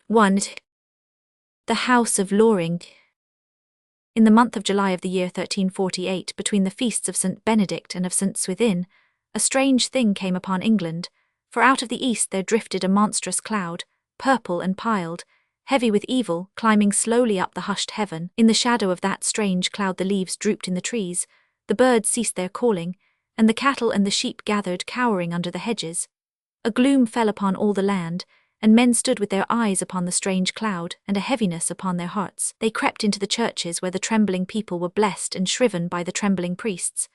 1. The House of Loring. In the month of July of the year 1348, between the feasts of St. Benedict and of St. Swithin, a strange thing came upon England, for out of the east there drifted a monstrous cloud, purple and piled, heavy with evil, climbing slowly up the hushed heaven. In the shadow of that strange cloud the leaves drooped in the trees, the birds ceased their calling, and the cattle and the sheep gathered cowering under the hedges. A gloom fell upon all the land, and men stood with their eyes upon the strange cloud, and a heaviness upon their hearts. They crept into the churches where the trembling people were blessed and shriven by the trembling priests.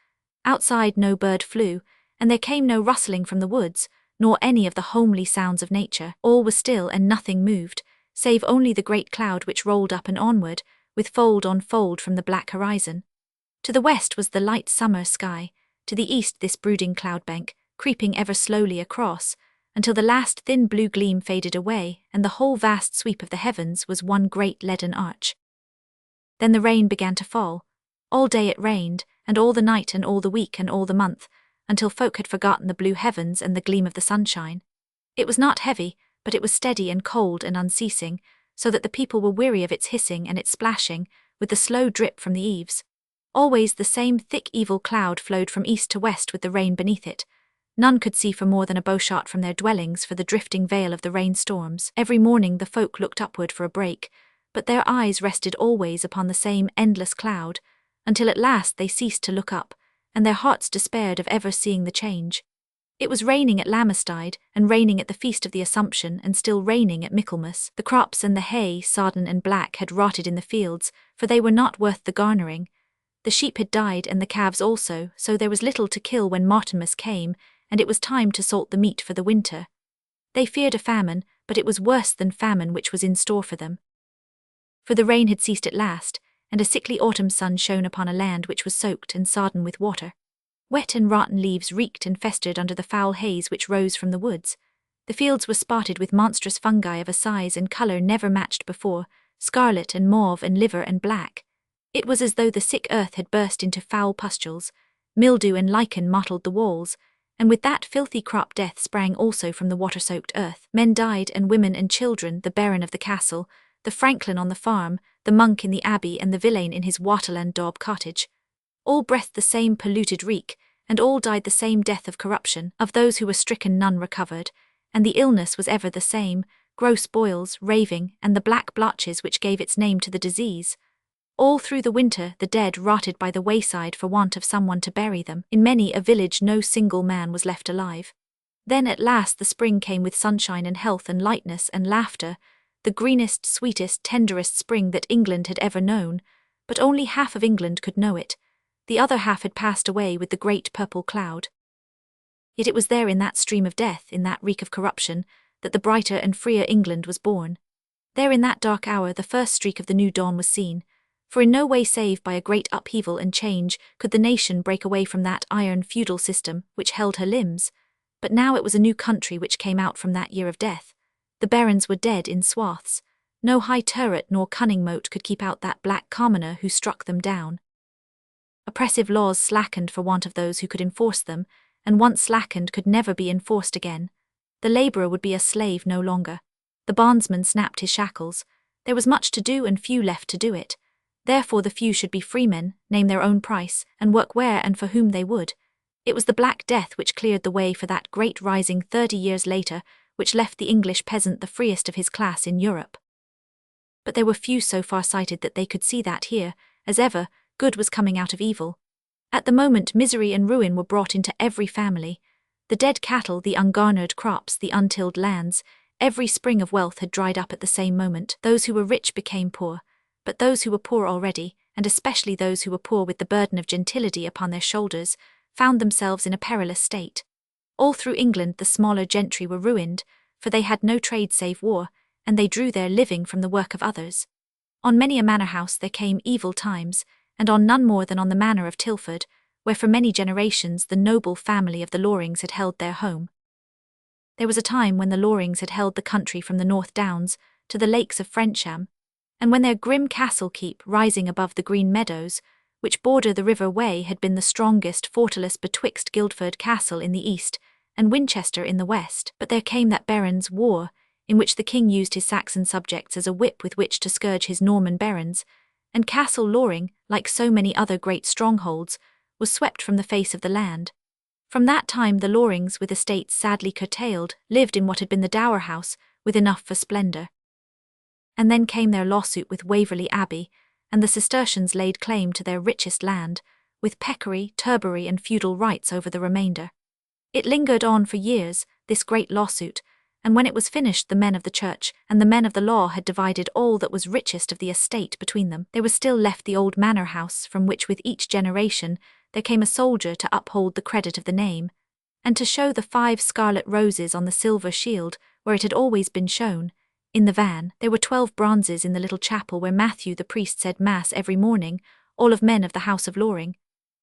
Outside no bird flew, and there came no rustling from the woods, nor any of the homely sounds of nature. All was still and nothing moved, save only the great cloud which rolled up and onward, with fold on fold from the black horizon. To the west was the light summer sky, to the east this brooding cloud-bank, creeping ever slowly across, until the last thin blue gleam faded away, and the whole vast sweep of the heavens was one great leaden arch. Then the rain began to fall. All day it rained, and all the night and all the week and all the month, until folk had forgotten the blue heavens and the gleam of the sunshine. It was not heavy, but it was steady and cold and unceasing, so that the people were weary of its hissing and its splashing, with the slow drip from the eaves. Always the same thick evil cloud flowed from east to west with the rain beneath it. None could see for more than a bowshot from their dwellings for the drifting veil of the rainstorms. Every morning the folk looked upward for a break, but their eyes rested always upon the same endless cloud, until at last they ceased to look up, and their hearts despaired of ever seeing the change. It was raining at Lammerstide, and raining at the Feast of the Assumption, and still raining at Michaelmas. The crops and the hay, sodden and black, had rotted in the fields, for they were not worth the garnering. The sheep had died and the calves also, so there was little to kill when Martinmas came, and it was time to salt the meat for the winter. They feared a famine, but it was worse than famine which was in store for them. For the rain had ceased at last, and a sickly autumn sun shone upon a land which was soaked and sodden with water. Wet and rotten leaves reeked and festered under the foul haze which rose from the woods. The fields were spotted with monstrous fungi of a size and colour never matched before, scarlet and mauve and liver and black. It was as though the sick earth had burst into foul pustules. Mildew and lichen mottled the walls, and with that filthy crop death sprang also from the water-soaked earth. Men died, and women and children, the baron of the castle, the franklin on the farm, the monk in the abbey, and the villein in his wattle and daub cottage. All breathed the same polluted reek, and all died the same death of corruption. Of those who were stricken none recovered, and the illness was ever the same, gross boils, raving, and the black blotches which gave its name to the disease. All through the winter the dead rotted by the wayside for want of someone to bury them. In many a village no single man was left alive. Then at last the spring came with sunshine and health and lightness and laughter, the greenest, sweetest, tenderest spring that England had ever known, but only half of England could know it. The other half had passed away with the great purple cloud. Yet it was there in that stream of death, in that reek of corruption, that the brighter and freer England was born. There in that dark hour the first streak of the new dawn was seen, for in no way save by a great upheaval and change could the nation break away from that iron feudal system which held her limbs. But now it was a new country which came out from that year of death. The barons were dead in swaths. No high turret nor cunning moat could keep out that black commoner who struck them down. Oppressive laws slackened for want of those who could enforce them, and once slackened could never be enforced again. The labourer would be a slave no longer. The bondsman snapped his shackles. There was much to do and few left to do it. Therefore the few should be freemen, name their own price, and work where and for whom they would. It was the Black Death which cleared the way for that great rising 30 years later, which left the English peasant the freest of his class in Europe. But there were few so far-sighted that they could see that here, as ever, good was coming out of evil. At the moment misery and ruin were brought into every family. The dead cattle, the ungarnered crops, the untilled lands, every spring of wealth had dried up at the same moment. Those who were rich became poor, but those who were poor already, and especially those who were poor with the burden of gentility upon their shoulders, found themselves in a perilous state. All through England the smaller gentry were ruined, for they had no trade save war, and they drew their living from the work of others. On many a manor house there came evil times, and on none more than on the manor of Tilford, where for many generations the noble family of the Lorings had held their home. There was a time when the Lorings had held the country from the North Downs to the lakes of Frensham, and when their grim castle keep, rising above the green meadows, which border the river Wey, had been the strongest fortalice betwixt Guildford Castle in the east and Winchester in the west. But there came that Barons' War, in which the king used his Saxon subjects as a whip with which to scourge his Norman barons, and Castle Loring, like so many other great strongholds, was swept from the face of the land. From that time the Lorings, with estates sadly curtailed, lived in what had been the dower house, with enough for splendour. And then came their lawsuit with Waverley Abbey, and the Cistercians laid claim to their richest land, with peccary, turbary and feudal rights over the remainder. It lingered on for years, this great lawsuit, and when it was finished the men of the church and the men of the law had divided all that was richest of the estate between them. There was still left the old manor house, from which with each generation there came a soldier to uphold the credit of the name, and to show the 5 scarlet roses on the silver shield where it had always been shown. In the van there were 12 bronzes in the little chapel where Matthew the priest said mass every morning, all of men of the house of Loring.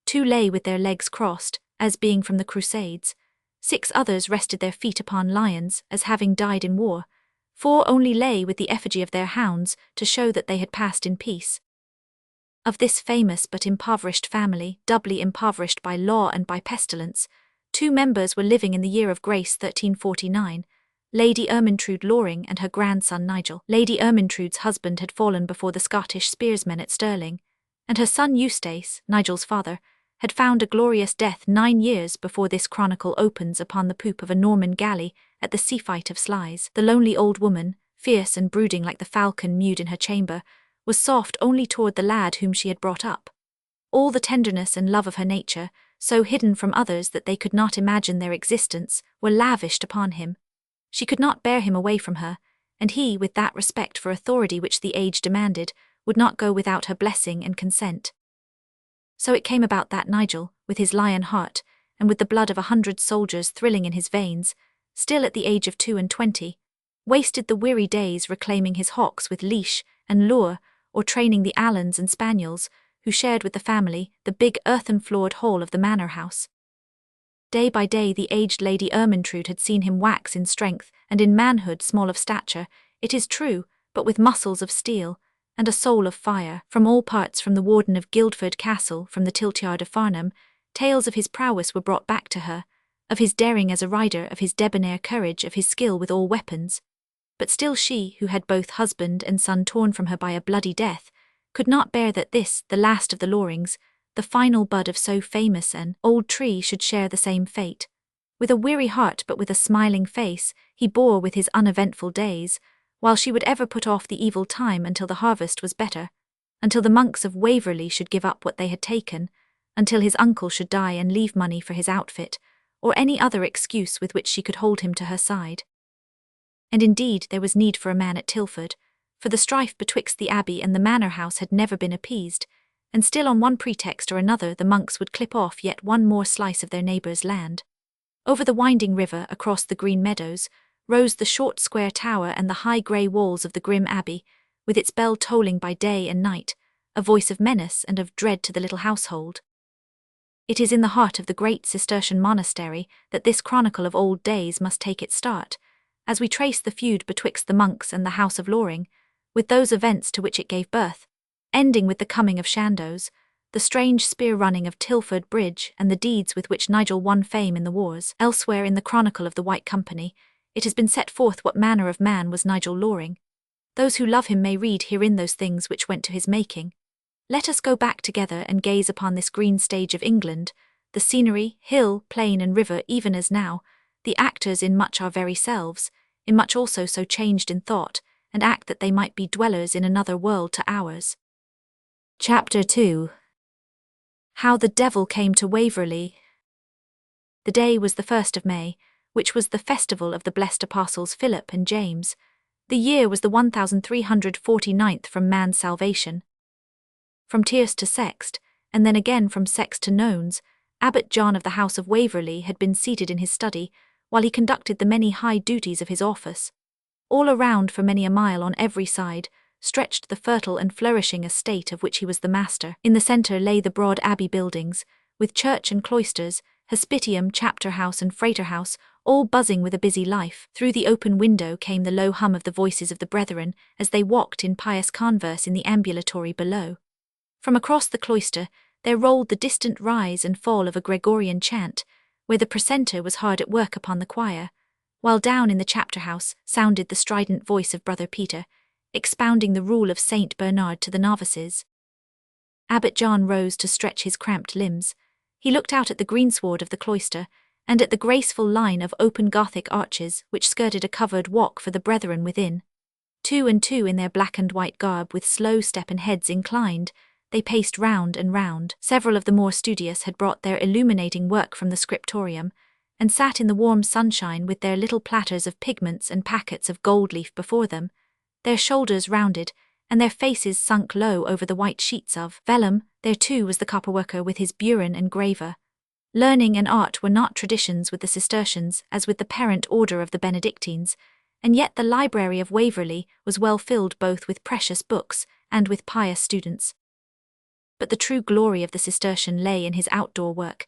2 lay with their legs crossed, as being from the Crusades. 6 others rested their feet upon lions, as having died in war. 4 only lay with the effigy of their hounds, to show that they had passed in peace. Of this famous but impoverished family, doubly impoverished by law and by pestilence, 2 members were living in the year of grace 1349, Lady Ermintrude Loring and her grandson Nigel. Lady Ermintrude's husband had fallen before the Scottish spearsmen at Stirling, and her son Eustace, Nigel's father, had found a glorious death 9 years before this chronicle opens upon the poop of a Norman galley at the sea fight of Slies. The lonely old woman, fierce and brooding like the falcon mewed in her chamber, was soft only toward the lad whom she had brought up. All the tenderness and love of her nature, so hidden from others that they could not imagine their existence, were lavished upon him. She could not bear him away from her, and he, with that respect for authority which the age demanded, would not go without her blessing and consent. So it came about that Nigel, with his lion heart, and with the blood of 100 soldiers thrilling in his veins, still at the age of 22, wasted the weary days reclaiming his hawks with leash and lure, or training the Allans and Spaniels, who shared with the family the big earthen-floored hall of the manor house. Day by day the aged Lady Ermintrude had seen him wax in strength and in manhood small of stature, it is true, but with muscles of steel, and a soul of fire. From all parts, from the warden of Guildford Castle, from the tiltyard of Farnham, tales of his prowess were brought back to her, of his daring as a rider, of his debonair courage, of his skill with all weapons. But still she, who had both husband and son torn from her by a bloody death, could not bear that this, the last of the Lorings, the final bud of so famous an old tree, should share the same fate. With a weary heart but with a smiling face, he bore with his uneventful days, while she would ever put off the evil time until the harvest was better, until the monks of Waverley should give up what they had taken, until his uncle should die and leave money for his outfit, or any other excuse with which she could hold him to her side. And indeed there was need for a man at Tilford, for the strife betwixt the abbey and the manor house had never been appeased, and still on one pretext or another the monks would clip off yet one more slice of their neighbour's land. Over the winding river, across the green meadows, rose the short square tower and the high grey walls of the grim abbey, with its bell tolling by day and night, a voice of menace and of dread to the little household. It is in the heart of the great Cistercian monastery that this chronicle of old days must take its start, as we trace the feud betwixt the monks and the house of Loring, with those events to which it gave birth, ending with the coming of Chandos, the strange spear-running of Tilford Bridge and the deeds with which Nigel won fame in the wars. Elsewhere in the Chronicle of the White Company, it has been set forth what manner of man was Nigel Loring. Those who love him may read herein those things which went to his making. Let us go back together and gaze upon this green stage of England, the scenery, hill, plain and river even as now, the actors in much our very selves, in much also so changed in thought, and act that they might be dwellers in another world to ours. Chapter 2. How the Devil Came to Waverley. The day was the 1st of May, which was the festival of the blessed apostles Philip and James. The year was the 1349th from man's salvation. From tierce to sext, and then again from sext to nones, Abbot John of the house of Waverley had been seated in his study, while he conducted the many high duties of his office. All around, for many a mile on every side, stretched the fertile and flourishing estate of which he was the master. In the centre lay the broad abbey buildings, with church and cloisters, hospitium, chapter house and frater house, all buzzing with a busy life. Through the open window came the low hum of the voices of the brethren as they walked in pious converse in the ambulatory below. From across the cloister there rolled the distant rise and fall of a Gregorian chant, where the precentor was hard at work upon the choir, while down in the chapter house sounded the strident voice of Brother Peter, expounding the rule of Saint Bernard to the novices. Abbot John rose to stretch his cramped limbs. He looked out at the greensward of the cloister, and at the graceful line of open Gothic arches which skirted a covered walk for the brethren within. Two and two in their black and white garb, with slow step and heads inclined, they paced round and round. Several of the more studious had brought their illuminating work from the scriptorium, and sat in the warm sunshine with their little platters of pigments and packets of gold leaf before them, their shoulders rounded, and their faces sunk low over the white sheets of vellum. There too was the copperworker with his burin and graver. Learning and art were not traditions with the Cistercians as with the parent order of the Benedictines, and yet the library of Waverley was well filled both with precious books and with pious students. But the true glory of the Cistercian lay in his outdoor work,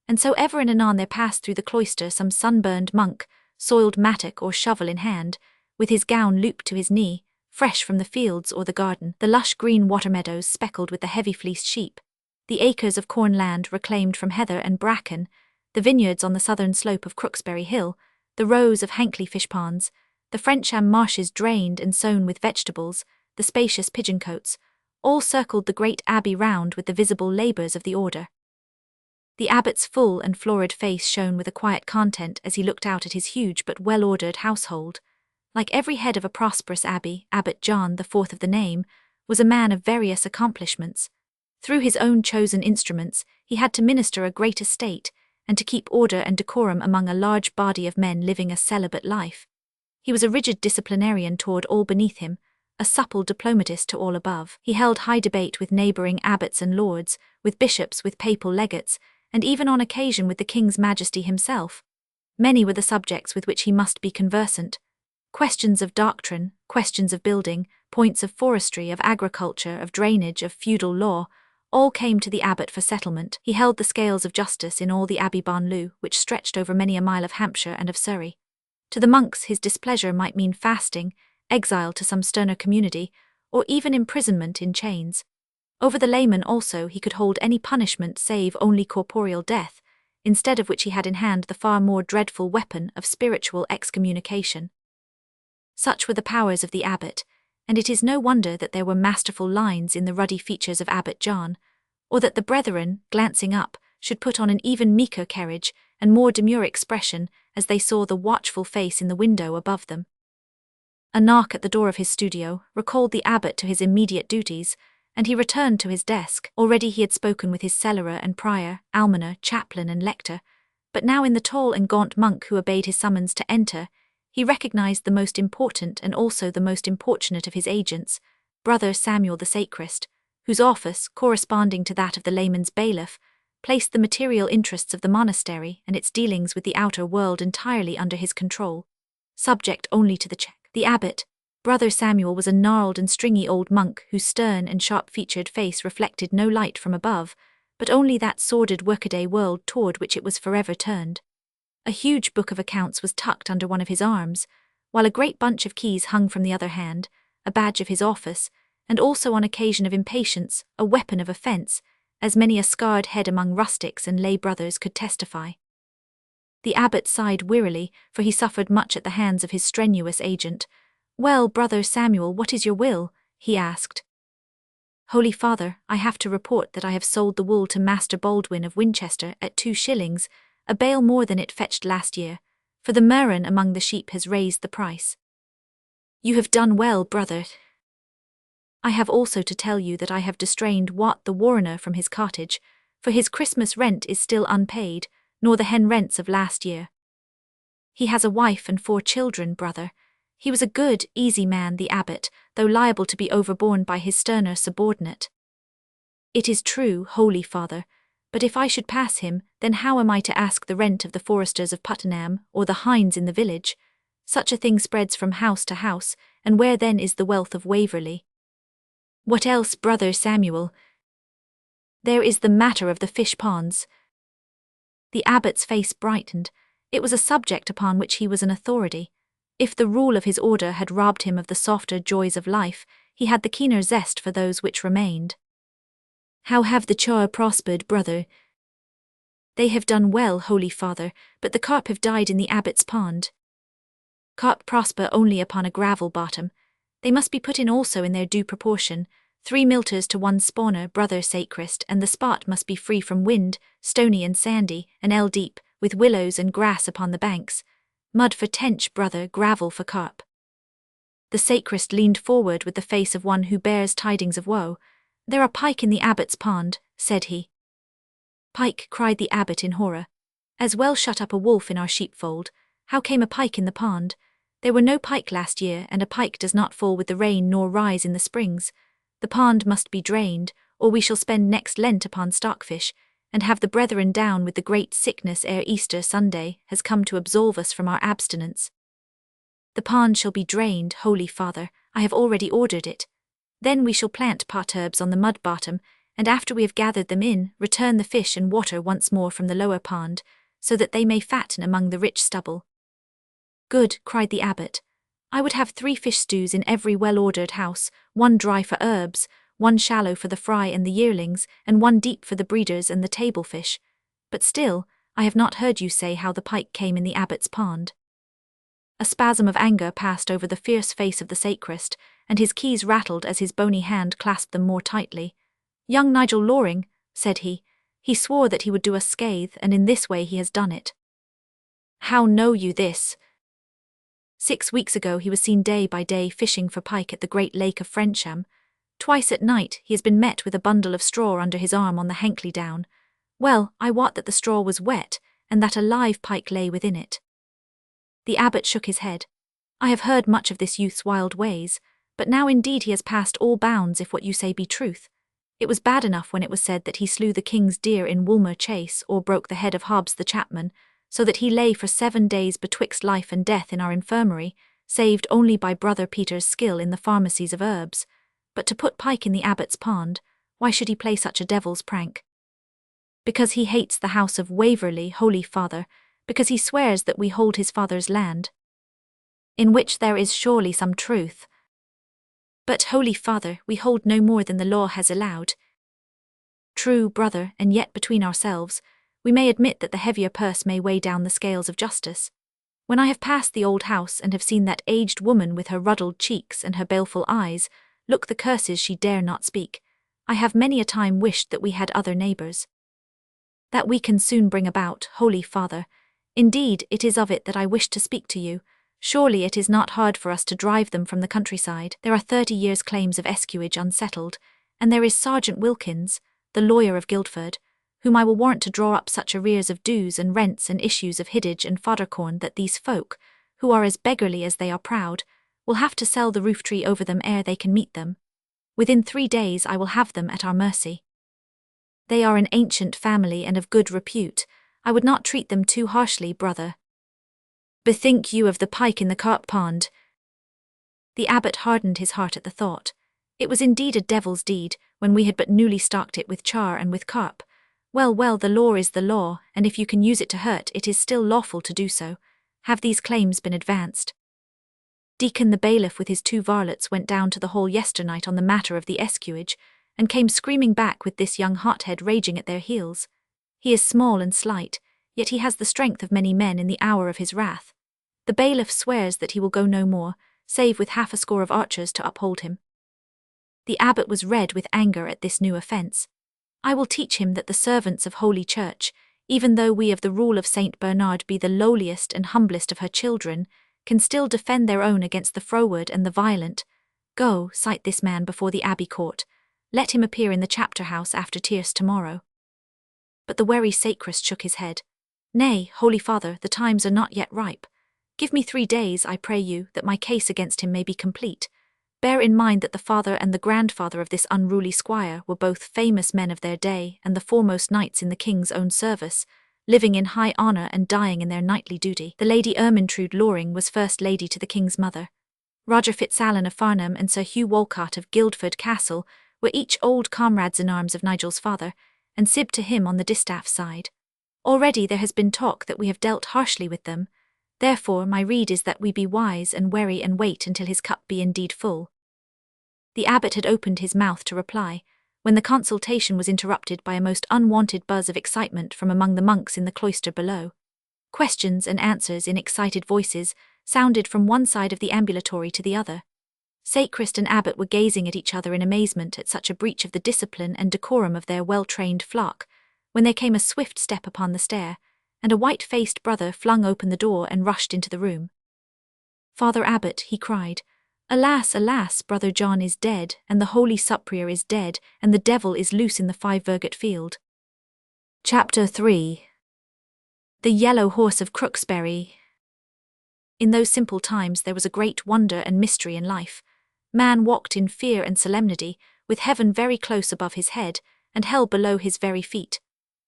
and so ever and anon there passed through the cloister some sunburned monk, soiled mattock or shovel in hand, with his gown looped to his knee, fresh from the fields or the garden, the lush green water meadows speckled with the heavy-fleeced sheep, the acres of corn land reclaimed from heather and bracken, the vineyards on the southern slope of Crooksbury Hill, the rows of Hankley fish ponds, the Frencham marshes drained and sown with vegetables, the spacious pigeon-cotes, all circled the great abbey round with the visible labours of the order. The abbot's full and florid face shone with a quiet content as he looked out at his huge but well-ordered household. Like every head of a prosperous abbey, Abbot John, the fourth of the name, was a man of various accomplishments. Through his own chosen instruments, he had to minister a great estate, and to keep order and decorum among a large body of men living a celibate life. He was a rigid disciplinarian toward all beneath him, a supple diplomatist to all above. He held high debate with neighbouring abbots and lords, with bishops, with papal legates, and even on occasion with the King's Majesty himself. Many were the subjects with which he must be conversant. Questions of doctrine, questions of building, points of forestry, of agriculture, of drainage, of feudal law, all came to the abbot for settlement. He held the scales of justice in all the abbey banlieue, which stretched over many a mile of Hampshire and of Surrey. To the monks his displeasure might mean fasting, exile to some sterner community, or even imprisonment in chains. Over the layman also he could hold any punishment save only corporeal death, instead of which he had in hand the far more dreadful weapon of spiritual excommunication. Such were the powers of the abbot, and it is no wonder that there were masterful lines in the ruddy features of Abbot John, or that the brethren, glancing up, should put on an even meeker carriage and more demure expression as they saw the watchful face in the window above them. A knock at the door of his studio recalled the abbot to his immediate duties, and he returned to his desk. Already he had spoken with his cellarer and prior, almoner, chaplain and lector, but now in the tall and gaunt monk who obeyed his summons to enter, he recognized the most important and also the most importunate of his agents, Brother Samuel the sacrist, whose office, corresponding to that of the layman's bailiff, placed the material interests of the monastery and its dealings with the outer world entirely under his control, subject only to the check. The abbot, Brother Samuel, was a gnarled and stringy old monk whose stern and sharp-featured face reflected no light from above, but only that sordid workaday world toward which it was forever turned. A huge book of accounts was tucked under one of his arms, while a great bunch of keys hung from the other hand, a badge of his office, and also on occasion of impatience, a weapon of offence, as many a scarred head among rustics and lay brothers could testify. The abbot sighed wearily, for he suffered much at the hands of his strenuous agent. "Well, Brother Samuel, what is your will?" he asked. "Holy Father, I have to report that I have sold the wool to Master Baldwin of Winchester at 2 shillings, a bale more than it fetched last year, for the murrain among the sheep has raised the price." "You have done well, brother." "I have also to tell you that I have distrained Wat the warrener from his cottage, for his Christmas rent is still unpaid, nor the hen rents of last year. He has a wife and 4 children, brother. He was a good, easy man, the abbot, though liable to be overborne by his sterner subordinate." "It is true, Holy Father, but if I should pass him, then how am I to ask the rent of the foresters of Puttenham or the hinds in the village? Such a thing spreads from house to house, and where then is the wealth of Waverley?" "What else, Brother Samuel?" "There is the matter of the fish ponds." The abbot's face brightened. It was a subject upon which he was an authority. If the rule of his order had robbed him of the softer joys of life, he had the keener zest for those which remained. "How have the char prospered, brother?" "They have done well, Holy Father, but the carp have died in the abbot's pond." Carp prosper only upon a gravel bottom. They must be put in also in their due proportion, 3 milters to 1 spawner, brother sacrist, and the spot must be free from wind, stony and sandy, an ell deep, with willows and grass upon the banks. Mud for tench, brother, gravel for carp. The sacrist leaned forward with the face of one who bears tidings of woe. There are pike in the abbot's pond, said he. Pike, cried the abbot in horror. As well shut up a wolf in our sheepfold. How came a pike in the pond? There were no pike last year, and a pike does not fall with the rain nor rise in the springs. The pond must be drained, or we shall spend next Lent upon stockfish, and have the brethren down with the great sickness ere Easter Sunday has come to absolve us from our abstinence. The pond shall be drained, Holy Father, I have already ordered it. Then we shall plant potherbs on the mud bottom, and after we have gathered them in, return the fish and water once more from the lower pond, so that they may fatten among the rich stubble. Good, cried the abbot. I would have 3 fish stews in every well-ordered house, 1 dry for herbs, 1 shallow for the fry and the yearlings, and 1 deep for the breeders and the table fish. But still, I have not heard you say how the pike came in the abbot's pond. A spasm of anger passed over the fierce face of the sacrist, and his keys rattled as his bony hand clasped them more tightly. Young Nigel Loring, said he swore that he would do us scathe, and in this way he has done it. How know you this? 6 weeks ago he was seen day by day fishing for pike at the great lake of Frensham. Twice at night he has been met with a bundle of straw under his arm on the Hankley Down. Well, I wot that the straw was wet, and that a live pike lay within it. The abbot shook his head. I have heard much of this youth's wild ways, but now indeed he has passed all bounds if what you say be truth. It was bad enough when it was said that he slew the king's deer in Woolmer Chase or broke the head of Hobbs the chapman, so that he lay for 7 days betwixt life and death in our infirmary, saved only by brother Peter's skill in the pharmacies of herbs. But to put pike in the abbot's pond, why should he play such a devil's prank? Because he hates the house of Waverley, Holy Father, because he swears that we hold his father's land. In which there is surely some truth. But, Holy Father, we hold no more than the law has allowed. True, brother, and yet between ourselves, we may admit that the heavier purse may weigh down the scales of justice. When I have passed the old house and have seen that aged woman with her ruddled cheeks and her baleful eyes, look the curses she dare not speak, I have many a time wished that we had other neighbours. That we can soon bring about, Holy Father. Indeed, it is of it that I wish to speak to you. Surely it is not hard for us to drive them from the countryside. There are 30 years' claims of escuage unsettled, and there is Sergeant Wilkins, the lawyer of Guildford, whom I will warrant to draw up such arrears of dues and rents and issues of hiddage and foddercorn that these folk, who are as beggarly as they are proud, will have to sell the roof-tree over them ere they can meet them. Within 3 days I will have them at our mercy. They are an ancient family and of good repute. I would not treat them too harshly, brother. Bethink you of the pike in the carp pond. The abbot hardened his heart at the thought. It was indeed a devil's deed, when we had but newly stocked it with char and with carp. Well, well, the law is the law, and if you can use it to hurt, it is still lawful to do so. Have these claims been advanced? Deacon the bailiff with his 2 varlets went down to the hall yesternight on the matter of the escuage, and came screaming back with this young hothead raging at their heels. He is small and slight, yet he has the strength of many men in the hour of his wrath. The bailiff swears that he will go no more, save with 50 score of archers to uphold him. The abbot was red with anger at this new offence. I will teach him that the servants of Holy Church, even though we of the rule of Saint Bernard be the lowliest and humblest of her children, can still defend their own against the froward and the violent. Go, cite this man before the abbey court. Let him appear in the chapter house after tierce tomorrow. But the wary sacrist shook his head. Nay, Holy Father, the times are not yet ripe. Give me 3 days, I pray you, that my case against him may be complete. Bear in mind that the father and the grandfather of this unruly squire were both famous men of their day and the foremost knights in the king's own service, living in high honour and dying in their knightly duty. The Lady Ermintrude Loring was first lady to the king's mother. Roger Fitzallen of Farnham and Sir Hugh Walcott of Guildford Castle were each old comrades in arms of Nigel's father, and Sib to him on the distaff side. Already there has been talk that we have dealt harshly with them. Therefore my rede is that we be wise and wary and wait until his cup be indeed full. The abbot had opened his mouth to reply, when the consultation was interrupted by a most unwonted buzz of excitement from among the monks in the cloister below. Questions and answers in excited voices, sounded from one side of the ambulatory to the other. Sacrist and abbot were gazing at each other in amazement at such a breach of the discipline and decorum of their well-trained flock, when there came a swift step upon the stair, and a white-faced brother flung open the door and rushed into the room. "Father Abbot," he cried, "alas, alas, Brother John is dead, and the holy superior is dead, and the devil is loose in the 5-virgate field." Chapter 3. The Yellow Horse of Crooksbury. In those simple times there was a great wonder and mystery in life. Man walked in fear and solemnity, with heaven very close above his head, and hell below his very feet.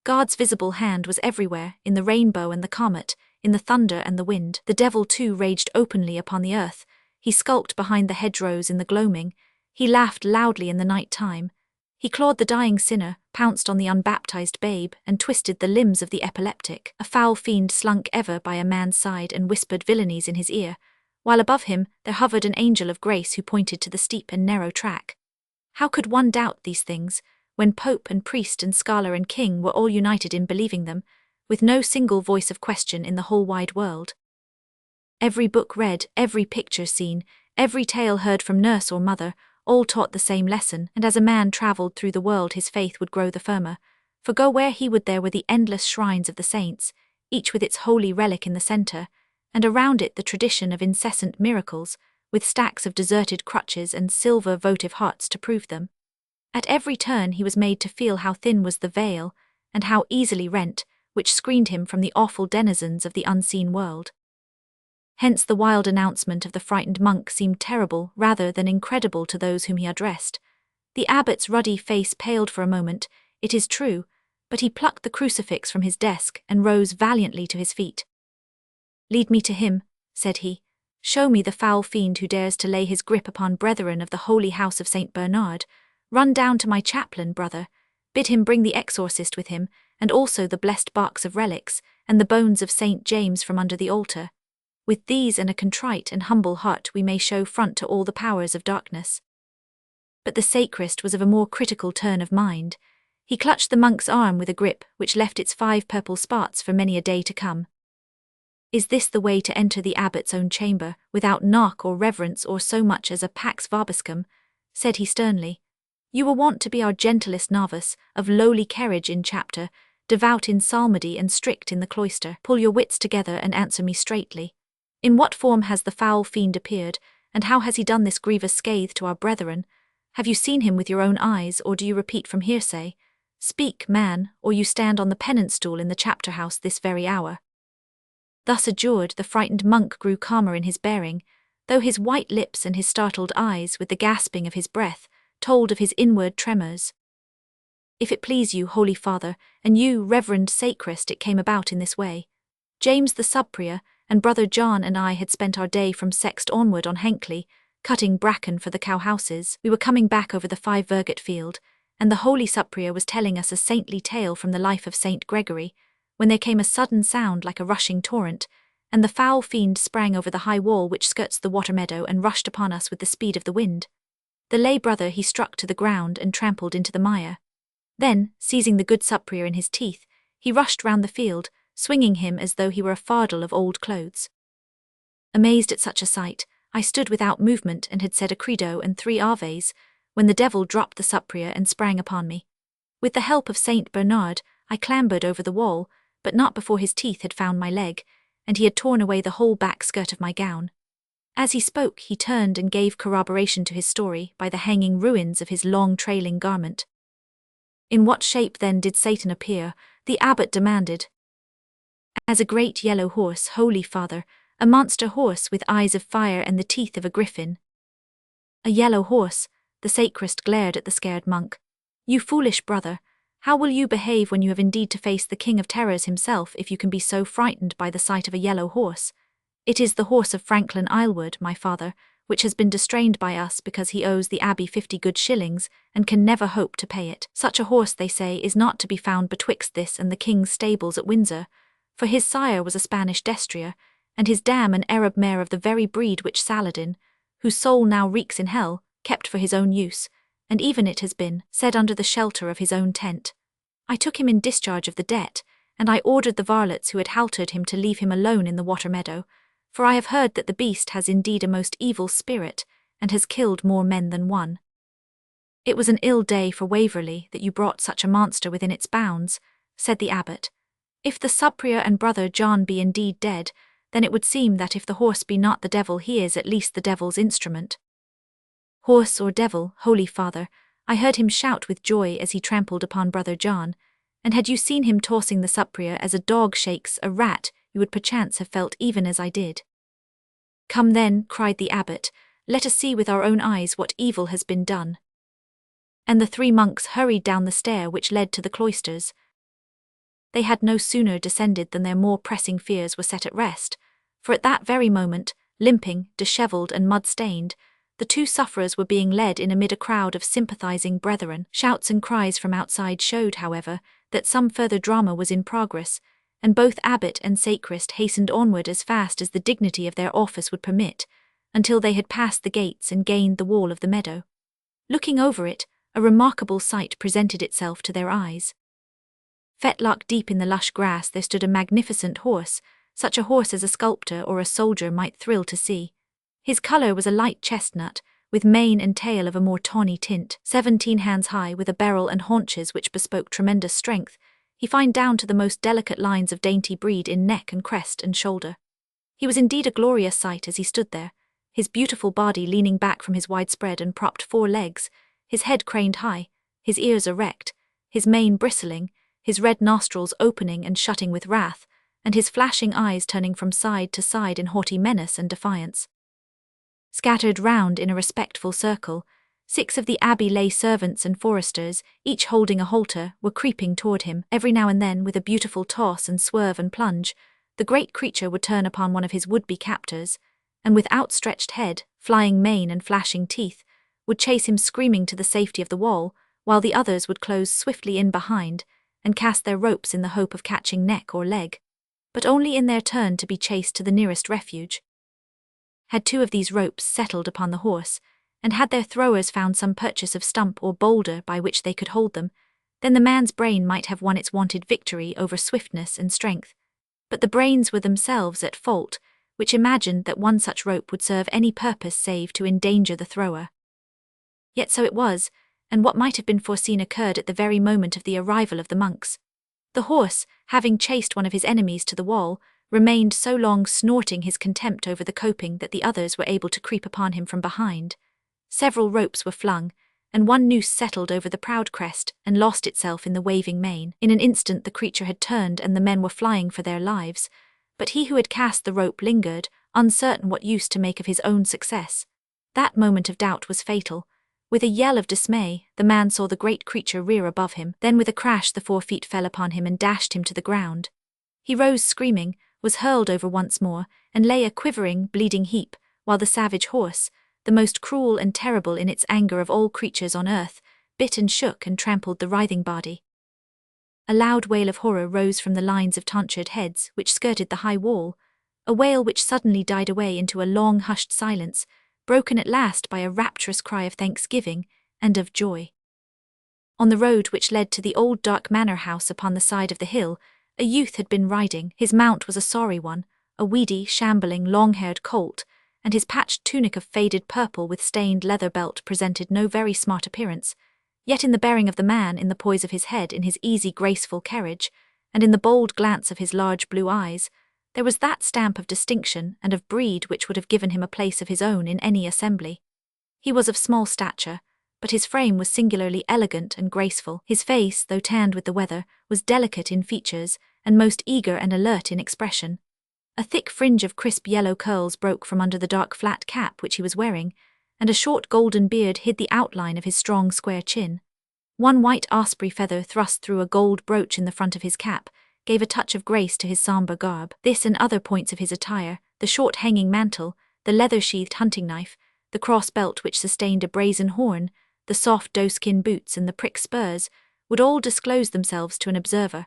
God's visible hand was everywhere, in the rainbow and the comet, in the thunder and the wind. The devil too raged openly upon the earth. He skulked behind the hedgerows in the gloaming. He laughed loudly in the night time. He clawed the dying sinner, pounced on the unbaptized babe, and twisted the limbs of the epileptic. A foul fiend slunk ever by a man's side and whispered villainies in his ear, while above him there hovered an angel of grace who pointed to the steep and narrow track. How could one doubt these things, when pope and priest and scholar and king were all united in believing them, with no single voice of question in the whole wide world? Every book read, every picture seen, every tale heard from nurse or mother, all taught the same lesson, and as a man travelled through the world his faith would grow the firmer, for go where he would there were the endless shrines of the saints, each with its holy relic in the centre, and around it the tradition of incessant miracles, with stacks of deserted crutches and silver votive hearts to prove them. At every turn he was made to feel how thin was the veil, and how easily rent, which screened him from the awful denizens of the unseen world. Hence the wild announcement of the frightened monk seemed terrible rather than incredible to those whom he addressed. The abbot's ruddy face paled for a moment, it is true, but he plucked the crucifix from his desk and rose valiantly to his feet. "Lead me to him," said he. "Show me the foul fiend who dares to lay his grip upon brethren of the holy house of St. Bernard. Run down to my chaplain, brother. Bid him bring the exorcist with him, and also the blessed barks of relics, and the bones of St. James from under the altar. With these and a contrite and humble heart we may show front to all the powers of darkness." But the sacrist was of a more critical turn of mind. He clutched the monk's arm with a grip which left its 5 purple spots for many a day to come. "Is this the way to enter the abbot's own chamber, without knock or reverence or so much as a pax vobiscum?" said he sternly. "You were wont to be our gentlest novice, of lowly carriage in chapter, devout in psalmody and strict in the cloister. Pull your wits together and answer me straightly. In what form has the foul fiend appeared, and how has he done this grievous scathe to our brethren? Have you seen him with your own eyes, or do you repeat from hearsay? Speak, man, or you stand on the penance stool in the chapter house this very hour." Thus adjured, the frightened monk grew calmer in his bearing, though his white lips and his startled eyes, with the gasping of his breath, told of his inward tremors. "If it please you, holy father, and you, reverend sacrist, it came about in this way. James the subprior, and Brother John and I had spent our day from Sext onward on Hankley, cutting bracken for the cow-houses. We were coming back over the 5-virgate field, and the holy superior was telling us a saintly tale from the life of Saint Gregory, when there came a sudden sound like a rushing torrent, and the foul fiend sprang over the high wall which skirts the water meadow and rushed upon us with the speed of the wind. The lay brother he struck to the ground and trampled into the mire. Then, seizing the good superior in his teeth, he rushed round the field, swinging him as though he were a fardel of old clothes. Amazed at such a sight, I stood without movement and had said a credo and 3 aves, when the devil dropped the superior and sprang upon me. With the help of St. Bernard, I clambered over the wall, but not before his teeth had found my leg, and he had torn away the whole back skirt of my gown. As he spoke, he turned and gave corroboration to his story by the hanging ruins of his long trailing garment. "In what shape then did Satan appear?" the abbot demanded. "As a great yellow horse, holy father, a monster horse with eyes of fire and the teeth of a griffin." "A yellow horse," the sacrist glared at the scared monk. "You foolish brother, how will you behave when you have indeed to face the king of terrors himself if you can be so frightened by the sight of a yellow horse? It is the horse of Franklin Islewood, my father, which has been distrained by us because he owes the abbey 50 good shillings and can never hope to pay it. Such a horse, they say, is not to be found betwixt this and the king's stables at Windsor, for his sire was a Spanish destrier, and his dam an Arab mare of the very breed which Saladin, whose soul now reeks in hell, kept for his own use, and even it has been said under the shelter of his own tent. I took him in discharge of the debt, and I ordered the varlets who had haltered him to leave him alone in the water meadow, For I have heard that the beast has indeed a most evil spirit, and has killed more men than one. It was an ill day for Waverley that you brought such a monster within its bounds, said the abbot. If the subprior and brother John be indeed dead, then it would seem that if the horse be not the devil, he is at least the devil's instrument. Horse or devil, holy father, I heard him shout with joy as he trampled upon brother John, and had you seen him tossing the subprior as a dog shakes a rat, you would perchance have felt even as I did. Come then, cried the abbot, let us see with our own eyes what evil has been done. And the 3 monks hurried down the stair which led to the cloisters. They had no sooner descended than their more pressing fears were set at rest, for at that very moment, limping, dishevelled and mud-stained, the 2 sufferers were being led in amid a crowd of sympathizing brethren. Shouts and cries from outside showed, however, that some further drama was in progress, and both abbot and sacrist hastened onward as fast as the dignity of their office would permit, until they had passed the gates and gained the wall of the meadow. Looking over it, a remarkable sight presented itself to their eyes. Fetlock deep in the lush grass there stood a magnificent horse, such a horse as a sculptor or a soldier might thrill to see. His colour was a light chestnut, with mane and tail of a more tawny tint, 17 hands high, with a barrel and haunches which bespoke tremendous strength, he fine down to the most delicate lines of dainty breed in neck and crest and shoulder. He was indeed a glorious sight as he stood there, his beautiful body leaning back from his widespread and propped 4 legs, his head craned high, his ears erect, his mane bristling, his red nostrils opening and shutting with wrath, and his flashing eyes turning from side to side in haughty menace and defiance. Scattered round in a respectful circle, 6 of the abbey lay servants and foresters, each holding a halter, were creeping toward him. Every now and then, with a beautiful toss and swerve and plunge, the great creature would turn upon one of his would-be captors, and with outstretched head, flying mane and flashing teeth, would chase him screaming to the safety of the wall, while the others would close swiftly in behind, and cast their ropes in the hope of catching neck or leg, but only in their turn to be chased to the nearest refuge. Had 2 of these ropes settled upon the horse, and had their throwers found some purchase of stump or boulder by which they could hold them, then the man's brain might have won its wonted victory over swiftness and strength. But the brains were themselves at fault, which imagined that one such rope would serve any purpose save to endanger the thrower. Yet so it was, and what might have been foreseen occurred at the very moment of the arrival of the monks. The horse, having chased one of his enemies to the wall, remained so long snorting his contempt over the coping that the others were able to creep upon him from behind. Several ropes were flung, and one noose settled over the proud crest and lost itself in the waving mane. In an instant the creature had turned and the men were flying for their lives, but he who had cast the rope lingered, uncertain what use to make of his own success. That moment of doubt was fatal. With a yell of dismay, the man saw the great creature rear above him, then with a crash the 4 feet fell upon him and dashed him to the ground. He rose screaming, was hurled over once more, and lay a quivering, bleeding heap, while the savage horse, the most cruel and terrible in its anger of all creatures on earth, bit and shook and trampled the writhing body. A loud wail of horror rose from the lines of tonsured heads which skirted the high wall, a wail which suddenly died away into a long hushed silence, broken at last by a rapturous cry of thanksgiving and of joy. On the road which led to the old dark manor house upon the side of the hill, a youth had been riding. His mount was a sorry one, a weedy, shambling, long-haired colt, and his patched tunic of faded purple with stained leather belt presented no very smart appearance. Yet in the bearing of the man, in the poise of his head, in his easy, graceful carriage, and in the bold glance of his large blue eyes, there was that stamp of distinction and of breed which would have given him a place of his own in any assembly. He was of small stature, but his frame was singularly elegant and graceful. His face, though tanned with the weather, was delicate in features, and most eager and alert in expression. A thick fringe of crisp yellow curls broke from under the dark flat cap which he was wearing, and a short golden beard hid the outline of his strong square chin. One white osprey feather thrust through a gold brooch in the front of his cap gave a touch of grace to his sombre garb. This and other points of his attire, the short hanging mantle, the leather-sheathed hunting knife, the cross belt which sustained a brazen horn, the soft doeskin boots and the prick spurs, would all disclose themselves to an observer.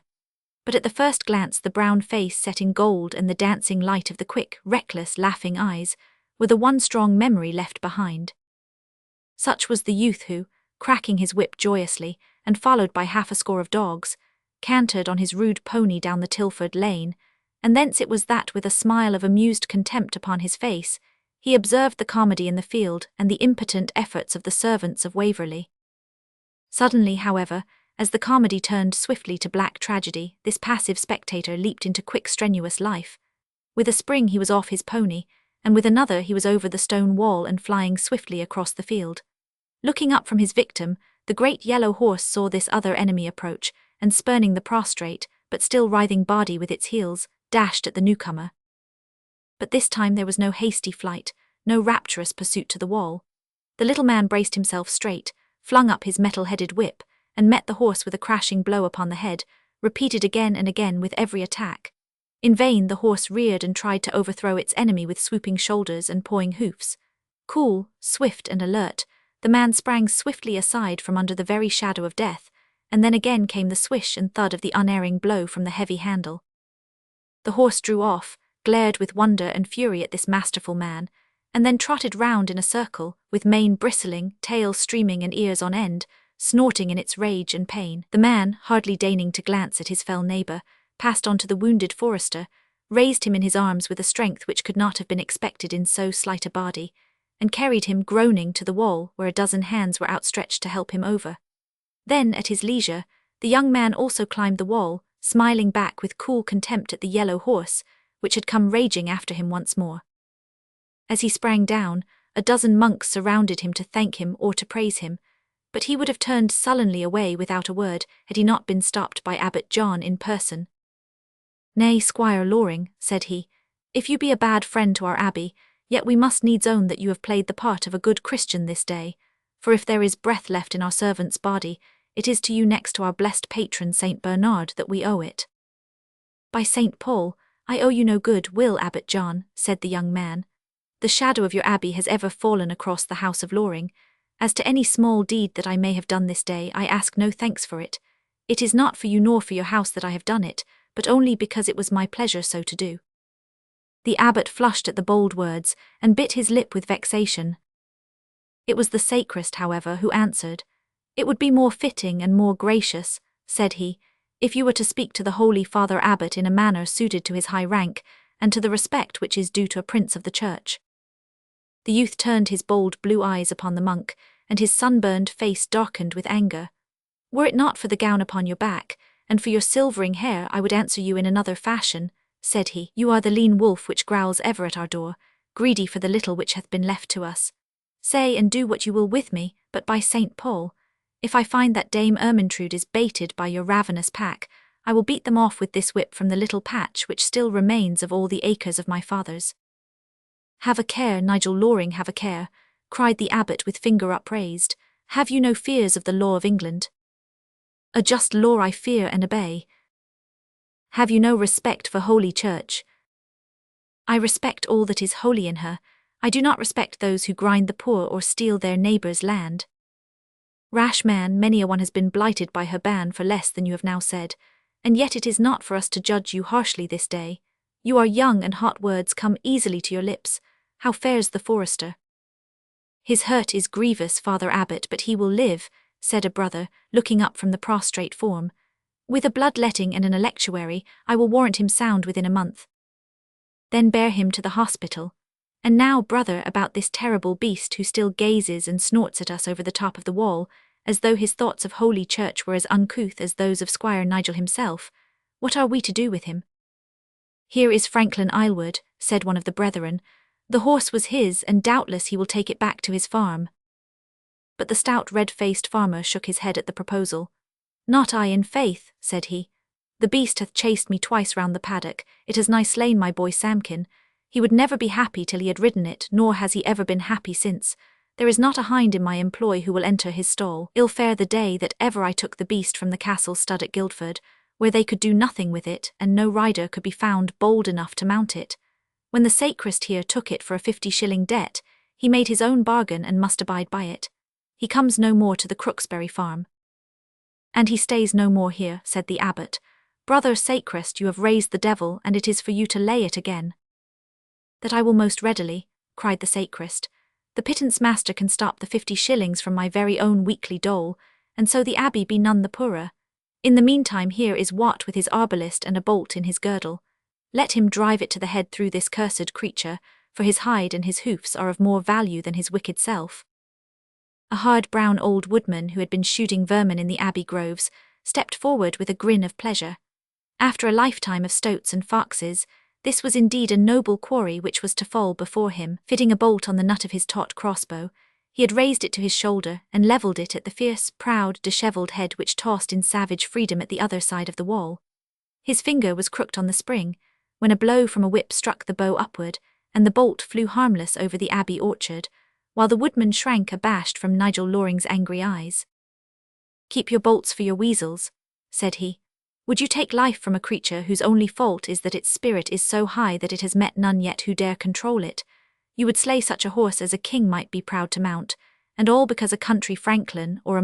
But at the first glance the brown face set in gold and the dancing light of the quick, reckless, laughing eyes were the one strong memory left behind. Such was the youth who, cracking his whip joyously, and followed by 50 of dogs, cantered on his rude pony down the Tilford lane, and thence it was that with a smile of amused contempt upon his face, he observed the comedy in the field and the impotent efforts of the servants of Waverley. Suddenly, however, as the comedy turned swiftly to black tragedy, this passive spectator leaped into quick strenuous life. With a spring he was off his pony, and with another he was over the stone wall and flying swiftly across the field. Looking up from his victim, the great yellow horse saw this other enemy approach, and spurning the prostrate, but still writhing body with its heels, dashed at the newcomer. But this time there was no hasty flight, no rapturous pursuit to the wall. The little man braced himself straight, flung up his metal-headed whip, and met the horse with a crashing blow upon the head, repeated again and again with every attack. In vain the horse reared and tried to overthrow its enemy with swooping shoulders and pawing hoofs. Cool, swift and alert, the man sprang swiftly aside from under the very shadow of death, and then again came the swish and thud of the unerring blow from the heavy handle. The horse drew off, glared with wonder and fury at this masterful man, and then trotted round in a circle, with mane bristling, tail streaming and ears on end, snorting in its rage and pain. The man, hardly deigning to glance at his fell neighbour, passed on to the wounded forester, raised him in his arms with a strength which could not have been expected in so slight a body, and carried him groaning to the wall where a dozen hands were outstretched to help him over. Then, at his leisure, the young man also climbed the wall, smiling back with cool contempt at the yellow horse, which had come raging after him once more. As he sprang down, a dozen monks surrounded him to thank him or to praise him, but he would have turned sullenly away without a word had he not been stopped by Abbot John in person. "Nay, Squire Loring," said he, "if you be a bad friend to our abbey, yet we must needs own that you have played the part of a good Christian this day, for if there is breath left in our servant's body, it is to you next to our blessed patron Saint Bernard that we owe it." "By Saint Paul, I owe you no good will, Abbot John," said the young man. "The shadow of your abbey has ever fallen across the house of Loring. As to any small deed that I may have done this day, I ask no thanks for it. It is not for you nor for your house that I have done it, but only because it was my pleasure so to do." The abbot flushed at the bold words, and bit his lip with vexation. It was the sacrist, however, who answered. "It would be more fitting and more gracious," said he, "if you were to speak to the holy Father Abbot in a manner suited to his high rank, and to the respect which is due to a prince of the church." The youth turned his bold blue eyes upon the monk, and his sunburned face darkened with anger. "Were it not for the gown upon your back, and for your silvering hair, I would answer you in another fashion," said he. "You are the lean wolf which growls ever at our door, greedy for the little which hath been left to us. Say and do what you will with me, but by Saint Paul, if I find that Dame Ermintrude is baited by your ravenous pack, I will beat them off with this whip from the little patch which still remains of all the acres of my father's." "Have a care, Nigel Loring, have a care," cried the abbot with finger upraised. "Have you no fears of the law of England? A just law I fear and obey. Have you no respect for Holy Church?" "I respect all that is holy in her. I do not respect those who grind the poor or steal their neighbour's land." "Rash man, many a one has been blighted by her ban for less than you have now said, and yet it is not for us to judge you harshly this day. You are young and hot words come easily to your lips. How fares the forester?" "His hurt is grievous, Father Abbot, but he will live," said a brother, looking up from the prostrate form. "With a bloodletting and an electuary, I will warrant him sound within a month." "Then bear him to the hospital. And now, brother, about this terrible beast who still gazes and snorts at us over the top of the wall, as though his thoughts of Holy Church were as uncouth as those of Squire Nigel himself. What are we to do with him?" "Here is Franklin Islewood," said one of the brethren. "The horse was his, and doubtless he will take it back to his farm." But the stout red-faced farmer shook his head at the proposal. "Not I, in faith," said he. "The beast hath chased me twice round the paddock. It has nigh slain my boy Samkin. He would never be happy till he had ridden it, nor has he ever been happy since. There is not a hind in my employ who will enter his stall. Ill fare the day that ever I took the beast from the castle stud at Guildford, where they could do nothing with it, and no rider could be found bold enough to mount it. When the sacrist here took it for a 50-shilling debt, he made his own bargain and must abide by it. He comes no more to the Crooksbury farm." "And he stays no more here," said the abbot. "Brother sacrist, you have raised the devil, and it is for you to lay it again." "That I will most readily," cried the sacrist. "The pittance master can stop the 50 shillings from my very own weekly dole, and so the abbey be none the poorer. In the meantime here is Wat with his arbalist and a bolt in his girdle. Let him drive it to the head through this cursed creature, for his hide and his hoofs are of more value than his wicked self. A hard brown old woodman who had been shooting vermin in the abbey groves stepped forward with a grin of pleasure. After a lifetime of stoats and foxes, this was indeed a noble quarry which was to fall before him. Fitting a bolt on the nut of his taut crossbow, he had raised it to his shoulder and levelled it at the fierce, proud, dishevelled head which tossed in savage freedom at the other side of the wall. His finger was crooked on the spring, when a blow from a whip struck the bow upward, and the bolt flew harmless over the abbey orchard, while the woodman shrank abashed from Nigel Loring's angry eyes. "Keep your bolts for your weasels," said he. "Would you take life from a creature whose only fault is that its spirit is so high that it has met none yet who dare control it? You would slay such a horse as a king might be proud to mount, and all because a country franklin, or a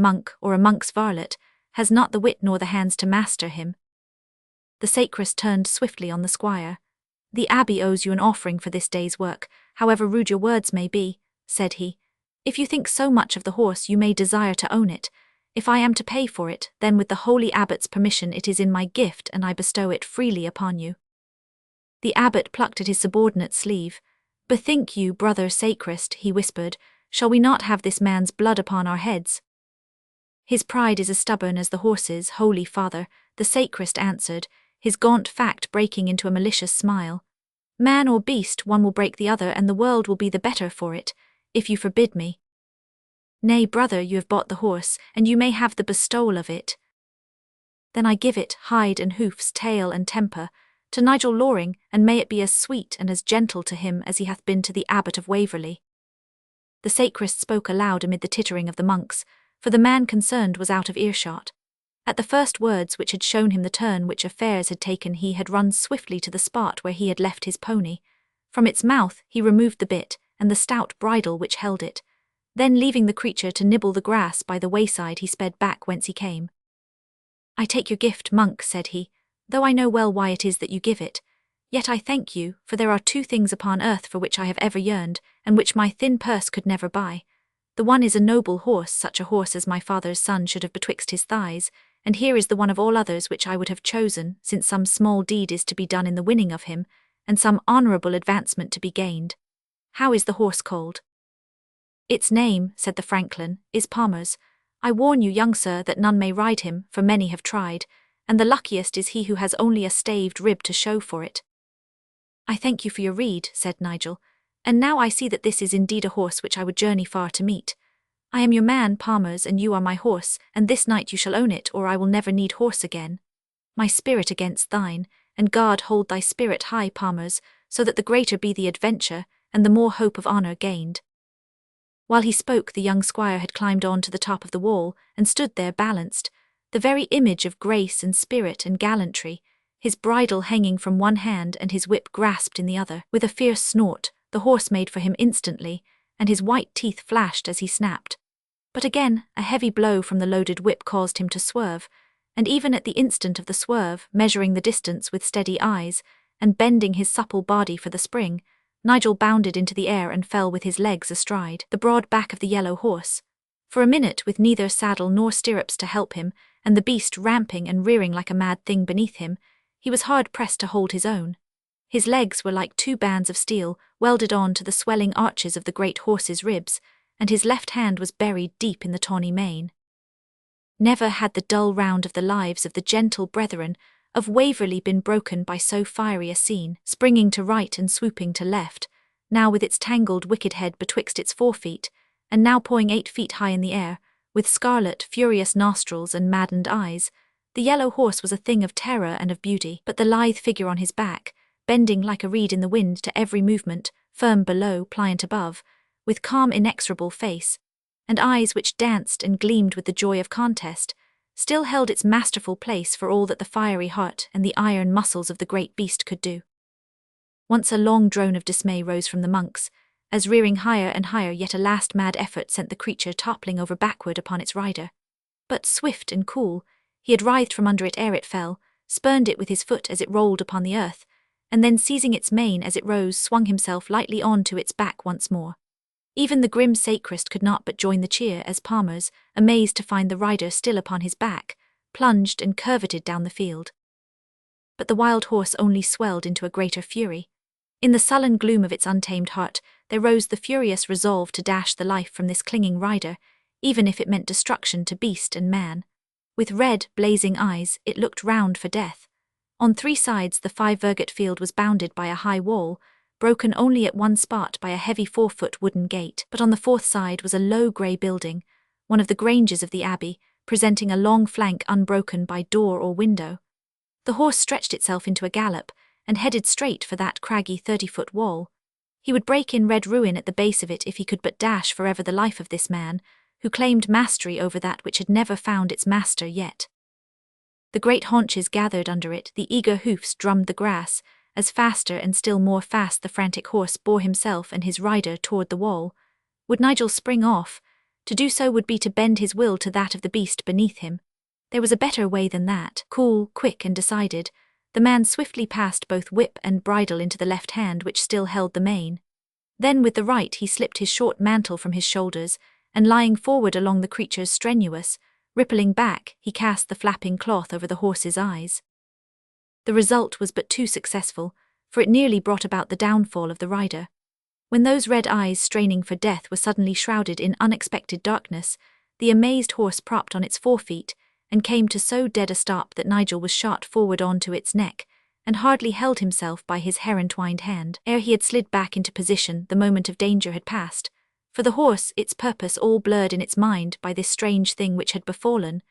monk's varlet, has not the wit nor the hands to master him." The sacrist turned swiftly on the squire. "The abbey owes you an offering for this day's work, however rude your words may be," said he. "If you think so much of the horse you may desire to own it. If I am to pay for it, then with the holy abbot's permission it is in my gift and I bestow it freely upon you." The abbot plucked at his subordinate's sleeve. "Bethink you, brother sacrist," he whispered, "shall we not have this man's blood upon our heads?" "His pride is as stubborn as the horse's, holy father," the sacrist answered, his gaunt fact breaking into a malicious smile. "Man or beast, one will break the other and the world will be the better for it, if you forbid me." "Nay, brother, you have bought the horse, and you may have the bestowal of it." "Then I give it, hide and hoofs, tail and temper, to Nigel Loring, and may it be as sweet and as gentle to him as he hath been to the Abbot of Waverley." The sacrist spoke aloud amid the tittering of the monks, for the man concerned was out of earshot. At the first words which had shown him the turn which affairs had taken, he had run swiftly to the spot where he had left his pony. From its mouth he removed the bit and the stout bridle which held it. Then, leaving the creature to nibble the grass by the wayside, he sped back whence he came. "I take your gift, monk," said he, "though I know well why it is that you give it. Yet I thank you, for there are two things upon earth for which I have ever yearned, and which my thin purse could never buy. The one is a noble horse, such a horse as my father's son should have betwixt his thighs, and here is the one of all others which I would have chosen, since some small deed is to be done in the winning of him, and some honourable advancement to be gained. How is the horse called?" "Its name," said the franklin, "is Palmer's. I warn you, young sir, that none may ride him, for many have tried, and the luckiest is he who has only a staved rib to show for it." "I thank you for your rede," said Nigel, "and now I see that this is indeed a horse which I would journey far to meet. I am your man, Palmer's, and you are my horse, and this night you shall own it, or I will never need horse again. My spirit against thine, and God hold thy spirit high, Palmer's, so that the greater be the adventure, and the more hope of honour gained." While he spoke, the young squire had climbed on to the top of the wall, and stood there balanced, the very image of grace and spirit and gallantry, his bridle hanging from one hand and his whip grasped in the other. With a fierce snort, the horse made for him instantly, and his white teeth flashed as he snapped. But again, a heavy blow from the loaded whip caused him to swerve, and even at the instant of the swerve, measuring the distance with steady eyes, and bending his supple body for the spring, Nigel bounded into the air and fell with his legs astride the broad back of the yellow horse. For a minute, with neither saddle nor stirrups to help him, and the beast ramping and rearing like a mad thing beneath him, he was hard-pressed to hold his own. His legs were like two bands of steel, welded on to the swelling arches of the great horse's ribs, and his left hand was buried deep in the tawny mane. Never had the dull round of the lives of the gentle brethren of Waverley been broken by so fiery a scene, springing to right and swooping to left, now with its tangled wicked head betwixt its forefeet, and now pawing 8 feet high in the air, with scarlet, furious nostrils and maddened eyes. The yellow horse was a thing of terror and of beauty, but the lithe figure on his back, bending like a reed in the wind to every movement, firm below, pliant above, with calm inexorable face, and eyes which danced and gleamed with the joy of contest, still held its masterful place for all that the fiery heart and the iron muscles of the great beast could do. Once a long drone of dismay rose from the monks, as rearing higher and higher yet a last mad effort sent the creature toppling over backward upon its rider. But swift and cool, he had writhed from under it ere it fell, spurned it with his foot as it rolled upon the earth, and then seizing its mane as it rose swung himself lightly on to its back once more. Even the grim sacrist could not but join the cheer as Palmer's, amazed to find the rider still upon his back, plunged and curveted down the field. But the wild horse only swelled into a greater fury. In the sullen gloom of its untamed heart, there rose the furious resolve to dash the life from this clinging rider, even if it meant destruction to beast and man. With red, blazing eyes, it looked round for death. On 3 sides the 5-virgate field was bounded by a high wall, broken only at one spot by a heavy 4-foot wooden gate, but on the 4th side was a low grey building, one of the granges of the abbey, presenting a long flank unbroken by door or window. The horse stretched itself into a gallop, and headed straight for that craggy 30-foot wall. He would break in red ruin at the base of it if he could but dash forever the life of this man, who claimed mastery over that which had never found its master yet. The great haunches gathered under it, the eager hoofs drummed the grass, as faster and still more fast the frantic horse bore himself and his rider toward the wall. Would Nigel spring off? To do so would be to bend his will to that of the beast beneath him. There was a better way than that. Cool, quick and decided, the man swiftly passed both whip and bridle into the left hand which still held the mane. Then with the right he slipped his short mantle from his shoulders, and lying forward along the creature's strenuous, rippling back, he cast the flapping cloth over the horse's eyes. The result was but too successful, for it nearly brought about the downfall of the rider. When those red eyes straining for death were suddenly shrouded in unexpected darkness, the amazed horse propped on its 4 feet, and came to so dead a stop that Nigel was shot forward on to its neck, and hardly held himself by his hair-entwined hand. Ere he had slid back into position, the moment of danger had passed. For the horse, its purpose all blurred in its mind by this strange thing which had befallen,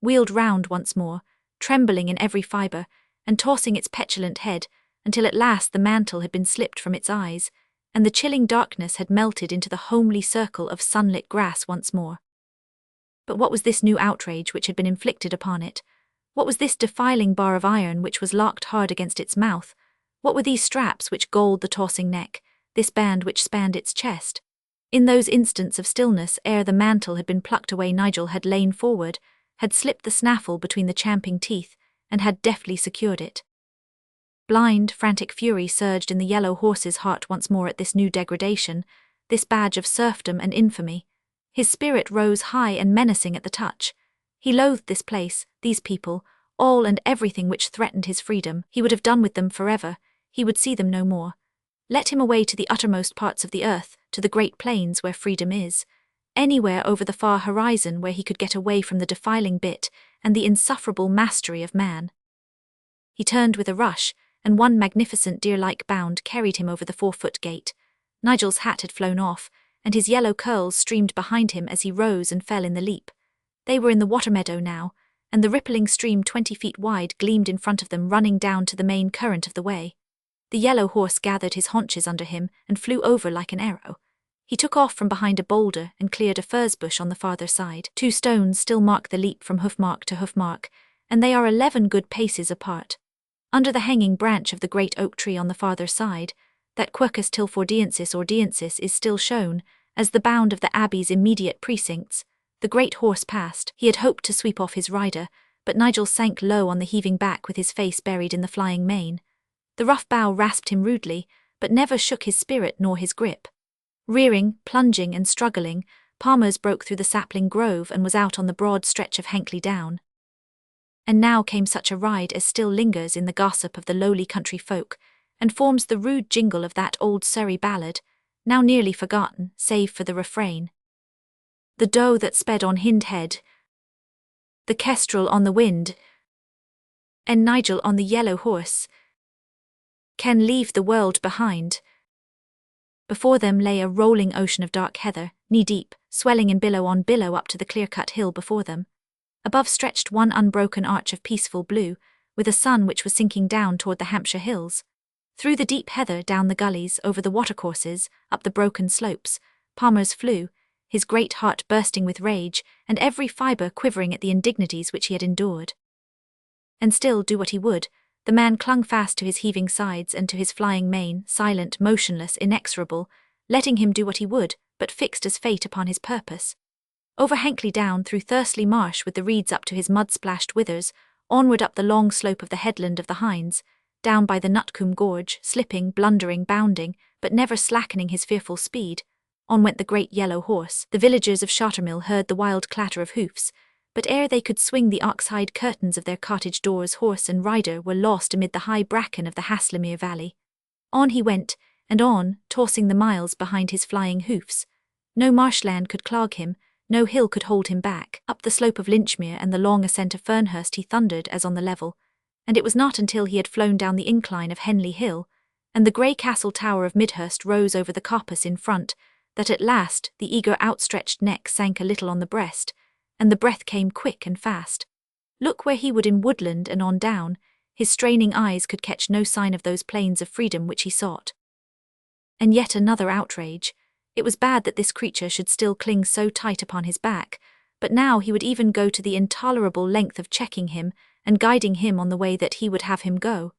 wheeled round once more, trembling in every fibre, and tossing its petulant head, until at last the mantle had been slipped from its eyes, and the chilling darkness had melted into the homely circle of sunlit grass once more. But what was this new outrage which had been inflicted upon it? What was this defiling bar of iron which was locked hard against its mouth? What were these straps which galled the tossing neck, this band which spanned its chest? In those instants of stillness ere the mantle had been plucked away, Nigel had lain forward, had slipped the snaffle between the champing teeth, and had deftly secured it. Blind, frantic fury surged in the yellow horse's heart once more at this new degradation, this badge of serfdom and infamy. His spirit rose high and menacing at the touch. He loathed this place, these people, all and everything which threatened his freedom. He would have done with them forever. He would see them no more. Let him away to the uttermost parts of the earth, to the great plains where freedom is. Anywhere over the far horizon where he could get away from the defiling bit and the insufferable mastery of man. He turned with a rush, and one magnificent deer-like bound carried him over the 4-foot gate. Nigel's hat had flown off, and his yellow curls streamed behind him as he rose and fell in the leap. They were in the water meadow now, and the rippling stream 20 feet wide gleamed in front of them, running down to the main current of the way. The yellow horse gathered his haunches under him and flew over like an arrow. He took off from behind a boulder and cleared a furze bush on the farther side. 2 stones still mark the leap from hoofmark to hoofmark, and they are 11 good paces apart. Under the hanging branch of the great oak tree on the farther side, that Quercus tilfordiensis ordiensis is still shown, as the bound of the abbey's immediate precincts. The great horse passed. He had hoped to sweep off his rider, but Nigel sank low on the heaving back with his face buried in the flying mane. The rough bough rasped him rudely, but never shook his spirit nor his grip. Rearing, plunging and struggling, Palmer's broke through the sapling grove and was out on the broad stretch of Hankley Down. And now came such a ride as still lingers in the gossip of the lowly country folk, and forms the rude jingle of that old Surrey ballad, now nearly forgotten, save for the refrain. The doe that sped on hind head, the kestrel on the wind, and Nigel on the yellow horse, can leave the world behind. Before them lay a rolling ocean of dark heather, knee-deep, swelling in billow on billow up to the clear-cut hill before them. Above stretched one unbroken arch of peaceful blue, with a sun which was sinking down toward the Hampshire hills. Through the deep heather, down the gullies, over the watercourses, up the broken slopes, Palmer's flew, his great heart bursting with rage, and every fibre quivering at the indignities which he had endured. And still, do what he would, the man clung fast to his heaving sides and to his flying mane, silent, motionless, inexorable, letting him do what he would, but fixed as fate upon his purpose. Over Hankley Down, through Thursley Marsh with the reeds up to his mud-splashed withers, onward up the long slope of the headland of the Hinds, down by the Nutcombe Gorge, slipping, blundering, bounding, but never slackening his fearful speed. On went the great yellow horse. The villagers of Shottermill heard the wild clatter of hoofs, but ere they could swing the ox-hide curtains of their cottage doors, horse and rider were lost amid the high bracken of the Haslemere valley. On he went, and on, tossing the miles behind his flying hoofs. No marshland could clog him, no hill could hold him back. Up the slope of Lynchmere and the long ascent of Fernhurst he thundered as on the level, and it was not until he had flown down the incline of Henley Hill, and the grey castle tower of Midhurst rose over the coppice in front, that at last the eager outstretched neck sank a little on the breast, and the breath came quick and fast. Look where he would in woodland and on down, his straining eyes could catch no sign of those plains of freedom which he sought. And yet another outrage. It was bad that this creature should still cling so tight upon his back, but now he would even go to the intolerable length of checking him and guiding him on the way that he would have him go.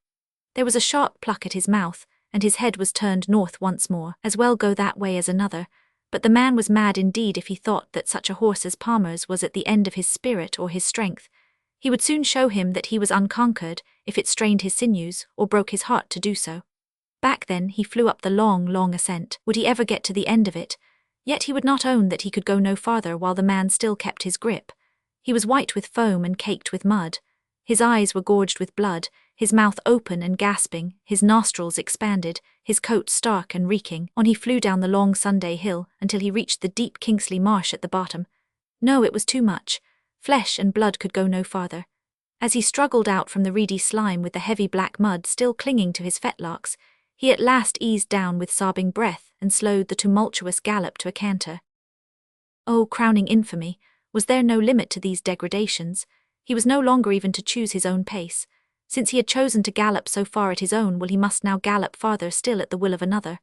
There was a sharp pluck at his mouth, and his head was turned north once more. As well go that way as another, but the man was mad indeed if he thought that such a horse as Palmer's was at the end of his spirit or his strength. He would soon show him that he was unconquered if it strained his sinews or broke his heart to do so. Back then he flew up the long, long ascent. Would he ever get to the end of it? Yet he would not own that he could go no farther while the man still kept his grip. He was white with foam and caked with mud. His eyes were gorged with blood, his mouth open and gasping, his nostrils expanded, his coat stark and reeking. On he flew down the long Sunday hill until he reached the deep Kingsley marsh at the bottom. No, it was too much. Flesh and blood could go no farther. As he struggled out from the reedy slime with the heavy black mud still clinging to his fetlocks, he at last eased down with sobbing breath and slowed the tumultuous gallop to a canter. Oh, crowning infamy! Was there no limit to these degradations? He was no longer even to choose his own pace. Since he had chosen to gallop so far at his own will, he must now gallop farther still at the will of another.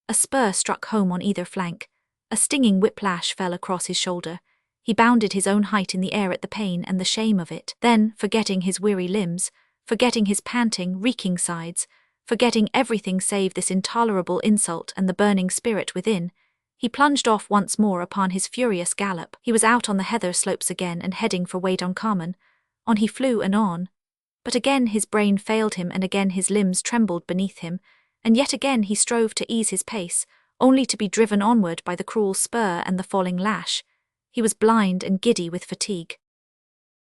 A spur struck home on either flank. A stinging whiplash fell across his shoulder. He bounded his own height in the air at the pain and the shame of it. Then, forgetting his weary limbs, forgetting his panting, reeking sides, forgetting everything save this intolerable insult and the burning spirit within, he plunged off once more upon his furious gallop. He was out on the heather slopes again and heading for Weydon-Common. On he flew and on. But again his brain failed him and again his limbs trembled beneath him, and yet again he strove to ease his pace, only to be driven onward by the cruel spur and the falling lash. He was blind and giddy with fatigue.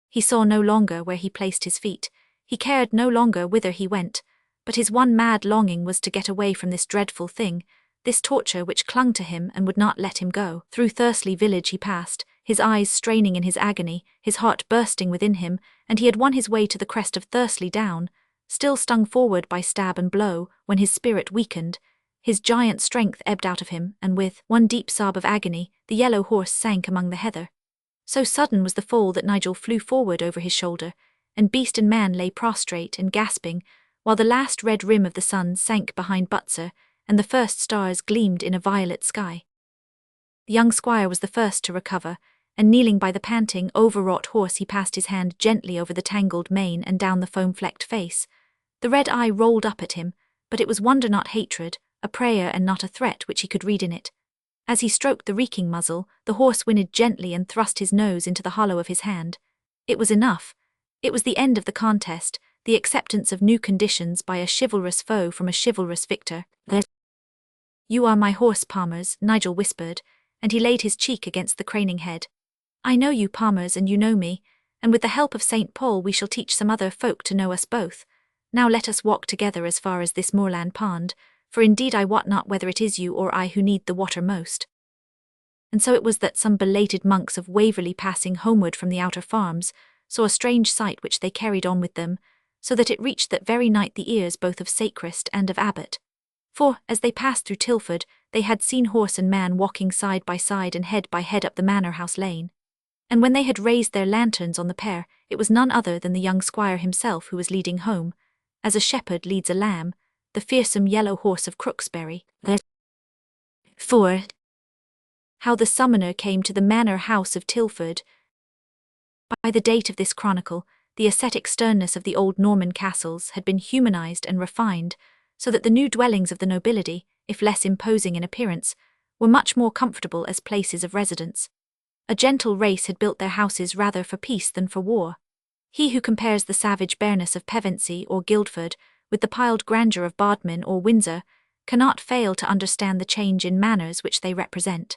He saw no longer where he placed his feet, he cared no longer whither he went, but his one mad longing was to get away from this dreadful thing, this torture which clung to him and would not let him go. Through Thursley village he passed, his eyes straining in his agony, his heart bursting within him, and he had won his way to the crest of Thursley Down, still stung forward by stab and blow, when his spirit weakened, his giant strength ebbed out of him, and with one deep sob of agony, the yellow horse sank among the heather. So sudden was the fall that Nigel flew forward over his shoulder, and beast and man lay prostrate and gasping, while the last red rim of the sun sank behind Butser, and the first stars gleamed in a violet sky. The young squire was the first to recover, and kneeling by the panting, overwrought horse he passed his hand gently over the tangled mane and down the foam-flecked face. The red eye rolled up at him, but it was wonder not hatred, a prayer and not a threat which he could read in it. As he stroked the reeking muzzle, the horse whinnied gently and thrust his nose into the hollow of his hand. It was enough. It was the end of the contest, the acceptance of new conditions by a chivalrous foe from a chivalrous victor. "You are my horse, Palmers," Nigel whispered, and he laid his cheek against the craning head. "I know you, Palmers, and you know me, and with the help of St. Paul we shall teach some other folk to know us both. Now let us walk together as far as this moorland pond, for indeed I wot not whether it is you or I who need the water most." And so it was that some belated monks of Waverley passing homeward from the outer farms saw a strange sight which they carried on with them, so that it reached that very night the ears both of sacrist and of abbot. For, as they passed through Tilford, they had seen horse and man walking side by side and head by head up the manor house lane. And when they had raised their lanterns on the pair, it was none other than the young squire himself who was leading home, as a shepherd leads a lamb, the fearsome yellow horse of Crooksbury. 4. How the summoner came to the manor house of Tilford. By the date of this chronicle, the ascetic sternness of the old Norman castles had been humanized and refined, so that the new dwellings of the nobility, if less imposing in appearance, were much more comfortable as places of residence. A gentle race had built their houses rather for peace than for war. He who compares the savage bareness of Pevensey or Guildford with the piled grandeur of Bodmin or Windsor cannot fail to understand the change in manners which they represent.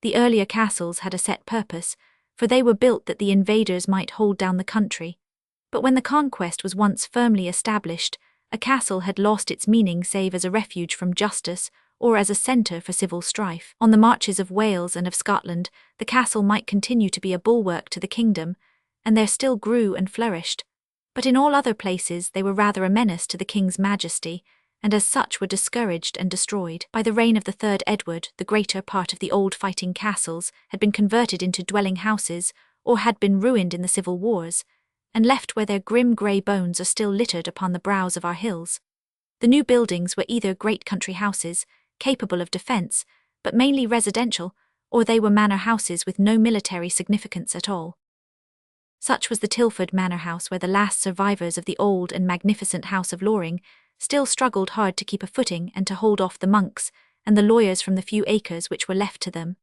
The earlier castles had a set purpose, for they were built that the invaders might hold down the country. But when the conquest was once firmly established, a castle had lost its meaning save as a refuge from justice or as a centre for civil strife. On the marches of Wales and of Scotland, the castle might continue to be a bulwark to the kingdom, and there still grew and flourished. But in all other places they were rather a menace to the king's majesty, and as such were discouraged and destroyed. By the reign of the third Edward, the greater part of the old fighting castles had been converted into dwelling houses or had been ruined in the civil wars, and left where their grim grey bones are still littered upon the brows of our hills. The new buildings were either great country houses, capable of defence, but mainly residential, or they were manor houses with no military significance at all. Such was the Tilford Manor House, where the last survivors of the old and magnificent House of Loring still struggled hard to keep a footing and to hold off the monks and the lawyers from the few acres which were left to them.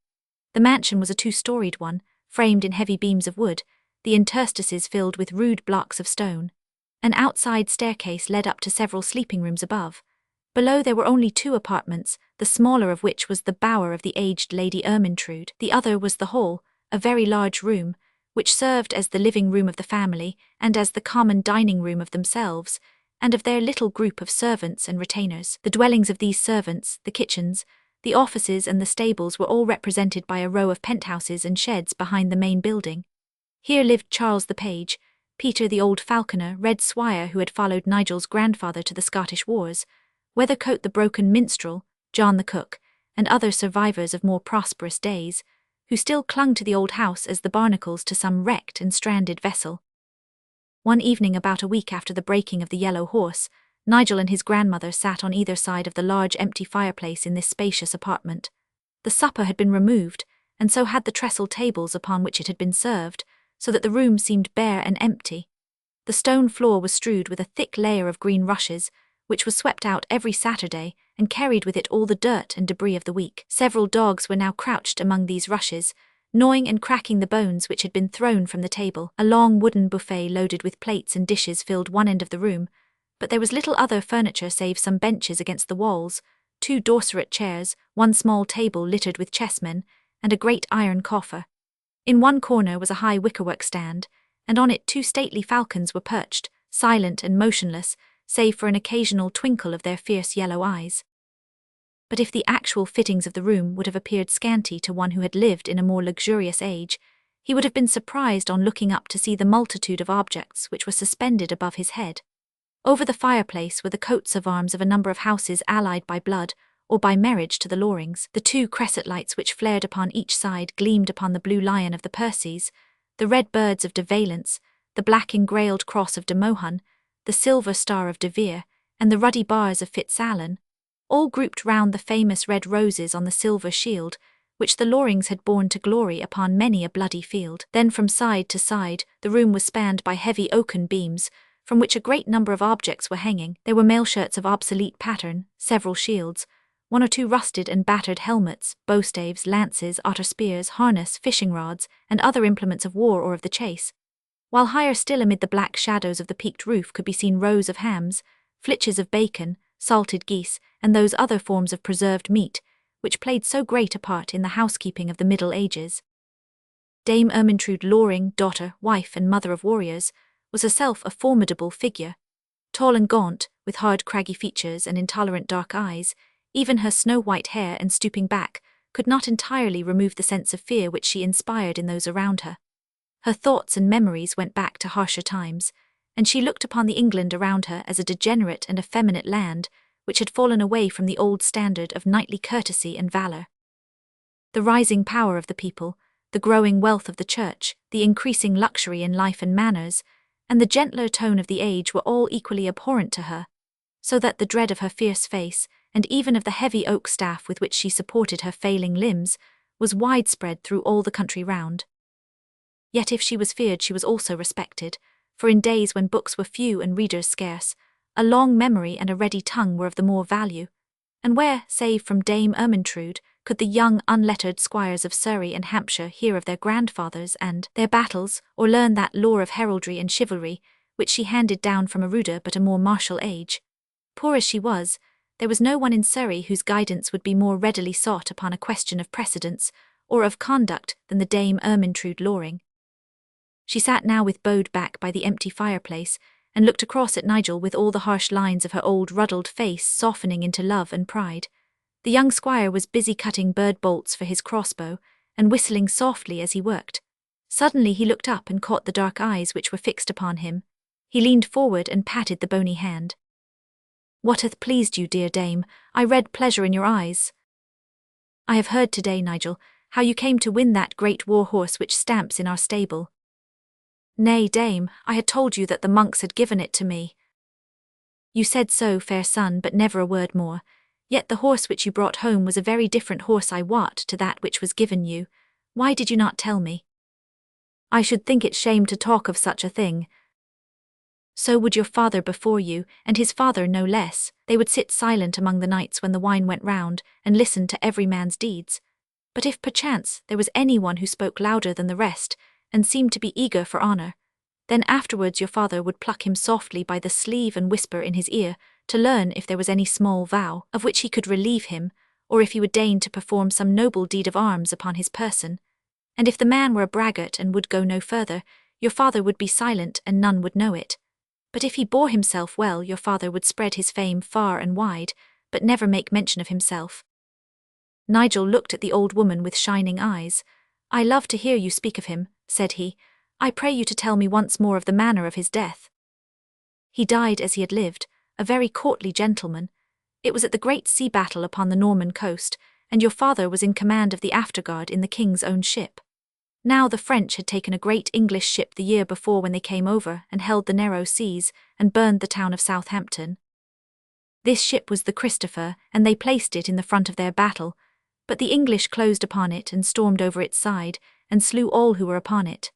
The mansion was a two-storied one, framed in heavy beams of wood, the interstices filled with rude blocks of stone. An outside staircase led up to several sleeping rooms above. Below there were only two apartments, the smaller of which was the bower of the aged Lady Ermyntrude. The other was the hall, a very large room, which served as the living room of the family and as the common dining room of themselves, and of their little group of servants and retainers. The dwellings of these servants, the kitchens, the offices and the stables were all represented by a row of penthouses and sheds behind the main building. Here lived Charles the Page, Peter the old falconer, Red Swire who had followed Nigel's grandfather to the Scottish wars, Weathercote the broken minstrel, John the cook, and other survivors of more prosperous days, who still clung to the old house as the barnacles to some wrecked and stranded vessel. One evening about a week after the breaking of the Yellow Horse, Nigel and his grandmother sat on either side of the large empty fireplace in this spacious apartment. The supper had been removed, and so had the trestle tables upon which it had been served, so that the room seemed bare and empty. The stone floor was strewed with a thick layer of green rushes, which was swept out every Saturday and carried with it all the dirt and debris of the week. Several dogs were now crouched among these rushes, gnawing and cracking the bones which had been thrown from the table. A long wooden buffet loaded with plates and dishes filled one end of the room, but there was little other furniture save some benches against the walls, two dorseret chairs, one small table littered with chessmen, and a great iron coffer. In one corner was a high wickerwork stand, and on it two stately falcons were perched, silent and motionless, save for an occasional twinkle of their fierce yellow eyes. But if the actual fittings of the room would have appeared scanty to one who had lived in a more luxurious age, he would have been surprised on looking up to see the multitude of objects which were suspended above his head. Over the fireplace were the coats of arms of a number of houses allied by blood or by marriage to the Lorings. The two cresset lights which flared upon each side gleamed upon the blue lion of the Percys, the red birds of de Valence, the black engrailed cross of de Mohun, the silver star of de Vere, and the ruddy bars of Fitzalan, all grouped round the famous red roses on the silver shield, which the Lorings had borne to glory upon many a bloody field. Then from side to side the room was spanned by heavy oaken beams, from which a great number of objects were hanging. There were mail shirts of obsolete pattern, several shields, one or two rusted and battered helmets, bowstaves, lances, otter spears, harness, fishing rods, and other implements of war or of the chase, while higher still amid the black shadows of the peaked roof could be seen rows of hams, flitches of bacon, salted geese, and those other forms of preserved meat, which played so great a part in the housekeeping of the Middle Ages. Dame Ermyntrude Loring, daughter, wife, and mother of warriors, was herself a formidable figure. Tall and gaunt, with hard craggy features and intolerant dark eyes, even her snow-white hair and stooping back could not entirely remove the sense of fear which she inspired in those around her. Her thoughts and memories went back to harsher times, and she looked upon the England around her as a degenerate and effeminate land which had fallen away from the old standard of knightly courtesy and valor. The rising power of the people, the growing wealth of the church, the increasing luxury in life and manners, and the gentler tone of the age were all equally abhorrent to her, so that the dread of her fierce face, and even of the heavy oak staff with which she supported her failing limbs, was widespread through all the country round. Yet if she was feared she was also respected, for in days when books were few and readers scarce, a long memory and a ready tongue were of the more value, and where, save from Dame Ermyntrude, could the young unlettered squires of Surrey and Hampshire hear of their grandfathers and their battles, or learn that lore of heraldry and chivalry which she handed down from a ruder but a more martial age? Poor as she was, there was no one in Surrey whose guidance would be more readily sought upon a question of precedence, or of conduct than the Dame Ermintrude Loring. She sat now with bowed back by the empty fireplace, and looked across at Nigel with all the harsh lines of her old ruddled face softening into love and pride. The young squire was busy cutting bird bolts for his crossbow, and whistling softly as he worked. Suddenly he looked up and caught the dark eyes which were fixed upon him. He leaned forward and patted the bony hand. "What hath pleased you, dear dame? I read pleasure in your eyes." "I have heard today, Nigel, how you came to win that great war horse which stamps in our stable." "Nay, dame, I had told you that the monks had given it to me." "You said so, fair son, but never a word more. Yet the horse which you brought home was a very different horse, I wot, to that which was given you. Why did you not tell me?" "I should think it shame to talk of such a thing." "So would your father before you, and his father no less. They would sit silent among the nights when the wine went round, and listen to every man's deeds. But if perchance there was any one who spoke louder than the rest, and seemed to be eager for honour, then afterwards your father would pluck him softly by the sleeve and whisper in his ear, to learn if there was any small vow of which he could relieve him, or if he would deign to perform some noble deed of arms upon his person. And if the man were a braggart and would go no further, your father would be silent and none would know it. But if he bore himself well, your father would spread his fame far and wide, but never make mention of himself." Nigel looked at the old woman with shining eyes. "I love to hear you speak of him," said he. "I pray you to tell me once more of the manner of his death." "He died as he had lived, a very courtly gentleman. It was at the great sea battle upon the Norman coast, and your father was in command of the afterguard in the king's own ship. Now the French had taken a great English ship the year before when they came over and held the narrow seas, and burned the town of Southampton. This ship was the Christopher, and they placed it in the front of their battle, but the English closed upon it and stormed over its side, and slew all who were upon it.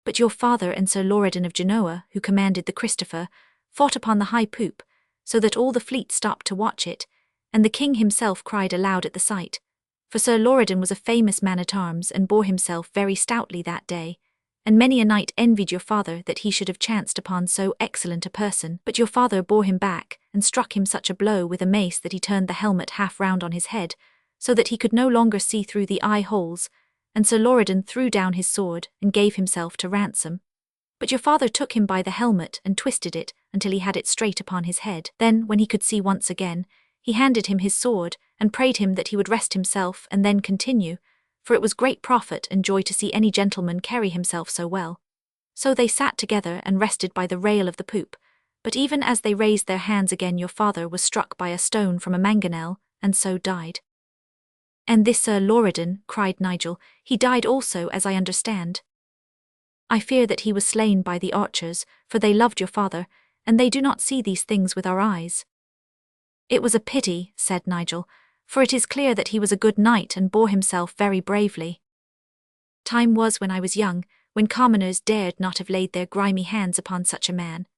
But your father and Sir Loring of Genoa, who commanded the Christopher, fought upon the high poop, so that all the fleet stopped to watch it, and the king himself cried aloud at the sight. For Sir Loring was a famous man-at-arms, and bore himself very stoutly that day, and many a knight envied your father that he should have chanced upon so excellent a person. But your father bore him back, and struck him such a blow with a mace that he turned the helmet half round on his head, so that he could no longer see through the eye holes, and Sir Loring threw down his sword, and gave himself to ransom. But your father took him by the helmet, and twisted it, until he had it straight upon his head. Then, when he could see once again, he handed him his sword, and prayed him that he would rest himself and then continue, for it was great profit and joy to see any gentleman carry himself so well. So they sat together and rested by the rail of the poop, but even as they raised their hands again your father was struck by a stone from a mangonel, and so died." "And this Sir Loring," cried Nigel, "he died also, as I understand." "I fear that he was slain by the archers, for they loved your father, and they do not see these things with our eyes." "It was a pity," said Nigel, "for it is clear that he was a good knight and bore himself very bravely. Time was when I was young, when commoners dared not have laid their grimy hands upon such a man.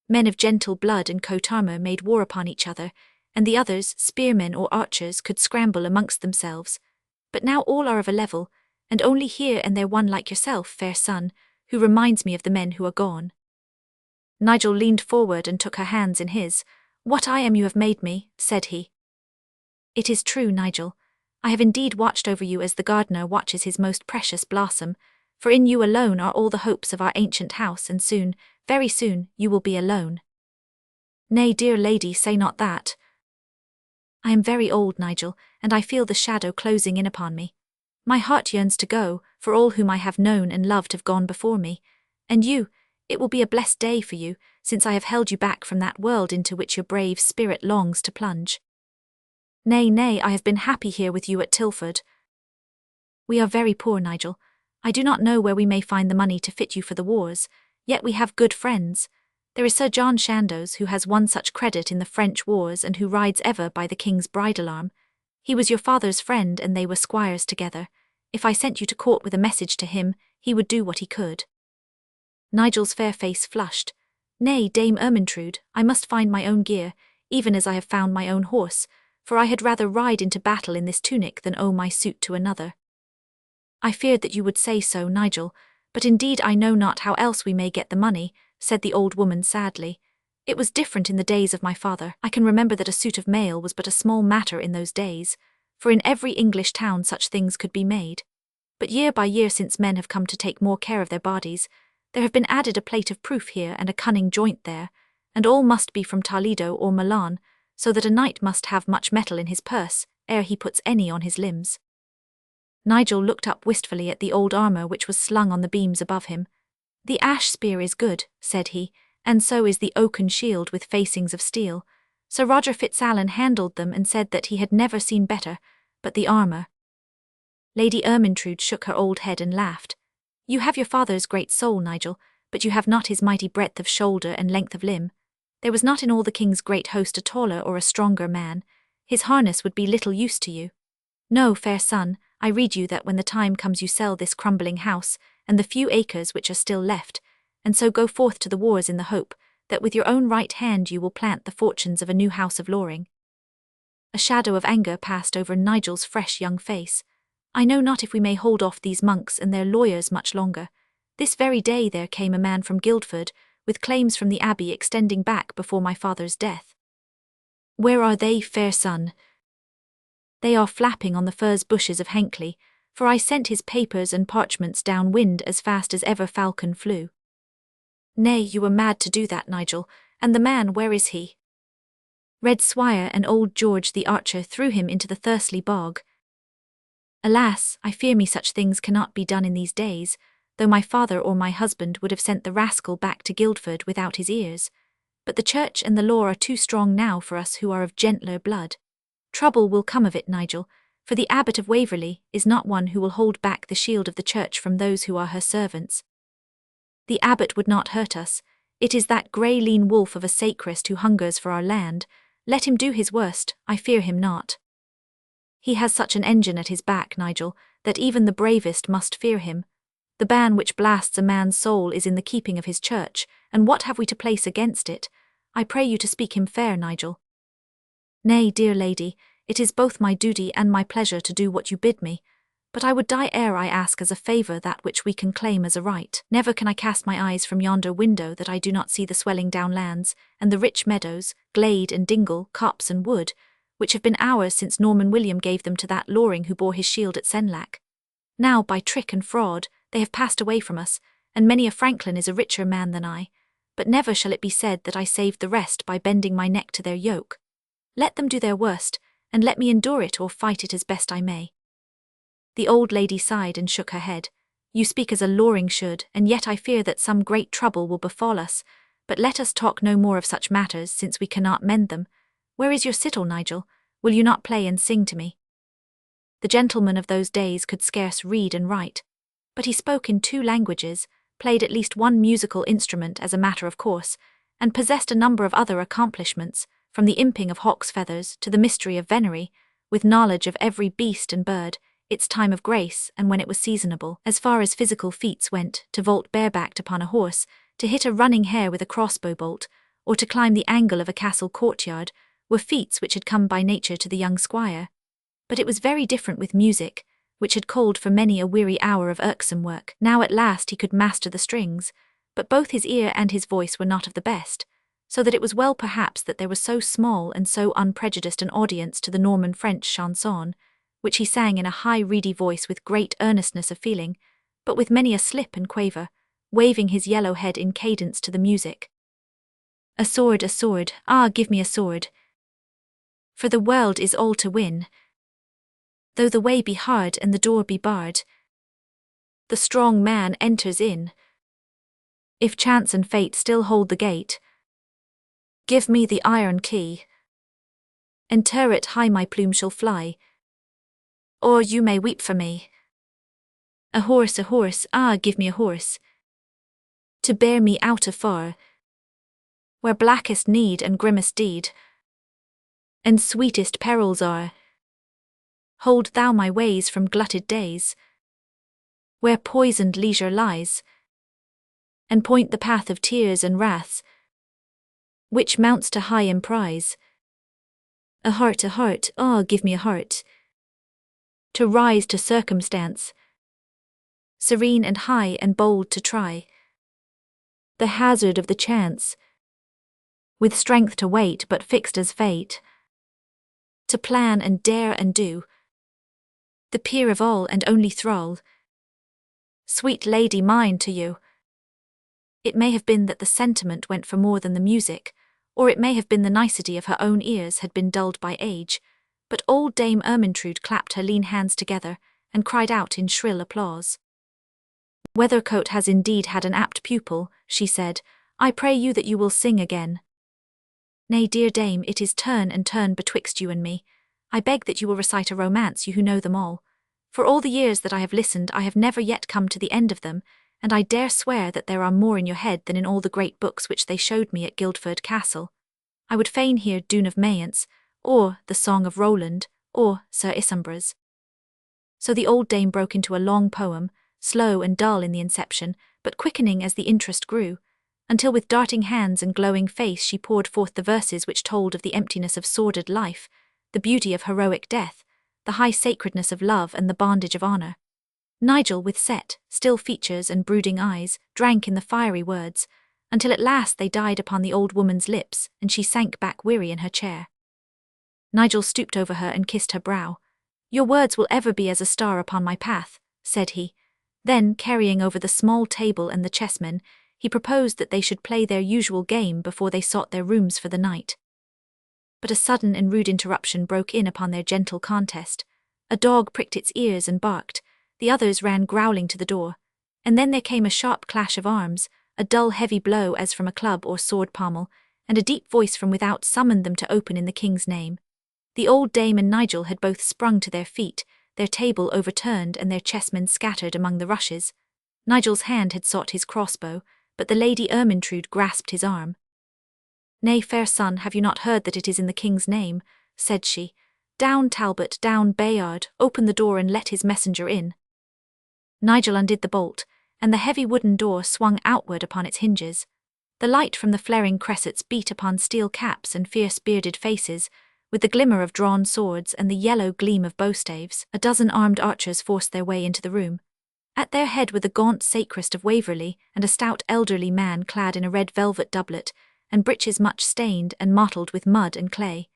Men of gentle blood and coat armour made war upon each other, and the others, spearmen or archers, could scramble amongst themselves. But now all are of a level, and only here and there one like yourself, fair son, who reminds me of the men who are gone." Nigel leaned forward and took her hands in his. "What I am you have made me," said he. "It is true, Nigel. I have indeed watched over you as the gardener watches his most precious blossom, for in you alone are all the hopes of our ancient house, and soon, very soon, you will be alone." "Nay, dear lady, say not that. I am very old, Nigel, and I feel the shadow closing in upon me. My heart yearns to go, for all whom I have known and loved have gone before me. And you, it will be a blessed day for you, since I have held you back from that world into which your brave spirit longs to plunge." "Nay, nay, I have been happy here with you at Tilford." "We are very poor, Nigel. I do not know where we may find the money to fit you for the wars, yet we have good friends. There is Sir John Chandos, who has won such credit in the French wars and who rides ever by the king's bridle arm. He was your father's friend and they were squires together. If I sent you to court with a message to him, he would do what he could." Nigel's fair face flushed. "Nay, Dame Ermintrude, I must find my own gear, even as I have found my own horse, for I had rather ride into battle in this tunic than owe my suit to another." "I feared that you would say so, Nigel, but indeed I know not how else we may get the money," said the old woman sadly. "It was different in the days of my father. I can remember that a suit of mail was but a small matter in those days, for in every English town such things could be made. But year by year, since men have come to take more care of their bodies, there have been added a plate of proof here and a cunning joint there, and all must be from Toledo or Milan, so that a knight must have much metal in his purse, ere he puts any on his limbs. Nigel looked up wistfully at the old armour which was slung on the beams above him. "The ash spear is good," said he, "and so is the oaken shield with facings of steel. Sir Roger Fitzalan handled them and said that he had never seen better, but the armour—" Lady Ermyntrude shook her old head and laughed. "You have your father's great soul, Nigel, but you have not his mighty breadth of shoulder and length of limb. There was not in all the king's great host a taller or a stronger man. His harness would be little use to you. No, fair son, I rede you that when the time comes you sell this crumbling house, and the few acres which are still left, and so go forth to the wars in the hope that with your own right hand you will plant the fortunes of a new house of Loring." A shadow of anger passed over Nigel's fresh young face. "I know not if we may hold off these monks and their lawyers much longer. This very day there came a man from Guildford, with claims from the abbey extending back before my father's death." "Where are they, fair son?" "They are flapping on the furze bushes of Hankley, for I sent his papers and parchments down wind as fast as ever falcon flew." "Nay, you were mad to do that, Nigel, and the man, where is he?" "Red Swire and old George the archer threw him into the Thursley bog." "Alas, I fear me such things cannot be done in these days, though my father or my husband would have sent the rascal back to Guildford without his ears. But the church and the law are too strong now for us who are of gentler blood. Trouble will come of it, Nigel, for the Abbot of Waverley is not one who will hold back the shield of the church from those who are her servants. The abbot would not hurt us. It is that grey lean wolf of a sacrist who hungers for our land. Let him do his worst, I fear him not. He has such an engine at his back, Nigel, that even the bravest must fear him. The ban which blasts a man's soul is in the keeping of his church, and what have we to place against it? I pray you to speak him fair, Nigel." "Nay, dear lady, it is both my duty and my pleasure to do what you bid me, but I would die ere I ask as a favour that which we can claim as a right. Never can I cast my eyes from yonder window that I do not see the swelling down lands, and the rich meadows, glade and dingle, copse and wood, which have been ours since Norman William gave them to that Loring who bore his shield at Senlac. Now, by trick and fraud, they have passed away from us, and many a franklin is a richer man than I, but never shall it be said that I saved the rest by bending my neck to their yoke. Let them do their worst, and let me endure it or fight it as best I may." The old lady sighed and shook her head. "You speak as a Loring should, and yet I fear that some great trouble will befall us, but let us talk no more of such matters since we cannot mend them. Where is your cittle, Nigel? Will you not play and sing to me?" The gentleman of those days could scarce read and write, but he spoke in 2 languages, played at least 1 musical instrument as a matter of course, and possessed a number of other accomplishments, from the imping of hawk's feathers to the mystery of venery, with knowledge of every beast and bird, its time of grace and when it was seasonable, as far as physical feats went, to vault barebacked upon a horse, to hit a running hare with a crossbow bolt, or to climb the angle of a castle courtyard, were feats which had come by nature to the young squire. But it was very different with music, which had called for many a weary hour of irksome work. Now at last he could master the strings, but both his ear and his voice were not of the best, so that it was well perhaps that there was so small and so unprejudiced an audience to the Norman French chanson, which he sang in a high reedy voice with great earnestness of feeling, but with many a slip and quaver, waving his yellow head in cadence to the music. A sword, ah, give me a sword. For the world is all to win. Though the way be hard and the door be barred, the strong man enters in. If chance and fate still hold the gate, give me the iron key. And turret high my plume shall fly, or you may weep for me. A horse, ah, give me a horse, to bear me out afar, where blackest need and grimmest deed, and sweetest perils are. Hold thou my ways from glutted days, where poisoned leisure lies, and point the path of tears and wraths, which mounts to high emprise. A heart, ah, give me a heart, to rise to circumstance, serene and high and bold to try the hazard of the chance, with strength to wait but fixed as fate, to plan and dare and do, the peer of all and only thrall. Sweet lady mine to you. It may have been that the sentiment went for more than the music, or it may have been the nicety of her own ears had been dulled by age, but old Dame Ermyntrude clapped her lean hands together and cried out in shrill applause. Weathercote has indeed had an apt pupil, she said. I pray you that you will sing again. Nay, dear dame, it is turn and turn betwixt you and me. I beg that you will recite a romance, you who know them all. For all the years that I have listened, I have never yet come to the end of them, and I dare swear that there are more in your head than in all the great books which they showed me at Guildford Castle. I would fain hear Doon of Mayence, or the Song of Roland, or Sir Isumbras. So the old dame broke into a long poem, slow and dull in the inception, but quickening as the interest grew, until with darting hands and glowing face she poured forth the verses which told of the emptiness of sordid life, the beauty of heroic death, the high sacredness of love and the bondage of honor. Nigel, with set, still features and brooding eyes, drank in the fiery words, until at last they died upon the old woman's lips, and she sank back weary in her chair. Nigel stooped over her and kissed her brow. Your words will ever be as a star upon my path, said he. Then, carrying over the small table and the chessmen, he proposed that they should play their usual game before they sought their rooms for the night. But a sudden and rude interruption broke in upon their gentle contest. A dog pricked its ears and barked, the others ran growling to the door, and then there came a sharp clash of arms, a dull heavy blow as from a club or sword pommel, and a deep voice from without summoned them to open in the king's name. The old dame and Nigel had both sprung to their feet, their table overturned and their chessmen scattered among the rushes. Nigel's hand had sought his crossbow, but the Lady Ermyntrude grasped his arm. Nay, fair son, have you not heard that it is in the king's name? Said she. Down, Talbot, down, Bayard, open the door and let his messenger in. Nigel undid the bolt, and the heavy wooden door swung outward upon its hinges. The light from the flaring cressets beat upon steel caps and fierce bearded faces, with the glimmer of drawn swords and the yellow gleam of bowstaves. A dozen armed archers forced their way into the room. At their head were the gaunt sacrist of Waverley and a stout elderly man clad in a red velvet doublet, and breeches much stained and mottled with mud and clay.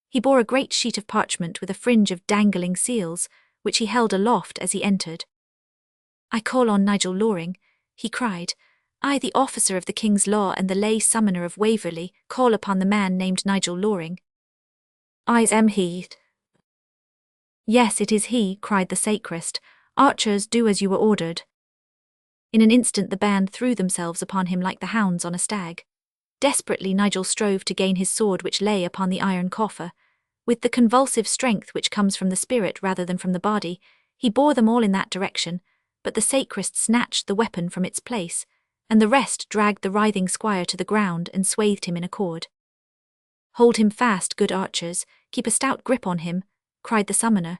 He bore a great sheet of parchment with a fringe of dangling seals, which he held aloft as he entered. I call on Nigel Loring, he cried. I, the officer of the King's Law and the lay summoner of Waverley, call upon the man named Nigel Loring. I am he. Yes, it is he, cried the sacrist. Archers, do as you were ordered. In an instant the band threw themselves upon him like the hounds on a stag. Desperately Nigel strove to gain his sword which lay upon the iron coffer. With the convulsive strength which comes from the spirit rather than from the body, he bore them all in that direction, but the sacrist snatched the weapon from its place, and the rest dragged the writhing squire to the ground and swathed him in a cord. Hold him fast, good archers, keep a stout grip on him, cried the summoner.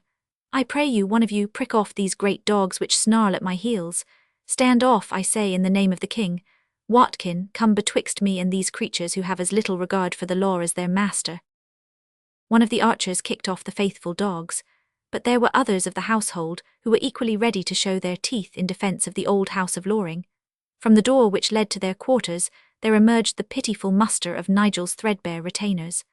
I pray you, one of you, prick off these great dogs which snarl at my heels. Stand off, I say, in the name of the king. Watkin, come betwixt me and these creatures who have as little regard for the law as their master. One of the archers kicked off the faithful dogs, but there were others of the household who were equally ready to show their teeth in defence of the old house of Loring. From the door which led to their quarters there emerged the pitiful muster of Nigel's threadbare retainers.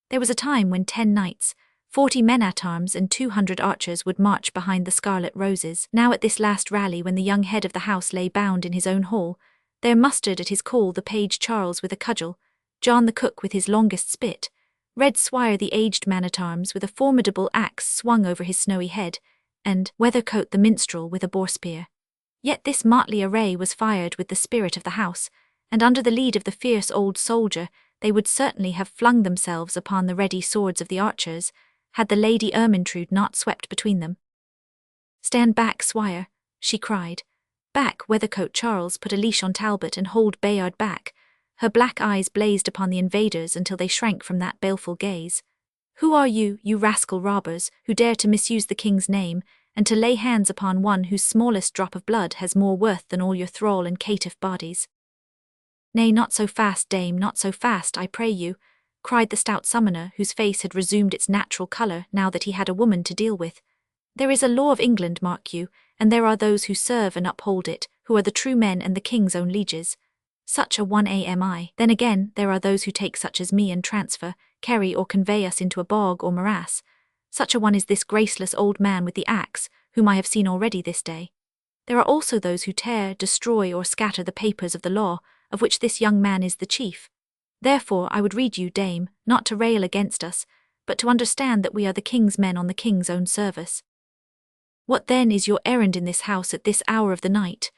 There was a time when 10 knights, 40 men-at-arms and 200 archers would march behind the Scarlet Roses. Now at this last rally, when the young head of the house lay bound in his own hall, there mustered at his call the page Charles with a cudgel, John the cook with his longest spit, Red Swire the aged man-at-arms with a formidable axe swung over his snowy head, and Weathercote the minstrel with a boar-spear. Yet this motley array was fired with the spirit of the house, and under the lead of the fierce old soldier they would certainly have flung themselves upon the ready swords of the archers, had the Lady Ermyntrude not swept between them. Stand back, Swire, she cried. Back, Weathercote. Charles put a leash on Talbot and hold Bayard back. Her black eyes blazed upon the invaders until they shrank from that baleful gaze. Who are you, you rascal robbers, who dare to misuse the king's name, and to lay hands upon one whose smallest drop of blood has more worth than all your thrall and caitiff bodies? Nay, not so fast, dame, not so fast, I pray you, cried the stout summoner, whose face had resumed its natural colour now that he had a woman to deal with. There is a law of England, mark you, and there are those who serve and uphold it, who are the true men and the king's own lieges. Such a one am I. Then again, there are those who take such as me and transfer, carry or convey us into a bog or morass. Such a one is this graceless old man with the axe, whom I have seen already this day. There are also those who tear, destroy, or scatter the papers of the law, of which this young man is the chief. Therefore I would read you, dame, not to rail against us, but to understand that we are the king's men on the king's own service. What then is your errand in this house at this hour of the night?"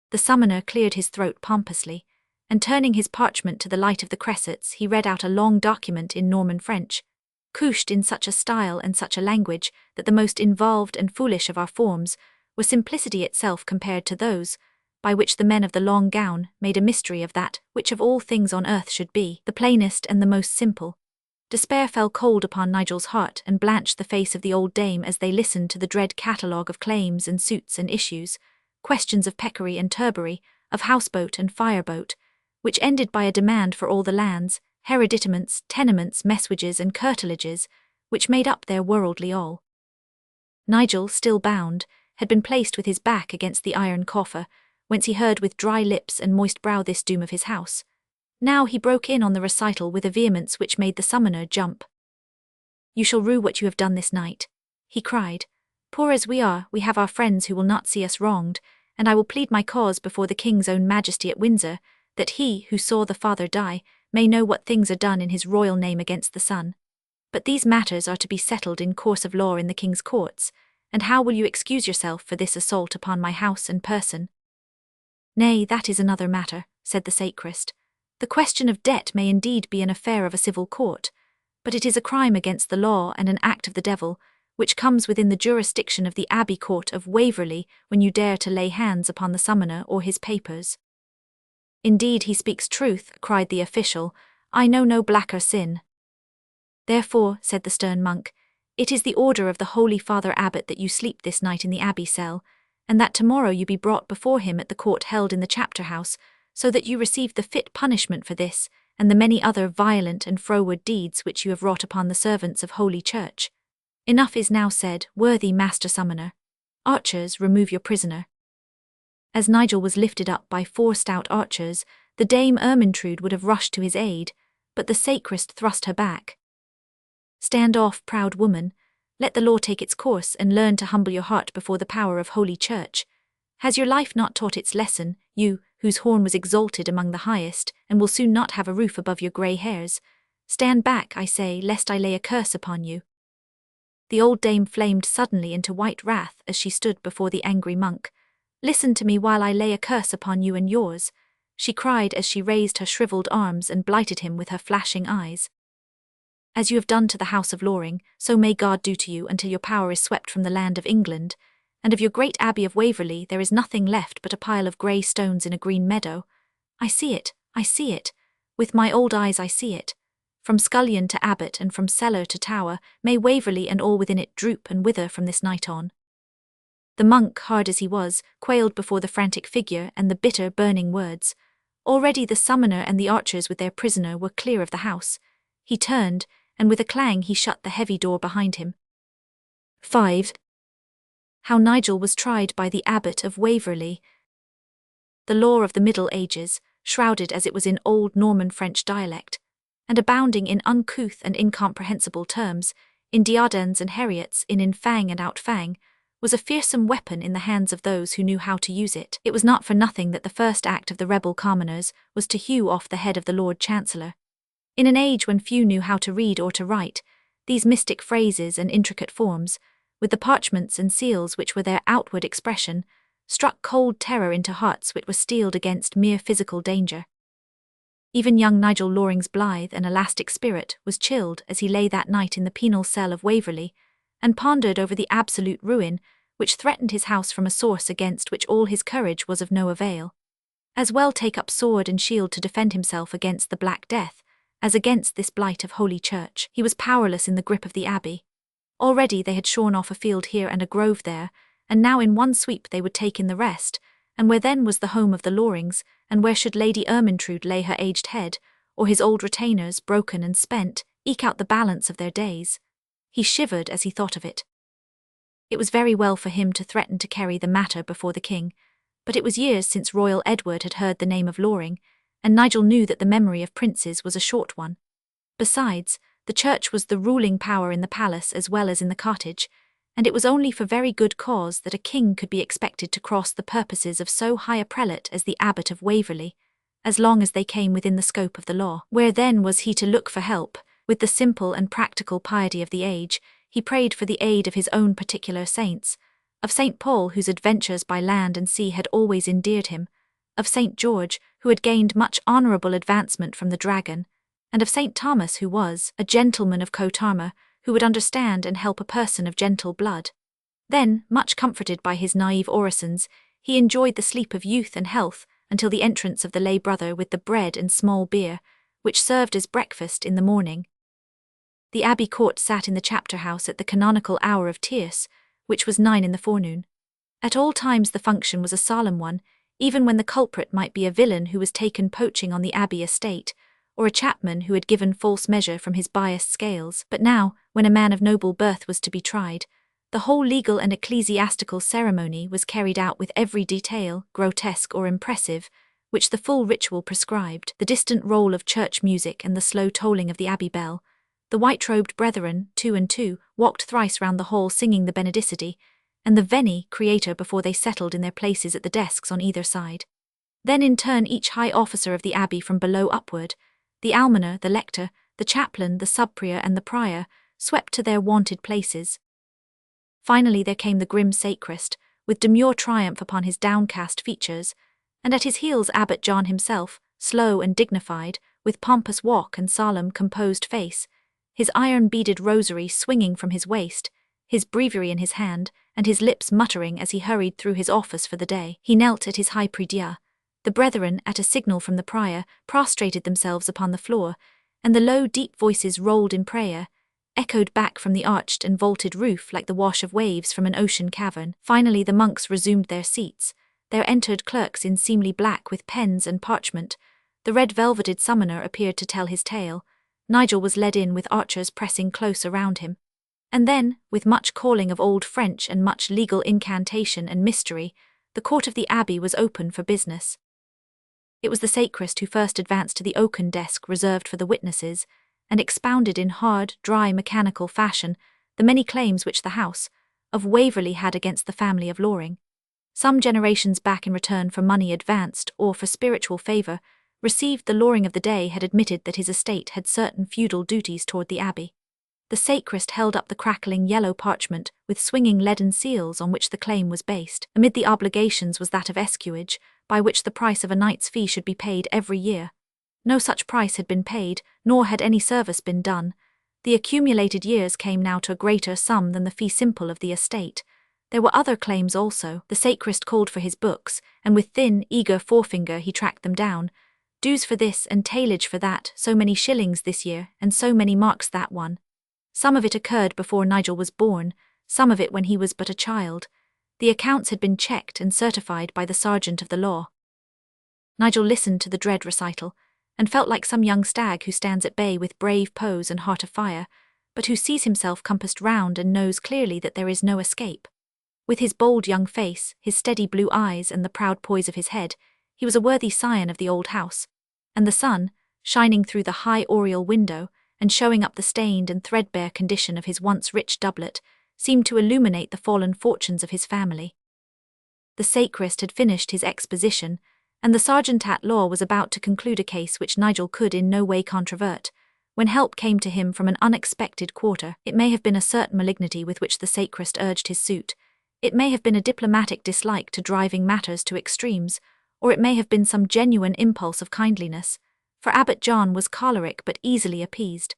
The summoner cleared his throat pompously, and turning his parchment to the light of the cressets, he read out a long document in Norman French, couched in such a style and such a language that the most involved and foolish of our forms were simplicity itself compared to those by which the men of the long gown made a mystery of that which of all things on earth should be the plainest and the most simple. Despair fell cold upon Nigel's heart and blanched the face of the old dame as they listened to the dread catalogue of claims and suits and issues, questions of peccary and turbary, of houseboat and fireboat, which ended by a demand for all the lands, hereditaments, tenements, messuages, and curtilages, which made up their worldly all. Nigel, still bound, had been placed with his back against the iron coffer, whence he heard with dry lips and moist brow this doom of his house. Now he broke in on the recital with a vehemence which made the summoner jump. "You shall rue what you have done this night," he cried. "Poor as we are, we have our friends who will not see us wronged, and I will plead my cause before the king's own majesty at Windsor, that he, who saw the father die, may know what things are done in his royal name against the son. But these matters are to be settled in course of law in the king's courts, and how will you excuse yourself for this assault upon my house and person?" "Nay, that is another matter," said the sacrist. "The question of debt may indeed be an affair of a civil court, but it is a crime against the law and an act of the devil, which comes within the jurisdiction of the Abbey Court of Waverley when you dare to lay hands upon the summoner or his papers." "Indeed he speaks truth," cried the official. "I know no blacker sin." "Therefore," said the stern monk, "it is the order of the Holy Father Abbot that you sleep this night in the abbey cell, and that tomorrow you be brought before him at the court held in the chapter house, so that you receive the fit punishment for this, and the many other violent and froward deeds which you have wrought upon the servants of Holy Church. Enough is now said, worthy Master Summoner. Archers, remove your prisoner." As Nigel was lifted up by 4 stout archers, the Dame Ermintrude would have rushed to his aid, but the sacrist thrust her back. "Stand off, proud woman. Let the law take its course, and learn to humble your heart before the power of Holy Church. Has your life not taught its lesson, you, whose horn was exalted among the highest, and will soon not have a roof above your grey hairs? Stand back, I say, lest I lay a curse upon you." The old dame flamed suddenly into white wrath as she stood before the angry monk. "Listen to me while I lay a curse upon you and yours," she cried as she raised her shriveled arms and blighted him with her flashing eyes. "As you have done to the house of Loring, so may God do to you until your power is swept from the land of England, and of your great abbey of Waverley there is nothing left but a pile of grey stones in a green meadow. I see it, I see it. With my old eyes I see it. From scullion to abbot and from cellar to tower, may Waverley and all within it droop and wither from this night on." The monk, hard as he was, quailed before the frantic figure and the bitter, burning words. Already the summoner and the archers with their prisoner were clear of the house. He turned, and with a clang he shut the heavy door behind him. 5. How Nigel was tried by the Abbot of Waverley. The law of the Middle Ages, shrouded as it was in old Norman French dialect, and abounding in uncouth and incomprehensible terms, in diadans and heriots, in infang and outfang, was a fearsome weapon in the hands of those who knew how to use it. It was not for nothing that the first act of the rebel commoners was to hew off the head of the Lord Chancellor. In an age when few knew how to read or to write, these mystic phrases and intricate forms, with the parchments and seals which were their outward expression, struck cold terror into hearts which were steeled against mere physical danger. Even young Nigel Loring's blithe and elastic spirit was chilled as he lay that night in the penal cell of Waverley, and pondered over the absolute ruin which threatened his house from a source against which all his courage was of no avail. As well take up sword and shield to defend himself against the Black Death, as against this blight of Holy Church. He was powerless in the grip of the abbey. Already they had shorn off a field here and a grove there, and now in one sweep they would take in the rest, and where then was the home of the Lorings, and where should Lady Ermintrude lay her aged head, or his old retainers, broken and spent, eke out the balance of their days? He shivered as he thought of it. It was very well for him to threaten to carry the matter before the king, but it was years since Royal Edward had heard the name of Loring, and Nigel knew that the memory of princes was a short one. Besides, the church was the ruling power in the palace as well as in the cottage, and it was only for very good cause that a king could be expected to cross the purposes of so high a prelate as the Abbot of Waverley, as long as they came within the scope of the law. Where then was he to look for help? With the simple and practical piety of the age, he prayed for the aid of his own particular saints, of St. Paul, whose adventures by land and sea had always endeared him, of St. George, who had gained much honourable advancement from the dragon, and of St. Thomas, who was a gentleman of coat armour, who would understand and help a person of gentle blood. Then, much comforted by his naive orisons, he enjoyed the sleep of youth and health until the entrance of the lay brother with the bread and small beer, which served as breakfast in the morning. The abbey court sat in the chapter house at the canonical hour of tierce, which was 9 in the forenoon. At all times the function was a solemn one, even when the culprit might be a villain who was taken poaching on the abbey estate, or a chapman who had given false measure from his biased scales. But now, when a man of noble birth was to be tried, the whole legal and ecclesiastical ceremony was carried out with every detail, grotesque or impressive, which the full ritual prescribed. The distant roll of church music and the slow tolling of the abbey bell. The white-robed brethren, 2 and 2, walked thrice round the hall singing the Benedicite, and the Veni Creator before they settled in their places at the desks on either side. Then in turn each high officer of the abbey from below upward, the almoner, the lector, the chaplain, the subprior and the prior, swept to their wonted places. Finally there came the grim sacrist, with demure triumph upon his downcast features, and at his heels Abbot John himself, slow and dignified, with pompous walk and solemn, composed face, his iron-beaded rosary swinging from his waist, his breviary in his hand, and his lips muttering as he hurried through his office for the day. He knelt at his high prie-dieu. The brethren, at a signal from the prior, prostrated themselves upon the floor, and the low, deep voices rolled in prayer, echoed back from the arched and vaulted roof like the wash of waves from an ocean cavern. Finally the monks resumed their seats. There entered clerks in seemly black with pens and parchment. The red velveted summoner appeared to tell his tale. Nigel was led in with archers pressing close around him. And then, with much calling of old French and much legal incantation and mystery, the court of the abbey was open for business. It was the sacrist who first advanced to the oaken desk reserved for the witnesses, and expounded in hard, dry, mechanical fashion the many claims which the house of Waverley had against the family of Loring. Some generations back, in return for money advanced or for spiritual favour received, the Loring of the day had admitted that his estate had certain feudal duties toward the abbey. The sacrist held up the crackling yellow parchment with swinging leaden seals on which the claim was based. Amid the obligations was that of escuage, by which the price of a knight's fee should be paid every year. No such price had been paid, nor had any service been done. The accumulated years came now to a greater sum than the fee simple of the estate. There were other claims also. The sacrist called for his books, and with thin, eager forefinger he tracked them down. Dues for this and tailage for that, so many shillings this year, and so many marks that one. Some of it occurred before Nigel was born, some of it when he was but a child. The accounts had been checked and certified by the sergeant of the law. Nigel listened to the dread recital, and felt like some young stag who stands at bay with brave pose and heart of fire, but who sees himself compassed round and knows clearly that there is no escape. With his bold young face, his steady blue eyes and the proud poise of his head, he was a worthy scion of the old house, and the sun, shining through the high oriel window, and showing up the stained and threadbare condition of his once rich doublet, seemed to illuminate the fallen fortunes of his family. The sacrist had finished his exposition, and the sergeant-at-law was about to conclude a case which Nigel could in no way controvert, when help came to him from an unexpected quarter. It may have been a certain malignity with which the sacrist urged his suit, it may have been a diplomatic dislike to driving matters to extremes, or it may have been some genuine impulse of kindliness, for Abbot John was choleric but easily appeased.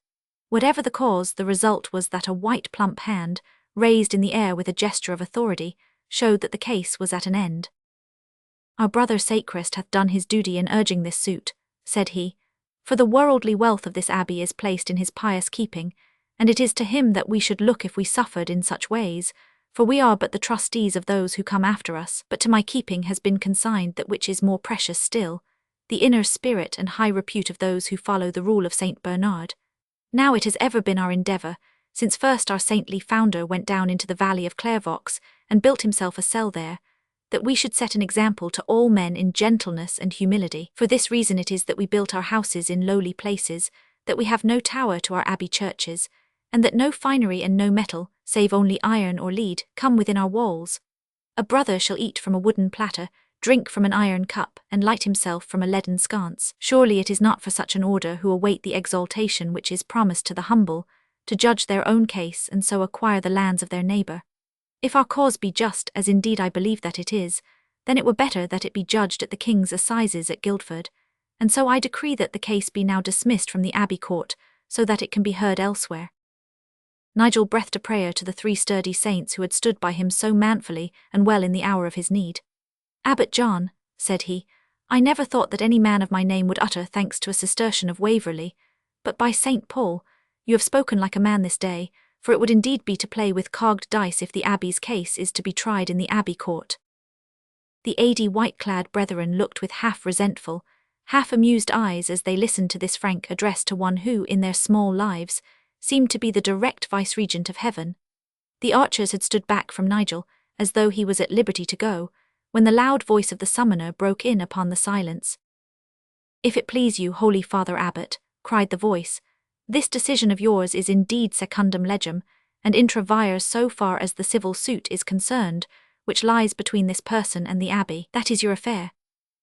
Whatever the cause, the result was that a white plump hand, raised in the air with a gesture of authority, showed that the case was at an end. "Our brother sacrist hath done his duty in urging this suit," said he, "for the worldly wealth of this abbey is placed in his pious keeping, and it is to him that we should look if we suffered in such ways, for we are but the trustees of those who come after us. But to my keeping has been consigned that which is more precious still, the inner spirit and high repute of those who follow the rule of St. Bernard. Now it has ever been our endeavour, since first our saintly founder went down into the valley of Clairvaux and built himself a cell there, that we should set an example to all men in gentleness and humility. For this reason it is that we built our houses in lowly places, that we have no tower to our abbey churches, and that no finery and no metal, save only iron or lead, come within our walls. A brother shall eat from a wooden platter, drink from an iron cup, and light himself from a leaden sconce. Surely it is not for such an order who await the exaltation which is promised to the humble, to judge their own case and so acquire the lands of their neighbour. If our cause be just, as indeed I believe that it is, then it were better that it be judged at the King's Assizes at Guildford, and so I decree that the case be now dismissed from the Abbey Court, so that it can be heard elsewhere." Nigel breathed a prayer to the 3 sturdy saints who had stood by him so manfully and well in the hour of his need. "Abbot John," said he, "I never thought that any man of my name would utter thanks to a Cistercian of Waverley, but by St. Paul, you have spoken like a man this day, for it would indeed be to play with cogged dice if the Abbey's case is to be tried in the Abbey Court." The 80 white-clad brethren looked with half-resentful, half-amused eyes as they listened to this frank address to one who, in their small lives, seemed to be the direct vice-regent of heaven. The archers had stood back from Nigel, as though he was at liberty to go, when the loud voice of the summoner broke in upon the silence. "If it please you, holy Father Abbot," cried the voice, "this decision of yours is indeed secundum legem, and intra vires so far as the civil suit is concerned, which lies between this person and the Abbey. That is your affair.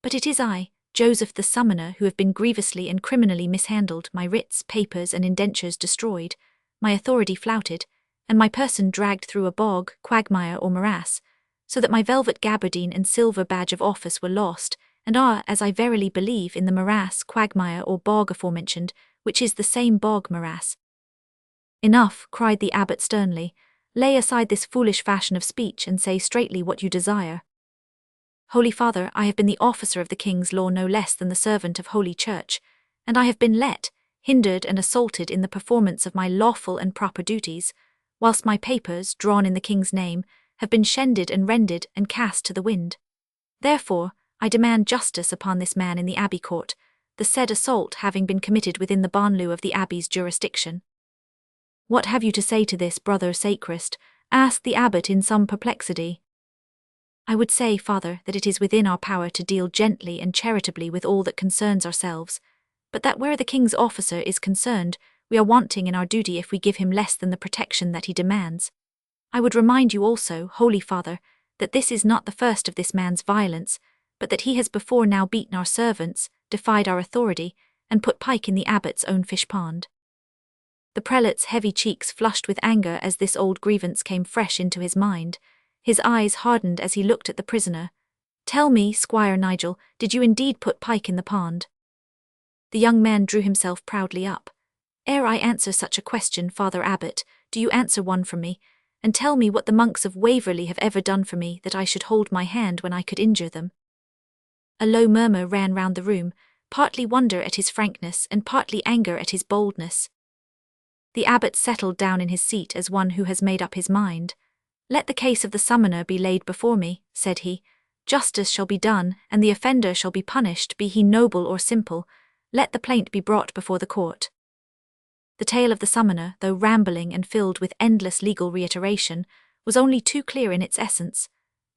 But it is I, Joseph the summoner, who have been grievously and criminally mishandled, my writs, papers, and indentures destroyed, my authority flouted, and my person dragged through a bog, quagmire, or morass, so that my velvet gabardine and silver badge of office were lost, and are, as I verily believe, in the morass, quagmire, or bog aforementioned, which is the same bog morass." "Enough," cried the abbot sternly, "lay aside this foolish fashion of speech and say straightly what you desire." "Holy Father, I have been the officer of the King's law no less than the servant of Holy Church, and I have been let, hindered and assaulted in the performance of my lawful and proper duties, whilst my papers, drawn in the King's name, have been shended and rended and cast to the wind. Therefore, I demand justice upon this man in the Abbey Court, the said assault having been committed within the banlieue of the Abbey's jurisdiction." "What have you to say to this, brother sacrist?" asked the abbot in some perplexity. "I would say, Father, that it is within our power to deal gently and charitably with all that concerns ourselves, but that where the King's officer is concerned, we are wanting in our duty if we give him less than the protection that he demands. I would remind you also, Holy Father, that this is not the first of this man's violence, but that he has before now beaten our servants, defied our authority, and put pike in the abbot's own fish-pond." The prelate's heavy cheeks flushed with anger as this old grievance came fresh into his mind. His eyes hardened as he looked at the prisoner. "Tell me, Squire Nigel, did you indeed put pike in the pond?" The young man drew himself proudly up. "Ere I answer such a question, Father Abbot, do you answer one from me, and tell me what the monks of Waverley have ever done for me that I should hold my hand when I could injure them?" A low murmur ran round the room, partly wonder at his frankness and partly anger at his boldness. The abbot settled down in his seat as one who has made up his mind. "Let the case of the summoner be laid before me," said he. "Justice shall be done, and the offender shall be punished, be he noble or simple. Let the plaint be brought before the court." The tale of the summoner, though rambling and filled with endless legal reiteration, was only too clear in its essence.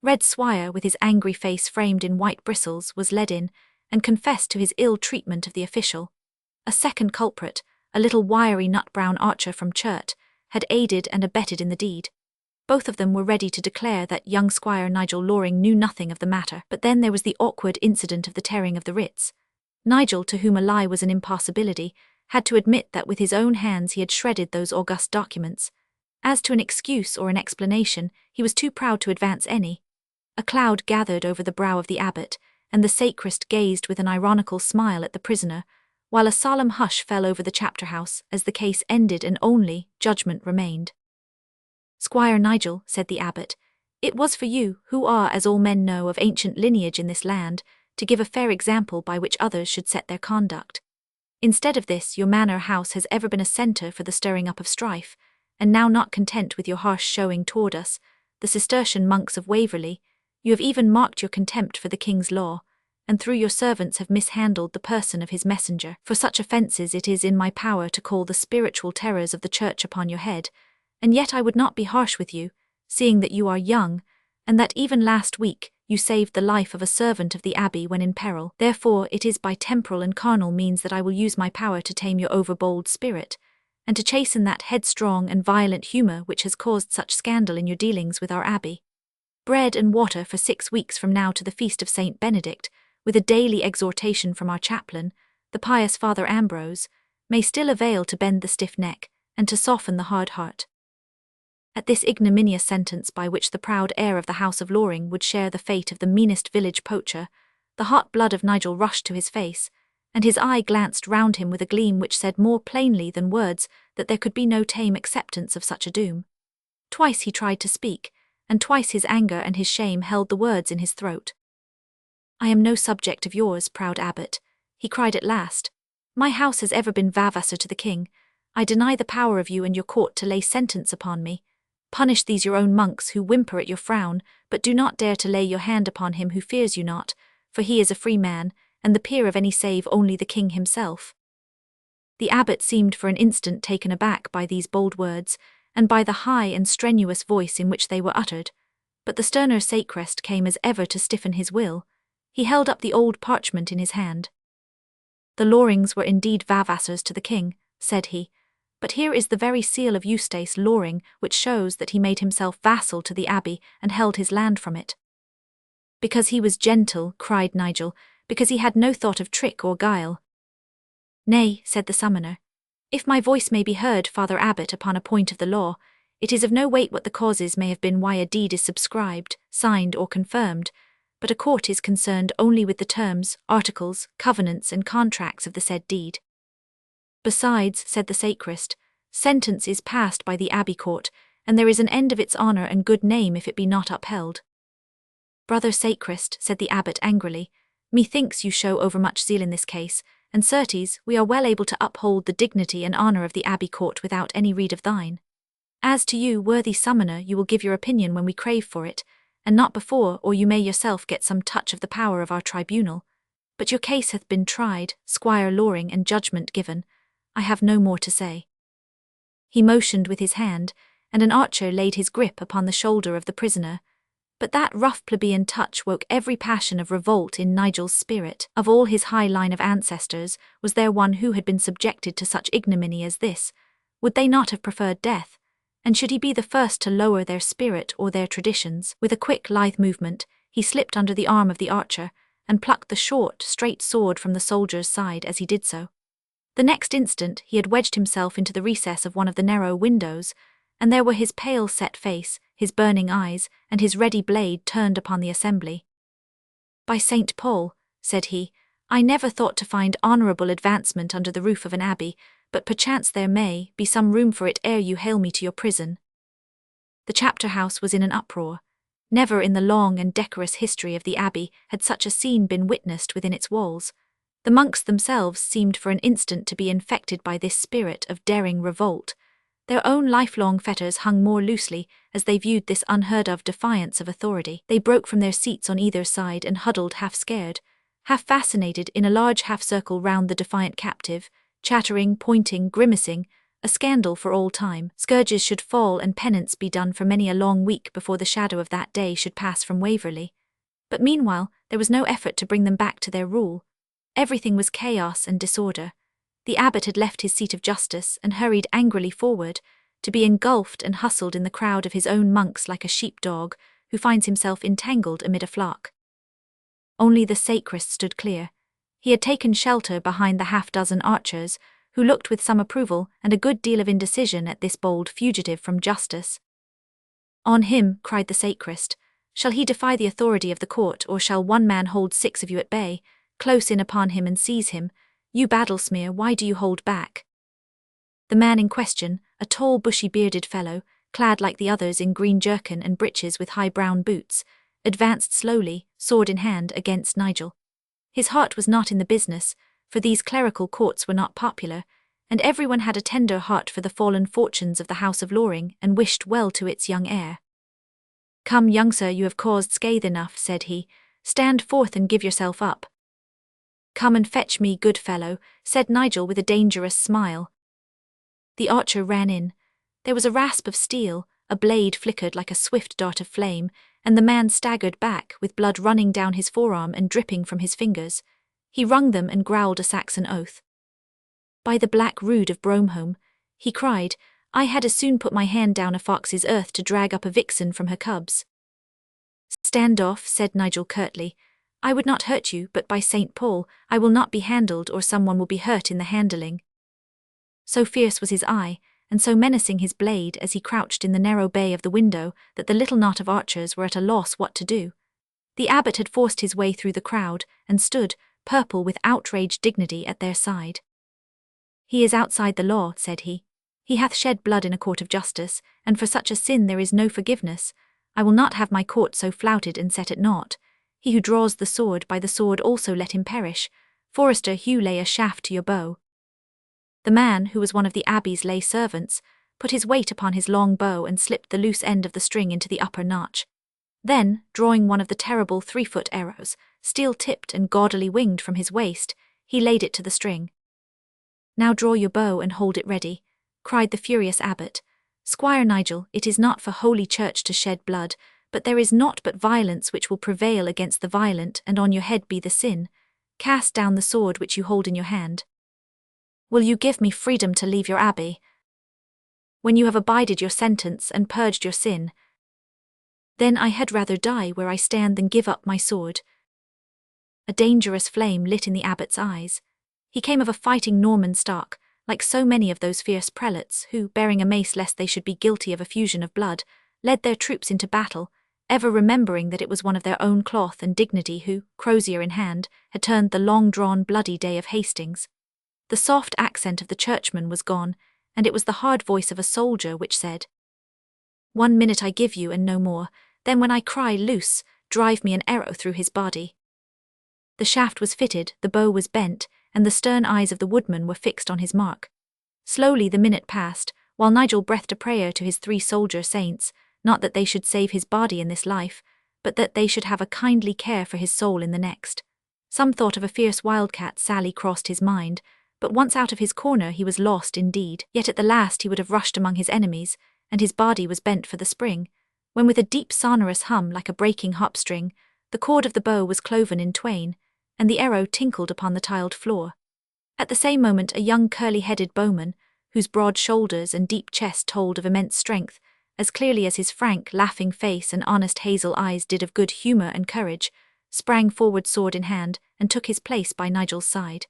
Red Swire, with his angry face framed in white bristles, was led in, and confessed to his ill treatment of the official. A second culprit, a little wiry nut-brown archer from Churt, had aided and abetted in the deed. Both of them were ready to declare that young Squire Nigel Loring knew nothing of the matter, but then there was the awkward incident of the tearing of the writs. Nigel, to whom a lie was an impossibility, had to admit that with his own hands he had shredded those august documents. As to an excuse or an explanation, he was too proud to advance any. A cloud gathered over the brow of the abbot, and the sacrist gazed with an ironical smile at the prisoner, while a solemn hush fell over the chapter house as the case ended and only judgment remained. "Squire Nigel," said the abbot, "it was for you, who are, as all men know, of ancient lineage in this land, to give a fair example by which others should set their conduct. Instead of this, your manor house has ever been a centre for the stirring up of strife, and now not content with your harsh showing toward us, the Cistercian monks of Waverley, you have even marked your contempt for the King's law, and through your servants have mishandled the person of his messenger. For such offences it is in my power to call the spiritual terrors of the Church upon your head, and yet I would not be harsh with you, seeing that you are young, and that even last week you saved the life of a servant of the Abbey when in peril. Therefore it is by temporal and carnal means that I will use my power to tame your overbold spirit, and to chasten that headstrong and violent humour which has caused such scandal in your dealings with our abbey. Bread and water for 6 weeks from now to the feast of St. Benedict, with a daily exhortation from our chaplain, the pious Father Ambrose, may still avail to bend the stiff neck, and to soften the hard heart. At this ignominious sentence by which the proud heir of the House of Loring would share the fate of the meanest village poacher, the hot blood of Nigel rushed to his face, and his eye glanced round him with a gleam which said more plainly than words that there could be no tame acceptance of such a doom. Twice he tried to speak, and twice his anger and his shame held the words in his throat. "I am no subject of yours, proud abbot," he cried at last. "My house has ever been vavassor to the king. I deny the power of you and your court to lay sentence upon me. Punish these your own monks who whimper at your frown, but do not dare to lay your hand upon him who fears you not, for he is a free man, and the peer of any save only the king himself." The abbot seemed for an instant taken aback by these bold words, and by the high and strenuous voice in which they were uttered, but the sterner sacrist came as ever to stiffen his will. He held up the old parchment in his hand. "The Lorings were indeed vavassors to the king," said he, "but here is the very seal of Eustace Loring, which shows that he made himself vassal to the abbey and held his land from it." "Because he was gentle," cried Nigel, "because he had no thought of trick or guile." "Nay," said the summoner, "if my voice may be heard, Father Abbot, upon a point of the law, it is of no weight what the causes may have been why a deed is subscribed, signed, or confirmed, but a court is concerned only with the terms, articles, covenants, and contracts of the said deed. Besides," said the sacrist, "sentence is passed by the abbey court, and there is an end of its honour and good name if it be not upheld." "Brother sacrist," said the abbot angrily, "methinks you show overmuch zeal in this case, and certes, we are well able to uphold the dignity and honour of the abbey court without any rede of thine. As to you, worthy summoner, you will give your opinion when we crave for it, and not before, or you may yourself get some touch of the power of our tribunal. But your case hath been tried, Squire Loring, and judgment given. I have no more to say." He motioned with his hand, and an archer laid his grip upon the shoulder of the prisoner. But that rough plebeian touch woke every passion of revolt in Nigel's spirit. Of all his high line of ancestors, was there one who had been subjected to such ignominy as this? Would they not have preferred death? And should he be the first to lower their spirit or their traditions? With a quick, lithe movement, he slipped under the arm of the archer, and plucked the short, straight sword from the soldier's side as he did so. The next instant he had wedged himself into the recess of one of the narrow windows, and there were his pale set face, his burning eyes, and his ready blade turned upon the assembly. "By St. Paul," said he, "I never thought to find honourable advancement under the roof of an abbey, but perchance there may be some room for it ere you hale me to your prison." The chapter house was in an uproar. Never in the long and decorous history of the abbey had such a scene been witnessed within its walls. The monks themselves seemed for an instant to be infected by this spirit of daring revolt. Their own lifelong fetters hung more loosely as they viewed this unheard-of defiance of authority. They broke from their seats on either side and huddled half-scared, half-fascinated in a large half-circle round the defiant captive, chattering, pointing, grimacing, a scandal for all time. Scourges should fall and penance be done for many a long week before the shadow of that day should pass from Waverley. But meanwhile there was no effort to bring them back to their rule. Everything was chaos and disorder. The abbot had left his seat of justice and hurried angrily forward, to be engulfed and hustled in the crowd of his own monks like a sheep-dog who finds himself entangled amid a flock. Only the sacrist stood clear. He had taken shelter behind the half-dozen archers, who looked with some approval and a good deal of indecision at this bold fugitive from justice. "On him," cried the sacrist. "Shall he defy the authority of the court, or shall one man hold 6 of you at bay, close in upon him and seize him? You battle-smear, why do you hold back?" The man in question, a tall bushy-bearded fellow, clad like the others in green jerkin and breeches with high brown boots, advanced slowly, sword in hand, against Nigel. His heart was not in the business, for these clerical courts were not popular, and everyone had a tender heart for the fallen fortunes of the House of Loring and wished well to its young heir. "Come, young sir, you have caused scathe enough," said he. "Stand forth and give yourself up." "Come and fetch me, good fellow," said Nigel with a dangerous smile. The archer ran in. There was a rasp of steel, a blade flickered like a swift dart of flame, and the man staggered back, with blood running down his forearm and dripping from his fingers. He wrung them and growled a Saxon oath. "By the Black Rood of Bromholm," he cried. "I had as soon put my hand down a fox's earth to drag up a vixen from her cubs." "Stand off," said Nigel curtly. "I would not hurt you, but by St. Paul, I will not be handled, or someone will be hurt in the handling." So fierce was his eye, and so menacing his blade as he crouched in the narrow bay of the window, that the little knot of archers were at a loss what to do. The abbot had forced his way through the crowd, and stood, purple with outraged dignity, at their side. "He is outside the law," said he. "He hath shed blood in a court of justice, and for such a sin there is no forgiveness. I will not have my court so flouted and set at naught. He who draws the sword, by the sword also let him perish. Forester Hugh, lay a shaft to your bow." The man, who was one of the abbey's lay servants, put his weight upon his long bow and slipped the loose end of the string into the upper notch. Then, drawing one of the terrible 3-foot arrows, steel-tipped and gaudily winged, from his waist, he laid it to the string. "Now draw your bow and hold it ready," cried the furious abbot. "Squire Nigel, it is not for Holy Church to shed blood, but there is naught but violence which will prevail against the violent, and on your head be the sin. Cast down the sword which you hold in your hand. Will you give me freedom to leave your abbey? When you have abided your sentence and purged your sin, then I had rather die where I stand than give up my sword." A dangerous flame lit in the abbot's eyes. He came of a fighting Norman stock, like so many of those fierce prelates who, bearing a mace lest they should be guilty of effusion of blood, led their troops into battle, ever remembering that it was one of their own cloth and dignity who, crozier in hand, had turned the long-drawn bloody day of Hastings. The soft accent of the churchman was gone, and it was the hard voice of a soldier which said, "1 minute I give you, and no more. Then when I cry loose, drive me an arrow through his body." The shaft was fitted, the bow was bent, and the stern eyes of the woodman were fixed on his mark. Slowly the minute passed, while Nigel breathed a prayer to his 3 soldier saints, not that they should save his body in this life, but that they should have a kindly care for his soul in the next. Some thought of a fierce wildcat sally crossed his mind, but once out of his corner he was lost indeed. Yet at the last he would have rushed among his enemies, and his body was bent for the spring, when with a deep sonorous hum like a breaking harp-string, the cord of the bow was cloven in twain, and the arrow tinkled upon the tiled floor. At the same moment a young curly-headed bowman, whose broad shoulders and deep chest told of immense strength, as clearly as his frank, laughing face and honest hazel eyes did of good humour and courage, sprang forward sword in hand, and took his place by Nigel's side.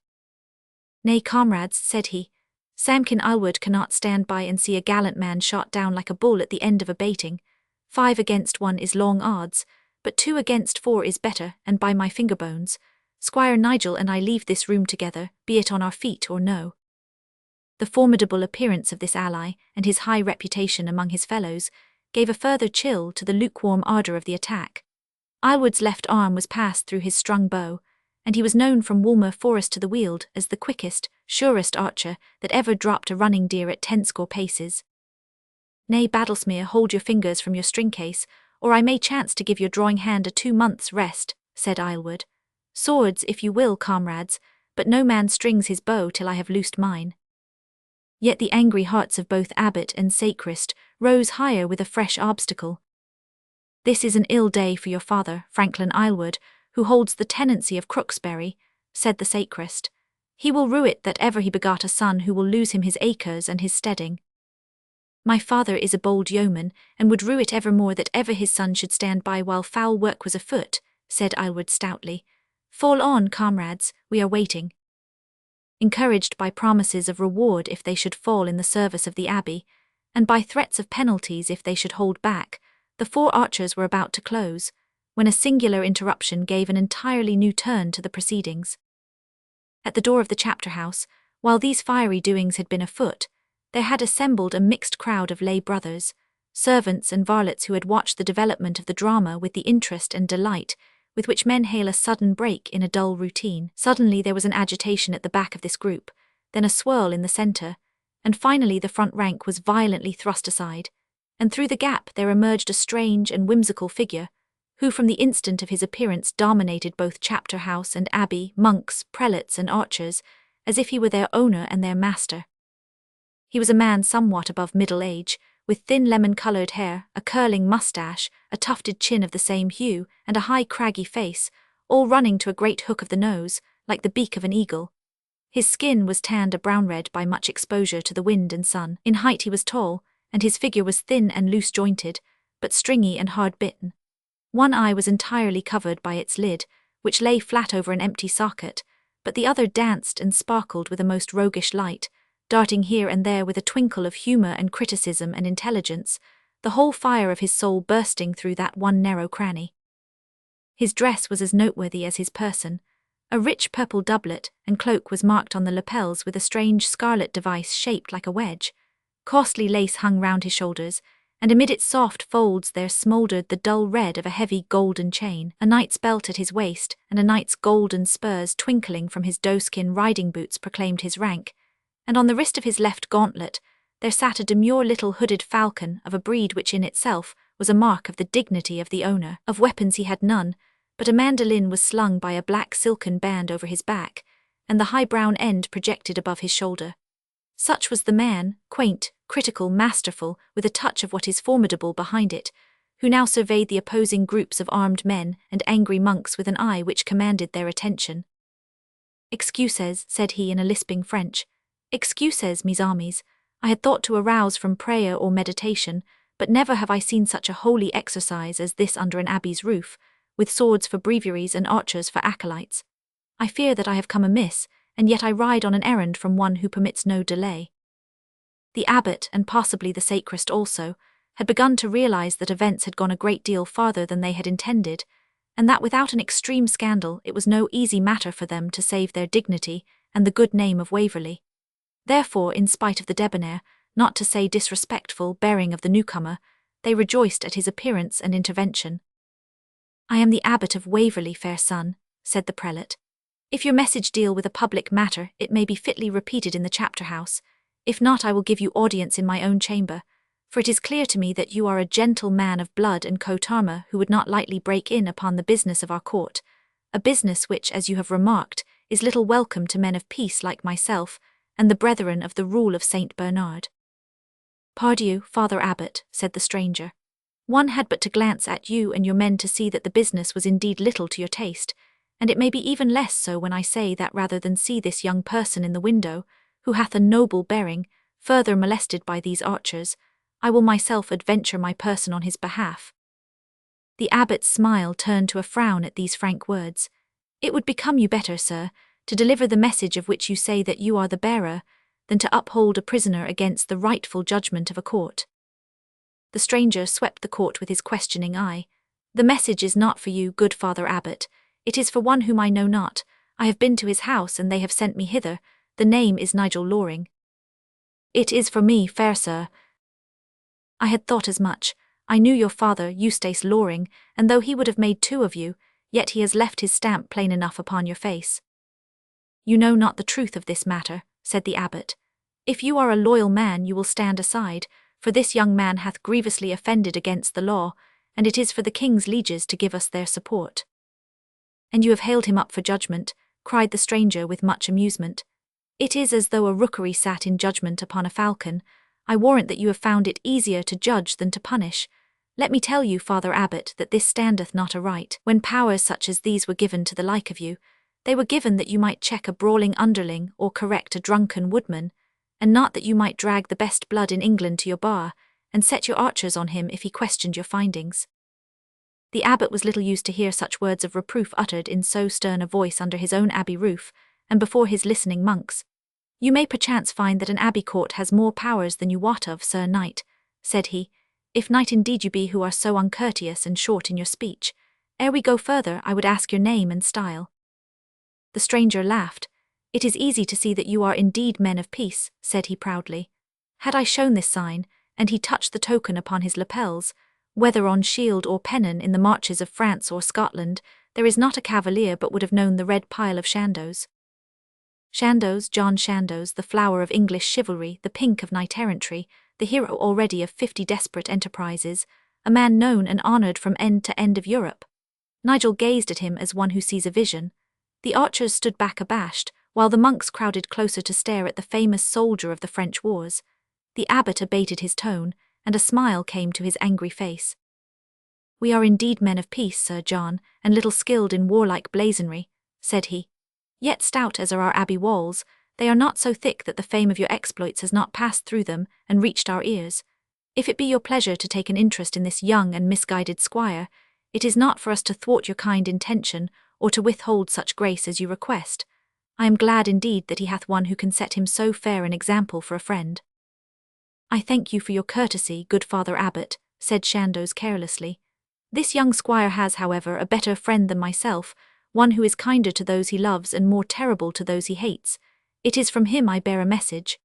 "Nay, comrades," said he, "Samkin Aylward cannot stand by and see a gallant man shot down like a bull at the end of a baiting. 5 against 1 is long odds, but 2 against 4 is better, and by my finger bones, Squire Nigel and I leave this room together, be it on our feet or no." The formidable appearance of this ally, and his high reputation among his fellows, gave a further chill to the lukewarm ardour of the attack. Aylward's left arm was passed through his strung bow, and he was known from Woolmer Forest to the Weald as the quickest, surest archer that ever dropped a running deer at 10 paces. "Nay, Battlesmere, hold your fingers from your string-case, or I may chance to give your drawing hand a 2 months' rest," said Aylward. "Swords, if you will, comrades, but no man strings his bow till I have loosed mine." Yet the angry hearts of both abbot and sacrist rose higher with a fresh obstacle. "This is an ill day for your father, Franklin Aylward, who holds the tenancy of Crooksbury," said the sacrist. "He will rue it that ever he begot a son who will lose him his acres and his steading." "My father is a bold yeoman, and would rue it evermore that ever his son should stand by while foul work was afoot," said Aylward stoutly. "Fall on, comrades, we are waiting." Encouraged by promises of reward if they should fall in the service of the abbey, and by threats of penalties if they should hold back, the 4 archers were about to close, when a singular interruption gave an entirely new turn to the proceedings. At the door of the chapter house, while these fiery doings had been afoot, there had assembled a mixed crowd of lay brothers, servants and varlets who had watched the development of the drama with the interest and delight with which men hail a sudden break in a dull routine. Suddenly there was an agitation at the back of this group, then a swirl in the centre, and finally the front rank was violently thrust aside, and through the gap there emerged a strange and whimsical figure, who from the instant of his appearance dominated both chapter house and abbey, monks, prelates and archers, as if he were their owner and their master. He was a man somewhat above middle age, with thin lemon-coloured hair, a curling moustache, a tufted chin of the same hue, and a high craggy face, all running to a great hook of the nose, like the beak of an eagle. His skin was tanned a brown-red by much exposure to the wind and sun. In height he was tall, and his figure was thin and loose-jointed, but stringy and hard-bitten. One eye was entirely covered by its lid, which lay flat over an empty socket, but the other danced and sparkled with a most roguish light, darting here and there with a twinkle of humour and criticism and intelligence, the whole fire of his soul bursting through that one narrow cranny. His dress was as noteworthy as his person. A rich purple doublet and cloak was marked on the lapels with a strange scarlet device shaped like a wedge. Costly lace hung round his shoulders, and amid its soft folds there smouldered the dull red of a heavy golden chain, a knight's belt at his waist, and a knight's golden spurs twinkling from his doeskin riding boots proclaimed his rank, and on the wrist of his left gauntlet there sat a demure little hooded falcon of a breed which in itself was a mark of the dignity of the owner. Of weapons he had none, but a mandolin was slung by a black silken band over his back, and the high brown end projected above his shoulder. Such was the man, quaint, critical, masterful, with a touch of what is formidable behind it, who now surveyed the opposing groups of armed men and angry monks with an eye which commanded their attention. "Excuses," said he in a lisping French. "Excuses, mes amis. I had thought to arouse from prayer or meditation, but never have I seen such a holy exercise as this under an abbey's roof, with swords for breviaries and archers for acolytes. I fear that I have come amiss, and yet I ride on an errand from one who permits no delay." The abbot, and possibly the sacrist also, had begun to realize that events had gone a great deal farther than they had intended, and that without an extreme scandal it was no easy matter for them to save their dignity and the good name of Waverley. Therefore, in spite of the debonair, not to say disrespectful, bearing of the newcomer, they rejoiced at his appearance and intervention. "I am the abbot of Waverley, fair son," said the prelate. "If your message deal with a public matter, it may be fitly repeated in the chapter house. If not, I will give you audience in my own chamber, for it is clear to me that you are a gentle man of blood and coat armour who would not lightly break in upon the business of our court, a business which, as you have remarked, is little welcome to men of peace like myself, and the brethren of the rule of Saint Bernard." "Pardieu, Father Abbot," said the stranger. "One had but to glance at you and your men to see that the business was indeed little to your taste, and it may be even less so when I say that rather than see this young person in the window, who hath a noble bearing, further molested by these archers, I will myself adventure my person on his behalf." The abbot's smile turned to a frown at these frank words. "It would become you better, sir, to deliver the message of which you say that you are the bearer, than to uphold a prisoner against the rightful judgment of a court." The stranger swept the court with his questioning eye. "The message is not for you, good Father Abbot. It is for one whom I know not. I have been to his house, and they have sent me hither. The name is Nigel Loring." "It is for me, fair sir." "I had thought as much. I knew your father, Eustace Loring, and though he would have made two of you, yet he has left his stamp plain enough upon your face." "You know not the truth of this matter," said the abbot. "If you are a loyal man, you will stand aside, for this young man hath grievously offended against the law, and it is for the king's lieges to give us their support." "And you have haled him up for judgment," cried the stranger with much amusement. "It is as though a rookery sat in judgment upon a falcon. I warrant that you have found it easier to judge than to punish. Let me tell you, Father Abbot, that this standeth not aright. When powers such as these were given to the like of you, they were given that you might check a brawling underling or correct a drunken woodman, and not that you might drag the best blood in England to your bar, and set your archers on him if he questioned your findings." The abbot was little used to hear such words of reproof uttered in so stern a voice under his own abbey roof, and before his listening monks. "You may perchance find that an abbey court has more powers than you wot of, Sir Knight," said he, "if knight indeed you be who are so uncourteous and short in your speech. Ere we go further, I would ask your name and style." The stranger laughed. "It is easy to see that you are indeed men of peace," said he proudly. "Had I shown this sign," and he touched the token upon his lapels, "whether on shield or pennon in the marches of France or Scotland, there is not a cavalier but would have known the red pile of Chandos." Chandos, John Chandos, the flower of English chivalry, the pink of knight-errantry, the hero already of 50 desperate enterprises, a man known and honoured from end to end of Europe. Nigel gazed at him as one who sees a vision. The archers stood back abashed, while the monks crowded closer to stare at the famous soldier of the French wars. The abbot abated his tone, and a smile came to his angry face. "We are indeed men of peace, Sir John, and little skilled in warlike blazonry," said he. "Yet stout as are our abbey walls, They are not so thick that the fame of your exploits has not passed through them and reached our ears. If it be your pleasure to take an interest in this young and misguided squire, it is not for us to thwart your kind intention or to withhold such grace as you request. I am glad indeed that he hath one who can set him so fair an example for a friend. I thank you for your courtesy, good Father Abbot, said Chandos carelessly. This young squire has, however, a better friend than myself, one who is kinder to those he loves and more terrible to those he hates. It is from him I bear a message.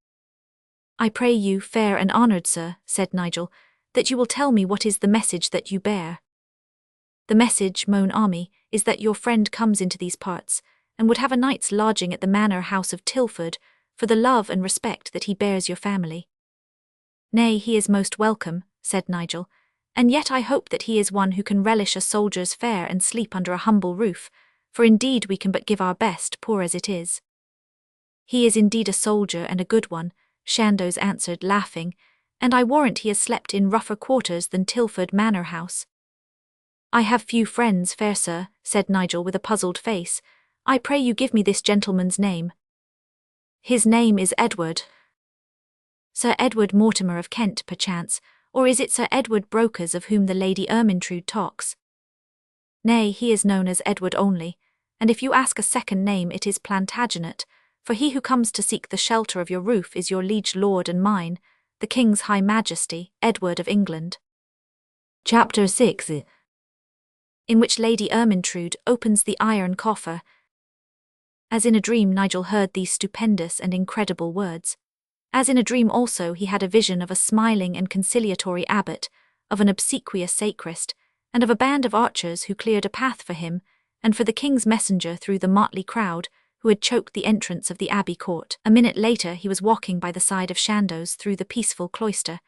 I pray you, fair and honoured sir, said Nigel, that you will tell me what is the message that you bear. The message, mon ami, is that your friend comes into these parts, and would have a night's lodging at the manor house of Tilford, for the love and respect that he bears your family. Nay, he is most welcome, said Nigel, and yet I hope that he is one who can relish a soldier's fare and sleep under a humble roof, for indeed we can but give our best, poor as it is. He is indeed a soldier and a good one, Chandos answered, laughing, and I warrant he has slept in rougher quarters than Tilford Manor House. I have few friends, fair sir, said Nigel with a puzzled face. I pray you give me this gentleman's name. His name is Edward. Sir Edward Mortimer of Kent, perchance, or is it Sir Edward Brokers of whom the Lady Ermintrude talks? Nay, he is known as Edward only, and if you ask a second name it is Plantagenet, for he who comes to seek the shelter of your roof is your liege lord and mine, the King's High Majesty, Edward of England. Chapter 6, in which Lady Ermintrude opens the iron coffer. As in a dream Nigel heard these stupendous and incredible words. As in a dream also he had a vision of a smiling and conciliatory abbot, of an obsequious sacrist, and of a band of archers who cleared a path for him, and for the king's messenger through the motley crowd, who had choked the entrance of the abbey court. A minute later he was walking by the side of Chandos through the peaceful cloister,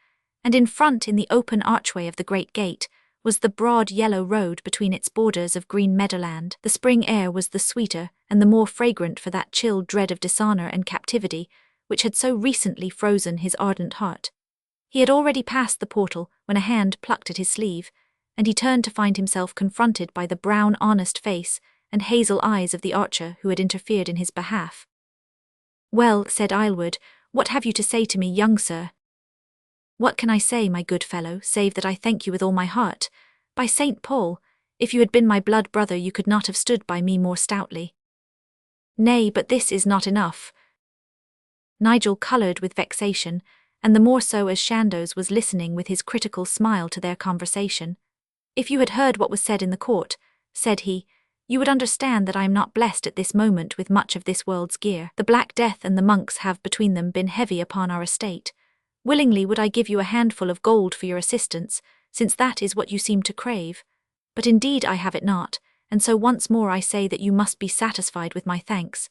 and in front, in the open archway of the great gate, was the broad yellow road between its borders of green meadowland. The spring air was the sweeter and the more fragrant for that chill dread of dishonour and captivity, which had so recently frozen his ardent heart. He had already passed the portal when a hand plucked at his sleeve, and he turned to find himself confronted by the brown, honest face and hazel eyes of the archer who had interfered in his behalf. Well, said Aylward, what have you to say to me, young sir? What can I say, my good fellow, save that I thank you with all my heart? By St. Paul, if you had been my blood brother you could not have stood by me more stoutly. Nay, but this is not enough. Nigel coloured with vexation, and the more so as Chandos was listening with his critical smile to their conversation. If you had heard what was said in the court, said he, you would understand that I am not blessed at this moment with much of this world's gear. The Black Death and the monks have between them been heavy upon our estate. Willingly would I give you a handful of gold for your assistance, since that is what you seem to crave. But indeed I have it not, and so once more I say that you must be satisfied with my thanks.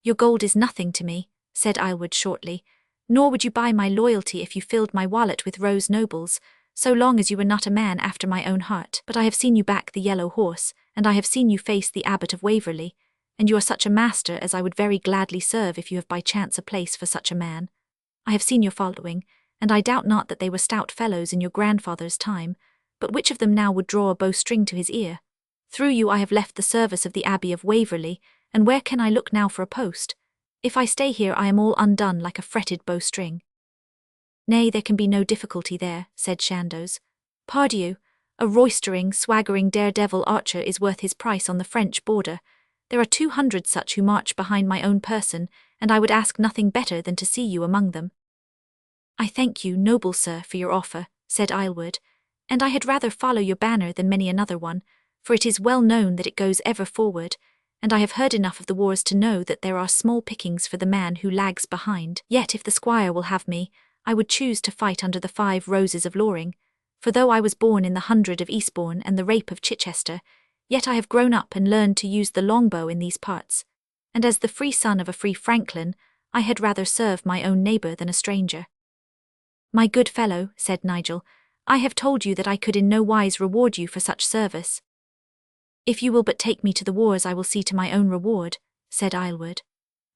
Your gold is nothing to me, said Aylward shortly, nor would you buy my loyalty if you filled my wallet with rose nobles, so long as you were not a man after my own heart. But I have seen you back the yellow horse, and I have seen you face the Abbot of Waverley, and you are such a master as I would very gladly serve if you have by chance a place for such a man. I have seen your following, and I doubt not that they were stout fellows in your grandfather's time, but which of them now would draw a bowstring to his ear? Through you I have left the service of the Abbey of Waverley, and where can I look now for a post? If I stay here I am all undone like a fretted bowstring. Nay, there can be no difficulty there, said Chandos. Pardieu, a roistering, swaggering daredevil archer is worth his price on the French border. There are 200 such who march behind my own person, and I would ask nothing better than to see you among them. I thank you, noble sir, for your offer, said Aylward, and I had rather follow your banner than many another one, for it is well known that it goes ever forward, and I have heard enough of the wars to know that there are small pickings for the man who lags behind. Yet if the squire will have me, I would choose to fight under the 5 Roses of Loring, for though I was born in the 100 of Eastbourne and the Rape of Chichester, yet I have grown up and learned to use the longbow in these parts, and as the free son of a free franklin, I had rather serve my own neighbour than a stranger. My good fellow, said Nigel, I have told you that I could in no wise reward you for such service. If you will but take me to the wars I will see to my own reward, said Aylward.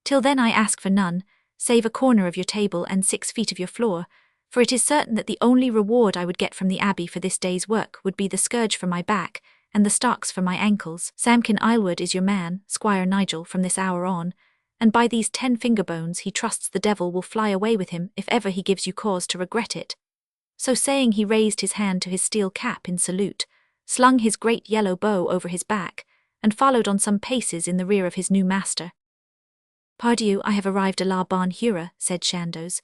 Till then I ask for none, save a corner of your table and 6 feet of your floor, for it is certain that the only reward I would get from the Abbey for this day's work would be the scourge for my back, and the stocks for my ankles. Samkin Aylward is your man, Squire Nigel, from this hour on, and by these 10 finger bones he trusts the devil will fly away with him if ever he gives you cause to regret it. So saying, he raised his hand to his steel cap in salute, slung his great yellow bow over his back, and followed on some paces in the rear of his new master. "Pardieu, I have arrived à la bonne heure," said Chandos.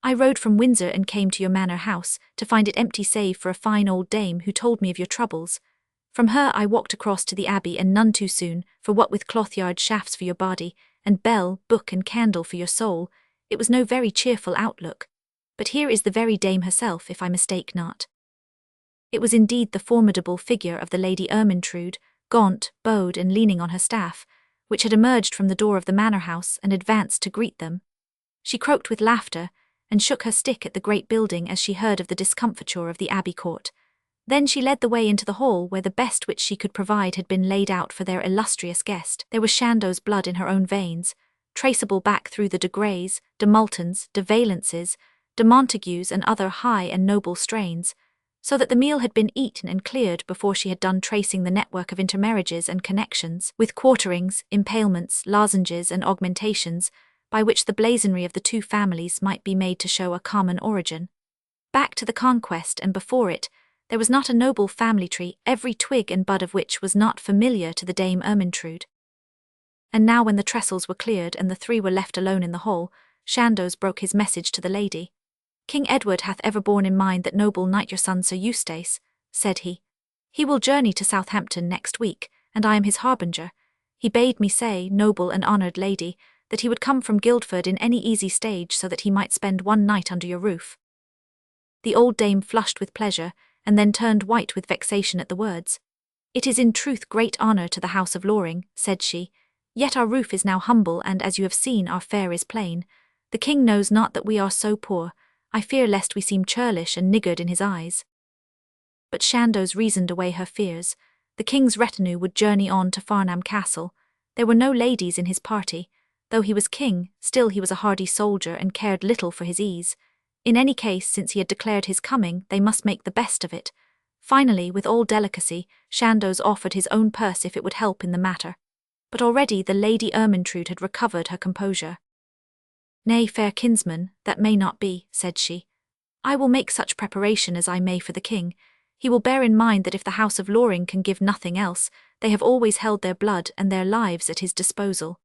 "I rode from Windsor and came to your manor house, to find it empty save for a fine old dame who told me of your troubles. From her I walked across to the abbey, and none too soon, for what with cloth-yard shafts for your body, and bell, book and candle for your soul, it was no very cheerful outlook. But here is the very dame herself, if I mistake not." It was indeed the formidable figure of the Lady Ermyntrude, gaunt, bowed and leaning on her staff, which had emerged from the door of the manor-house and advanced to greet them. She croaked with laughter, and shook her stick at the great building as she heard of the discomfiture of the abbey court. Then she led the way into the hall, where the best which she could provide had been laid out for their illustrious guest. There was Chandos' blood in her own veins, traceable back through the de Greys, de Multons, de Valences, de Montagues and other high and noble strains, so that the meal had been eaten and cleared before she had done tracing the network of intermarriages and connections, with quarterings, impalements, lozenges and augmentations, by which the blazonry of the two families might be made to show a common origin. Back to the Conquest and before it, there was not a noble family tree, every twig and bud of which was not familiar to the Dame Ermyntrude. And now when the trestles were cleared and the three were left alone in the hall, Chandos broke his message to the lady. "King Edward hath ever borne in mind that noble knight your son Sir Eustace," said he. "He will journey to Southampton next week, and I am his harbinger. He bade me say, noble and honoured lady, that he would come from Guildford in any easy stage so that he might spend one night under your roof." The old dame flushed with pleasure, and then turned white with vexation at the words. "It is in truth great honour to the house of Loring," said she, "yet our roof is now humble, and as you have seen, our fare is plain. The king knows not that we are so poor. I fear lest we seem churlish and niggard in his eyes." But Chandos reasoned away her fears. The king's retinue would journey on to Farnham Castle. There were no ladies in his party. Though he was king, still he was a hardy soldier and cared little for his ease. In any case, since he had declared his coming, they must make the best of it. Finally, with all delicacy, Chandos offered his own purse if it would help in the matter. But already the Lady Ermyntrude had recovered her composure. "Nay, fair kinsman, that may not be," said she. "I will make such preparation as I may for the king. He will bear in mind that if the house of Loring can give nothing else, they have always held their blood and their lives at his disposal."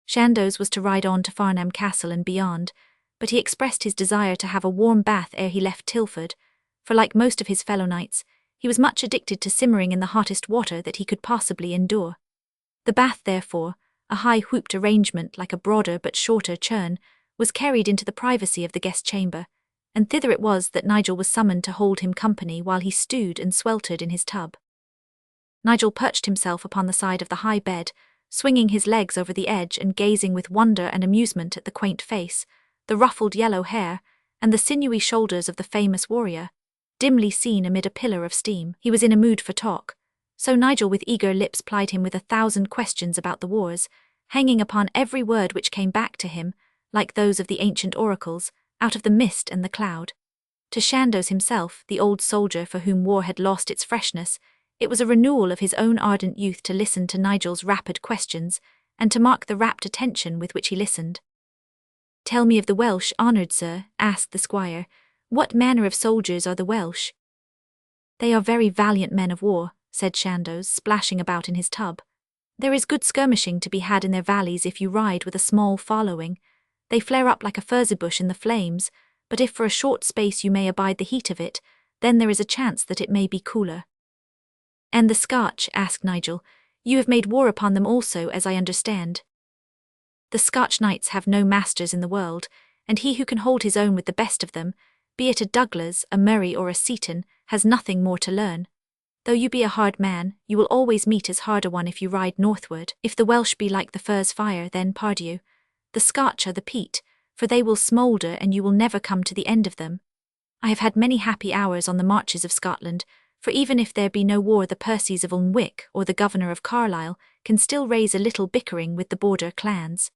Chandos was to ride on to Farnham Castle and beyond, but he expressed his desire to have a warm bath ere he left Tilford, for like most of his fellow knights, he was much addicted to simmering in the hottest water that he could possibly endure. The bath, therefore, a high-hooped arrangement like a broader but shorter churn, was carried into the privacy of the guest chamber, and thither it was that Nigel was summoned to hold him company while he stewed and sweltered in his tub. Nigel perched himself upon the side of the high bed, swinging his legs over the edge and gazing with wonder and amusement at the quaint face, the ruffled yellow hair, and the sinewy shoulders of the famous warrior, dimly seen amid a pillar of steam. He was in a mood for talk, so Nigel with eager lips plied him with 1,000 questions about the wars, hanging upon every word which came back to him, like those of the ancient oracles, out of the mist and the cloud. To Chandos himself, the old soldier for whom war had lost its freshness, it was a renewal of his own ardent youth to listen to Nigel's rapid questions, and to mark the rapt attention with which he listened. "Tell me of the Welsh, honoured sir," asked the squire. "What manner of soldiers are the Welsh?" "They are very valiant men of war," said Chandos, splashing about in his tub. "There is good skirmishing to be had in their valleys if you ride with a small following. They flare up like a furze bush in the flames, but if for a short space you may abide the heat of it, then there is a chance that it may be cooler." "And the Scotch?" asked Nigel. "You have made war upon them also, as I understand." "The Scotch knights have no masters in the world, and he who can hold his own with the best of them, be it a Douglas, a Murray or a Seaton, has nothing more to learn. Though you be a hard man, you will always meet as hard a one if you ride northward. If the Welsh be like the furze fire, then, pardieu, the Scotch are the peat, for they will smoulder and you will never come to the end of them. I have had many happy hours on the marches of Scotland, for even if there be no war, the Percys of Ulmwick or the governor of Carlisle can still raise a little bickering with the border clans.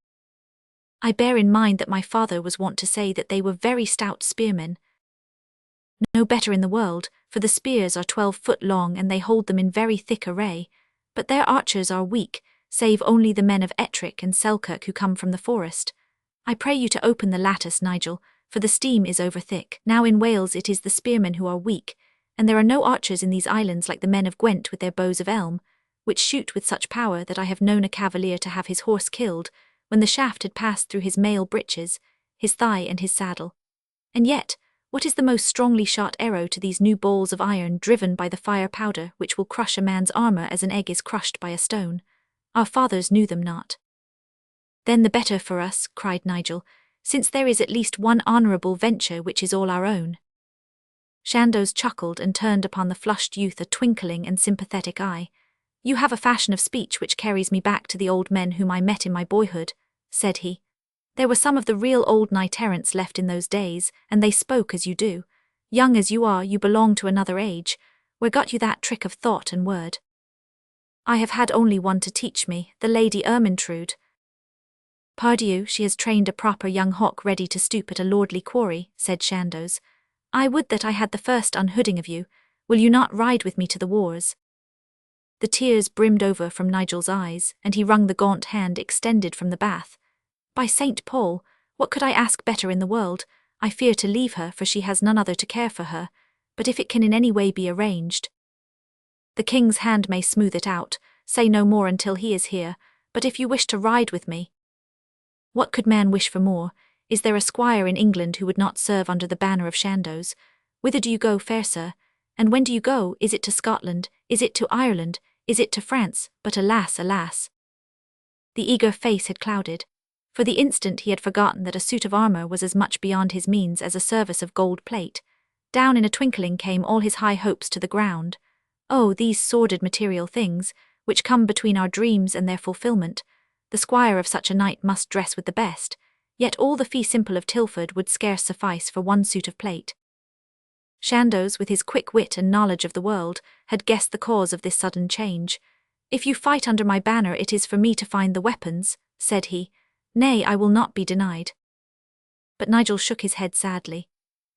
I bear in mind that my father was wont to say that they were very stout spearmen. No better in the world, for the spears are 12 foot long and they hold them in very thick array, but their archers are weak, save only the men of Ettrick and Selkirk who come from the forest. I pray you to open the lattice, Nigel, for the steam is over thick. Now in Wales it is the spearmen who are weak, and there are no archers in these islands like the men of Gwent with their bows of elm, which shoot with such power that I have known a cavalier to have his horse killed, when the shaft had passed through his mail breeches, his thigh and his saddle. And yet, what is the most strongly shot arrow to these new balls of iron driven by the fire powder which will crush a man's armour as an egg is crushed by a stone? Our fathers knew them not. Then the better for us, cried Nigel, since there is at least one honourable venture which is all our own. Chandos chuckled and turned upon the flushed youth a twinkling and sympathetic eye. You have a fashion of speech which carries me back to the old men whom I met in my boyhood, said he. There were some of the real old knight-errants left in those days, and they spoke as you do. Young as you are, you belong to another age. Where got you that trick of thought and word? I have had only one to teach me, the Lady Ermintrude. Pardieu, she has trained a proper young hawk ready to stoop at a lordly quarry, said Chandos. I would that I had the first unhooding of you. Will you not ride with me to the wars? The tears brimmed over from Nigel's eyes, and he wrung the gaunt hand extended from the bath. By St. Paul, what could I ask better in the world? I fear to leave her, for she has none other to care for her, but if it can in any way be arranged. The king's hand may smooth it out, say no more until he is here, but if you wish to ride with me. What could man wish for more? Is there a squire in England who would not serve under the banner of Chandos? Whither do you go, fair sir? And when do you go? Is it to Scotland? Is it to Ireland? Is it to France? But alas, alas! The eager face had clouded. For the instant he had forgotten that a suit of armour was as much beyond his means as a service of gold plate. Down in a twinkling came all his high hopes to the ground. Oh, these sordid material things, which come between our dreams and their fulfilment. The squire of such a knight must dress with the best, yet all the fee simple of Tilford would scarce suffice for one suit of plate. Chandos, with his quick wit and knowledge of the world, had guessed the cause of this sudden change. If you fight under my banner, it is for me to find the weapons, said he. Nay, I will not be denied. But Nigel shook his head sadly.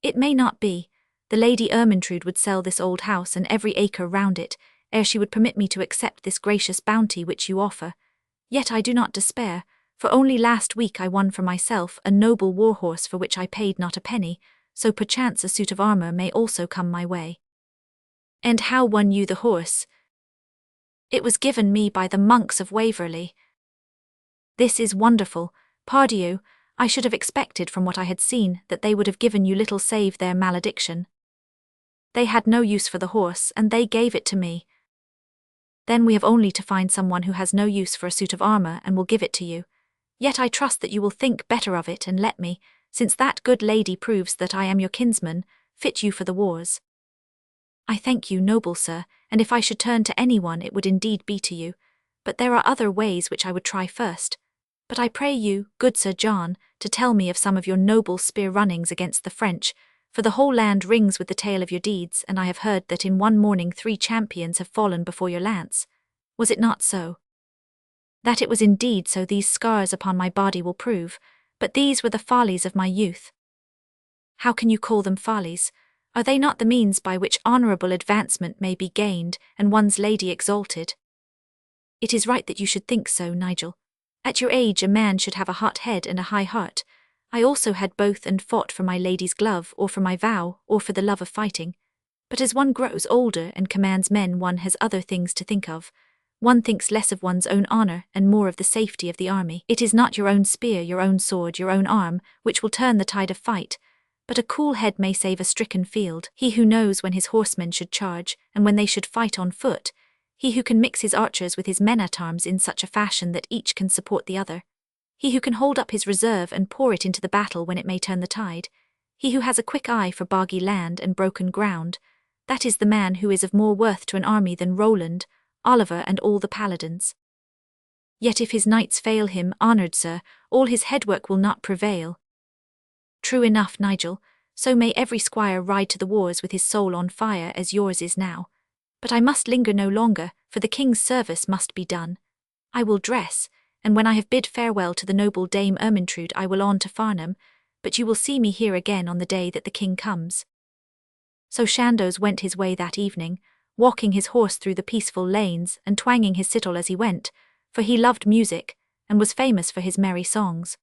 It may not be. The Lady Ermintrude would sell this old house and every acre round it, ere she would permit me to accept this gracious bounty which you offer. Yet I do not despair, for only last week I won for myself a noble war-horse for which I paid not a penny, so perchance a suit of armour may also come my way. And how won you the horse? It was given me by the monks of Waverley. This is wonderful. Pardieu, I should have expected from what I had seen that they would have given you little save their malediction. They had no use for the horse, and they gave it to me. Then we have only to find someone who has no use for a suit of armour and will give it to you. Yet I trust that you will think better of it and let me, since that good lady proves that I am your kinsman, fit you for the wars. I thank you, noble sir, and if I should turn to anyone it would indeed be to you, but there are other ways which I would try first. But I pray you, good Sir John, to tell me of some of your noble spear-runnings against the French, for the whole land rings with the tale of your deeds, and I have heard that in one morning 3 champions have fallen before your lance. Was it not so? That it was indeed so these scars upon my body will prove, but these were the follies of my youth. How can you call them follies? Are they not the means by which honourable advancement may be gained and one's lady exalted? It is right that you should think so, Nigel. At your age a man should have a hot head and a high heart. I also had both and fought for my lady's glove, or for my vow, or for the love of fighting. But as one grows older and commands men, one has other things to think of. One thinks less of one's own honour and more of the safety of the army. It is not your own spear, your own sword, your own arm, which will turn the tide of fight, but a cool head may save a stricken field. He who knows when his horsemen should charge, and when they should fight on foot. He who can mix his archers with his men-at-arms in such a fashion that each can support the other. He who can hold up his reserve and pour it into the battle when it may turn the tide. He who has a quick eye for boggy land and broken ground. That is the man who is of more worth to an army than Roland, Oliver and all the paladins. Yet if his knights fail him, honoured sir, all his headwork will not prevail. True enough, Nigel, so may every squire ride to the wars with his soul on fire as yours is now. But I must linger no longer, for the king's service must be done. I will dress, and when I have bid farewell to the noble Dame Ermintrude I will on to Farnham, but you will see me here again on the day that the king comes. So Chandos went his way that evening, walking his horse through the peaceful lanes and twanging his citole as he went, for he loved music, and was famous for his merry songs.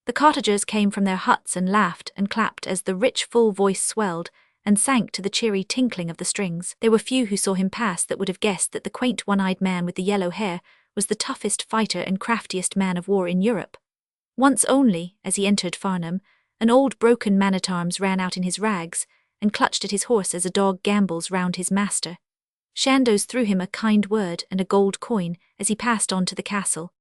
The cottagers came from their huts and laughed and clapped as the rich full voice swelled and sank to the cheery tinkling of the strings. There were few who saw him pass that would have guessed that the quaint one-eyed man with the yellow hair was the toughest fighter and craftiest man of war in Europe. Once only, as he entered Farnham, an old broken man-at-arms ran out in his rags and clutched at his horse as a dog gambols round his master. Chandos threw him a kind word and a gold coin as he passed on to the castle.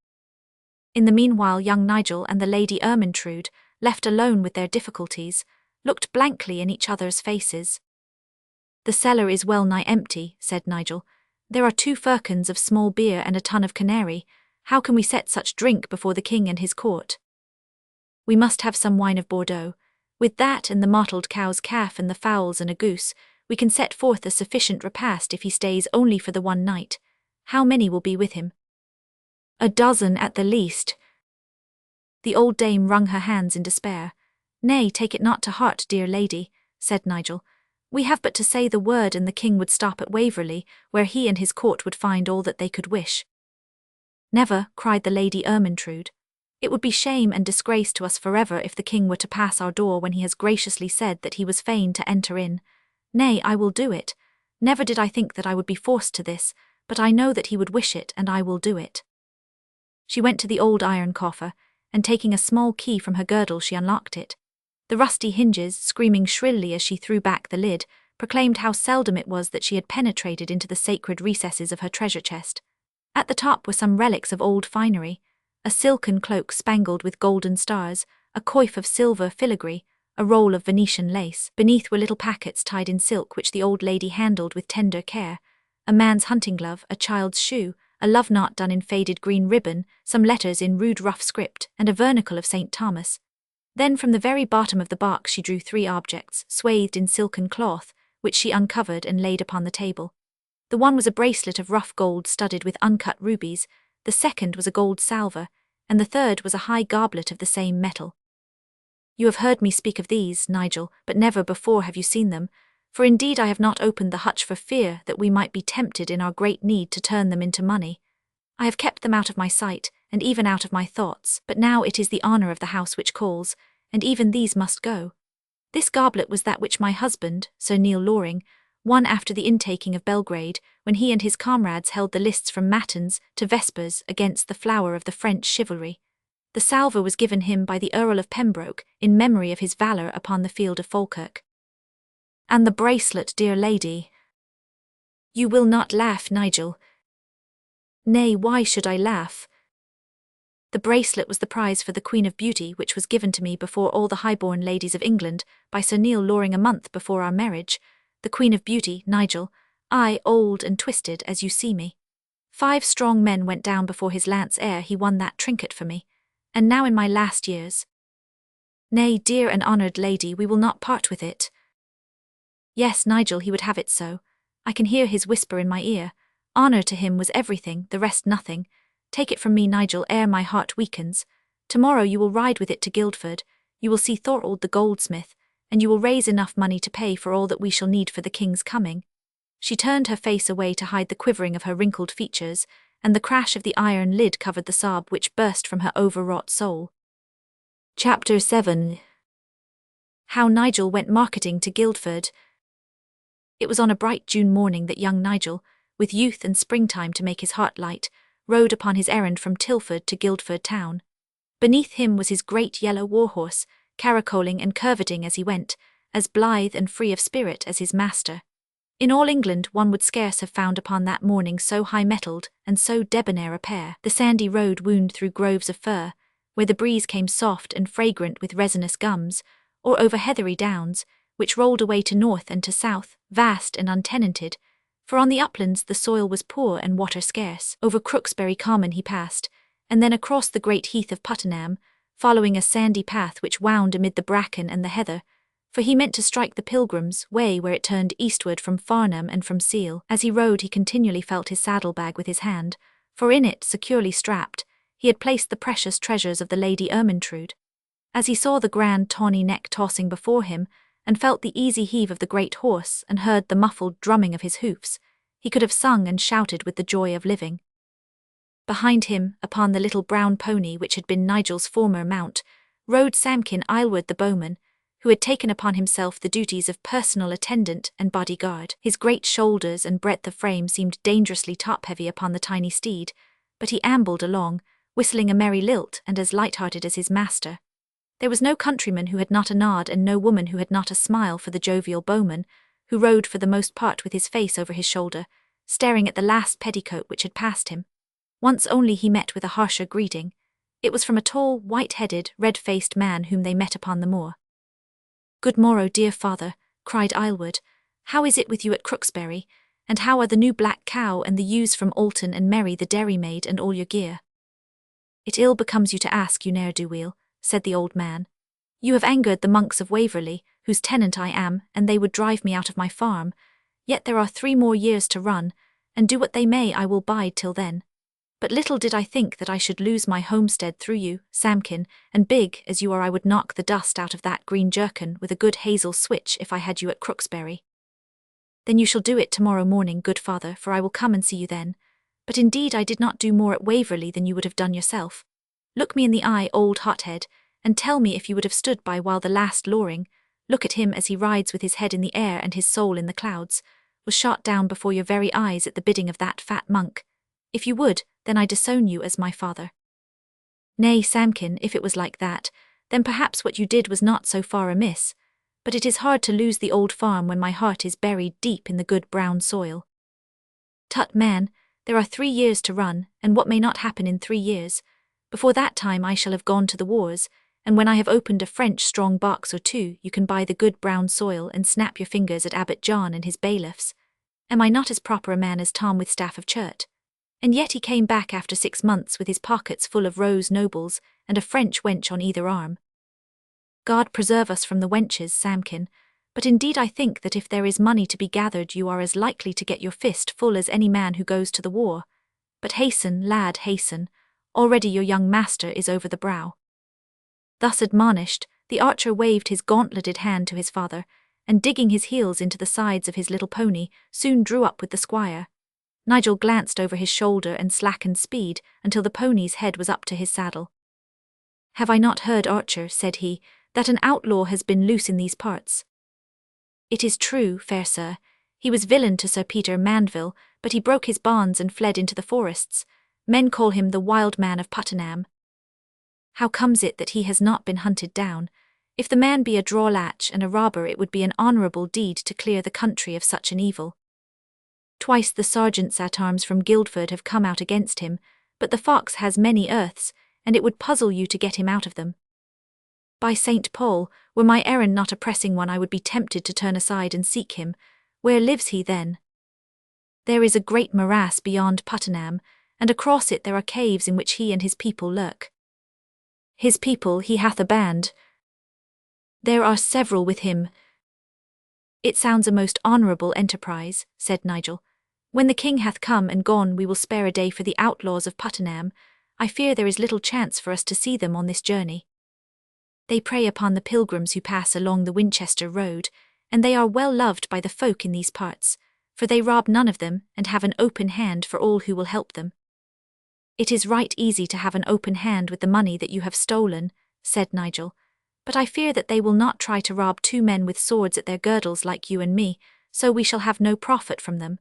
In the meanwhile young Nigel and the Lady Ermyntrude, left alone with their difficulties, looked blankly in each other's faces. "The cellar is well nigh empty," said Nigel. "There are 2 firkins of small beer and a tun of canary. How can we set such drink before the king and his court?" "We must have some wine of Bordeaux. With that and the mottled cow's calf and the fowls and a goose, we can set forth a sufficient repast if he stays only for the one night. How many will be with him?" "A dozen at the least." The old dame wrung her hands in despair. "Nay, take it not to heart, dear lady," said Nigel. "We have but to say the word and the king would stop at Waverley, where he and his court would find all that they could wish." "Never," cried the Lady Ermyntrude. "It would be shame and disgrace to us forever if the king were to pass our door when he has graciously said that he was fain to enter in. Nay, I will do it. Never did I think that I would be forced to this, but I know that he would wish it, and I will do it." She went to the old iron coffer, and taking a small key from her girdle she unlocked it. The rusty hinges, screaming shrilly as she threw back the lid, proclaimed how seldom it was that she had penetrated into the sacred recesses of her treasure chest. At the top were some relics of old finery: a silken cloak spangled with golden stars, a coif of silver filigree, a roll of Venetian lace. Beneath were little packets tied in silk which the old lady handled with tender care, a man's hunting glove, a child's shoe, a love knot done in faded green ribbon, some letters in rude rough script, and a vernicle of St. Thomas. Then from the very bottom of the box she drew 3 objects, swathed in silken cloth, which she uncovered and laid upon the table. The one was a bracelet of rough gold studded with uncut rubies, the second was a gold salver, and the third was a high goblet of the same metal. "You have heard me speak of these, Nigel, but never before have you seen them, for indeed I have not opened the hutch for fear that we might be tempted in our great need to turn them into money. I have kept them out of my sight, and even out of my thoughts, but now it is the honour of the house which calls, and even these must go. This goblet was that which my husband, Sir Nigel Loring, won after the intaking of Belgrade, when he and his comrades held the lists from matins to vespers against the flower of the French chivalry. The salver was given him by the Earl of Pembroke in memory of his valour upon the field of Falkirk." "And the bracelet, dear lady?" "You will not laugh, Nigel." "Nay, why should I laugh? The bracelet was the prize for the Queen of Beauty, which was given to me before all the high-born ladies of England by Sir Nigel Loring a month before our marriage. The Queen of Beauty, Nigel, I, old and twisted as you see me. 5 strong men went down before his lance ere he won that trinket for me, and now in my last years. Nay, dear and honoured lady, we will not part with it." Yes, Nigel, he would have it so. I can hear his whisper in my ear. Honour to him was everything, the rest nothing. Take it from me, Nigel, ere my heart weakens. Tomorrow you will ride with it to Guildford, you will see Thorold the goldsmith, and you will raise enough money to pay for all that we shall need for the king's coming. She turned her face away to hide the quivering of her wrinkled features, and the crash of the iron lid covered the sob which burst from her overwrought soul. Chapter 7. How Nigel went marketing to Guildford. It was on a bright June morning that young Nigel, with youth and springtime to make his heart light, rode upon his errand from Tilford to Guildford town. Beneath him was his great yellow war-horse, caracoling and curveting as he went, as blithe and free of spirit as his master. In all England one would scarce have found upon that morning so high-mettled and so debonair a pair. The sandy road wound through groves of fir, where the breeze came soft and fragrant with resinous gums, or over heathery downs, which rolled away to north and to south, vast and untenanted, for on the uplands the soil was poor and water scarce. Over Crooksbury Common he passed, and then across the great heath of Puttenham, following a sandy path which wound amid the bracken and the heather, for he meant to strike the Pilgrim's Way where it turned eastward from Farnham and from Seal. As he rode he continually felt his saddle-bag with his hand, for in it, securely strapped, he had placed the precious treasures of the Lady Ermyntrude. As he saw the grand tawny neck tossing before him, and felt the easy heave of the great horse and heard the muffled drumming of his hoofs, he could have sung and shouted with the joy of living. Behind him, upon the little brown pony which had been Nigel's former mount, rode Samkin Aylward the bowman, who had taken upon himself the duties of personal attendant and bodyguard. His great shoulders and breadth of frame seemed dangerously top-heavy upon the tiny steed, but he ambled along, whistling a merry lilt and as light-hearted as his master. There was no countryman who had not a nod and no woman who had not a smile for the jovial bowman, who rode for the most part with his face over his shoulder, staring at the last petticoat which had passed him. Once only he met with a harsher greeting. It was from a tall, white-headed, red-faced man whom they met upon the moor. "Good morrow, dear father," cried Aylward. "How is it with you at Crooksbury, and how are the new black cow and the ewes from Alton and Mary the dairymaid and all your gear?" "It ill becomes you to ask, you ne'er-do-weel," said the old man. "You have angered the monks of Waverley, whose tenant I am, and they would drive me out of my farm. Yet there are 3 more years to run, and do what they may I will bide till then. But little did I think that I should lose my homestead through you, Samkin, and big as you are I would knock the dust out of that green jerkin with a good hazel switch if I had you at Crooksbury." "Then you shall do it tomorrow morning, good father, for I will come and see you then. But indeed I did not do more at Waverley than you would have done yourself. Look me in the eye, old hothead, and tell me if you would have stood by while the last Loring, look at him as he rides with his head in the air and his soul in the clouds, was shot down before your very eyes at the bidding of that fat monk. If you would, then I disown you as my father." "Nay, Samkin, if it was like that, then perhaps what you did was not so far amiss, but it is hard to lose the old farm when my heart is buried deep in the good brown soil." "Tut, man, there are 3 years to run, and what may not happen in 3 years? Before that time I shall have gone to the wars, and when I have opened a French strong box or 2 you can buy the good brown soil and snap your fingers at Abbot John and his bailiffs. Am I not as proper a man as Tom with staff of churt? And yet he came back after 6 months with his pockets full of rose nobles and a French wench on either arm." "God preserve us from the wenches, Samkin, but indeed I think that if there is money to be gathered you are as likely to get your fist full as any man who goes to the war. But hasten, lad, hasten, already your young master is over the brow." Thus admonished, the archer waved his gauntleted hand to his father, and digging his heels into the sides of his little pony, soon drew up with the squire. Nigel glanced over his shoulder and slackened speed until the pony's head was up to his saddle. "Have I not heard, Archer," said he, "that an outlaw has been loose in these parts?" "It is true, fair sir. He was villain to Sir Peter Mandeville, but he broke his bonds and fled into the forests. Men call him the Wild Man of Puttenham." "How comes it that he has not been hunted down? If the man be a draw-latch and a robber it would be an honourable deed to clear the country of such an evil. Twice the sergeants at arms from Guildford have come out against him, but the fox has many earths, and it would puzzle you to get him out of them. By St. Paul, were my errand not a pressing one I would be tempted to turn aside and seek him. Where lives he then?" "There is a great morass beyond Puttenham, and across it there are caves in which he and his people lurk." "His people, he hath a band." "There are several with him." "It sounds a most honourable enterprise," said Nigel. "When the king hath come and gone we will spare a day for the outlaws of Puttenham. I fear there is little chance for us to see them on this journey. They prey upon the pilgrims who pass along the Winchester road, and they are well loved by the folk in these parts, for they rob none of them and have an open hand for all who will help them." "It is right easy to have an open hand with the money that you have stolen," said Nigel, "but I fear that they will not try to rob 2 men with swords at their girdles like you and me, so we shall have no profit from them."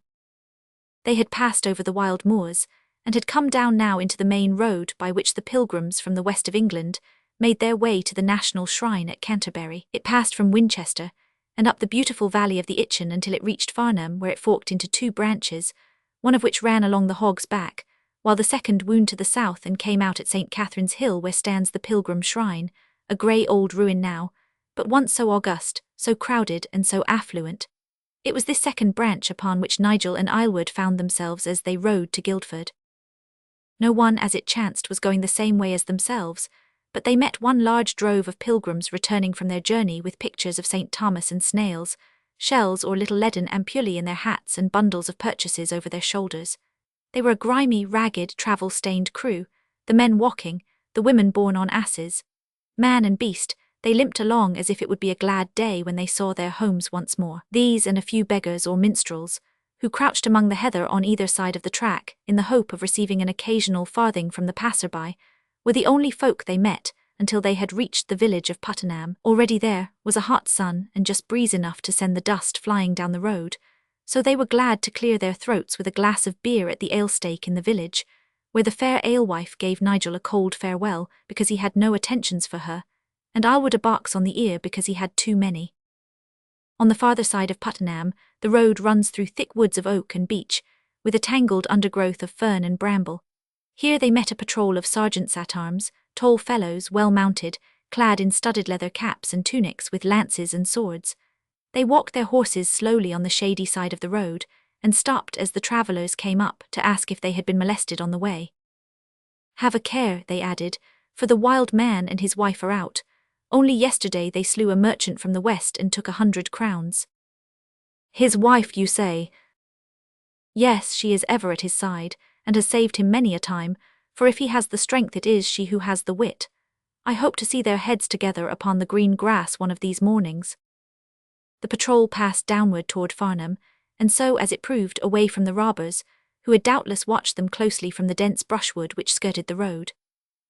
They had passed over the wild moors, and had come down now into the main road by which the pilgrims from the west of England made their way to the national shrine at Canterbury. It passed from Winchester, and up the beautiful valley of the Itchen until it reached Farnham, where it forked into 2 branches, one of which ran along the Hog's Back, while the second wound to the south and came out at St. Catherine's Hill where stands the pilgrim shrine, a grey old ruin now, but once so august, so crowded and so affluent. It was this second branch upon which Nigel and Aylward found themselves as they rode to Guildford. No one, as it chanced, was going the same way as themselves, but they met one large drove of pilgrims returning from their journey with pictures of St. Thomas and snails, shells or little leaden ampullae in their hats and bundles of purchases over their shoulders. They were a grimy, ragged, travel-stained crew, the men walking, the women borne on asses. Man and beast, they limped along as if it would be a glad day when they saw their homes once more. These and a few beggars or minstrels, who crouched among the heather on either side of the track in the hope of receiving an occasional farthing from the passer-by, were the only folk they met until they had reached the village of Puttenham. Already there was a hot sun and just breeze enough to send the dust flying down the road, so they were glad to clear their throats with a glass of beer at the ale-stake in the village, where the fair alewife gave Nigel a cold farewell because he had no attentions for her, and Aylward a box on the ear because he had too many. On the farther side of Puttenham, the road runs through thick woods of oak and beech, with a tangled undergrowth of fern and bramble. Here they met a patrol of sergeants at arms, tall fellows, well mounted, clad in studded leather caps and tunics with lances and swords. They walked their horses slowly on the shady side of the road, and stopped as the travellers came up to ask if they had been molested on the way. "Have a care," they added, "for the wild man and his wife are out. Only yesterday they slew a merchant from the west and took 100 crowns. "His wife, you say?" "Yes, she is ever at his side, and has saved him many a time, for if he has the strength it is she who has the wit. I hope to see their heads together upon the green grass one of these mornings." The patrol passed downward toward Farnham, and so, as it proved, away from the robbers, who had doubtless watched them closely from the dense brushwood which skirted the road.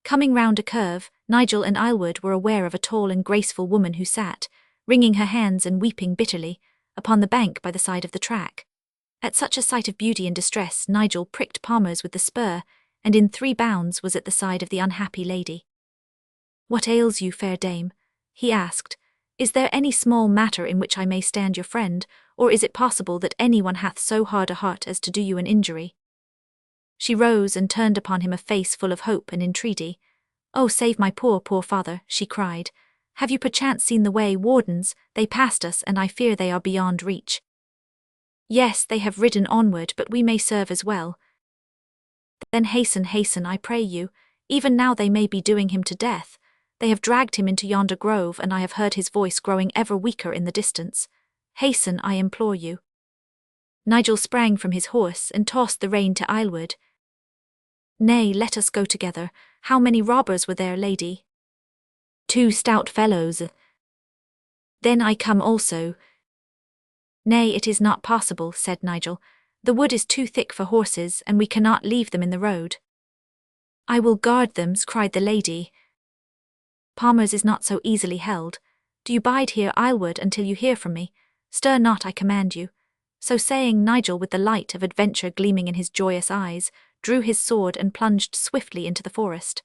Coming round a curve, Nigel and Aylward were aware of a tall and graceful woman who sat, wringing her hands and weeping bitterly, upon the bank by the side of the track. At such a sight of beauty and distress, Nigel pricked Palmer's with the spur, and in 3 bounds was at the side of the unhappy lady. "What ails you, fair dame?" he asked. "Is there any small matter in which I may stand your friend, or is it possible that anyone hath so hard a heart as to do you an injury?" She rose and turned upon him a face full of hope and entreaty. "Oh, save my poor, poor father," she cried. "Have you perchance seen the way wardens? They passed us, and I fear they are beyond reach." "Yes, they have ridden onward, but we may serve as well." "Then hasten, hasten, I pray you. Even now they may be doing him to death. They have dragged him into yonder grove, and I have heard his voice growing ever weaker in the distance. Hasten, I implore you." Nigel sprang from his horse and tossed the rein to Aylward. "Nay, let us go together. How many robbers were there, lady?" "2 stout fellows." "Then I come also." "Nay, it is not possible," said Nigel. "The wood is too thick for horses, and we cannot leave them in the road." "I will guard them," cried the lady. "Palmer's is not so easily held. Do you bide here, Aylward, until you hear from me. Stir not, I command you." So saying, Nigel, with the light of adventure gleaming in his joyous eyes, drew his sword and plunged swiftly into the forest.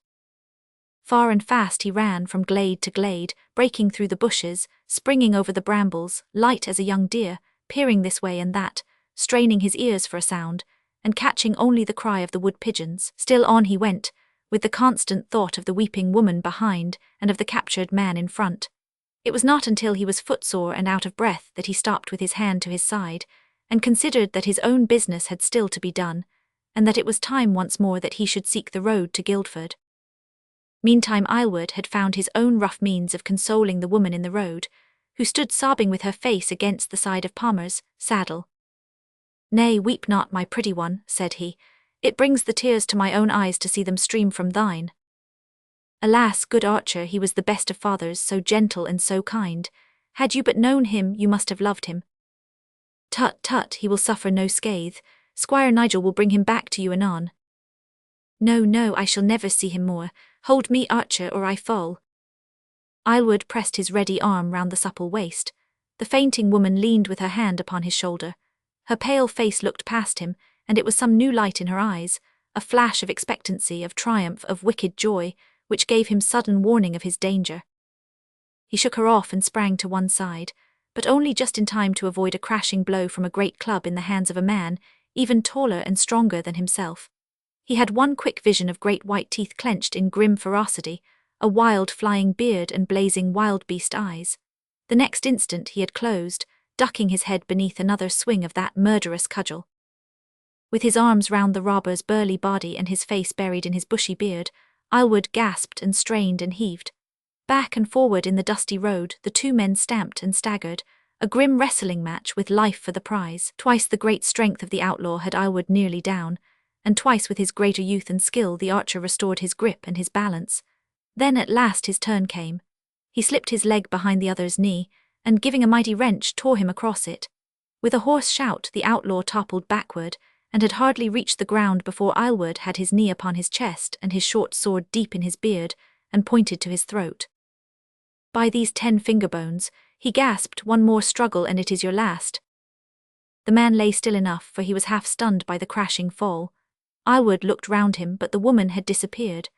Far and fast he ran from glade to glade, breaking through the bushes, springing over the brambles, light as a young deer, peering this way and that, straining his ears for a sound, and catching only the cry of the wood pigeons. Still on he went, with the constant thought of the weeping woman behind and of the captured man in front. It was not until he was footsore and out of breath that he stopped with his hand to his side, and considered that his own business had still to be done, and that it was time once more that he should seek the road to Guildford. Meantime Aylward had found his own rough means of consoling the woman in the road, who stood sobbing with her face against the side of Palmer's saddle. "Nay, weep not, my pretty one," said he. "It brings the tears to my own eyes to see them stream from thine." Alas, good archer, he was the best of fathers, so gentle and so kind. Had you but known him, you must have loved him. "Tut, tut, he will suffer no scathe. Squire Nigel will bring him back to you anon." "No, no, I shall never see him more. Hold me, archer, or I fall." Aylward pressed his ready arm round the supple waist. The fainting woman leaned with her hand upon his shoulder. Her pale face looked past him, and it was some new light in her eyes, a flash of expectancy, of triumph, of wicked joy, which gave him sudden warning of his danger. He shook her off and sprang to one side, but only just in time to avoid a crashing blow from a great club in the hands of a man, even taller and stronger than himself. He had one quick vision of great white teeth clenched in grim ferocity, a wild flying beard and blazing wild beast eyes. The next instant he had closed, ducking his head beneath another swing of that murderous cudgel. With his arms round the robber's burly body and his face buried in his bushy beard, Aylward gasped and strained and heaved. Back and forward in the dusty road, the 2 men stamped and staggered, a grim wrestling match with life for the prize. Twice the great strength of the outlaw had Aylward nearly down, and twice with his greater youth and skill the archer restored his grip and his balance. Then at last his turn came. He slipped his leg behind the other's knee, and giving a mighty wrench tore him across it. With a hoarse shout, the outlaw toppled backward, and had hardly reached the ground before Aylward had his knee upon his chest and his short sword deep in his beard, and pointed to his throat. "By these 10 finger bones," he gasped, "one more struggle and it is your last." The man lay still enough, for he was half stunned by the crashing fall. Aylward looked round him, but the woman had disappeared.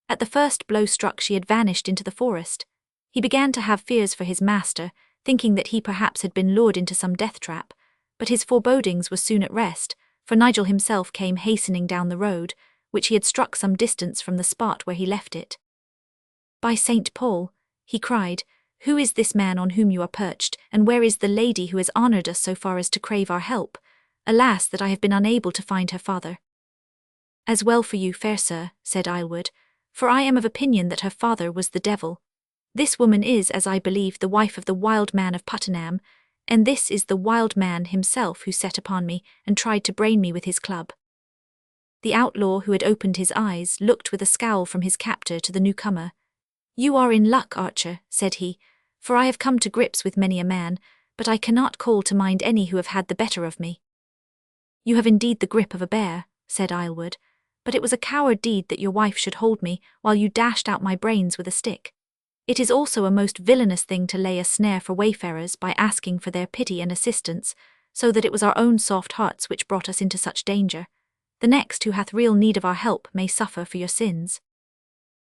At the first blow struck she had vanished into the forest. He began to have fears for his master, thinking that he perhaps had been lured into some death trap, but his forebodings were soon at rest, for Nigel himself came hastening down the road, which he had struck some distance from the spot where he left it. "By St. Paul," he cried, "who is this man on whom you are perched, and where is the lady who has honoured us so far as to crave our help? Alas, that I have been unable to find her father." "As well for you, fair sir," said Aylward, "for I am of opinion that her father was the devil. This woman is, as I believe, the wife of the wild man of Puttenham, and this is the wild man himself who set upon me and tried to brain me with his club." The outlaw, who had opened his eyes, looked with a scowl from his captor to the newcomer. "You are in luck, Archer," said he, "for I have come to grips with many a man, but I cannot call to mind any who have had the better of me." "You have indeed the grip of a bear," said Aylward, "but it was a coward deed that your wife should hold me while you dashed out my brains with a stick. It is also a most villainous thing to lay a snare for wayfarers by asking for their pity and assistance, so that it was our own soft hearts which brought us into such danger. The next who hath real need of our help may suffer for your sins."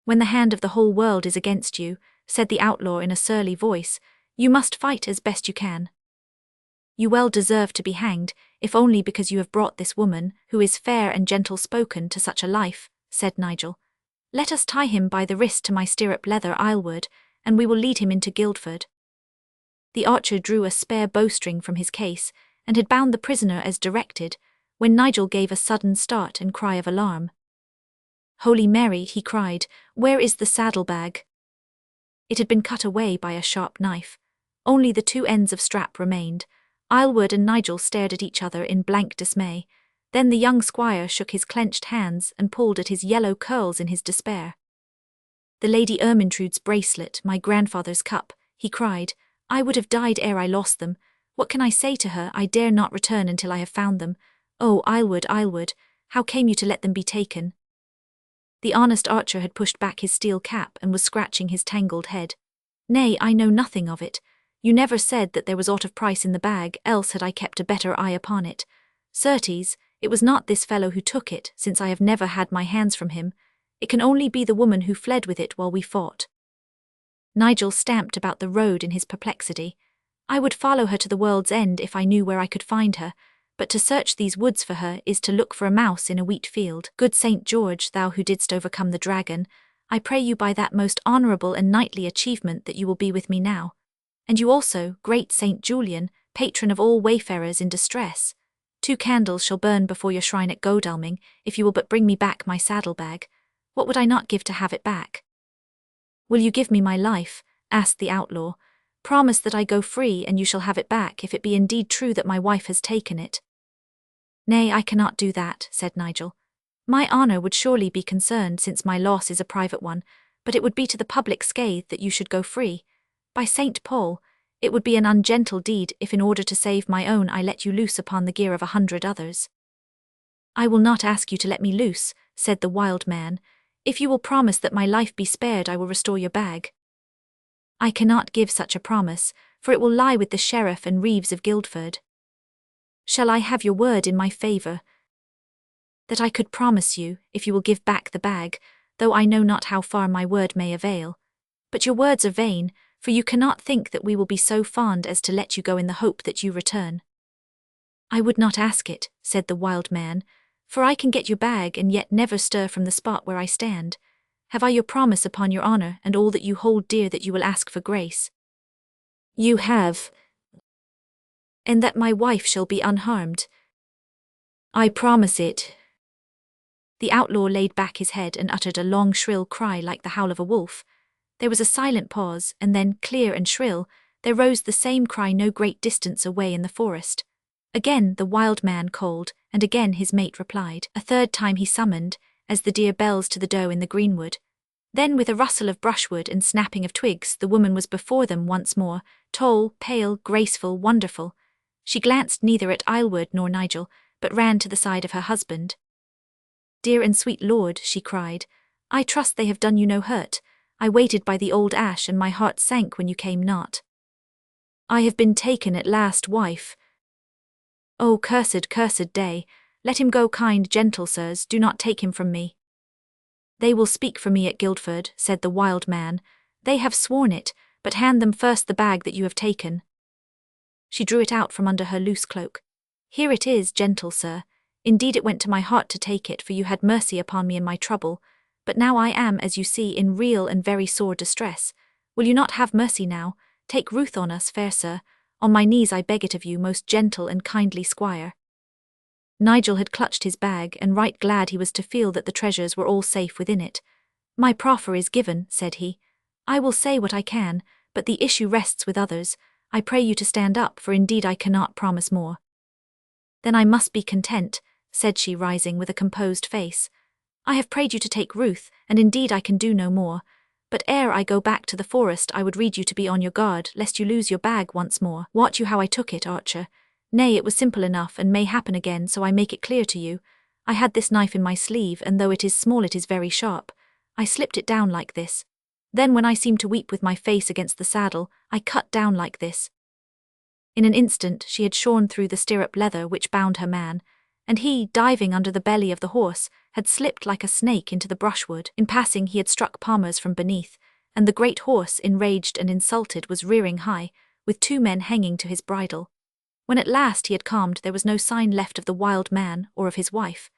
"When the hand of the whole world is against you," said the outlaw in a surly voice, "you must fight as best you can." "You well deserve to be hanged, if only because you have brought this woman, who is fair and gentle-spoken, to such a life," said Nigel. "Let us tie him by the wrist to my stirrup leather, Aylward, and we will lead him into Guildford." The archer drew a spare bowstring from his case, and had bound the prisoner as directed, when Nigel gave a sudden start and cry of alarm. "Holy Mary," he cried, "where is the saddle-bag?" It had been cut away by a sharp knife. Only the 2 ends of strap remained. Aylward and Nigel stared at each other in blank dismay. Then the young squire shook his clenched hands and pulled at his yellow curls in his despair. "The Lady Ermintrude's bracelet, my grandfather's cup," he cried. "I would have died ere I lost them. What can I say to her? I dare not return until I have found them. Oh, Aylward, Aylward, how came you to let them be taken?" The honest archer had pushed back his steel cap and was scratching his tangled head. "Nay, I know nothing of it. You never said that there was aught of price in the bag, else had I kept a better eye upon it. Certes, it was not this fellow who took it, since I have never had my hands from him. It can only be the woman who fled with it while we fought." Nigel stamped about the road in his perplexity. "I would follow her to the world's end if I knew where I could find her, but to search these woods for her is to look for a mouse in a wheat field. Good St. George, thou who didst overcome the dragon, I pray you by that most honourable and knightly achievement that you will be with me now. And you also, great St. Julian, patron of all wayfarers in distress. 2 candles shall burn before your shrine at Godalming, if you will but bring me back my saddle-bag. What would I not give to have it back?" "Will you give me my life?" asked the outlaw. "Promise that I go free, and you shall have it back, if it be indeed true that my wife has taken it." "Nay, I cannot do that," said Nigel. "My honour would surely be concerned, since my loss is a private one, but it would be to the public scathe that you should go free. By St. Paul, it would be an ungentle deed if in order to save my own I let you loose upon the gear of 100 others." "I will not ask you to let me loose," said the wild man. "If you will promise that my life be spared, I will restore your bag." "I cannot give such a promise, for it will lie with the sheriff and reeves of Guildford." "Shall I have your word in my favour?" "That I could promise you, if you will give back the bag, though I know not how far my word may avail. But your words are vain, for you cannot think that we will be so fond as to let you go in the hope that you return." "I would not ask it," said the wild man, "for I can get your bag and yet never stir from the spot where I stand. Have I your promise upon your honour and all that you hold dear that you will ask for grace?" "You have." "And that my wife shall be unharmed?" "I promise it." The outlaw laid back his head and uttered a long shrill cry like the howl of a wolf. There was a silent pause, and then, clear and shrill, there rose the same cry no great distance away in the forest. Again the wild man called, and again his mate replied. A third time he summoned, as the deer bells to the doe in the greenwood. Then with a rustle of brushwood and snapping of twigs the woman was before them once more, tall, pale, graceful, wonderful. She glanced neither at Aylward nor Nigel, but ran to the side of her husband. "Dear and sweet lord," she cried, "I trust they have done you no hurt. I waited by the old ash and my heart sank when you came not. I have been taken at last, wife. Oh, cursed, cursed day! Let him go, kind, gentle sirs, do not take him from me." "They will speak for me at Guildford," said the wild man. "They have sworn it, but hand them first the bag that you have taken." She drew it out from under her loose cloak. "Here it is, gentle sir. Indeed it went to my heart to take it, for you had mercy upon me in my trouble. But now I am, as you see, in real and very sore distress. Will you not have mercy now? Take ruth on us, fair sir. On my knees I beg it of you, most gentle and kindly squire." Nigel had clutched his bag, and right glad he was to feel that the treasures were all safe within it. "My proffer is given," said he. "I will say what I can, but the issue rests with others. I pray you to stand up, for indeed I cannot promise more." "Then I must be content," said she, rising with a composed face. "I have prayed you to take ruth, and indeed I can do no more. But ere I go back to the forest I would rede you to be on your guard, lest you lose your bag once more. Wot you how I took it, archer? Nay, it was simple enough, and may happen again, so I make it clear to you. I had this knife in my sleeve, and though it is small it is very sharp. I slipped it down like this. Then when I seemed to weep with my face against the saddle, I cut down like this." In an instant she had shorn through the stirrup leather which bound her man, and he, diving under the belly of the horse, had slipped like a snake into the brushwood. In passing he had struck Palmer's from beneath, and the great horse, enraged and insulted, was rearing high, with 2 men hanging to his bridle. When at last he had calmed, there was no sign left of the wild man or of his wife.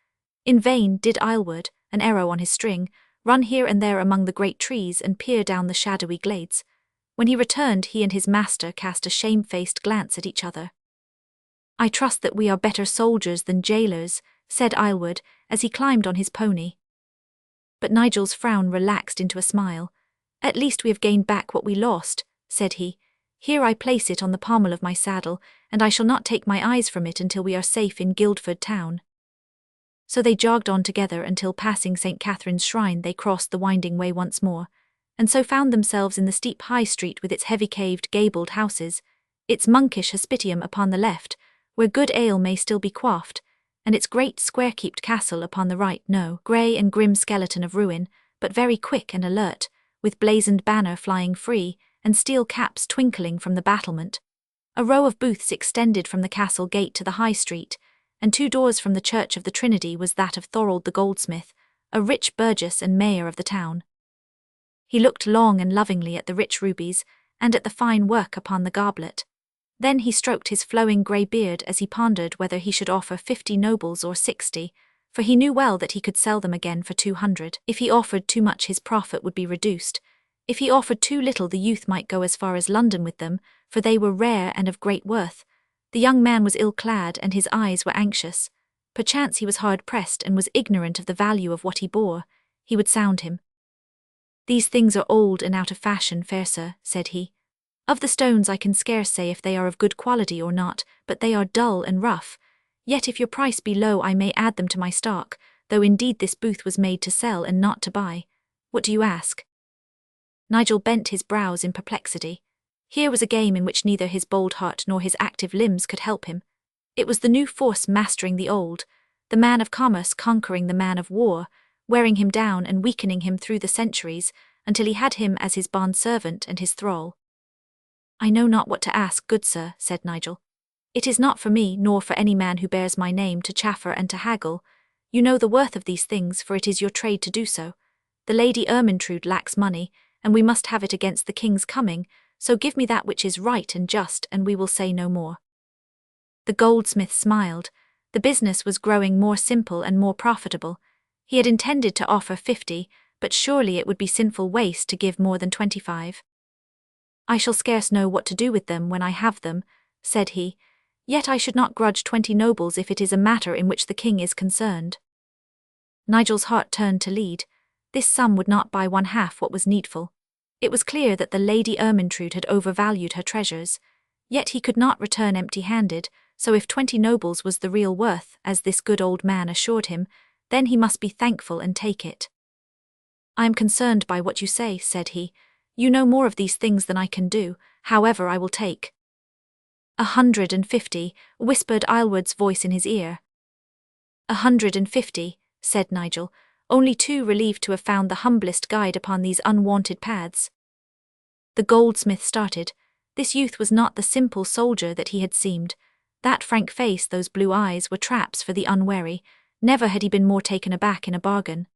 In vain did Aylward, an arrow on his string, run here and there among the great trees and peer down the shadowy glades. When he returned, he and his master cast a shamefaced glance at each other. "I trust that we are better soldiers than jailers," said Aylward, as he climbed on his pony. But Nigel's frown relaxed into a smile. "At least we have gained back what we lost," said he. "Here I place it on the pommel of my saddle, and I shall not take my eyes from it until we are safe in Guildford town." So they jogged on together until, passing St. Catherine's shrine, they crossed the winding way once more, and so found themselves in the steep High Street with its heavy-caved, gabled houses, its monkish hospitium upon the left, where good ale may still be quaffed, and its great square-keeped castle upon the right, no, grey and grim skeleton of ruin, but very quick and alert, with blazoned banner flying free, and steel caps twinkling from the battlement. A row of booths extended from the castle gate to the High Street, and 2 doors from the Church of the Trinity was that of Thorold the goldsmith, a rich burgess and mayor of the town. He looked long and lovingly at the rich rubies, and at the fine work upon the goblet. Then he stroked his flowing grey beard as he pondered whether he should offer 50 nobles or 60, for he knew well that he could sell them again for 200. If he offered too much his profit would be reduced. If he offered too little the youth might go as far as London with them, for they were rare and of great worth. The young man was ill-clad and his eyes were anxious. Perchance he was hard-pressed and was ignorant of the value of what he bore. He would sound him. "These things are old and out of fashion, fair sir," said he. "Of the stones I can scarce say if they are of good quality or not, but they are dull and rough. Yet if your price be low I may add them to my stock, though indeed this booth was made to sell and not to buy. What do you ask?" Nigel bent his brows in perplexity. Here was a game in which neither his bold heart nor his active limbs could help him. It was the new force mastering the old, the man of commerce conquering the man of war, wearing him down and weakening him through the centuries, until he had him as his bond-servant and his thrall. "I know not what to ask, good sir," said Nigel. "It is not for me, nor for any man who bears my name, to chaffer and to haggle. You know the worth of these things, for it is your trade to do so. The Lady Ermyntrude lacks money, and we must have it against the king's coming, so give me that which is right and just, and we will say no more." The goldsmith smiled. The business was growing more simple and more profitable. He had intended to offer 50, but surely it would be sinful waste to give more than 25. "I shall scarce know what to do with them when I have them," said he. "Yet I should not grudge 20 nobles if it is a matter in which the king is concerned." Nigel's heart turned to lead. This sum would not buy 1/2 what was needful. It was clear that the Lady Ermyntrude had overvalued her treasures. Yet he could not return empty-handed, so if 20 nobles was the real worth, as this good old man assured him, then he must be thankful and take it. "I am concerned by what you say," said he. "You know more of these things than I can do, however I will take." 150, whispered Aylward's voice in his ear. 150, said Nigel, only too relieved to have found the humblest guide upon these unwanted paths. The goldsmith started. This youth was not the simple soldier that he had seemed. That frank face, those blue eyes, were traps for the unwary. Never had he been more taken aback in a bargain.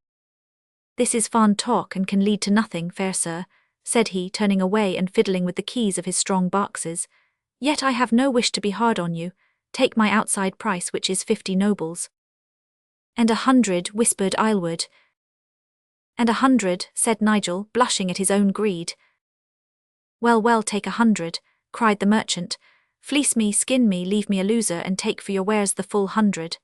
"This is fond talk and can lead to nothing, fair sir," said he, turning away and fiddling with the keys of his strong boxes. "Yet I have no wish to be hard on you. Take my outside price, which is 50 nobles. "And 100, whispered Aylward. "And 100, said Nigel, blushing at his own greed. "Well, well, take 100, cried the merchant. "Fleece me, skin me, leave me a loser, and take for your wares the full 100.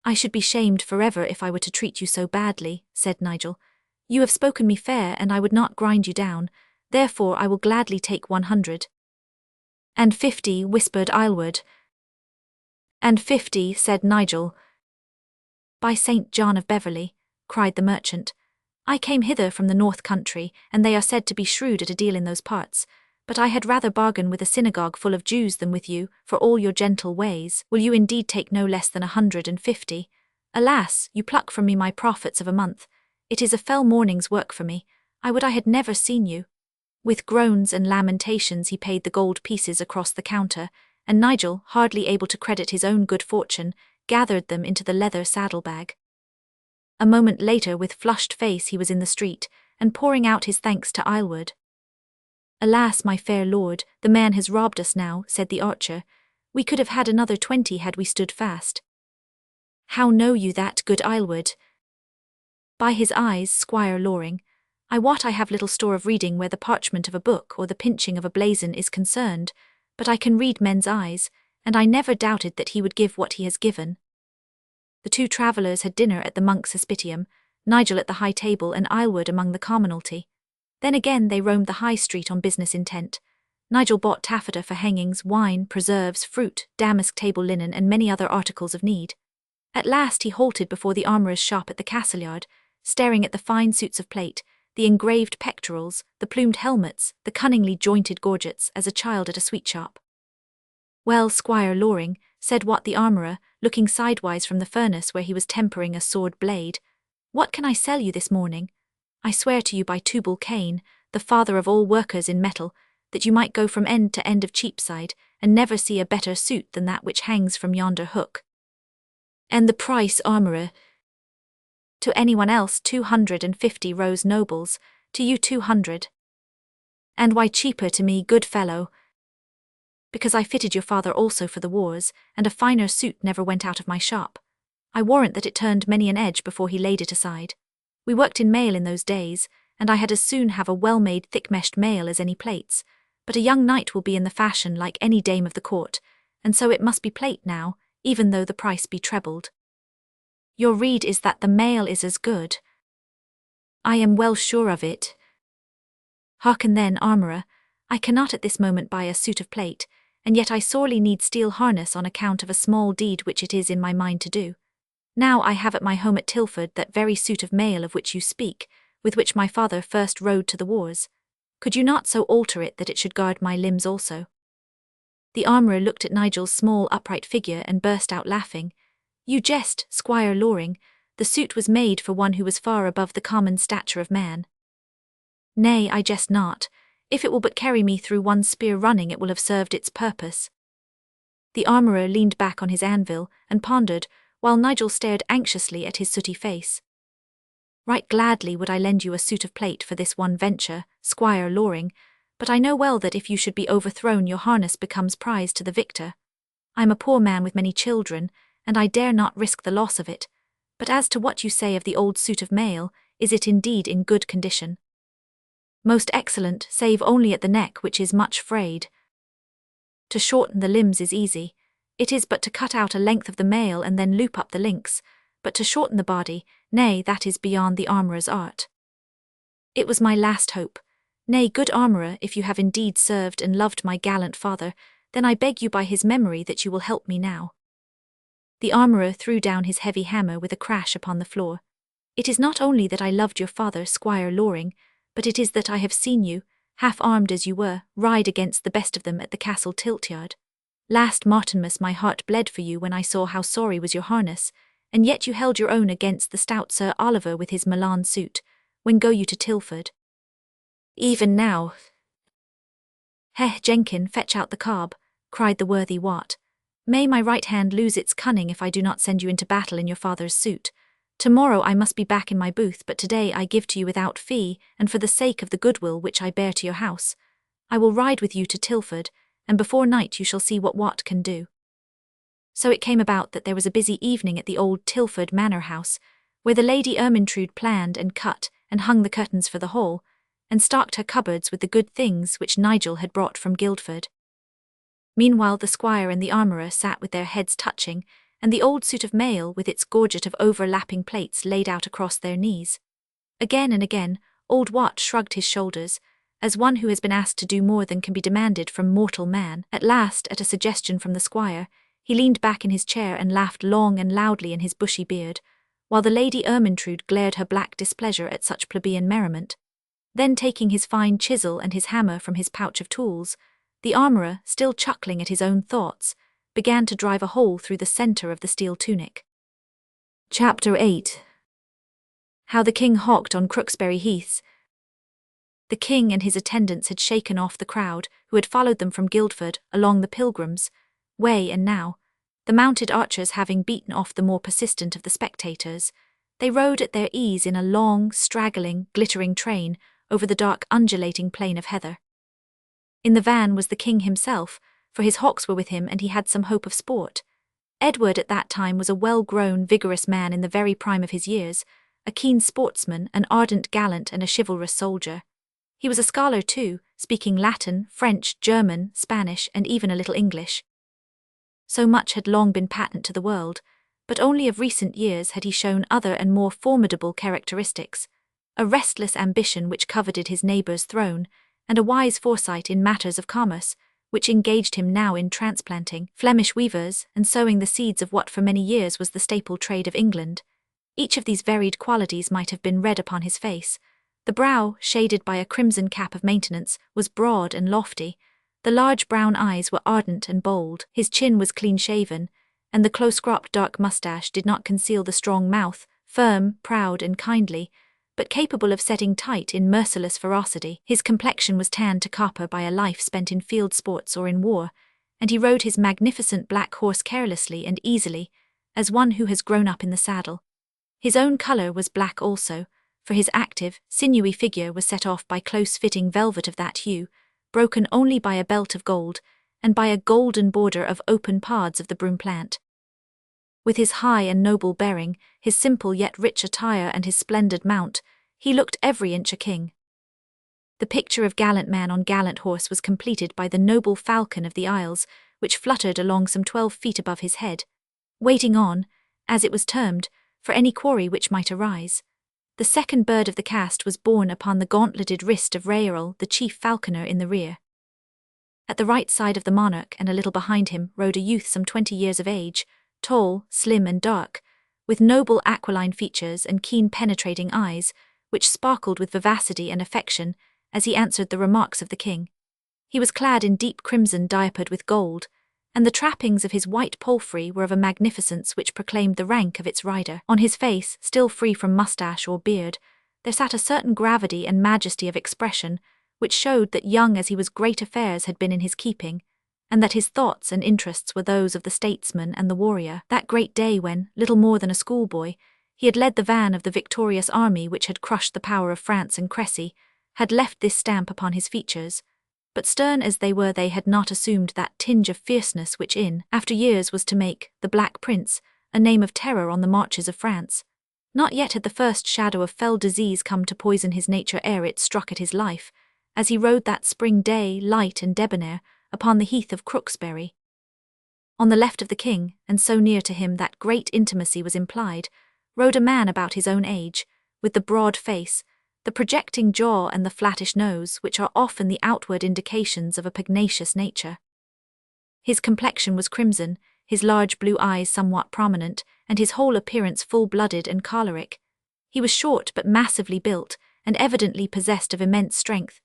"I should be shamed forever if I were to treat you so badly," said Nigel. "You have spoken me fair, and I would not grind you down. Therefore I will gladly take 100. "And 50, whispered Aylward. "And 50, said Nigel. "By St. John of Beverley," cried the merchant, "I came hither from the north country, and they are said to be shrewd at a deal in those parts. But I had rather bargain with a synagogue full of Jews than with you, for all your gentle ways. Will you indeed take no less than 150? Alas, you pluck from me my profits of a month. It is a fell morning's work for me. I would I had never seen you." With groans and lamentations he paid the gold pieces across the counter, and Nigel, hardly able to credit his own good fortune, gathered them into the leather saddlebag. A moment later, with flushed face, he was in the street, and pouring out his thanks to Aylward. "Alas, my fair lord, the man has robbed us now," said the archer. "We could have had another 20 had we stood fast." "How know you that, good Aylward?" "By his eyes, Squire Loring. I wot I have little store of reading where the parchment of a book or the pinching of a blazon is concerned, but I can read men's eyes, and I never doubted that he would give what he has given." The two travellers had dinner at the monk's hospitium, Nigel at the high table and Aylward among the commonalty. Then again they roamed the high street on business intent. Nigel bought taffeta for hangings, wine, preserves, fruit, damask table linen, and many other articles of need. At last he halted before the armourer's shop at the castle yard, staring at the fine suits of plate, the engraved pectorals, the plumed helmets, the cunningly jointed gorgets, as a child at a sweet shop. "Well, Squire Loring," said Wat the armourer, looking sidewise from the furnace where he was tempering a sword blade, "what can I sell you this morning? I swear to you by Tubal Cain, the father of all workers in metal, that you might go from end to end of Cheapside, and never see a better suit than that which hangs from yonder hook." "And the price, armourer?" "To anyone else 250 rose nobles, to you 200. "And why cheaper to me, good fellow?" "Because I fitted your father also for the wars, and a finer suit never went out of my shop. I warrant that it turned many an edge before he laid it aside. We worked in mail in those days, and I had as soon have a well-made thick-meshed mail as any plates, but a young knight will be in the fashion like any dame of the court, and so it must be plate now, even though the price be trebled." "Your rede is that the mail is as good?" "I am well sure of it." "Hearken then, armourer, I cannot at this moment buy a suit of plate, and yet I sorely need steel harness on account of a small deed which it is in my mind to do. Now I have at my home at Tilford that very suit of mail of which you speak, with which my father first rode to the wars. Could you not so alter it that it should guard my limbs also?" The armourer looked at Nigel's small upright figure and burst out laughing. "You jest, Squire Loring. The suit was made for one who was far above the common stature of man." "Nay, I jest not. If it will but carry me through one spear running, it will have served its purpose." The armourer leaned back on his anvil and pondered, while Nigel stared anxiously at his sooty face. "Right gladly would I lend you a suit of plate for this one venture, Squire Loring, but I know well that if you should be overthrown your harness becomes prize to the victor. I am a poor man with many children, and I dare not risk the loss of it. But as to what you say of the old suit of mail, is it indeed in good condition?" "Most excellent, save only at the neck, which is much frayed. To shorten the limbs is easy. It is but to cut out a length of the mail and then loop up the links, but to shorten the body, nay, that is beyond the armourer's art. It was my last hope. Nay, good armourer, if you have indeed served and loved my gallant father, then I beg you by his memory that you will help me now." The armourer threw down his heavy hammer with a crash upon the floor. "It is not only that I loved your father, Squire Loring, but it is that I have seen you, half-armed as you were, ride against the best of them at the castle tilt-yard. Last Martinmas my heart bled for you when I saw how sorry was your harness, and yet you held your own against the stout Sir Oliver with his Milan suit. When go you to Tilford? Even now. Heh, Jenkin, fetch out the carb, cried the worthy Wat. May my right hand lose its cunning if I do not send you into battle in your father's suit. Tomorrow I must be back in my booth, but today I give to you without fee, and for the sake of the goodwill which I bear to your house. I will ride with you to Tilford, and before night you shall see what Wat can do. So it came about that there was a busy evening at the old Tilford manor house, where the Lady Ermyntrude planned and cut and hung the curtains for the hall, and stocked her cupboards with the good things which Nigel had brought from Guildford. Meanwhile the squire and the armourer sat with their heads touching, and the old suit of mail with its gorget of overlapping plates laid out across their knees. Again and again, old Wat shrugged his shoulders, as one who has been asked to do more than can be demanded from mortal man. At last, at a suggestion from the squire, he leaned back in his chair and laughed long and loudly in his bushy beard, while the Lady Ermyntrude glared her black displeasure at such plebeian merriment. Then taking his fine chisel and his hammer from his pouch of tools, the armourer, still chuckling at his own thoughts, began to drive a hole through the centre of the steel tunic. Chapter 8. How the King hawked on Crooksbury Heaths. The King and his attendants had shaken off the crowd who had followed them from Guildford along the Pilgrims' Way, and now, the mounted archers having beaten off the more persistent of the spectators, they rode at their ease in a long, straggling, glittering train over the dark undulating plain of heather. In the van was the King himself, for his hawks were with him and he had some hope of sport. Edward at that time was a well-grown, vigorous man in the very prime of his years, a keen sportsman, an ardent gallant and a chivalrous soldier. He was a scholar too, speaking Latin, French, German, Spanish, and even a little English. So much had long been patent to the world, but only of recent years had he shown other and more formidable characteristics, a restless ambition which coveted his neighbour's throne, and a wise foresight in matters of commerce, which engaged him now in transplanting Flemish weavers and sowing the seeds of what for many years was the staple trade of England. Each of these varied qualities might have been read upon his face. The brow, shaded by a crimson cap of maintenance, was broad and lofty. The large brown eyes were ardent and bold, his chin was clean-shaven, and the close-cropped dark moustache did not conceal the strong mouth, firm, proud, and kindly, but capable of setting tight in merciless ferocity. His complexion was tanned to copper by a life spent in field sports or in war, and he rode his magnificent black horse carelessly and easily, as one who has grown up in the saddle. His own colour was black also, for his active, sinewy figure was set off by close-fitting velvet of that hue, broken only by a belt of gold, and by a golden border of open pards of the broom plant. With his high and noble bearing, his simple yet rich attire and his splendid mount, he looked every inch a king. The picture of gallant man on gallant horse was completed by the noble falcon of the Isles, which fluttered along some 12 feet above his head, waiting on, as it was termed, for any quarry which might arise. The second bird of the cast was borne upon the gauntleted wrist of Raoul, the chief falconer, in the rear. At the right side of the monarch and a little behind him rode a youth some 20 years of age, tall, slim and dark, with noble aquiline features and keen penetrating eyes, which sparkled with vivacity and affection as he answered the remarks of the King. He was clad in deep crimson diapered with gold, and the trappings of his white palfrey were of a magnificence which proclaimed the rank of its rider. On his face, still free from moustache or beard, there sat a certain gravity and majesty of expression which showed that young as he was great affairs had been in his keeping, and that his thoughts and interests were those of the statesman and the warrior. That great day when, little more than a schoolboy, he had led the van of the victorious army which had crushed the power of France and Cressy, had left this stamp upon his features, but stern as they were they had not assumed that tinge of fierceness which in after years was to make the Black Prince a name of terror on the marches of France. Not yet had the first shadow of fell disease come to poison his nature ere it struck at his life, as he rode that spring day, light and debonair, upon the heath of Crooksbury. On the left of the King, and so near to him that great intimacy was implied, rode a man about his own age, with the broad face, the projecting jaw and the flattish nose, which are often the outward indications of a pugnacious nature. His complexion was crimson, his large blue eyes somewhat prominent, and his whole appearance full-blooded and choleric. He was short but massively built, and evidently possessed of immense strength.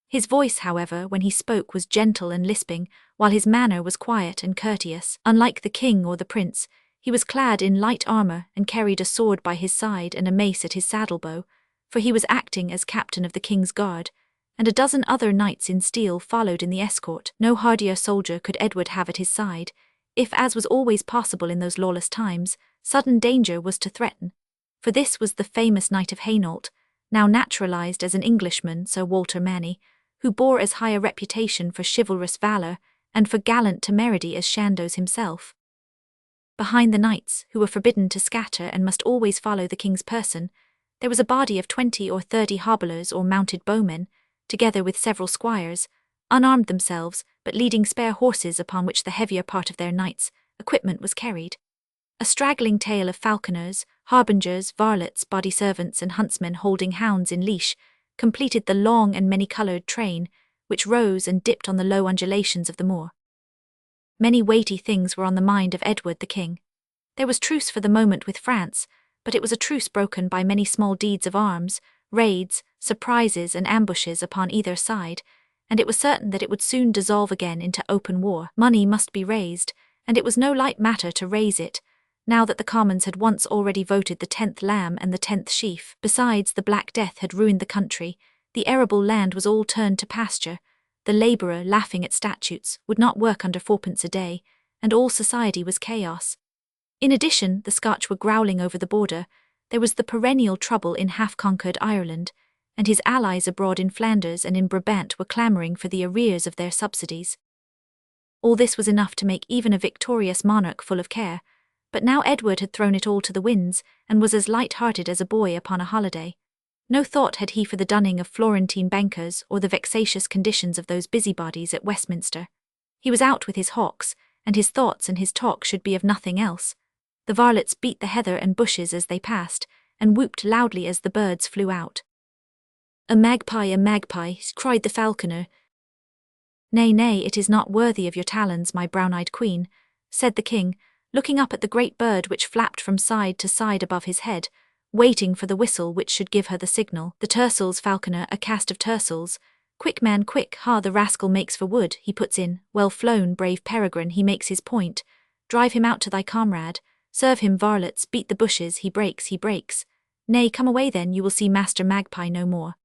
His voice, however, when he spoke was gentle and lisping, while his manner was quiet and courteous. Unlike the king or the prince, he was clad in light armor and carried a sword by his side and a mace at his saddle-bow, for he was acting as captain of the king's guard, and a dozen other knights in steel followed in the escort. No hardier soldier could Edward have at his side, if, as was always possible in those lawless times, sudden danger was to threaten. For this was the famous Knight of Hainault, now naturalized as an Englishman, Sir Walter Manny, who bore as high a reputation for chivalrous valor and for gallant temerity as Chandos himself. Behind the knights, who were forbidden to scatter and must always follow the king's person, there was a body of 20 or 30 hobblers or mounted bowmen, together with several squires, unarmed themselves, but leading spare horses upon which the heavier part of their knights' equipment was carried. A straggling tail of falconers, harbingers, varlets, body servants, and huntsmen holding hounds in leash completed the long and many-coloured train which rose and dipped on the low undulations of the moor. Many weighty things were on the mind of Edward the king. There was truce for the moment with France, but it was a truce broken by many small deeds of arms, raids, surprises, and ambushes upon either side, and it was certain that it would soon dissolve again into open war. Money must be raised, and it was no light matter to raise it, now that the Commons had once already voted the 10th lamb and the 10th sheaf. Besides, the Black Death had ruined the country, the arable land was all turned to pasture, the labourer, laughing at statutes, would not work under 4pence a day, and all society was chaos. In addition, the Scotch were growling over the border, there was the perennial trouble in half-conquered Ireland, and his allies abroad in Flanders and in Brabant were clamouring for the arrears of their subsidies. All this was enough to make even a victorious monarch full of care, but now Edward had thrown it all to the winds, and was as light-hearted as a boy upon a holiday. No thought had he for the dunning of Florentine bankers or the vexatious conditions of those busybodies at Westminster. He was out with his hawks, and his thoughts and his talk should be of nothing else. The varlets beat the heather and bushes as they passed, and whooped loudly as the birds flew out. A magpie, cried the falconer. Nay, nay, it is not worthy of your talons, my brown-eyed queen, said the king, looking up at the great bird which flapped from side to side above his head, waiting for the whistle which should give her the signal. The tercels, falconer, a cast of tercels. Quick, man, quick, ha, the rascal makes for wood, he puts in. Well flown, brave peregrine, he makes his point. Drive him out to thy comrade. Serve him, varlets, beat the bushes, he breaks, he breaks. Nay, come away then, you will see Master Magpie no more.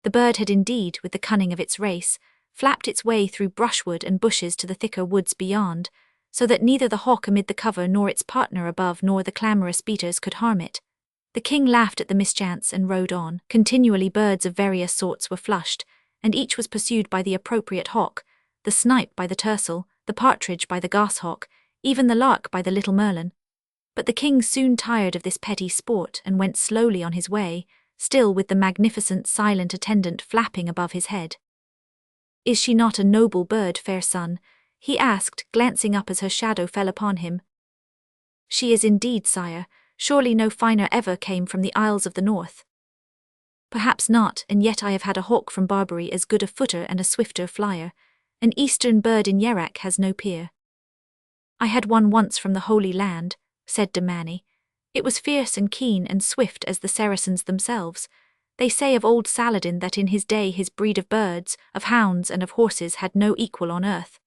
The bird had indeed, with the cunning of its race, flapped its way through brushwood and bushes to the thicker woods beyond, so that neither the hawk amid the cover nor its partner above nor the clamorous beaters could harm it. The king laughed at the mischance and rode on. Continually birds of various sorts were flushed, and each was pursued by the appropriate hawk, the snipe by the tercel, the partridge by the goshawk, even the lark by the little merlin. But the king soon tired of this petty sport and went slowly on his way, still with the magnificent silent attendant flapping above his head. "Is she not a noble bird, fair son?" he asked, glancing up as her shadow fell upon him. "She is indeed, sire. Surely no finer ever came from the Isles of the North." "Perhaps not, and yet I have had a hawk from Barbary as good a footer and a swifter flyer. An eastern bird in Yerrack has no peer." "I had one once from the Holy Land," said de Manny. "It was fierce and keen and swift as the Saracens themselves. They say of old Saladin that in his day his breed of birds, of hounds and of horses had no equal on earth.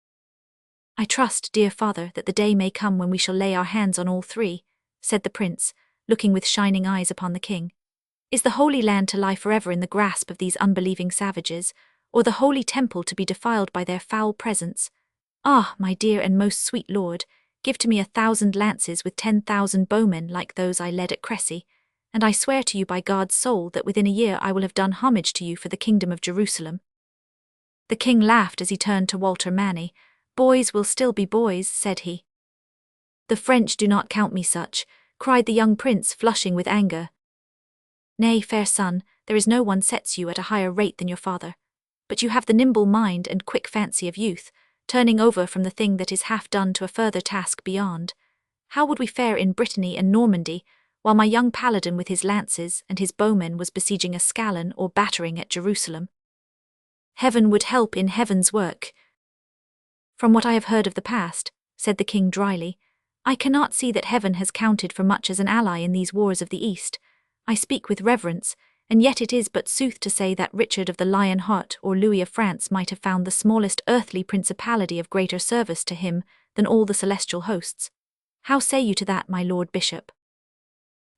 I trust, dear father, that the day may come when we shall lay our hands on all three," said the prince, looking with shining eyes upon the king. "Is the Holy Land to lie forever in the grasp of these unbelieving savages, or the Holy Temple to be defiled by their foul presence? Ah, my dear and most sweet lord, give to me 1,000 lances with 10,000 bowmen like those I led at Cressy, and I swear to you by God's soul that within a year I will have done homage to you for the kingdom of Jerusalem." The king laughed as he turned to Walter Manny. "Boys will still be boys," said he. "The French do not count me such," cried the young prince, flushing with anger. "Nay, fair son, there is no one sets you at a higher rate than your father. But you have the nimble mind and quick fancy of youth, turning over from the thing that is half done to a further task beyond. How would we fare in Brittany and Normandy, while my young paladin with his lances and his bowmen was besieging a scallon or battering at Jerusalem? Heaven would help in heaven's work." "From what I have heard of the past," said the king dryly, "I cannot see that heaven has counted for much as an ally in these wars of the East. I speak with reverence, and yet it is but sooth to say that Richard of the Lion Heart or Louis of France might have found the smallest earthly principality of greater service to him than all the celestial hosts. How say you to that, my Lord Bishop?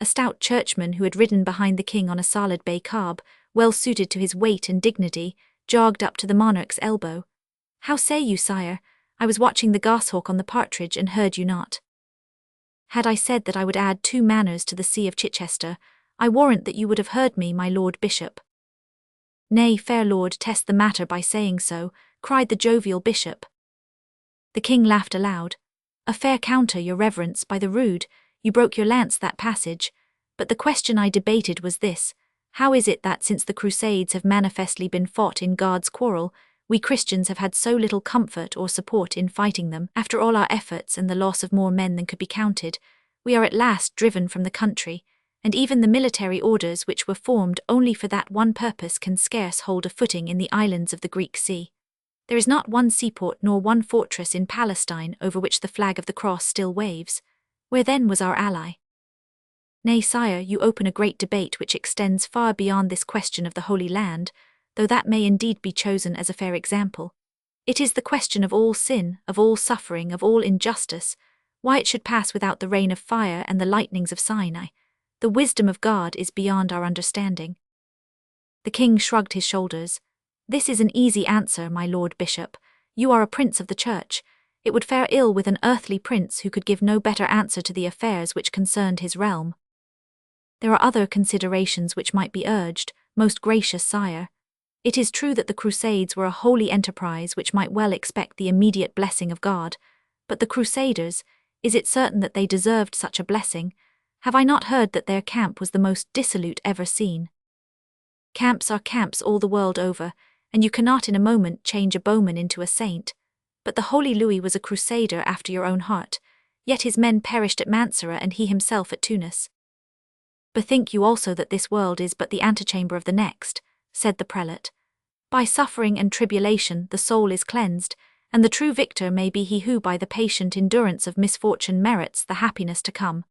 A stout churchman who had ridden behind the king on a solid bay cob, well suited to his weight and dignity, jogged up to the monarch's elbow. How say you, sire? I was watching the goshawk on the partridge and heard you not. Had I said that I would add 2 manors to the see of Chichester, I warrant that you would have heard me, my Lord Bishop. Nay, fair lord, test the matter by saying so, cried the jovial bishop. The king laughed aloud. A fair counter, your reverence, by the rood, you broke your lance that passage, but the question I debated was this: how is it that since the Crusades have manifestly been fought in God's quarrel, we Christians have had so little comfort or support in fighting them? After all our efforts and the loss of more men than could be counted, we are at last driven from the country, and even the military orders which were formed only for that one purpose can scarce hold a footing in the islands of the Greek Sea. There is not one seaport nor one fortress in Palestine over which the flag of the cross still waves. Where then was our ally? Nay, sire, you open a great debate which extends far beyond this question of the Holy Land, though that may indeed be chosen as a fair example. It is the question of all sin, of all suffering, of all injustice, why it should pass without the rain of fire and the lightnings of Sinai. The wisdom of God is beyond our understanding. The king shrugged his shoulders. This is an easy answer, my Lord Bishop. You are a prince of the church. It would fare ill with an earthly prince who could give no better answer to the affairs which concerned his realm. There are other considerations which might be urged, most gracious sire. It is true that the Crusades were a holy enterprise which might well expect the immediate blessing of God, but the Crusaders, is it certain that they deserved such a blessing? Have I not heard that their camp was the most dissolute ever seen? Camps are camps all the world over, and you cannot in a moment change a bowman into a saint. But the holy Louis was a crusader after your own heart, yet his men perished at Mansura and he himself at Tunis. Bethink you also that this world is but the antechamber of the next, said the prelate. By suffering and tribulation the soul is cleansed, and the true victor may be he who by the patient endurance of misfortune merits the happiness to come.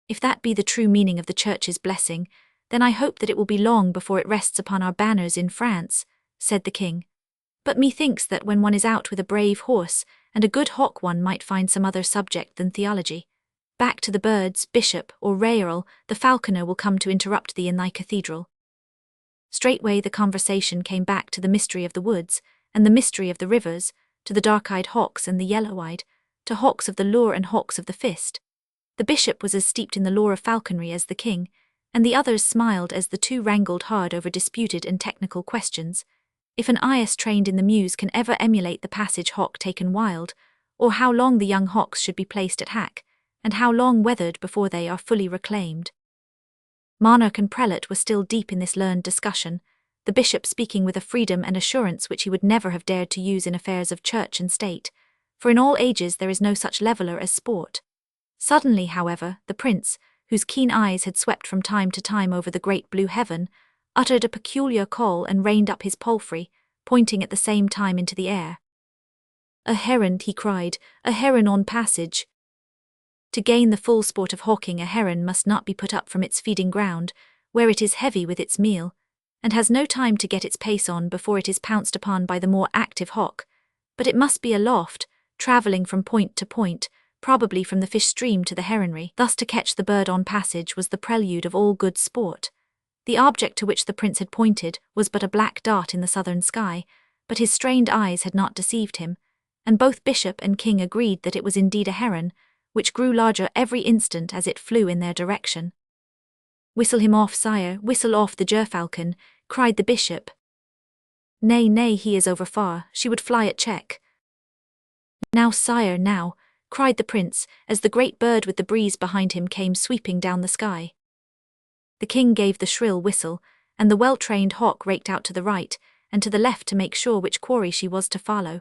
If that be the true meaning of the Church's blessing, then I hope that it will be long before it rests upon our banners in France, said the king. But methinks that when one is out with a brave horse and a good hawk one might find some other subject than theology. Back to the birds, bishop, or reeral, the falconer will come to interrupt thee in thy cathedral. Straightway the conversation came back to the mystery of the woods, and the mystery of the rivers, to the dark-eyed hawks and the yellow-eyed, to hawks of the lure and hawks of the fist. The bishop was as steeped in the lore of falconry as the king, and the others smiled as the two wrangled hard over disputed and technical questions. If an eyas trained in the mews can ever emulate the passage hawk taken wild, or how long the young hawks should be placed at hack, and how long weathered before they are fully reclaimed. Monarch and prelate were still deep in this learned discussion, the bishop speaking with a freedom and assurance which he would never have dared to use in affairs of church and state, for in all ages there is no such leveller as sport. Suddenly, however, the prince, whose keen eyes had swept from time to time over the great blue heaven, uttered a peculiar call and reined up his palfrey, pointing at the same time into the air. "A heron," he cried, "a heron on passage." To gain the full sport of hawking, a heron must not be put up from its feeding ground, where it is heavy with its meal, and has no time to get its pace on before it is pounced upon by the more active hawk, but it must be aloft, travelling from point to point, probably from the fish stream to the heronry. Thus to catch the bird on passage was the prelude of all good sport. The object to which the prince had pointed was but a black dot in the southern sky, but his strained eyes had not deceived him, and both bishop and king agreed that it was indeed a heron, which grew larger every instant as it flew in their direction. "Whistle him off, sire, whistle off the gerfalcon," cried the bishop. "Nay, nay, he is over far, she would fly at check." "Now, sire, now," cried the prince, as the great bird with the breeze behind him came sweeping down the sky. The king gave the shrill whistle, and the well-trained hawk raked out to the right and to the left to make sure which quarry she was to follow.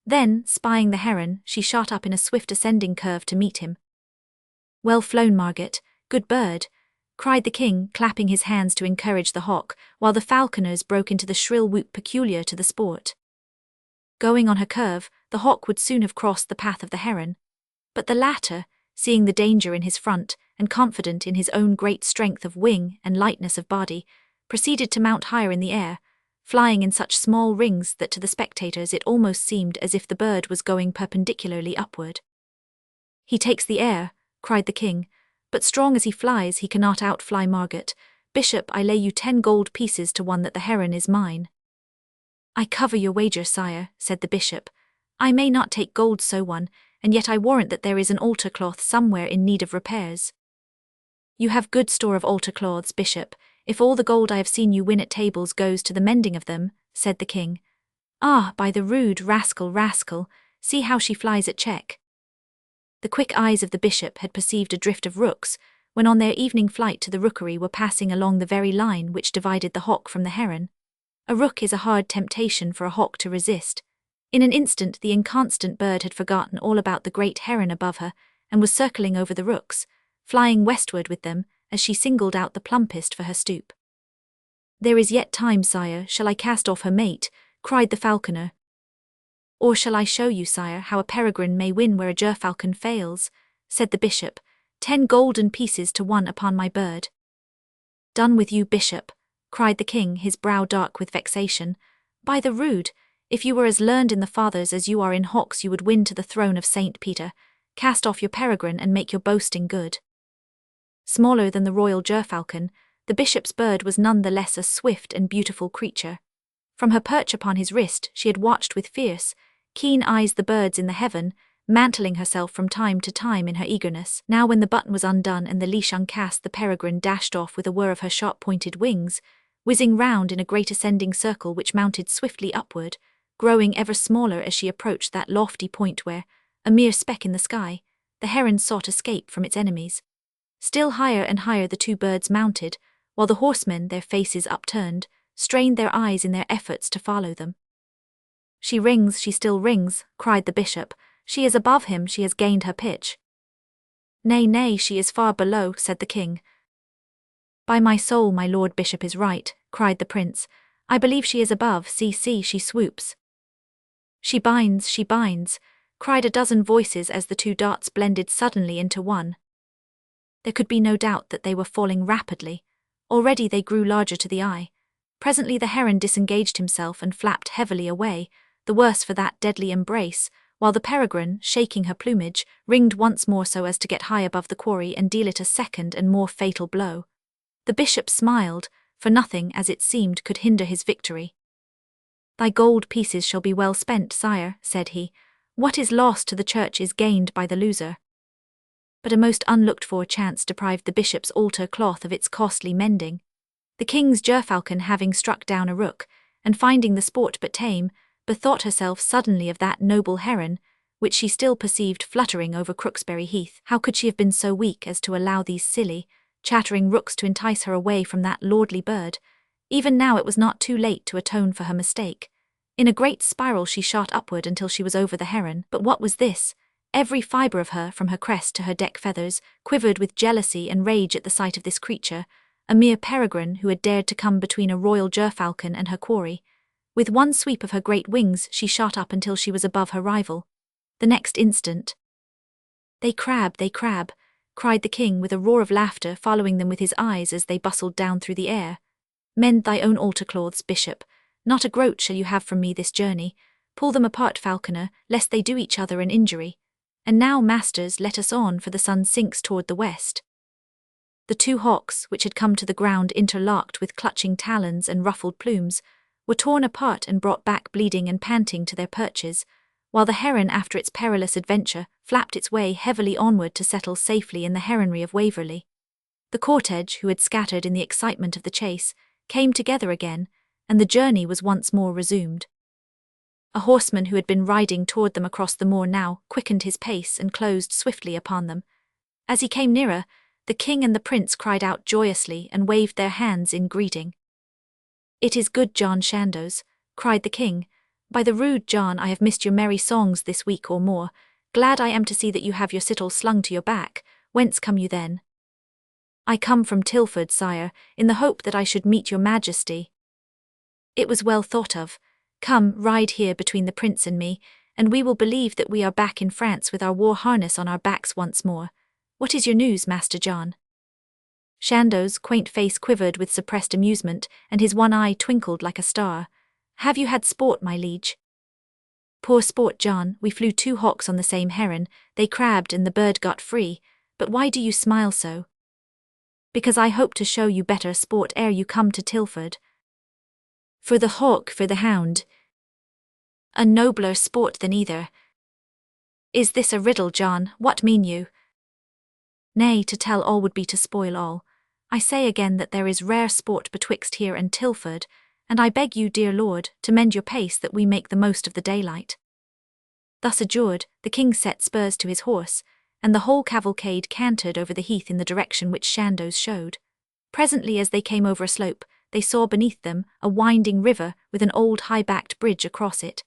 Then, spying the heron, she shot up in a swift ascending curve to meet him. "Well flown, Margaret, good bird," cried the king, clapping his hands to encourage the hawk, while the falconers broke into the shrill whoop peculiar to the sport. Going on her curve, the hawk would soon have crossed the path of the heron, but the latter, seeing the danger in his front, and confident in his own great strength of wing and lightness of body, proceeded to mount higher in the air, flying in such small rings that to the spectators it almost seemed as if the bird was going perpendicularly upward. "He takes the air," cried the king, "but strong as he flies, he cannot outfly Margot. Bishop, I lay you 10 gold pieces to 1 that the heron is mine." "I cover your wager, sire," said the bishop. "I may not take gold so one, and yet I warrant that there is an altar cloth somewhere in need of repairs." "You have good store of altar cloths, bishop, if all the gold I have seen you win at tables goes to the mending of them," said the king. "Ah, by the rood, rascal, see how she flies at check." The quick eyes of the bishop had perceived a drift of rooks, when on their evening flight to the rookery were passing along the very line which divided the hawk from the heron. A rook is a hard temptation for a hawk to resist. In an instant the inconstant bird had forgotten all about the great heron above her, and was circling over the rooks, flying westward with them, as she singled out the plumpest for her stoop. "There is yet time, sire, shall I cast off her mate?" cried the falconer. "Or shall I show you, sire, how a peregrine may win where a gerfalcon fails?" said the bishop. 10 golden pieces to 1 upon my bird." "Done with you, bishop," cried the king, his brow dark with vexation. "By the rood, if you were as learned in the fathers as you are in hawks you would win to the throne of Saint Peter. Cast off your peregrine and make your boasting good." Smaller than the royal gerfalcon, the bishop's bird was none the less a swift and beautiful creature. From her perch upon his wrist she had watched with fierce, keen eyes the birds in the heaven, mantling herself from time to time in her eagerness. Now when the button was undone and the leash uncast, the peregrine dashed off with a whir of her sharp-pointed wings, whizzing round in a great ascending circle which mounted swiftly upward, growing ever smaller as she approached that lofty point where, a mere speck in the sky, the heron sought escape from its enemies. Still higher and higher the two birds mounted, while the horsemen, their faces upturned, strained their eyes in their efforts to follow them. "She rings, she still rings," cried the bishop. "She is above him, she has gained her pitch." Nay, she is far below," said the king. "By my soul, my lord bishop is right," cried the prince. "I believe she is above, see, she swoops." She binds," cried a dozen voices as the two darts blended suddenly into one. There could be no doubt that they were falling rapidly. Already they grew larger to the eye. Presently the heron disengaged himself and flapped heavily away, the worse for that deadly embrace, while the peregrine, shaking her plumage, ringed once more so as to get high above the quarry and deal it a second and more fatal blow. The bishop smiled, for nothing, as it seemed, could hinder his victory. "Thy gold pieces shall be well spent, sire," said he. "What is lost to the church is gained by the loser." But a most unlooked-for chance deprived the bishop's altar cloth of its costly mending. The king's gerfalcon having struck down a rook, and finding the sport but tame, bethought herself suddenly of that noble heron, which she still perceived fluttering over Crooksbury Heath. How could she have been so weak as to allow these silly, chattering rooks to entice her away from that lordly bird? Even now it was not too late to atone for her mistake. In a great spiral she shot upward until she was over the heron. But what was this? Every fibre of her, from her crest to her deck feathers, quivered with jealousy and rage at the sight of this creature, a mere peregrine who had dared to come between a royal gerfalcon and her quarry. With one sweep of her great wings she shot up until she was above her rival. The next instant, They crab," cried the king with a roar of laughter, following them with his eyes as they bustled down through the air. "Mend thy own altar cloths, bishop. Not a groat shall you have from me this journey. Pull them apart, falconer, lest they do each other an injury. And now, masters, let us on, for the sun sinks toward the west." The two hawks, which had come to the ground interlocked with clutching talons and ruffled plumes, were torn apart and brought back bleeding and panting to their perches, while the heron, after its perilous adventure, flapped its way heavily onward to settle safely in the heronry of Waverley. The cortege, who had scattered in the excitement of the chase, came together again, and the journey was once more resumed. A horseman who had been riding toward them across the moor now quickened his pace and closed swiftly upon them. As he came nearer, the king and the prince cried out joyously and waved their hands in greeting. "It is good John Chandos," cried the king. "By the rood, John, I have missed your merry songs this week or more. Glad I am to see that you have your cittle slung to your back. Whence come you then?" "I come from Tilford, sire, in the hope that I should meet your majesty." "It was well thought of. Come, ride here between the prince and me, and we will believe that we are back in France with our war harness on our backs once more. What is your news, Master John?" Shandoz's quaint face quivered with suppressed amusement, and his one eye twinkled like a star. Have you had sport, my liege? Poor sport, John, we flew 2 hawks on the same heron, they crabbed and the bird got free, but why do you smile so? Because I hope to show you better sport ere you come to Tilford. For the hawk, for the hound. A nobler sport than either. Is this a riddle, John? What mean you? Nay, to tell all would be to spoil all. I say again that there is rare sport betwixt here and Tilford, and I beg you, dear lord, to mend your pace that we make the most of the daylight. Thus adjured, the king set spurs to his horse, and the whole cavalcade cantered over the heath in the direction which Chandos showed. Presently, as they came over a slope, they saw beneath them a winding river with an old high-backed bridge across it.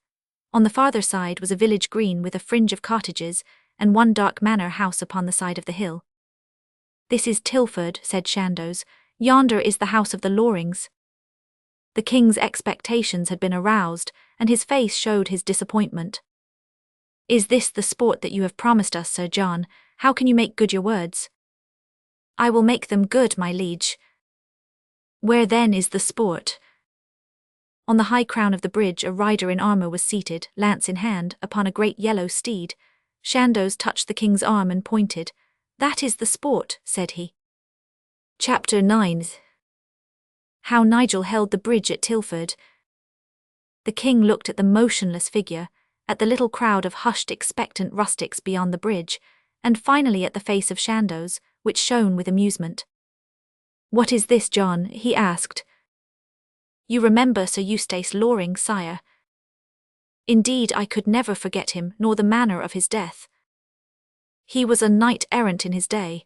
On the farther side was a village green with a fringe of cottages, and one dark manor house upon the side of the hill. This is Tilford, said Chandos. Yonder is the house of the Lorings. The king's expectations had been aroused, and his face showed his disappointment. Is this the sport that you have promised us, Sir John? How can you make good your words? I will make them good, my liege. Where then is the sport? On the high crown of the bridge a rider in armour was seated, lance in hand, upon a great yellow steed. Chandos touched the king's arm and pointed. That is the sport, said he. Chapter 9. How Nigel held the bridge at Tilford. The king looked at the motionless figure, at the little crowd of hushed expectant rustics beyond the bridge, and finally at the face of Chandos, which shone with amusement. What is this, John? He asked. You remember Sir Eustace Loring, sire? Indeed, I could never forget him, nor the manner of his death. He was a knight-errant in his day.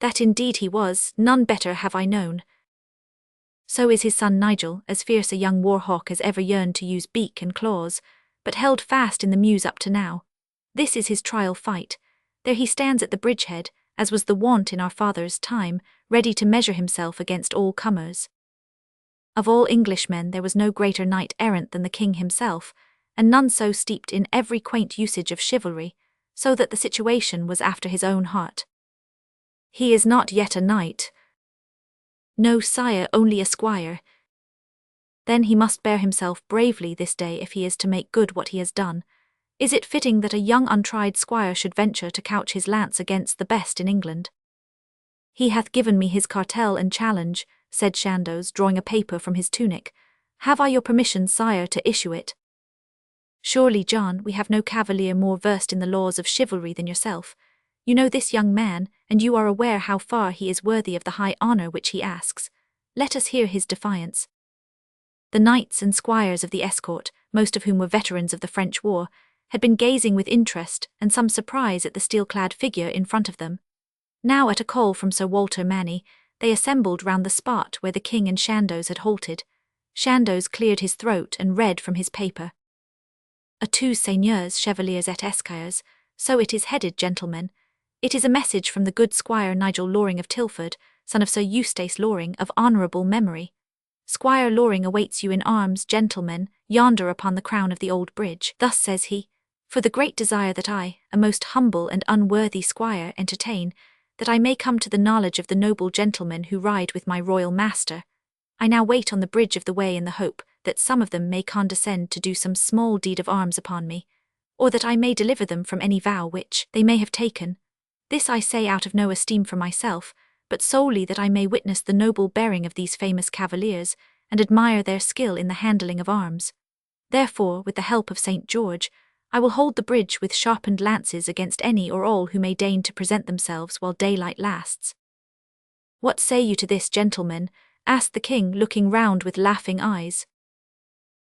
That indeed he was, none better have I known. So is his son Nigel, as fierce a young war-hawk as ever yearned to use beak and claws, but held fast in the mews up to now. This is his trial fight. There he stands at the bridgehead, as was the wont in our father's time, ready to measure himself against all comers. Of all Englishmen there was no greater knight-errant than the king himself, and none so steeped in every quaint usage of chivalry, so that the situation was after his own heart. He is not yet a knight. No, sire, only a squire. Then he must bear himself bravely this day if he is to make good what he has done. Is it fitting that a young untried squire should venture to couch his lance against the best in England? He hath given me his cartel and challenge, said Chandos, drawing a paper from his tunic. Have I your permission, sire, to issue it? Surely, John, we have no cavalier more versed in the laws of chivalry than yourself. You know this young man, and you are aware how far he is worthy of the high honour which he asks. Let us hear his defiance. The knights and squires of the escort, most of whom were veterans of the French war, had been gazing with interest and some surprise at the steel-clad figure in front of them. Now, at a call from Sir Walter Manny, they assembled round the spot where the king and Chandos had halted. Chandos cleared his throat and read from his paper. A tous seigneurs, chevaliers et esquires, so it is headed, gentlemen. It is a message from the good Squire Nigel Loring of Tilford, son of Sir Eustace Loring of honourable memory. Squire Loring awaits you in arms, gentlemen, yonder upon the crown of the old bridge. Thus says he, for the great desire that I, a most humble and unworthy squire, entertain, that I may come to the knowledge of the noble gentlemen who ride with my royal master, I now wait on the bridge of the way in the hope that some of them may condescend to do some small deed of arms upon me, or that I may deliver them from any vow which they may have taken. This I say out of no esteem for myself, but solely that I may witness the noble bearing of these famous cavaliers, and admire their skill in the handling of arms. Therefore, with the help of St. George, I will hold the bridge with sharpened lances against any or all who may deign to present themselves while daylight lasts. What say you to this, gentlemen? Asked the king, looking round with laughing eyes.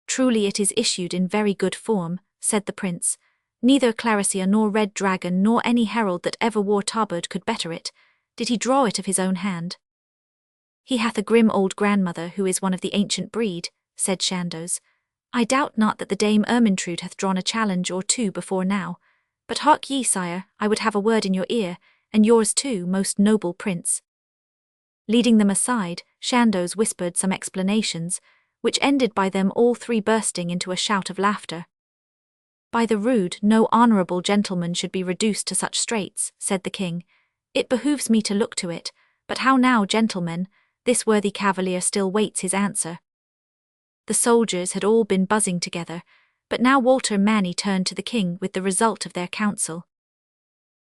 Truly it is issued in very good form, said the prince. Neither Clarissa nor Red Dragon nor any herald that ever wore tabard could better it. Did he draw it of his own hand? He hath a grim old grandmother who is one of the ancient breed, said Chandos. I doubt not that the Dame Ermintrude hath drawn a challenge or two before now. But hark ye, sire, I would have a word in your ear, and yours too, most noble prince. Leading them aside, Chandos whispered some explanations, which ended by them all three bursting into a shout of laughter. By the rood, no honourable gentleman should be reduced to such straits, said the king. It behooves me to look to it, But how now, gentlemen? This worthy cavalier still waits his answer. The soldiers had all been buzzing together, but now Walter Manny turned to the king with the result of their counsel.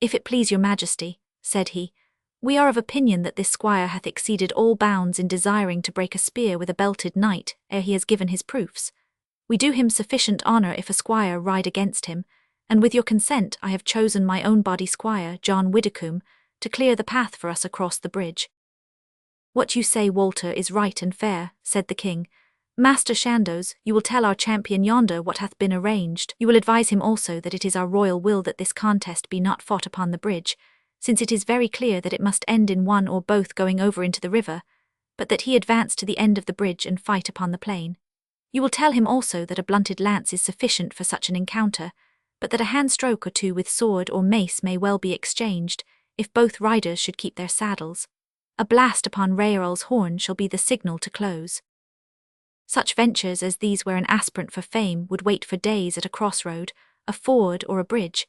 "If it please your majesty," said he, "we are of opinion that this squire hath exceeded all bounds in desiring to break a spear with a belted knight ere he has given his proofs. We do him sufficient honour if a squire ride against him, and with your consent I have chosen my own body squire, John Widdicombe, to clear the path for us across the bridge." "What you say, Walter, is right and fair," said the king. "Master Chandos, you will tell our champion yonder what hath been arranged. You will advise him also that it is our royal will that this contest be not fought upon the bridge, since it is very clear that it must end in one or both going over into the river, but that he advance to the end of the bridge and fight upon the plain. You will tell him also that a blunted lance is sufficient for such an encounter, but that a hand-stroke or two with sword or mace may well be exchanged, if both riders should keep their saddles. A blast upon Raerl's horn shall be the signal to close. Such ventures as these where an aspirant for fame would wait for days at a crossroad, a ford or a bridge,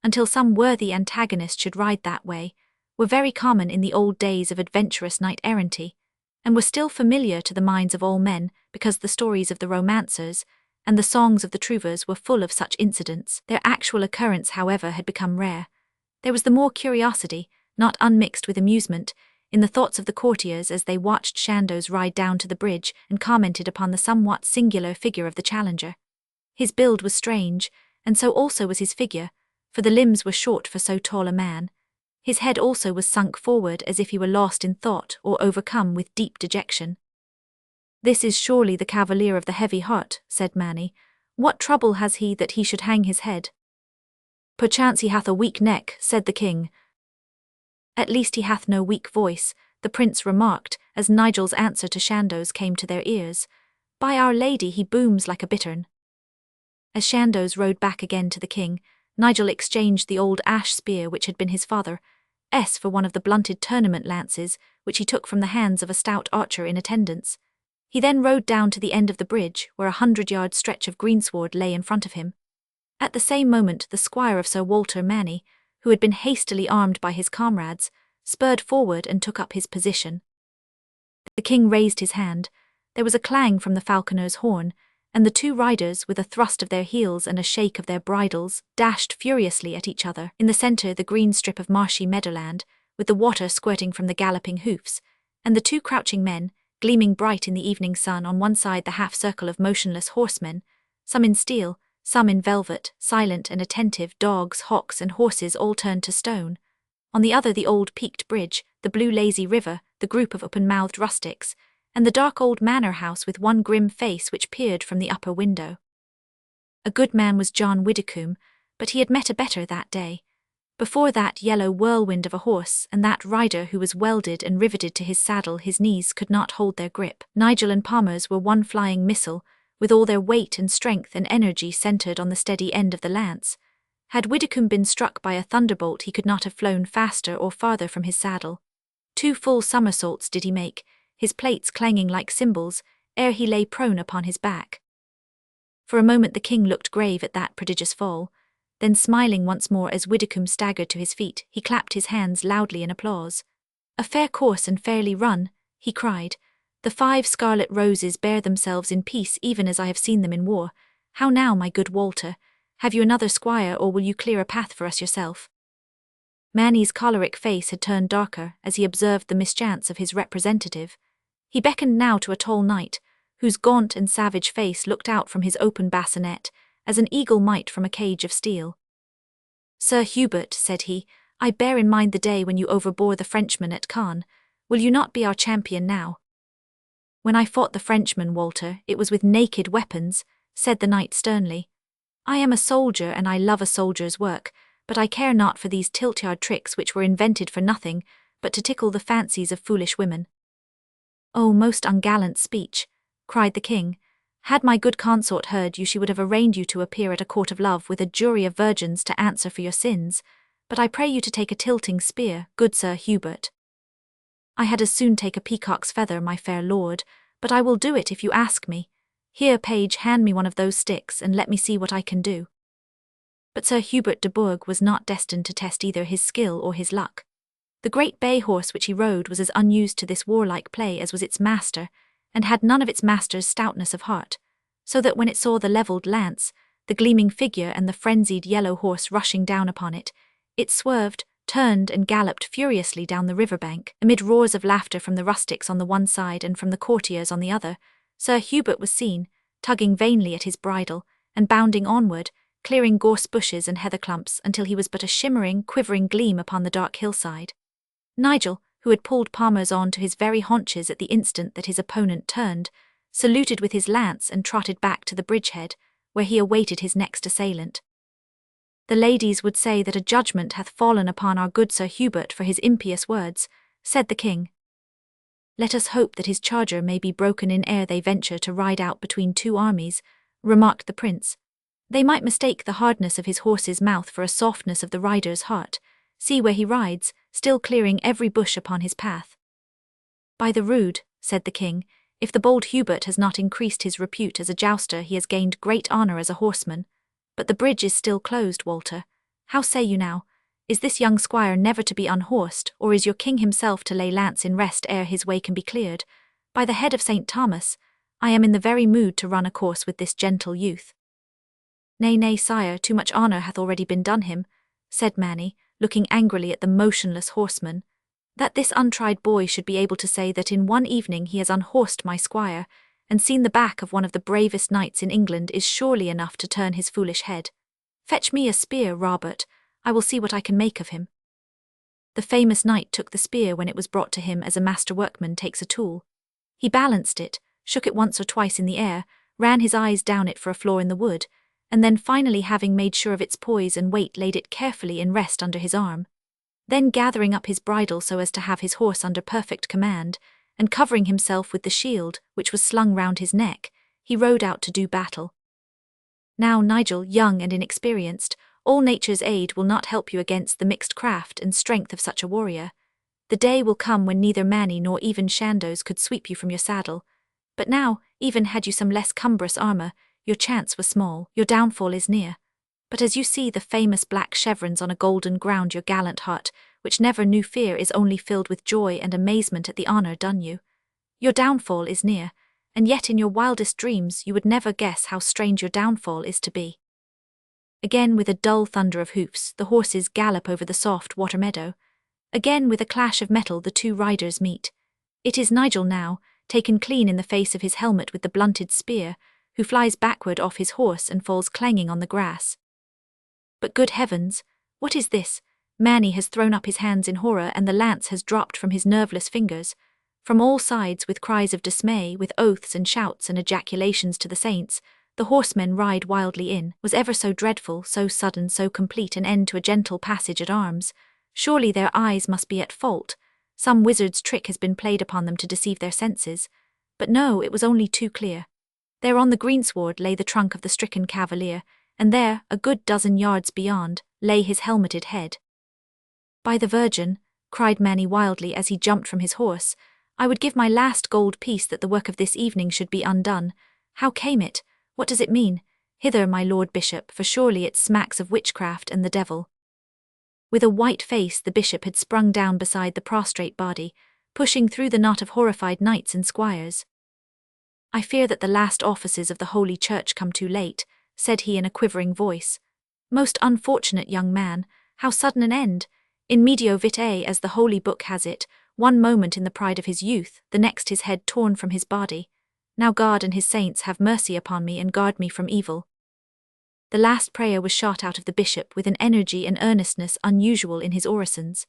until some worthy antagonist should ride that way, were very common in the old days of adventurous knight-erranty, and were still familiar to the minds of all men because the stories of the romancers and the songs of the trouvers were full of such incidents. Their actual occurrence, however, had become rare. There was the more curiosity, not unmixed with amusement, in the thoughts of the courtiers as they watched Chandos ride down to the bridge and commented upon the somewhat singular figure of the challenger. His build was strange, and so also was his figure, for the limbs were short for so tall a man. His head also was sunk forward as if he were lost in thought or overcome with deep dejection. "This is surely the cavalier of the heavy heart," said Manny. "What trouble has he that he should hang his head?" "Perchance he hath a weak neck," said the king. "At least he hath no weak voice," the prince remarked, as Nigel's answer to Chandos came to their ears. "By Our Lady, he booms like a bittern." As Chandos rode back again to the king, Nigel exchanged the old ash spear which had been his father's for one of the blunted tournament lances which he took from the hands of a stout archer in attendance. He then rode down to the end of the bridge, where 100-yard stretch of greensward lay in front of him. At the same moment the squire of Sir Walter Manny, who had been hastily armed by his comrades, spurred forward and took up his position. The king raised his hand. There was a clang from the falconer's horn, and the two riders, with a thrust of their heels and a shake of their bridles, dashed furiously at each other. In the centre the green strip of marshy meadowland, with the water squirting from the galloping hoofs, and the two crouching men, gleaming bright in the evening sun, on one side the half-circle of motionless horsemen, some in steel, some in velvet, silent and attentive dogs, hawks and horses all turned to stone. On the other the old peaked bridge, the blue lazy river, the group of open-mouthed rustics, and the dark old manor house with one grim face which peered from the upper window. A good man was John Widdicombe, but he had met a better that day. Before that yellow whirlwind of a horse and that rider who was welded and riveted to his saddle, his knees could not hold their grip. Nigel and Palmer's were one flying missile, with all their weight and strength and energy centred on the steady end of the lance. Had Widdicombe been struck by a thunderbolt, he could not have flown faster or farther from his saddle. 2 full somersaults did he make, his plates clanging like cymbals, ere he lay prone upon his back. For a moment the king looked grave at that prodigious fall. Then, smiling once more as Widdicombe staggered to his feet, he clapped his hands loudly in applause. "A fair course and fairly run," he cried. "The 5 scarlet roses bear themselves in peace even as I have seen them in war. How now, my good Walter? Have you another squire, or will you clear a path for us yourself?" Manny's choleric face had turned darker as he observed the mischance of his representative. He beckoned now to a tall knight, whose gaunt and savage face looked out from his open bassinet, as an eagle might from a cage of steel. "Sir Hubert," said he, "I bear in mind the day when you overbore the Frenchman at Caen. Will you not be our champion now?" "When I fought the Frenchman, Walter, it was with naked weapons," said the knight sternly. "I am a soldier and I love a soldier's work, but I care not for these tilt-yard tricks which were invented for nothing but to tickle the fancies of foolish women." "Oh, most ungallant speech," cried the king. "Had my good consort heard you, she would have arraigned you to appear at a court of love with a jury of virgins to answer for your sins, but I pray you to take a tilting spear, good Sir Hubert." "I had as soon take a peacock's feather, my fair lord, but I will do it if you ask me. Here, page, hand me one of those sticks and let me see what I can do." But Sir Hubert de Bourgh was not destined to test either his skill or his luck. The great bay horse which he rode was as unused to this warlike play as was its master, and had none of its master's stoutness of heart, so that when it saw the levelled lance, the gleaming figure and the frenzied yellow horse rushing down upon it, it swerved, turned and galloped furiously down the river-bank. Amid roars of laughter from the rustics on the one side and from the courtiers on the other, Sir Hubert was seen, tugging vainly at his bridle, and bounding onward, clearing gorse bushes and heather clumps until he was but a shimmering, quivering gleam upon the dark hillside. Nigel, who had pulled Palmer's on to his very haunches at the instant that his opponent turned, saluted with his lance and trotted back to the bridgehead, where he awaited his next assailant. "The ladies would say that a judgment hath fallen upon our good Sir Hubert for his impious words," said the king. "Let us hope that his charger may be broken in ere they venture to ride out between two armies," remarked the prince. "They might mistake the hardness of his horse's mouth for a softness of the rider's heart. See where he rides, still clearing every bush upon his path." "By the rood," said the king, "if the bold Hubert has not increased his repute as a jouster, he has gained great honour as a horseman. But the bridge is still closed, Walter. How say you now? Is this young squire never to be unhorsed, or is your king himself to lay lance in rest ere his way can be cleared? By the head of St. Thomas, I am in the very mood to run a course with this gentle youth." "Nay, nay, sire, too much honour hath already been done him," said Manny, looking angrily at the motionless horseman. "That this untried boy should be able to say that in one evening he has unhorsed my squire, and seen the back of one of the bravest knights in England is surely enough to turn his foolish head. Fetch me a spear, Robert, I will see what I can make of him." The famous knight took the spear when it was brought to him as a master workman takes a tool. He balanced it, shook it once or twice in the air, ran his eyes down it for a flaw in the wood, and then finally, having made sure of its poise and weight, laid it carefully in rest under his arm. Then gathering up his bridle so as to have his horse under perfect command, and covering himself with the shield which was slung round his neck, he rode out to do battle. Now Nigel, young and inexperienced, all nature's aid will not help you against the mixed craft and strength of such a warrior. The day will come when neither Manny nor even Chandos could sweep you from your saddle. But now, even had you some less cumbrous armour, your chance was small, your downfall is near. But as you see the famous black chevrons on a golden ground, your gallant heart, which never knew fear, is only filled with joy and amazement at the honour done you. Your downfall is near, and yet in your wildest dreams you would never guess how strange your downfall is to be. Again, with a dull thunder of hoofs, the horses gallop over the soft water meadow. Again, with a clash of metal, the two riders meet. It is Nigel now, taken clean in the face of his helmet with the blunted spear, who flies backward off his horse and falls clanging on the grass. But good heavens, what is this? Manny has thrown up his hands in horror, and the lance has dropped from his nerveless fingers. From all sides, with cries of dismay, with oaths and shouts and ejaculations to the saints, the horsemen ride wildly in. Was ever so dreadful, so sudden, so complete an end to a gentle passage at arms? Surely their eyes must be at fault. Some wizard's trick has been played upon them to deceive their senses. But no, it was only too clear. There on the greensward lay the trunk of the stricken cavalier, and there, a good dozen yards beyond, lay his helmeted head. "By the Virgin," cried Manny wildly as he jumped from his horse, "I would give my last gold piece that the work of this evening should be undone. How came it? What does it mean? Hither, my lord bishop, for surely it smacks of witchcraft and the devil." With a white face the bishop had sprung down beside the prostrate body, pushing through the knot of horrified knights and squires. "I fear that the last offices of the Holy Church come too late," said he in a quivering voice. "Most unfortunate young man, how sudden an end! In medio vitae, as the Holy Book has it, one moment in the pride of his youth, the next his head torn from his body. Now God and his saints have mercy upon me and guard me from evil." The last prayer was shot out of the bishop with an energy and earnestness unusual in his orisons.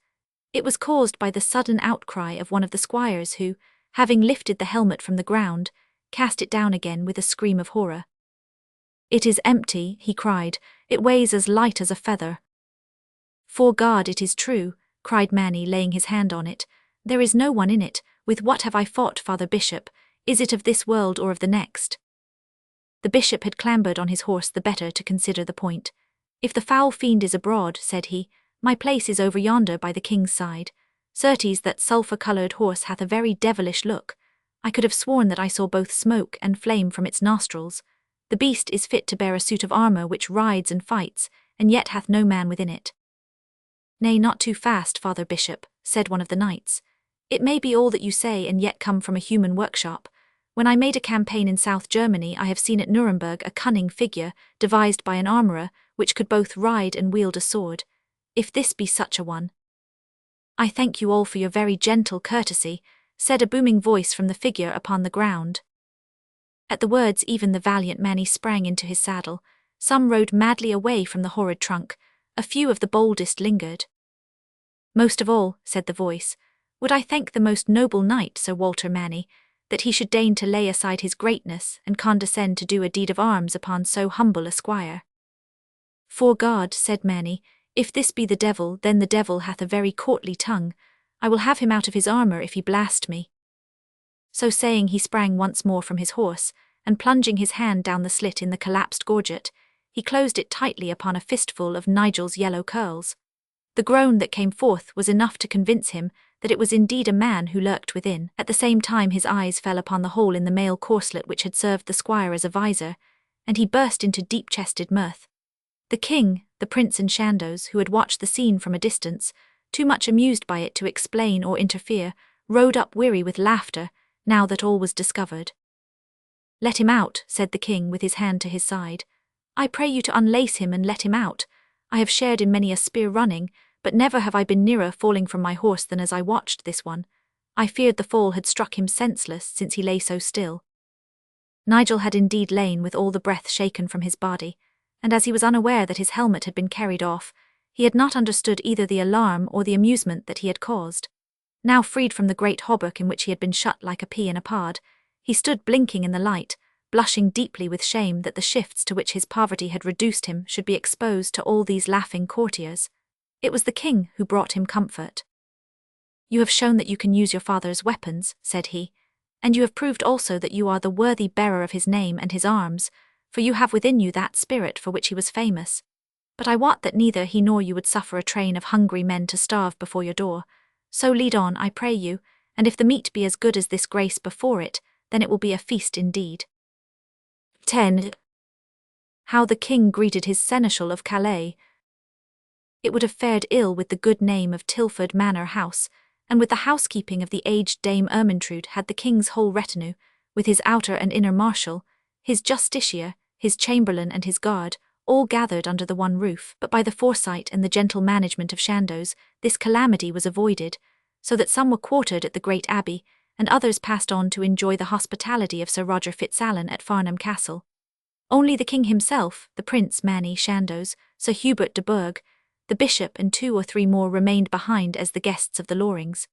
It was caused by the sudden outcry of one of the squires who, having lifted the helmet from the ground, cast it down again with a scream of horror. "It is empty," he cried. "It weighs as light as a feather." "'Fore God, it is true," cried Manny, laying his hand on it. "There is no one in it. With what have I fought, Father Bishop? Is it of this world or of the next?" The bishop had clambered on his horse the better to consider the point. "If the foul fiend is abroad," said he, "my place is over yonder by the king's side. Certes, that sulphur-coloured horse hath a very devilish look. I could have sworn that I saw both smoke and flame from its nostrils. The beast is fit to bear a suit of armour which rides and fights, and yet hath no man within it." "Nay, not too fast, Father Bishop," said one of the knights. "It may be all that you say and yet come from a human workshop. When I made a campaign in South Germany, I have seen at Nuremberg a cunning figure, devised by an armourer, which could both ride and wield a sword. If this be such a one—" "I thank you all for your very gentle courtesy," said a booming voice from the figure upon the ground. At the words even the valiant Manny sprang into his saddle. Some rode madly away from the horrid trunk, a few of the boldest lingered. "Most of all," said the voice, "would I thank the most noble knight, Sir Walter Manny, that he should deign to lay aside his greatness and condescend to do a deed of arms upon so humble a squire." "'Fore God," said Manny, "if this be the devil, then the devil hath a very courtly tongue. I will have him out of his armour if he blast me." So saying, he sprang once more from his horse, and plunging his hand down the slit in the collapsed gorget, he closed it tightly upon a fistful of Nigel's yellow curls. The groan that came forth was enough to convince him that it was indeed a man who lurked within. At the same time his eyes fell upon the hole in the mail corslet which had served the squire as a visor, and he burst into deep-chested mirth. The king, the prince and Chandos, who had watched the scene from a distance, too much amused by it to explain or interfere, rode up weary with laughter, now that all was discovered. "Let him out," said the king with his hand to his side. "I pray you to unlace him and let him out. I have shared in many a spear running, but never have I been nearer falling from my horse than as I watched this one. I feared the fall had struck him senseless since he lay so still." Nigel had indeed lain with all the breath shaken from his body, and as he was unaware that his helmet had been carried off, he had not understood either the alarm or the amusement that he had caused. Now freed from the great hauberk in which he had been shut like a pea in a pod, he stood blinking in the light, blushing deeply with shame that the shifts to which his poverty had reduced him should be exposed to all these laughing courtiers. It was the king who brought him comfort. "You have shown that you can use your father's weapons," said he, "and you have proved also that you are the worthy bearer of his name and his arms, for you have within you that spirit for which he was famous. But I wot that neither he nor you would suffer a train of hungry men to starve before your door. So lead on, I pray you, and if the meat be as good as this grace before it, then it will be a feast indeed." 10. How the king greeted his seneschal of Calais. It would have fared ill with the good name of Tilford Manor House, and with the housekeeping of the aged Dame Ermintrude, had the king's whole retinue, with his outer and inner marshal, his justiciar, his chamberlain and his guard, all gathered under the one roof. But by the foresight and the gentle management of Chandos, this calamity was avoided, so that some were quartered at the great abbey, and others passed on to enjoy the hospitality of Sir Roger Fitzalan at Farnham Castle. Only the king himself, the Prince Manny Chandos, Sir Hubert de Burgh, the bishop and 2 or 3 more remained behind as the guests of the Lorings.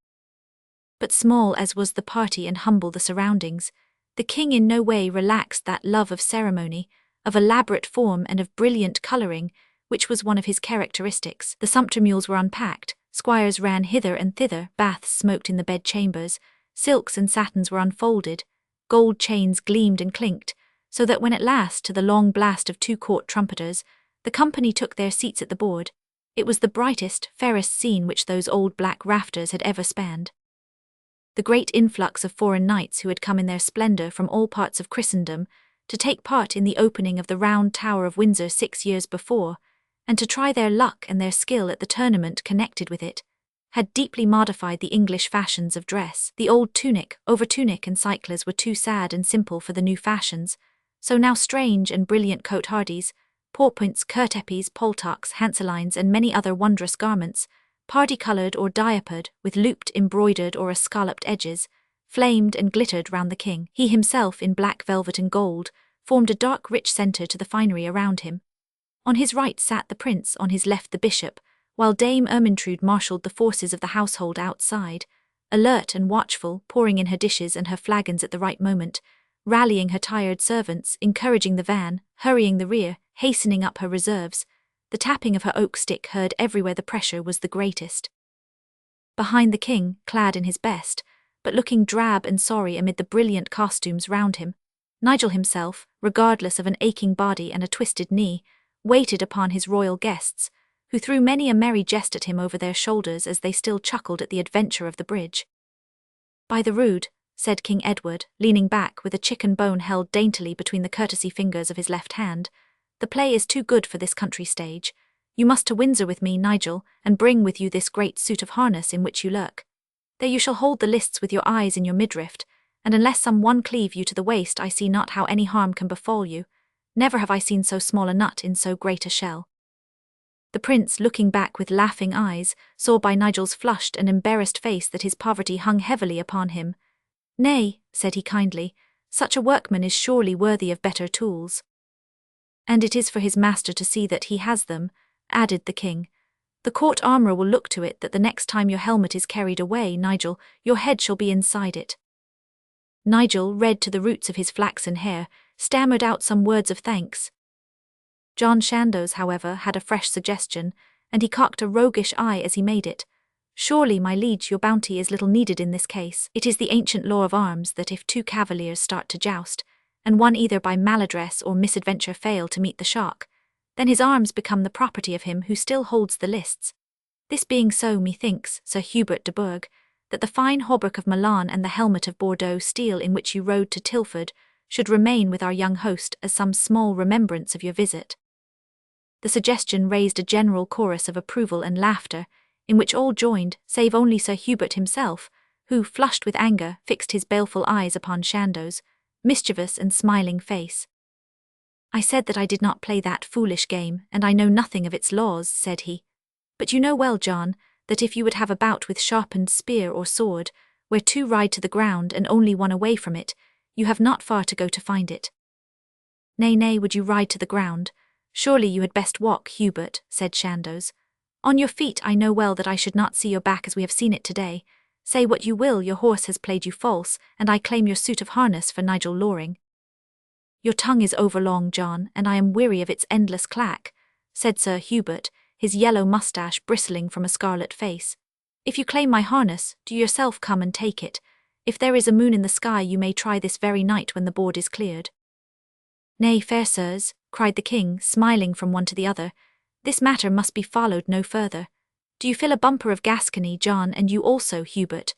But small as was the party and humble the surroundings, the king in no way relaxed that love of ceremony, of elaborate form and of brilliant colouring, which was one of his characteristics. The sumpter mules were unpacked, squires ran hither and thither, baths smoked in the bed-chambers, silks and satins were unfolded, gold chains gleamed and clinked, so that when at last, to the long blast of 2 court trumpeters, the company took their seats at the board, it was the brightest, fairest scene which those old black rafters had ever spanned. The great influx of foreign knights who had come in their splendour from all parts of Christendom to take part in the opening of the Round Tower of Windsor 6 years before, and to try their luck and their skill at the tournament connected with it, had deeply modified the English fashions of dress. The old tunic, overtunic and cyclers were too sad and simple for the new fashions, so now strange and brilliant cote-hardies, pourpoints, curtepes, poltocks, hanselines and many other wondrous garments, party-coloured or diapered, with looped, embroidered or escalloped edges, flamed and glittered round the king. He himself, in black velvet and gold, formed a dark rich centre to the finery around him. On his right sat the prince, on his left the bishop, while Dame Ermintrude marshalled the forces of the household outside, alert and watchful, pouring in her dishes and her flagons at the right moment, rallying her tired servants, encouraging the van, hurrying the rear, hastening up her reserves, the tapping of her oak stick heard everywhere the pressure was the greatest. Behind the king, clad in his best, but looking drab and sorry amid the brilliant costumes round him, Nigel himself, regardless of an aching body and a twisted knee, waited upon his royal guests, who threw many a merry jest at him over their shoulders as they still chuckled at the adventure of the bridge. "By the rood," said King Edward, leaning back with a chicken bone held daintily between the courtesy fingers of his left hand, "the play is too good for this country stage. You must to Windsor with me, Nigel, and bring with you this great suit of harness in which you lurk. There you shall hold the lists with your eyes in your midriff, and unless some one cleave you to the waist, I see not how any harm can befall you. Never have I seen so small a nut in so great a shell. The prince, looking back with laughing eyes, saw by Nigel's flushed and embarrassed face that his poverty hung heavily upon him. Nay, said he kindly, such a workman is surely worthy of better tools. And it is for his master to see that he has them, added the king. The court armourer will look to it that the next time your helmet is carried away, Nigel, your head shall be inside it. Nigel, red to the roots of his flaxen hair, stammered out some words of thanks. John Chandos, however, had a fresh suggestion, and he cocked a roguish eye as he made it. Surely, my liege, your bounty is little needed in this case. It is the ancient law of arms that if two cavaliers start to joust, and one either by maladdress or misadventure fail to meet the shock, then his arms become the property of him who still holds the lists. This being so, methinks, Sir Hubert de Burgh, that the fine hauberk of Milan and the helmet of Bordeaux steel in which you rode to Tilford should remain with our young host as some small remembrance of your visit. The suggestion raised a general chorus of approval and laughter, in which all joined, save only Sir Hubert himself, who, flushed with anger, fixed his baleful eyes upon Chandos' mischievous and smiling face. I said that I did not play that foolish game, and I know nothing of its laws, said he. But you know well, John, that if you would have a bout with sharpened spear or sword, where two ride to the ground and only one away from it, you have not far to go to find it. Nay, nay, would you ride to the ground? Surely you had best walk, Hubert, said Chandos. On your feet I know well that I should not see your back as we have seen it today. Say what you will, your horse has played you false, and I claim your suit of harness for Nigel Loring. Your tongue is overlong, John, and I am weary of its endless clack, said Sir Hubert, his yellow moustache bristling from a scarlet face. If you claim my harness, do yourself come and take it. If there is a moon in the sky, you may try this very night when the board is cleared. Nay, fair sirs, cried the king, smiling from one to the other, this matter must be followed no further. Do you fill a bumper of Gascony, John, and you also, Hubert?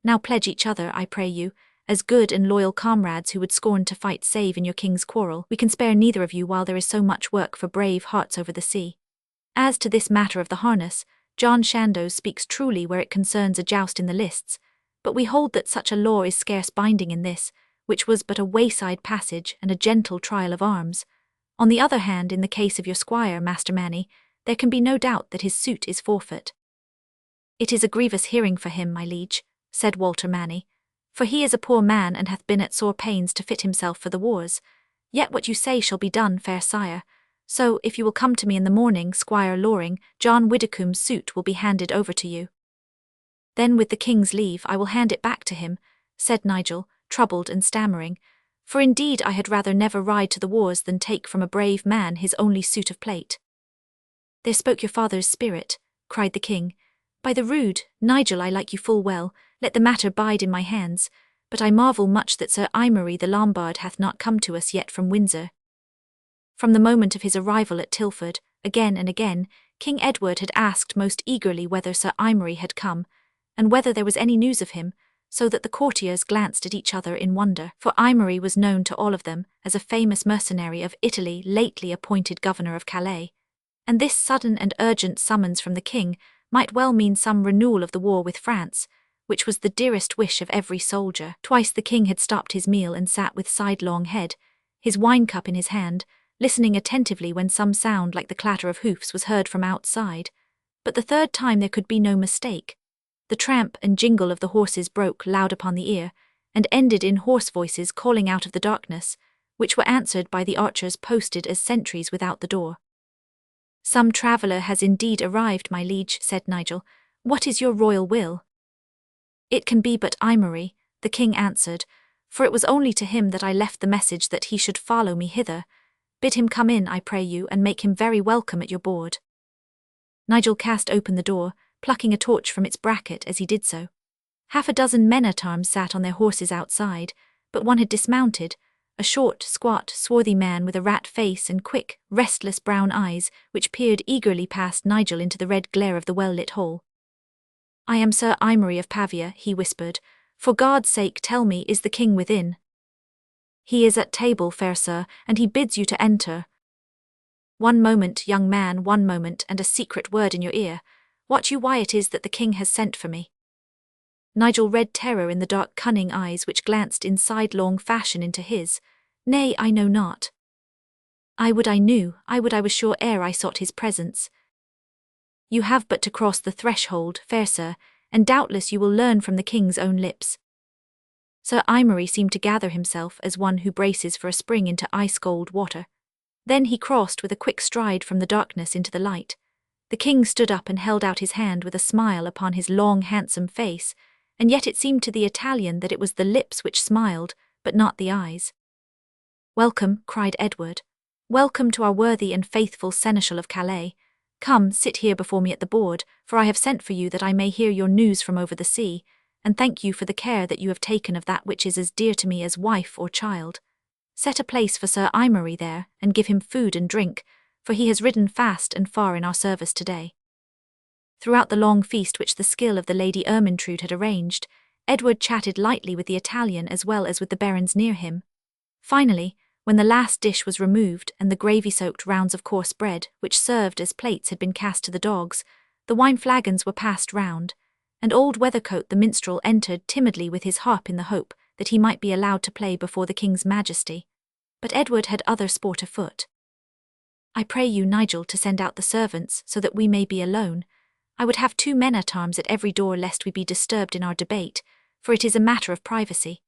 Now pledge each other, I pray you, as good and loyal comrades who would scorn to fight save in your king's quarrel. We can spare neither of you while there is so much work for brave hearts over the sea. As to this matter of the harness, John Chandos speaks truly where it concerns a joust in the lists, but we hold that such a law is scarce binding in this, which was but a wayside passage and a gentle trial of arms. On the other hand, in the case of your squire, Master Manny, there can be no doubt that his suit is forfeit. It is a grievous hearing for him, my liege, said Walter Manny, for he is a poor man and hath been at sore pains to fit himself for the wars. Yet what you say shall be done, fair sire. So, if you will come to me in the morning, Squire Loring, John Widdicombe's suit will be handed over to you. Then with the king's leave I will hand it back to him, said Nigel, troubled and stammering, for indeed I had rather never ride to the wars than take from a brave man his only suit of plate. There spoke your father's spirit, cried the king. By the rood, Nigel, I like you full well, let the matter bide in my hands, but I marvel much that Sir Imary the Lombard hath not come to us yet from Windsor. From the moment of his arrival at Tilford, again and again, King Edward had asked most eagerly whether Sir Imary had come, and whether there was any news of him, so that the courtiers glanced at each other in wonder, for Imary was known to all of them as a famous mercenary of Italy lately appointed governor of Calais, and this sudden and urgent summons from the king might well mean some renewal of the war with France, which was the dearest wish of every soldier. Twice the king had stopped his meal and sat with sidelong head, his wine-cup in his hand, listening attentively when some sound like the clatter of hoofs was heard from outside, but the third time there could be no mistake. The tramp and jingle of the horses broke loud upon the ear, and ended in hoarse voices calling out of the darkness, which were answered by the archers posted as sentries without the door. Some traveller has indeed arrived, my liege, said Nigel. What is your royal will? It can be but Imary, the king answered, for it was only to him that I left the message that he should follow me hither. Bid him come in, I pray you, and make him very welcome at your board. Nigel cast open the door, plucking a torch from its bracket as he did so. Half a dozen men-at-arms sat on their horses outside, but one had dismounted, a short, squat, swarthy man with a rat face and quick, restless brown eyes, which peered eagerly past Nigel into the red glare of the well-lit hall. I am Sir Imary of Pavia, he whispered. For God's sake tell me, is the king within? He is at table, fair sir, and he bids you to enter. One moment, young man, one moment, and a secret word in your ear. Watch you why it is that the king has sent for me. Nigel read terror in the dark cunning eyes which glanced in sidelong fashion into his. Nay, I know not. I would I knew, I would I was sure ere I sought his presence. You have but to cross the threshold, fair sir, and doubtless you will learn from the king's own lips. Sir Imry seemed to gather himself as one who braces for a spring into ice-cold water. Then he crossed with a quick stride from the darkness into the light. The king stood up and held out his hand with a smile upon his long, handsome face, and yet it seemed to the Italian that it was the lips which smiled, but not the eyes. "Welcome," cried Edward. "Welcome to our worthy and faithful Seneschal of Calais. Come, sit here before me at the board, for I have sent for you that I may hear your news from over the sea, and thank you for the care that you have taken of that which is as dear to me as wife or child. Set a place for Sir Imry there, and give him food and drink, for he has ridden fast and far in our service today." Throughout the long feast which the skill of the Lady Ermyntrude had arranged, Edward chatted lightly with the Italian as well as with the barons near him. Finally, when the last dish was removed and the gravy-soaked rounds of coarse bread, which served as plates, had been cast to the dogs, the wine flagons were passed round, and old Weathercoat the minstrel entered timidly with his harp in the hope that he might be allowed to play before the king's majesty. But Edward had other sport afoot. "I pray you, Nigel, to send out the servants, so that we may be alone. I would have 2 men-at-arms at every door lest we be disturbed in our debate, for it is a matter of privacy.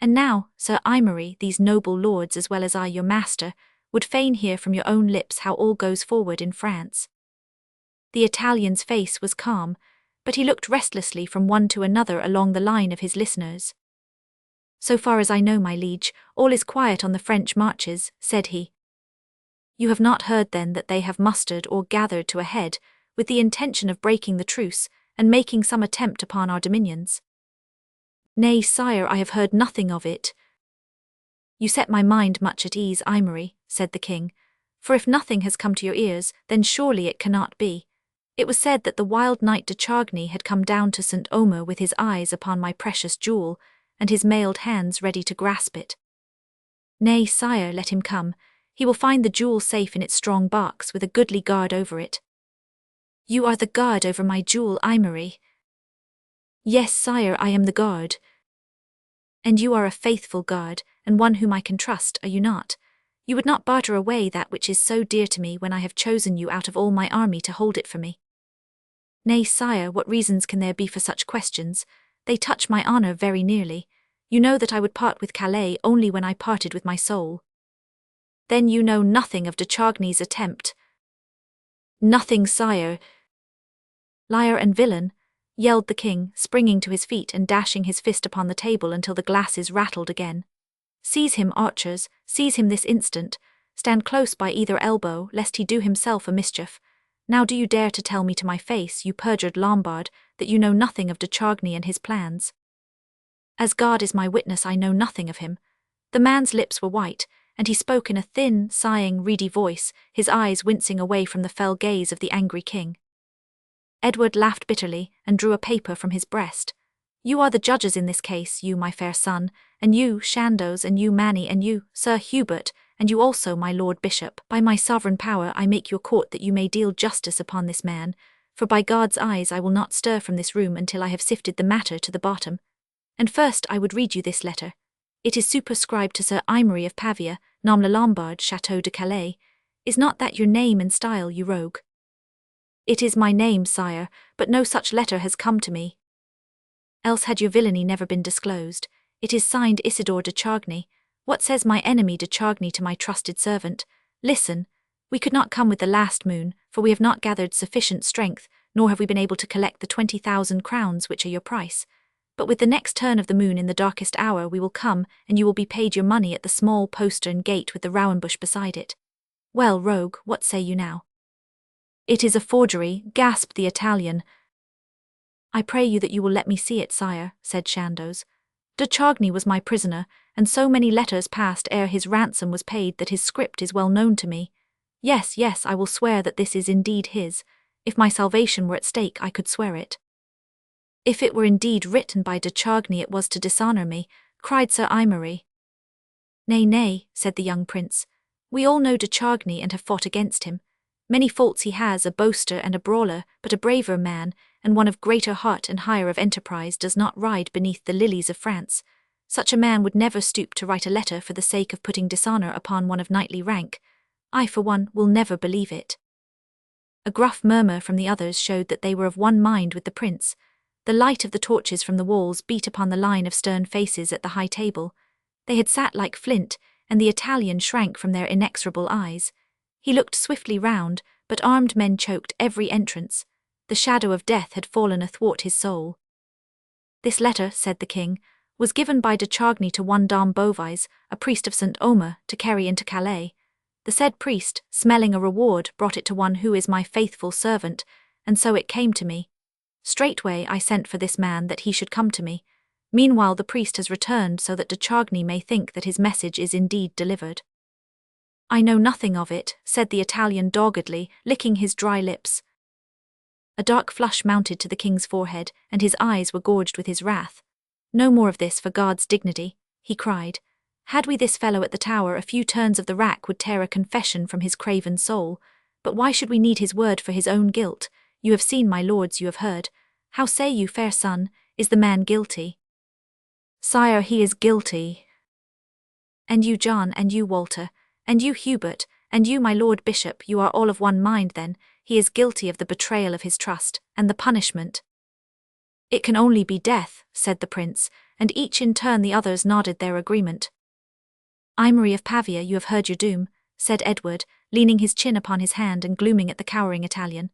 And now, Sir Imry, these noble lords as well as I, your master, would fain hear from your own lips how all goes forward in France." The Italian's face was calm, but he looked restlessly from one to another along the line of his listeners. "So far as I know, my liege, all is quiet on the French marches," said he. "You have not heard then that they have mustered or gathered to a head, with the intention of breaking the truce, and making some attempt upon our dominions?" "Nay, sire, I have heard nothing of it." "You set my mind much at ease, Imry," said the king, "for if nothing has come to your ears, then surely it cannot be. It was said that the wild knight de Chargny had come down to St. Omer with his eyes upon my precious jewel, and his mailed hands ready to grasp it." "Nay, sire, let him come. He will find the jewel safe in its strong box with a goodly guard over it." "You are the guard over my jewel, Imry." "Yes, sire, I am the guard." "And you are a faithful guard, and one whom I can trust, are you not? You would not barter away that which is so dear to me when I have chosen you out of all my army to hold it for me?" "Nay, sire, what reasons can there be for such questions? They touch my honour very nearly. You know that I would part with Calais only when I parted with my soul." "Then you know nothing of de Chargny's attempt?" "Nothing, sire." "Liar and villain," yelled the king, springing to his feet and dashing his fist upon the table until the glasses rattled again. "Seize him, archers, seize him this instant. Stand close by either elbow, lest he do himself a mischief. Now do you dare to tell me to my face, you perjured Lombard, that you know nothing of de Chargny and his plans?" "As God is my witness, I know nothing of him." The man's lips were white, and he spoke in a thin, sighing, reedy voice, his eyes wincing away from the fell gaze of the angry king. Edward laughed bitterly, and drew a paper from his breast. "You are the judges in this case, you, my fair son, and you, Chandos, and you, Manny, and you, Sir Hubert, and you also, my lord bishop. By my sovereign power I make your court that you may deal justice upon this man, for by God's eyes I will not stir from this room until I have sifted the matter to the bottom. And first I would read you this letter. It is superscribed to Sir Imry of Pavia, Nom le Lombard, Château de Calais. Is not that your name and style, you rogue?" "It is my name, sire, but no such letter has come to me." "Else had your villainy never been disclosed. It is signed Isidore de Chargny. What says my enemy de Chargny to my trusted servant? Listen. We could not come with the last moon, for we have not gathered sufficient strength, nor have we been able to collect the 20,000 crowns which are your price. But with the next turn of the moon in the darkest hour we will come, and you will be paid your money at the small postern gate with the rowan bush beside it. Well, rogue, what say you now?" "It is a forgery," gasped the Italian. "I pray you that you will let me see it, sire," said Chandos. "De Chargny was my prisoner, and so many letters passed ere his ransom was paid that his script is well known to me. Yes, yes, I will swear that this is indeed his. If my salvation were at stake I could swear it." "If it were indeed written by de Chargny it was to dishonour me," cried Sir Imry. "Nay, nay," said the young prince. We all know de Chargny and have fought against him. Many faults he has, a boaster and a brawler, but a braver man, and one of greater heart and higher of enterprise, does not ride beneath the lilies of France. Such a man would never stoop to write a letter for the sake of putting dishonour upon one of knightly rank. I, for one, will never believe it. A gruff murmur from the others showed that they were of one mind with the prince. The light of the torches from the walls beat upon the line of stern faces at the high table. They had sat like flint, and the Italian shrank from their inexorable eyes. He looked swiftly round, but armed men choked every entrance. The shadow of death had fallen athwart his soul. This letter, said the king, was given by de Chargny to one Dom Beauvais, a priest of St. Omer, to carry into Calais. The said priest, smelling a reward, brought it to one who is my faithful servant, and so it came to me. Straightway I sent for this man that he should come to me. Meanwhile the priest has returned, so that de Chargny may think that his message is indeed delivered. I know nothing of it, said the Italian doggedly, licking his dry lips. A dark flush mounted to the king's forehead, and his eyes were gorged with his wrath. No more of this, for God's dignity, he cried. Had we this fellow at the Tower, a few turns of the rack would tear a confession from his craven soul. But why should we need his word for his own guilt? You have seen, my lords, you have heard. How say you, fair son, is the man guilty? Sire, he is guilty. And you, John, and you, Walter, and you, Hubert, and you, my lord bishop, you are all of one mind then. He is guilty of the betrayal of his trust, and the punishment. It can only be death, said the prince, and each in turn the others nodded their agreement. Imary of Pavia, you have heard your doom, said Edward, leaning his chin upon his hand and glooming at the cowering Italian.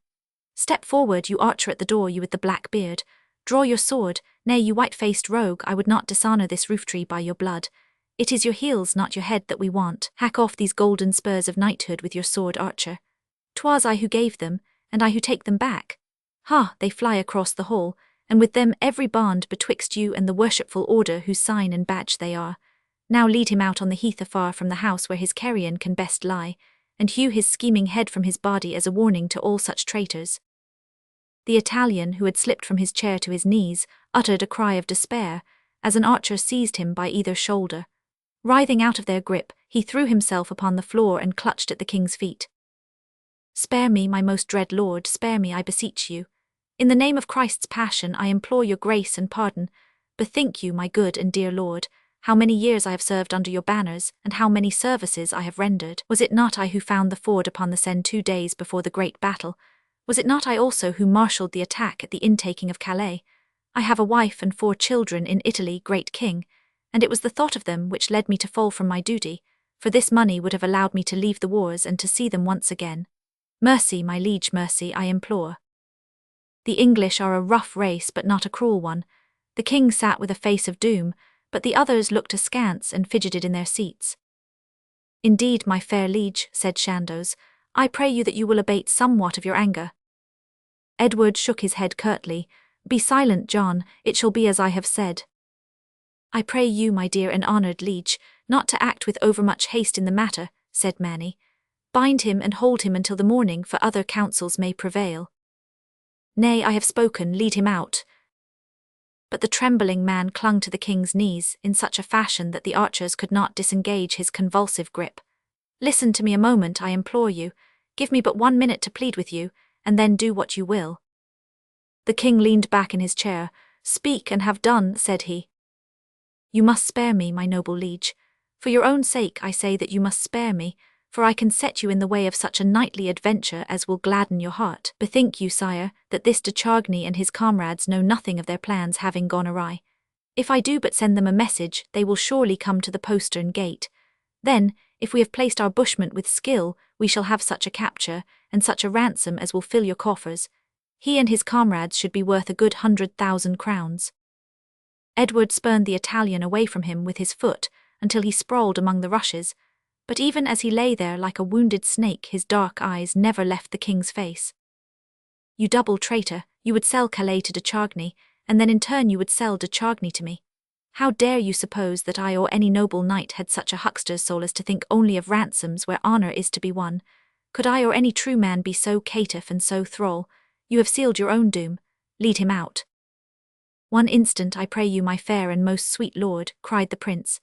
Step forward, you archer at the door, you with the black beard. Draw your sword. Nay, you white-faced rogue, I would not dishonour this roof-tree by your blood. It is your heels, not your head, that we want. Hack off these golden spurs of knighthood with your sword, archer. 'Twas I who gave them, and I who take them back. Ha, they fly across the hall, and with them every bond betwixt you and the worshipful order whose sign and badge they are. Now lead him out on the heath afar from the house where his carrion can best lie, and hew his scheming head from his body as a warning to all such traitors. The Italian, who had slipped from his chair to his knees, uttered a cry of despair, as an archer seized him by either shoulder. Writhing out of their grip, he threw himself upon the floor and clutched at the king's feet. Spare me, my most dread lord, spare me, I beseech you. In the name of Christ's passion, I implore your grace and pardon. Bethink you, my good and dear lord, how many years I have served under your banners, and how many services I have rendered. Was it not I who found the ford upon the Seine 2 days before the great battle? Was it not I also who marshalled the attack at the intaking of Calais? I have a wife and 4 children in Italy, great king, and it was the thought of them which led me to fall from my duty, for this money would have allowed me to leave the wars and to see them once again. Mercy, my liege, mercy, I implore. The English are a rough race, but not a cruel one. The king sat with a face of doom, but the others looked askance and fidgeted in their seats. Indeed, my fair liege, said Chandos, I pray you that you will abate somewhat of your anger. Edward shook his head curtly. Be silent, John, it shall be as I have said. I pray you, my dear and honoured liege, not to act with overmuch haste in the matter, said Manny. Bind him and hold him until the morning, for other counsels may prevail. Nay, I have spoken, lead him out. But the trembling man clung to the king's knees in such a fashion that the archers could not disengage his convulsive grip. Listen to me a moment, I implore you. Give me but 1 minute to plead with you, and then do what you will. The king leaned back in his chair. Speak and have done, said he. You must spare me, my noble liege. For your own sake I say that you must spare me, for I can set you in the way of such a knightly adventure as will gladden your heart. Bethink you, sire, that this de Chargny and his comrades know nothing of their plans having gone awry. If I do but send them a message, they will surely come to the postern gate. Then, if we have placed our bushment with skill, we shall have such a capture, and such a ransom as will fill your coffers. He and his comrades should be worth a good 100,000 crowns. Edward spurned the Italian away from him with his foot, until he sprawled among the rushes, but even as he lay there like a wounded snake, his dark eyes never left the king's face. You double traitor, you would sell Calais to de Chargny, and then in turn you would sell de Chargny to me. How dare you suppose that I or any noble knight had such a huckster's soul as to think only of ransoms where honour is to be won? Could I or any true man be so caitiff and so thrall? You have sealed your own doom. Lead him out. 1 instant, I pray you, my fair and most sweet lord, cried the prince.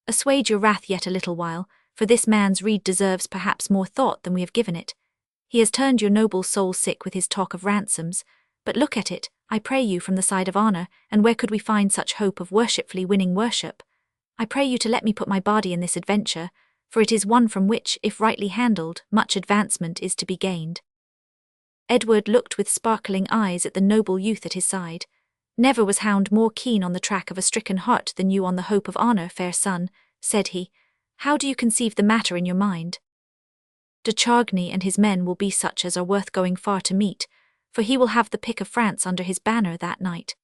Assuage your wrath yet a little while, for this man's rede deserves perhaps more thought than we have given it. He has turned your noble soul sick with his talk of ransoms, but look at it, I pray you, from the side of honour, and where could we find such hope of worshipfully winning worship? I pray you to let me put my body in this adventure, for it is one from which, if rightly handled, much advancement is to be gained. Edward looked with sparkling eyes at the noble youth at his side. Never was hound more keen on the track of a stricken hart than you on the hope of honour, fair son, said he. How do you conceive the matter in your mind? De Chargny and his men will be such as are worth going far to meet, for he will have the pick of France under his banner that night.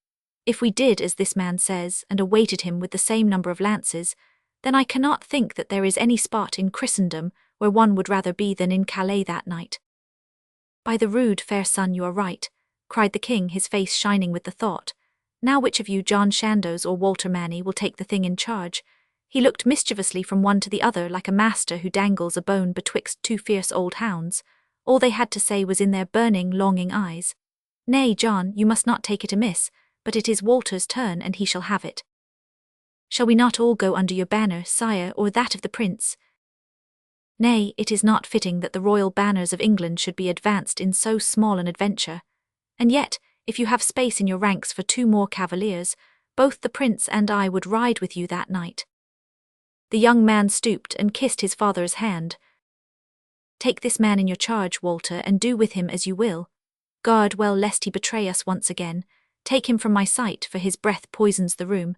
If we did as this man says, and awaited him with the same number of lances, then I cannot think that there is any spot in Christendom where one would rather be than in Calais that night. By the rood, fair son, you are right, cried the king, his face shining with the thought. Now which of you, John Chandos or Walter Manny, will take the thing in charge? He looked mischievously from one to the other like a master who dangles a bone betwixt two fierce old hounds. All they had to say was in their burning, longing eyes. Nay, John, you must not take it amiss, but it is Walter's turn, and he shall have it. Shall we not all go under your banner, sire, or that of the prince? Nay, it is not fitting that the royal banners of England should be advanced in so small an adventure. And yet, if you have space in your ranks for 2 more cavaliers, both the prince and I would ride with you that night. The young man stooped and kissed his father's hand. Take this man in your charge, Walter, and do with him as you will. Guard well lest he betray us once again. Take him from my sight, for his breath poisons the room.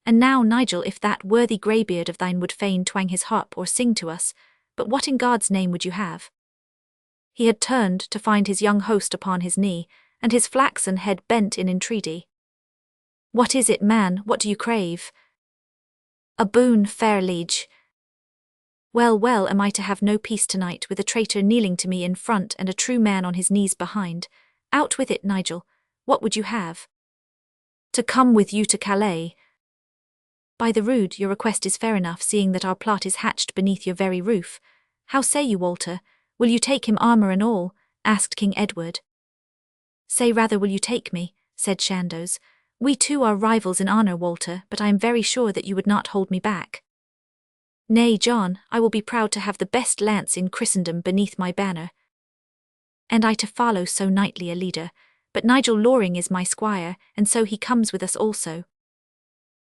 And now, Nigel, if that worthy greybeard of thine would fain twang his harp or sing to us, but what in God's name would you have? He had turned to find his young host upon his knee, and his flaxen head bent in entreaty. What is it, man, what do you crave? A boon, fair liege. Well, well, am I to have no peace tonight, with a traitor kneeling to me in front and a true man on his knees behind? Out with it, Nigel. What would you have? To come with you to Calais. By the rood, your request is fair enough, seeing that our plot is hatched beneath your very roof. How say you, Walter? Will you take him armour and all? Asked King Edward. Say rather, will you take me? Said Chandos. We too are rivals in honour, Walter, but I am very sure that you would not hold me back. Nay, John, I will be proud to have the best lance in Christendom beneath my banner. And I to follow so knightly a leader, but Nigel Loring is my squire, and so he comes with us also.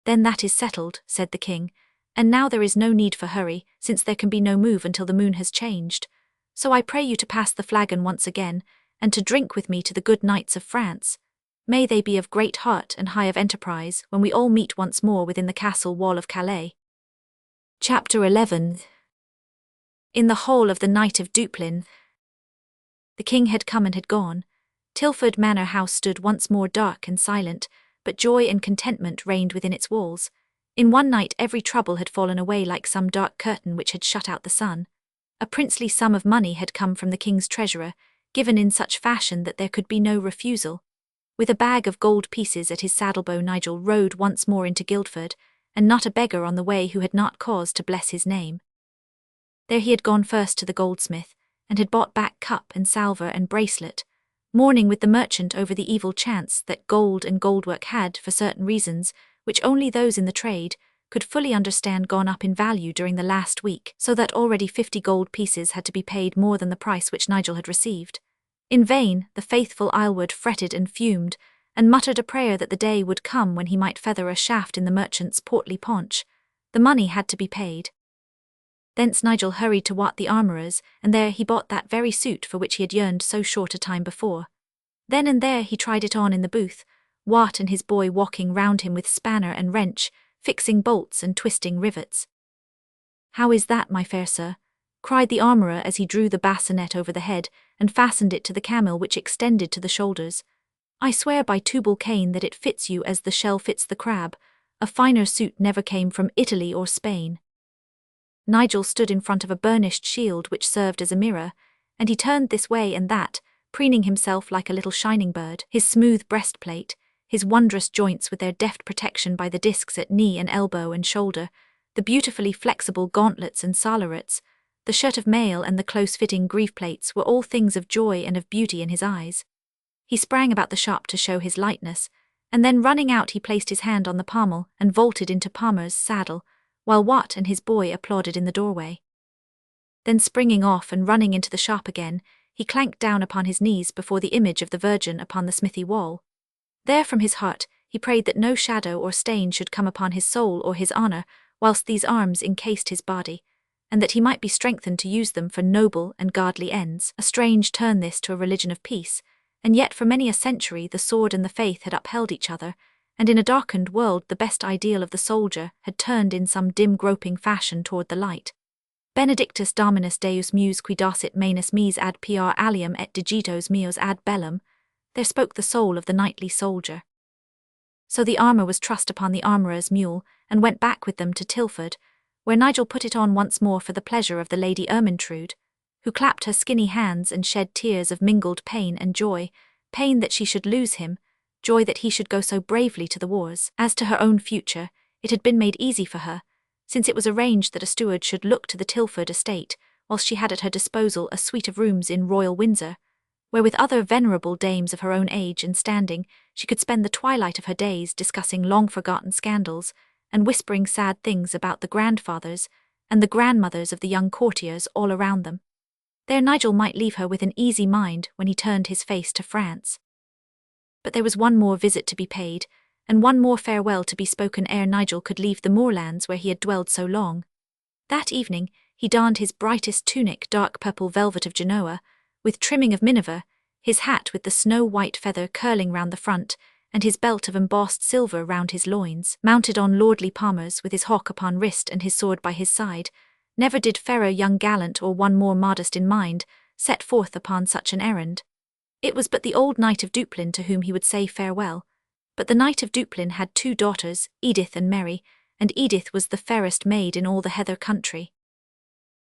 Then that is settled, said the king, and now there is no need for hurry, since there can be no move until the moon has changed. So I pray you to pass the flagon once again, and to drink with me to the good knights of France. May they be of great heart and high of enterprise when we all meet once more within the castle wall of Calais. Chapter 11. In the hall of the Knight of Duplin. The king had come and had gone. Tilford Manor House stood once more dark and silent, but joy and contentment reigned within its walls. In one night every trouble had fallen away like some dark curtain which had shut out the sun. A princely sum of money had come from the king's treasurer, given in such fashion that there could be no refusal. With a bag of gold pieces at his saddlebow, Nigel rode once more into Guildford, and not a beggar on the way who had not cause to bless his name. There he had gone first to the goldsmith, and had bought back cup and salver and bracelet, mourning with the merchant over the evil chance that gold and goldwork had, for certain reasons, which only those in the trade could fully understand, gone up in value during the last week, so that already 50 gold pieces had to be paid more than the price which Nigel had received. In vain the faithful Aylward fretted and fumed, and muttered a prayer that the day would come when he might feather a shaft in the merchant's portly paunch. The money had to be paid. Thence Nigel hurried to Wat the armourer's, and there he bought that very suit for which he had yearned so short a time before. Then and there he tried it on in the booth, Wat and his boy walking round him with spanner and wrench, fixing bolts and twisting rivets. How is that, my fair sir? Cried the armourer as he drew the bassinet over the head and fastened it to the camel which extended to the shoulders. I swear by Tubal Cain that it fits you as the shell fits the crab. A finer suit never came from Italy or Spain. Nigel stood in front of a burnished shield which served as a mirror, and he turned this way and that, preening himself like a little shining bird, his smooth breastplate, his wondrous joints with their deft protection by the discs at knee and elbow and shoulder, the beautifully flexible gauntlets and salarets, the shirt of mail and the close-fitting greave-plates were all things of joy and of beauty in his eyes. He sprang about the shop to show his lightness, and then running out he placed his hand on the pommel and vaulted into Palmer's saddle, while Wat and his boy applauded in the doorway. Then springing off and running into the shop again, he clanked down upon his knees before the image of the Virgin upon the smithy wall. There from his heart he prayed that no shadow or stain should come upon his soul or his honour, whilst these arms encased his body, and that he might be strengthened to use them for noble and godly ends. A strange turn this to a religion of peace, and yet for many a century the sword and the faith had upheld each other, and in a darkened world the best ideal of the soldier had turned in some dim groping fashion toward the light. Benedictus Dominus Deus meus qui docit manus meas ad PR alium et digitos meos ad bellum, there spoke the soul of the knightly soldier. So the armour was trussed upon the armourer's mule, and went back with them to Tilford, where Nigel put it on once more for the pleasure of the Lady Ermintrude, who clapped her skinny hands and shed tears of mingled pain and joy, pain that she should lose him, joy that he should go so bravely to the wars. As to her own future, it had been made easy for her, since it was arranged that a steward should look to the Tilford estate, whilst she had at her disposal a suite of rooms in Royal Windsor, where with other venerable dames of her own age and standing she could spend the twilight of her days discussing long-forgotten scandals and whispering sad things about the grandfathers and the grandmothers of the young courtiers all around them. There Nigel might leave her with an easy mind when he turned his face to France. But there was one more visit to be paid, and one more farewell to be spoken ere Nigel could leave the moorlands where he had dwelled so long. That evening he donned his brightest tunic, dark purple velvet of Genoa, with trimming of miniver, his hat with the snow-white feather curling round the front, and his belt of embossed silver round his loins. Mounted on lordly palmers, with his hawk upon wrist and his sword by his side, never did fairer young gallant or one more modest in mind set forth upon such an errand. It was but the old Knight of Duplin to whom he would say farewell, but the Knight of Duplin had 2 daughters, Edith and Mary, and Edith was the fairest maid in all the heather country.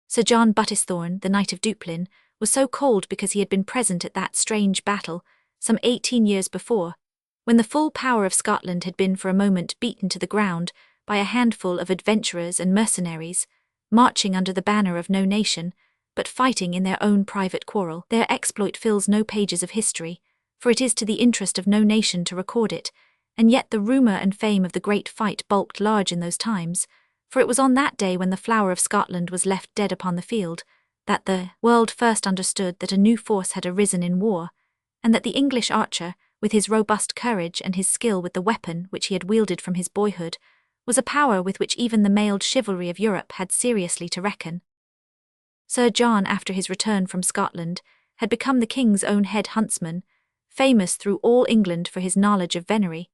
Sir John Buttesthorn, the Knight of Duplin, was so called because he had been present at that strange battle, some 18 years before, when the full power of Scotland had been for a moment beaten to the ground by a handful of adventurers and mercenaries, marching under the banner of no nation, but fighting in their own private quarrel. Their exploit fills no pages of history, for it is to the interest of no nation to record it, and yet the rumour and fame of the great fight bulked large in those times, for it was on that day when the flower of Scotland was left dead upon the field, that the world first understood that a new force had arisen in war, and that the English archer, with his robust courage and his skill with the weapon which he had wielded from his boyhood, was a power with which even the mailed chivalry of Europe had seriously to reckon. Sir John, after his return from Scotland, had become the king's own head huntsman, famous through all England for his knowledge of venery,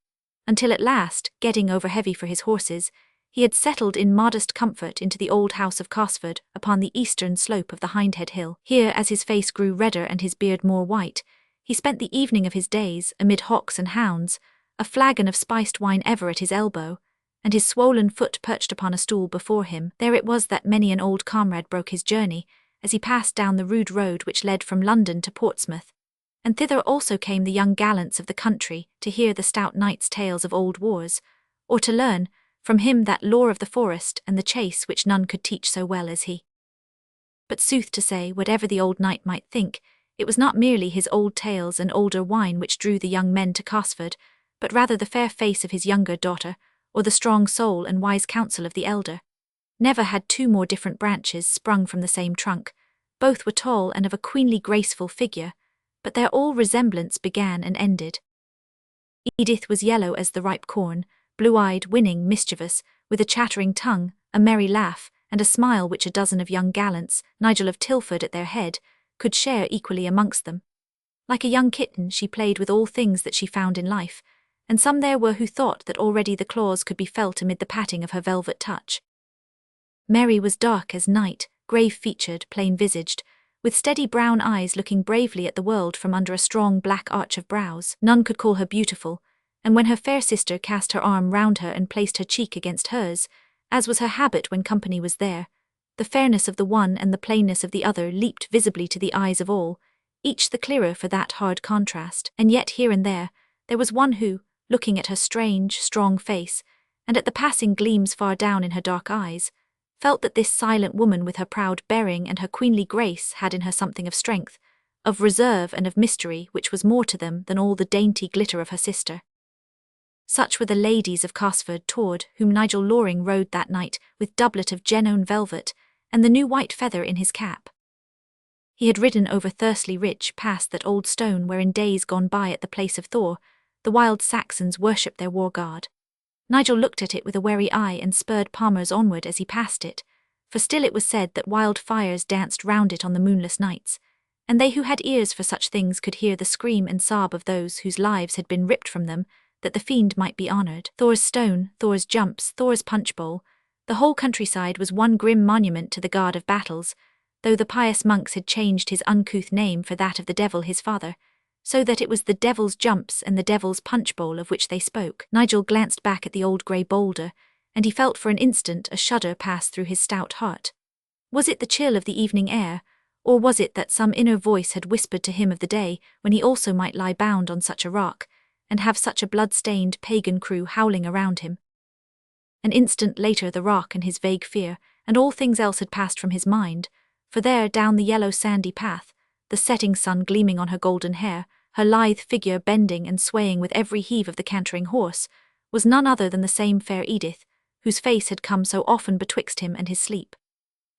until at last, getting over heavy for his horses, he had settled in modest comfort into the old house of Cosford upon the eastern slope of the Hindhead Hill. Here, as his face grew redder and his beard more white, he spent the evening of his days amid hawks and hounds, a flagon of spiced wine ever at his elbow, and his swollen foot perched upon a stool before him. There it was that many an old comrade broke his journey, as he passed down the rude road which led from London to Portsmouth, and thither also came the young gallants of the country to hear the stout knight's tales of old wars, or to learn from him that lore of the forest and the chase which none could teach so well as he. But sooth to say, whatever the old knight might think, it was not merely his old tales and older wine which drew the young men to Cosford, but rather the fair face of his younger daughter, or the strong soul and wise counsel of the elder. Never had 2 more different branches sprung from the same trunk. Both were tall and of a queenly graceful figure, but their all resemblance began and ended. Edith was yellow as the ripe corn, blue-eyed, winning, mischievous, with a chattering tongue, a merry laugh, and a smile which a dozen of young gallants, Nigel of Tilford at their head, could share equally amongst them. Like a young kitten she played with all things that she found in life, and some there were who thought that already the claws could be felt amid the patting of her velvet touch. Mary was dark as night, grave-featured, plain-visaged, with steady brown eyes looking bravely at the world from under a strong black arch of brows. None could call her beautiful, and when her fair sister cast her arm round her and placed her cheek against hers, as was her habit when company was there, the fairness of the one and the plainness of the other leaped visibly to the eyes of all, each the clearer for that hard contrast. And yet here and there was one who, looking at her strange, strong face, and at the passing gleams far down in her dark eyes, felt that this silent woman with her proud bearing and her queenly grace had in her something of strength, of reserve and of mystery which was more to them than all the dainty glitter of her sister. Such were the ladies of Cosford toward whom Nigel Loring rode that night with doublet of Genoan velvet, and the new white feather in his cap. He had ridden over Thursley Ridge past that old stone where in days gone by at the place of Thor, the wild Saxons worshipped their war god. Nigel looked at it with a wary eye and spurred Palmer's onward as he passed it, for still it was said that wild fires danced round it on the moonless nights, and they who had ears for such things could hear the scream and sob of those whose lives had been ripped from them, that the fiend might be honoured. Thor's stone, Thor's jumps, Thor's punch bowl, the whole countryside was one grim monument to the god of battles, though the pious monks had changed his uncouth name for that of the devil his father, so that it was the devil's jumps and the devil's punch bowl of which they spoke. Nigel glanced back at the old grey boulder, and he felt for an instant a shudder pass through his stout heart. Was it the chill of the evening air, or was it that some inner voice had whispered to him of the day when he also might lie bound on such a rock, and have such a blood-stained pagan crew howling around him? An instant later the rock and his vague fear, and all things else had passed from his mind, for there, down the yellow sandy path, the setting sun gleaming on her golden hair, her lithe figure bending and swaying with every heave of the cantering horse, was none other than the same fair Edith, whose face had come so often betwixt him and his sleep.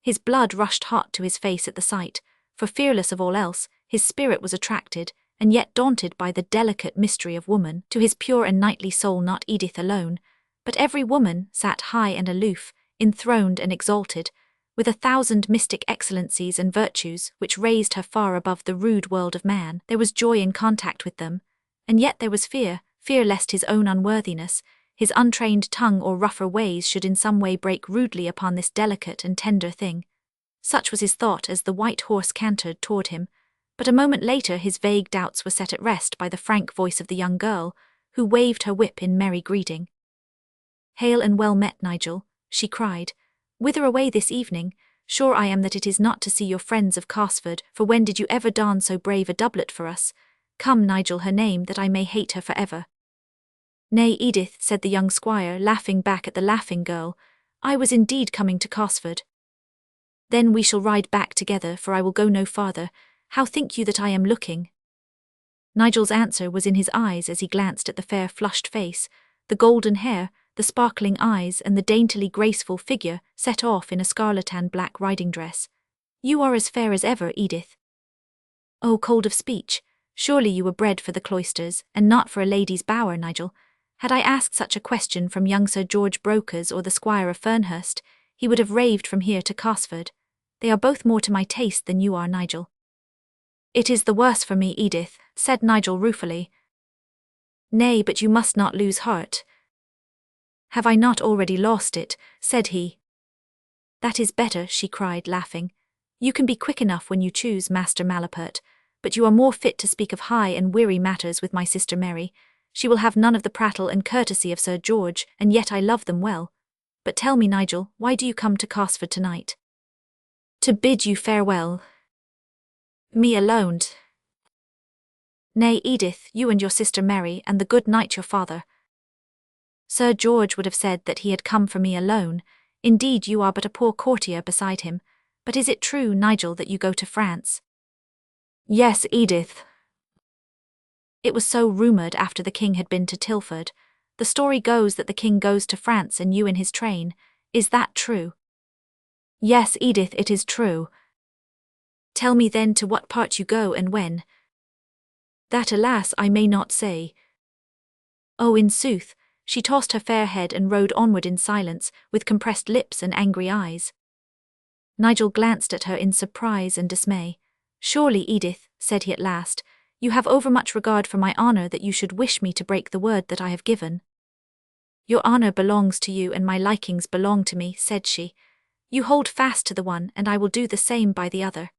His blood rushed hot to his face at the sight, for fearless of all else, his spirit was attracted, and yet daunted by the delicate mystery of woman. To his pure and knightly soul not Edith alone, but every woman sat high and aloof, enthroned and exalted, with 1,000 mystic excellencies and virtues which raised her far above the rude world of man. There was joy in contact with them, and yet there was fear lest his own unworthiness, his untrained tongue or rougher ways should in some way break rudely upon this delicate and tender thing. Such was his thought as the white horse cantered toward him, but a moment later his vague doubts were set at rest by the frank voice of the young girl, who waved her whip in merry greeting. "Hail and well met, Nigel," she cried. "Whither away this evening? Sure I am that it is not to see your friends of Carsford, for when did you ever don so brave a doublet for us? Come, Nigel, her name, that I may hate her for ever." "Nay, Edith," said the young squire, laughing back at the laughing girl, "I was indeed coming to Carsford." "Then we shall ride back together, for I will go no farther. How think you that I am looking?" Nigel's answer was in his eyes as he glanced at the fair flushed face, the golden hair, the sparkling eyes and the daintily graceful figure set off in a scarlatan black riding dress. "You are as fair as ever, Edith." "Oh, cold of speech, surely you were bred for the cloisters, and not for a lady's bower, Nigel. Had I asked such a question from young Sir George Brokers or the Squire of Fernhurst, he would have raved from here to Carsford. They are both more to my taste than you are, Nigel." "It is the worse for me, Edith," said Nigel ruefully. "Nay, but you must not lose heart." "Have I not already lost it?" said he. "That is better," she cried, laughing. "You can be quick enough when you choose, Master Malapert, but you are more fit to speak of high and weary matters with my sister Mary. She will have none of the prattle and courtesy of Sir George, and yet I love them well. But tell me, Nigel, why do you come to Carsford tonight?" "To bid you farewell." "Me alone?" "Nay, Edith, you and your sister Mary, and the good knight your father." "Sir George would have said that he had come for me alone. Indeed, you are but a poor courtier beside him. But is it true, Nigel, that you go to France?" "Yes, Edith." "It was so rumoured after the king had been to Tilford. The story goes that the king goes to France and you in his train. Is that true?" "Yes, Edith, it is true." "Tell me then to what part you go and when." "That, alas, I may not say." "Oh, in sooth." She tossed her fair head and rode onward in silence, with compressed lips and angry eyes. Nigel glanced at her in surprise and dismay. "Surely, Edith," said he at last, "you have overmuch regard for my honour that you should wish me to break the word that I have given." "Your honour belongs to you and my likings belong to me," said she. "You hold fast to the one and I will do the same by the other."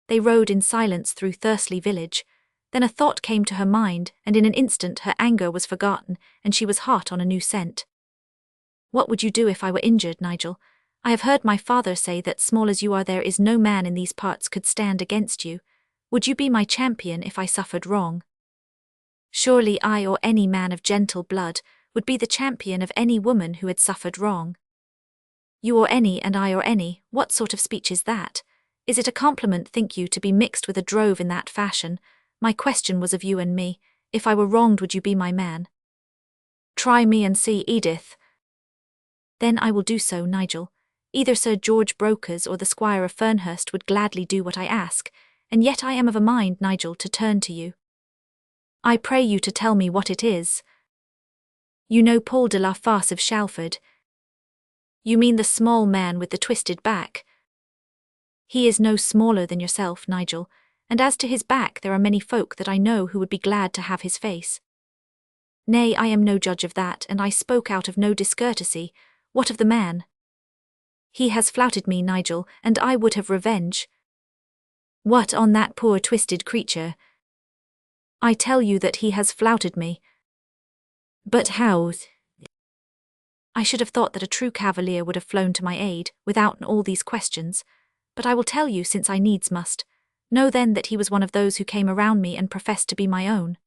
They rode in silence through Thursley village. Then a thought came to her mind, and in an instant her anger was forgotten, and she was hot on a new scent. "What would you do if I were injured, Nigel? I have heard my father say that small as you are there is no man in these parts could stand against you. Would you be my champion if I suffered wrong?" "Surely I or any man of gentle blood would be the champion of any woman who had suffered wrong." "You or any and I or any, what sort of speech is that? Is it a compliment, think you, to be mixed with a drove in that fashion? My question was of you and me. If I were wronged, would you be my man?" "Try me and see, Edith." "Then I will do so, Nigel. Either Sir George Brokers or the squire of Fernhurst would gladly do what I ask, and yet I am of a mind, Nigel, to turn to you. I pray you to tell me what it is. You know Paul de la Farce of Shalford. You mean the small man with the twisted back? He is no smaller than yourself, Nigel, and as to his back there are many folk that I know who would be glad to have his face. Nay, I am no judge of that, and I spoke out of no discourtesy. What of the man? He has flouted me, Nigel, and I would have revenge. What on that poor twisted creature? I tell you that he has flouted me. But how? I should have thought that a true cavalier would have flown to my aid, without all these questions. But I will tell you, since I needs must. Know then that he was one of those who came around me and professed to be my own.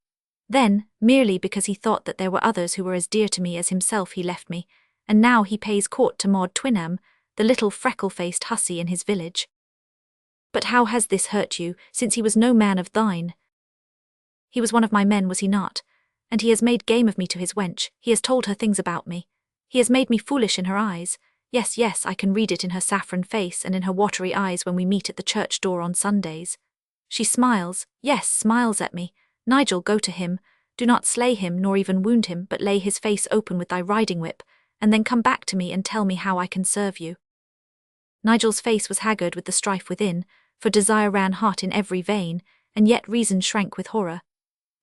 Then, merely because he thought that there were others who were as dear to me as himself, he left me, and now he pays court to Maud Twynham, the little freckle-faced hussy in his village. But how has this hurt you, since he was no man of thine? He was one of my men, was he not? And he has made game of me to his wench. He has told her things about me. He has made me foolish in her eyes. Yes, yes, I can read it in her saffron face and in her watery eyes when we meet at the church door on Sundays. She smiles, yes, smiles at me. Nigel, go to him. Do not slay him, nor even wound him, but lay his face open with thy riding whip, and then come back to me and tell me how I can serve you. Nigel's face was haggard with the strife within, for desire ran hot in every vein, and yet reason shrank with horror.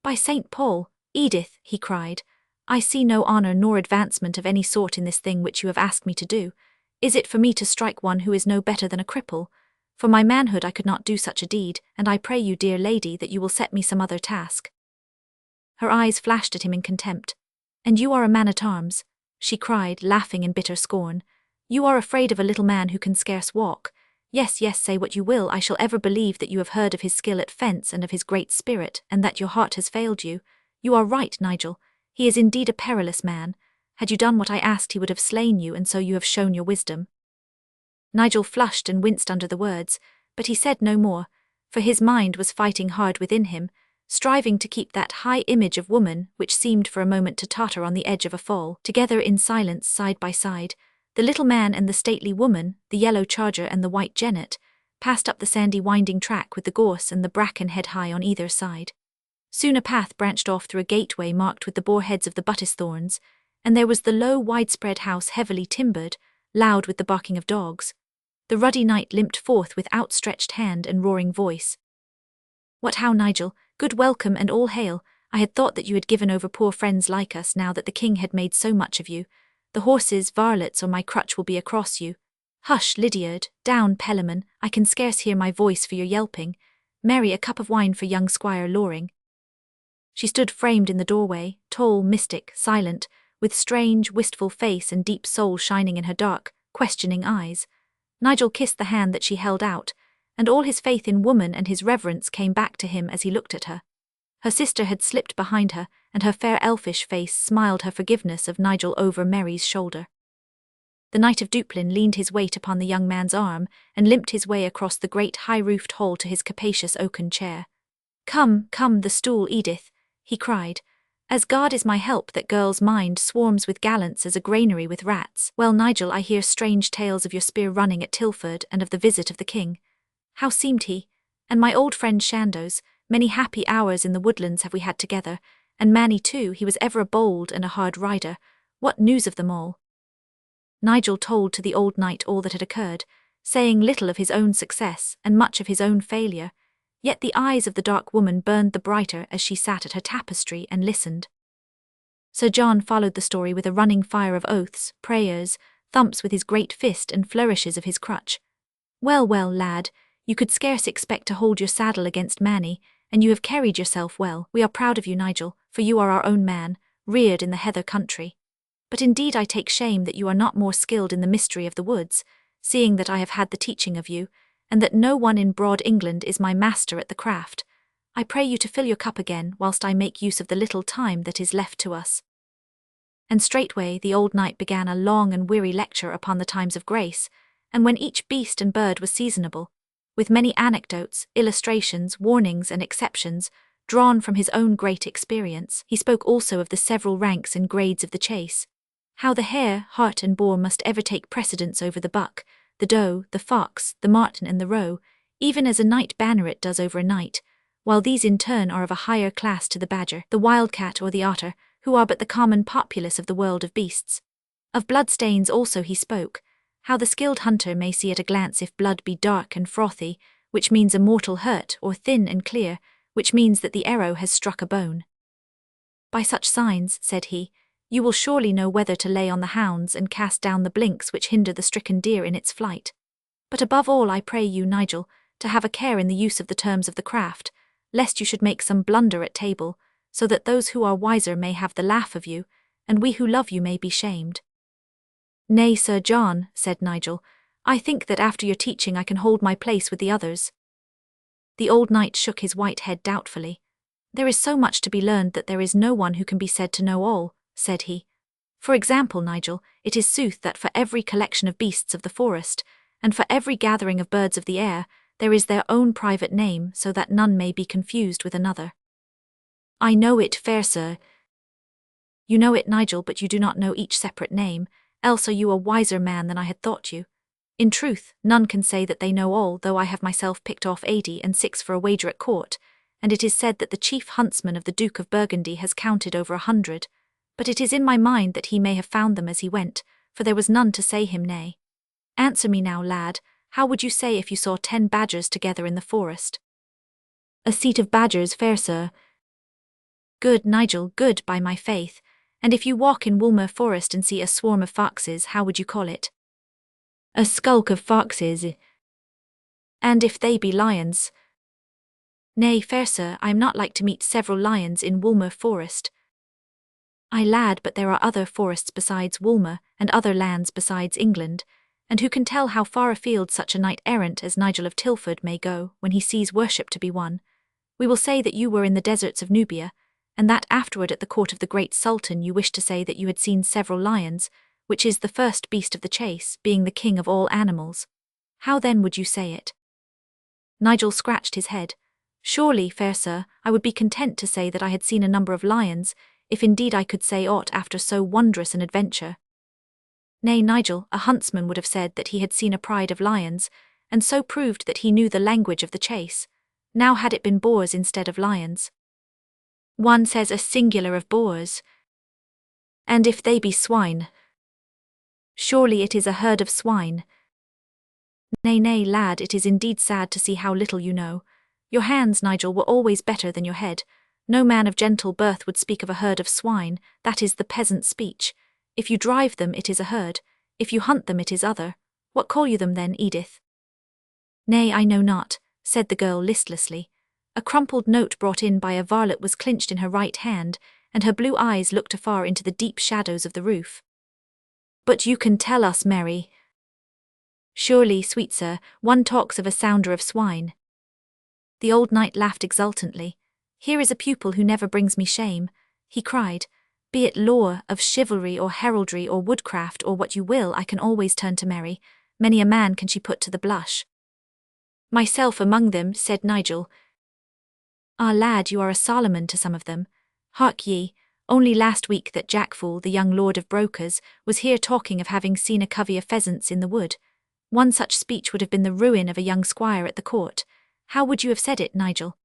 By St. Paul, Edith, he cried, I see no honour nor advancement of any sort in this thing which you have asked me to do. Is it for me to strike one who is no better than a cripple? For my manhood I could not do such a deed, and I pray you, dear lady, that you will set me some other task. Her eyes flashed at him in contempt. And you are a man-at-arms, she cried, laughing in bitter scorn. You are afraid of a little man who can scarce walk. Yes, yes, say what you will, I shall ever believe that you have heard of his skill at fence and of his great spirit, and that your heart has failed you. You are right, Nigel. He is indeed a perilous man. Had you done what I asked, he would have slain you, and so you have shown your wisdom. Nigel flushed and winced under the words, but he said no more, for his mind was fighting hard within him, striving to keep that high image of woman which seemed for a moment to totter on the edge of a fall. Together in silence, side by side, the little man and the stately woman, the yellow charger and the white jennet, passed up the sandy winding track with the gorse and the bracken head high on either side. Soon a path branched off through a gateway marked with the boar heads of the buttis thorns, and there was the low, widespread house heavily timbered, loud with the barking of dogs. The ruddy knight limped forth with outstretched hand and roaring voice. What how, Nigel? Good welcome and all hail. I had thought that you had given over poor friends like us now that the king had made so much of you. The horses, varlets, or my crutch will be across you. Hush, Lydiard, down, Pelaman, I can scarce hear my voice for your yelping. Mary, a cup of wine for young Squire Loring. She stood framed in the doorway, tall, mystic, silent, with strange, wistful face and deep soul shining in her dark, questioning eyes. Nigel kissed the hand that she held out, and all his faith in woman and his reverence came back to him as he looked at her. Her sister had slipped behind her, and her fair elfish face smiled her forgiveness of Nigel over Mary's shoulder. The Knight of Duplin leaned his weight upon the young man's arm and limped his way across the great high-roofed hall to his capacious oaken chair. Come, come, the stool, Edith, he cried. As God is my help, that girl's mind swarms with gallants as a granary with rats. Well, Nigel, I hear strange tales of your spear running at Tilford and of the visit of the king. How seemed he? And my old friend Chandos, many happy hours in the woodlands have we had together, and Manny too, he was ever a bold and a hard rider. What news of them all? Nigel told to the old knight all that had occurred, saying little of his own success and much of his own failure, yet the eyes of the dark woman burned the brighter as she sat at her tapestry and listened. Sir John followed the story with a running fire of oaths, prayers, thumps with his great fist and flourishes of his crutch. Well, well, lad, you could scarce expect to hold your saddle against Manny, and you have carried yourself well. We are proud of you, Nigel, for you are our own man, reared in the heather country. But indeed I take shame that you are not more skilled in the mystery of the woods, seeing that I have had the teaching of you, and that no one in broad England is my master at the craft. I pray you to fill your cup again, whilst I make use of the little time that is left to us. And straightway the old knight began a long and weary lecture upon the times of grace, and when each beast and bird was seasonable, with many anecdotes, illustrations, warnings, and exceptions, drawn from his own great experience. He spoke also of the several ranks and grades of the chase, How the hare, hart and boar must ever take precedence over the buck, the doe, the fox, the marten and the roe, even as a knight banneret does over a knight, while these in turn are of a higher class to the badger, the wildcat or the otter, who are but the common populace of the world of beasts. Of bloodstains also he spoke, how the skilled hunter may see at a glance if blood be dark and frothy, which means a mortal hurt, or thin and clear, which means that the arrow has struck a bone. By such signs, said he, you will surely know whether to lay on the hounds and cast down the blinks which hinder the stricken deer in its flight. But above all I pray you, Nigel, to have a care in the use of the terms of the craft, lest you should make some blunder at table, so that those who are wiser may have the laugh of you, and we who love you may be shamed. Nay, Sir John, said Nigel, I think that after your teaching I can hold my place with the others. The old knight shook his white head doubtfully. There is so much to be learned that there is no one who can be said to know all, said he. For example, Nigel, it is sooth that for every collection of beasts of the forest, and for every gathering of birds of the air, there is their own private name, so that none may be confused with another. I know it, fair sir. You know it, Nigel, but you do not know each separate name, else are you a wiser man than I had thought you. In truth, none can say that they know all, though I have myself picked off 80 and 6 for a wager at court, and it is said that the chief huntsman of the Duke of Burgundy has counted over 100, but it is in my mind that he may have found them as he went, for there was none to say him nay. Answer me now, lad, how would you say if you saw 10 badgers together in the forest? A seat of badgers, fair sir. Good, Nigel, good, by my faith, and if you walk in Woolmer Forest and see a swarm of foxes, how would you call it? A skulk of foxes. And if they be lions? Nay, fair sir, I am not like to meet several lions in Woolmer Forest. Ay, lad, but there are other forests besides Woolmer, and other lands besides England, and who can tell how far afield such a knight-errant as Nigel of Tilford may go when he sees worship to be won? We will say that you were in the deserts of Nubia, and that afterward at the court of the great Sultan you wished to say that you had seen several lions, which is the first beast of the chase, being the king of all animals. How then would you say it? Nigel scratched his head. Surely, fair sir, I would be content to say that I had seen a number of lions, if indeed I could say aught after so wondrous an adventure. Nay, Nigel, a huntsman would have said that he had seen a pride of lions, and so proved that he knew the language of the chase. Now had it been boars instead of lions. One says a singular of boars. And if they be swine? Surely it is a herd of swine. Nay, nay, lad, it is indeed sad to see how little you know. Your hands, Nigel, were always better than your head. No man of gentle birth would speak of a herd of swine, that is the peasant speech. If you drive them, it is a herd. If you hunt them, it is other. What call you them then, Edith? Nay, I know not, said the girl listlessly. A crumpled note brought in by a varlet was clinched in her right hand, and her blue eyes looked afar into the deep shadows of the roof. But you can tell us, Mary. Surely, sweet sir, one talks of a sounder of swine. The old knight laughed exultantly. Here is a pupil who never brings me shame, he cried. Be it lore, of chivalry or heraldry or woodcraft or what you will, I can always turn to Mary. Many a man can she put to the blush. Myself among them, said Nigel. Ah, lad, you are a Solomon to some of them. Hark ye, only last week that Jack Fool, the young lord of brokers, was here talking of having seen a covey of pheasants in the wood. One such speech would have been the ruin of a young squire at the court. How would you have said it, Nigel?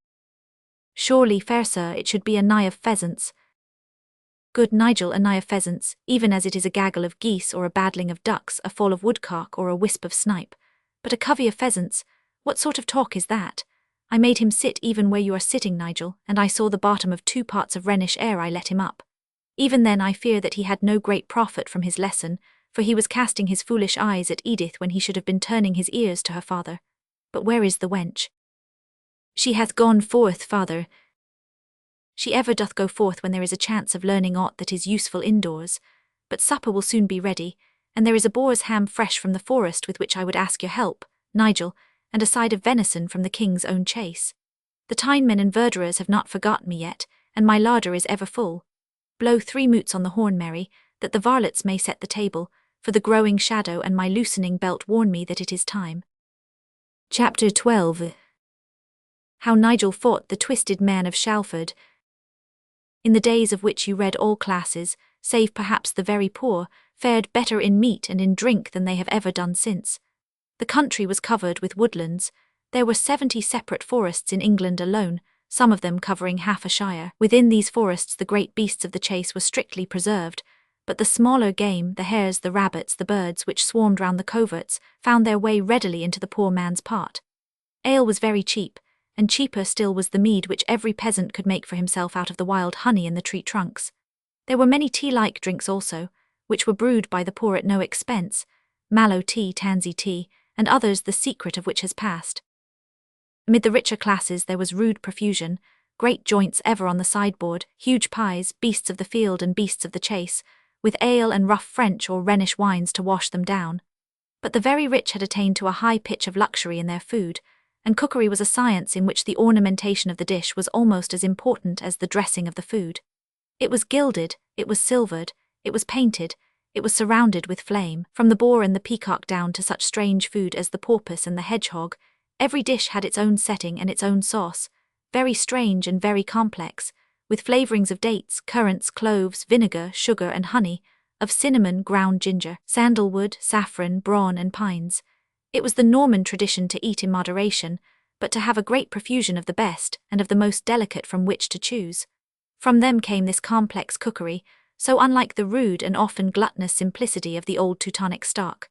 Surely, fair sir, it should be a nigh of pheasants. Good Nigel, a nigh of pheasants, even as it is a gaggle of geese or a battling of ducks, a fall of woodcock or a wisp of snipe. But a covey of pheasants, what sort of talk is that? I made him sit even where you are sitting, Nigel, and I saw the bottom of 2 parts of Rhenish ere I let him up. Even then I fear that he had no great profit from his lesson, for he was casting his foolish eyes at Edith when he should have been turning his ears to her father. But where is the wench? She hath gone forth, father. She ever doth go forth when there is a chance of learning aught that is useful indoors. But supper will soon be ready, and there is a boar's ham fresh from the forest with which I would ask your help, Nigel, and a side of venison from the king's own chase. The Tynemen and verderers have not forgotten me yet, and my larder is ever full. Blow 3 moots on the horn, Mary, that the varlets may set the table, for the growing shadow and my loosening belt warn me that it is time. Chapter 12. How Nigel fought the twisted man of Shalford. In the days of which you read all classes, save perhaps the very poor, fared better in meat and in drink than they have ever done since. The country was covered with woodlands. There were 70 separate forests in England alone, some of them covering half a shire. Within these forests the great beasts of the chase were strictly preserved, but the smaller game, the hares, the rabbits, the birds which swarmed round the coverts, found their way readily into the poor man's part. Ale was very cheap, and cheaper still was the mead which every peasant could make for himself out of the wild honey in the tree trunks. There were many tea-like drinks also, which were brewed by the poor at no expense, mallow tea, tansy tea, and others the secret of which has passed. Amid the richer classes there was rude profusion, great joints ever on the sideboard, huge pies, beasts of the field and beasts of the chase, with ale and rough French or Rhenish wines to wash them down. But the very rich had attained to a high pitch of luxury in their food, and cookery was a science in which the ornamentation of the dish was almost as important as the dressing of the food. It was gilded, it was silvered, it was painted, it was surrounded with flame. From the boar and the peacock down to such strange food as the porpoise and the hedgehog, every dish had its own setting and its own sauce, very strange and very complex, with flavourings of dates, currants, cloves, vinegar, sugar and honey, of cinnamon, ground ginger, sandalwood, saffron, brawn and pines. It was the Norman tradition to eat in moderation, but to have a great profusion of the best and of the most delicate from which to choose. From them came this complex cookery, so unlike the rude and often gluttonous simplicity of the old Teutonic stock.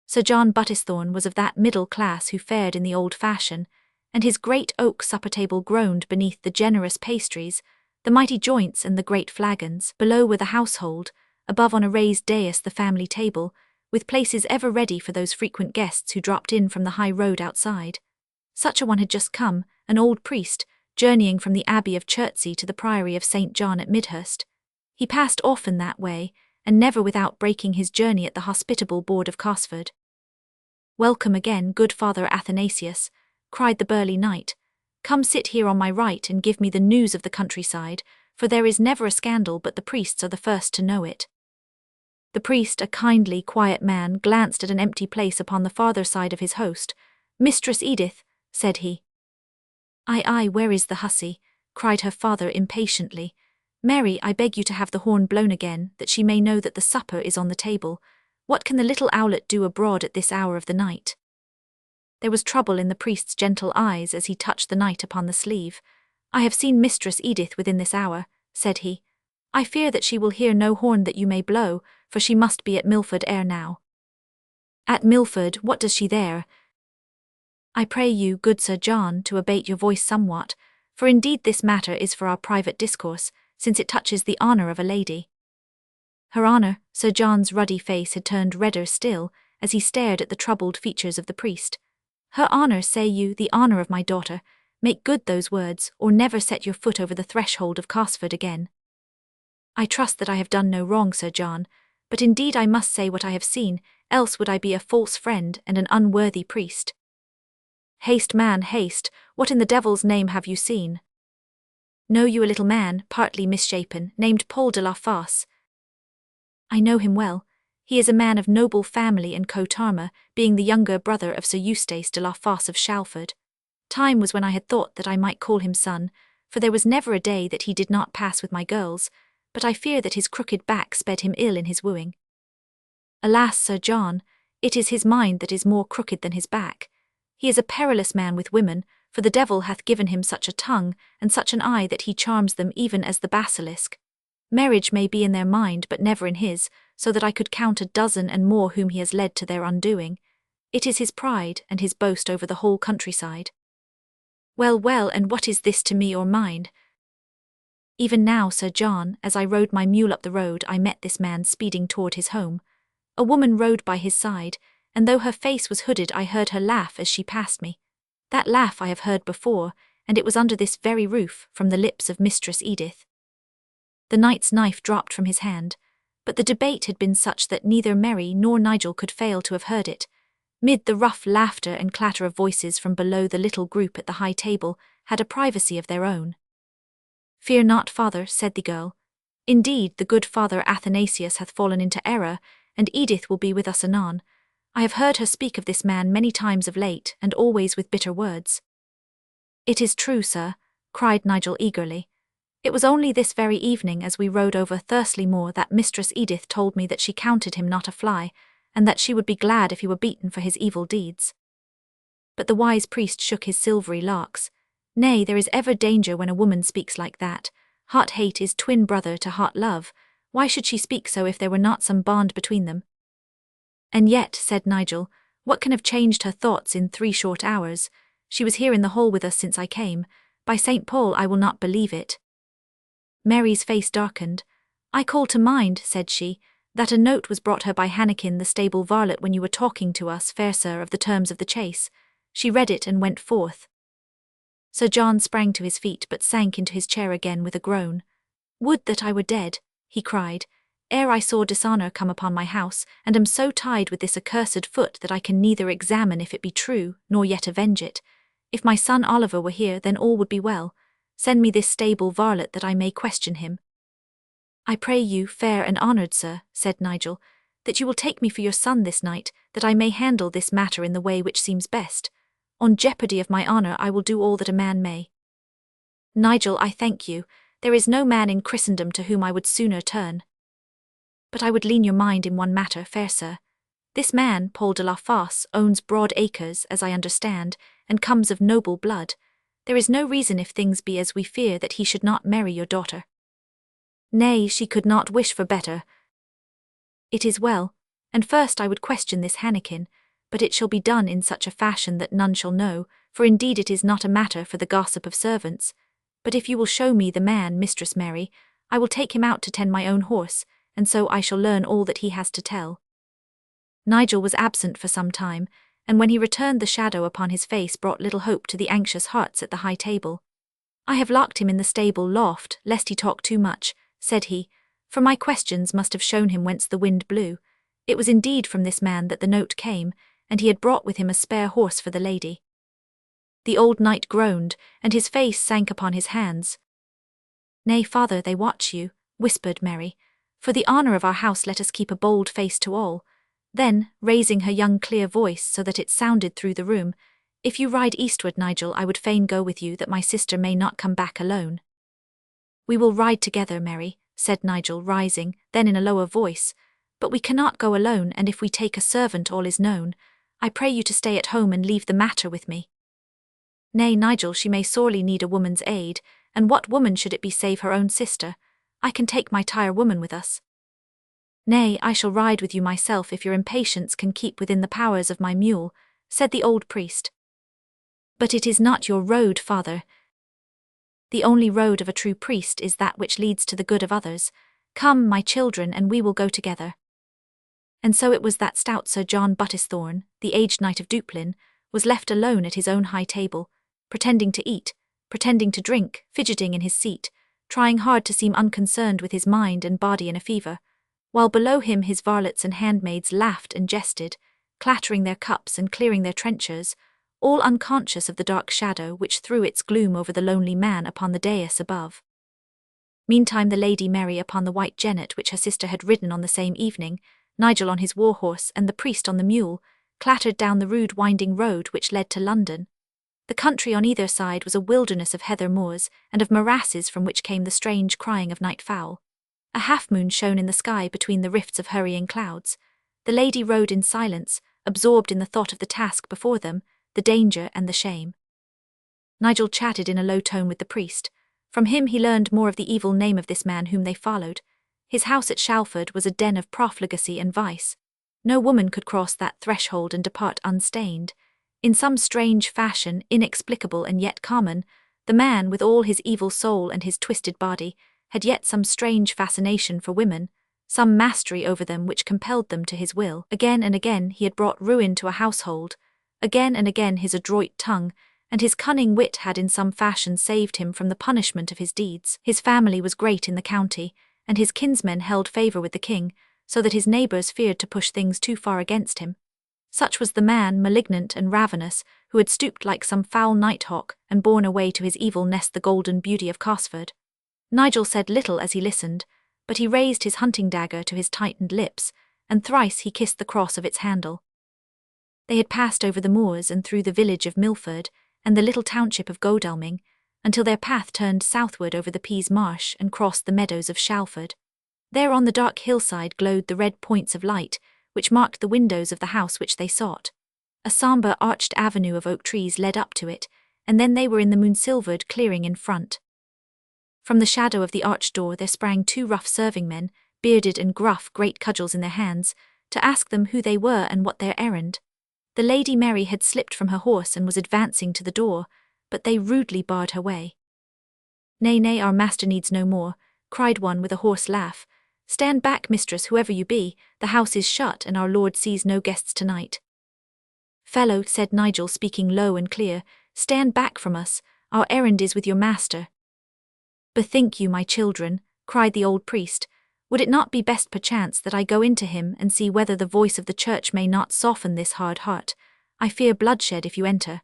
Sir John Buttesthorn was of that middle class who fared in the old fashion, and his great oak supper-table groaned beneath the generous pastries, the mighty joints and the great flagons. Below were the household, above on a raised dais the family table, with places ever ready for those frequent guests who dropped in from the high road outside. Such a one had just come, an old priest, journeying from the Abbey of Chertsey to the Priory of St. John at Midhurst. He passed often that way, and never without breaking his journey at the hospitable board of Cosford. "Welcome again, good Father Athanasius," cried the burly knight. "Come sit here on my right and give me the news of the countryside, for there is never a scandal but the priests are the first to know it." The priest, a kindly, quiet man, glanced at an empty place upon the farther side of his host. "Mistress Edith," said he. "Aye, where is the hussy?" cried her father impatiently. "Mary, I beg you to have the horn blown again, that she may know that the supper is on the table. What can the little owlet do abroad at this hour of the night?" There was trouble in the priest's gentle eyes as he touched the knight upon the sleeve. "I have seen Mistress Edith within this hour," said he. "I fear that she will hear no horn that you may blow, for she must be at Milford ere now." "At Milford, what does she there?" "I pray you, good Sir John, to abate your voice somewhat, for indeed this matter is for our private discourse, since it touches the honour of a lady." "Her honour?" Sir John's ruddy face had turned redder still, as he stared at the troubled features of the priest. "Her honour, say you, the honour of my daughter? Make good those words, or never set your foot over the threshold of Cosford again." "I trust that I have done no wrong, Sir John, but indeed I must say what I have seen, else would I be a false friend and an unworthy priest." "Haste, man, haste, what in the devil's name have you seen?" "Know you a little man, partly misshapen, named Paul de la Fosse?" "I know him well. He is a man of noble family and coat armour, being the younger brother of Sir Eustace de la Fosse of Shalford. Time was when I had thought that I might call him son, for there was never a day that he did not pass with my girls, but I fear that his crooked back sped him ill in his wooing." "Alas, Sir John, it is his mind that is more crooked than his back. He is a perilous man with women, for the devil hath given him such a tongue and such an eye that he charms them even as the basilisk. Marriage may be in their mind but never in his, so that I could count a dozen and more whom he has led to their undoing. It is his pride and his boast over the whole countryside." Well, and what is this to me or mine? Even now, Sir John, as I rode my mule up the road, I met this man speeding toward his home. A woman rode by his side, and though her face was hooded, I heard her laugh as she passed me. That laugh I have heard before, and it was under this very roof, from the lips of Mistress Edith. The knight's knife dropped from his hand, but the debate had been such that neither Mary nor Nigel could fail to have heard it. Mid the rough laughter and clatter of voices from below, the little group at the high table had a privacy of their own. "Fear not, father," said the girl. "Indeed, the good Father Athanasius hath fallen into error, and Edith will be with us anon. I have heard her speak of this man many times of late, and always with bitter words." "It is true, sir," cried Nigel eagerly. It was only this very evening as we rode over Thursley Moor that Mistress Edith told me that she counted him not a fly, and that she would be glad if he were beaten for his evil deeds. But the wise priest shook his silvery locks. Nay, there is ever danger when a woman speaks like that. Heart-hate is twin brother to heart-love. Why should she speak so if there were not some bond between them? And yet, said Nigel, what can have changed her thoughts in 3 short hours? She was here in the hall with us since I came. By St. Paul, I will not believe it. Mary's face darkened. I call to mind, said she, that a note was brought her by Hannekin the stable varlet when you were talking to us, fair sir, of the terms of the chase. She read it and went forth. Sir John sprang to his feet but sank into his chair again with a groan. Would that I were dead, he cried, ere I saw dishonour come upon my house, and am so tied with this accursed foot that I can neither examine if it be true, nor yet avenge it. If my son Oliver were here, then all would be well. Send me this stable varlet that I may question him. I pray you, fair and honoured sir, said Nigel, that you will take me for your son this night, that I may handle this matter in the way which seems best. On jeopardy of my honour I will do all that a man may. Nigel, I thank you. There is no man in Christendom to whom I would sooner turn. But I would lean your mind in one matter, fair sir. This man, Paul de la Fosse, owns broad acres, as I understand, and comes of noble blood. There is no reason, if things be as we fear, that he should not marry your daughter. Nay, she could not wish for better. It is well, and first I would question this Hannekin, but it shall be done in such a fashion that none shall know, for indeed it is not a matter for the gossip of servants. But if you will show me the man, Mistress Mary, I will take him out to tend my own horse, and so I shall learn all that he has to tell. Nigel was absent for some time, and when he returned the shadow upon his face brought little hope to the anxious hearts at the high table. I have locked him in the stable loft, lest he talk too much, said he, for my questions must have shown him whence the wind blew. It was indeed from this man that the note came, and he had brought with him a spare horse for the lady. The old knight groaned, and his face sank upon his hands. Nay, father, they watch you, whispered Mary. For the honour of our house let us keep a bold face to all. Then, raising her young clear voice so that it sounded through the room, if you ride eastward, Nigel, I would fain go with you, that my sister may not come back alone. We will ride together, Mary, said Nigel, rising, then in a lower voice, but we cannot go alone, and if we take a servant all is known. I pray you to stay at home and leave the matter with me. Nay, Nigel, she may sorely need a woman's aid, and what woman should it be save her own sister? I can take my tirewoman with us. Nay, I shall ride with you myself if your impatience can keep within the powers of my mule, said the old priest. But it is not your road, father. The only road of a true priest is that which leads to the good of others. Come, my children, and we will go together. And so it was that stout Sir John Buttesthorn, the aged knight of Duplin, was left alone at his own high table, pretending to eat, pretending to drink, fidgeting in his seat, trying hard to seem unconcerned with his mind and body in a fever, while below him his varlets and handmaids laughed and jested, clattering their cups and clearing their trenchers, all unconscious of the dark shadow which threw its gloom over the lonely man upon the dais above. Meantime the Lady Mary upon the white jennet which her sister had ridden on the same evening, Nigel on his war-horse and the priest on the mule, clattered down the rude winding road which led to London. The country on either side was a wilderness of heather moors and of morasses from which came the strange crying of night fowl. A half-moon shone in the sky between the rifts of hurrying clouds. The lady rode in silence, absorbed in the thought of the task before them, the danger and the shame. Nigel chatted in a low tone with the priest. From him he learned more of the evil name of this man whom they followed. His house at Shalford was a den of profligacy and vice. No woman could cross that threshold and depart unstained. In some strange fashion, inexplicable and yet common, the man, with all his evil soul and his twisted body, had yet some strange fascination for women, some mastery over them which compelled them to his will. Again and again he had brought ruin to a household. Again and again his adroit tongue and his cunning wit had in some fashion saved him from the punishment of his deeds. His family was great in the county, and his kinsmen held favour with the king, so that his neighbours feared to push things too far against him. Such was the man, malignant and ravenous, who had stooped like some foul nighthawk and borne away to his evil nest the golden beauty of Cosford. Nigel said little as he listened, but he raised his hunting dagger to his tightened lips, and thrice he kissed the cross of its handle. They had passed over the moors and through the village of Milford, and the little township of Godalming, until their path turned southward over the Pease Marsh and crossed the meadows of Shalford. There on the dark hillside glowed the red points of light, which marked the windows of the house which they sought. A sombre arched avenue of oak trees led up to it, and then they were in the moon-silvered clearing in front. From the shadow of the arched door there sprang 2 rough serving men, bearded and gruff, great cudgels in their hands, to ask them who they were and what their errand. The Lady Mary had slipped from her horse and was advancing to the door, but they rudely barred her way. "Nay, nay, our master needs no more," cried one with a hoarse laugh. "Stand back, mistress, whoever you be, the house is shut and our lord sees no guests tonight." "Fellow," said Nigel, speaking low and clear, "stand back from us, our errand is with your master." "Bethink you, my children," cried the old priest, "would it not be best perchance that I go into him and see whether the voice of the church may not soften this hard heart? I fear bloodshed if you enter."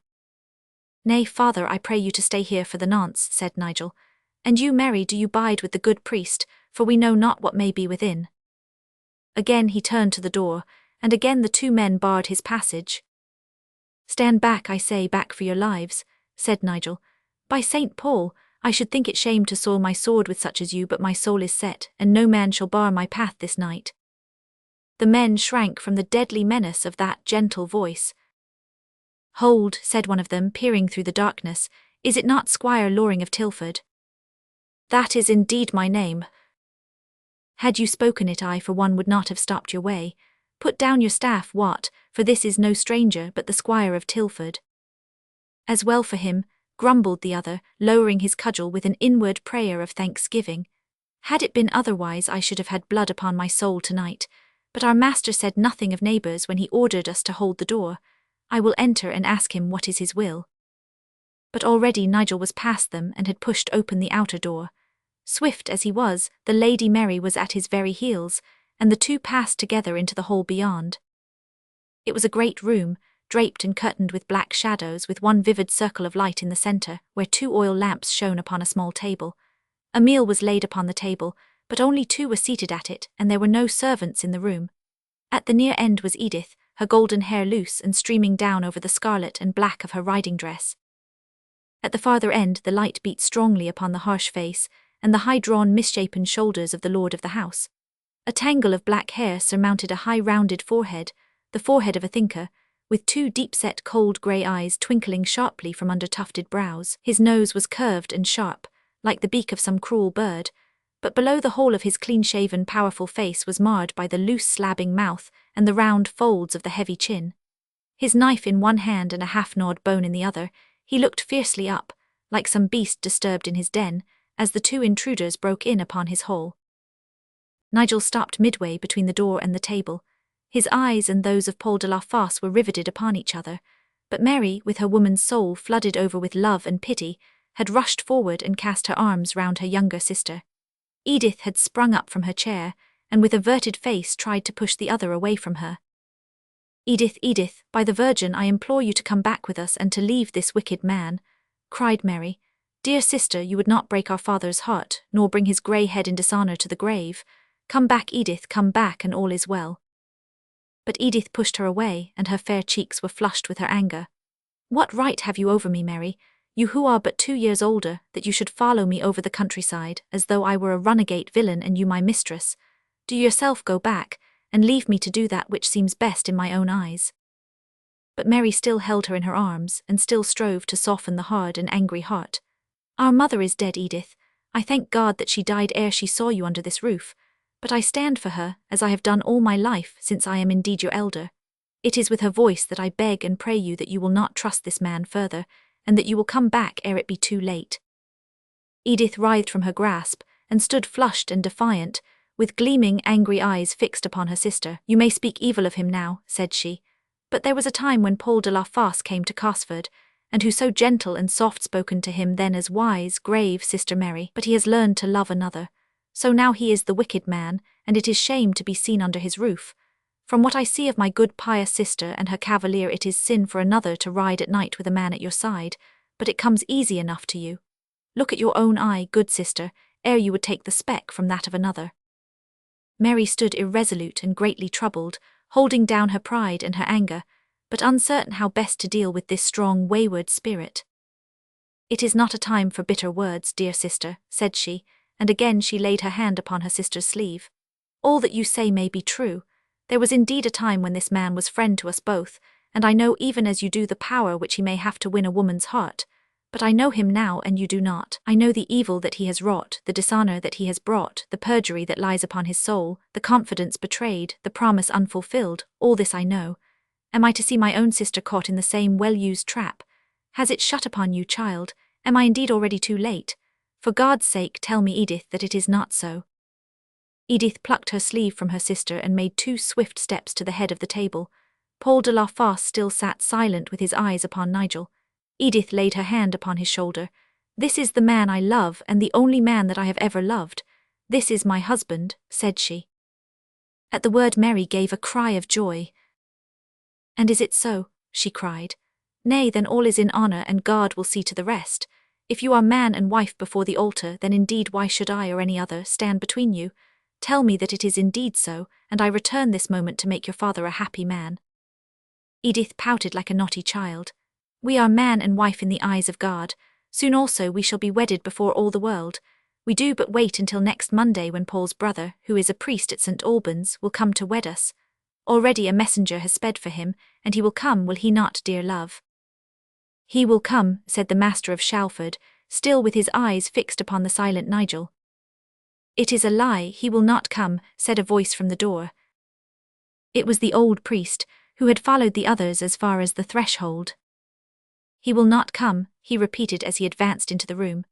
"Nay, father, I pray you to stay here for the nonce," said Nigel. "And you, Mary, do you bide with the good priest, for we know not what may be within." Again he turned to the door, and again the 2 men barred his passage. "Stand back, I say, back for your lives," said Nigel. "By St. Paul, I should think it shame to soil my sword with such as you, but my soul is set, and no man shall bar my path this night." The men shrank from the deadly menace of that gentle voice. "Hold," said one of them, peering through the darkness, "is it not Squire Loring of Tilford?" "That is indeed my name." "Had you spoken it, I for one would not have stopped your way. Put down your staff, Wat, for this is no stranger but the Squire of Tilford." "As well for him," grumbled the other, lowering his cudgel with an inward prayer of thanksgiving. "Had it been otherwise I should have had blood upon my soul tonight, but our master said nothing of neighbours when he ordered us to hold the door. I will enter and ask him what is his will." But already Nigel was past them and had pushed open the outer door. Swift as he was, the Lady Mary was at his very heels, and the 2 passed together into the hall beyond. It was a great room, draped and curtained with black shadows, with one vivid circle of light in the centre, where 2 oil lamps shone upon a small table. A meal was laid upon the table, but only 2 were seated at it, and there were no servants in the room. At the near end was Edith, her golden hair loose and streaming down over the scarlet and black of her riding dress. At the farther end the light beat strongly upon the harsh face and the high-drawn, misshapen shoulders of the lord of the house. A tangle of black hair surmounted a high rounded forehead, the forehead of a thinker, with 2 deep-set cold grey eyes twinkling sharply from under tufted brows. His nose was curved and sharp, like the beak of some cruel bird, but below the whole of his clean-shaven, powerful face was marred by the loose slabbing mouth and the round folds of the heavy chin. His knife in one hand and a half-gnawed bone in the other, he looked fiercely up, like some beast disturbed in his den, as the 2 intruders broke in upon his hall. Nigel stopped midway between the door and the table. His eyes and those of Paul de la Fosse were riveted upon each other, but Mary, with her woman's soul flooded over with love and pity, had rushed forward and cast her arms round her younger sister. Edith had sprung up from her chair, and with averted face tried to push the other away from her. "Edith, Edith, by the Virgin, I implore you to come back with us and to leave this wicked man," cried Mary. "Dear sister, you would not break our father's heart, nor bring his grey head in dishonour to the grave. Come back, Edith, come back, and all is well." But Edith pushed her away, and her fair cheeks were flushed with her anger. "What right have you over me, Mary, you who are but 2 years older, that you should follow me over the countryside, as though I were a runagate villain and you my mistress? Do yourself go back, and leave me to do that which seems best in my own eyes." But Mary still held her in her arms, and still strove to soften the hard and angry heart. "Our mother is dead, Edith. I thank God that she died ere she saw you under this roof. But I stand for her, as I have done all my life, since I am indeed your elder. It is with her voice that I beg and pray you that you will not trust this man further, and that you will come back ere it be too late." Edith writhed from her grasp, and stood flushed and defiant, with gleaming, angry eyes fixed upon her sister. "You may speak evil of him now," said she, "but there was a time when Paul de la Fosse came to Cosford, and who so gentle and soft-spoken to him then as wise, grave Sister Mary, but he has learned to love another. So now he is the wicked man, and it is shame to be seen under his roof. From what I see of my good pious sister and her cavalier, it is sin for another to ride at night with a man at your side, but it comes easy enough to you. Look at your own eye, good sister, ere you would take the speck from that of another." Mary stood irresolute and greatly troubled, holding down her pride and her anger, but uncertain how best to deal with this strong, wayward spirit. "It is not a time for bitter words, dear sister," said she, and again she laid her hand upon her sister's sleeve. "All that you say may be true. There was indeed a time when this man was friend to us both, and I know even as you do the power which he may have to win a woman's heart. But I know him now and you do not. I know the evil that he has wrought, the dishonor that he has brought, the perjury that lies upon his soul, the confidence betrayed, the promise unfulfilled, all this I know. Am I to see my own sister caught in the same well-used trap? Has it shut upon you, child? Am I indeed already too late? For God's sake tell me, Edith, that it is not so." Edith plucked her sleeve from her sister and made 2 swift steps to the head of the table. Paul de la Fosse still sat silent with his eyes upon Nigel. Edith laid her hand upon his shoulder. "This is the man I love, and the only man that I have ever loved. This is my husband," said she. At the word Mary gave a cry of joy. "And is it so?" she cried. "Nay, then all is in honor, and God will see to the rest. If you are man and wife before the altar, then indeed why should I or any other stand between you? Tell me that it is indeed so, and I return this moment to make your father a happy man." Edith pouted like a naughty child. "We are man and wife in the eyes of God. Soon also we shall be wedded before all the world. We do but wait until next Monday, when Paul's brother, who is a priest at St. Albans, will come to wed us. Already a messenger has sped for him, and he will come, will he not, dear love?" "He will come," said the master of Shalford, still with his eyes fixed upon the silent Nigel. "It is a lie, he will not come," said a voice from the door. It was the old priest, who had followed the others as far as the threshold. "He will not come," he repeated as he advanced into the room.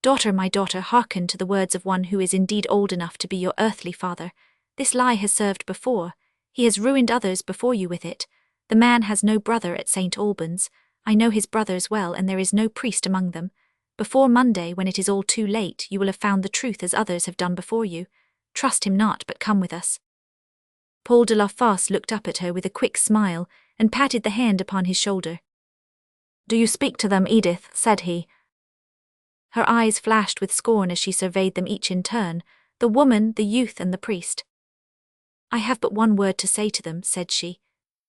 "Daughter, my daughter, hearken to the words of one who is indeed old enough to be your earthly father. This lie has served before. He has ruined others before you with it. The man has no brother at St. Albans. I know his brothers well, and there is no priest among them. Before Monday, when it is all too late, you will have found the truth as others have done before you. Trust him not, but come with us." Paul de la Fosse looked up at her with a quick smile, and patted the hand upon his shoulder. "Do you speak to them, Edith?" said he. Her eyes flashed with scorn as she surveyed them each in turn, the woman, the youth, and the priest. "I have but one word to say to them," said she.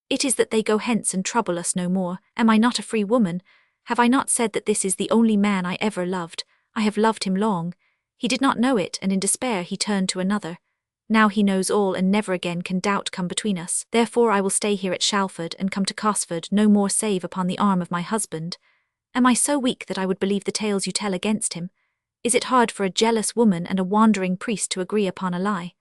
"It is that they go hence and trouble us no more. Am I not a free woman? Have I not said that this is the only man I ever loved? I have loved him long. He did not know it, and in despair he turned to another. Now he knows all, and never again can doubt come between us. Therefore I will stay here at Shalford, and come to Cosford no more save upon the arm of my husband. Am I so weak that I would believe the tales you tell against him? Is it hard for a jealous woman and a wandering priest to agree upon a lie?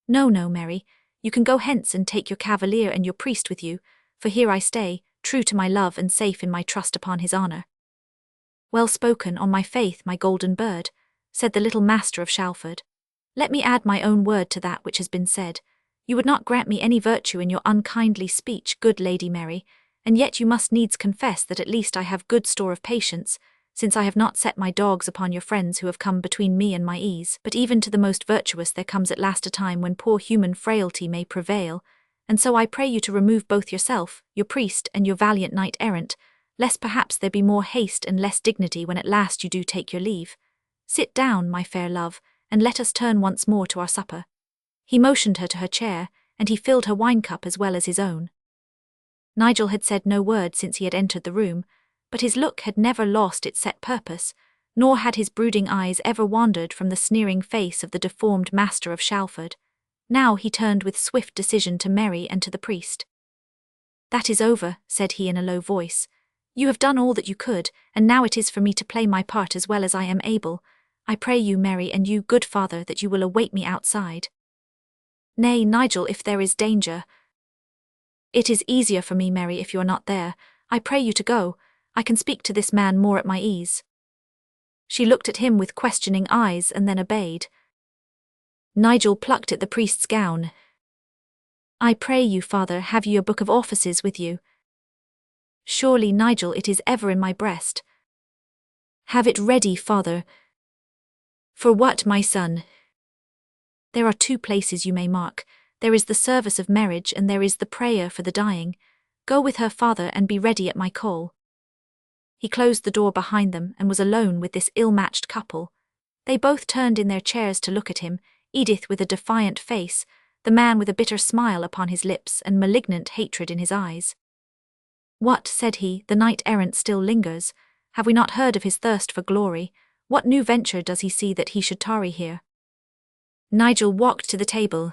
No, no, Mary. You can go hence and take your cavalier and your priest with you, for here I stay, true to my love and safe in my trust upon his honor." "Well spoken, on my faith, my golden bird," said the little master of Shalford. "Let me add my own word to that which has been said. You would not grant me any virtue in your unkindly speech, good Lady Mary, and yet you must needs confess that at least I have good store of patience, since I have not set my dogs upon your friends who have come between me and my ease. But even to the most virtuous there comes at last a time when poor human frailty may prevail, and so I pray you to remove both yourself, your priest, and your valiant knight-errant, lest perhaps there be more haste and less dignity when at last you do take your leave. Sit down, my fair love, and let us turn once more to our supper." He motioned her to her chair, and he filled her wine-cup as well as his own. Nigel had said no word since he had entered the room, but his look had never lost its set purpose, nor had his brooding eyes ever wandered from the sneering face of the deformed master of Shalford. Now he turned with swift decision to Mary and to the priest. "That is over," said he in a low voice. "You have done all that you could, and now it is for me to play my part as well as I am able. I pray you, Mary, and you, good father, that you will await me outside." "Nay, Nigel, if there is danger—" "It is easier for me, Mary, if you are not there. I pray you to go. I can speak to this man more at my ease." She looked at him with questioning eyes and then obeyed. Nigel plucked at the priest's gown. "I pray you, father, have you your book of offices with you?" "Surely, Nigel, it is ever in my breast." "Have it ready, father." "For what, my son?" "There are 2 places you may mark. There is the service of marriage, and there is the prayer for the dying. Go with her, father, and be ready at my call." He closed the door behind them and was alone with this ill-matched couple. They both turned in their chairs to look at him, Edith with a defiant face, the man with a bitter smile upon his lips and malignant hatred in his eyes. "What," said he, "the knight-errant still lingers? Have we not heard of his thirst for glory? What new venture does he see that he should tarry here? Nigel walked to the table.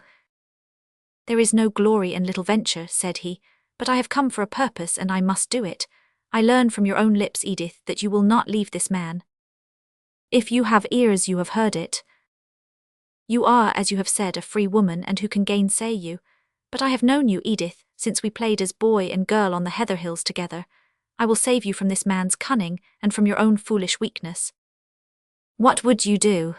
There is no glory in little venture, said he, but I have come for a purpose and I must do it. I learn from your own lips, Edith, that you will not leave this man. If you have ears, you have heard it. You are, as you have said, a free woman, and who can gainsay you? But I have known you, Edith, since we played as boy and girl on the heather hills together. I will save you from this man's cunning and from your own foolish weakness. What would you do?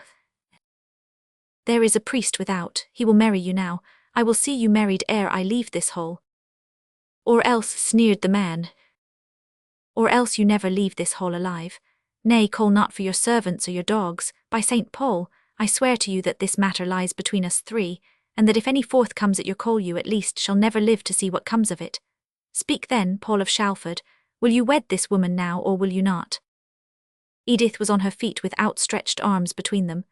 There is a priest without, he will marry you now. I will see you married ere I leave this hole. Or else, sneered the man. Or else you never leave this hall alive. Nay, call not for your servants or your dogs. By St. Paul, I swear to you that this matter lies between us three, and that if any fourth comes at your call, you at least shall never live to see what comes of it. Speak then, Paul of Shalford, will you wed this woman now, or will you not? Edith was on her feet with outstretched arms between them.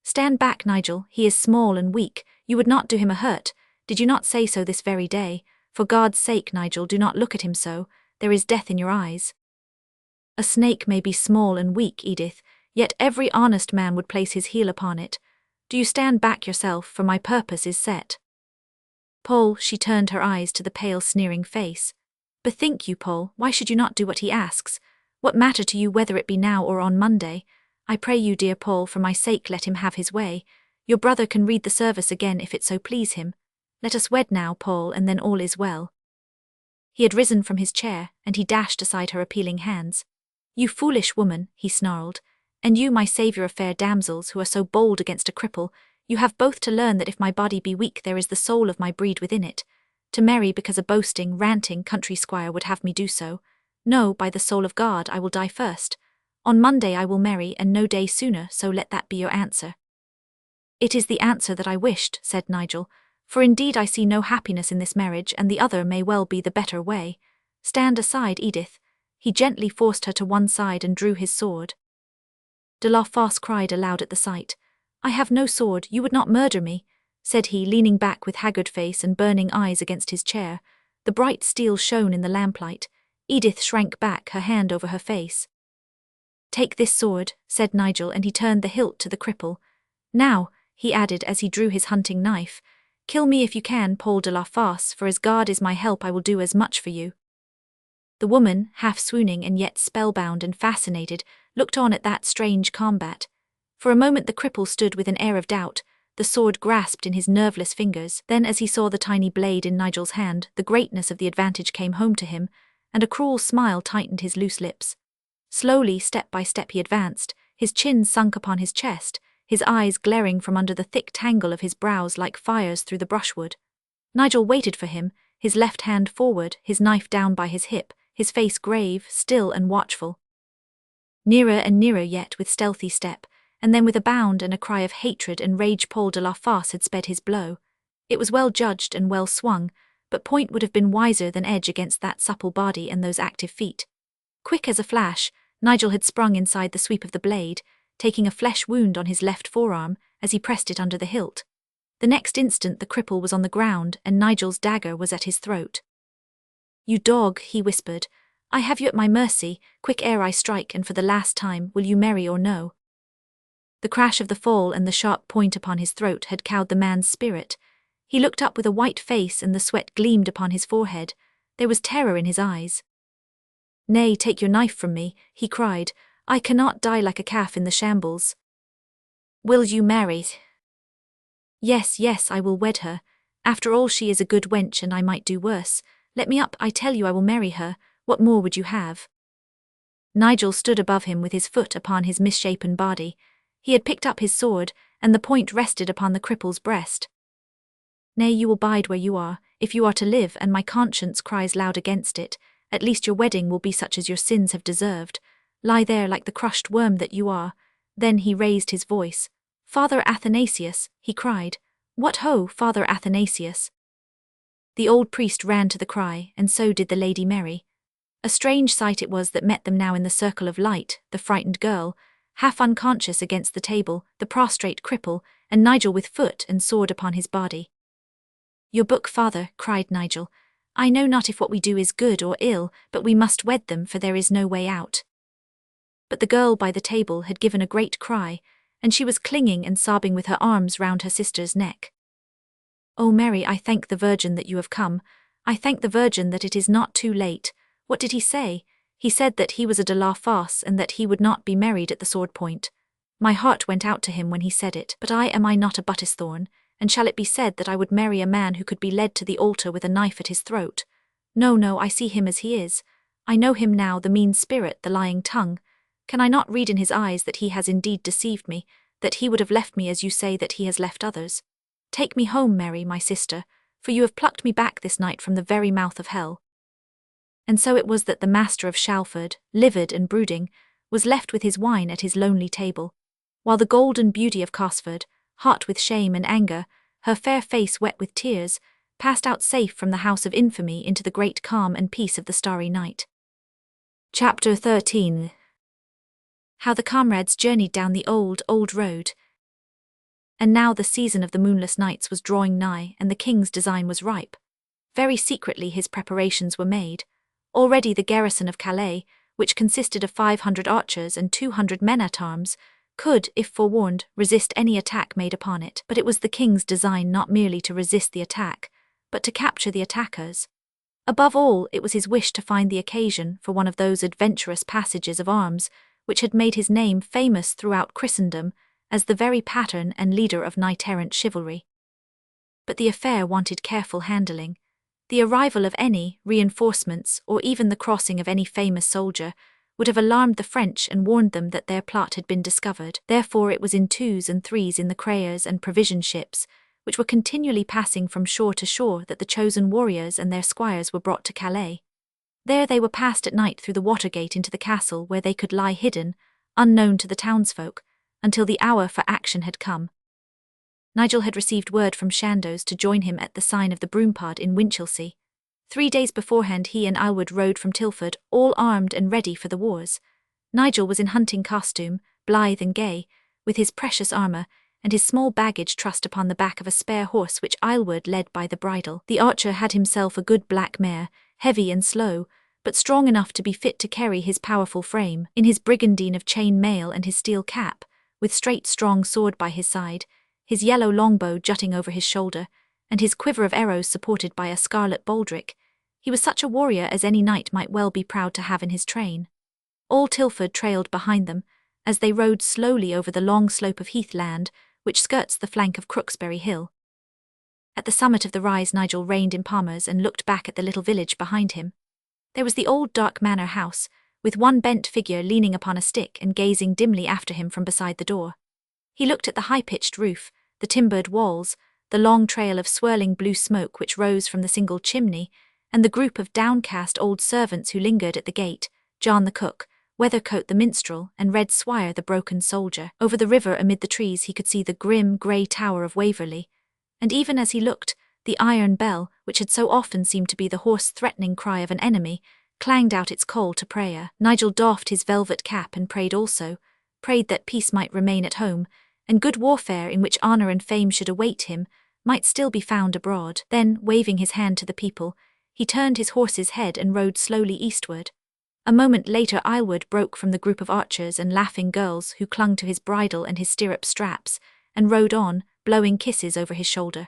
Stand back, Nigel, he is small and weak, you would not do him a hurt. Did you not say so this very day? For God's sake, Nigel, do not look at him so, there is death in your eyes. A snake may be small and weak, Edith, yet every honest man would place his heel upon it. Do you stand back yourself, for my purpose is set. Paul, she turned her eyes to the pale, sneering face. Bethink you, Paul, why should you not do what he asks? What matter to you whether it be now or on Monday? I pray you, dear Paul, for my sake let him have his way. Your brother can read the service again if it so please him. Let us wed now, Paul, and then all is well. He had risen from his chair, and he dashed aside her appealing hands. You foolish woman, he snarled, and you, my saviour of fair damsels, who are so bold against a cripple, you have both to learn that if my body be weak there is the soul of my breed within it. To marry because a boasting, ranting country squire would have me do so. No, by the soul of God, I will die first. On Monday I will marry, and no day sooner, so let that be your answer. It is the answer that I wished, said Nigel, for indeed I see no happiness in this marriage, and the other may well be the better way. Stand aside, Edith. He gently forced her to one side and drew his sword. De la Fosse cried aloud at the sight. I have no sword, you would not murder me, said he, leaning back with haggard face and burning eyes against his chair. The bright steel shone in the lamplight. Edith shrank back, her hand over her face. Take this sword, said Nigel, and he turned the hilt to the cripple. Now, he added as he drew his hunting knife, kill me if you can, Paul de la Fosse, for as God is my help I will do as much for you. The woman, half swooning and yet spellbound and fascinated, looked on at that strange combat. For a moment the cripple stood with an air of doubt, the sword grasped in his nerveless fingers. Then as he saw the tiny blade in Nigel's hand, the greatness of the advantage came home to him, and a cruel smile tightened his loose lips. Slowly, step by step he advanced, his chin sunk upon his chest, his eyes glaring from under the thick tangle of his brows like fires through the brushwood. Nigel waited for him, his left hand forward, his knife down by his hip, his face grave, still and watchful. Nearer and nearer yet with stealthy step, and then with a bound and a cry of hatred and rage Paul de la Fosse had sped his blow. It was well judged and well swung, but point would have been wiser than edge against that supple body and those active feet. Quick as a flash, Nigel had sprung inside the sweep of the blade, taking a flesh wound on his left forearm as he pressed it under the hilt. The next instant the cripple was on the ground and Nigel's dagger was at his throat. You dog, he whispered, I have you at my mercy, quick ere I strike, and for the last time, will you marry or no? The crash of the fall and the sharp point upon his throat had cowed the man's spirit. He looked up with a white face and the sweat gleamed upon his forehead. There was terror in his eyes. Nay, take your knife from me, he cried. I cannot die like a calf in the shambles. Will you marry? Yes, yes, I will wed her. After all, she is a good wench and I might do worse. Let me up, I tell you I will marry her. What more would you have? Nigel stood above him with his foot upon his misshapen body. He had picked up his sword, and the point rested upon the cripple's breast. Nay, you will bide where you are, if you are to live, and my conscience cries loud against it. At least your wedding will be such as your sins have deserved. Lie there like the crushed worm that you are. Then he raised his voice. Father Athanasius, he cried. What ho, Father Athanasius! The old priest ran to the cry, and so did the Lady Mary. A strange sight it was that met them now in the circle of light, the frightened girl, half unconscious against the table, the prostrate cripple, and Nigel with foot and sword upon his body. Your book, father, cried Nigel. I know not if what we do is good or ill, but we must wed them, for there is no way out. But the girl by the table had given a great cry, and she was clinging and sobbing with her arms round her sister's neck. "Oh, Mary, I thank the Virgin that you have come. I thank the Virgin that it is not too late." What did he say? He said that he was a de la Fosse and that he would not be married at the sword point. My heart went out to him when he said it. But am I not a buttisthorn, and shall it be said that I would marry a man who could be led to the altar with a knife at his throat? No, no, I see him as he is. I know him now, the mean spirit, the lying tongue. Can I not read in his eyes that he has indeed deceived me, that he would have left me as you say that he has left others? Take me home, Mary, my sister, for you have plucked me back this night from the very mouth of hell. And so it was that the master of Shalford, livid and brooding, was left with his wine at his lonely table, while the golden beauty of Cosford, hot with shame and anger, her fair face wet with tears, passed out safe from the house of infamy into the great calm and peace of the starry night. Chapter 13. How the comrades journeyed down the old road. And now the season of the moonless nights was drawing nigh, and the king's design was ripe. Very secretly his preparations were made. Already the garrison of Calais, which consisted of 500 archers and 200 men-at-arms, could, if forewarned, resist any attack made upon it. But it was the king's design not merely to resist the attack, but to capture the attackers. Above all, it was his wish to find the occasion for one of those adventurous passages of arms which had made his name famous throughout Christendom as the very pattern and leader of knight-errant chivalry. But the affair wanted careful handling. The arrival of any reinforcements, or even the crossing of any famous soldier, would have alarmed the French and warned them that their plot had been discovered. Therefore it was in twos and threes in the crayers and provision ships, which were continually passing from shore to shore, that the chosen warriors and their squires were brought to Calais. There they were passed at night through the watergate into the castle, where they could lie hidden, unknown to the townsfolk, until the hour for action had come. Nigel had received word from Chandos to join him at the sign of the Broompod in Winchelsea. 3 days beforehand he and Aylward rode from Tilford, all armed and ready for the wars. Nigel was in hunting costume, blithe and gay, with his precious armour, and his small baggage trussed upon the back of a spare horse which Aylward led by the bridle. The archer had himself a good black mare, heavy and slow, but strong enough to be fit to carry his powerful frame. In his brigandine of chain mail and his steel cap, with straight strong sword by his side, his yellow longbow jutting over his shoulder, and his quiver of arrows supported by a scarlet baldric, he was such a warrior as any knight might well be proud to have in his train. All Tilford trailed behind them, as they rode slowly over the long slope of heathland which skirts the flank of Crooksbury Hill. At the summit of the rise Nigel reined in Palmer's and looked back at the little village behind him. There was the old dark manor house, with one bent figure leaning upon a stick and gazing dimly after him from beside the door. He looked at the high-pitched roof, the timbered walls, the long trail of swirling blue smoke which rose from the single chimney, and the group of downcast old servants who lingered at the gate, John the cook, Weathercoat the minstrel, and Red Swire the broken soldier. Over the river amid the trees he could see the grim, grey tower of Waverley, and even as he looked, the iron bell, which had so often seemed to be the hoarse threatening cry of an enemy, clanged out its call to prayer. Nigel doffed his velvet cap and prayed also, prayed that peace might remain at home, and good warfare in which honour and fame should await him might still be found abroad. Then, waving his hand to the people, he turned his horse's head and rode slowly eastward. A moment later Aylward broke from the group of archers and laughing girls who clung to his bridle and his stirrup straps, and rode on, blowing kisses over his shoulder.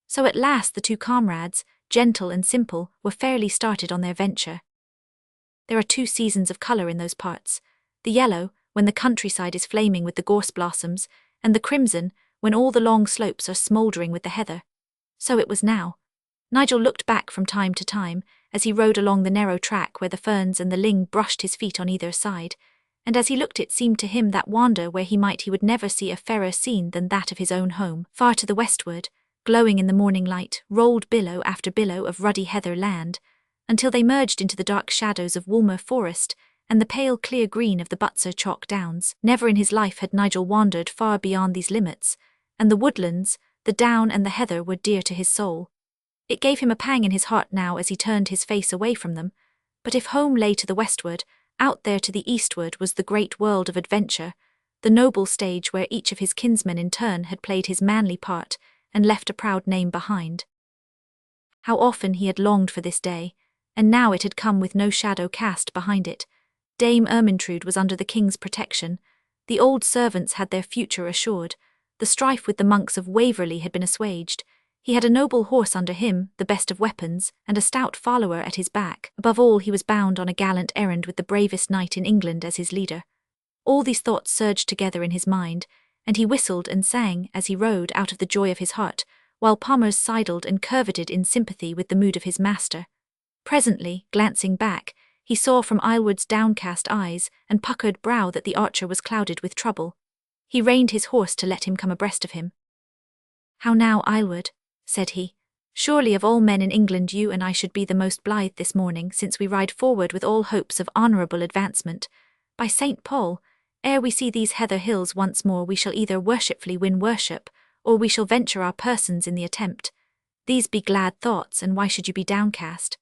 So at last the two comrades, gentle and simple, were fairly started on their venture. There are two seasons of colour in those parts: the yellow, when the countryside is flaming with the gorse blossoms, and the crimson, when all the long slopes are smouldering with the heather. So it was now. Nigel looked back from time to time, as he rode along the narrow track where the ferns and the ling brushed his feet on either side, and as he looked it seemed to him that wander where he would never see a fairer scene than that of his own home. Far to the westward, glowing in the morning light, rolled billow after billow of ruddy heather land, until they merged into the dark shadows of Woolmer Forest and the pale clear green of the Butser Chalk Downs. Never in his life had Nigel wandered far beyond these limits, and the woodlands, the down and the heather were dear to his soul. It gave him a pang in his heart now as he turned his face away from them, but if home lay to the westward, out there to the eastward was the great world of adventure, the noble stage where each of his kinsmen in turn had played his manly part and left a proud name behind. How often he had longed for this day, and now it had come with no shadow cast behind it. Dame Ermintrude was under the king's protection, the old servants had their future assured, the strife with the monks of Waverley had been assuaged, he had a noble horse under him, the best of weapons, and a stout follower at his back. Above all, he was bound on a gallant errand with the bravest knight in England as his leader. All these thoughts surged together in his mind, and he whistled and sang as he rode out of the joy of his heart, while Pommers sidled and curveted in sympathy with the mood of his master. Presently, glancing back, he saw from Aylward's downcast eyes and puckered brow that the archer was clouded with trouble. He reined his horse to let him come abreast of him. "How now, Aylward?" said he. "Surely of all men in England you and I should be the most blithe this morning, since we ride forward with all hopes of honourable advancement. By St. Paul, ere we see these heather hills once more we shall either worshipfully win worship, or we shall venture our persons in the attempt. These be glad thoughts, and why should you be downcast?"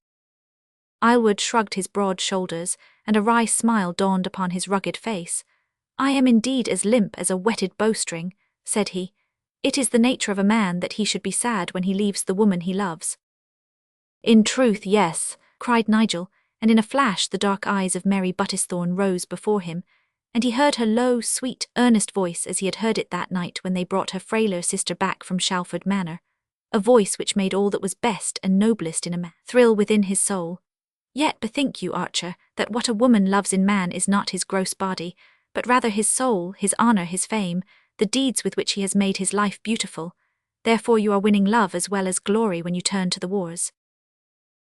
Aylward shrugged his broad shoulders, and a wry smile dawned upon his rugged face. "I am indeed as limp as a wetted bowstring," said he. "It is the nature of a man that he should be sad when he leaves the woman he loves." "In truth, yes," cried Nigel, and in a flash the dark eyes of Mary Buttesthorn rose before him, and he heard her low, sweet, earnest voice as he had heard it that night when they brought her frailer sister back from Shalford Manor, a voice which made all that was best and noblest in a man thrill within his soul. "Yet bethink you, Archer, that what a woman loves in man is not his gross body, but rather his soul, his honour, his fame, the deeds with which he has made his life beautiful. Therefore you are winning love as well as glory when you turn to the wars."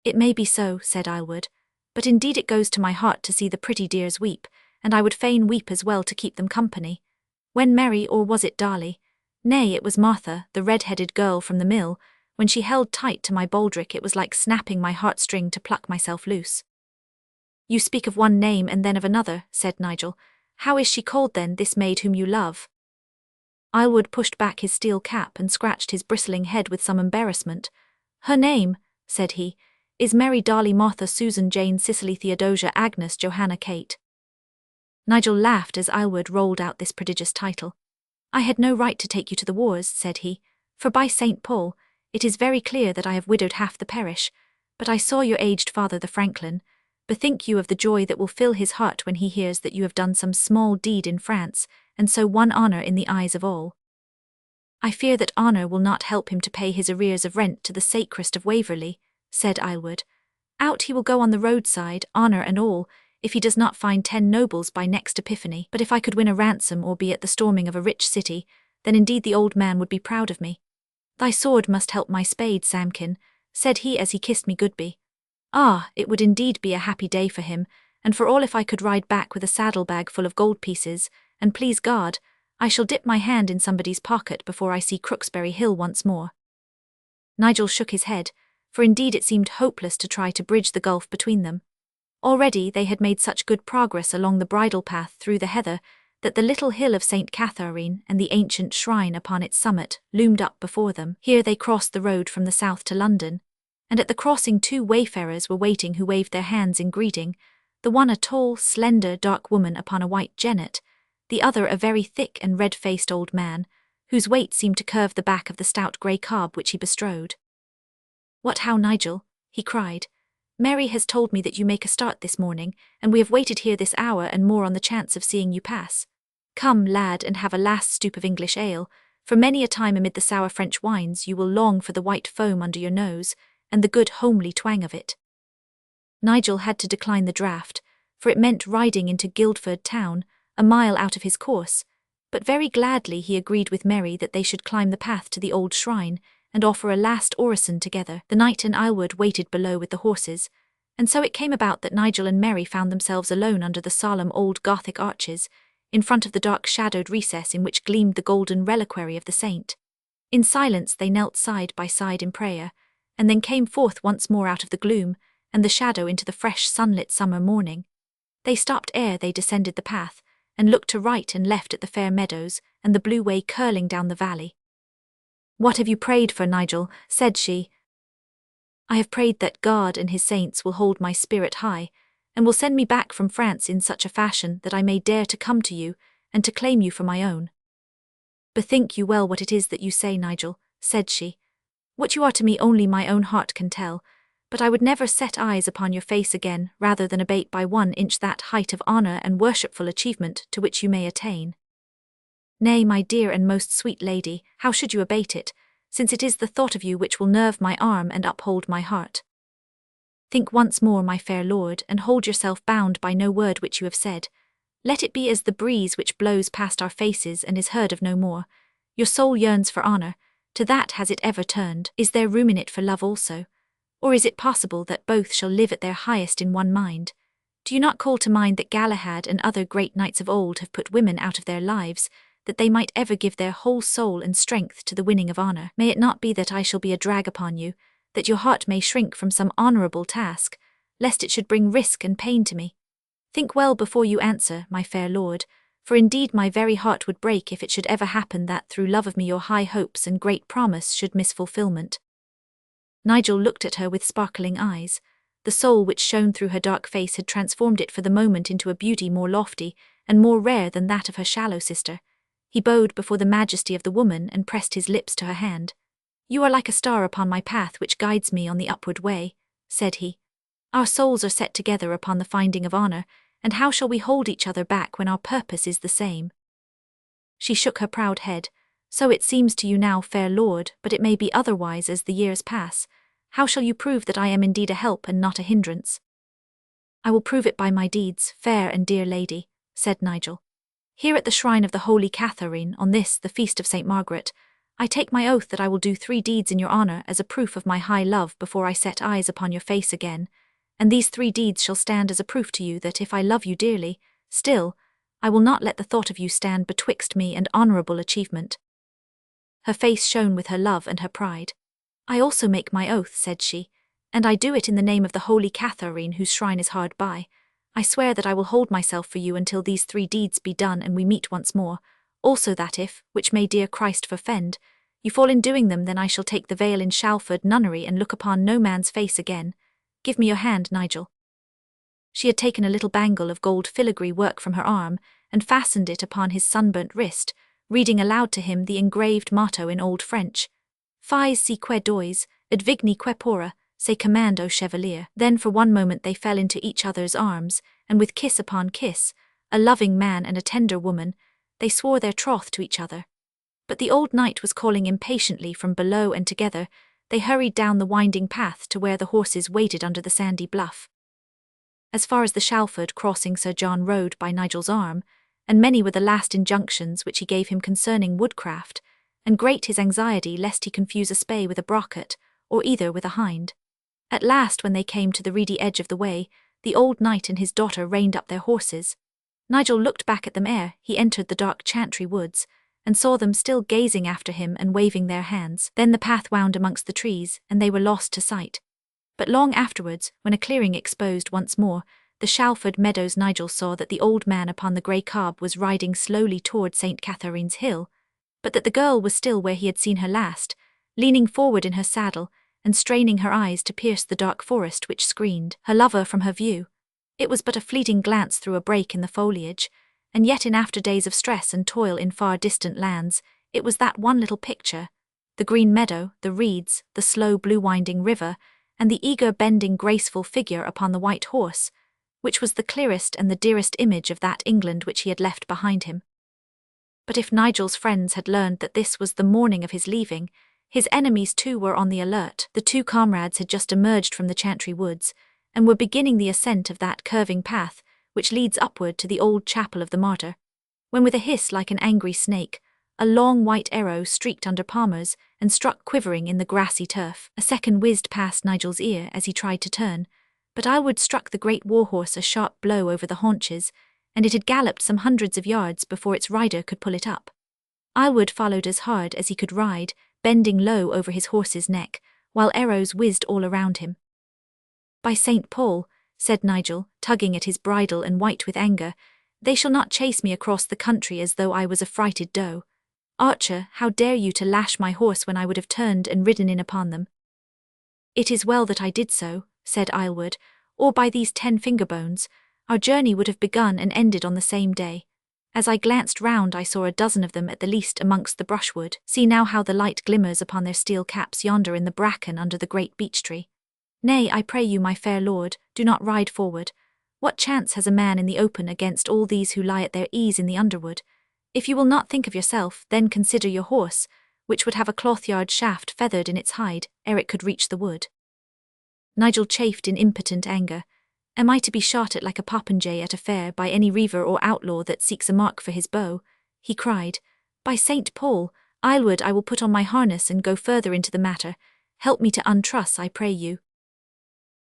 "It may be so," said Aylward, "but indeed it goes to my heart to see the pretty dears weep, and I would fain weep as well to keep them company. When Mary, or was it Darley? Nay, it was Martha, the red-headed girl from the mill, when she held tight to my baldric it was like snapping my heartstring to pluck myself loose." "You speak of one name and then of another," said Nigel. "How is she called then, this maid whom you love?" Aylward pushed back his steel cap and scratched his bristling head with some embarrassment. "Her name," said he, "is Mary Darley Martha Susan Jane Cicely Theodosia Agnes Johanna Kate." Nigel laughed as Aylward rolled out this prodigious title. "I had no right to take you to the wars," said he, "for by St. Paul, it is very clear that I have widowed half the parish, but I saw your aged father the franklin. Bethink you of the joy that will fill his heart when he hears that you have done some small deed in France, and so won honour in the eyes of all." "I fear that honour will not help him to pay his arrears of rent to the sacrist of Waverley," said Aylward. "Out he will go on the roadside, honour and all, if he does not find 10 nobles by next Epiphany. But if I could win a ransom or be at the storming of a rich city, then indeed the old man would be proud of me. Thy sword must help my spade, Samkin," said he as he kissed me goodby. Ah, it would indeed be a happy day for him, and for all if I could ride back with a saddle-bag full of gold pieces, and please God, I shall dip my hand in somebody's pocket before I see Crooksbury Hill once more. Nigel shook his head, for indeed it seemed hopeless to try to bridge the gulf between them. Already they had made such good progress along the bridle path through the heather that the little hill of St. Catharine and the ancient shrine upon its summit loomed up before them. Here they crossed the road from the south to London, and at the crossing 2 wayfarers were waiting who waved their hands in greeting, the one a tall, slender, dark woman upon a white jennet, the other a very thick and red-faced old man, whose weight seemed to curve the back of the stout grey cob which he bestrode. "What how, Nigel?" he cried. "Mary has told me that you make a start this morning, and we have waited here this hour and more on the chance of seeing you pass. Come, lad, and have a last stoup of English ale, for many a time amid the sour French wines you will long for the white foam under your nose, and the good homely twang of it." Nigel had to decline the draught, for it meant riding into Guildford town, a mile out of his course, but very gladly he agreed with Mary that they should climb the path to the old shrine, and offer a last orison together. The knight and Aylward waited below with the horses, and so it came about that Nigel and Mary found themselves alone under the solemn old Gothic arches, in front of the dark-shadowed recess in which gleamed the golden reliquary of the saint. In silence they knelt side by side in prayer, and then came forth once more out of the gloom and the shadow into the fresh sunlit summer morning. They stopped ere they descended the path, and looked to right and left at the fair meadows and the blue way curling down the valley. "What have you prayed for, Nigel?" said she. "I have prayed that God and his saints will hold my spirit high, and will send me back from France in such a fashion that I may dare to come to you, and to claim you for my own." "Bethink you well what it is that you say, Nigel," said she. "What you are to me only my own heart can tell, But I would never set eyes upon your face again, rather than abate by 1 inch that height of honour and worshipful achievement to which you may attain. Nay, my dear and most sweet lady, how should you abate it, since it is the thought of you which will nerve my arm and uphold my heart? Think once more, my fair lord, and hold yourself bound by no word which you have said. Let it be as the breeze which blows past our faces and is heard of no more. Your soul yearns for honour, to that has it ever turned. Is there room in it for love also? Or is it possible that both shall live at their highest in one mind? Do you not call to mind that Galahad and other great knights of old have put women out of their lives, that they might ever give their whole soul and strength to the winning of honour? May it not be that I shall be a drag upon you, that your heart may shrink from some honourable task, lest it should bring risk and pain to me? Think well before you answer, my fair lord, for indeed my very heart would break if it should ever happen that through love of me your high hopes and great promise should miss fulfilment. Nigel looked at her with sparkling eyes. The soul which shone through her dark face had transformed it for the moment into a beauty more lofty and more rare than that of her shallow sister. He bowed before the majesty of the woman and pressed his lips to her hand. "You are like a star upon my path which guides me on the upward way," said he. "Our souls are set together upon the finding of honour, and how shall we hold each other back when our purpose is the same?" She shook her proud head. "So it seems to you now, fair lord, but it may be otherwise as the years pass. How shall you prove that I am indeed a help and not a hindrance?" "I will prove it by my deeds, fair and dear lady," said Nigel. "Here at the shrine of the Holy Catherine, on this, the feast of St. Margaret, I take my oath that I will do 3 deeds in your honour as a proof of my high love before I set eyes upon your face again, and these 3 deeds shall stand as a proof to you that if I love you dearly, still, I will not let the thought of you stand betwixt me and honourable achievement." Her face shone with her love and her pride. "I also make my oath," said she, "and I do it in the name of the Holy Catherine whose shrine is hard by. I swear that I will hold myself for you until these 3 deeds be done and we meet once more, also that if, which may dear Christ forfend, you fall in doing them, then I shall take the veil in Shalford nunnery and look upon no man's face again. Give me your hand, Nigel." She had taken a little bangle of gold filigree work from her arm and fastened it upon his sunburnt wrist, reading aloud to him the engraved motto in Old French: "Fais si que dois, et vigni que pora, se command au chevalier." Then for one moment they fell into each other's arms, and with kiss upon kiss, a loving man and a tender woman, they swore their troth to each other. But the old knight was calling impatiently from below, and together they hurried down the winding path to where the horses waited under the sandy bluff. As far as the Shalford crossing Sir John rode by Nigel's arm, and many were the last injunctions which he gave him concerning woodcraft, and great his anxiety lest he confuse a spey with a brocket, or either with a hind. At last, when they came to the reedy edge of the way, the old knight and his daughter reined up their horses. Nigel looked back at them ere he entered the dark chantry woods, and saw them still gazing after him and waving their hands. Then the path wound amongst the trees, and they were lost to sight. But long afterwards, when a clearing exposed once more the Shalford meadows, Nigel saw that the old man upon the grey cob was riding slowly toward St. Catherine's Hill, but that the girl was still where he had seen her last, leaning forward in her saddle and straining her eyes to pierce the dark forest which screened her lover from her view. It was but a fleeting glance through a break in the foliage, and yet in after days of stress and toil in far distant lands, it was that one little picture: the green meadow, the reeds, the slow blue winding river, and the eager bending graceful figure upon the white horse, which was the clearest and the dearest image of that England which he had left behind him. But if Nigel's friends had learned that this was the morning of his leaving, his enemies too were on the alert. The 2 comrades had just emerged from the chantry woods, and were beginning the ascent of that curving path which leads upward to the old chapel of the martyr, when with a hiss like an angry snake, a long white arrow streaked under Palmer's and struck quivering in the grassy turf. A second whizzed past Nigel's ear as he tried to turn, but Aylward struck the great warhorse a sharp blow over the haunches, and it had galloped some hundreds of yards before its rider could pull it up. Aylward followed as hard as he could ride, bending low over his horse's neck, while arrows whizzed all around him. "By St. Paul," said Nigel, tugging at his bridle and white with anger, "they shall not chase me across the country as though I was a frighted doe. Archer, how dare you to lash my horse when I would have turned and ridden in upon them?" "It is well that I did so," said Aylward, "or by these 10 finger bones, our journey would have begun and ended on the same day. As I glanced round I saw a dozen of them at the least amongst the brushwood. See now how the light glimmers upon their steel caps yonder in the bracken under the great beech tree. Nay, I pray you, my fair lord, do not ride forward. What chance has a man in the open against all these who lie at their ease in the underwood? If you will not think of yourself, then consider your horse, which would have a cloth-yard shaft feathered in its hide, ere it could reach the wood. Nigel chafed in impotent anger. Am I to be shot at like a popinjay at a fair by any reaver or outlaw that seeks a mark for his bow? He cried. By St. Paul, Aylward, I will put on my harness and go further into the matter. Help me to untruss, I pray you.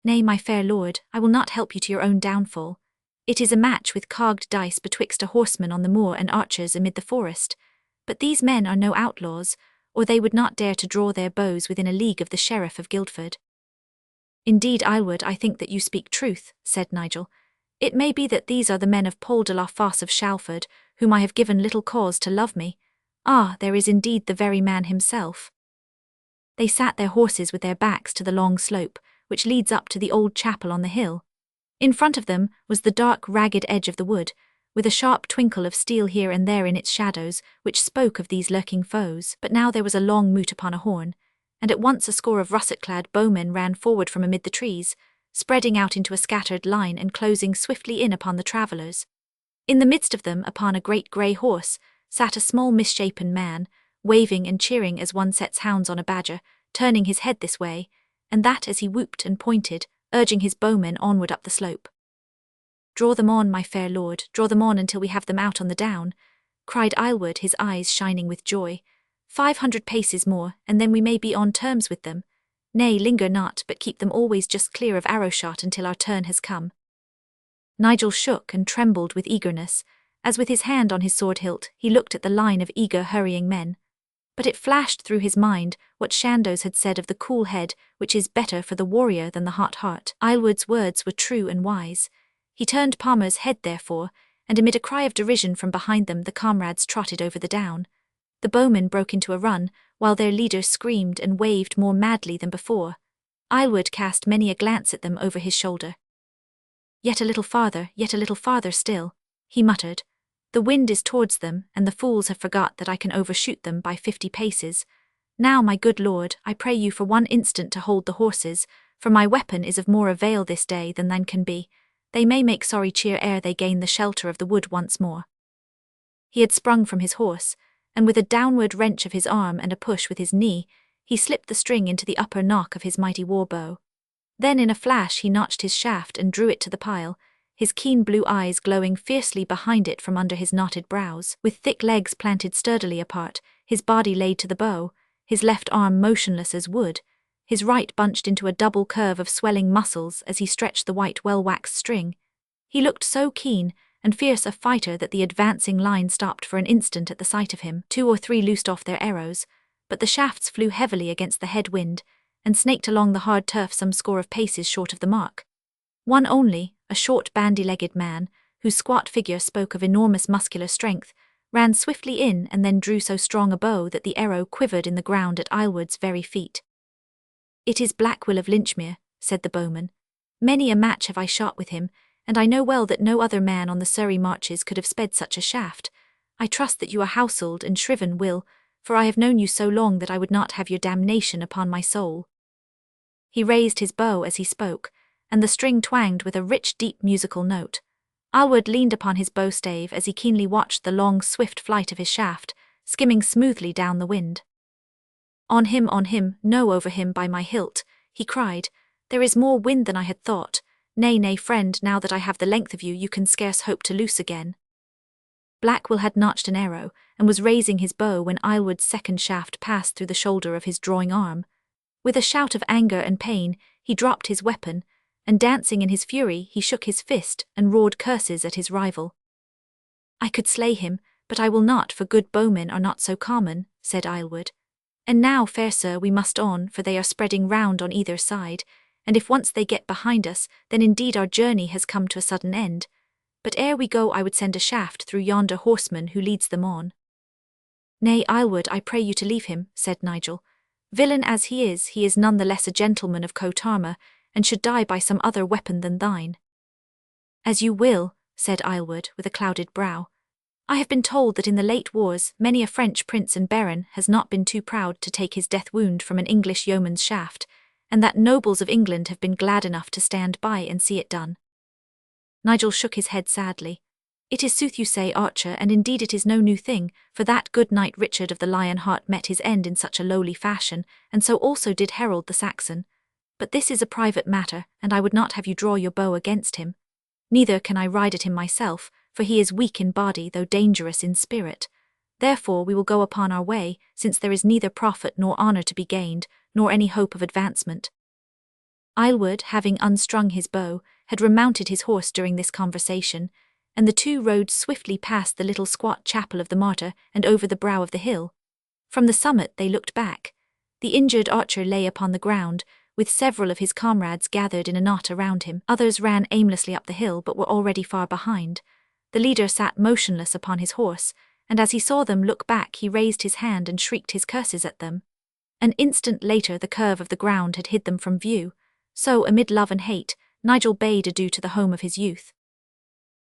Nay, my fair lord, I will not help you to your own downfall. It is a match with cogged dice betwixt a horseman on the moor and archers amid the forest. But these men are no outlaws, or they would not dare to draw their bows within a league of the Sheriff of Guildford. Indeed, Aylward, I think that you speak truth, said Nigel. It may be that these are the men of Paul de la Fosse of Shalford, whom I have given little cause to love me. Ah, there is indeed the very man himself. They sat their horses with their backs to the long slope, which leads up to the old chapel on the hill. In front of them was the dark, ragged edge of the wood, with a sharp twinkle of steel here and there in its shadows, which spoke of these lurking foes. But now there was a long moot upon a horn, and at once a score of russet-clad bowmen ran forward from amid the trees, spreading out into a scattered line and closing swiftly in upon the travellers. In the midst of them, upon a great grey horse, sat a small misshapen man, waving and cheering as one sets hounds on a badger, turning his head this way, and that as he whooped and pointed, urging his bowmen onward up the slope. Draw them on, my fair lord, draw them on until we have them out on the down, cried Aylward, his eyes shining with joy. 500 paces more, and then we may be on terms with them. Nay, linger not, but keep them always just clear of arrow-shot until our turn has come. Nigel shook and trembled with eagerness, as with his hand on his sword hilt he looked at the line of eager, hurrying men. But it flashed through his mind what Chandos had said of the cool head, which is better for the warrior than the hot heart. Aylward's words were true and wise. He turned Palmer's head, therefore, and amid a cry of derision from behind them the comrades trotted over the down. The bowmen broke into a run, while their leader screamed and waved more madly than before. Aylward cast many a glance at them over his shoulder. Yet a little farther still, he muttered. The wind is towards them, and the fools have forgot that I can overshoot them by 50 paces. Now, my good lord, I pray you for one instant to hold the horses, for my weapon is of more avail this day than can be. They may make sorry cheer ere they gain the shelter of the wood once more. He had sprung from his horse, and with a downward wrench of his arm and a push with his knee, he slipped the string into the upper nock of his mighty war bow. Then in a flash he notched his shaft and drew it to the pile, his keen blue eyes glowing fiercely behind it from under his knotted brows. With thick legs planted sturdily apart, his body laid to the bow, his left arm motionless as wood, his right bunched into a double curve of swelling muscles as he stretched the white well-waxed string. He looked so keen and fierce a fighter that the advancing line stopped for an instant at the sight of him. 2 or 3 loosed off their arrows, but the shafts flew heavily against the head wind, and snaked along the hard turf some score of paces short of the mark. One only, a short bandy-legged man, whose squat figure spoke of enormous muscular strength, ran swiftly in and then drew so strong a bow that the arrow quivered in the ground at Aylward's very feet. It is Black Will of Linchmere, said the bowman. Many a match have I shot with him, and I know well that no other man on the Surrey marches could have sped such a shaft. I trust that you are houseled and shriven, Will, for I have known you so long that I would not have your damnation upon my soul. He raised his bow as he spoke, and the string twanged with a rich, deep musical note. Aylward leaned upon his bow-stave as he keenly watched the long, swift flight of his shaft, skimming smoothly down the wind. On him, no, over him by my hilt, he cried. There is more wind than I had thought. Nay, nay, friend, now that I have the length of you, you can scarce hope to loose again. Blackwell had notched an arrow, and was raising his bow when Aylward's second shaft passed through the shoulder of his drawing arm. With a shout of anger and pain, he dropped his weapon, and dancing in his fury, he shook his fist and roared curses at his rival. I could slay him, but I will not, for good bowmen are not so common, said Aylward. And now, fair sir, we must on, for they are spreading round on either side, and if once they get behind us, then indeed our journey has come to a sudden end. But ere we go I would send a shaft through yonder horseman who leads them on. Nay, Aylward, I pray you to leave him, said Nigel. Villain as he is none the less a gentleman of coat armour, and should die by some other weapon than thine. As you will, said Aylward, with a clouded brow. I have been told that in the late wars many a French prince and baron has not been too proud to take his death wound from an English yeoman's shaft, and that nobles of England have been glad enough to stand by and see it done." Nigel shook his head sadly. "It is sooth you say, Archer, and indeed it is no new thing, for that good knight Richard of the Lion Heart met his end in such a lowly fashion, and so also did Harold the Saxon. But this is a private matter, and I would not have you draw your bow against him. Neither can I ride at him myself, for he is weak in body though dangerous in spirit. Therefore we will go upon our way, since there is neither profit nor honour to be gained, nor any hope of advancement." Aylward, having unstrung his bow, had remounted his horse during this conversation, and the two rode swiftly past the little squat chapel of the martyr and over the brow of the hill. From the summit they looked back. The injured archer lay upon the ground, with several of his comrades gathered in a knot around him. Others ran aimlessly up the hill but were already far behind. The leader sat motionless upon his horse, and as he saw them look back he raised his hand and shrieked his curses at them. An instant later the curve of the ground had hid them from view, so amid love and hate, Nigel bade adieu to the home of his youth.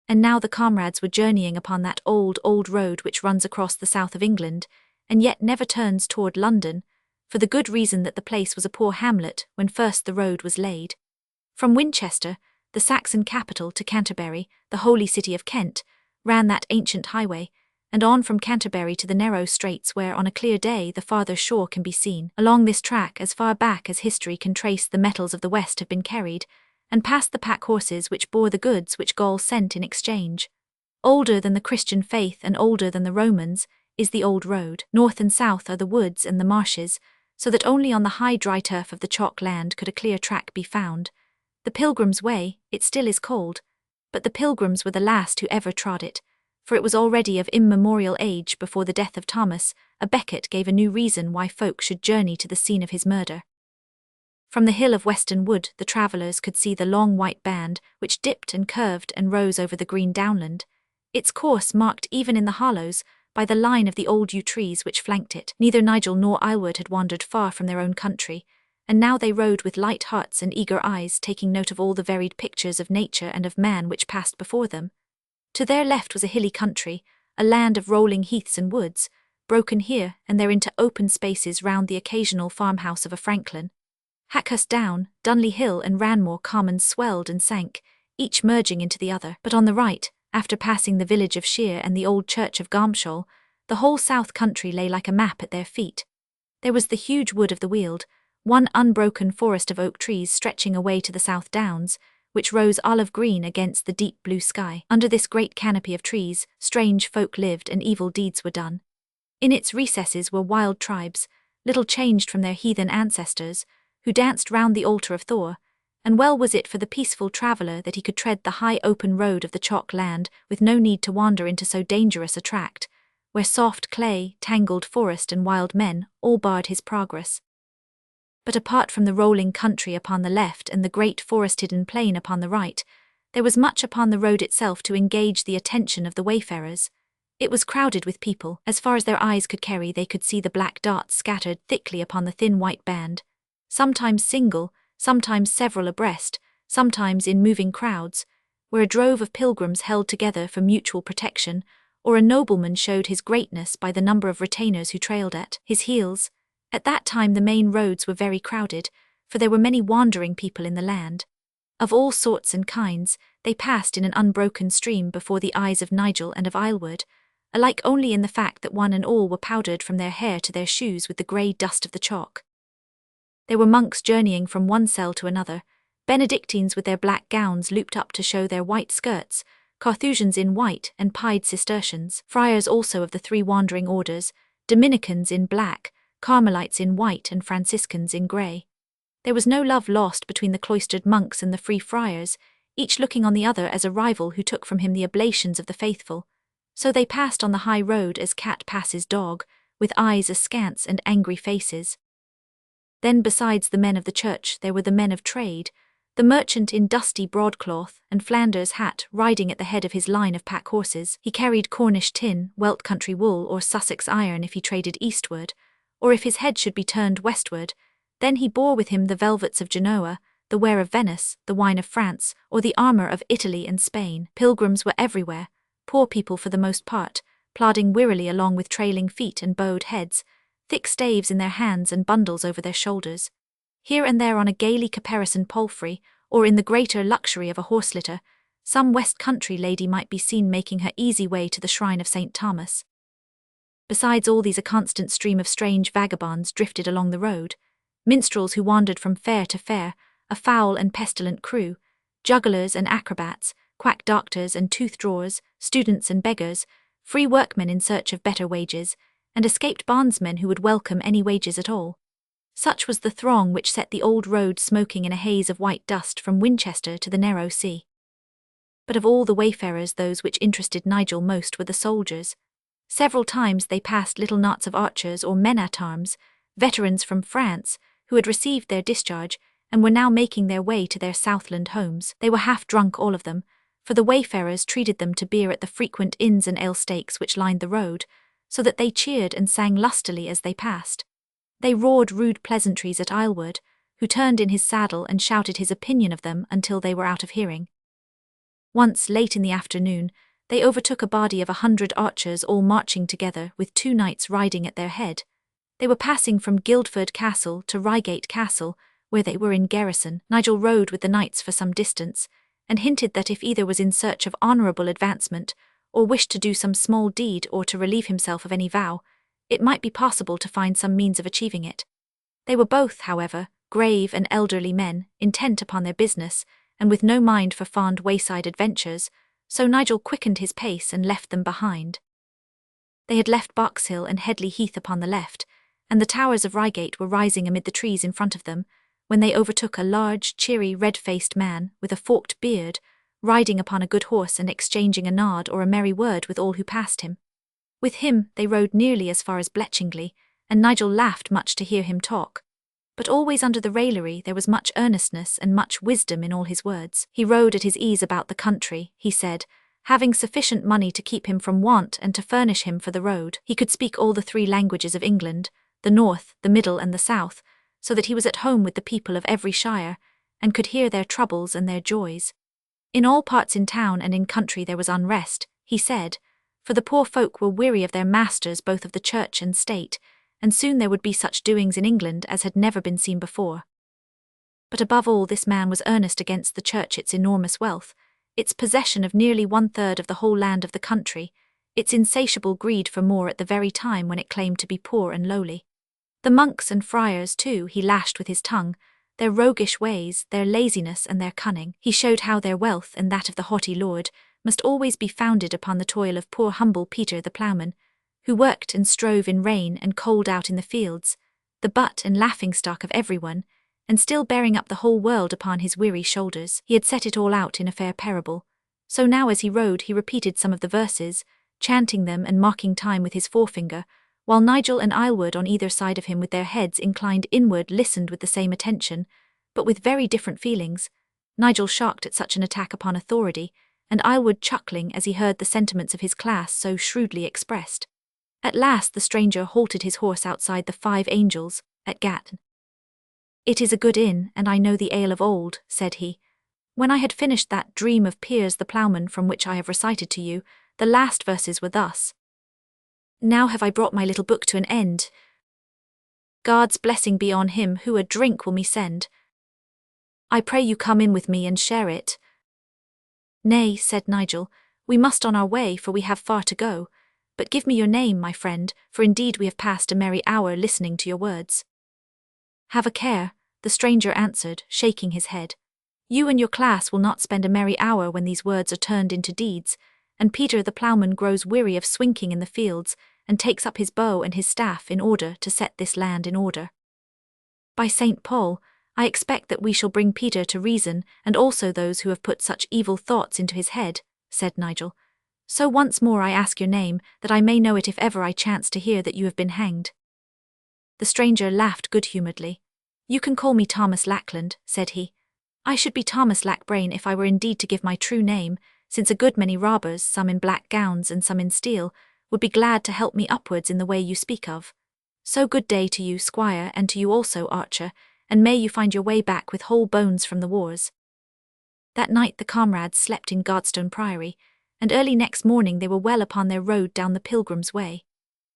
And now the comrades were journeying upon that old road which runs across the south of England, and yet never turns toward London, for the good reason that the place was a poor hamlet when first the road was laid. From Winchester, the Saxon capital, to Canterbury, the holy city of Kent, ran that ancient highway, and on from Canterbury to the narrow straits where on a clear day the farther shore can be seen. Along this track as far back as history can trace the metals of the West have been carried, and past the pack horses which bore the goods which Gaul sent in exchange. Older than the Christian faith and older than the Romans is the old road. North and south are the woods and the marshes, so that only on the high dry turf of the chalk land could a clear track be found. The Pilgrim's Way, it still is called, but the Pilgrims were the last who ever trod it, for it was already of immemorial age before the death of Thomas. A Becket gave a new reason why folk should journey to the scene of his murder. From the hill of Weston Wood the travellers could see the long white band which dipped and curved and rose over the green downland, its course marked even in the hollows by the line of the old yew trees which flanked it. Neither Nigel nor Aylward had wandered far from their own country, and now they rode with light hearts and eager eyes, taking note of all the varied pictures of nature and of man which passed before them. To their left was a hilly country, a land of rolling heaths and woods, broken here and there into open spaces round the occasional farmhouse of a franklin. Hackhurst Down, Dunley Hill and Ranmore Commons swelled and sank, each merging into the other. But on the right, after passing the village of Shear and the old church of Garmshaw, the whole south country lay like a map at their feet. There was the huge wood of the Weald, one unbroken forest of oak trees stretching away to the South Downs, which rose olive green against the deep blue sky. Under this great canopy of trees, strange folk lived and evil deeds were done. In its recesses were wild tribes, little changed from their heathen ancestors, who danced round the altar of Thor, and well was it for the peaceful traveller that he could tread the high open road of the chalk land with no need to wander into so dangerous a tract, where soft clay, tangled forest and wild men all barred his progress. But apart from the rolling country upon the left and the great forest-hidden plain upon the right, there was much upon the road itself to engage the attention of the wayfarers. It was crowded with people. As far as their eyes could carry they could see the black dots scattered thickly upon the thin white band, sometimes single, sometimes several abreast, sometimes in moving crowds, where a drove of pilgrims held together for mutual protection, or a nobleman showed his greatness by the number of retainers who trailed at his heels. At that time the main roads were very crowded, for there were many wandering people in the land. Of all sorts and kinds, they passed in an unbroken stream before the eyes of Nigel and of Aylward, alike only in the fact that one and all were powdered from their hair to their shoes with the grey dust of the chalk. There were monks journeying from one cell to another, Benedictines with their black gowns looped up to show their white skirts, Carthusians in white and pied Cistercians, friars also of the three wandering orders, Dominicans in black, Carmelites in white and Franciscans in grey. There was no love lost between the cloistered monks and the free friars, each looking on the other as a rival who took from him the oblations of the faithful. So they passed on the high road as cat passes dog, with eyes askance and angry faces. Then besides the men of the church there were the men of trade, the merchant in dusty broadcloth and Flanders hat riding at the head of his line of pack horses. He carried Cornish tin, Welt country wool or Sussex iron if he traded eastward, or if his head should be turned westward. Then he bore with him the velvets of Genoa, the ware of Venice, the wine of France, or the armour of Italy and Spain. Pilgrims were everywhere, poor people for the most part, plodding wearily along with trailing feet and bowed heads, thick staves in their hands and bundles over their shoulders. Here and there on a gaily caparisoned palfrey, or in the greater luxury of a horse-litter, some West Country lady might be seen making her easy way to the shrine of St. Thomas. Besides all these, a constant stream of strange vagabonds drifted along the road, minstrels who wandered from fair to fair, a foul and pestilent crew, jugglers and acrobats, quack doctors and tooth-drawers, students and beggars, free workmen in search of better wages, and escaped bondsmen who would welcome any wages at all. Such was the throng which set the old road smoking in a haze of white dust from Winchester to the narrow sea. But of all the wayfarers, those which interested Nigel most were the soldiers. Several times they passed little knots of archers or men-at-arms, veterans from France, who had received their discharge and were now making their way to their Southland homes. They were half drunk, all of them, for the wayfarers treated them to beer at the frequent inns and ale-stakes which lined the road, so that they cheered and sang lustily as they passed. They roared rude pleasantries at Islewood, who turned in his saddle and shouted his opinion of them until they were out of hearing. Once, late in the afternoon, they overtook a body of 100 archers all marching together, with 2 knights riding at their head. They were passing from Guildford Castle to Reigate Castle, where they were in garrison. Nigel rode with the knights for some distance, and hinted that if either was in search of honourable advancement, or wished to do some small deed or to relieve himself of any vow, it might be possible to find some means of achieving it. They were both, however, grave and elderly men, intent upon their business, and with no mind for fond wayside adventures, so Nigel quickened his pace and left them behind. They had left Boxhill and Headley Heath upon the left, and the towers of Reigate were rising amid the trees in front of them, when they overtook a large, cheery, red-faced man with a forked beard, riding upon a good horse and exchanging a nod or a merry word with all who passed him. With him they rode nearly as far as Bletchingley, and Nigel laughed much to hear him talk. But always under the raillery there was much earnestness and much wisdom in all his words. He rode at his ease about the country, he said, having sufficient money to keep him from want and to furnish him for the road. He could speak all the 3 languages of England, the north, the middle and the south, so that he was at home with the people of every shire, and could hear their troubles and their joys. In all parts in town and in country there was unrest, he said, for the poor folk were weary of their masters both of the church and state, and soon there would be such doings in England as had never been seen before. But above all, this man was earnest against the church, its enormous wealth, its possession of nearly 1/3 of the whole land of the country, its insatiable greed for more at the very time when it claimed to be poor and lowly. The monks and friars, too, he lashed with his tongue, their roguish ways, their laziness and their cunning. He showed how their wealth and that of the haughty lord must always be founded upon the toil of poor humble Peter the ploughman, who worked and strove in rain and cold out in the fields, the butt and laughing-stock of everyone, and still bearing up the whole world upon his weary shoulders. He had set it all out in a fair parable, so now as he rode he repeated some of the verses, chanting them and marking time with his forefinger, while Nigel and Islewood on either side of him with their heads inclined inward listened with the same attention, but with very different feelings, Nigel shocked at such an attack upon authority, and Islewood chuckling as he heard the sentiments of his class so shrewdly expressed. At last the stranger halted his horse outside the 5 Angels, at Gatton. "It is a good inn, and I know the ale of old," said he. "When I had finished that dream of Piers the ploughman from which I have recited to you, the last verses were thus: Now have I brought my little book to an end. God's blessing be on him who a drink will me send. I pray you come in with me and share it." "Nay," said Nigel, "we must on our way, for we have far to go. But give me your name, my friend, for indeed we have passed a merry hour listening to your words." "Have a care," the stranger answered, shaking his head. "You and your class will not spend a merry hour when these words are turned into deeds, and Peter the ploughman grows weary of swinking in the fields, and takes up his bow and his staff in order to set this land in order. By St. Paul, I expect that we shall bring Peter to reason, and also those who have put such evil thoughts into his head," said Nigel. "So once more I ask your name, that I may know it if ever I chance to hear that you have been hanged." The stranger laughed good-humouredly. "You can call me Thomas Lackland," said he. "I should be Thomas Lackbrain if I were indeed to give my true name, since a good many robbers, some in black gowns and some in steel, would be glad to help me upwards in the way you speak of. So good day to you, squire, and to you also, archer, and may you find your way back with whole bones from the wars." That night the comrades slept in Godstone Priory, and early next morning they were well upon their road down the Pilgrim's Way.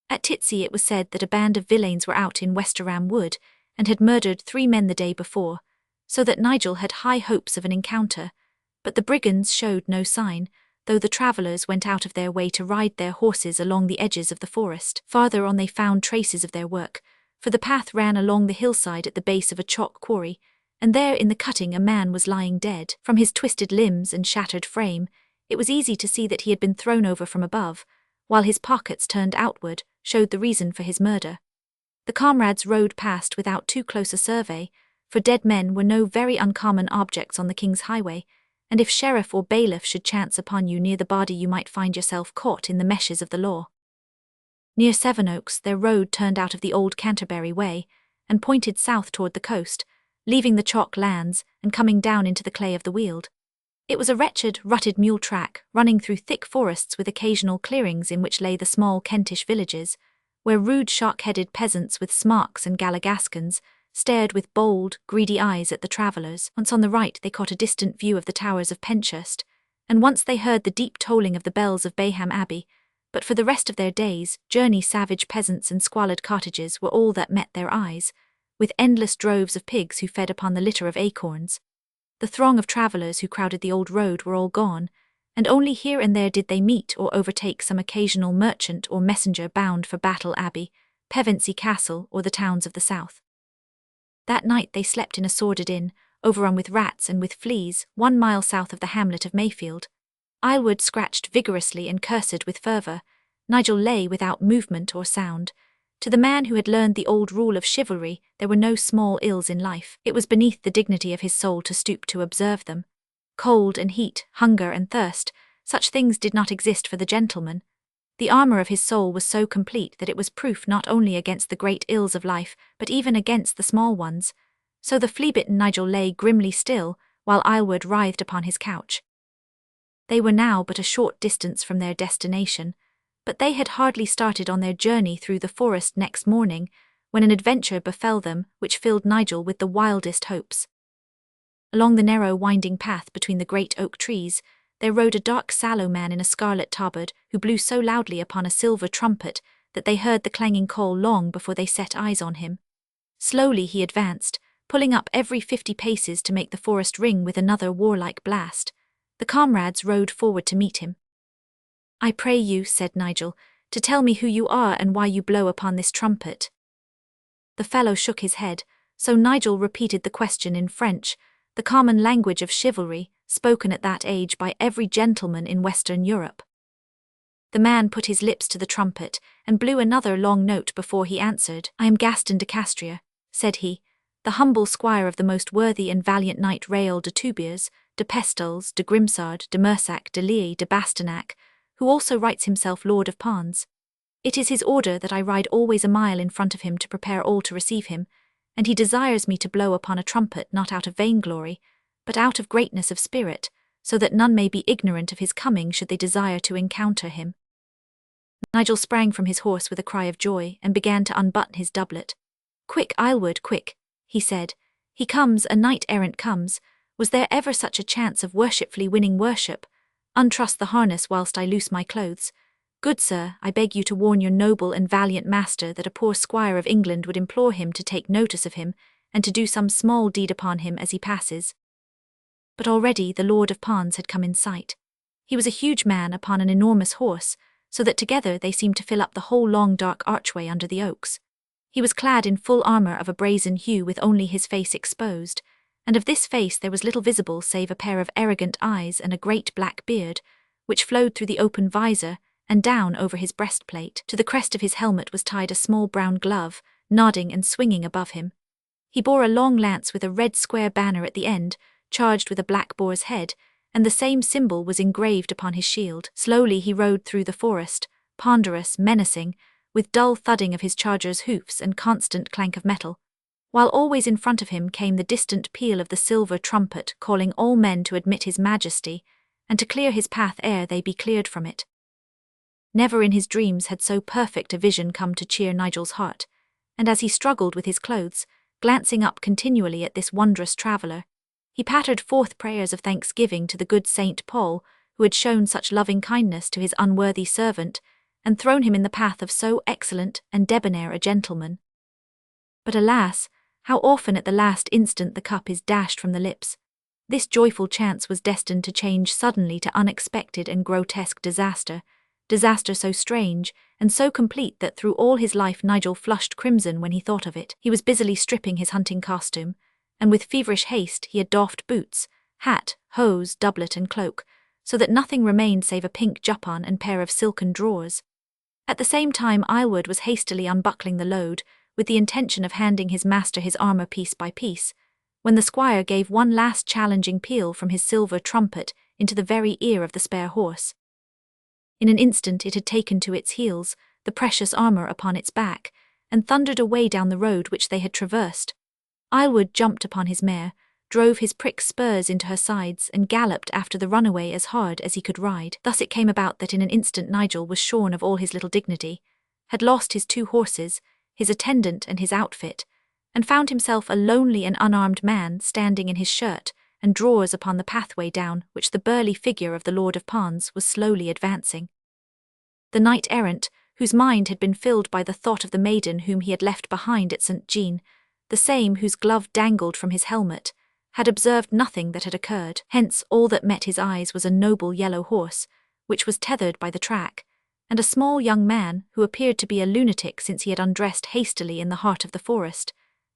At Titsey it was said that a band of villeins were out in Westerham Wood, and had murdered 3 men the day before, so that Nigel had high hopes of an encounter, but the brigands showed no sign, though the travellers went out of their way to ride their horses along the edges of the forest. Farther on they found traces of their work, for the path ran along the hillside at the base of a chalk quarry, and there in the cutting a man was lying dead. From his twisted limbs and shattered frame, it was easy to see that he had been thrown over from above, while his pockets turned outward showed the reason for his murder. The comrades rode past without too close a survey, for dead men were no very uncommon objects on the king's highway, and if sheriff or bailiff should chance upon you near the body you might find yourself caught in the meshes of the law. Near Sevenoaks their road turned out of the old Canterbury way, and pointed south toward the coast, leaving the chalk lands and coming down into the clay of the Weald. It was a wretched, rutted mule track, running through thick forests with occasional clearings in which lay the small Kentish villages, where rude shark-headed peasants with smarks and galligaskins stared with bold, greedy eyes at the travellers. Once on the right they caught a distant view of the towers of Penshurst, and once they heard the deep tolling of the bells of Bayham Abbey, but for the rest of their days, journey savage peasants and squalid cottages were all that met their eyes, with endless droves of pigs who fed upon the litter of acorns. The throng of travellers who crowded the old road were all gone, and only here and there did they meet or overtake some occasional merchant or messenger bound for Battle Abbey, Pevensey Castle, or the towns of the south. That night they slept in a sordid inn, overrun with rats and with fleas, 1 mile south of the hamlet of Mayfield. Aylward scratched vigorously and cursed with fervour. Nigel lay without movement or sound. To the man who had learned the old rule of chivalry, there were no small ills in life. It was beneath the dignity of his soul to stoop to observe them. Cold and heat, hunger and thirst, such things did not exist for the gentleman. The armour of his soul was so complete that it was proof not only against the great ills of life, but even against the small ones. So the flea-bitten Nigel lay grimly still, while Aylward writhed upon his couch. They were now but a short distance from their destination, but they had hardly started on their journey through the forest next morning, when an adventure befell them which filled Nigel with the wildest hopes. Along the narrow winding path between the great oak trees, there rode a dark sallow man in a scarlet tabard, who blew so loudly upon a silver trumpet that they heard the clanging call long before they set eyes on him. Slowly he advanced, pulling up every 50 paces to make the forest ring with another warlike blast. The comrades rode forward to meet him. "I pray you," said Nigel, "to tell me who you are and why you blow upon this trumpet." The fellow shook his head, so Nigel repeated the question in French, the common language of chivalry, spoken at that age by every gentleman in Western Europe. The man put his lips to the trumpet, and blew another long note before he answered. "I am Gaston de Castria," said he, "the humble squire of the most worthy and valiant knight Raoul de Toubiers, de Pestels, de Grimsard, de Mersac, de Lie, de Bastenac, who also writes himself Lord of Pons. It is his order that I ride always a mile in front of him to prepare all to receive him, and he desires me to blow upon a trumpet not out of vainglory, but out of greatness of spirit, so that none may be ignorant of his coming should they desire to encounter him." Nigel sprang from his horse with a cry of joy and began to unbutton his doublet. "Quick, Aylward, quick," he said. "He comes, a knight-errant comes. Was there ever such a chance of worshipfully winning worship? Untruss the harness whilst I loose my clothes. Good sir, I beg you to warn your noble and valiant master that a poor squire of England would implore him to take notice of him, and to do some small deed upon him as he passes." But already the Lord of Pons had come in sight. He was a huge man upon an enormous horse, so that together they seemed to fill up the whole long dark archway under the oaks. He was clad in full armour of a brazen hue with only his face exposed, and of this face there was little visible save a pair of arrogant eyes and a great black beard, which flowed through the open visor and down over his breastplate. To the crest of his helmet was tied a small brown glove, nodding and swinging above him. He bore a long lance with a red square banner at the end, charged with a black boar's head, and the same symbol was engraved upon his shield. Slowly he rode through the forest, ponderous, menacing, with dull thudding of his charger's hoofs and constant clank of metal, while always in front of him came the distant peal of the silver trumpet calling all men to admit his majesty, and to clear his path ere they be cleared from it. Never in his dreams had so perfect a vision come to cheer Nigel's heart, and as he struggled with his clothes, glancing up continually at this wondrous traveller, he pattered forth prayers of thanksgiving to the good Saint Paul, who had shown such loving kindness to his unworthy servant, and thrown him in the path of so excellent and debonair a gentleman. But alas, How often at the last instant the cup is dashed from the lips. This joyful chance was destined to change suddenly to unexpected and grotesque disaster, disaster so strange and so complete that through all his life Nigel flushed crimson when he thought of it. He was busily stripping his hunting costume, and with feverish haste he had doffed boots, hat, hose, doublet and cloak, so that nothing remained save a pink juppon and pair of silken drawers. At the same time Aylward was hastily unbuckling the load, with the intention of handing his master his armour piece by piece, when the squire gave one last challenging peal from his silver trumpet into the very ear of the spare horse. In an instant it had taken to its heels, the precious armour upon its back, and thundered away down the road which they had traversed. Aylward jumped upon his mare, drove his prick spurs into her sides, and galloped after the runaway as hard as he could ride. Thus it came about that in an instant Nigel was shorn of all his little dignity, had lost his 2 horses, his attendant and his outfit, and found himself a lonely and unarmed man standing in his shirt and drawers upon the pathway down which the burly figure of the Lord of Pons was slowly advancing. The knight-errant, whose mind had been filled by the thought of the maiden whom he had left behind at St. Jean, the same whose glove dangled from his helmet, had observed nothing that had occurred. Hence all that met his eyes was a noble yellow horse, which was tethered by the track, and a small young man who appeared to be a lunatic since he had undressed hastily in the heart of the forest,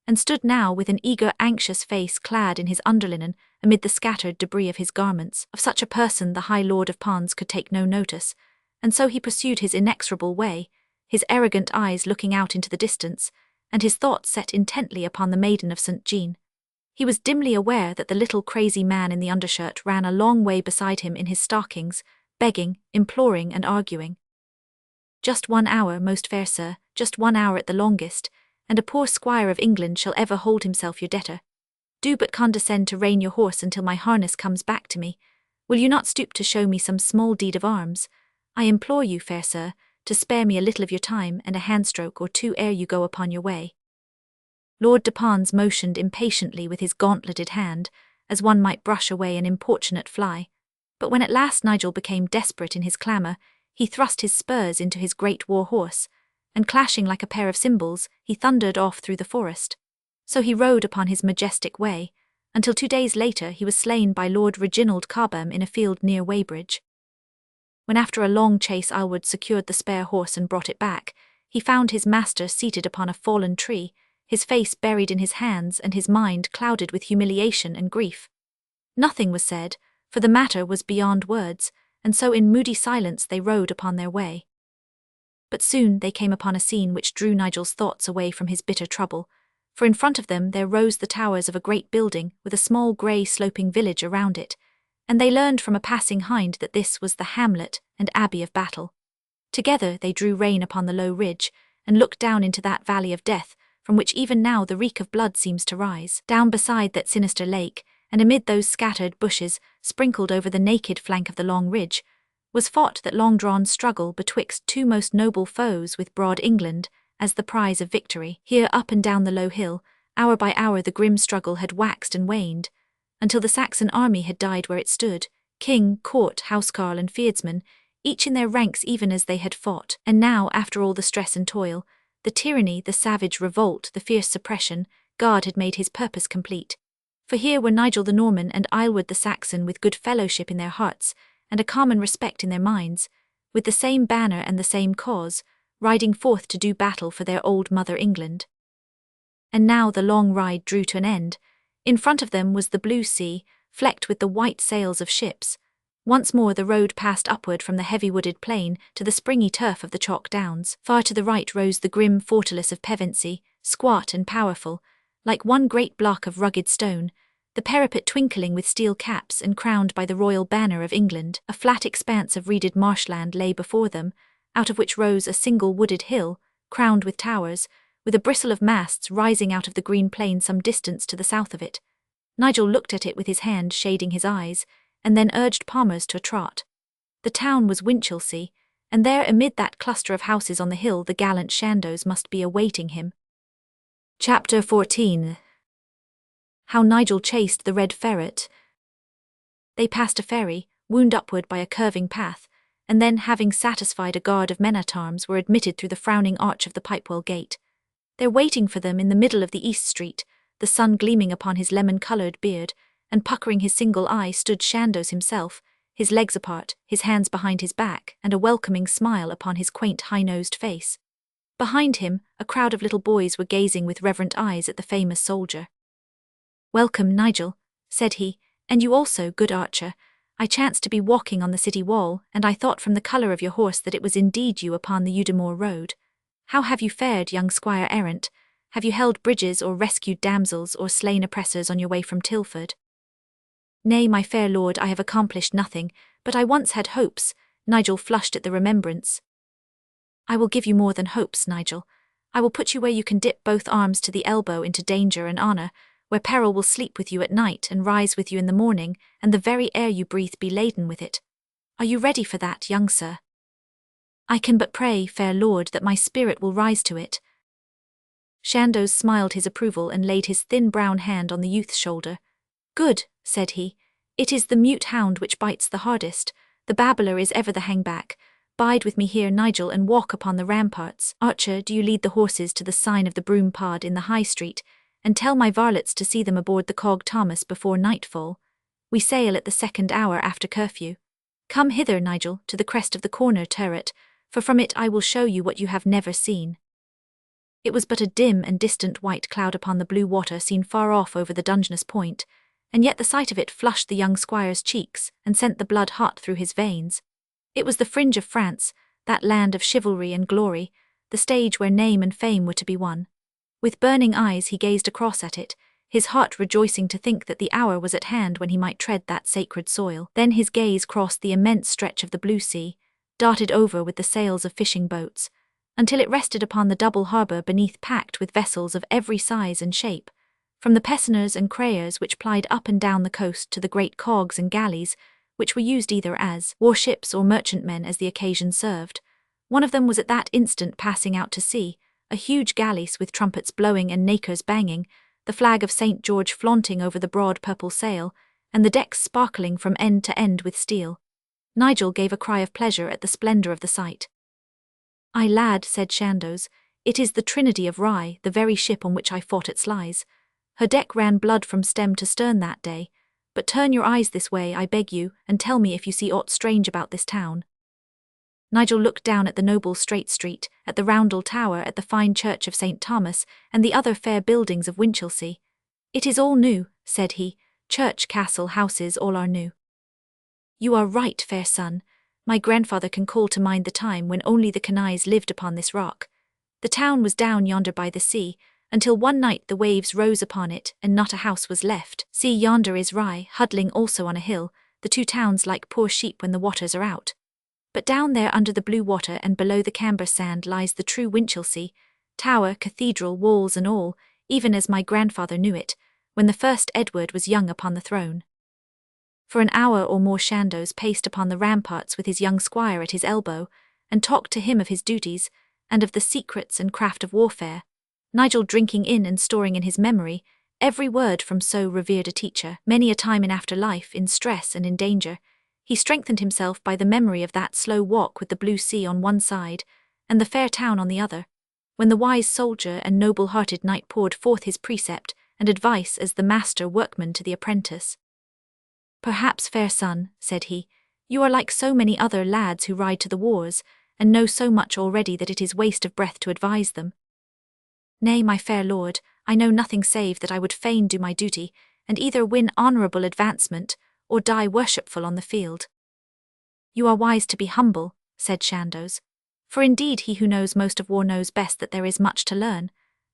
and stood now with an eager, anxious face clad in his underlinen amid the scattered debris of his garments. Of such a person the High Lord of Pons could take no notice, and so he pursued his inexorable way, his arrogant eyes looking out into the distance, and his thoughts set intently upon the maiden of St. Jean. He was dimly aware that the little crazy man in the undershirt ran a long way beside him in his stockings, begging, imploring and arguing. "Just 1 hour, most fair sir, just 1 hour at the longest, and a poor squire of England shall ever hold himself your debtor. Do but condescend to rein your horse until my harness comes back to me. Will you not stoop to show me some small deed of arms? I implore you, fair sir, to spare me a little of your time and a handstroke or 2 ere you go upon your way." Lord de Pons motioned impatiently with his gauntleted hand, as one might brush away an importunate fly, but when at last Nigel became desperate in his clamour, he thrust his spurs into his great war horse, and clashing like a pair of cymbals, he thundered off through the forest. So he rode upon his majestic way, until 2 days later he was slain by Lord Reginald Cobham in a field near Weybridge. When after a long chase Aylward secured the spare horse and brought it back, he found his master seated upon a fallen tree, his face buried in his hands and his mind clouded with humiliation and grief. Nothing was said, for the matter was beyond words, and so in moody silence they rode upon their way. But soon they came upon a scene which drew Nigel's thoughts away from his bitter trouble, for in front of them there rose the towers of a great building with a small grey sloping village around it, and they learned from a passing hind that this was the hamlet and abbey of Battle. Together they drew rein upon the low ridge, and looked down into that valley of death, from which even now the reek of blood seems to rise. Down beside that sinister lake, and amid those scattered bushes sprinkled over the naked flank of the long ridge, was fought that long-drawn struggle betwixt 2 most noble foes with broad England as the prize of victory. Here up and down the low hill, hour by hour the grim struggle had waxed and waned, until the Saxon army had died where it stood, king, court, housecarl and fierdsman, each in their ranks even as they had fought. And now, after all the stress and toil, the tyranny, the savage revolt, the fierce suppression, God had made his purpose complete. For here were Nigel the Norman and Aylward the Saxon with good fellowship in their hearts, and a common respect in their minds, with the same banner and the same cause, riding forth to do battle for their old mother England. And now the long ride drew to an end. In front of them was the blue sea, flecked with the white sails of ships. Once more the road passed upward from the heavy wooded plain to the springy turf of the chalk downs. Far to the right rose the grim fortalice of Pevensey, squat and powerful, like one great block of rugged stone, the parapet twinkling with steel caps and crowned by the royal banner of England. A flat expanse of reeded marshland lay before them, out of which rose a single wooded hill, crowned with towers, with a bristle of masts rising out of the green plain some distance to the south of it. Nigel looked at it with his hand shading his eyes, and then urged Palmers to a trot. The town was Winchelsea, and there amid that cluster of houses on the hill the gallant Chandos must be awaiting him. Chapter 14. How Nigel chased the red ferret. They passed a ferry, wound upward by a curving path, and then, having satisfied a guard of men-at-arms, were admitted through the frowning arch of the Pipewell Gate. There waiting for them in the middle of the East Street the sun gleaming upon his lemon-coloured beard, and puckering his single eye stood Chandos himself, his legs apart, his hands behind his back, and a welcoming smile upon his quaint high-nosed face. Behind him, a crowd of little boys were gazing with reverent eyes at the famous soldier. "Welcome, Nigel," said he, "and you also, good archer. I chanced to be walking on the city wall, and I thought from the colour of your horse that it was indeed you upon the Udimore road. How have you fared, young squire errant? Have you held bridges or rescued damsels or slain oppressors on your way from Tilford?" "Nay, my fair lord, I have accomplished nothing, but I once had hopes." Nigel flushed at the remembrance. "I will give you more than hopes, Nigel. I will put you where you can dip both arms to the elbow into danger and honour, where peril will sleep with you at night and rise with you in the morning, and the very air you breathe be laden with it. Are you ready for that, young sir?" "I can but pray, fair lord, that my spirit will rise to it." Chandos smiled his approval and laid his thin brown hand on the youth's shoulder. "Good," said he. "It is the mute hound which bites the hardest. The babbler is ever the hangback. Bide with me here, Nigel, and walk upon the ramparts. Archer, do you lead the horses to the sign of the broom pod in the High Street, and tell my varlets to see them aboard the cog Thomas before nightfall. We sail at the 2nd hour after curfew. Come hither, Nigel, to the crest of the corner turret, for from it I will show you what you have never seen." It was but a dim and distant white cloud upon the blue water seen far off over the Dungeness Point, and yet the sight of it flushed the young squire's cheeks and sent the blood hot through his veins. It was the fringe of France, that land of chivalry and glory, the stage where name and fame were to be won. With burning eyes he gazed across at it, his heart rejoicing to think that the hour was at hand when he might tread that sacred soil. Then his gaze crossed the immense stretch of the blue sea, darted over with the sails of fishing boats, until it rested upon the double harbour beneath, packed with vessels of every size and shape, from the pesseners and crayers which plied up and down the coast to the great cogs and galleys, which were used either as warships or merchantmen as the occasion served. One of them was at that instant passing out to sea, a huge galleys with trumpets blowing and nakers banging, the flag of St. George flaunting over the broad purple sail, and the decks sparkling from end to end with steel. Nigel gave a cry of pleasure at the splendour of the sight. "Ay, lad," said Chandos, "it is the Trinity of Rye, the very ship on which I fought at Slize. Her deck ran blood from stem to stern that day, but turn your eyes this way, I beg you, and tell me if you see aught strange about this town." Nigel looked down at the noble straight street, at the roundel tower, at the fine church of St. Thomas, and the other fair buildings of Winchelsea. "It is all new," said he. "Church, castle, houses, all are new." "You are right, fair son. My grandfather can call to mind the time when only the canaille lived upon this rock. The town was down yonder by the sea, until one night the waves rose upon it, and not a house was left. See, yonder is Rye, huddling also on a hill, the two towns like poor sheep when the waters are out. But down there under the blue water and below the camber sand lies the true Winchelsea, tower, cathedral, walls and all, even as my grandfather knew it, when the first Edward was young upon the throne." For an hour or more Chandos paced upon the ramparts with his young squire at his elbow, and talked to him of his duties, and of the secrets and craft of warfare, Nigel drinking in and storing in his memory every word from so revered a teacher. Many a time in after life, in stress and in danger, he strengthened himself by the memory of that slow walk with the blue sea on one side, and the fair town on the other, when the wise soldier and noble-hearted knight poured forth his precept and advice as the master workman to the apprentice. "Perhaps, fair son," said he, "you are like so many other lads who ride to the wars, and know so much already that it is waste of breath to advise them." "Nay, my fair lord, I know nothing save that I would fain do my duty, and either win honourable advancement, or die worshipful on the field." "You are wise to be humble," said Chandos, "for indeed he who knows most of war knows best that there is much to learn.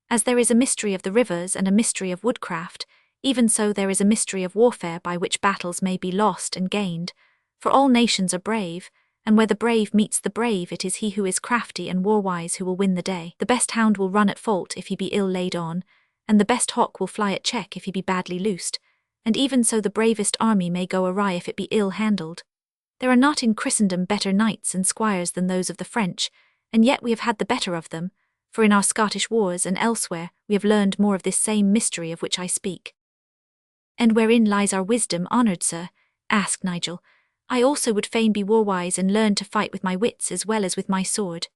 As there is a mystery of the rivers and a mystery of woodcraft, even so there is a mystery of warfare by which battles may be lost and gained, for all nations are brave, and where the brave meets the brave it is he who is crafty and war-wise who will win the day. The best hound will run at fault if he be ill laid on, and the best hawk will fly at check if he be badly loosed, and even so the bravest army may go awry if it be ill handled. There are not in Christendom better knights and squires than those of the French, and yet we have had the better of them, for in our Scottish wars and elsewhere we have learned more of this same mystery of which I speak." "And wherein lies our wisdom, honoured sir?" asked Nigel. "I also would fain be war-wise and learn to fight with my wits as well as with my sword."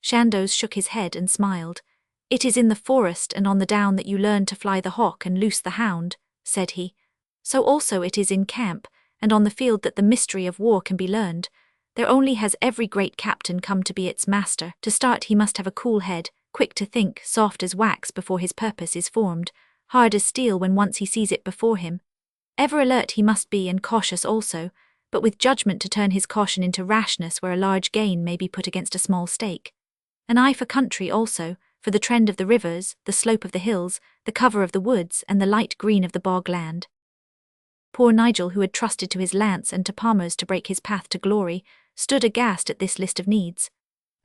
Chandos shook his head and smiled. "It is in the forest and on the down that you learn to fly the hawk and loose the hound," said he. "So also it is in camp, and on the field that the mystery of war can be learned. There only has every great captain come to be its master. To start he must have a cool head, quick to think, soft as wax before his purpose is formed, hard as steel when once he sees it before him. Ever alert he must be and cautious also, but with judgment to turn his caution into rashness where a large gain may be put against a small stake. An eye for country also, for the trend of the rivers, the slope of the hills, the cover of the woods, and the light green of the bog land." Poor Nigel, who had trusted to his lance and to palmers to break his path to glory, stood aghast at this list of needs.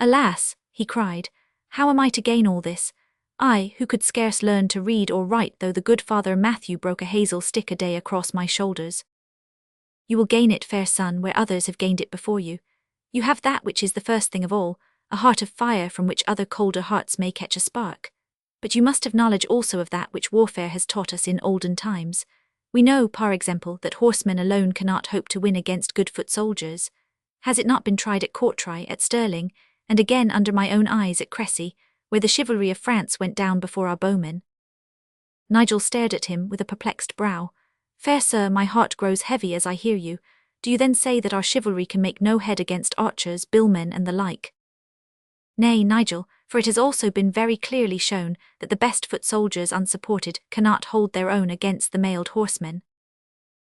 "Alas," he cried, "how am I to gain all this? I, who could scarce learn to read or write though the good Father Matthew broke a hazel stick a day across my shoulders." "You will gain it, fair son, where others have gained it before you. You have that which is the first thing of all, a heart of fire from which other colder hearts may catch a spark. But you must have knowledge also of that which warfare has taught us in olden times. We know, par example, that horsemen alone cannot hope to win against good foot soldiers. Has it not been tried at Courtrai, at Stirling, and again under my own eyes at Cressy, where the chivalry of France went down before our bowmen?" Nigel stared at him with a perplexed brow. "Fair sir, my heart grows heavy as I hear you. Do you then say that our chivalry can make no head against archers, billmen, and the like?" "Nay, Nigel, for it has also been very clearly shown that the best foot soldiers unsupported cannot hold their own against the mailed horsemen."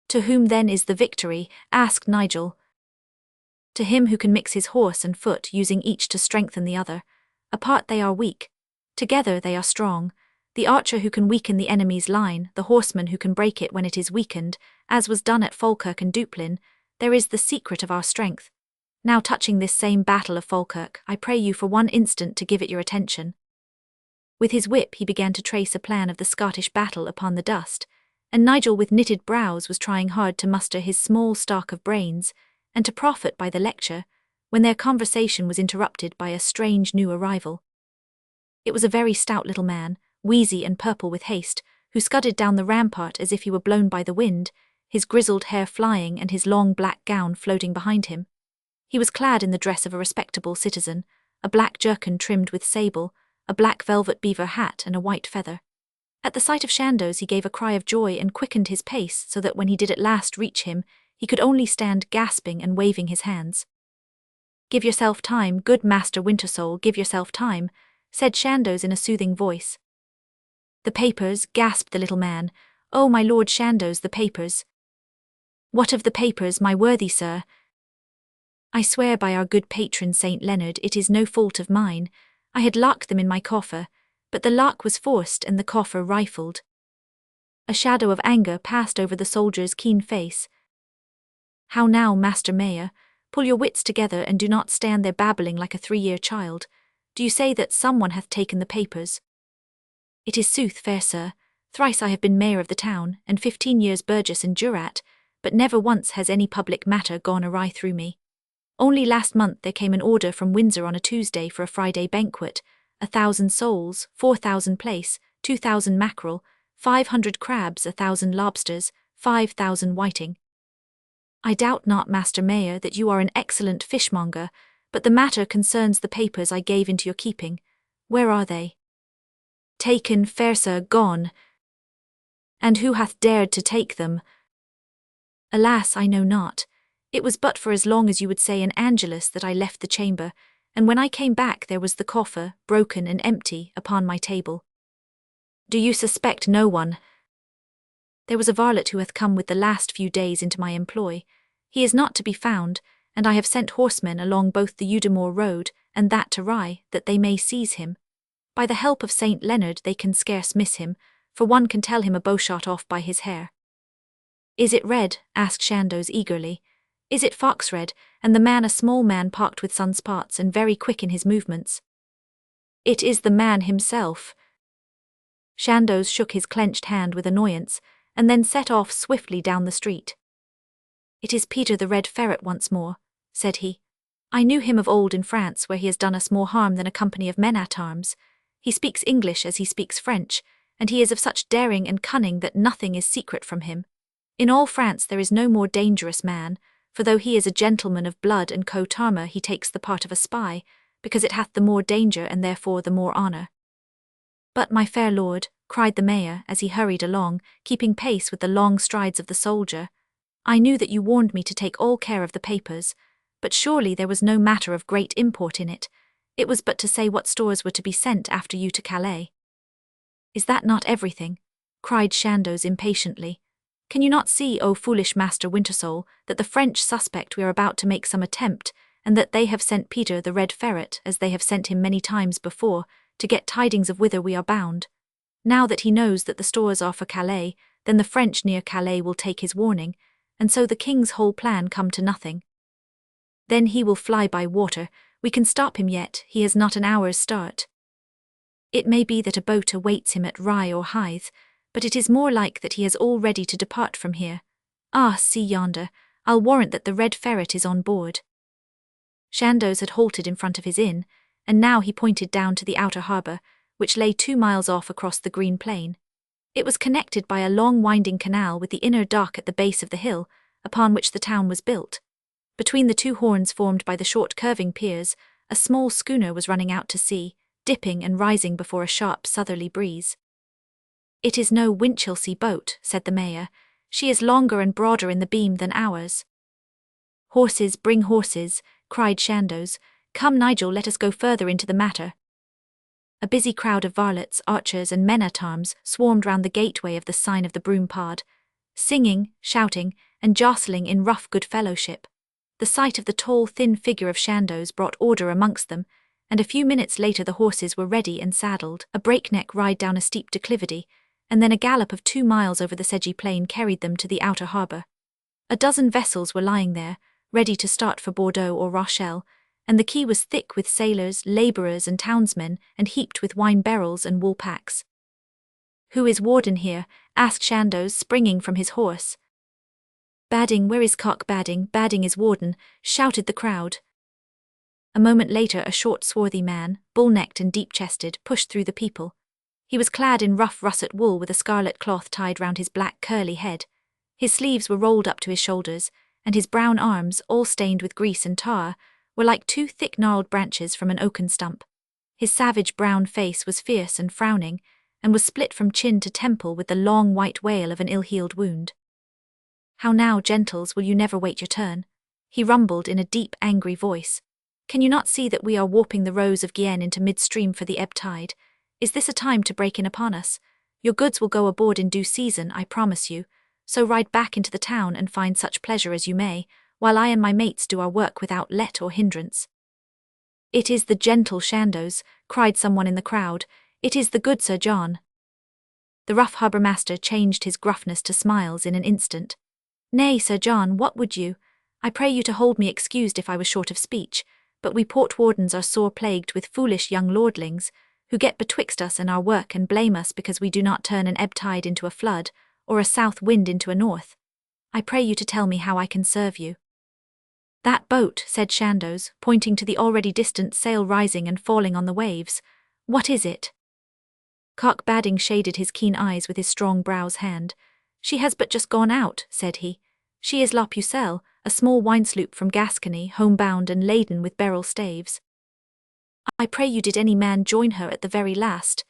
"To whom then is the victory?" asked Nigel. "To him who can mix his horse and foot, using each to strengthen the other. Apart they are weak. Together they are strong. The archer who can weaken the enemy's line, the horseman who can break it when it is weakened, as was done at Falkirk and Duplin, there is the secret of our strength. Now touching this same battle of Falkirk, I pray you for one instant to give it your attention." With his whip he began to trace a plan of the Scottish battle upon the dust, and Nigel with knitted brows was trying hard to muster his small stock of brains, and to profit by the lecture, when their conversation was interrupted by a strange new arrival. It was a very stout little man, wheezy and purple with haste, who scudded down the rampart as if he were blown by the wind, his grizzled hair flying and his long black gown floating behind him. He was clad in the dress of a respectable citizen, a black jerkin trimmed with sable, a black velvet beaver hat and a white feather. At the sight of Chandos he gave a cry of joy and quickened his pace so that when he did at last reach him, he could only stand gasping and waving his hands. "Give yourself time, good Master Wintersole, give yourself time," said Chandos in a soothing voice. "The papers," gasped the little man. "Oh, my Lord Chandos, the papers." "What of the papers, my worthy sir?" "I swear by our good patron Saint Leonard it is no fault of mine. I had locked them in my coffer, but the lock was forced and the coffer rifled." A shadow of anger passed over the soldier's keen face. "How now, Master Mayor? Pull your wits together and do not stand there babbling like a 3-year child. Do you say that someone hath taken the papers?" "It is sooth, fair sir. Thrice I have been mayor of the town, and 15 years burgess and jurat, but never once has any public matter gone awry through me. Only last month there came an order from Windsor on a Tuesday for a Friday banquet, 1,000 soles, 4,000 plaice, 2,000 mackerel, 500 crabs, 1,000 lobsters, 5,000 whiting. I doubt not, Master Mayor, that you are an excellent fishmonger, but the matter concerns the papers I gave into your keeping. Where are they?" "Taken, fair sir, gone." "And who hath dared to take them?" "Alas, I know not. It was but for as long as you would say an angelus that I left the chamber, and when I came back there was the coffer, broken and empty, upon my table." "Do you suspect no one?" "There was a varlet who hath come with the last few days into my employ. He is not to be found, and I have sent horsemen along both the Udimore road and that to Rye, that they may seize him. By the help of Saint Leonard they can scarce miss him, for one can tell him a bowshot off by his hair." "Is it red?" asked Chandos eagerly. "Is it fox red, and the man a small man parked with sunspots and very quick in his movements?" "It is the man himself." Chandos shook his clenched hand with annoyance, and then set off swiftly down the street. "It is Peter the Red Ferret once more," said he. "I knew him of old in France, where he has done us more harm than a company of men-at-arms. He speaks English as he speaks French, and he is of such daring and cunning that nothing is secret from him. In all France there is no more dangerous man, for though he is a gentleman of blood and coat armour, he takes the part of a spy, because it hath the more danger and therefore the more honour. "But, my fair lord," cried the mayor as he hurried along, keeping pace with the long strides of the soldier, "I knew that you warned me to take all care of the papers, but surely there was no matter of great import in it. It was but to say what stores were to be sent after you to Calais." "Is that not everything?" cried Chandos impatiently. "Can you not see, O foolish Master Wintersole, that the French suspect we are about to make some attempt, and that they have sent Peter the Red Ferret, as they have sent him many times before, to get tidings of whither we are bound? Now that he knows that the stores are for Calais, then the French near Calais will take his warning, and so the king's whole plan come to nothing. Then he will fly by water. We can stop him yet, he has not an hour's start. It may be that a boat awaits him at Rye or Hythe, but it is more like that he is all ready to depart from here. Ah, see yonder, I'll warrant that the Red Ferret is on board." Chandos had halted in front of his inn, and now he pointed down to the outer harbour, which lay 2 miles off across the green plain. It was connected by a long winding canal with the inner dock at the base of the hill, upon which the town was built. Between the two horns formed by the short curving piers, a small schooner was running out to sea, dipping and rising before a sharp southerly breeze. "It is no Winchelsea boat," said the mayor. "She is longer and broader in the beam than ours." "Horses, bring horses," cried Chandos. "Come, Nigel, let us go further into the matter." A busy crowd of varlets, archers, and men-at-arms swarmed round the gateway of the sign of the Broom Pod, singing, shouting, and jostling in rough good fellowship. The sight of the tall, thin figure of Chandos brought order amongst them, and a few minutes later the horses were ready and saddled. A breakneck ride down a steep declivity, and then a gallop of 2 miles over the sedgy plain carried them to the outer harbour. A dozen vessels were lying there, ready to start for Bordeaux or Rochelle, and the quay was thick with sailors, labourers, and townsmen, and heaped with wine barrels and wool packs. "Who is warden here?" asked Chandos, springing from his horse. "Badding, where is Cock Badding? Badding is warden," shouted the crowd. A moment later a short swarthy man, bull-necked and deep-chested, pushed through the people. He was clad in rough russet wool with a scarlet cloth tied round his black curly head. His sleeves were rolled up to his shoulders, and his brown arms, all stained with grease and tar, were like 2 thick gnarled branches from an oaken stump. His savage brown face was fierce and frowning, and was split from chin to temple with the long white wale of an ill-healed wound. "How now, gentles, will you never wait your turn?" he rumbled in a deep, angry voice. "Can you not see that we are warping the Rose of Guienne into midstream for the ebb tide? Is this a time to break in upon us? Your goods will go aboard in due season, I promise you, so ride back into the town and find such pleasure as you may, while I and my mates do our work without let or hindrance." "It is the gentle Chandos," cried someone in the crowd. "It is the good Sir John." The rough harbour master changed his gruffness to smiles in an instant. "Nay, Sir John, what would you? I pray you to hold me excused if I was short of speech, but we port wardens are sore plagued with foolish young lordlings, who get betwixt us and our work and blame us because we do not turn an ebb tide into a flood, or a south wind into a north. I pray you to tell me how I can serve you." "That boat," said Chandos, pointing to the already distant sail rising and falling on the waves. "What is it?" Cock Badding shaded his keen eyes with his strong brow's hand. "She has but just gone out," said he. "She is La Pucelle, a small wine sloop from Gascony, homebound and laden with beryl staves." "I pray you, did any man join her at the very last?"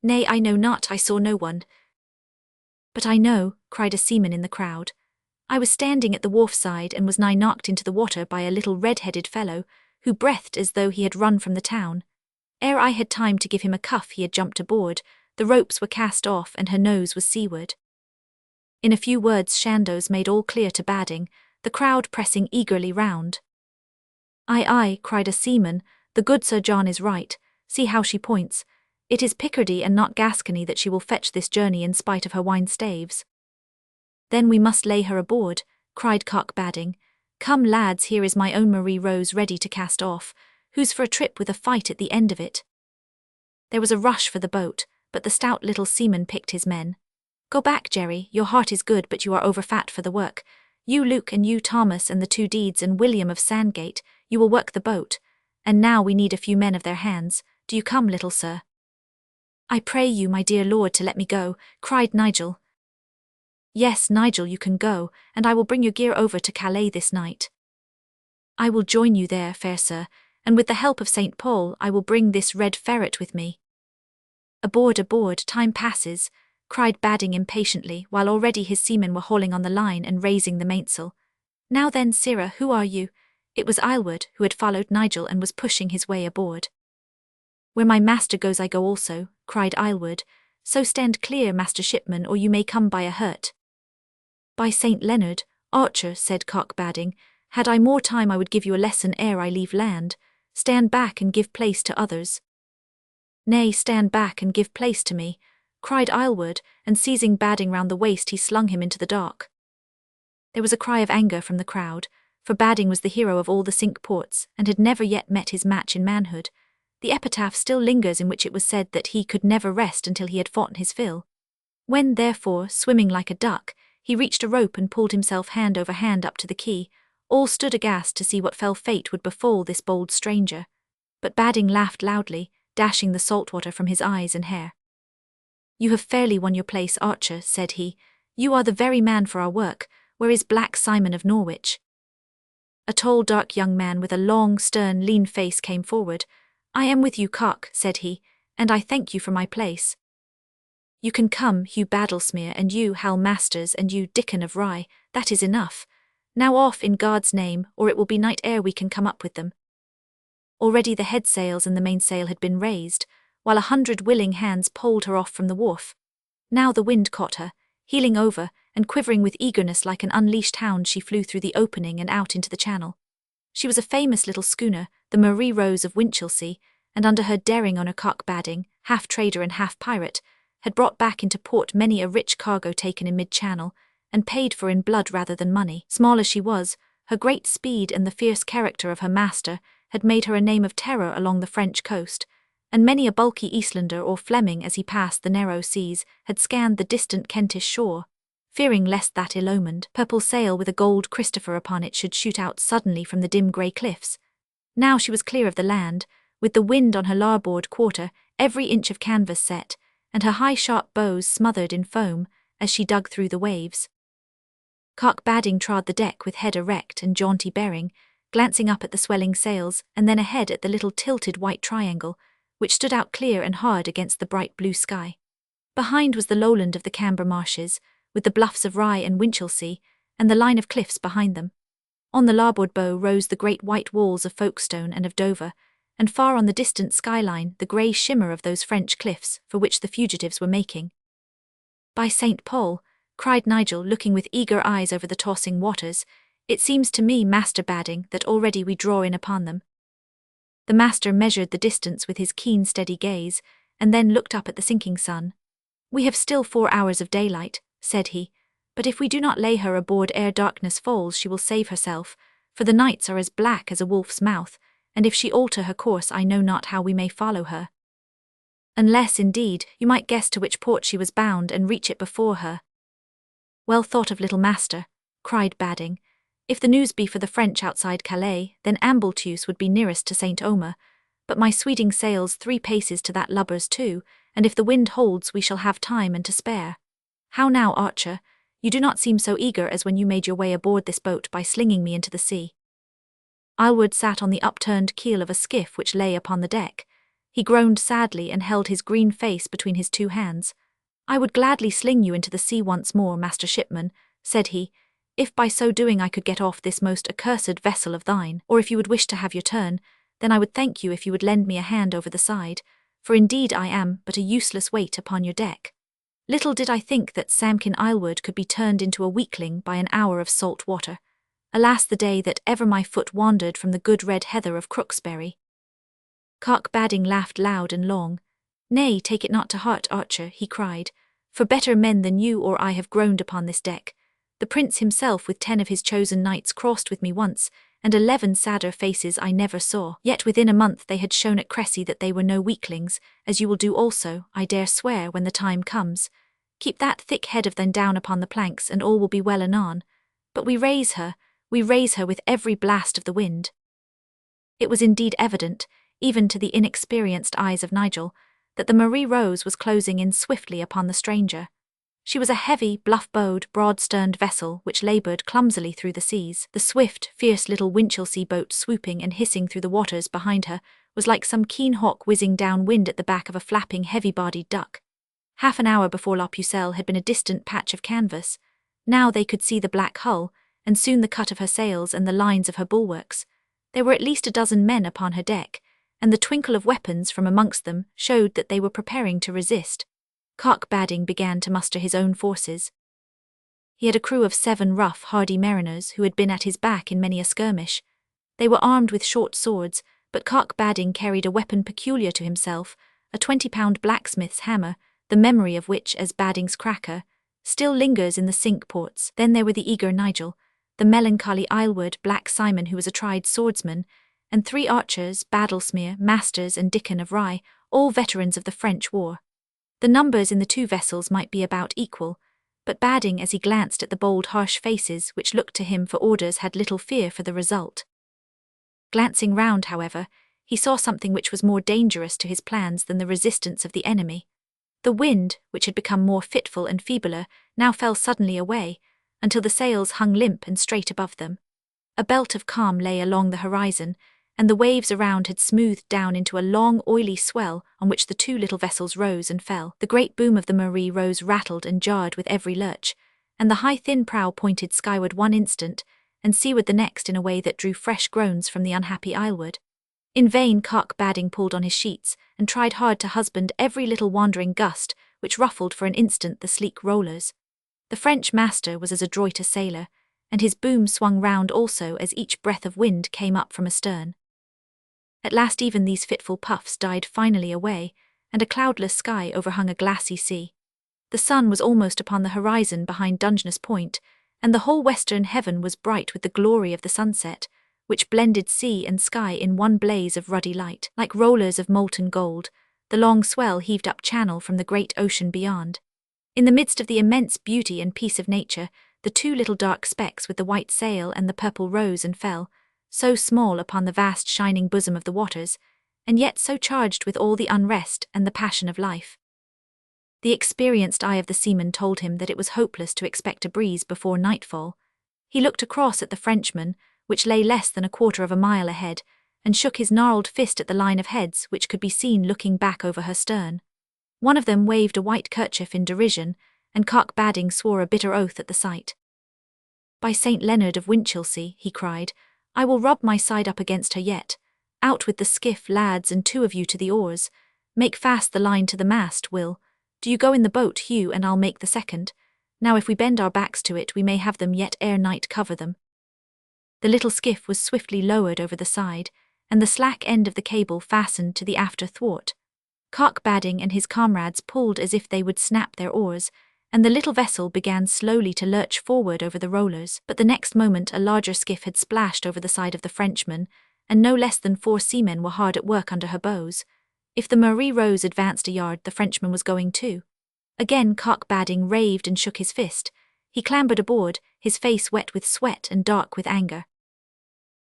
"Nay, I know not, I saw no one." "But I know," cried a seaman in the crowd. "I was standing at the wharf side and was nigh knocked into the water by a little red-headed fellow, who breathed as though he had run from the town. Ere I had time to give him a cuff he had jumped aboard, the ropes were cast off and her nose was seaward." In a few words Chandos made all clear to Badding, the crowd pressing eagerly round. "Aye, aye," cried a seaman, "the good Sir John is right, see how she points. It is Picardy and not Gascony that she will fetch this journey in spite of her wine staves." "Then we must lay her aboard," cried Cock Badding. "Come, lads, here is my own Marie Rose ready to cast off, who's for a trip with a fight at the end of it." There was a rush for the boat, but the stout little seaman picked his men. "Go back, Jerry, your heart is good but you are overfat for the work. You, Luke, and you, Thomas, and the 2 Deeds and William of Sandgate, you will work the boat. And now we need a few men of their hands. Do you come, little sir?" "I pray you, my dear lord, to let me go," cried Nigel. "Yes, Nigel, you can go, and I will bring your gear over to Calais this night." "I will join you there, fair sir, and with the help of St. Paul I will bring this Red Ferret with me." Aboard, aboard, time passes, cried Badding impatiently, while already his seamen were hauling on the line and raising the mainsail. Now then, sirrah, who are you? It was Aylward, who had followed Nigel and was pushing his way aboard. Where my master goes I go also, cried Aylward, so stand clear, master shipman, or you may come by a hurt. By St. Leonard, Archer, said Cock Badding, had I more time I would give you a lesson ere I leave land. Stand back and give place to others. Nay, stand back and give place to me, cried Aylward, and seizing Badding round the waist he slung him into the dock. There was a cry of anger from the crowd, for Badding was the hero of all the Cinque Ports and had never yet met his match in manhood. The epitaph still lingers in which it was said that he could never rest until he had fought his fill. When, therefore, swimming like a duck, he reached a rope and pulled himself hand over hand up to the quay, all stood aghast to see what fell fate would befall this bold stranger. But Badding laughed loudly, dashing the salt water from his eyes and hair. You have fairly won your place, Archer, said he. You are the very man for our work. Where is Black Simon of Norwich? A tall, dark young man with a long, stern, lean face came forward. I am with you, Cock, said he, and I thank you for my place. You can come, Hugh Battlesmere, and you, Hal Masters, and you, Dickon of Rye, that is enough. Now off in God's name, or it will be night ere we can come up with them. Already the head sails and the mainsail had been raised, while 100 willing hands poled her off from the wharf. Now the wind caught her, heeling over, and quivering with eagerness like an unleashed hound she flew through the opening and out into the channel. She was a famous little schooner, the Marie Rose of Winchelsea, and under her daring owner Cock Badding, half trader and half pirate, had brought back into port many a rich cargo taken in mid-channel, and paid for in blood rather than money. Small as she was, her great speed and the fierce character of her master had made her a name of terror along the French coast, and many a bulky Eastlander or Fleming as he passed the narrow seas had scanned the distant Kentish shore, fearing lest that ill-omened purple sail with a gold Christopher upon it should shoot out suddenly from the dim grey cliffs. Now she was clear of the land, with the wind on her larboard quarter, every inch of canvas set, and her high sharp bows smothered in foam as she dug through the waves. Cock Badding trod the deck with head erect and jaunty bearing, glancing up at the swelling sails and then ahead at the little tilted white triangle, which stood out clear and hard against the bright blue sky. Behind was the lowland of the Camber marshes, with the bluffs of Rye and Winchelsea, and the line of cliffs behind them. On the larboard bow rose the great white walls of Folkestone and of Dover, and far on the distant skyline the grey shimmer of those French cliffs for which the fugitives were making. By St. Paul, cried Nigel, looking with eager eyes over the tossing waters, it seems to me, Master Badding, that already we draw in upon them. The master measured the distance with his keen, steady gaze, and then looked up at the sinking sun. We have still 4 hours of daylight, said he, but if we do not lay her aboard ere darkness falls she will save herself, for the nights are as black as a wolf's mouth, and if she alter her course I know not how we may follow her. Unless, indeed, you might guess to which port she was bound and reach it before her. Well thought of, little master, cried Badding. If the news be for the French outside Calais, then Ambleteuse would be nearest to St. Omer, but my sweeting sails 3 paces to that lubber's too, and if the wind holds we shall have time and to spare. How now, Archer? You do not seem so eager as when you made your way aboard this boat by slinging me into the sea. Aylward sat on the upturned keel of a skiff which lay upon the deck. He groaned sadly and held his green face between his 2 hands. I would gladly sling you into the sea once more, master shipman, said he, if by so doing I could get off this most accursed vessel of thine, or if you would wish to have your turn, then I would thank you if you would lend me a hand over the side, for indeed I am but a useless weight upon your deck. Little did I think that Samkin Aylward could be turned into a weakling by an hour of salt water. Alas the day that ever my foot wandered from the good red heather of Crooksbury. Cock Badding laughed loud and long. Nay, take it not to heart, Archer, he cried, for better men than you or I have groaned upon this deck. The prince himself with 10 of his chosen knights crossed with me once, and 11 sadder faces I never saw. Yet within a month they had shown at Cressy that they were no weaklings, as you will do also, I dare swear, when the time comes. Keep that thick head of thine down upon the planks, and all will be well anon. But we raise her with every blast of the wind. It was indeed evident, even to the inexperienced eyes of Nigel, that the Marie Rose was closing in swiftly upon the stranger. She was a heavy, bluff-bowed, broad-sterned vessel which laboured clumsily through the seas, the swift, fierce little Winchelsea boat swooping and hissing through the waters behind her was like some keen hawk whizzing downwind at the back of a flapping heavy-bodied duck. Half an hour before La Pucelle had been a distant patch of canvas. Now they could see the black hull, and soon the cut of her sails and the lines of her bulwarks. There were at least a dozen men upon her deck, and the twinkle of weapons from amongst them showed that they were preparing to resist. Cock Badding began to muster his own forces. He had a crew of 7 rough, hardy mariners who had been at his back in many a skirmish. They were armed with short swords, but Cock Badding carried a weapon peculiar to himself, a 20-pound blacksmith's hammer, the memory of which, as Badding's cracker, still lingers in the Cinque Ports. Then there were the eager Nigel, the melancholy Islewood Black Simon, who was a tried swordsman, and 3 archers, Battlesmere, Masters and Dickon of Rye, all veterans of the French war. The numbers in the 2 vessels might be about equal, but Badding, as he glanced at the bold, harsh faces which looked to him for orders, had little fear for the result. Glancing round, however, he saw something which was more dangerous to his plans than the resistance of the enemy. The wind, which had become more fitful and feebler, now fell suddenly away, until the sails hung limp and straight above them. A belt of calm lay along the horizon, and the waves around had smoothed down into a long, oily swell on which the 2 little vessels rose and fell. The great boom of the Marie Rose rattled and jarred with every lurch, and the high thin prow pointed skyward one instant, and seaward the next in a way that drew fresh groans from the unhappy Islewood. In vain Cock Badding pulled on his sheets, and tried hard to husband every little wandering gust which ruffled for an instant the sleek rollers. The French master was as adroit a sailor, and his boom swung round also as each breath of wind came up from astern. At last even these fitful puffs died finally away, and a cloudless sky overhung a glassy sea. The sun was almost upon the horizon behind Dungeness Point, and the whole western heaven was bright with the glory of the sunset, which blended sea and sky in one blaze of ruddy light. Like rollers of molten gold, the long swell heaved up channel from the great ocean beyond. In the midst of the immense beauty and peace of nature, the 2 little dark specks with the white sail and the purple rose and fell, so small upon the vast shining bosom of the waters, and yet so charged with all the unrest and the passion of life. The experienced eye of the seaman told him that it was hopeless to expect a breeze before nightfall. He looked across at the Frenchman, which lay less than a quarter of a mile ahead, and shook his gnarled fist at the line of heads which could be seen looking back over her stern. One of them waved a white kerchief in derision, and Cock Badding swore a bitter oath at the sight. "By St. Leonard of Winchelsea," he cried, "I will rub my side up against her yet. Out with the skiff, lads, and 2 of you to the oars. Make fast the line to the mast, Will. Do you go in the boat, Hugh, and I'll make the second. Now if we bend our backs to it we may have them yet ere night cover them." The little skiff was swiftly lowered over the side, and the slack end of the cable fastened to the after thwart. Cock Badding and his comrades pulled as if they would snap their oars, and the little vessel began slowly to lurch forward over the rollers. But the next moment a larger skiff had splashed over the side of the Frenchman, and no less than 4 seamen were hard at work under her bows. If the Marie Rose advanced a yard, the Frenchman was going too. Again Cock Badding raved and shook his fist. He clambered aboard, his face wet with sweat and dark with anger.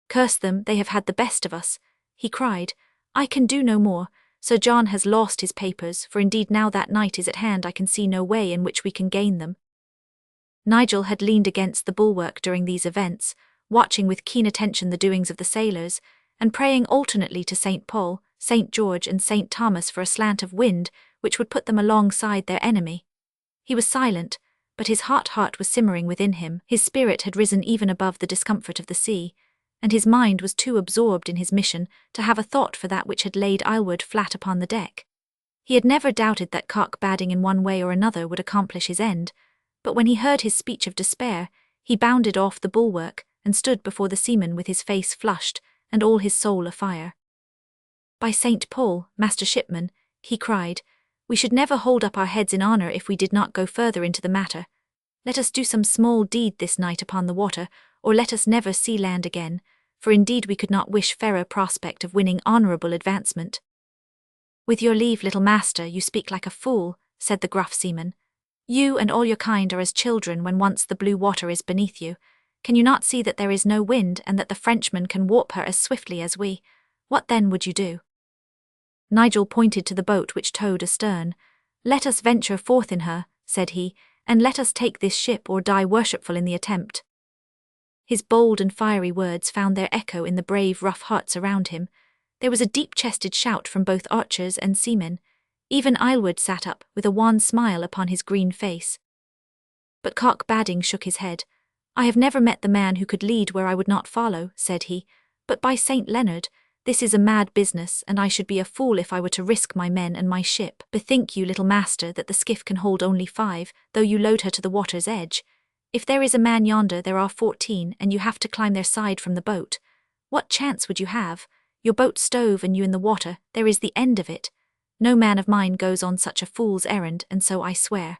"Curse them, they have had the best of us," he cried. "I can do no more. Sir John has lost his papers, for indeed now that night is at hand I can see no way in which we can gain them." Nigel had leaned against the bulwark during these events, watching with keen attention the doings of the sailors, and praying alternately to St. Paul, St. George and St. Thomas for a slant of wind which would put them alongside their enemy. He was silent, but his hot heart was simmering within him. His spirit had risen even above the discomfort of the sea, and his mind was too absorbed in his mission to have a thought for that which had laid Islewood flat upon the deck. He had never doubted that Cock Badding in one way or another would accomplish his end, but when he heard his speech of despair, he bounded off the bulwark and stood before the seaman with his face flushed and all his soul afire. "By St. Paul, Master Shipman," he cried, "we should never hold up our heads in honour if we did not go further into the matter. Let us do some small deed this night upon the water, or let us never see land again, for indeed we could not wish fairer prospect of winning honourable advancement." "With your leave, little master, you speak like a fool," said the gruff seaman. "You and all your kind are as children when once the blue water is beneath you. Can you not see that there is no wind, and that the Frenchman can warp her as swiftly as we? What then would you do?" Nigel pointed to the boat which towed astern. "Let us venture forth in her," said he, "and let us take this ship or die worshipful in the attempt." His bold and fiery words found their echo in the brave rough hearts around him. There was a deep-chested shout from both archers and seamen. Even Aylward sat up, with a wan smile upon his green face. But Cock Badding shook his head. "I have never met the man who could lead where I would not follow," said he. "But by St. Leonard, this is a mad business, and I should be a fool if I were to risk my men and my ship. Bethink you, little master, that the skiff can hold only 5, though you load her to the water's edge. If there is a man yonder, there are 14, and you have to climb their side from the boat. What chance would you have? Your boat stove and you in the water, there is the end of it. No man of mine goes on such a fool's errand, and so I swear."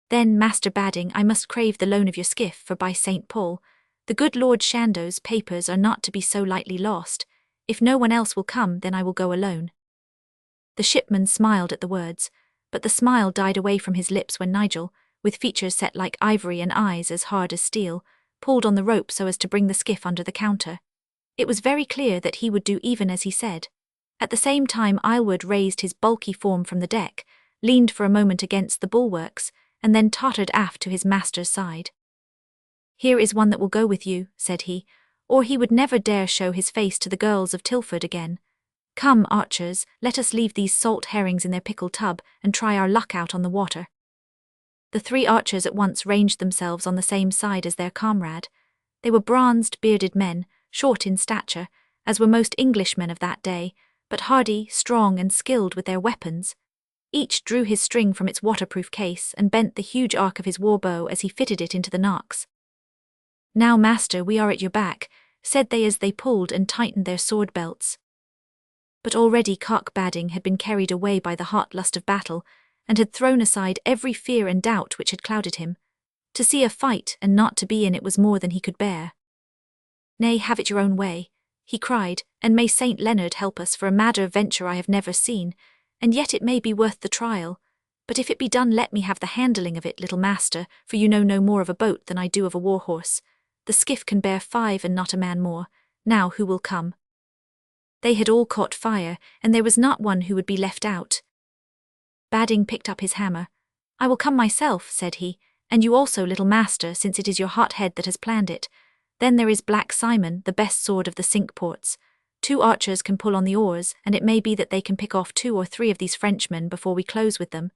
"Then, Master Badding, I must crave the loan of your skiff, for by St. Paul, the good Lord Shandow's papers are not to be so lightly lost. If no one else will come, then I will go alone." The shipman smiled at the words, but the smile died away from his lips when Nigel, with features set like ivory and eyes as hard as steel, pulled on the rope so as to bring the skiff under the counter. It was very clear that he would do even as he said. At the same time Aylward raised his bulky form from the deck, leaned for a moment against the bulwarks, and then tottered aft to his master's side. "Here is one that will go with you," said he, "or he would never dare show his face to the girls of Tilford again. Come, archers, let us leave these salt herrings in their pickle tub and try our luck out on the water." The 3 archers at once ranged themselves on the same side as their comrade. They were bronzed, bearded men, short in stature, as were most Englishmen of that day, but hardy, strong, and skilled with their weapons. Each drew his string from its waterproof case and bent the huge arc of his war bow as he fitted it into the nocks. "Now, master, we are at your back," said they as they pulled and tightened their sword belts. But already Cock Badding had been carried away by the hot lust of battle, and had thrown aside every fear and doubt which had clouded him. To see a fight and not to be in it was more than he could bear. "Nay, have it your own way," he cried, "and may St. Leonard help us, for a madder venture I have never seen, and yet it may be worth the trial. But if it be done, let me have the handling of it, little master, for you know no more of a boat than I do of a war horse. The skiff can bear 5 and not a man more. Now who will come?" They had all caught fire, and there was not one who would be left out. Badding picked up his hammer. "I will come myself," said he, "and you also, little master, since it is your hot head that has planned it. Then there is Black Simon, the best sword of the Cinque Ports. 2 archers can pull on the oars, and it may be that they can pick off 2 or 3 of these Frenchmen before we close with them.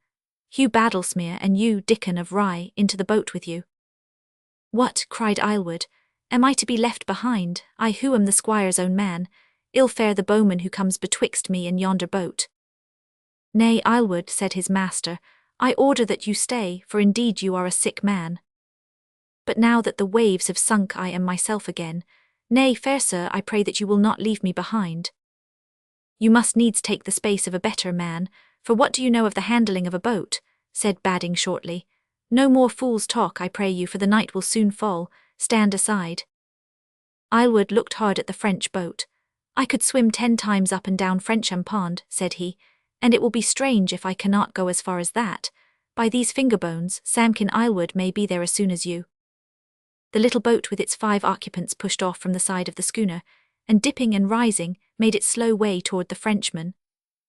Hugh Badlesmere and you, Dickon of Rye, into the boat with you." "What," cried Aylward, "am I to be left behind, I who am the squire's own man? Ill fare the bowman who comes betwixt me and yonder boat." "Nay, Aylward," said his master, "I order that you stay, for indeed you are a sick man. But now that the waves have sunk, I am myself again. Nay, fair sir, I pray that you will not leave me behind. You must needs take the space of a better man, for what do you know of the handling of a boat?" said Badding shortly. "No more fool's talk, I pray you, for the night will soon fall. Stand aside." Aylward looked hard at the French boat. "I could swim 10 times up and down Frensham Pond," said he, "and it will be strange if I cannot go as far as that. By these finger bones, Samkin Aylward may be there as soon as you." The little boat with its 5 occupants pushed off from the side of the schooner, and dipping and rising, made its slow way toward the Frenchman.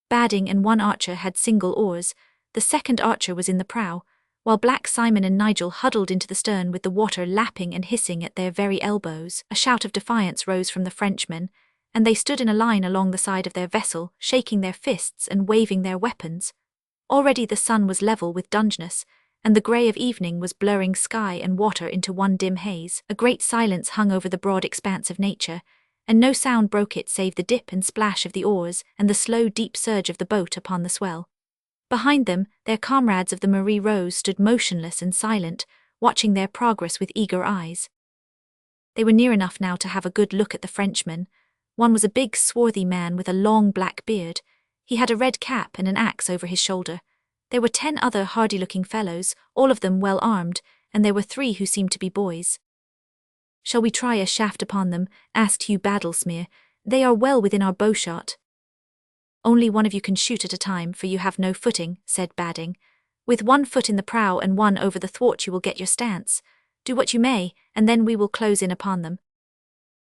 Badding and 1 archer had single oars, the 2nd archer was in the prow, while Black Simon and Nigel huddled into the stern with the water lapping and hissing at their very elbows. A shout of defiance rose from the Frenchmen, and they stood in a line along the side of their vessel, shaking their fists and waving their weapons. Already the sun was level with Dungeness, and the grey of evening was blurring sky and water into one dim haze. A great silence hung over the broad expanse of nature, and no sound broke it save the dip and splash of the oars and the slow deep surge of the boat upon the swell. Behind them, their comrades of the Marie Rose stood motionless and silent, watching their progress with eager eyes. They were near enough now to have a good look at the Frenchman. One was a big, swarthy man with a long black beard. He had a red cap and an axe over his shoulder. There were 10 other hardy-looking fellows, all of them well armed, and there were 3 who seemed to be boys. "Shall we try a shaft upon them?" asked Hugh Badlesmere. "They are well within our bowshot." "Only one of you can shoot at a time, for you have no footing," said Badding. "With 1 foot in the prow and 1 over the thwart you will get your stance. Do what you may, and then we will close in upon them."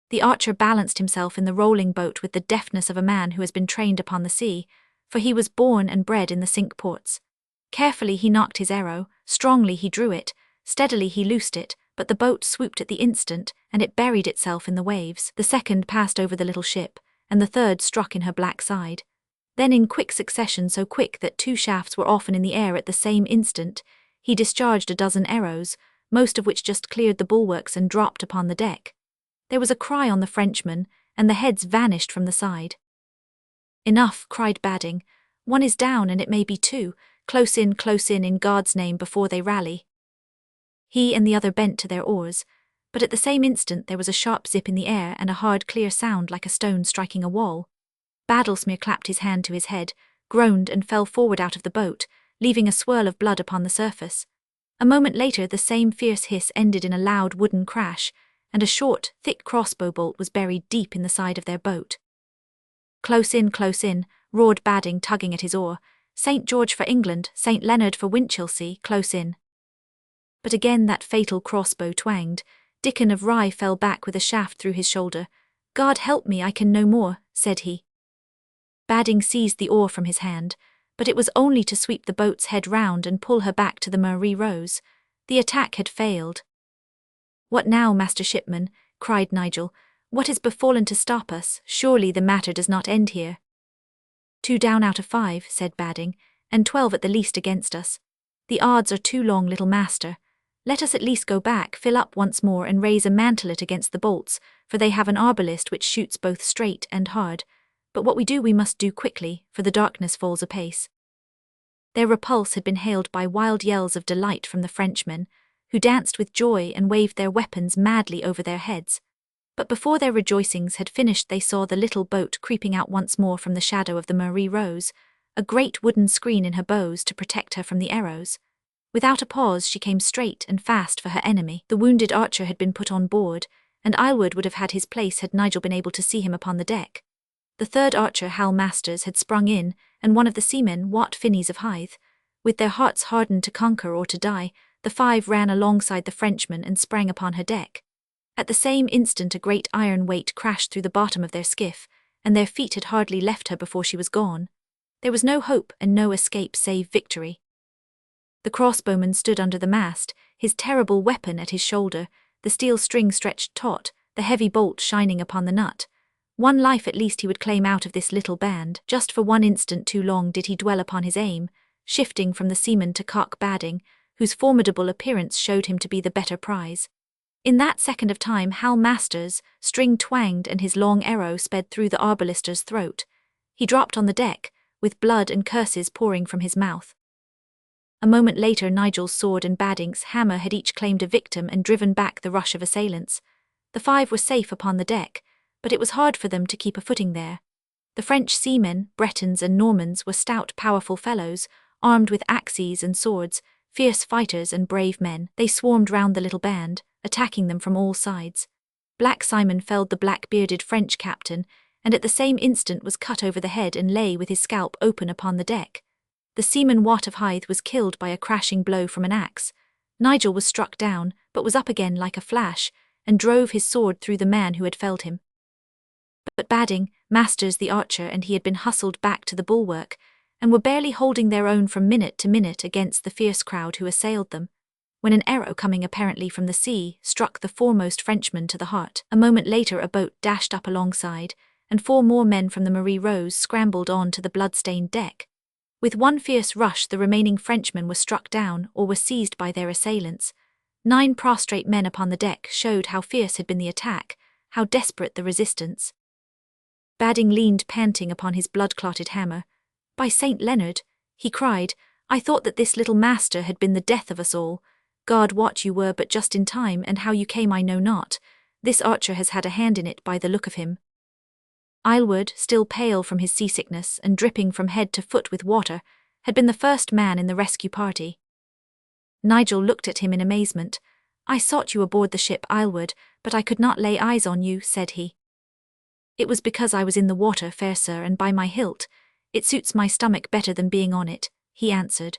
The archer balanced himself in the rolling boat with the deftness of a man who has been trained upon the sea, for he was born and bred in the Cinque Ports. Carefully he knocked his arrow, strongly he drew it, steadily he loosed it, but the boat swooped at the instant, and it buried itself in the waves. The second passed over the little ship, and the third struck in her black side. Then in quick succession, so quick that 2 shafts were often in the air at the same instant, he discharged a dozen arrows, most of which just cleared the bulwarks and dropped upon the deck. There was a cry on the Frenchman, and the heads vanished from the side. "Enough," cried Badding. "One is down, and it may be 2. Close in God's name, before they rally." He and the other bent to their oars, but at the same instant there was a sharp zip in the air and a hard, clear sound like a stone striking a wall. Badlesmere clapped his hand to his head, groaned, and fell forward out of the boat, leaving a swirl of blood upon the surface. A moment later the same fierce hiss ended in a loud wooden crash, and a short, thick crossbow bolt was buried deep in the side of their boat. Close in," roared Badding, tugging at his oar. "St. George for England, St. Leonard for Winchelsea, close in." But again that fatal crossbow twanged. Dickon of Rye fell back with a shaft through his shoulder. "God help me, I can no more," said he. Badding seized the oar from his hand, but it was only to sweep the boat's head round and pull her back to the Marie Rose. The attack had failed. "What now, Master Shipman?" cried Nigel. "What has befallen to stop us? Surely the matter does not end here." 2 down out of 5, said Badding, "and 12 at the least against us. The odds are too long, little master. Let us at least go back, fill up once more, and raise a mantelet against the bolts, for they have an arbalist which shoots both straight and hard. But what we do we must do quickly, for the darkness falls apace." Their repulse had been hailed by wild yells of delight from the Frenchmen, who danced with joy and waved their weapons madly over their heads. But before their rejoicings had finished they saw the little boat creeping out once more from the shadow of the Marie Rose, a great wooden screen in her bows to protect her from the arrows. Without a pause she came straight and fast for her enemy. The wounded archer had been put on board, and Aylward would have had his place had Nigel been able to see him upon the deck. The third archer, Hal Masters, had sprung in, and one of the seamen, Wat Phineas of Hythe. With their hearts hardened to conquer or to die, the 5 ran alongside the Frenchman and sprang upon her deck. At the same instant a great iron weight crashed through the bottom of their skiff, and their feet had hardly left her before she was gone. There was no hope and no escape save victory. The crossbowman stood under the mast, his terrible weapon at his shoulder, the steel string stretched taut, the heavy bolt shining upon the nut. One life at least he would claim out of this little band. Just for one instant too long did he dwell upon his aim, shifting from the seaman to Cock Badding, whose formidable appearance showed him to be the better prize. In that second of time Hal Masters' string twanged and his long arrow sped through the arbalister's throat. He dropped on the deck, with blood and curses pouring from his mouth. A moment later Nigel's sword and Badding's hammer had each claimed a victim and driven back the rush of assailants. The 5 were safe upon the deck, but it was hard for them to keep a footing there. The French seamen, Bretons and Normans, were stout, powerful fellows, armed with axes and swords, fierce fighters and brave men. They swarmed round the little band, attacking them from all sides. Black Simon felled the black-bearded French captain, and at the same instant was cut over the head and lay with his scalp open upon the deck. The seaman Wat of Hythe was killed by a crashing blow from an axe. Nigel was struck down, but was up again like a flash, and drove his sword through the man who had felled him. But Badding, Masters the archer, and he had been hustled back to the bulwark, and were barely holding their own from minute to minute against the fierce crowd who assailed them, when an arrow coming apparently from the sea struck the foremost Frenchman to the heart. A moment later a boat dashed up alongside, and 4 more men from the Marie Rose scrambled on to the blood-stained deck. With one fierce rush the remaining Frenchmen were struck down or were seized by their assailants. 9 prostrate men upon the deck showed how fierce had been the attack, how desperate the resistance. Badding leaned panting upon his blood-clotted hammer. "By St. Leonard," he cried, "I thought that this little master had been the death of us all. God wot you were but just in time, and how you came I know not. This archer has had a hand in it by the look of him." Aylward, still pale from his seasickness and dripping from head to foot with water, had been the first man in the rescue party. Nigel looked at him in amazement. "I sought you aboard the ship, Aylward, but I could not lay eyes on you," said he. "It was because I was in the water, fair sir, and by my hilt. It suits my stomach better than being on it," he answered.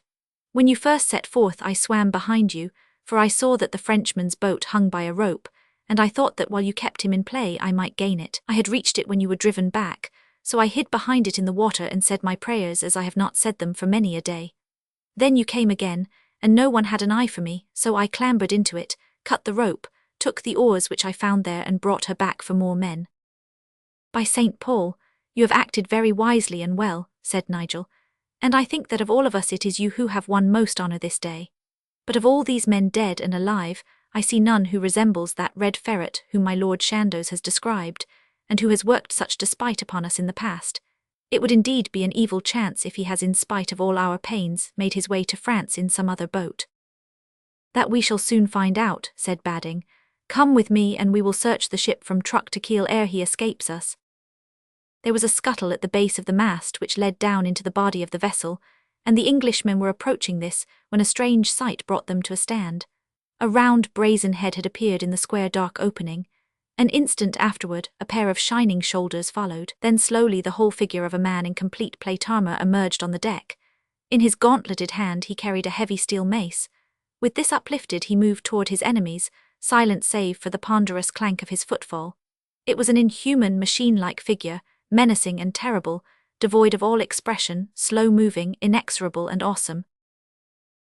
"When you first set forth I swam behind you, for I saw that the Frenchman's boat hung by a rope, and I thought that while you kept him in play I might gain it. I had reached it when you were driven back, so I hid behind it in the water and said my prayers as I have not said them for many a day. Then you came again, and no one had an eye for me, so I clambered into it, cut the rope, took the oars which I found there and brought her back for more men." "By St. Paul, you have acted very wisely and well," said Nigel, "and I think that of all of us it is you who have won most honour this day. But of all these men dead and alive, I see none who resembles that red ferret whom my Lord Chandos has described, and who has worked such despite upon us in the past. It would indeed be an evil chance if he has, in spite of all our pains, made his way to France in some other boat." "That we shall soon find out," said Badding. "Come with me, and we will search the ship from truck to keel ere he escapes us." There was a scuttle at the base of the mast which led down into the body of the vessel, and the Englishmen were approaching this when a strange sight brought them to a stand. A round brazen head had appeared in the square dark opening. An instant afterward, a pair of shining shoulders followed. Then slowly the whole figure of a man in complete plate armor emerged on the deck. In his gauntleted hand he carried a heavy steel mace. With this uplifted he moved toward his enemies, silent save for the ponderous clank of his footfall. It was an inhuman, machine-like figure, menacing and terrible, devoid of all expression, slow-moving, inexorable and awesome.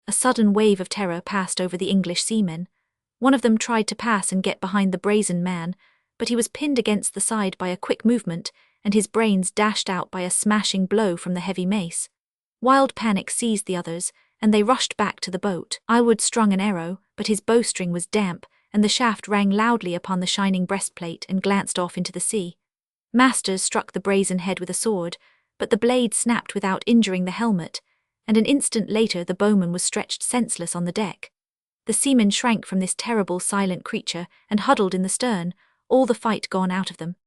A sudden wave of terror passed over the English seamen. One of them tried to pass and get behind the brazen man, but he was pinned against the side by a quick movement, and his brains dashed out by a smashing blow from the heavy mace. Wild panic seized the others, and they rushed back to the boat. Aylward strung an arrow, but his bowstring was damp, and the shaft rang loudly upon the shining breastplate and glanced off into the sea. Masters struck the brazen head with a sword, but the blade snapped without injuring the helmet, and an instant later the bowman was stretched senseless on the deck. The seamen shrank from this terrible silent creature and huddled in the stern, all the fight gone out of them.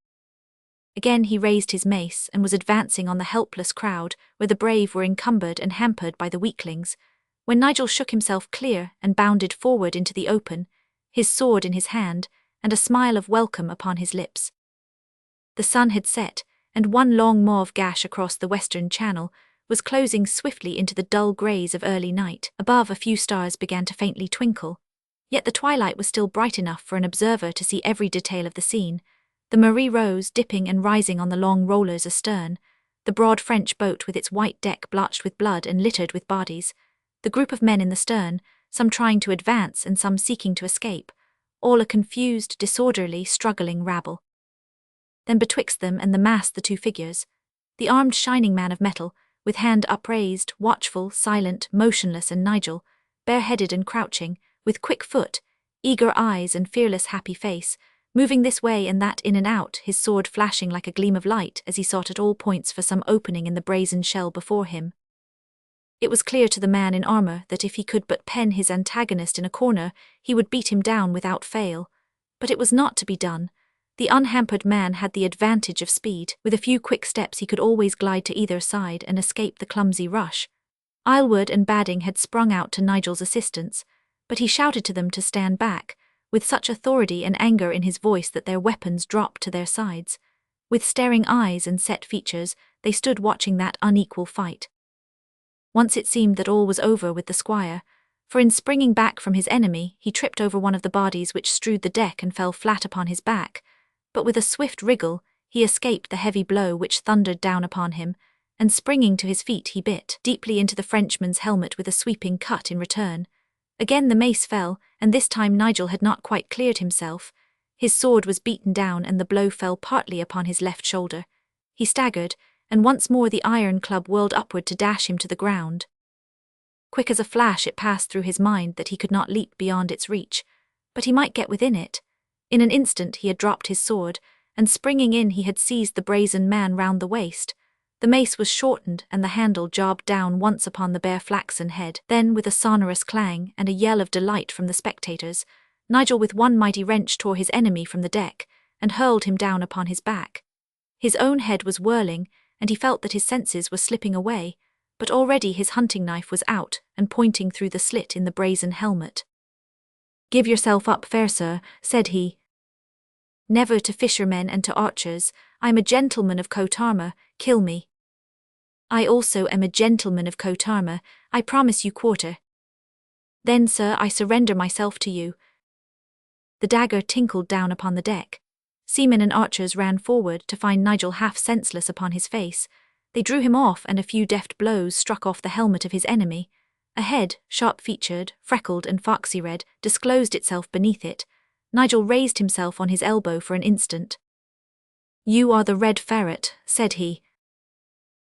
Again he raised his mace and was advancing on the helpless crowd, where the brave were encumbered and hampered by the weaklings, when Nigel shook himself clear and bounded forward into the open, his sword in his hand, and a smile of welcome upon his lips. The sun had set, and one long mauve gash across the western channel was closing swiftly into the dull greys of early night. Above, a few stars began to faintly twinkle, yet the twilight was still bright enough for an observer to see every detail of the scene. The Marie rose, dipping and rising on the long rollers astern, the broad French boat with its white deck blotched with blood and littered with bodies, the group of men in the stern, some trying to advance and some seeking to escape, all a confused, disorderly, struggling rabble. Then betwixt them and the mast the two figures, the armed shining man of metal, with hand upraised, watchful, silent, motionless, and Nigel, bareheaded and crouching, with quick foot, eager eyes and fearless happy face, moving this way and that in and out, his sword flashing like a gleam of light as he sought at all points for some opening in the brazen shell before him. It was clear to the man in armor that if he could but pen his antagonist in a corner, he would beat him down without fail. But it was not to be done. The unhampered man had the advantage of speed. With a few quick steps he could always glide to either side and escape the clumsy rush. Aylward and Badding had sprung out to Nigel's assistance, but he shouted to them to stand back, with such authority and anger in his voice that their weapons dropped to their sides. With staring eyes and set features, they stood watching that unequal fight. Once it seemed that all was over with the squire, for in springing back from his enemy he tripped over one of the bodies which strewed the deck and fell flat upon his back, but with a swift wriggle he escaped the heavy blow which thundered down upon him, and springing to his feet he bit deeply into the Frenchman's helmet with a sweeping cut in return. Again the mace fell, and this time Nigel had not quite cleared himself. His sword was beaten down and the blow fell partly upon his left shoulder. He staggered, and once more the iron club whirled upward to dash him to the ground. Quick as a flash it passed through his mind that he could not leap beyond its reach, but he might get within it. In an instant he had dropped his sword, and springing in he had seized the brazen man round the waist. The mace was shortened and the handle jabbed down once upon the bare flaxen head. Then, with a sonorous clang and a yell of delight from the spectators, Nigel with one mighty wrench tore his enemy from the deck and hurled him down upon his back. His own head was whirling, and he felt that his senses were slipping away, but already his hunting knife was out and pointing through the slit in the brazen helmet. "Give yourself up, fair sir," said he. "Never to fishermen and to archers. I am a gentleman of coat armour, kill me." "I also am a gentleman of coat armour, I promise you quarter." "Then, sir, I surrender myself to you." The dagger tinkled down upon the deck. Seamen and archers ran forward to find Nigel half senseless upon his face. They drew him off, and a few deft blows struck off the helmet of his enemy. A head, sharp-featured, freckled and foxy-red, disclosed itself beneath it. Nigel raised himself on his elbow for an instant. "You are the Red Ferret," said he.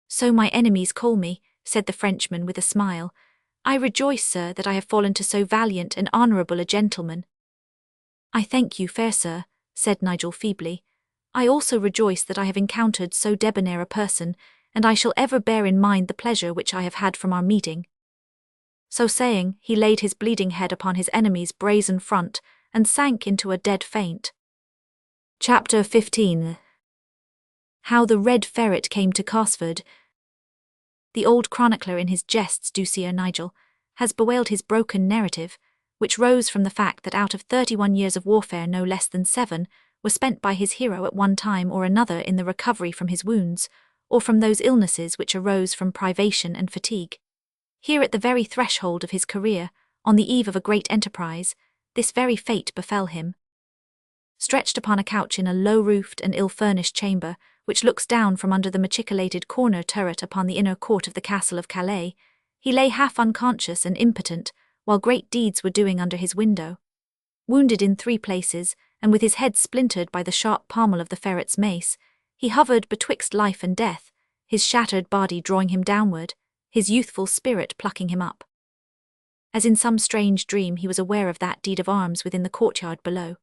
"So my enemies call me," said the Frenchman with a smile. "I rejoice, sir, that I have fallen to so valiant and honourable a gentleman." "I thank you, fair sir," said Nigel feebly. "I also rejoice that I have encountered so debonair a person, and I shall ever bear in mind the pleasure which I have had from our meeting." So saying, he laid his bleeding head upon his enemy's brazen front, and sank into a dead faint. Chapter 15. How the Red Ferret Came to Cosford. The old chronicler in his jests du Sir Nigel has bewailed his broken narrative, which rose from the fact that out of 31 years of warfare no less than 7 were spent by his hero at one time or another in the recovery from his wounds, or from those illnesses which arose from privation and fatigue. Here at the very threshold of his career, on the eve of a great enterprise, this very fate befell him. Stretched upon a couch in a low-roofed and ill-furnished chamber, which looks down from under the machicolated corner turret upon the inner court of the castle of Calais, he lay half unconscious and impotent, while great deeds were doing under his window. Wounded in 3 places, and with his head splintered by the sharp pommel of the ferret's mace, he hovered betwixt life and death, his shattered body drawing him downward, his youthful spirit plucking him up. As in some strange dream he was aware of that deed of arms within the courtyard below.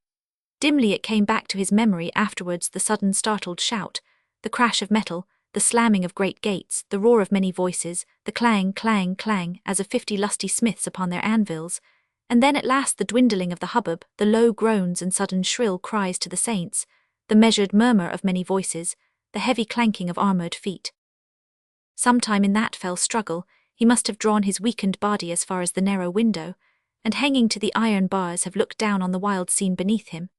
Dimly it came back to his memory afterwards, the sudden startled shout, the crash of metal, the slamming of great gates, the roar of many voices, the clang, clang, clang, as of 50 lusty smiths upon their anvils, and then at last the dwindling of the hubbub, the low groans and sudden shrill cries to the saints, the measured murmur of many voices, the heavy clanking of armoured feet. Sometime in that fell struggle, he must have drawn his weakened body as far as the narrow window, and hanging to the iron bars have looked down on the wild scene beneath him.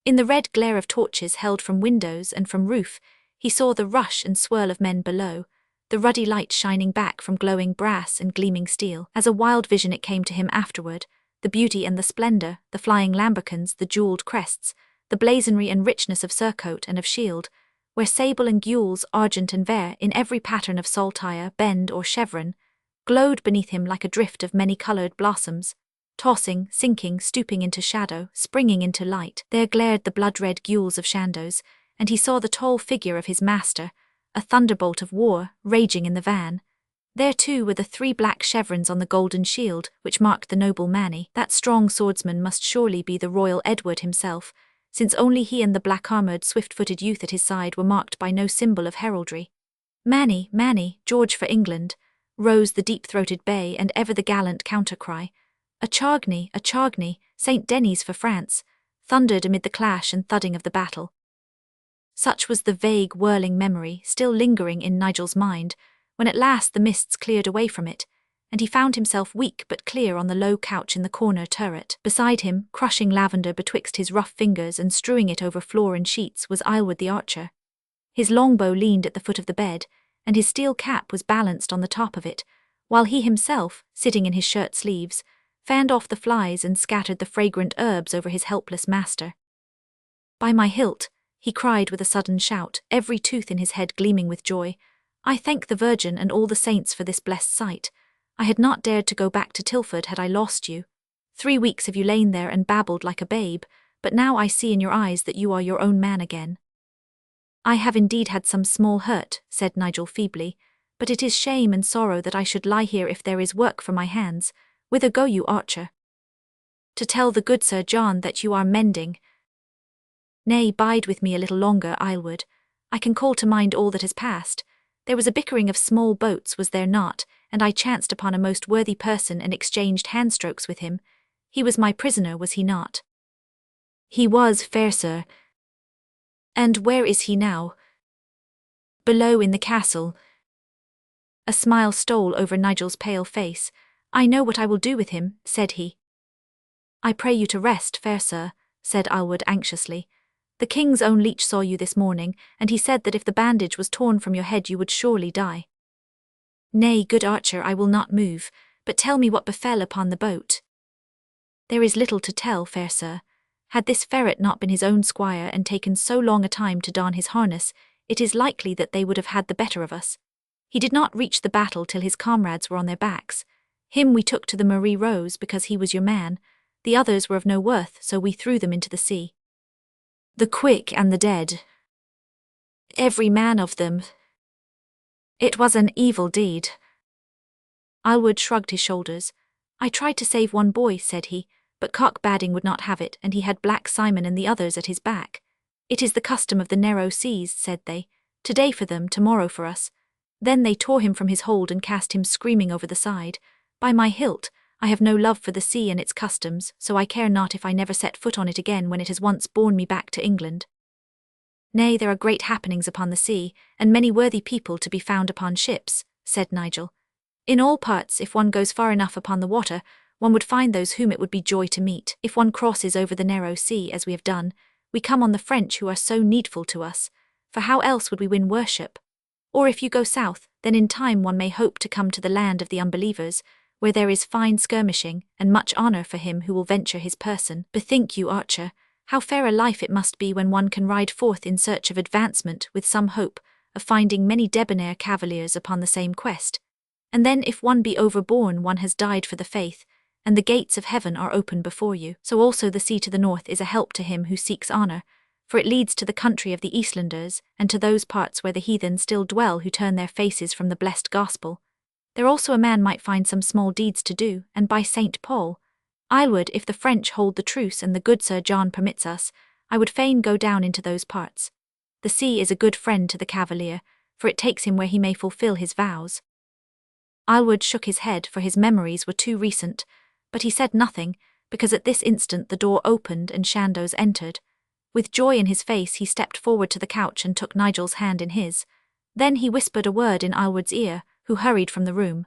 In the red glare of torches held from windows and from roof, he saw the rush and swirl of men below, the ruddy light shining back from glowing brass and gleaming steel. As a wild vision it came to him afterward, the beauty and the splendour, the flying lambrequins, the jewelled crests, the blazonry and richness of surcoat and of shield, where sable and gules, argent and vair, in every pattern of saltire, bend, or chevron, glowed beneath him like a drift of many-coloured blossoms, tossing, sinking, stooping into shadow, springing into light. There glared the blood-red gules of Chandos, and he saw the tall figure of his master, a thunderbolt of war, raging in the van. There too were the 3 black chevrons on the golden shield, which marked the noble Manny. That strong swordsman must surely be the royal Edward himself, since only he and the black-armoured, swift-footed youth at his side were marked by no symbol of heraldry. "Manny, Manny, George for England," rose the deep-throated bay and ever the gallant counter-cry. A Chargny, St. Denis for France," thundered amid the clash and thudding of the battle. Such was the vague, whirling memory still lingering in Nigel's mind, when at last the mists cleared away from it, and he found himself weak but clear on the low couch in the corner turret. Beside him, crushing lavender betwixt his rough fingers and strewing it over floor and sheets, was Aylward the archer. His longbow leaned at the foot of the bed, and his steel cap was balanced on the top of it, while he himself, sitting in his shirt sleeves, fanned off the flies and scattered the fragrant herbs over his helpless master. "By my hilt," he cried with a sudden shout, every tooth in his head gleaming with joy, "I thank the Virgin and all the saints for this blessed sight. I had not dared to go back to Tilford had I lost you. 3 weeks have you lain there and babbled like a babe, but now I see in your eyes that you are your own man again." "I have indeed had some small hurt," said Nigel feebly, "but it is shame and sorrow that I should lie here if there is work for my hands. Whither go you, archer?" "To tell the good Sir John that you are mending." "Nay, bide with me a little longer, Aylward. I can call to mind all that has passed. There was a bickering of small boats, was there not, and I chanced upon a most worthy person and exchanged handstrokes with him. He was my prisoner, was he not?" "He was, fair sir." "And where is he now?" "Below in the castle." A smile stole over Nigel's pale face. "I know what I will do with him," said he. "I pray you to rest, fair sir," said Aylward anxiously. "The king's own leech saw you this morning, and he said that if the bandage was torn from your head you would surely die." "Nay, good archer, I will not move, but tell me what befell upon the boat." "There is little to tell, fair sir. Had this ferret not been his own squire and taken so long a time to don his harness, it is likely that they would have had the better of us. He did not reach the battle till his comrades were on their backs. Him we took to the Marie Rose because he was your man. The others were of no worth, so we threw them into the sea." "The quick and the dead." every man of them. It was an evil deed. Aylward shrugged his shoulders. I tried to save one boy, said he, but Cock Badding would not have it, and he had Black Simon and the others at his back. It is the custom of the narrow seas, said they. Today for them, tomorrow for us. Then they tore him from his hold and cast him screaming over the side. By my hilt, I have no love for the sea and its customs, so I care not if I never set foot on it again when it has once borne me back to England. Nay, there are great happenings upon the sea, and many worthy people to be found upon ships, said Nigel. In all parts, if one goes far enough upon the water, one would find those whom it would be joy to meet. If one crosses over the narrow sea, as we have done, we come on the French who are so needful to us, for how else would we win worship? Or if you go south, then in time one may hope to come to the land of the unbelievers, where there is fine skirmishing, and much honour for him who will venture his person. Bethink you, archer, how fair a life it must be when one can ride forth in search of advancement with some hope of finding many debonair cavaliers upon the same quest. And then if one be overborne, one has died for the faith, and the gates of heaven are open before you. So also the sea to the north is a help to him who seeks honour, for it leads to the country of the Eastlanders, and to those parts where the heathen still dwell who turn their faces from the blessed gospel. There also a man might find some small deeds to do, and by St. Paul, Aylward, if the French hold the truce and the good Sir John permits us, I would fain go down into those parts. The sea is a good friend to the cavalier, for it takes him where he may fulfil his vows. Aylward shook his head, for his memories were too recent, but he said nothing, because at this instant the door opened and Chandos entered. With joy in his face he stepped forward to the couch and took Nigel's hand in his. Then he whispered a word in Aylward's ear, who hurried from the room.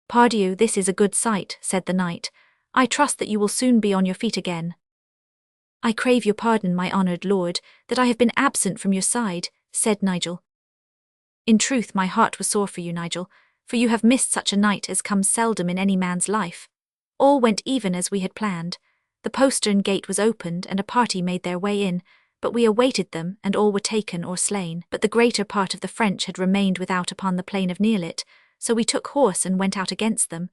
"Pardieu, this is a good sight," said the knight. "I trust that you will soon be on your feet again." "I crave your pardon, my honoured lord, that I have been absent from your side," said Nigel. "In truth my heart was sore for you, Nigel, for you have missed such a night as comes seldom in any man's life. All went even as we had planned. The postern gate was opened and a party made their way in, but we awaited them, and all were taken or slain. But the greater part of the French had remained without upon the plain of Nearlit, so we took horse and went out against them.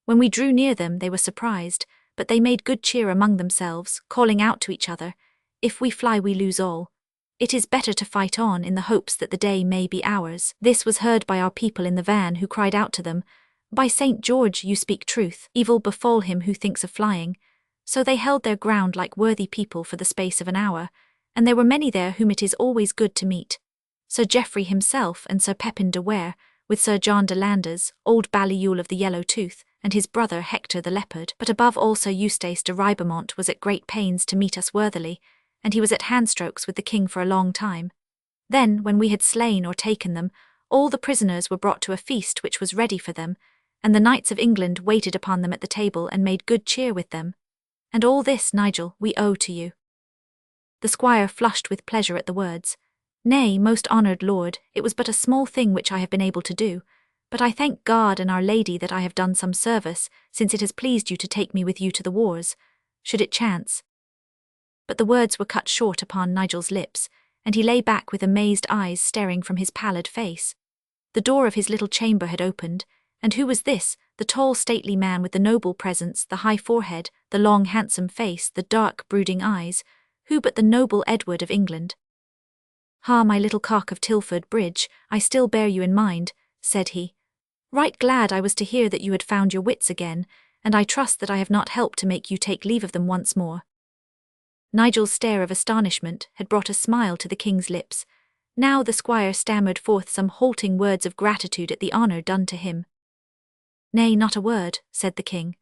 When we drew near them they were surprised, but they made good cheer among themselves, calling out to each other, 'If we fly we lose all. It is better to fight on in the hopes that the day may be ours.' This was heard by our people in the van, who cried out to them, 'By St. George, you speak truth, evil befall him who thinks of flying.' So they held their ground like worthy people for the space of an hour, and there were many there whom it is always good to meet. Sir Geoffrey himself and Sir Pepin de Ware, with Sir John de Landers, old Balliol of the Yellow Tooth, and his brother Hector the Leopard. But above all Sir Eustace de Ribemont was at great pains to meet us worthily, and he was at handstrokes with the king for a long time. Then, when we had slain or taken them, all the prisoners were brought to a feast which was ready for them, and the knights of England waited upon them at the table and made good cheer with them. And all this, Nigel, we owe to you." The squire flushed with pleasure at the words. "Nay, most honoured lord, it was but a small thing which I have been able to do, but I thank God and Our Lady that I have done some service, since it has pleased you to take me with you to the wars, should it chance." But the words were cut short upon Nigel's lips, and he lay back with amazed eyes staring from his pallid face. The door of his little chamber had opened, and who was this, the tall stately man with the noble presence, the high forehead, the long handsome face, the dark brooding eyes, who but the noble Edward of England? "Ha, my little cock of Tilford Bridge, I still bear you in mind," said he. "Right glad I was to hear that you had found your wits again, and I trust that I have not helped to make you take leave of them once more." Nigel's stare of astonishment had brought a smile to the king's lips. Now the squire stammered forth some halting words of gratitude at the honour done to him. "Nay, not a word," said the king.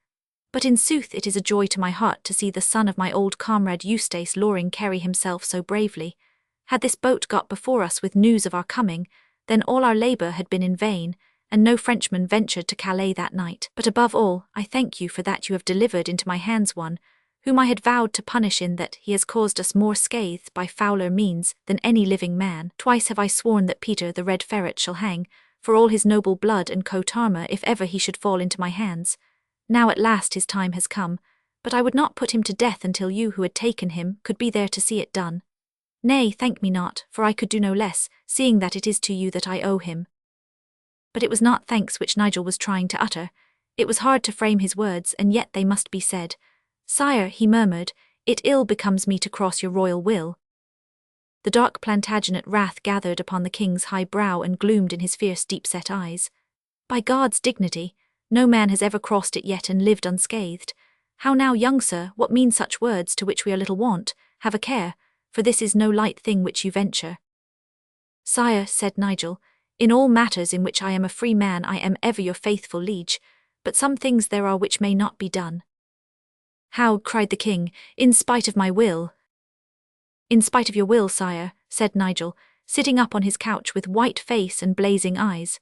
"But in sooth it is a joy to my heart to see the son of my old comrade Eustace Loring carry himself so bravely. Had this boat got before us with news of our coming, then all our labour had been in vain, and no Frenchman ventured to Calais that night. But above all, I thank you for that you have delivered into my hands one, whom I had vowed to punish in that he has caused us more scathe by fouler means than any living man. Twice have I sworn that Peter the Red Ferret shall hang, for all his noble blood and coat armour, if ever he should fall into my hands. Now at last his time has come, but I would not put him to death until you who had taken him could be there to see it done. Nay, thank me not, for I could do no less, seeing that it is to you that I owe him." But it was not thanks which Nigel was trying to utter. It was hard to frame his words, and yet they must be said. "Sire," he murmured, "it ill becomes me to cross your royal will." The dark Plantagenet wrath gathered upon the king's high brow and gloomed in his fierce deep-set eyes. By God's dignity, no man has ever crossed it yet and lived unscathed. How now, young sir, what mean such words to which we are little wont? Have a care, for this is no light thing which you venture. Sire, said Nigel, in all matters in which I am a free man I am ever your faithful liege, but some things there are which may not be done. How, cried the king, in spite of my will? In spite of your will, sire, said Nigel, sitting up on his couch with white face and blazing eyes.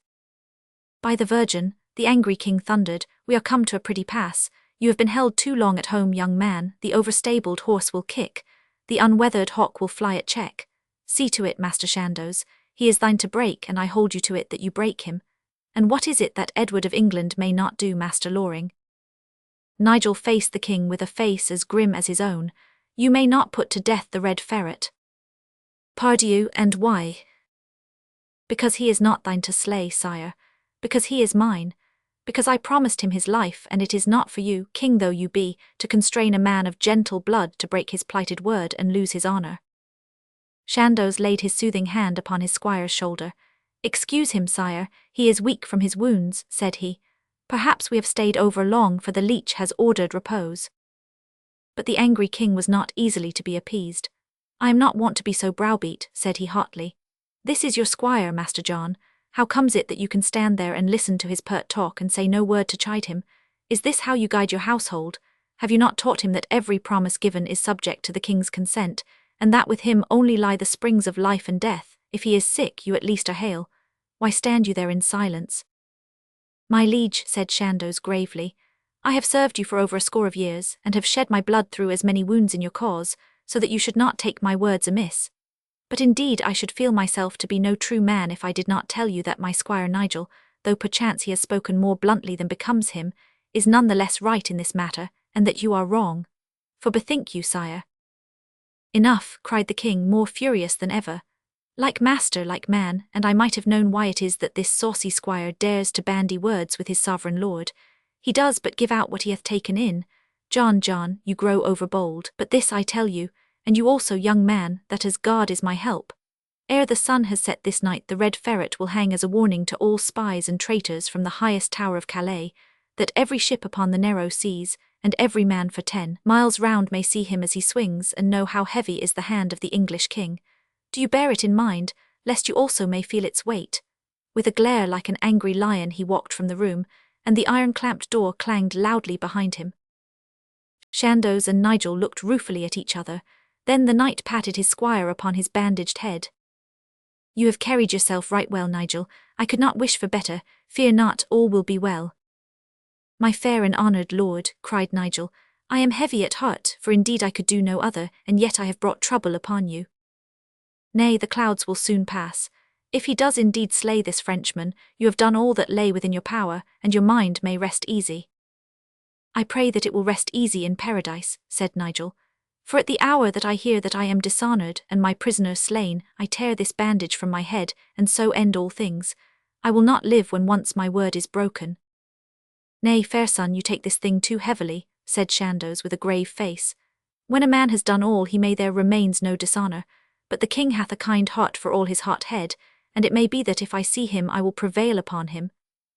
By the Virgin, the angry king thundered, we are come to a pretty pass. You have been held too long at home, young man, the overstabled horse will kick, the unweathered hawk will fly at check. See to it, Master Chandos, he is thine to break, and I hold you to it that you break him. And what is it that Edward of England may not do, Master Loring? Nigel faced the king with a face as grim as his own. You may not put to death the red ferret. Pardieu, and why? Because he is not thine to slay, sire. Because he is mine. Because I promised him his life, and it is not for you, king though you be, to constrain a man of gentle blood to break his plighted word and lose his honour. Chandos laid his soothing hand upon his squire's shoulder. Excuse him, sire, he is weak from his wounds, said he. Perhaps we have stayed over long, for the leech has ordered repose. But the angry king was not easily to be appeased. I am not wont to be so browbeat, said he hotly. This is your squire, Master John. How comes it that you can stand there and listen to his pert talk and say no word to chide him? Is this how you guide your household? Have you not taught him that every promise given is subject to the king's consent, and that with him only lie the springs of life and death? If he is sick, you at least are hale. Why stand you there in silence? My liege, said Chandos gravely, I have served you for over a score of years, and have shed my blood through as many wounds in your cause, so that you should not take my words amiss. But indeed I should feel myself to be no true man if I did not tell you that my squire Nigel, though perchance he has spoken more bluntly than becomes him, is none the less right in this matter, and that you are wrong. For bethink you, sire. Enough, cried the king, more furious than ever. Like master, like man, and I might have known why it is that this saucy squire dares to bandy words with his sovereign lord. He does but give out what he hath taken in. John, you grow overbold, but this I tell you, and you also, young man, that as God is my help, ere the sun has set this night the red ferret will hang as a warning to all spies and traitors from the highest tower of Calais, that every ship upon the narrow seas, and every man for 10 miles round may see him as he swings and know how heavy is the hand of the English king. Do you bear it in mind, lest you also may feel its weight? With a glare like an angry lion he walked from the room, and the iron-clamped door clanged loudly behind him. Chandos and Nigel looked ruefully at each other. Then the knight patted his squire upon his bandaged head. You have carried yourself right well, Nigel. I could not wish for better. Fear not, all will be well. My fair and honoured lord, cried Nigel, I am heavy at heart, for indeed I could do no other, and yet I have brought trouble upon you. Nay, the clouds will soon pass. If he does indeed slay this Frenchman, you have done all that lay within your power, and your mind may rest easy. I pray that it will rest easy in paradise, said Nigel. For at the hour that I hear that I am dishonoured and my prisoner slain, I tear this bandage from my head, and so end all things. I will not live when once my word is broken. Nay, fair son, you take this thing too heavily, said Chandos with a grave face. When a man has done all, he may there remains no dishonour, but the king hath a kind heart for all his hot head, and it may be that if I see him I will prevail upon him.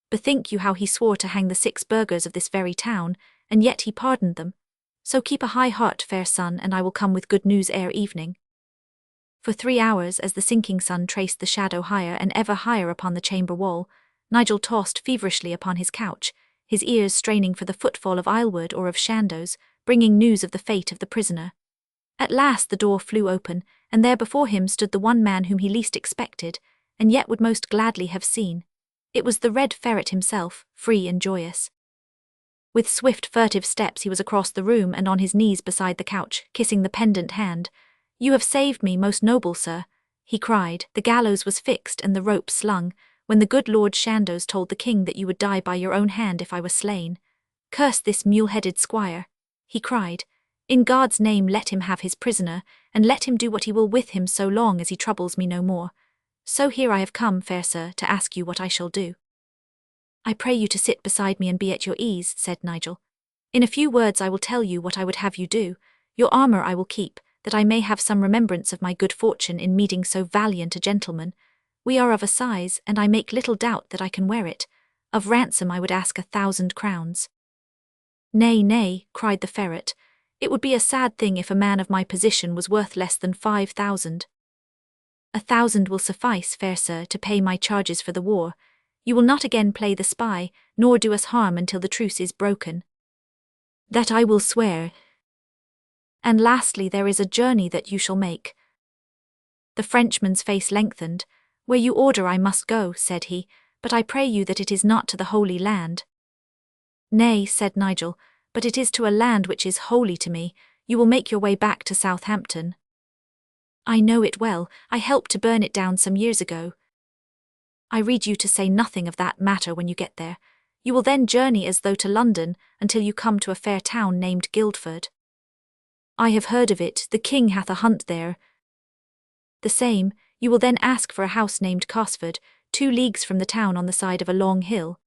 Bethink you how he swore to hang the 6 burghers of this very town, and yet he pardoned them. So keep a high heart, fair son, and I will come with good news ere evening. For 3 hours, as the sinking sun traced the shadow higher and ever higher upon the chamber wall, Nigel tossed feverishly upon his couch, his ears straining for the footfall of Islewood or of Chandos, bringing news of the fate of the prisoner. At last the door flew open, and there before him stood the one man whom he least expected, and yet would most gladly have seen. It was the red ferret himself, free and joyous. With swift, furtive steps he was across the room and on his knees beside the couch, kissing the pendant hand. You have saved me, most noble sir, he cried. The gallows was fixed and the rope slung, when the good Lord Chandos told the king that you would die by your own hand if I were slain. Curse this mule-headed squire, he cried. In God's name let him have his prisoner, and let him do what he will with him so long as he troubles me no more. So here I have come, fair sir, to ask you what I shall do. I pray you to sit beside me and be at your ease, said Nigel. In a few words I will tell you what I would have you do. Your armour I will keep, that I may have some remembrance of my good fortune in meeting so valiant a gentleman. We are of a size, and I make little doubt that I can wear it. Of ransom I would ask 1,000 crowns. Nay, nay, cried the ferret, it would be a sad thing if a man of my position was worth less than 5,000. 1,000 will suffice, fair sir, to pay my charges for the war. You will not again play the spy, nor do us harm until the truce is broken. That I will swear. And lastly, there is a journey that you shall make. The Frenchman's face lengthened. Where you order I must go, said he, but I pray you that it is not to the Holy Land. Nay, said Nigel, but it is to a land which is holy to me. You will make your way back to Southampton. I know it well, I helped to burn it down some years ago. I read you to say nothing of that matter when you get there. You will then journey as though to London, until you come to a fair town named Guildford. I have heard of it, the king hath a hunt there. The same, you will then ask for a house named Cosford, 2 leagues from the town on the side of a long hill.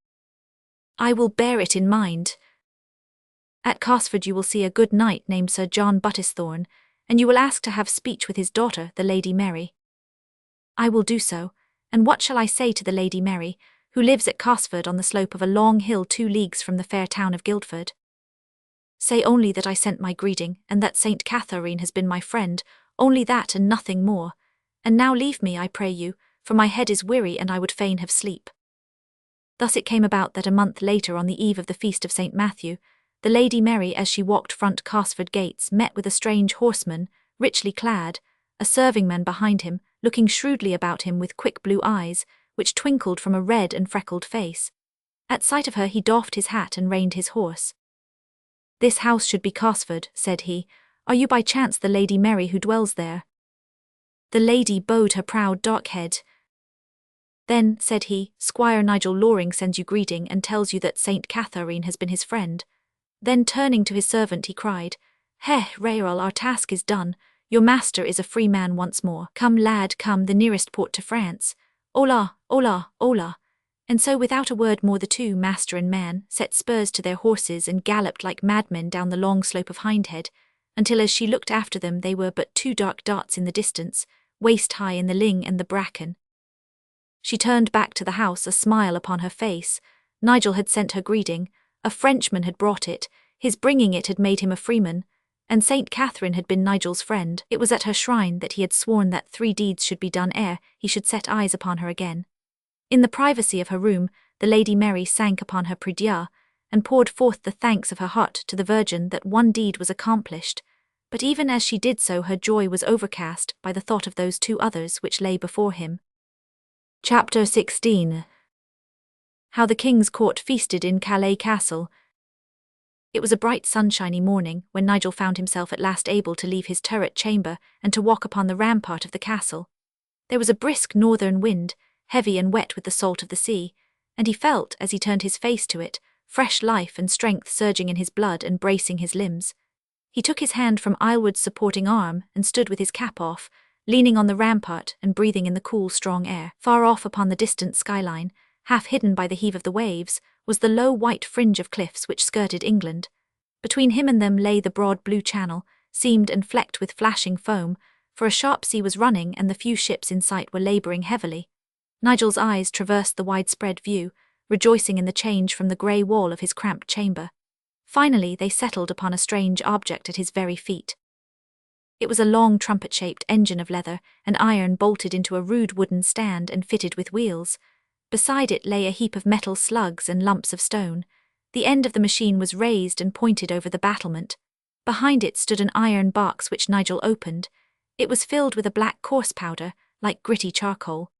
I will bear it in mind. At Cosford you will see a good knight named Sir John Buttisthorne, and you will ask to have speech with his daughter, the Lady Mary. I will do so, and what shall I say to the Lady Mary, who lives at Cosford on the slope of a long hill 2 leagues from the fair town of Guildford? Say only that I sent my greeting, and that Saint Catherine has been my friend, only that and nothing more. And now leave me, I pray you, for my head is weary and I would fain have sleep. Thus it came about that a month later, on the eve of the feast of St. Matthew, the Lady Mary, as she walked front Cosford gates, met with a strange horseman, richly clad, a serving-man behind him, looking shrewdly about him with quick blue eyes, which twinkled from a red and freckled face. At sight of her he doffed his hat and reined his horse. This house should be Cosford, said he. Are you by chance the Lady Mary who dwells there? The lady bowed her proud dark head. Then, said he, Squire Nigel Loring sends you greeting and tells you that Saint Catherine has been his friend. Then turning to his servant he cried, Heh, Raoul, our task is done. Your master is a free man once more. Come, lad, come, the nearest port to France. Hola, hola, hola. And so without a word more the two, master and man, set spurs to their horses and galloped like madmen down the long slope of Hindhead, until as she looked after them they were but 2 dark dots in the distance, waist-high in the ling and the bracken. She turned back to the house, a smile upon her face. Nigel had sent her greeting, a Frenchman had brought it, his bringing it had made him a freeman, and Saint Catherine had been Nigel's friend. It was at her shrine that he had sworn that 3 deeds should be done ere he should set eyes upon her again. In the privacy of her room, the Lady Mary sank upon her prie-dieu, and poured forth the thanks of her heart to the Virgin that 1 deed was accomplished, but even as she did so her joy was overcast by the thought of those 2 others which lay before him. Chapter 16. How the King's Court feasted in Calais Castle. It was a bright sunshiny morning when Nigel found himself at last able to leave his turret chamber and to walk upon the rampart of the castle. There was a brisk northern wind, heavy and wet with the salt of the sea, and he felt, as he turned his face to it, fresh life and strength surging in his blood and bracing his limbs. He took his hand from Aylward's supporting arm and stood with his cap off, leaning on the rampart and breathing in the cool, strong air. Far off upon the distant skyline, half hidden by the heave of the waves, was the low white fringe of cliffs which skirted England. Between him and them lay the broad blue channel, seamed and flecked with flashing foam, for a sharp sea was running and the few ships in sight were labouring heavily. Nigel's eyes traversed the widespread view, rejoicing in the change from the grey wall of his cramped chamber. Finally they settled upon a strange object at his very feet. It was a long trumpet-shaped engine of leather and iron bolted into a rude wooden stand and fitted with wheels. Beside it lay a heap of metal slugs and lumps of stone. The end of the machine was raised and pointed over the battlement. Behind it stood an iron box which Nigel opened. It was filled with a black coarse powder, like gritty charcoal.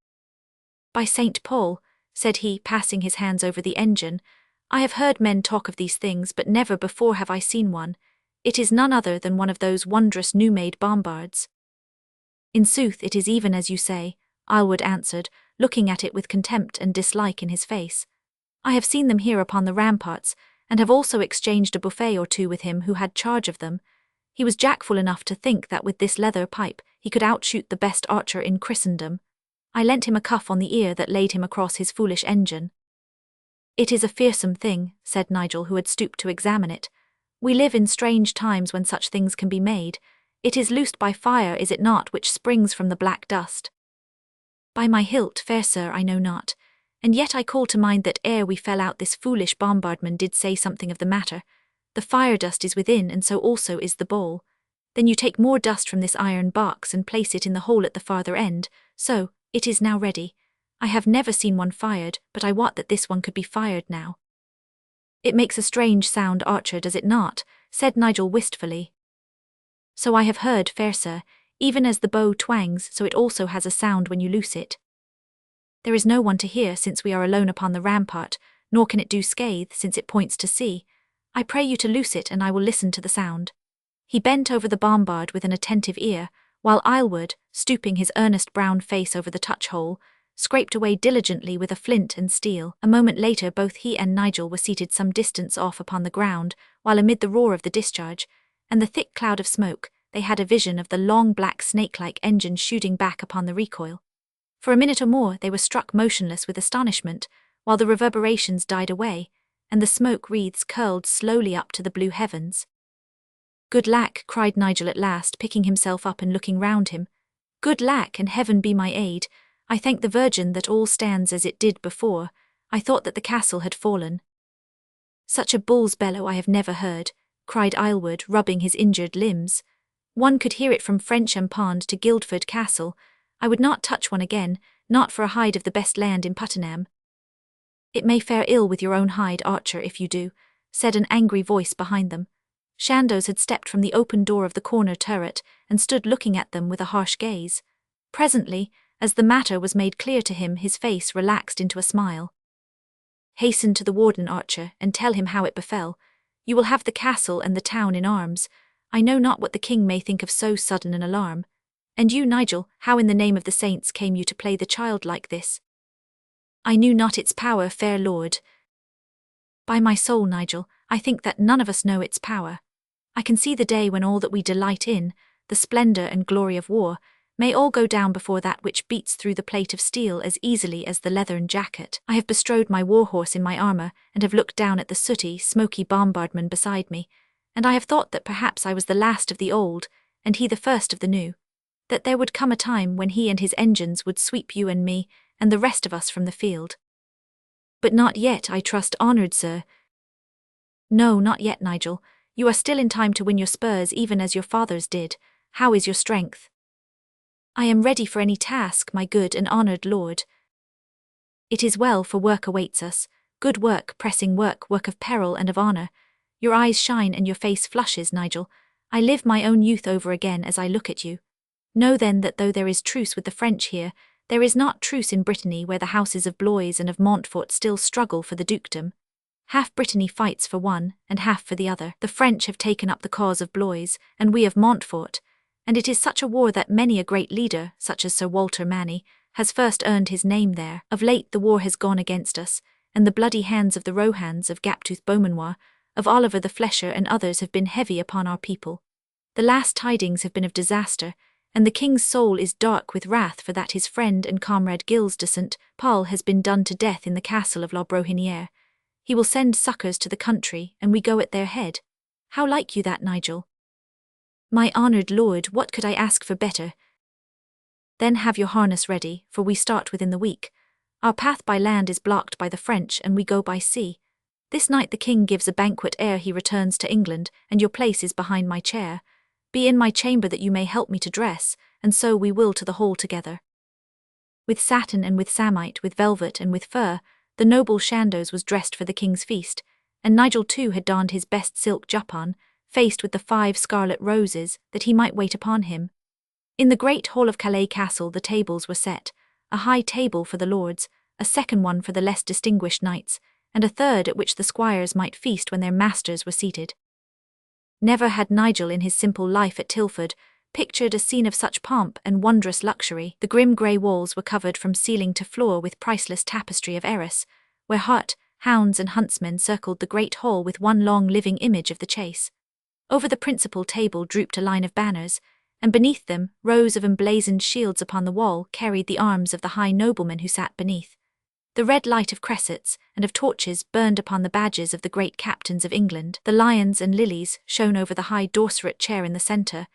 By St. Paul, said he, passing his hands over the engine, I have heard men talk of these things, but never before have I seen one. It is none other than one of those wondrous new-made bombards. In sooth, it is even as you say, Aylward answered, looking at it with contempt and dislike in his face. I have seen them here upon the ramparts, and have also exchanged a buffet or 2 with him who had charge of them. He was jackful enough to think that with this leather pipe he could outshoot the best archer in Christendom. I lent him a cuff on the ear that laid him across his foolish engine. It is a fearsome thing, said Nigel, who had stooped to examine it. We live in strange times when such things can be made. It is loosed by fire, is it not, which springs from the black dust? By my hilt, fair sir, I know not, and yet I call to mind that ere we fell out this foolish bombardman did say something of the matter. The fire dust is within, and so also is the bowl. Then you take more dust from this iron box and place it in the hole at the farther end, so, it is now ready. I have never seen one fired, but I wot that this one could be fired now. It makes a strange sound, Archer, does it not? Said Nigel wistfully. So I have heard, fair sir, even as the bow twangs, so it also has a sound when you loose it. There is no one to hear, since we are alone upon the rampart, nor can it do scathe, since it points to sea. I pray you to loose it, and I will listen to the sound. He bent over the bombard with an attentive ear, while Islewood, stooping his earnest brown face over the touch-hole, scraped away diligently with a flint and steel. A moment later both he and Nigel were seated some distance off upon the ground, while amid the roar of the discharge, and the thick cloud of smoke, they had a vision of the long black snake-like engine shooting back upon the recoil. For a minute or more they were struck motionless with astonishment, while the reverberations died away, and the smoke wreaths curled slowly up to the blue heavens. Good lack, cried Nigel at last, picking himself up and looking round him. Good lack, and heaven be my aid. I thank the Virgin that all stands as it did before. I thought that the castle had fallen. Such a bull's bellow I have never heard, cried Islewood, rubbing his injured limbs. One could hear it from French Pond to Guildford Castle. I would not touch one again, not for a hide of the best land in Puttenham. It may fare ill with your own hide, Archer, if you do, said an angry voice behind them. Chandos had stepped from the open door of the corner turret and stood looking at them with a harsh gaze. Presently, as the matter was made clear to him, his face relaxed into a smile. Hasten to the warden, Archer, and tell him how it befell. You will have the castle and the town in arms. I know not what the king may think of so sudden an alarm. And you, Nigel, how in the name of the saints came you to play the child like this? I knew not its power, fair lord. By my soul, Nigel, I think that none of us know its power. I can see the day when all that we delight in, the splendour and glory of war, may all go down before that which beats through the plate of steel as easily as the leathern jacket. I have bestrode my war-horse in my armour, and have looked down at the sooty, smoky bombardman beside me, and I have thought that perhaps I was the last of the old, and he the first of the new, that there would come a time when he and his engines would sweep you and me, and the rest of us from the field. But not yet, I trust, honoured sir. No, not yet, Nigel. You are still in time to win your spurs even as your fathers did. How is your strength? I am ready for any task, my good and honoured lord. It is well, for work awaits us. Good work, pressing work, work of peril and of honour. Your eyes shine and your face flushes, Nigel. I live my own youth over again as I look at you. Know then that though there is truce with the French here, there is not truce in Brittany, where the houses of Blois and of Montfort still struggle for the dukedom. Half Brittany fights for one, and half for the other. The French have taken up the cause of Blois, and we of Montfort, and it is such a war that many a great leader, such as Sir Walter Manny, has first earned his name there. Of late the war has gone against us, and the bloody hands of the Rohans, of Gaptooth Beaumanoir, of Oliver the Flesher and others have been heavy upon our people. The last tidings have been of disaster, and the king's soul is dark with wrath for that his friend and comrade Gilles de St. Paul has been done to death in the castle of La Brohinière. He will send succours to the country, and we go at their head. How like you that, Nigel? My honoured lord, what could I ask for better? Then have your harness ready, for we start within the week. Our path by land is blocked by the French, and we go by sea. This night the king gives a banquet ere he returns to England, and your place is behind my chair. Be in my chamber that you may help me to dress, and so we will to the hall together. With satin and with samite, with velvet and with fur, the noble Chandos was dressed for the king's feast, and Nigel too had donned his best silk juppon, faced with the 5 scarlet roses, that he might wait upon him. In the great hall of Calais Castle the tables were set, a high table for the lords, a second one for the less distinguished knights, and a third at which the squires might feast when their masters were seated. Never had Nigel in his simple life at Tilford pictured a scene of such pomp and wondrous luxury. The grim grey walls were covered from ceiling to floor with priceless tapestry of Arras, where hart, hounds and huntsmen circled the great hall with one long living image of the chase. Over the principal table drooped a line of banners, and beneath them, rows of emblazoned shields upon the wall carried the arms of the high noblemen who sat beneath. The red light of cressets and of torches burned upon the badges of the great captains of England. The lions and lilies shone over the high dorseret chair in the centre,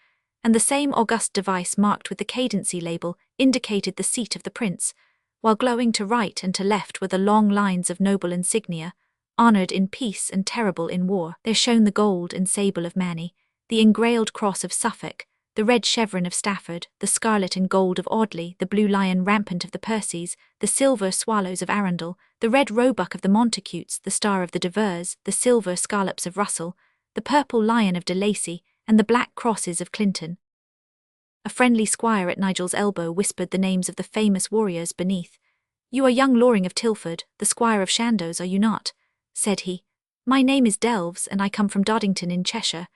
and the same august device marked with the cadency label indicated the seat of the prince, while glowing to right and to left were the long lines of noble insignia, honoured in peace and terrible in war. There shone the gold and sable of Manny, the engrailed cross of Suffolk, the red chevron of Stafford, the scarlet and gold of Audley, the blue lion rampant of the Percys, the silver swallows of Arundel, the red roebuck of the Montacutes, the star of the De Vers, the silver scallops of Russell, the purple lion of de Lacy, and the black crosses of Clinton. A friendly squire at Nigel's elbow whispered the names of the famous warriors beneath. "You are young Loring of Tilford, the squire of Chandos, are you not?" said he. "My name is Delves, and I come from Doddington in Cheshire.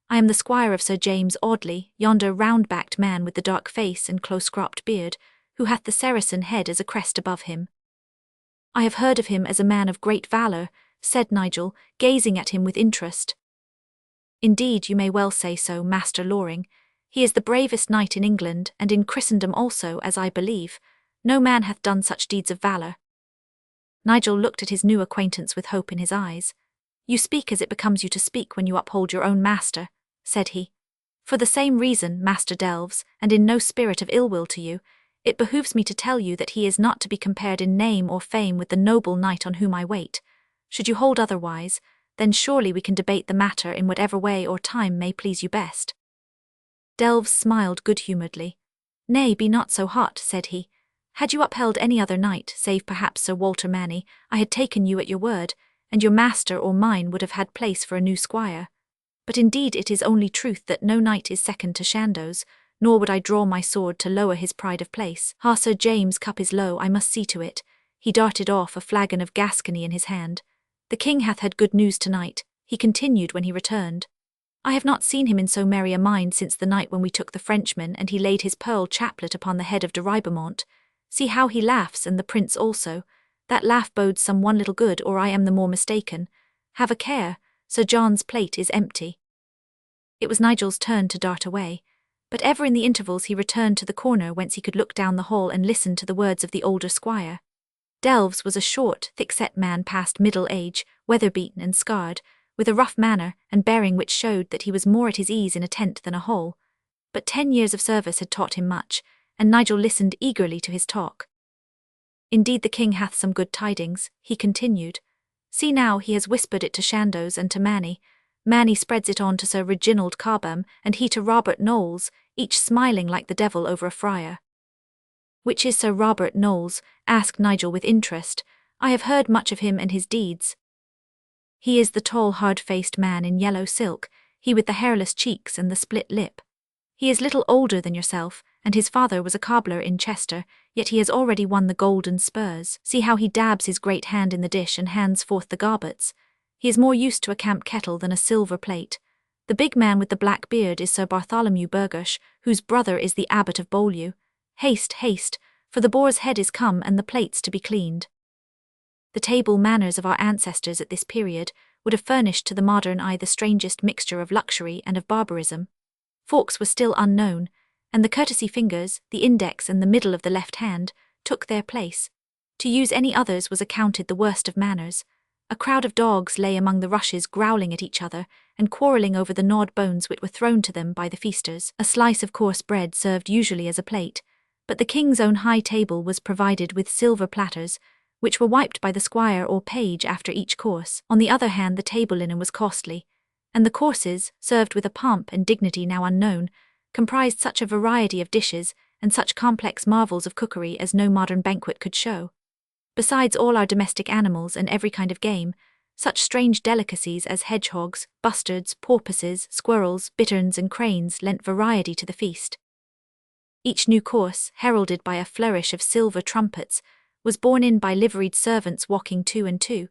I am the squire of Sir James Audley, yonder round-backed man with the dark face and close-cropped beard, who hath the Saracen head as a crest above him." "I have heard of him as a man of great valor," said Nigel, gazing at him with interest. "Indeed, you may well say so, Master Loring. He is the bravest knight in England, and in Christendom also, as I believe. No man hath done such deeds of valor." Nigel looked at his new acquaintance with hope in his eyes. "You speak as it becomes you to speak when you uphold your own master," said he. "For the same reason, Master Delves, and in no spirit of ill will to you, it behooves me to tell you that he is not to be compared in name or fame with the noble knight on whom I wait. Should you hold otherwise, then surely we can debate the matter in whatever way or time may please you best." Delves smiled good-humouredly. "Nay, be not so hot," said he. "Had you upheld any other knight, save perhaps Sir Walter Manny, I had taken you at your word, and your master or mine would have had place for a new squire. But indeed it is only truth that no knight is second to Chandos, nor would I draw my sword to lower his pride of place. Ha, Sir James' cup is low, I must see to it." He darted off, a flagon of Gascony in his hand. "The king hath had good news tonight," he continued when he returned. "I have not seen him in so merry a mind since the night when we took the Frenchman and he laid his pearl chaplet upon the head of de Ribemont. See how he laughs, and the prince also. That laugh bodes some one little good, or I am the more mistaken. Have a care, Sir John's plate is empty." It was Nigel's turn to dart away, but ever in the intervals he returned to the corner whence he could look down the hall and listen to the words of the older squire. Delves was a short, thick-set man past middle age, weather-beaten and scarred, with a rough manner and bearing which showed that he was more at his ease in a tent than a hole. But 10 years of service had taught him much, and Nigel listened eagerly to his talk. "Indeed the king hath some good tidings," he continued. "See now, he has whispered it to Chandos and to Manny. Manny spreads it on to Sir Reginald Carbham, and he to Robert Knowles, each smiling like the devil over a friar." "Which is Sir Robert Knowles?" asked Nigel with interest. "I have heard much of him and his deeds." "He is the tall, hard-faced man in yellow silk, he with the hairless cheeks and the split lip. He is little older than yourself, and his father was a cobbler in Chester, yet he has already won the golden spurs. See how he dabs his great hand in the dish and hands forth the garbuts. He is more used to a camp kettle than a silver plate. The big man with the black beard is Sir Bartholomew Burghersh, whose brother is the Abbot of Beaulieu. Haste, haste, for the boar's head is come and the plates to be cleaned." The table manners of our ancestors at this period would have furnished to the modern eye the strangest mixture of luxury and of barbarism. Forks were still unknown, and the courtesy fingers, the index and the middle of the left hand, took their place. To use any others was accounted the worst of manners. A crowd of dogs lay among the rushes growling at each other and quarrelling over the gnawed bones which were thrown to them by the feasters. A slice of coarse bread served usually as a plate, but the king's own high table was provided with silver platters, which were wiped by the squire or page after each course. On the other hand, the table linen was costly, and the courses, served with a pomp and dignity now unknown, comprised such a variety of dishes and such complex marvels of cookery as no modern banquet could show. Besides all our domestic animals and every kind of game, such strange delicacies as hedgehogs, bustards, porpoises, squirrels, bitterns and cranes lent variety to the feast. Each new course, heralded by a flourish of silver trumpets, was borne in by liveried servants walking 2 and 2,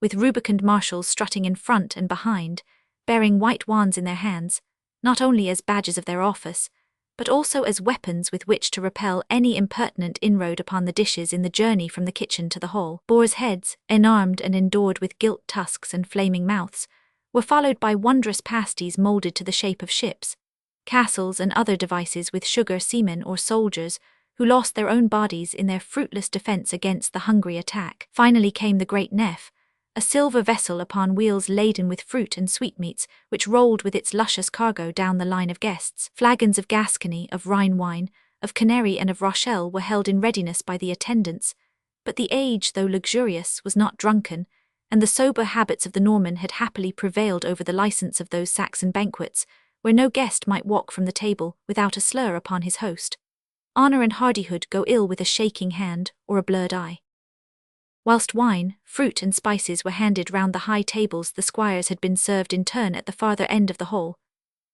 with rubicund marshals strutting in front and behind, bearing white wands in their hands, not only as badges of their office, but also as weapons with which to repel any impertinent inroad upon the dishes in the journey from the kitchen to the hall. Boars' heads, enarmed and endored with gilt tusks and flaming mouths, were followed by wondrous pasties moulded to the shape of ships, castles and other devices with sugar seamen or soldiers who lost their own bodies in their fruitless defence against the hungry attack. Finally came the great nef, a silver vessel upon wheels laden with fruit and sweetmeats, which rolled with its luscious cargo down the line of guests. Flagons of Gascony, of Rhine wine, of Canary and of Rochelle were held in readiness by the attendants, but the age, though luxurious, was not drunken, and the sober habits of the Norman had happily prevailed over the license of those Saxon banquets, where no guest might walk from the table without a slur upon his host. Honour and hardihood go ill with a shaking hand or a blurred eye. Whilst wine, fruit and spices were handed round the high tables, the squires had been served in turn at the farther end of the hall.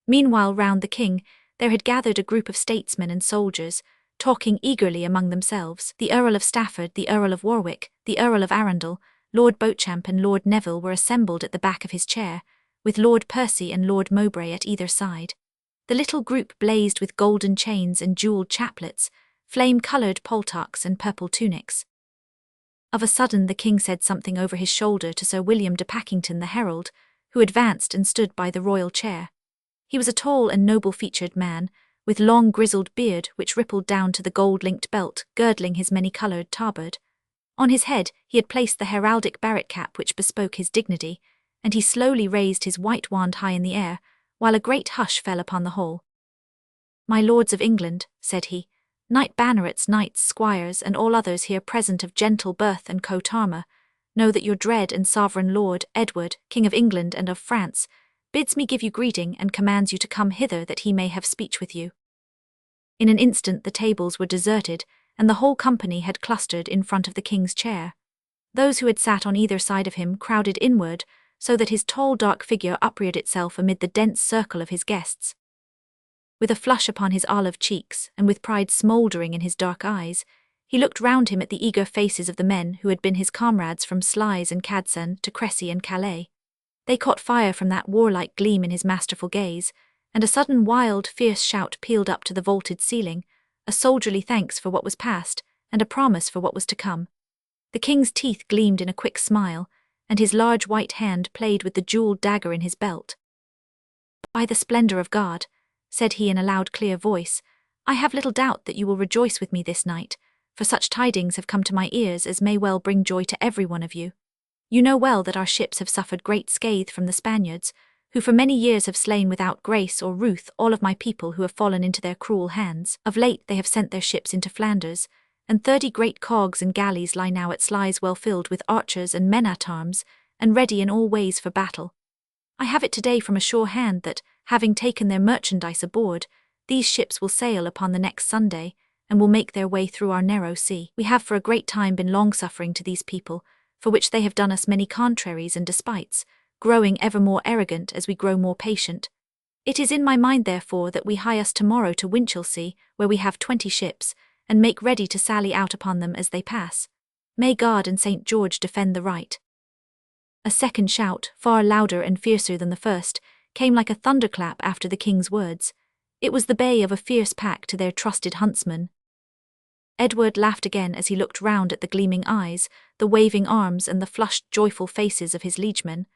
Meanwhile, round the king, there had gathered a group of statesmen and soldiers, talking eagerly among themselves. The Earl of Stafford, the Earl of Warwick, the Earl of Arundel, Lord Beauchamp and Lord Neville were assembled at the back of his chair, with Lord Percy and Lord Mowbray at either side. The little group blazed with golden chains and jewelled chaplets, flame-coloured paltocks and purple tunics. Of a sudden the king said something over his shoulder to Sir William de Pakington the herald, who advanced and stood by the royal chair. He was a tall and noble-featured man, with long grizzled beard which rippled down to the gold-linked belt girdling his many-coloured tabard. On his head he had placed the heraldic barret cap which bespoke his dignity, and he slowly raised his white wand high in the air, while a great hush fell upon the hall. "My lords of England," said he, "knight bannerets, knights, squires, and all others here present of gentle birth and coat armour, know that your dread and sovereign lord, Edward, King of England and of France, bids me give you greeting and commands you to come hither that he may have speech with you." In an instant the tables were deserted, and the whole company had clustered in front of the king's chair. Those who had sat on either side of him crowded inward, so that his tall dark figure upreared itself amid the dense circle of his guests. With a flush upon his olive cheeks, and with pride smouldering in his dark eyes, he looked round him at the eager faces of the men who had been his comrades from Sluys and Cadson to Cressy and Calais. They caught fire from that warlike gleam in his masterful gaze, and a sudden wild, fierce shout pealed up to the vaulted ceiling, a soldierly thanks for what was past, and a promise for what was to come. The king's teeth gleamed in a quick smile, and his large white hand played with the jewelled dagger in his belt. "By the splendour of God," said he in a loud clear voice, "I have little doubt that you will rejoice with me this night, for such tidings have come to my ears as may well bring joy to every one of you. You know well that our ships have suffered great scathe from the Spaniards, who for many years have slain without grace or ruth all of my people who have fallen into their cruel hands. Of late they have sent their ships into Flanders, and 30 great cogs and galleys lie now at Sluys well filled with archers and men-at-arms, and ready in all ways for battle. I have it today from a sure hand that, having taken their merchandise aboard, these ships will sail upon the next Sunday, and will make their way through our narrow sea. We have for a great time been long-suffering to these people, for which they have done us many contraries and despites, growing ever more arrogant as we grow more patient. It is in my mind, therefore, that we hie us tomorrow to Winchelsea, where we have 20 ships, and make ready to sally out upon them as they pass. May God and St. George defend the right." A second shout, far louder and fiercer than the first, came like a thunderclap after the king's words. It was the bay of a fierce pack to their trusted huntsman. Edward laughed again as he looked round at the gleaming eyes, the waving arms and the flushed, joyful faces of his liegemen.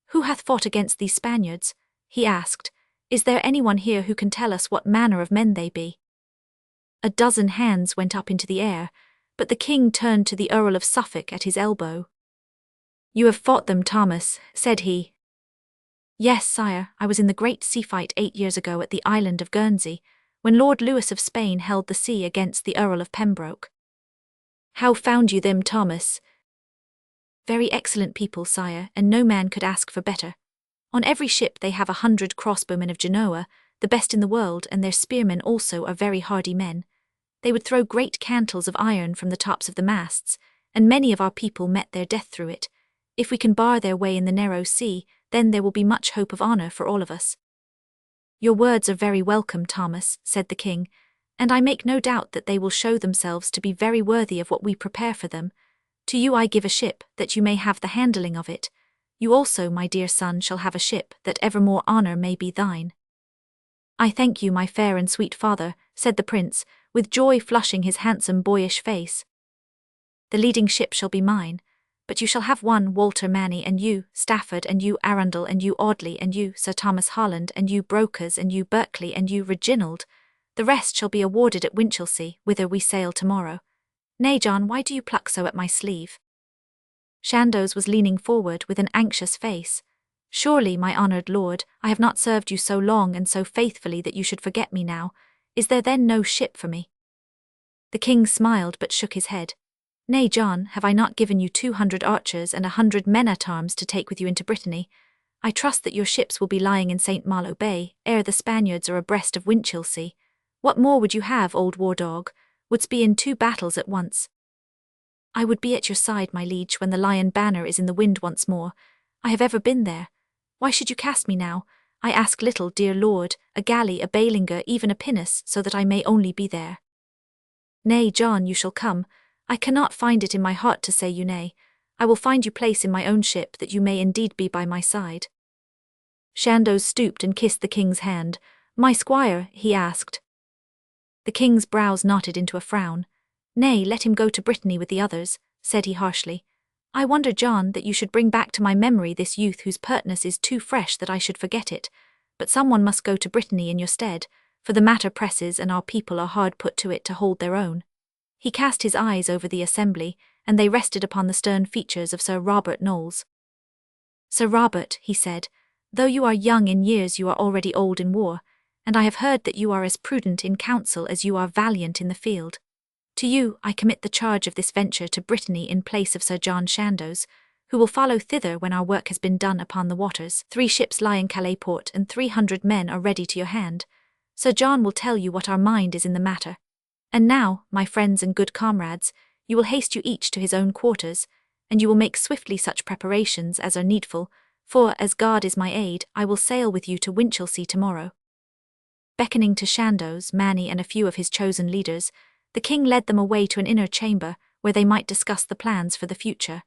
"Who hath fought against these Spaniards?" he asked. "Is there anyone here who can tell us what manner of men they be?" A dozen hands went up into the air, but the king turned to the Earl of Suffolk at his elbow. "You have fought them, Thomas," said he. "Yes, sire, I was in the great sea fight 8 years ago at the island of Guernsey, when Lord Louis of Spain held the sea against the Earl of Pembroke." "How found you them, Thomas?" "Very excellent people, sire, and no man could ask for better. On every ship they have 100 crossbowmen of Genoa, the best in the world, and their spearmen also are very hardy men. They would throw great cantles of iron from the tops of the masts, and many of our people met their death through it. If we can bar their way in the narrow sea, then there will be much hope of honour for all of us." "Your words are very welcome, Thomas," said the king, "and I make no doubt that they will show themselves to be very worthy of what we prepare for them. To you I give a ship, that you may have the handling of it. You also, my dear son, shall have a ship, that evermore honour may be thine." "I thank you, my fair and sweet father," said the prince, with joy flushing his handsome boyish face. "The leading ship shall be mine, but you shall have one, Walter Manny, and you, Stafford, and you, Arundel, and you, Audley, and you, Sir Thomas Holland, and you, Brokers, and you, Berkeley, and you, Reginald. The rest shall be awarded at Winchelsea, whither we sail tomorrow. Nay, John, why do you pluck so at my sleeve?" Chandos was leaning forward with an anxious face. Surely, my honoured lord, I have not served you so long and so faithfully that you should forget me now. Is there then no ship for me? The king smiled but shook his head. Nay, John, have I not given you 200 archers and 100 men-at-arms to take with you into Brittany? I trust that your ships will be lying in St. Malo Bay, ere the Spaniards are abreast of Winchelsea. What more would you have, old war-dog? Wouldst be in 2 battles at once? I would be at your side, my liege, when the lion banner is in the wind once more. I have ever been there. Why should you cast me now? I ask little, dear lord, a galley, a bailinger, even a pinnace, so that I may only be there. Nay, John, you shall come. I cannot find it in my heart to say you nay. I will find you place in my own ship, that you may indeed be by my side. Chandos stooped and kissed the king's hand. My squire, he asked. The king's brows knotted into a frown. Nay, let him go to Brittany with the others, said he harshly. I wonder, John, that you should bring back to my memory this youth whose pertness is too fresh that I should forget it. But someone must go to Brittany in your stead, for the matter presses and our people are hard put to it to hold their own. He cast his eyes over the assembly, and they rested upon the stern features of Sir Robert Knowles. Sir Robert, he said, though you are young in years, you are already old in war, and I have heard that you are as prudent in council as you are valiant in the field. To you I commit the charge of this venture to Brittany in place of Sir John Chandos, who will follow thither when our work has been done upon the waters. 3 ships lie in Calais port, and 300 men are ready to your hand. Sir John will tell you what our mind is in the matter. And now, my friends and good comrades, you will haste you each to his own quarters, and you will make swiftly such preparations as are needful, for, as God is my aid, I will sail with you to Winchelsea tomorrow. Beckoning to Chandos, Manny, and a few of his chosen leaders, the king led them away to an inner chamber where they might discuss the plans for the future.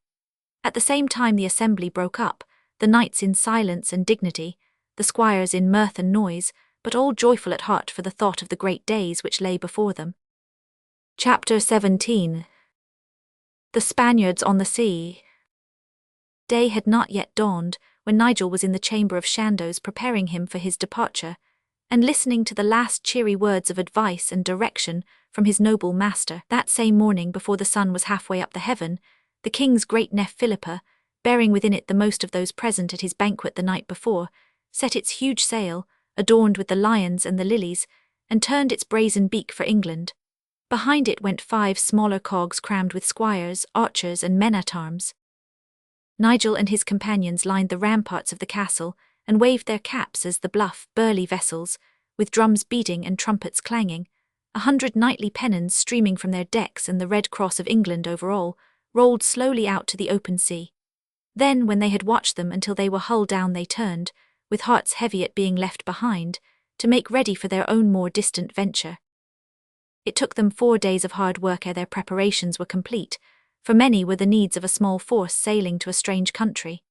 At the same time the assembly broke up, the knights in silence and dignity, the squires in mirth and noise, but all joyful at heart for the thought of the great days which lay before them. Chapter 17. The Spaniards on the Sea. Day had not yet dawned when Nigel was in the chamber of Chandos preparing him for his departure, and listening to the last cheery words of advice and direction from his noble master. That same morning, before the sun was halfway up the heaven, the king's great-nephew Philippa, bearing within it the most of those present at his banquet the night before, set its huge sail, adorned with the lions and the lilies, and turned its brazen beak for England. Behind it went 5 smaller cogs crammed with squires, archers, and men-at-arms. Nigel and his companions lined the ramparts of the castle and waved their caps as the bluff, burly vessels, with drums beating and trumpets clanging, 100 knightly pennons streaming from their decks and the Red Cross of England over all, rolled slowly out to the open sea. Then, when they had watched them until they were hull down, they turned, with hearts heavy at being left behind, to make ready for their own more distant venture. It took them 4 days of hard work ere their preparations were complete, for many were the needs of a small force sailing to a strange country.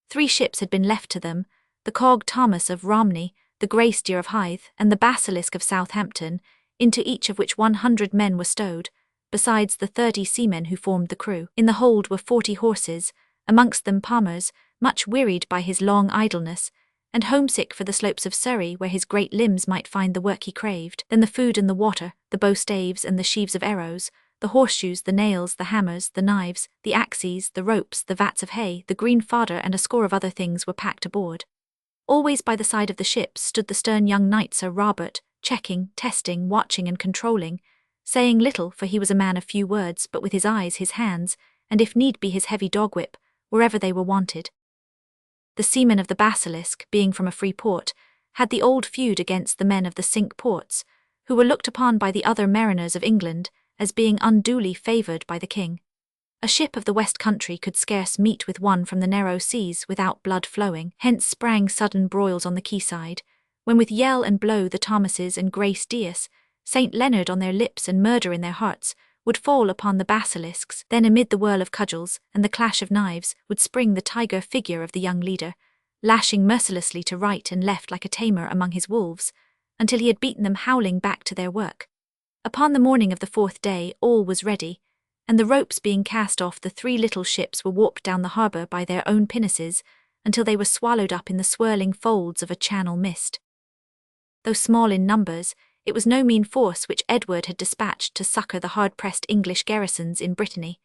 3 ships had been left to them, the cog Thomas of Romney, the Grey Steer of Hythe, and the Basilisk of Southampton, into each of which 100 men were stowed, besides the 30 seamen who formed the crew. In the hold were 40 horses, amongst them Palmer's, much wearied by his long idleness, and homesick for the slopes of Surrey where his great limbs might find the work he craved. Then the food and the water, the bow-staves and the sheaves of arrows, the horseshoes, the nails, the hammers, the knives, the axes, the ropes, the vats of hay, the green fodder, and a score of other things were packed aboard. Always by the side of the ship stood the stern young knight Sir Robert, checking, testing, watching, and controlling, saying little, for he was a man of few words, but with his eyes, his hands, and if need be his heavy dog-whip, wherever they were wanted. The seamen of the Basilisk, being from a free port, had the old feud against the men of the Cinque Ports, who were looked upon by the other mariners of England as being unduly favoured by the king. A ship of the West Country could scarce meet with one from the narrow seas without blood flowing, hence sprang sudden broils on the quayside, when with yell and blow the Thomases and Grey Steers, St. Leonard on their lips and murder in their hearts, would fall upon the basilisks. Then amid the whirl of cudgels and the clash of knives would spring the tiger figure of the young leader, lashing mercilessly to right and left like a tamer among his wolves, until he had beaten them howling back to their work. Upon the morning of the 4th day all was ready, and the ropes being cast off, the 3 little ships were warped down the harbour by their own pinnaces until they were swallowed up in the swirling folds of a channel mist. Though small in numbers, it was no mean force which Edward had dispatched to succour the hard-pressed English garrisons in Brittany.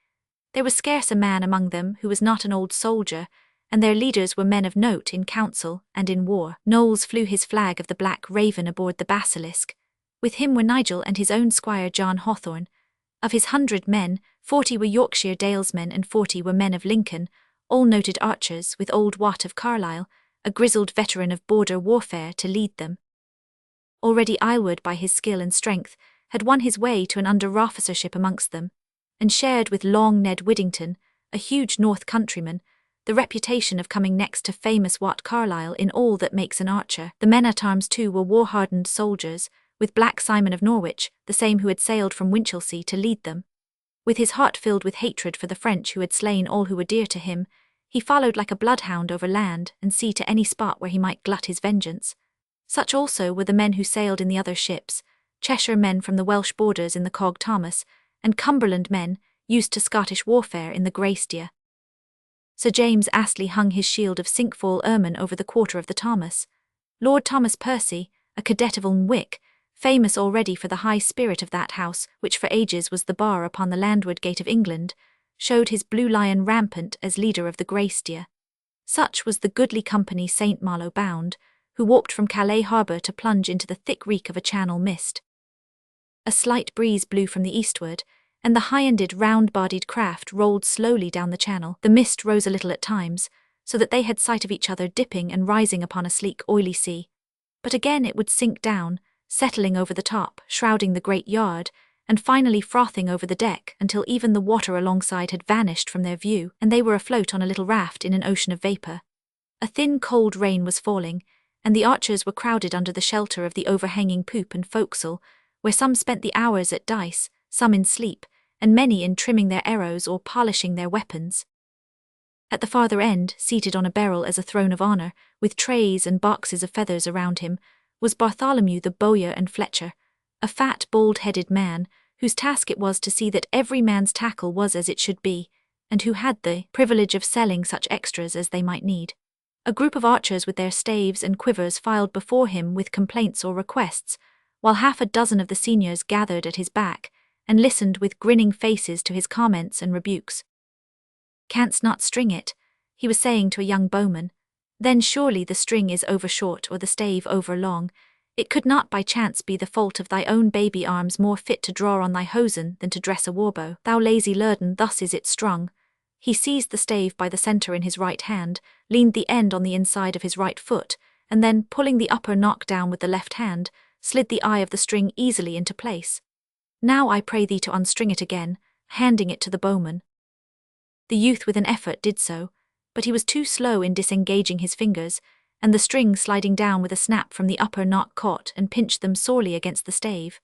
There was scarce a man among them who was not an old soldier, and their leaders were men of note in council and in war. Knowles flew his flag of the Black Raven aboard the Basilisk. With him were Nigel and his own squire John Hawthorne. Of his 100 men, 40 were Yorkshire dalesmen and 40 were men of Lincoln, all noted archers, with old Wat of Carlisle, a grizzled veteran of border warfare, to lead them. Already Aylward, by his skill and strength, had won his way to an under-officership amongst them, and shared with Long Ned Widdington, a huge North countryman, the reputation of coming next to famous Wat Carlisle in all that makes an archer. The men-at-arms too were war-hardened soldiers, with Black Simon of Norwich, the same who had sailed from Winchelsea, to lead them. With his heart filled with hatred for the French who had slain all who were dear to him, he followed like a bloodhound over land and sea to any spot where he might glut his vengeance. Such also were the men who sailed in the other ships, Cheshire men from the Welsh borders in the Cog Thomas, and Cumberland men, used to Scottish warfare, in the Grey Steer. Sir James Astley hung his shield of Cinquefall ermine over the quarter of the Thomas. Lord Thomas Percy, a cadet of Ulm-Wick, famous already for the high spirit of that house, which for ages was the bar upon the landward gate of England, showed his blue lion rampant as leader of the Grey Steer. Such was the goodly company St. Malo bound, who walked from Calais harbour to plunge into the thick reek of a Channel mist. A slight breeze blew from the eastward, and the high-ended, round-bodied craft rolled slowly down the channel. The mist rose a little at times, so that they had sight of each other dipping and rising upon a sleek, oily sea. But again it would sink down, settling over the top, shrouding the great yard, and finally frothing over the deck until even the water alongside had vanished from their view, and they were afloat on a little raft in an ocean of vapour. A thin, cold rain was falling, and the archers were crowded under the shelter of the overhanging poop and forecastle, where some spent the hours at dice, some in sleep, and many in trimming their arrows or polishing their weapons. At the farther end, seated on a barrel as a throne of honour, with trays and boxes of feathers around him, was Bartholomew the bowyer and fletcher, a fat, bald-headed man, whose task it was to see that every man's tackle was as it should be, and who had the privilege of selling such extras as they might need. A group of archers with their staves and quivers filed before him with complaints or requests, while half a dozen of the seniors gathered at his back, and listened with grinning faces to his comments and rebukes. "Canst not string it?" he was saying to a young bowman. "Then surely the string is over short or the stave over long. It could not by chance be the fault of thy own baby arms more fit to draw on thy hosen than to dress a warbow. Thou lazy lurden, thus is it strung." He seized the stave by the centre in his right hand, leaned the end on the inside of his right foot, and then, pulling the upper knock down with the left hand, slid the eye of the string easily into place. "Now I pray thee to unstring it again," handing it to the bowman. The youth with an effort did so, but he was too slow in disengaging his fingers, and the string sliding down with a snap from the upper knot caught and pinched them sorely against the stave.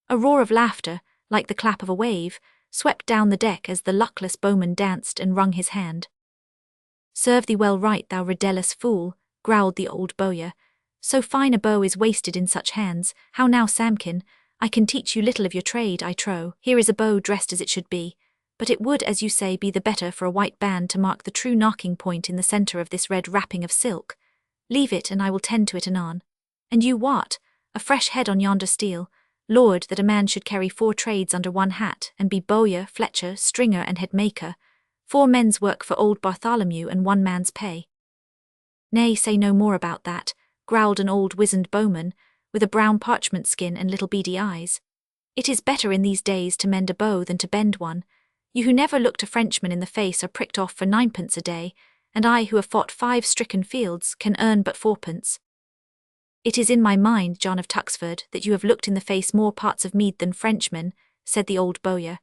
A roar of laughter, like the clap of a wave, swept down the deck as the luckless bowman danced and wrung his hand. "Serve thee well right, thou ridellous fool," growled the old bowyer. "So fine a bow is wasted in such hands. How now, Samkin? I can teach you little of your trade, I trow. Here is a bow dressed as it should be, but it would, as you say, be the better for a white band to mark the true knocking point in the centre of this red wrapping of silk. Leave it, and I will tend to it anon. And you, Wat, a fresh head on yonder steel. Lord, that a man should carry 4 trades under one hat, and be bowyer, fletcher, stringer, and head-maker. 4 men's work for old Bartholomew and 1 man's pay." "Nay, say no more about that," growled an old wizened bowman, with a brown parchment skin and little beady eyes. "It is better in these days to mend a bow than to bend one. You who never looked a Frenchman in the face are pricked off for 9d. a day, and I who have fought 5 stricken fields can earn but 4d." "It is in my mind, John of Tuxford, that you have looked in the face more parts of mead than Frenchmen," said the old bowyer.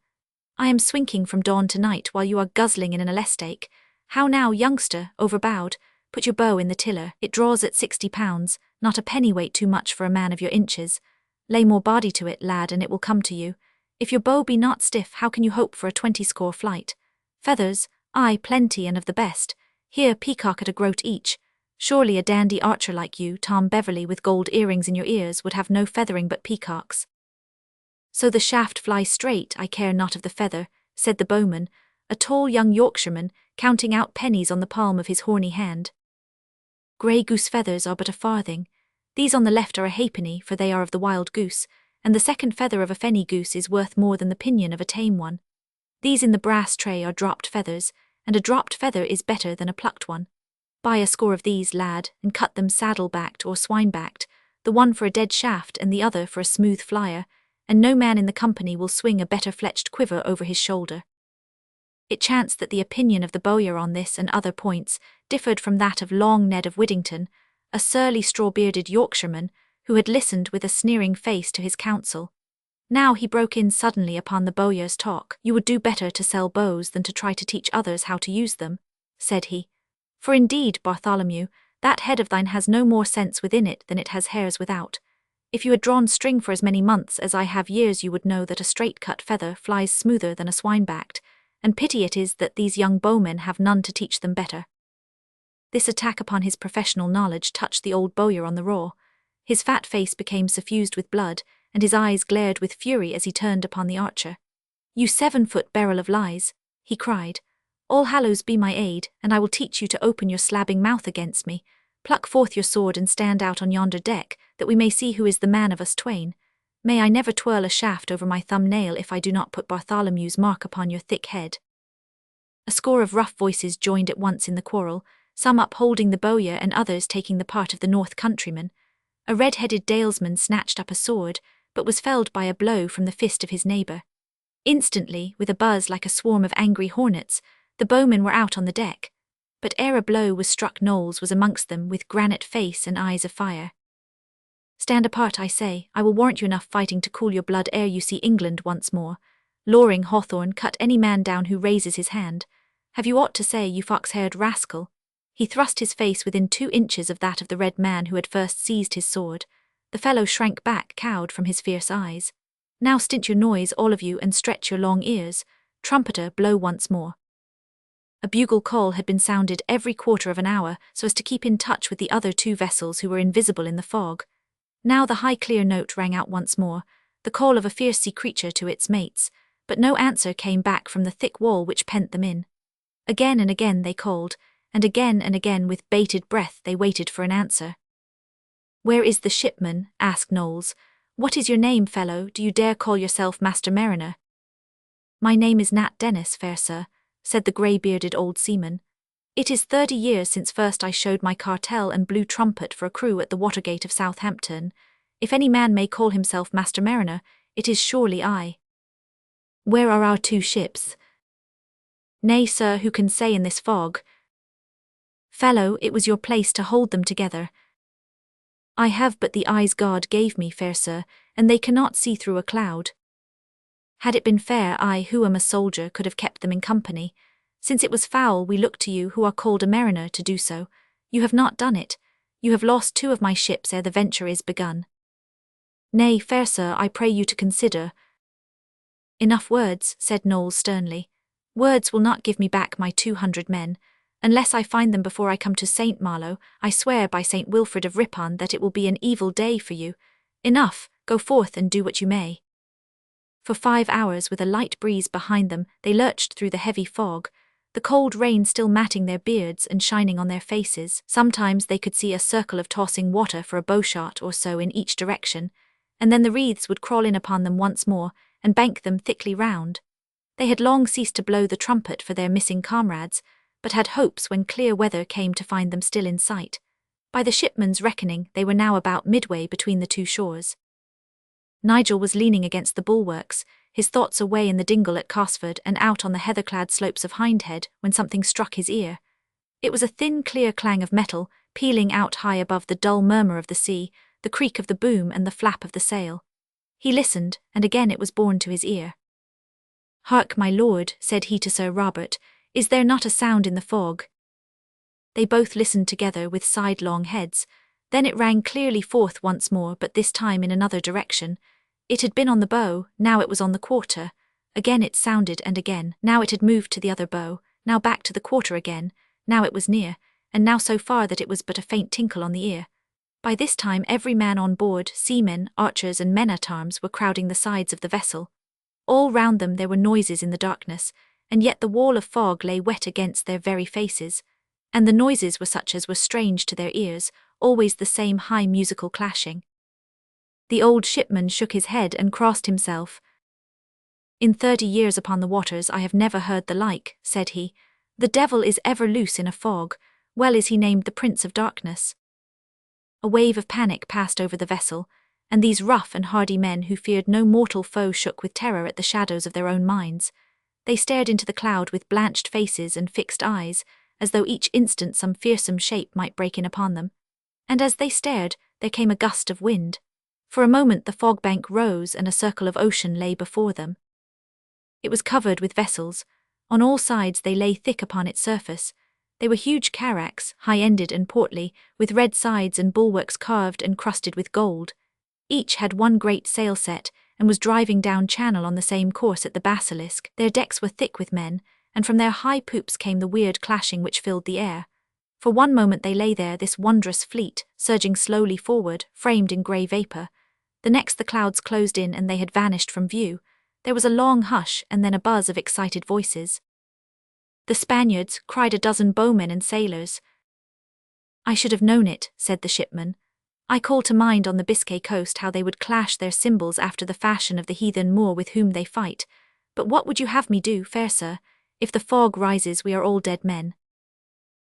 "I am swinking from dawn to night while you are guzzling in an alestake. How now, youngster, overbowed? Put your bow in the tiller. It draws at 60 pounds, not a pennyweight too much for a man of your inches. Lay more body to it, lad, and it will come to you. If your bow be not stiff, how can you hope for a 20-score flight? Feathers, aye, plenty and of the best. Here, peacock at a groat each. Surely a dandy archer like you, Tom Beverley, with gold earrings in your ears, would have no feathering but peacocks." "So the shaft flies straight, I care not of the feather," said the bowman, a tall young Yorkshireman, counting out pennies on the palm of his horny hand. "Grey goose feathers are but a farthing. These on the left are a halfpenny, for they are of the wild goose, and the second feather of a fenny goose is worth more than the pinion of a tame one. These in the brass tray are dropped feathers, and a dropped feather is better than a plucked one. Buy a score of these, lad, and cut them saddle-backed or swine-backed, the one for a dead shaft and the other for a smooth flyer, and no man in the company will swing a better fletched quiver over his shoulder. It chanced that the opinion of the bowyer on this and other points differed from that of Long Ned of Widdington, a surly straw-bearded Yorkshireman, who had listened with a sneering face to his counsel. Now he broke in suddenly upon the bowyer's talk. "You would do better to sell bows than to try to teach others how to use them," said he. "For indeed, Bartholomew, that head of thine has no more sense within it than it has hairs without. If you had drawn string for as many months as I have years, you would know that a straight-cut feather flies smoother than a swine-backed, and pity it is that these young bowmen have none to teach them better." This attack upon his professional knowledge touched the old bowyer on the raw. His fat face became suffused with blood, and his eyes glared with fury as he turned upon the archer. "You 7-foot barrel of lies," he cried. "All Hallows be my aid, and I will teach you to open your slabbing mouth against me. Pluck forth your sword and stand out on yonder deck, that we may see who is the man of us twain. May I never twirl a shaft over my thumb-nail if I do not put Bartholomew's mark upon your thick head." A score of rough voices joined at once in the quarrel, some upholding the bowyer and others taking the part of the North countryman. A red-headed dalesman snatched up a sword, but was felled by a blow from the fist of his neighbour. Instantly, with a buzz like a swarm of angry hornets, the bowmen were out on the deck. But ere a blow was struck, Knowles was amongst them with granite face and eyes of fire. "Stand apart, I say. I will warrant you enough fighting to cool your blood ere you see England once more. Loring, Hawthorne, cut any man down who raises his hand. Have you aught to say, you fox-haired rascal?" He thrust his face within 2 inches of that of the red man who had first seized his sword. The fellow shrank back, cowed from his fierce eyes. "Now stint your noise, all of you, and stretch your long ears. Trumpeter, blow once more." A bugle call had been sounded every quarter of an hour so as to keep in touch with the other 2 vessels who were invisible in the fog. Now the high clear note rang out once more, the call of a fierce sea creature to its mates, but no answer came back from the thick wall which pent them in. Again and again they called, and again with bated breath they waited for an answer. "Where is the shipman?" asked Knowles. "What is your name, fellow? Do you dare call yourself Master Mariner?" "My name is Nat Dennis, fair sir," said the grey-bearded old seaman. "It is 30 years since first I showed my cartel and blew trumpet for a crew at the Watergate of Southampton. If any man may call himself Master Mariner, it is surely I." "Where are our 2 ships?" "Nay, sir, who can say in this fog?" "Fellow, it was your place to hold them together." "I have but the eyes God gave me, fair sir, and they cannot see through a cloud." "Had it been fair, I, who am a soldier, could have kept them in company. Since it was foul, we look to you, who are called a mariner, to do so. You have not done it. You have lost 2 of my ships ere the venture is begun." "Nay, fair sir, I pray you to consider." "Enough words," said Knowles sternly. "Words will not give me back my 200 men. Unless I find them before I come to St. Malo, I swear by St. Wilfrid of Ripon that it will be an evil day for you. Enough, go forth and do what you may." For 5 hours, with a light breeze behind them, they lurched through the heavy fog, the cold rain still matting their beards and shining on their faces. Sometimes they could see a circle of tossing water for a bowshot or so in each direction, and then the wreaths would crawl in upon them once more and bank them thickly round. They had long ceased to blow the trumpet for their missing comrades, but had hopes when clear weather came to find them still in sight. By the shipman's reckoning, they were now about midway between the 2 shores. Nigel was leaning against the bulwarks, his thoughts away in the dingle at Cosford and out on the heather-clad slopes of Hindhead, when something struck his ear. It was a thin, clear clang of metal, pealing out high above the dull murmur of the sea, the creak of the boom and the flap of the sail. He listened, and again it was borne to his ear. "Hark, my lord," said he to Sir Robert, "is there not a sound in the fog?" They both listened together with sidelong heads. Then it rang clearly forth once more, but this time in another direction. It had been on the bow, now it was on the quarter. Again it sounded, and again. Now it had moved to the other bow, now back to the quarter again. Now it was near, and now so far that it was but a faint tinkle on the ear. By this time every man on board, seamen, archers and men-at-arms, were crowding the sides of the vessel. All round them there were noises in the darkness, and yet the wall of fog lay wet against their very faces, and the noises were such as were strange to their ears, always the same high musical clashing. The old shipman shook his head and crossed himself. "In 30 years upon the waters I have never heard the like," said he. "The devil is ever loose in a fog, well is he named the Prince of Darkness." A wave of panic passed over the vessel, and these rough and hardy men who feared no mortal foe shook with terror at the shadows of their own minds. They stared into the cloud with blanched faces and fixed eyes, as though each instant some fearsome shape might break in upon them. And as they stared, there came a gust of wind. For a moment the fog bank rose and a circle of ocean lay before them. It was covered with vessels. On all sides they lay thick upon its surface. They were huge carracks, high-ended and portly, with red sides and bulwarks carved and crusted with gold. Each had one great sail set, and was driving down channel on the same course at the Basilisk. Their decks were thick with men, and from their high poops came the weird clashing which filled the air. For one moment they lay there, this wondrous fleet, surging slowly forward, framed in grey vapour. The next the clouds closed in and they had vanished from view. There was a long hush and then a buzz of excited voices. "The Spaniards!" cried a dozen bowmen and sailors. "I should have known it," said the shipman. "I call to mind on the Biscay coast how they would clash their cymbals after the fashion of the heathen Moor with whom they fight. But what would you have me do, fair sir? If the fog rises we are all dead men."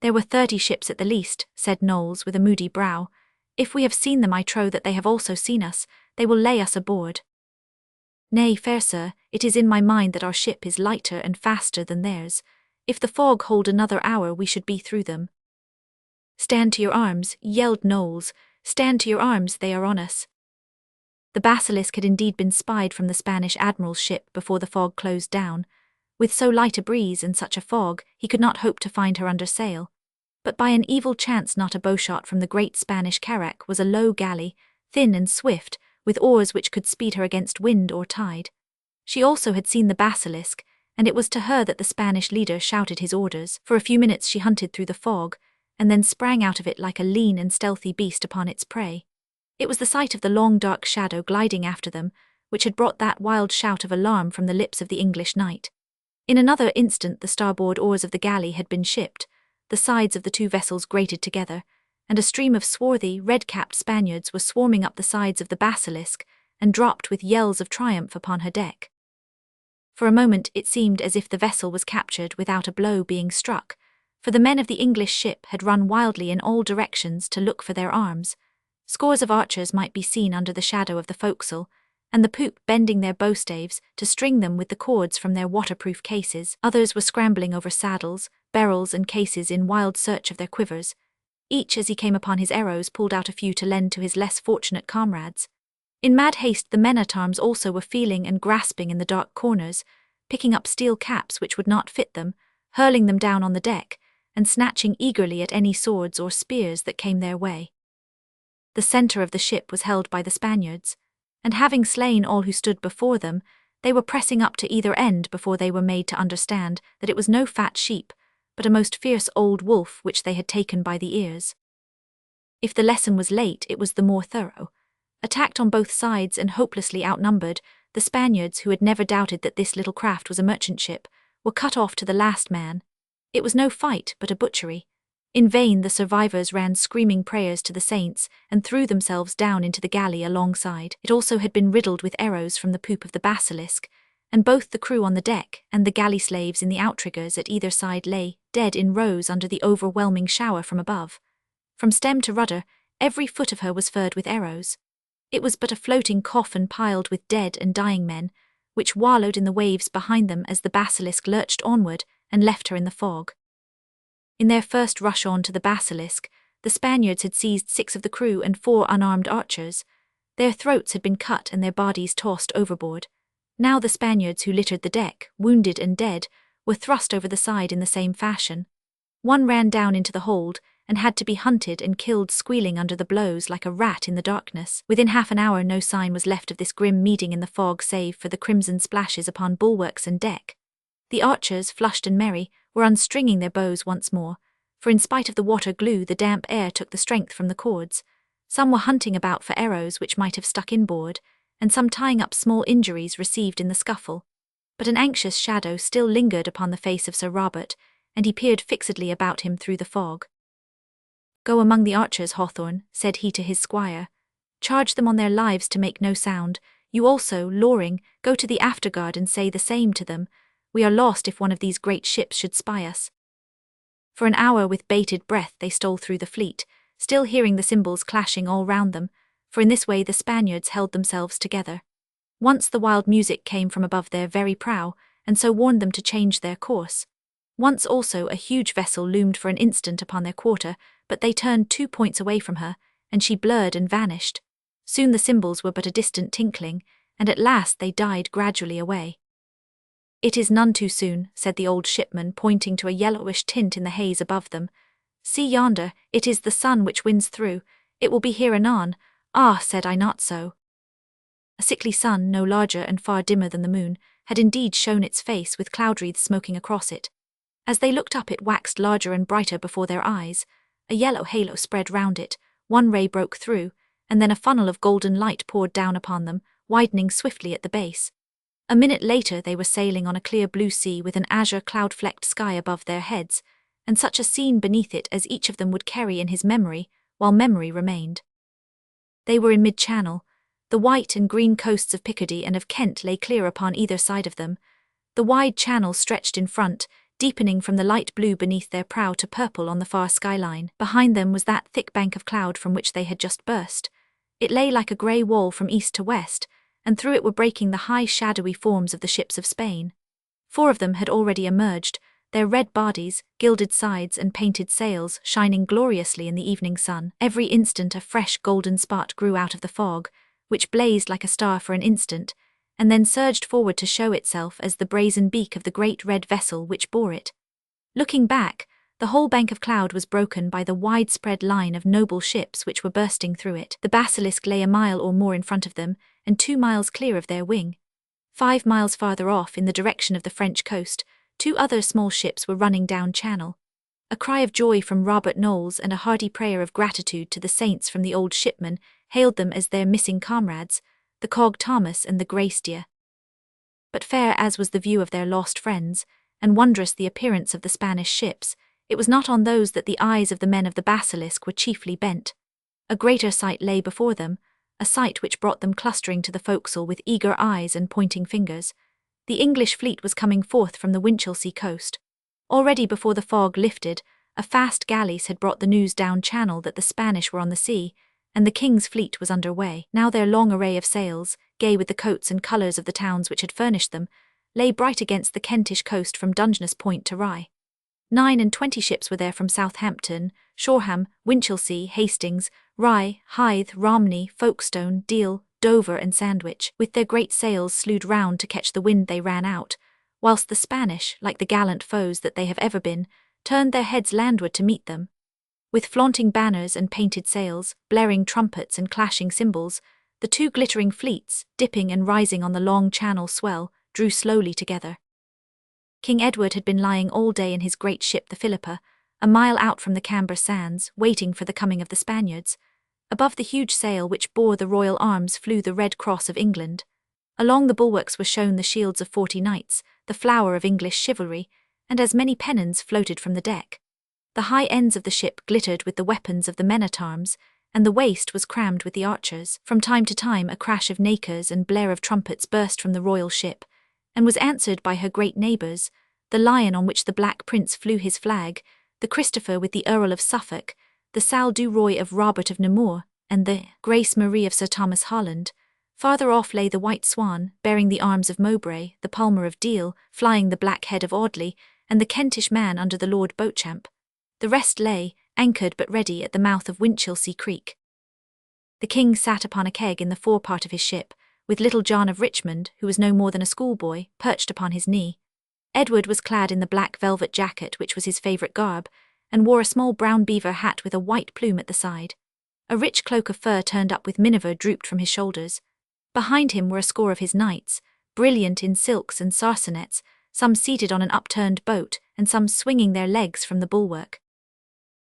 "There were 30 ships at the least," said Knowles with a moody brow. "If we have seen them I trow that they have also seen us. They will lay us aboard." "Nay, fair sir, it is in my mind that our ship is lighter and faster than theirs. If the fog hold another hour we should be through them." "Stand to your arms," yelled Knowles. "Stand to your arms, they are on us." The Basilisk had indeed been spied from the Spanish admiral's ship before the fog closed down. With so light a breeze and such a fog, he could not hope to find her under sail. But by an evil chance not a bowshot from the great Spanish carrack was a low galley, thin and swift, with oars which could speed her against wind or tide. She also had seen the Basilisk, and it was to her that the Spanish leader shouted his orders. For a few minutes she hunted through the fog, and then sprang out of it like a lean and stealthy beast upon its prey. It was the sight of the long dark shadow gliding after them, which had brought that wild shout of alarm from the lips of the English knight. In another instant the starboard oars of the galley had been shipped, the sides of the two vessels grated together, and a stream of swarthy, red-capped Spaniards was swarming up the sides of the Basilisk and dropped with yells of triumph upon her deck. For a moment it seemed as if the vessel was captured without a blow being struck, for the men of the English ship had run wildly in all directions to look for their arms. Scores of archers might be seen under the shadow of the forecastle, and the poop bending their bowstaves to string them with the cords from their waterproof cases. Others were scrambling over saddles, barrels and cases in wild search of their quivers. Each, as he came upon his arrows, pulled out a few to lend to his less fortunate comrades. In mad haste the men-at-arms also were feeling and grasping in the dark corners, picking up steel caps which would not fit them, hurling them down on the deck, and snatching eagerly at any swords or spears that came their way. The centre of the ship was held by the Spaniards, and having slain all who stood before them, they were pressing up to either end before they were made to understand that it was no fat sheep, but a most fierce old wolf which they had taken by the ears. If the lesson was late, it was the more thorough. Attacked on both sides and hopelessly outnumbered, the Spaniards, who had never doubted that this little craft was a merchant ship, were cut off to the last man. It was no fight, but a butchery. In vain the survivors ran screaming prayers to the saints and threw themselves down into the galley alongside. It also had been riddled with arrows from the poop of the Basilisk, and both the crew on the deck and the galley slaves in the outriggers at either side lay, dead in rows under the overwhelming shower from above. From stem to rudder, every foot of her was furred with arrows. It was but a floating coffin piled with dead and dying men, which wallowed in the waves behind them as the Basilisk lurched onward and left her in the fog. In their first rush on to the Basilisk, the Spaniards had seized 6 of the crew and 4 unarmed archers. Their throats had been cut and their bodies tossed overboard. Now the Spaniards who littered the deck, wounded and dead, were thrust over the side in the same fashion. One ran down into the hold and had to be hunted and killed squealing under the blows like a rat in the darkness. Within half an hour no sign was left of this grim meeting in the fog save for the crimson splashes upon bulwarks and deck. The archers, flushed and merry, were unstringing their bows once more, for in spite of the water glue the damp air took the strength from the cords. Some were hunting about for arrows which might have stuck inboard, and some tying up small injuries received in the scuffle. But an anxious shadow still lingered upon the face of Sir Robert, and he peered fixedly about him through the fog. "Go among the archers, Hawthorne," said he to his squire. "Charge them on their lives to make no sound. You also, Loring, go to the afterguard and say the same to them. We are lost if one of these great ships should spy us." For an hour with bated breath they stole through the fleet, still hearing the cymbals clashing all round them, for in this way the Spaniards held themselves together. Once the wild music came from above their very prow, and so warned them to change their course. Once also a huge vessel loomed for an instant upon their quarter, but they turned 2 points away from her, and she blurred and vanished. Soon the cymbals were but a distant tinkling, and at last they died gradually away. "It is none too soon," said the old shipman, pointing to a yellowish tint in the haze above them. "See yonder, it is the sun which wins through. It will be here anon. Ah, said I not so?" A sickly sun, no larger and far dimmer than the moon, had indeed shown its face with cloud wreaths smoking across it. As they looked up it waxed larger and brighter before their eyes. A yellow halo spread round it, one ray broke through, and then a funnel of golden light poured down upon them, widening swiftly at the base. A minute later they were sailing on a clear blue sea with an azure cloud-flecked sky above their heads, and such a scene beneath it as each of them would carry in his memory, while memory remained. They were in mid-channel. The white and green coasts of Picardy and of Kent lay clear upon either side of them. The wide channel stretched in front, deepening from the light blue beneath their prow to purple on the far skyline. Behind them was that thick bank of cloud from which they had just burst. It lay like a grey wall from east to west, and through it were breaking the high shadowy forms of the ships of Spain. 4 of them had already emerged, their red bodies, gilded sides and painted sails shining gloriously in the evening sun. Every instant a fresh golden spot grew out of the fog, which blazed like a star for an instant, and then surged forward to show itself as the brazen beak of the great red vessel which bore it. Looking back, the whole bank of cloud was broken by the widespread line of noble ships which were bursting through it. The basilisk lay a mile or more in front of them, and 2 miles clear of their wing. 5 miles farther off, in the direction of the French coast, 2 other small ships were running down channel. A cry of joy from Robert Knowles and a hearty prayer of gratitude to the saints from the old shipman hailed them as their missing comrades, the cog Thomas and the Grace Deer. But fair as was the view of their lost friends, and wondrous the appearance of the Spanish ships, it was not on those that the eyes of the men of the Basilisk were chiefly bent. A greater sight lay before them, a sight which brought them clustering to the forecastle with eager eyes and pointing fingers. The English fleet was coming forth from the Winchelsea coast. Already before the fog lifted, a fast galleys had brought the news down channel that the Spanish were on the sea, and the King's fleet was under way. Now their long array of sails, gay with the coats and colours of the towns which had furnished them, lay bright against the Kentish coast from Dungeness Point to Rye. 29 ships were there from Southampton, Shoreham, Winchelsea, Hastings, Rye, Hythe, Romney, Folkestone, Deal, Dover and Sandwich. With their great sails slewed round to catch the wind they ran out, whilst the Spanish, like the gallant foes that they have ever been, turned their heads landward to meet them. With flaunting banners and painted sails, blaring trumpets and clashing cymbals, the 2 glittering fleets, dipping and rising on the long channel swell, drew slowly together. King Edward had been lying all day in his great ship the Philippa, a mile out from the Camber sands, waiting for the coming of the Spaniards. Above the huge sail which bore the royal arms flew the Red Cross of England. Along the bulwarks were shown the shields of 40 knights, the flower of English chivalry, and as many pennons floated from the deck. The high ends of the ship glittered with the weapons of the men-at-arms, and the waist was crammed with the archers. From time to time a crash of nakers and blare of trumpets burst from the royal ship, and was answered by her great neighbours, the Lion on which the Black Prince flew his flag, the Christopher with the Earl of Suffolk, the Sal du Roy of Robert of Nemours, and the Grace Marie of Sir Thomas Holland. Farther off lay the White Swan, bearing the arms of Mowbray, the Palmer of Deal, flying the Black Head of Audley, and the Kentish man under the Lord Beauchamp. The rest lay, anchored but ready, at the mouth of Winchelsea Creek. The King sat upon a keg in the forepart of his ship, with little John of Richmond, who was no more than a schoolboy, perched upon his knee. Edward was clad in the black velvet jacket which was his favourite garb, and wore a small brown beaver hat with a white plume at the side. A rich cloak of fur turned up with miniver drooped from his shoulders. Behind him were a score of his knights, brilliant in silks and sarcenets, some seated on an upturned boat, and some swinging their legs from the bulwark.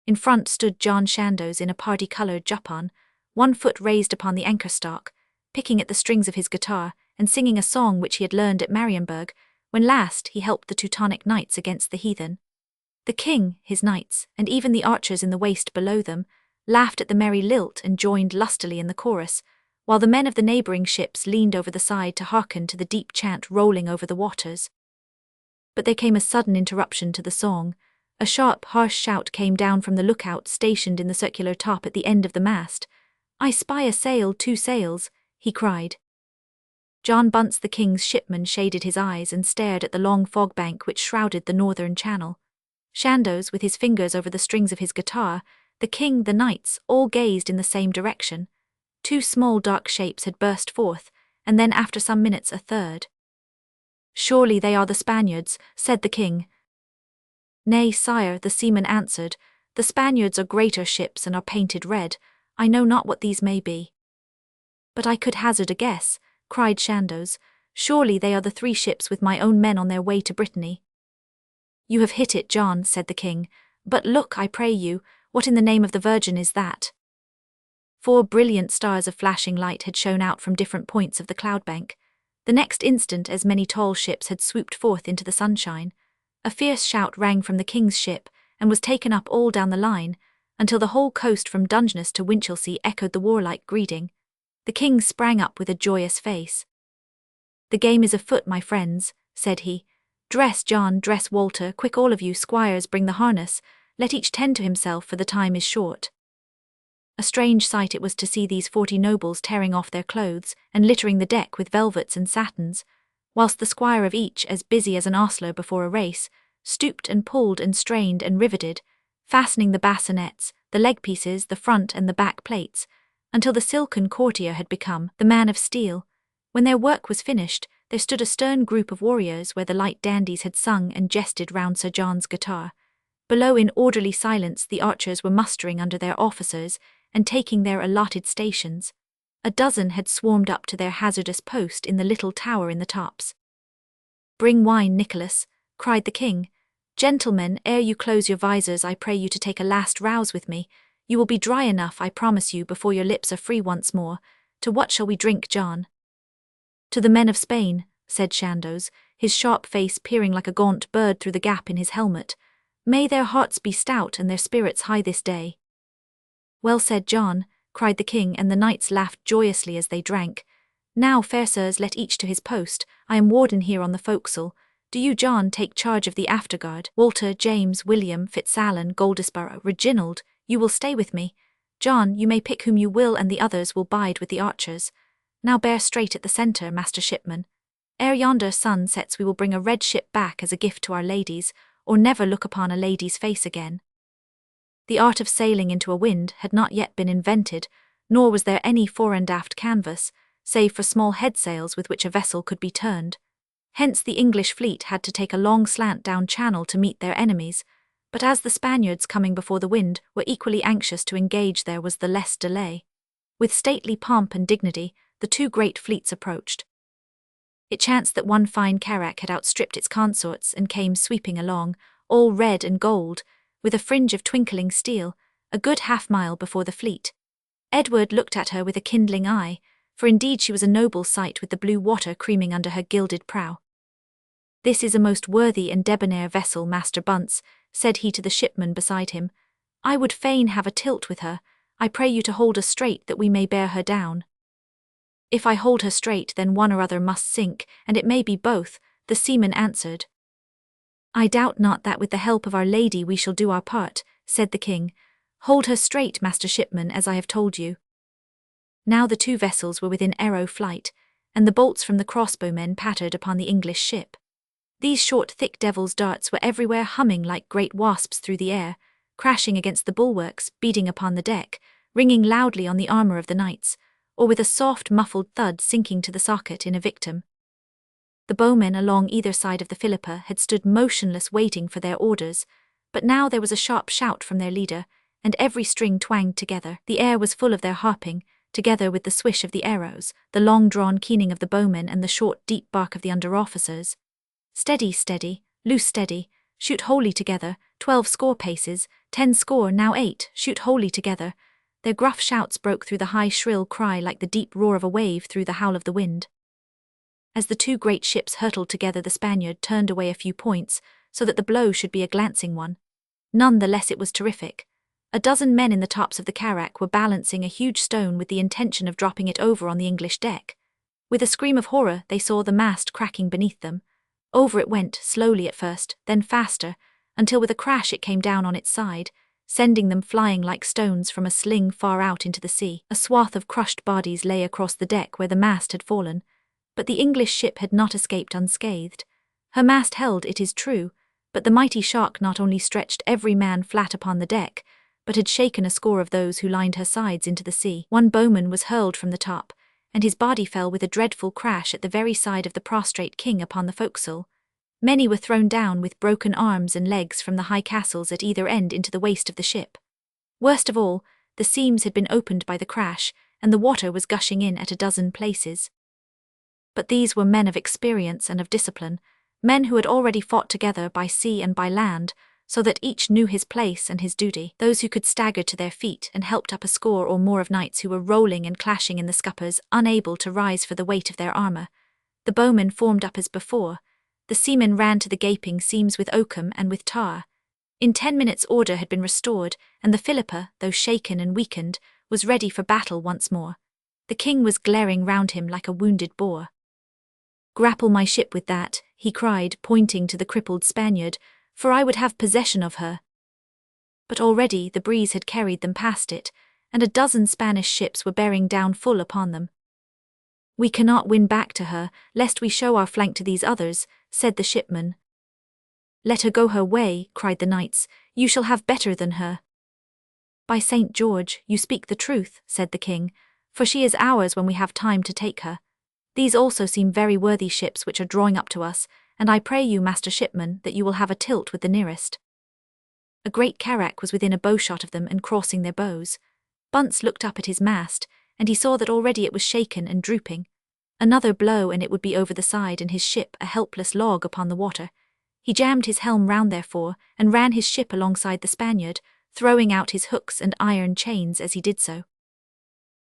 In front stood John Chandos in a party-coloured juppon, 1 foot raised upon the anchor-stock, picking at the strings of his guitar, and singing a song which he had learned at Marienburg, when last he helped the Teutonic knights against the heathen. The king, his knights, and even the archers in the waist below them, laughed at the merry lilt and joined lustily in the chorus, while the men of the neighbouring ships leaned over the side to hearken to the deep chant rolling over the waters. But there came a sudden interruption to the song. A sharp, harsh shout came down from the lookout stationed in the circular top at the end of the mast. "I spy a sail, 2 sails," he cried. John Bunce, the king's shipman, shaded his eyes and stared at the long fog bank which shrouded the northern channel. Chandos, with his fingers over the strings of his guitar, the king, the knights, all gazed in the same direction. 2 small dark shapes had burst forth, and then after some minutes a third. "Surely they are the Spaniards," said the king. "Nay, sire," the seaman answered, "the Spaniards are greater ships and are painted red. I know not what these may be." "But I could hazard a guess," cried Chandos. "Surely they are the 3 ships with my own men on their way to Brittany." "You have hit it, John," said the king. "But look, I pray you, what in the name of the Virgin is that?" 4 brilliant stars of flashing light had shone out from different points of the cloudbank. The next instant as many tall ships had swooped forth into the sunshine. A fierce shout rang from the king's ship, and was taken up all down the line, until the whole coast from Dungeness to Winchelsea echoed the warlike greeting. The king sprang up with a joyous face. "The game is afoot, my friends," said he. "Dress, John, dress, Walter, quick all of you, squires, bring the harness, let each tend to himself, for the time is short." A strange sight it was to see these 40 nobles tearing off their clothes, and littering the deck with velvets and satins, whilst the squire of each, as busy as an ostler before a race, stooped and pulled and strained and riveted, fastening the bassinets, the leg pieces, the front and the back plates, until the silken courtier had become the man of steel. When their work was finished, there stood a stern group of warriors where the light dandies had sung and jested round Sir John's guitar. Below, in orderly silence, the archers were mustering under their officers and taking their allotted stations. A dozen had swarmed up to their hazardous post in the little tower in the tops. "Bring wine, Nicholas," cried the king. "Gentlemen, ere you close your visors, I pray you to take a last rouse with me. You will be dry enough, I promise you, before your lips are free once more. To what shall we drink, John?" "To the men of Spain," said Chandos, his sharp face peering like a gaunt bird through the gap in his helmet. "May their hearts be stout and their spirits high this day." "Well said, John," cried the king, and the knights laughed joyously as they drank. "Now, fair sirs, let each to his post. I am warden here on the forecastle. Do you, John, take charge of the afterguard. Walter, James, William, Fitzalan, Goldesborough, Reginald, you will stay with me. John, you may pick whom you will, and the others will bide with the archers. Now bear straight at the centre, master shipman. Ere yonder sun sets we will bring a red ship back as a gift to our ladies, or never look upon a lady's face again." The art of sailing into a wind had not yet been invented, nor was there any fore and aft canvas, save for small headsails with which a vessel could be turned. Hence the English fleet had to take a long slant down channel to meet their enemies, but as the Spaniards, coming before the wind, were equally anxious to engage, there was the less delay. With stately pomp and dignity, the 2 great fleets approached. It chanced that one fine carrack had outstripped its consorts and came sweeping along, all red and gold, with a fringe of twinkling steel, a good half-mile before the fleet. Edward looked at her with a kindling eye, for indeed she was a noble sight with the blue water creaming under her gilded prow. "This is a most worthy and debonair vessel, Master Bunce," said he to the shipman beside him. "I would fain have a tilt with her. I pray you to hold us straight that we may bear her down." "If I hold her straight, then one or other must sink, and it may be both," the seaman answered. "I doubt not that with the help of Our Lady we shall do our part," said the king. "Hold her straight, master shipman, as I have told you." Now the 2 vessels were within arrow flight, and the bolts from the crossbowmen pattered upon the English ship. These short, thick devil's darts were everywhere humming like great wasps through the air, crashing against the bulwarks, beating upon the deck, ringing loudly on the armour of the knights, or with a soft, muffled thud sinking to the socket in a victim. The bowmen along either side of the Philippa had stood motionless waiting for their orders, but now there was a sharp shout from their leader, and every string twanged together. The air was full of their harping, together with the swish of the arrows, the long-drawn keening of the bowmen and the short, deep bark of the under-officers. "Steady, steady, loose steady, shoot wholly together, 12 score paces, 10 score, now 8, shoot wholly together." Their gruff shouts broke through the high shrill cry like the deep roar of a wave through the howl of the wind. As the 2 great ships hurtled together, the Spaniard turned away a few points, so that the blow should be a glancing one. None the less it was terrific. A dozen men in the tops of the carrack were balancing a huge stone with the intention of dropping it over on the English deck. With a scream of horror, they saw the mast cracking beneath them. Over it went, slowly at first, then faster, until with a crash it came down on its side, sending them flying like stones from a sling far out into the sea. A swath of crushed bodies lay across the deck where the mast had fallen, but the English ship had not escaped unscathed. Her mast held, it is true, but the mighty shark not only stretched every man flat upon the deck, but had shaken a score of those who lined her sides into the sea. One bowman was hurled from the top, and his body fell with a dreadful crash at the very side of the prostrate king upon the forecastle. Many were thrown down with broken arms and legs from the high castles at either end into the waist of the ship. Worst of all, the seams had been opened by the crash, and the water was gushing in at a dozen places. But these were men of experience and of discipline, men who had already fought together by sea and by land, so that each knew his place and his duty. Those who could staggered to their feet and helped up a score or more of knights who were rolling and clashing in the scuppers, unable to rise for the weight of their armour. The bowmen formed up as before. The seamen ran to the gaping seams with oakum and with tar. In 10 minutes order had been restored, and the Philippa, though shaken and weakened, was ready for battle once more. The king was glaring round him like a wounded boar. "Grapple my ship with that," he cried, pointing to the crippled Spaniard, "for I would have possession of her." But already the breeze had carried them past it, and a dozen Spanish ships were bearing down full upon them. "We cannot win back to her, lest we show our flank to these others," said the shipman. "Let her go her way," cried the knights, "you shall have better than her." "By St. George, you speak the truth," said the king, "for she is ours when we have time to take her. These also seem very worthy ships which are drawing up to us, and I pray you, master shipman, that you will have a tilt with the nearest." A great carrack was within a bowshot of them and crossing their bows. Bunce looked up at his mast, and he saw that already it was shaken and drooping. Another blow and it would be over the side and his ship a helpless log upon the water. He jammed his helm round therefore, and ran his ship alongside the Spaniard, throwing out his hooks and iron chains as he did so.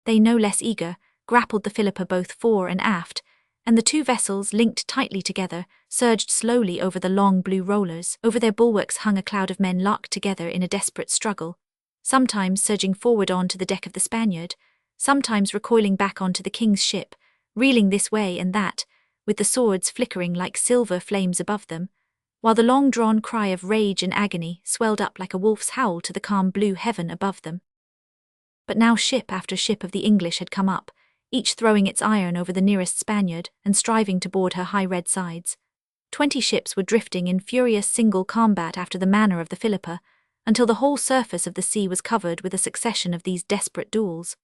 They, no less eager, grappled the Philippa both fore and aft, and the two vessels, linked tightly together, surged slowly over the long blue rollers. Over their bulwarks hung a cloud of men locked together in a desperate struggle, sometimes surging forward on to the deck of the Spaniard, sometimes recoiling back onto the king's ship, reeling this way and that, with the swords flickering like silver flames above them, while the long-drawn cry of rage and agony swelled up like a wolf's howl to the calm blue heaven above them. But now ship after ship of the English had come up, each throwing its iron over the nearest Spaniard and striving to board her high red sides. 20 ships were drifting in furious single combat after the manner of the Philippa, until the whole surface of the sea was covered with a succession of these desperate duels.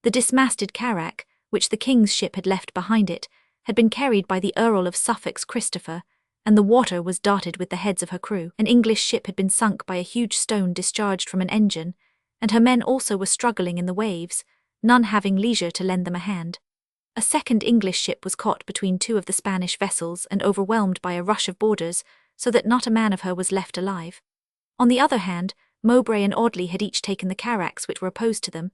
The dismasted carrack, which the king's ship had left behind it, had been carried by the Earl of Suffolk's Christopher, and the water was dotted with the heads of her crew. An English ship had been sunk by a huge stone discharged from an engine, and her men also were struggling in the waves, none having leisure to lend them a hand. A second English ship was caught between two of the Spanish vessels and overwhelmed by a rush of boarders, so that not a man of her was left alive. On the other hand, Mowbray and Audley had each taken the carracks which were opposed to them,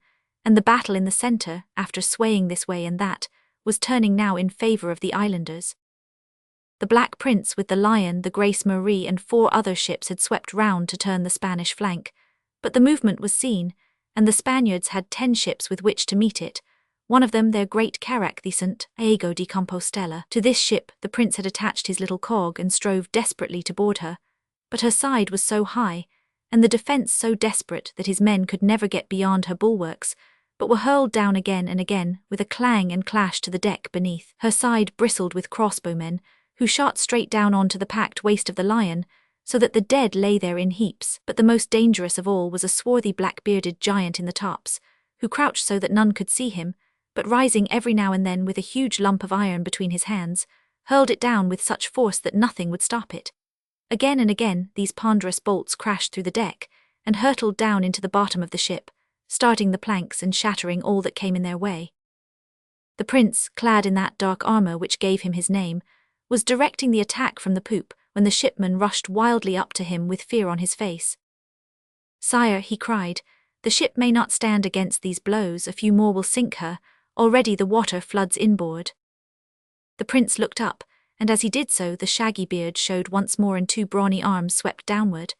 and the battle in the centre, after swaying this way and that, was turning now in favour of the islanders. The Black Prince with the Lion, the Grace Marie and 4 other ships had swept round to turn the Spanish flank, but the movement was seen, and the Spaniards had 10 ships with which to meet it, one of them their great carrack, the St. Iago de Compostela. To this ship the prince had attached his little cog and strove desperately to board her, but her side was so high, and the defence so desperate that his men could never get beyond her bulwarks, but were hurled down again and again with a clang and clash to the deck beneath. Her side bristled with crossbowmen, who shot straight down onto the packed waist of the Lion, so that the dead lay there in heaps. But the most dangerous of all was a swarthy black-bearded giant in the tops, who crouched so that none could see him, but rising every now and then with a huge lump of iron between his hands, hurled it down with such force that nothing would stop it. Again and again these ponderous bolts crashed through the deck, and hurtled down into the bottom of the ship, starting the planks and shattering all that came in their way. The prince, clad in that dark armour which gave him his name, was directing the attack from the poop when the shipman rushed wildly up to him with fear on his face. "Sire," he cried, "the ship may not stand against these blows, a few more will sink her, already the water floods inboard." The prince looked up, and as he did so the shaggy beard showed once more and 2 brawny arms swept downward.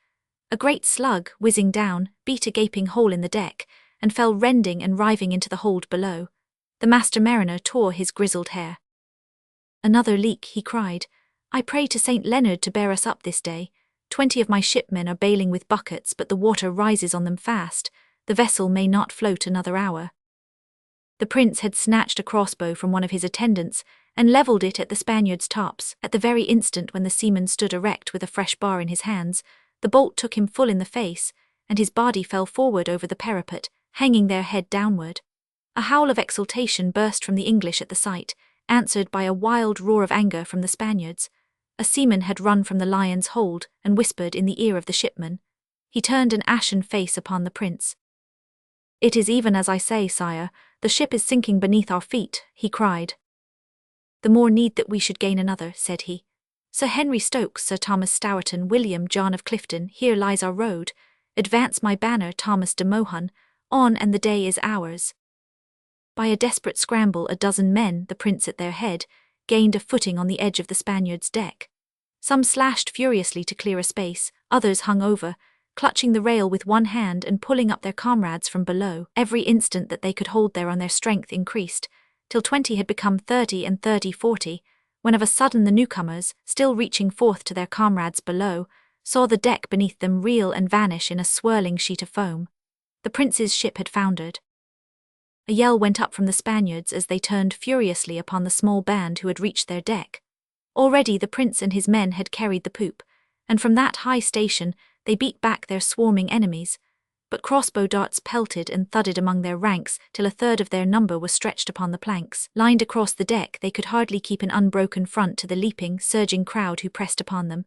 A great slug, whizzing down, beat a gaping hole in the deck, and fell rending and riving into the hold below. The master mariner tore his grizzled hair. "Another leak," he cried. "I pray to St. Leonard to bear us up this day. 20 of my shipmen are bailing with buckets, but the water rises on them fast. The vessel may not float another hour." The prince had snatched a crossbow from one of his attendants and levelled it at the Spaniard's tops. At the very instant when the seaman stood erect with a fresh bar in his hands, the bolt took him full in the face, and his body fell forward over the parapet, hanging there head downward. A howl of exultation burst from the English at the sight, answered by a wild roar of anger from the Spaniards. A seaman had run from the Lion's hold and whispered in the ear of the shipman. He turned an ashen face upon the prince. "It is even as I say, sire, the ship is sinking beneath our feet," he cried. "The more need that we should gain another," said he. "Sir Henry Stokes, Sir Thomas Stourton, William John of Clifton, here lies our road. Advance my banner, Thomas de Mohun, on, and the day is ours." By a desperate scramble, a dozen men, the prince at their head, gained a footing on the edge of the Spaniard's deck. Some slashed furiously to clear a space, others hung over, clutching the rail with one hand and pulling up their comrades from below. Every instant that they could hold there on their strength increased, till 20 had become 30 and 30 40, when of a sudden the newcomers, still reaching forth to their comrades below, saw the deck beneath them reel and vanish in a swirling sheet of foam. The prince's ship had foundered. A yell went up from the Spaniards as they turned furiously upon the small band who had reached their deck. Already the prince and his men had carried the poop, and from that high station they beat back their swarming enemies, but crossbow darts pelted and thudded among their ranks till a third of their number was stretched upon the planks. Lined across the deck, they could hardly keep an unbroken front to the leaping, surging crowd who pressed upon them.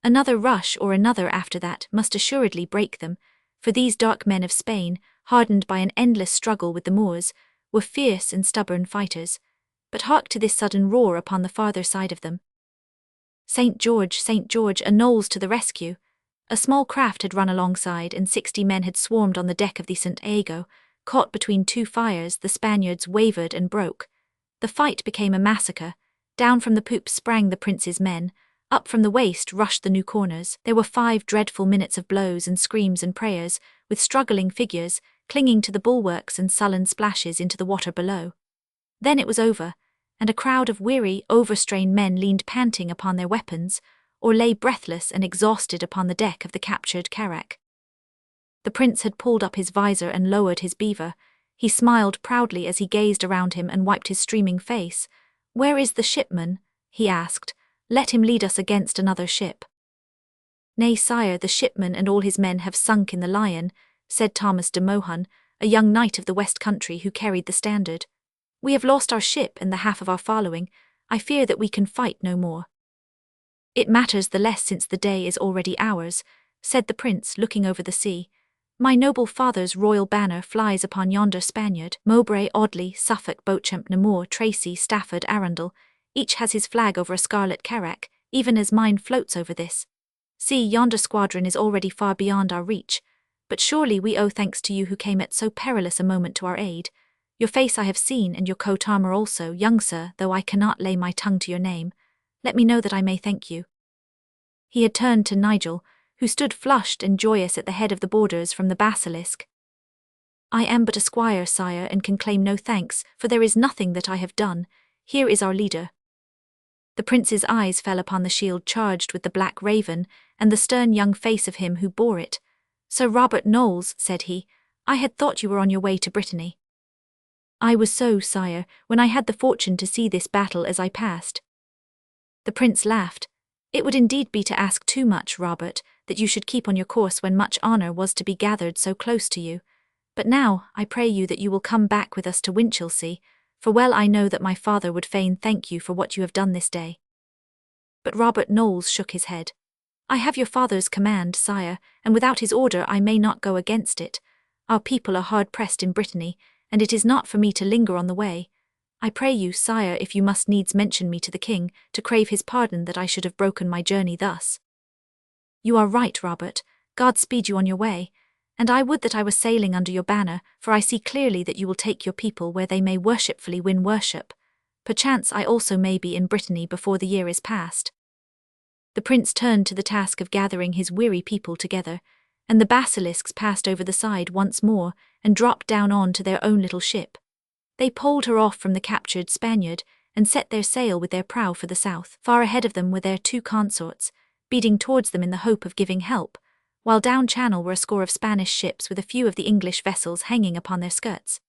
Another rush or another after that must assuredly break them, for these dark men of Spain, hardened by an endless struggle with the Moors, were fierce and stubborn fighters. But hark to this sudden roar upon the farther side of them. St. George, a Knowles to the rescue! A small craft had run alongside, and 60 men had swarmed on the deck of the St. Iago. Caught between two fires, the Spaniards wavered and broke. The fight became a massacre. Down from the poop sprang the prince's men. Up from the waist rushed the new corners. There were 5 dreadful minutes of blows and screams and prayers, with struggling figures, clinging to the bulwarks and sullen splashes into the water below. Then it was over, and a crowd of weary, overstrained men leaned panting upon their weapons, or lay breathless and exhausted upon the deck of the captured carrack. The prince had pulled up his visor and lowered his beaver. He smiled proudly as he gazed around him and wiped his streaming face. "Where is the shipman?" he asked. "Let him lead us against another ship." "Nay, sire, the shipman and all his men have sunk in the Lion," said Thomas de Mohun, a young knight of the West Country who carried the standard. "We have lost our ship and the half of our following. I fear that we can fight no more." "It matters the less since the day is already ours," said the prince, looking over the sea. "My noble father's royal banner flies upon yonder Spaniard. Mowbray, Audley, Suffolk, Beauchamp, Namur, Tracy, Stafford, Arundel, each has his flag over a scarlet carrack, even as mine floats over this. See, yonder squadron is already far beyond our reach, but surely we owe thanks to you who came at so perilous a moment to our aid. Your face I have seen, and your coat armour also, young sir, though I cannot lay my tongue to your name. Let me know that I may thank you." He had turned to Nigel, who stood flushed and joyous at the head of the boarders from the Basilisk. "I am but a squire, sire, and can claim no thanks, for there is nothing that I have done. Here is our leader." The prince's eyes fell upon the shield charged with the black raven, and the stern young face of him who bore it. "Sir Robert Knowles," said he, "I had thought you were on your way to Brittany." "I was so, sire, when I had the fortune to see this battle as I passed." The prince laughed. "It would indeed be to ask too much, Robert, that you should keep on your course when much honour was to be gathered so close to you. But now, I pray you that you will come back with us to Winchelsea, for well I know that my father would fain thank you for what you have done this day." But Robert Knowles shook his head. "I have your father's command, sire, and without his order I may not go against it. Our people are hard-pressed in Brittany, and it is not for me to linger on the way. I pray you, sire, if you must needs mention me to the king, to crave his pardon that I should have broken my journey thus." "You are right, Robert. God speed you on your way. And I would that I were sailing under your banner, for I see clearly that you will take your people where they may worshipfully win worship. Perchance I also may be in Brittany before the year is past." The prince turned to the task of gathering his weary people together, and the basilisks passed over the side once more and dropped down on to their own little ship. They poled her off from the captured Spaniard and set their sail with their prow for the south. Far ahead of them were their two consorts, beating towards them in the hope of giving help, while down channel were a score of Spanish ships with a few of the English vessels hanging upon their skirts.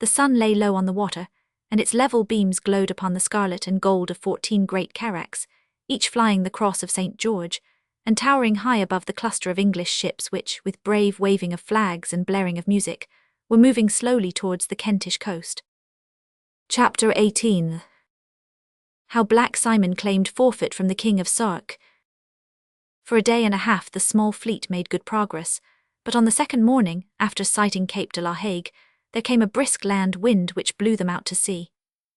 The sun lay low on the water, and its level beams glowed upon the scarlet and gold of 14 great carracks, each flying the cross of St. George, and towering high above the cluster of English ships which, with brave waving of flags and blaring of music, were moving slowly towards the Kentish coast. Chapter 18. How Black Simon claimed forfeit from the King of Sark. For a day and a half the small fleet made good progress, but on the second morning, after sighting Cape de la Hague, there came a brisk land wind which blew them out to sea.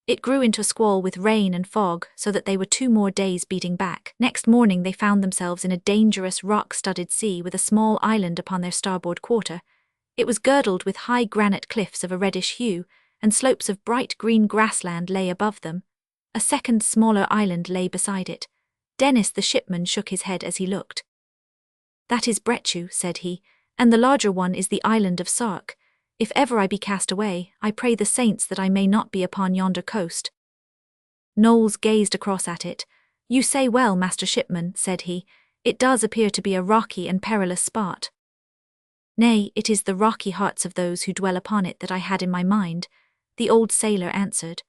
It grew into a squall with rain and fog, so that they were 2 more days beating back. Next morning they found themselves in a dangerous rock-studded sea with a small island upon their starboard quarter. It was girdled with high granite cliffs of a reddish hue, and slopes of bright green grassland lay above them. A second smaller island lay beside it. Dennis the shipman shook his head as he looked. "That is Bretchu," said he, "and the larger one is the island of Sark. If ever I be cast away, I pray the saints that I may not be upon yonder coast." Knowles gazed across at it. "You say well, Master Shipman," said he. "It does appear to be a rocky and perilous spot." "Nay, it is the rocky hearts of those who dwell upon it that I had in my mind," the old sailor answered.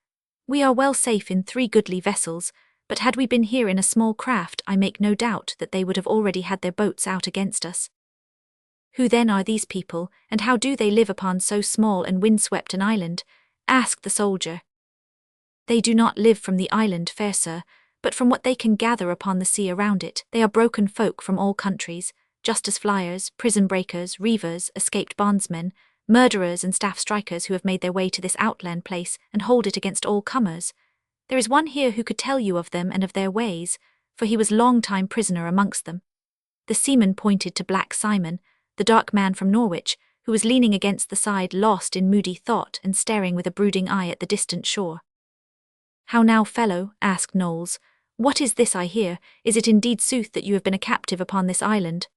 "We are well safe in 3 goodly vessels, but had we been here in a small craft, I make no doubt that they would have already had their boats out against us." "Who then are these people, and how do they live upon so small and windswept an island?" asked the soldier. "They do not live from the island, fair sir, but from what they can gather upon the sea around it. They are broken folk from all countries, justice flyers, prison breakers, reivers, escaped bondsmen, murderers and staff strikers who have made their way to this outland place and hold it against all comers. There is one here who could tell you of them and of their ways, for he was long time prisoner amongst them." The seaman pointed to Black Simon, the dark man from Norwich, who was leaning against the side lost in moody thought and staring with a brooding eye at the distant shore. "How now, fellow?" asked Knowles. "What is this I hear? Is it indeed sooth that you have been a captive upon this island?"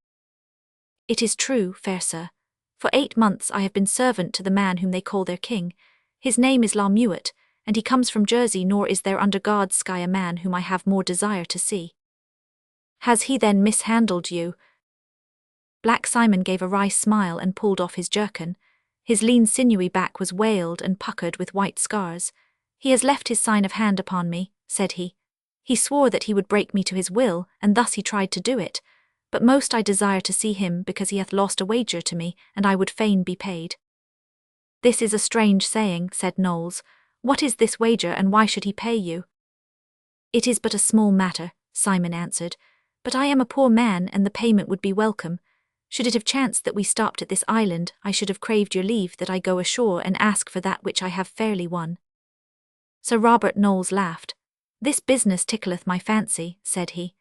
"It is true, fair sir. For 8 months I have been servant to the man whom they call their king. His name is Larmuet, and he comes from Jersey, nor is there under God's sky a man whom I have more desire to see." "Has he then mishandled you?" Black Simon gave a wry smile and pulled off his jerkin. His lean sinewy back was wealed and puckered with white scars. "He has left his sign of hand upon me," said he. "He swore that he would break me to his will, and thus he tried to do it. But most I desire to see him because he hath lost a wager to me, and I would fain be paid." "This is a strange saying," said Knowles. "What is this wager, and why should he pay you?" "It is but a small matter," Simon answered, "but I am a poor man, and the payment would be welcome. Should it have chanced that we stopped at this island, I should have craved your leave that I go ashore and ask for that which I have fairly won." Sir Robert Knowles laughed. "This business tickleth my fancy," said he.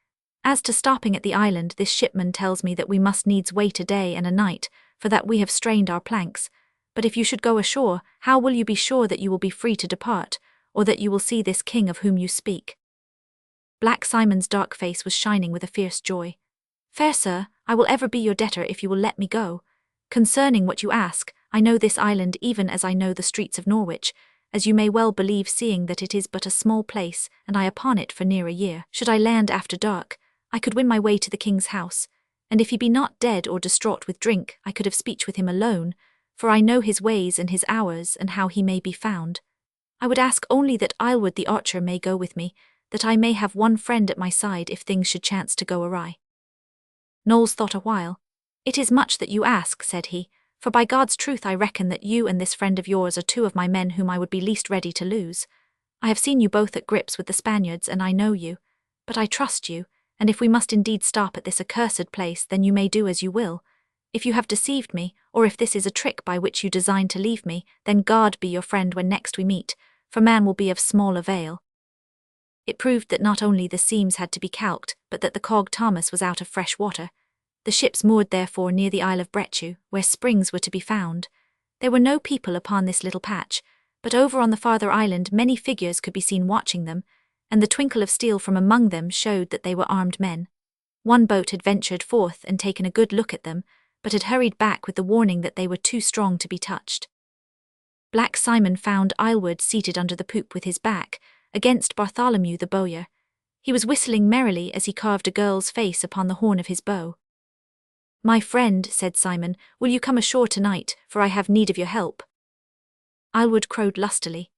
"As to stopping at the island, this shipman tells me that we must needs wait a day and a night, for that we have strained our planks. But if you should go ashore, how will you be sure that you will be free to depart, or that you will see this king of whom you speak?" Black Simon's dark face was shining with a fierce joy. "Fair sir, I will ever be your debtor if you will let me go. Concerning what you ask, I know this island even as I know the streets of Norwich, as you may well believe, seeing that it is but a small place, and I upon it for near a year. Should I land after dark, I could win my way to the king's house, and if he be not dead or distraught with drink, I could have speech with him alone, for I know his ways and his hours and how he may be found. I would ask only that Aylward the archer may go with me, that I may have one friend at my side if things should chance to go awry." Knowles thought a while. "It is much that you ask," said he, "for by God's truth I reckon that you and this friend of yours are 2 of my men whom I would be least ready to lose. I have seen you both at grips with the Spaniards, and I know you. But I trust you, and if we must indeed stop at this accursed place, then you may do as you will. If you have deceived me, or if this is a trick by which you design to leave me, then God be your friend when next we meet, for man will be of small avail." It proved that not only the seams had to be calked, but that the cog Thomas was out of fresh water. The ships moored therefore near the Isle of Bretchu, where springs were to be found. There were no people upon this little patch, but over on the farther island many figures could be seen watching them, and the twinkle of steel from among them showed that they were armed men. One boat had ventured forth and taken a good look at them, but had hurried back with the warning that they were too strong to be touched. Black Simon found Aylward seated under the poop with his back against Bartholomew the bowyer. He was whistling merrily as he carved a girl's face upon the horn of his bow. "My friend," said Simon, "will you come ashore tonight, for I have need of your help?" Aylward crowed lustily.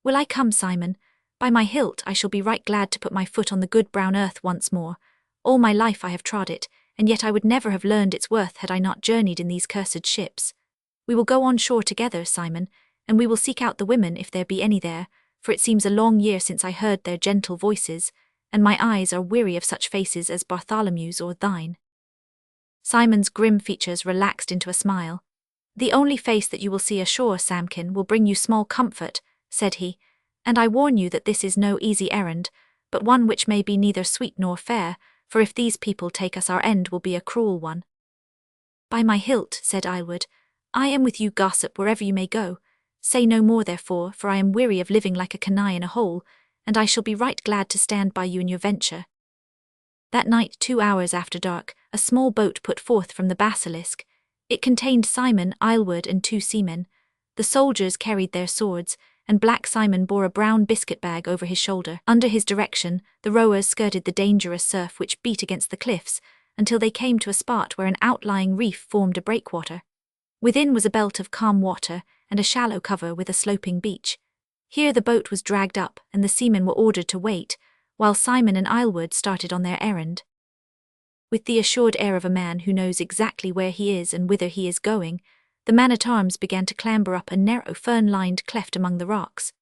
"Will I come, Simon? By my hilt, I shall be right glad to put my foot on the good brown earth once more. All my life I have trod it, and yet I would never have learned its worth had I not journeyed in these cursed ships. We will go on shore together, Simon, and we will seek out the women if there be any there, for it seems a long year since I heard their gentle voices, and my eyes are weary of such faces as Bartholomew's or thine." Simon's grim features relaxed into a smile. "The only face that you will see ashore, Samkin, will bring you small comfort," said he, "and I warn you that this is no easy errand, but one which may be neither sweet nor fair, for if these people take us our end will be a cruel one." "By my hilt," said Aylward, "I am with you, gossip, wherever you may go. Say no more, therefore, for I am weary of living like a canaille in a hole, and I shall be right glad to stand by you in your venture." That night, 2 hours after dark, a small boat put forth from the Basilisk. It contained Simon, Aylward, and 2 seamen. The soldiers carried their swords, and Black Simon bore a brown biscuit bag over his shoulder. Under his direction, the rowers skirted the dangerous surf which beat against the cliffs, until they came to a spot where an outlying reef formed a breakwater. Within was a belt of calm water, and a shallow cover with a sloping beach. Here the boat was dragged up, and the seamen were ordered to wait, while Simon and Aylward started on their errand. With the assured air of a man who knows exactly where he is and whither he is going, the man-at-arms began to clamber up a narrow fern-lined cleft among the rocks.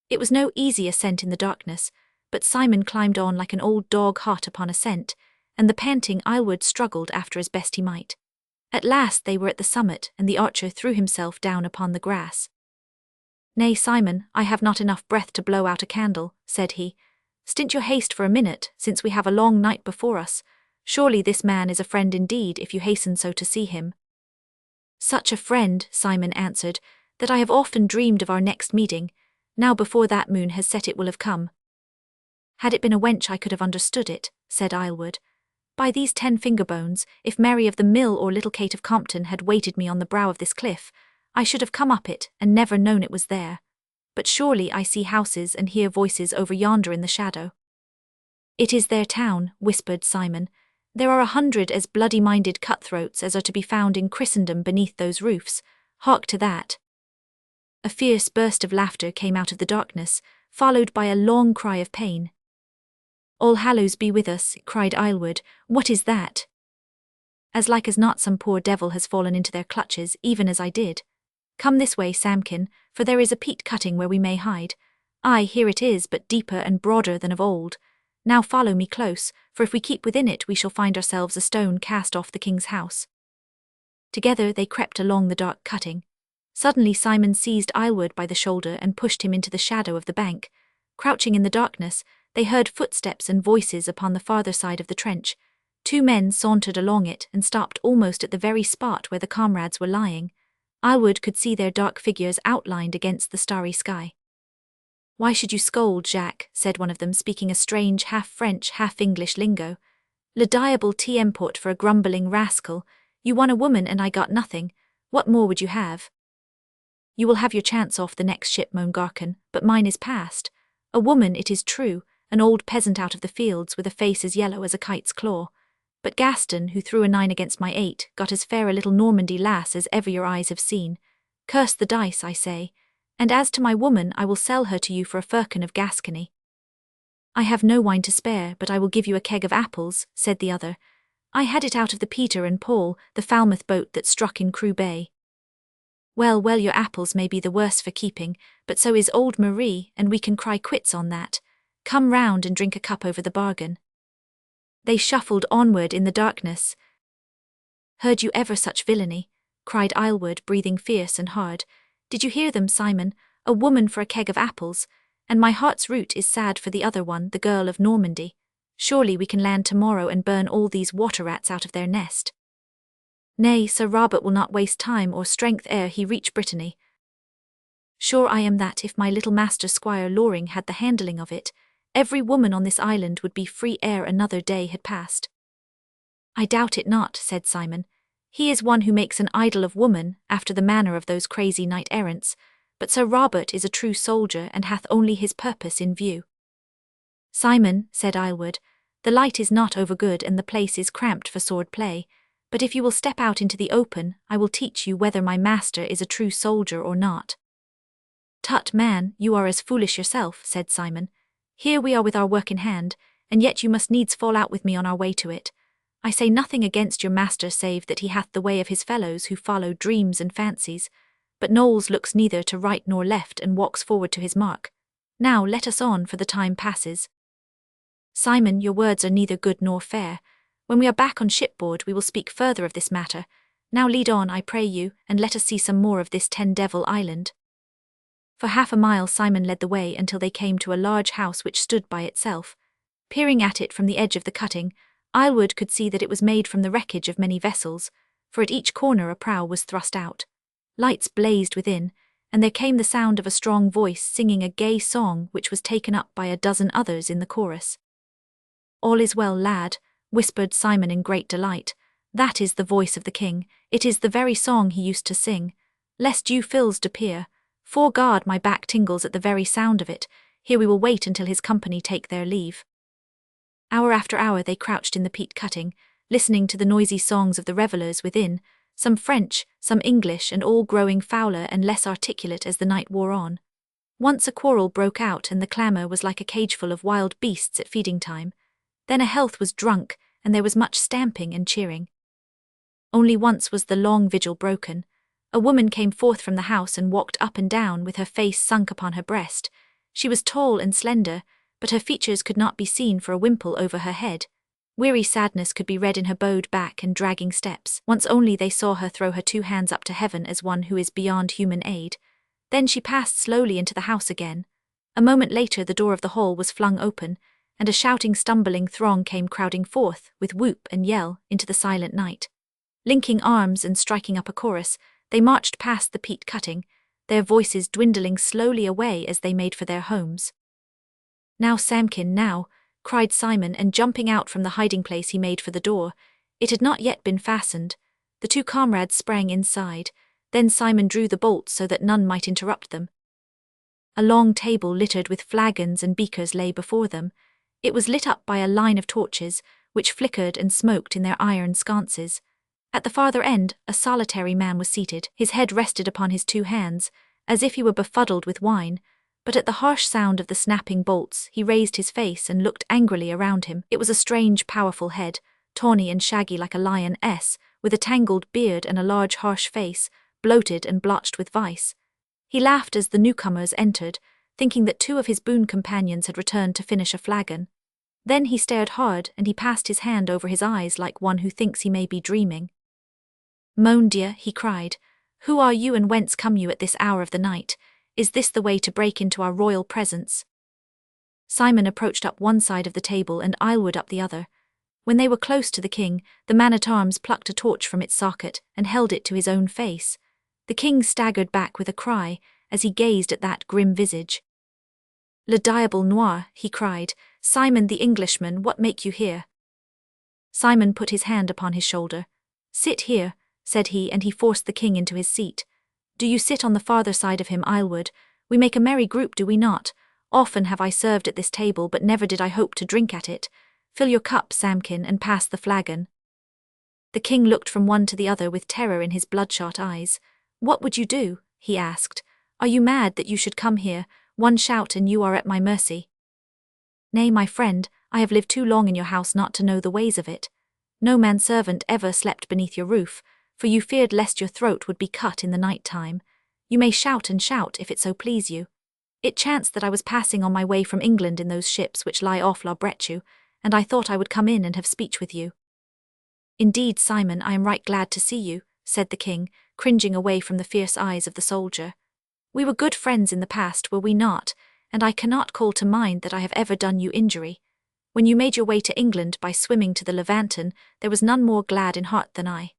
It was no easy ascent in the darkness, but Simon climbed on like an old dog hot upon a scent, and the panting Aylward struggled after as best he might. At last they were at the summit, and the archer threw himself down upon the grass. "Nay, Simon, I have not enough breath to blow out a candle," said he. "Stint your haste for a minute, since we have a long night before us. Surely this man is a friend indeed, if you hasten so to see him." "Such a friend," Simon answered, "that I have often dreamed of our next meeting. Now before that moon has set it will have come." "Had it been a wench I could have understood it," said Aylward. "By these 10 finger bones, if Mary of the Mill or little Kate of Compton had waited me on the brow of this cliff, I should have come up it and never known it was there. But surely I see houses and hear voices over yonder in the shadow." "It is their town," whispered Simon. "There are 100 as bloody-minded cutthroats as are to be found in Christendom beneath those roofs. Hark to that." A fierce burst of laughter came out of the darkness, followed by a long cry of pain. "All Hallows be with us," cried Aylward. "What is that?" "As like as not some poor devil has fallen into their clutches, even as I did. Come this way, Samkin, for there is a peat cutting where we may hide. Aye, here it is, but deeper and broader than of old. Now follow me close, for if we keep within it we shall find ourselves a stone cast off the king's house." Together they crept along the dark cutting. Suddenly Simon seized Aylward by the shoulder and pushed him into the shadow of the bank. Crouching in the darkness, they heard footsteps and voices upon the farther side of the trench. 2 men sauntered along it and stopped almost at the very spot where the comrades were lying. Aylward could see their dark figures outlined against the starry sky. "Why should you scold, Jacques?" said one of them, speaking a strange half-French, half-English lingo. "Le diable t'emporte for a grumbling rascal. You won a woman and I got nothing. What more would you have?" "You will have your chance off the next ship," moaned Garcon, "but mine is past. A woman, it is true, an old peasant out of the fields with a face as yellow as a kite's claw. But Gaston, who threw a 9 against my 8, got as fair a little Normandy lass as ever your eyes have seen. Curse the dice, I say. And as to my woman, I will sell her to you for a firkin of Gascony." "I have no wine to spare, but I will give you a keg of apples," said the other. "I had it out of the Peter and Paul, the Falmouth boat that struck in Crewe Bay." "Well, well, your apples may be the worse for keeping, but so is old Marie, and we can cry quits on that. Come round and drink a cup over the bargain." They shuffled onward in the darkness. "Heard you ever such villainy?" cried Aylward, breathing fierce and hard. "Did you hear them, Simon? A woman for a keg of apples, and my heart's root is sad for the other one, the girl of Normandy. Surely we can land tomorrow and burn all these water-rats out of their nest." "Nay, Sir Robert will not waste time or strength ere he reach Brittany. Sure I am that if my little master Squire Loring had the handling of it, every woman on this island would be free ere another day had passed." "I doubt it not," said Simon. He is one who makes an idol of woman, after the manner of those crazy knight-errants, but Sir Robert is a true soldier and hath only his purpose in view. Simon, said Aylward, the light is not over-good and the place is cramped for sword play, but if you will step out into the open, I will teach you whether my master is a true soldier or not. Tut, man, you are as foolish yourself, said Simon. Here we are with our work in hand, and yet you must needs fall out with me on our way to it. I say nothing against your master save that he hath the way of his fellows who follow dreams and fancies, but Knowles looks neither to right nor left and walks forward to his mark. Now let us on, for the time passes. Simon, your words are neither good nor fair. When we are back on shipboard we will speak further of this matter. Now lead on, I pray you, and let us see some more of this Ten-Devil Island. For half a mile Simon led the way until they came to a large house which stood by itself. Peering at it from the edge of the cutting, Aylward could see that it was made from the wreckage of many vessels, for at each corner a prow was thrust out. Lights blazed within, and there came the sound of a strong voice singing a gay song which was taken up by a dozen others in the chorus. All is well, lad, whispered Simon in great delight. That is the voice of the king, it is the very song he used to sing. Lest you fills depear, fore guard, my back tingles at the very sound of it. Here we will wait until his company take their leave. Hour after hour they crouched in the peat cutting, listening to the noisy songs of the revellers within, some French, some English, and all growing fouler and less articulate as the night wore on. Once a quarrel broke out and the clamour was like a cageful of wild beasts at feeding time. Then a health was drunk, and there was much stamping and cheering. Only once was the long vigil broken. A woman came forth from the house and walked up and down with her face sunk upon her breast. She was tall and slender, but her features could not be seen for a wimple over her head. Weary sadness could be read in her bowed back and dragging steps. Once only they saw her throw her 2 hands up to heaven as one who is beyond human aid. Then she passed slowly into the house again. A moment later the door of the hall was flung open, and a shouting, stumbling throng came crowding forth, with whoop and yell, into the silent night. Linking arms and striking up a chorus, they marched past the peat cutting, their voices dwindling slowly away as they made for their homes. Now, Samkin, now, cried Simon, and jumping out from the hiding-place he made for the door. It had not yet been fastened. The 2 comrades sprang inside. Then Simon drew the bolts so that none might interrupt them. A long table littered with flagons and beakers lay before them. It was lit up by a line of torches, which flickered and smoked in their iron sconces. At the farther end, a solitary man was seated. His head rested upon his 2 hands, as if he were befuddled with wine, but at the harsh sound of the snapping bolts he raised his face and looked angrily around him. It was a strange, powerful head, tawny and shaggy like a lioness, with a tangled beard and a large harsh face, bloated and blotched with vice. He laughed as the newcomers entered, thinking that 2 of his boon companions had returned to finish a flagon. Then he stared hard, and he passed his hand over his eyes like one who thinks he may be dreaming. Mon Dieu, he cried, who are you and whence come you at this hour of the night? Is this the way to break into our royal presence? Simon approached up one side of the table and Aylward up the other. When they were close to the king, the man-at-arms plucked a torch from its socket and held it to his own face. The king staggered back with a cry as he gazed at that grim visage. Le diable noir, he cried, Simon the Englishman, what make you here? Simon put his hand upon his shoulder. Sit here, said he, and he forced the king into his seat. Do you sit on the farther side of him, Aylward? We make a merry group, do we not? Often have I served at this table, but never did I hope to drink at it. Fill your cup, Samkin, and pass the flagon. The king looked from one to the other with terror in his bloodshot eyes. What would you do? He asked. Are you mad that you should come here? One shout and you are at my mercy. Nay, my friend, I have lived too long in your house not to know the ways of it. No manservant ever slept beneath your roof, for you feared lest your throat would be cut in the night time. You may shout and shout if it so please you. It chanced that I was passing on my way from England in those ships which lie off La Bretagne, and I thought I would come in and have speech with you. Indeed, Simon, I am right glad to see you, said the king, cringing away from the fierce eyes of the soldier. We were good friends in the past, were we not? And I cannot call to mind that I have ever done you injury. When you made your way to England by swimming to the Levanten, there was none more glad in heart than I.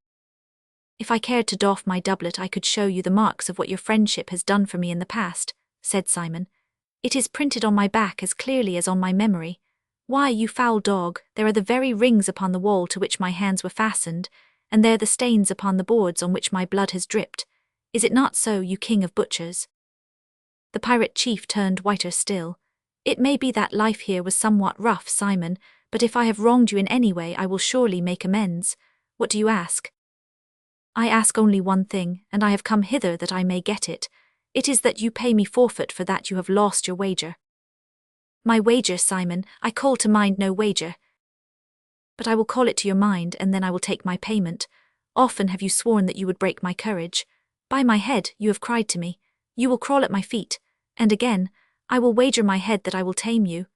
If I cared to doff my doublet I could show you the marks of what your friendship has done for me in the past, said Simon. It is printed on my back as clearly as on my memory. Why, you foul dog, there are the very rings upon the wall to which my hands were fastened, and there the stains upon the boards on which my blood has dripped. Is it not so, you king of butchers?" The pirate chief turned whiter still. "It may be that life here was somewhat rough, Simon, but if I have wronged you in any way I will surely make amends. What do you ask?" "I ask only one thing, and I have come hither that I may get it. It is that you pay me forfeit for that you have lost your wager." "My wager, Simon? I call to mind no wager." "But I will call it to your mind, and then I will take my payment. Often have you sworn that you would break my courage. By my head, you have cried to me, you will crawl at my feet, and again, I will wager my head that I will tame you.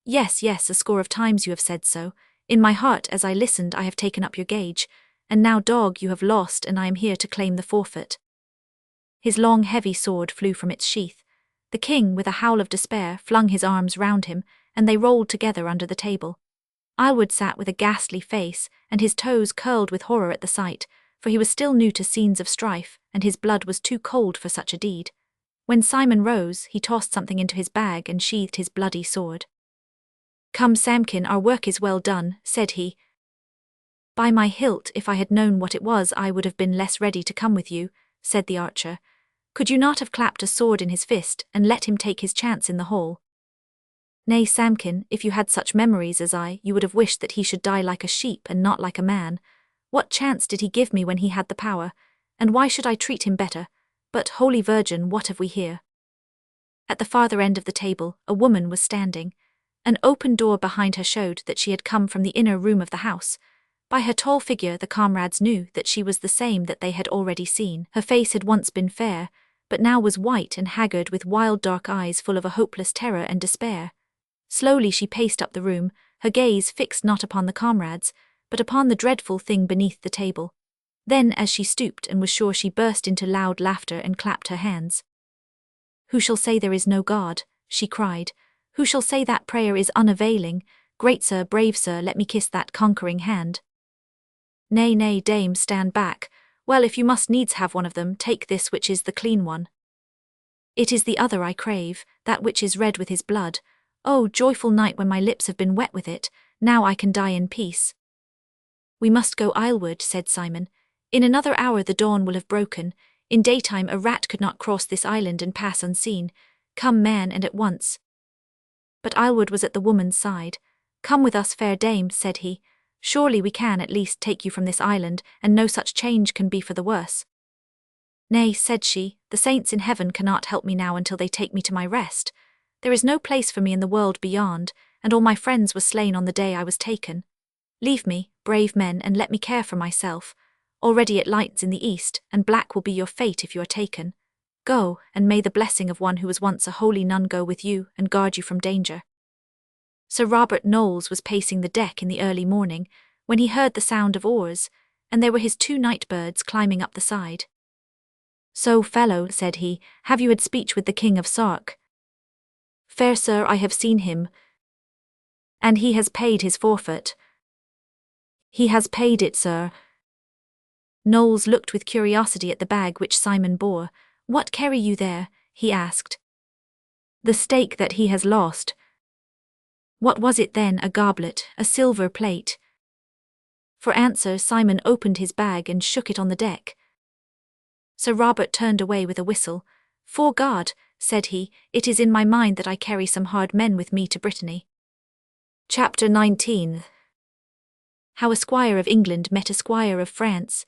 Yes, yes, a score of times you have said so. In my heart, as I listened, I have taken up your gage, and now, dog, you have lost, and I am here to claim the forfeit." His long, heavy sword flew from its sheath. The king, with a howl of despair, flung his arms round him, and they rolled together under the table. Aylward sat with a ghastly face, and his toes curled with horror at the sight, for he was still new to scenes of strife, and his blood was too cold for such a deed. When Simon rose, he tossed something into his bag and sheathed his bloody sword. "Come, Samkin, our work is well done," said he. "By my hilt, if I had known what it was I would have been less ready to come with you," said the archer. "Could you not have clapped a sword in his fist, and let him take his chance in the hall?" "Nay, Samkin, if you had such memories as I, you would have wished that he should die like a sheep and not like a man. What chance did he give me when he had the power? And why should I treat him better? But, Holy Virgin, what have we here?" At the farther end of the table, a woman was standing. An open door behind her showed that she had come from the inner room of the house. By her tall figure the comrades knew that she was the same that they had already seen. Her face had once been fair, but now was white and haggard, with wild dark eyes full of a hopeless terror and despair. Slowly she paced up the room, her gaze fixed not upon the comrades, but upon the dreadful thing beneath the table. Then, as she stooped and was sure, she burst into loud laughter and clapped her hands. "Who shall say there is no God?" she cried. "Who shall say that prayer is unavailing? Great sir, brave sir, let me kiss that conquering hand." "Nay, nay, dame, stand back. Well, if you must needs have one of them, take this which is the clean one." "It is the other I crave, that which is red with his blood. Oh, joyful night when my lips have been wet with it, now I can die in peace." "We must go Aylward," said Simon. "In another hour the dawn will have broken. In daytime a rat could not cross this island and pass unseen. Come, man, and at once." But Aylward was at the woman's side. "Come with us, fair dame," said he. "Surely we can at least take you from this island, and no such change can be for the worse." "Nay," said she, "the saints in heaven cannot help me now until they take me to my rest. There is no place for me in the world beyond, and all my friends were slain on the day I was taken. Leave me, brave men, and let me care for myself. Already it lights in the east, and black will be your fate if you are taken. Go, and may the blessing of one who was once a holy nun go with you and guard you from danger." Sir Robert Knowles was pacing the deck in the early morning, when he heard the sound of oars, and there were his 2 night birds climbing up the side. "So, fellow," said he, "have you had speech with the King of Sark?" "Fair sir, I have seen him." "And he has paid his forfeit?" "He has paid it, sir." Knowles looked with curiosity at the bag which Simon bore. "What carry you there?" he asked. "The stake that he has lost." "What was it then? A goblet, a silver plate?" For answer Simon opened his bag and shook it on the deck. Sir Robert turned away with a whistle. "'Fore God," said he, "it is in my mind that I carry some hard men with me to Brittany." Chapter 19. How a Squire of England met a Squire of France.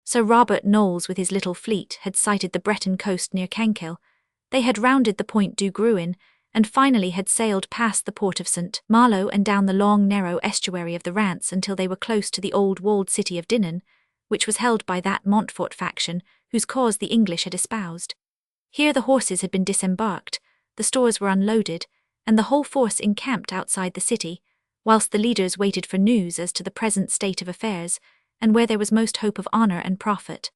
Sir Robert Knowles with his little fleet had sighted the Breton coast near Cancale. They had rounded the Point du Gruin, and finally had sailed past the port of St. Malo and down the long narrow estuary of the Rance until they were close to the old walled city of Dinan, which was held by that Montfort faction whose cause the English had espoused. Here the horses had been disembarked, the stores were unloaded, and the whole force encamped outside the city, whilst the leaders waited for news as to the present state of affairs, and where there was most hope of honour and profit.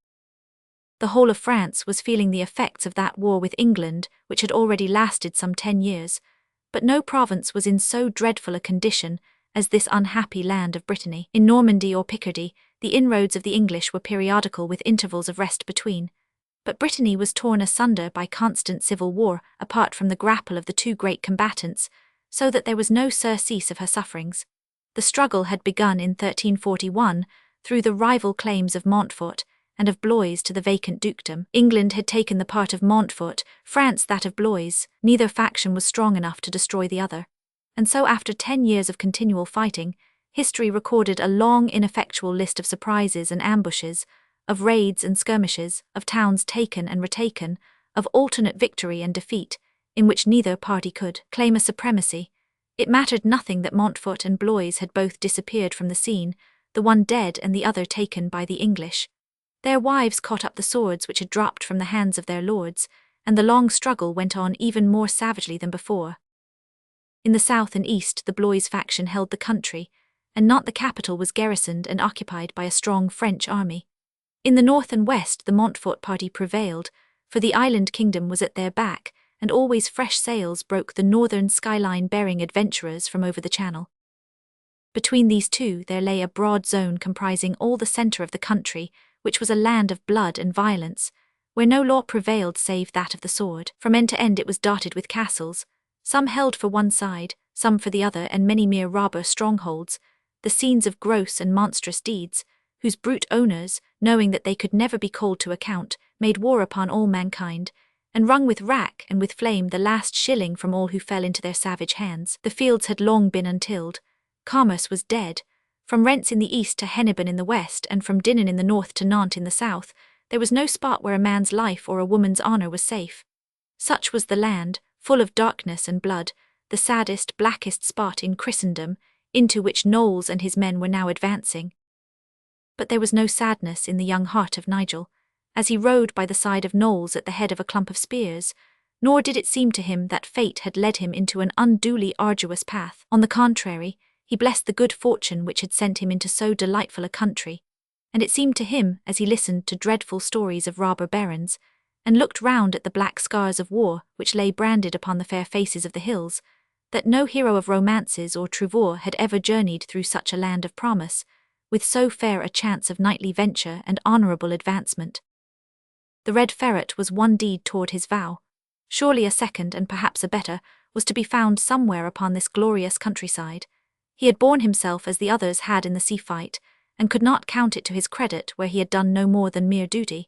The whole of France was feeling the effects of that war with England, which had already lasted some 10 years, but no province was in so dreadful a condition as this unhappy land of Brittany. In Normandy or Picardy, the inroads of the English were periodical with intervals of rest between, but Brittany was torn asunder by constant civil war apart from the grapple of the 2 great combatants, so that there was no surcease of her sufferings. The struggle had begun in 1341, through the rival claims of Montfort and of Blois to the vacant dukedom. England had taken the part of Montfort, France that of Blois. Neither faction was strong enough to destroy the other. And so after 10 years of continual fighting, history recorded a long, ineffectual list of surprises and ambushes, of raids and skirmishes, of towns taken and retaken, of alternate victory and defeat, in which neither party could claim a supremacy. It mattered nothing that Montfort and Blois had both disappeared from the scene, the one dead and the other taken by the English. Their wives caught up the swords which had dropped from the hands of their lords, and the long struggle went on even more savagely than before. In the south and east the Blois faction held the country, and not the capital was garrisoned and occupied by a strong French army. In the north and west the Montfort party prevailed, for the island kingdom was at their back, and always fresh sails broke the northern skyline bearing adventurers from over the channel. Between these two there lay a broad zone comprising all the centre of the country, which was a land of blood and violence, where no law prevailed save that of the sword. From end to end it was dotted with castles, some held for one side, some for the other, and many mere robber strongholds, the scenes of gross and monstrous deeds, whose brute owners, knowing that they could never be called to account, made war upon all mankind, and wrung with rack and with flame the last shilling from all who fell into their savage hands. The fields had long been untilled. Commerce was dead. From Rents in the east to Hennebon in the west, and from Dinan in the north to Nantes in the south, there was no spot where a man's life or a woman's honour was safe. Such was the land, full of darkness and blood, the saddest, blackest spot in Christendom, into which Knowles and his men were now advancing. But there was no sadness in the young heart of Nigel, as he rode by the side of Knowles at the head of a clump of spears, nor did it seem to him that fate had led him into an unduly arduous path. On the contrary, he blessed the good fortune which had sent him into so delightful a country, and it seemed to him, as he listened to dreadful stories of robber barons, and looked round at the black scars of war which lay branded upon the fair faces of the hills, that no hero of romances or trouvure had ever journeyed through such a land of promise, with so fair a chance of knightly venture and honourable advancement. The Red Ferret was one deed toward his vow. Surely a second, and perhaps a better, was to be found somewhere upon this glorious countryside. He had borne himself as the others had in the sea fight, and could not count it to his credit where he had done no more than mere duty.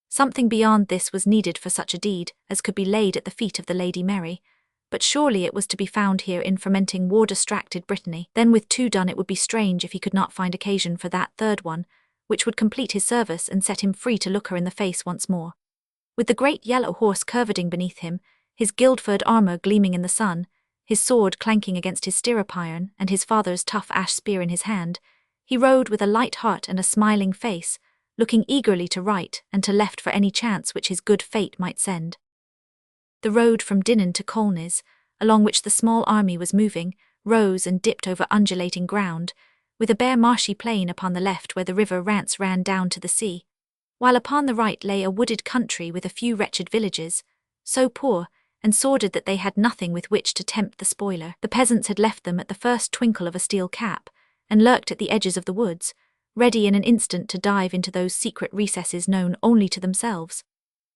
Something beyond this was needed for such a deed as could be laid at the feet of the Lady Mary, but surely it was to be found here in fermenting war-distracted Brittany. Then with two done it would be strange if he could not find occasion for that third one, which would complete his service and set him free to look her in the face once more. With the great yellow horse curvetting beneath him, his gild-furred armour gleaming in the sun, his sword clanking against his stirrup-iron, and his father's tough ash spear in his hand, he rode with a light heart and a smiling face, looking eagerly to right and to left for any chance which his good fate might send. The road from Dinan to Colnys, along which the small army was moving, rose and dipped over undulating ground, with a bare marshy plain upon the left where the river Rance ran down to the sea, while upon the right lay a wooded country with a few wretched villages, so poor and sordid that they had nothing with which to tempt the spoiler. The peasants had left them at the first twinkle of a steel cap, and lurked at the edges of the woods, ready in an instant to dive into those secret recesses known only to themselves.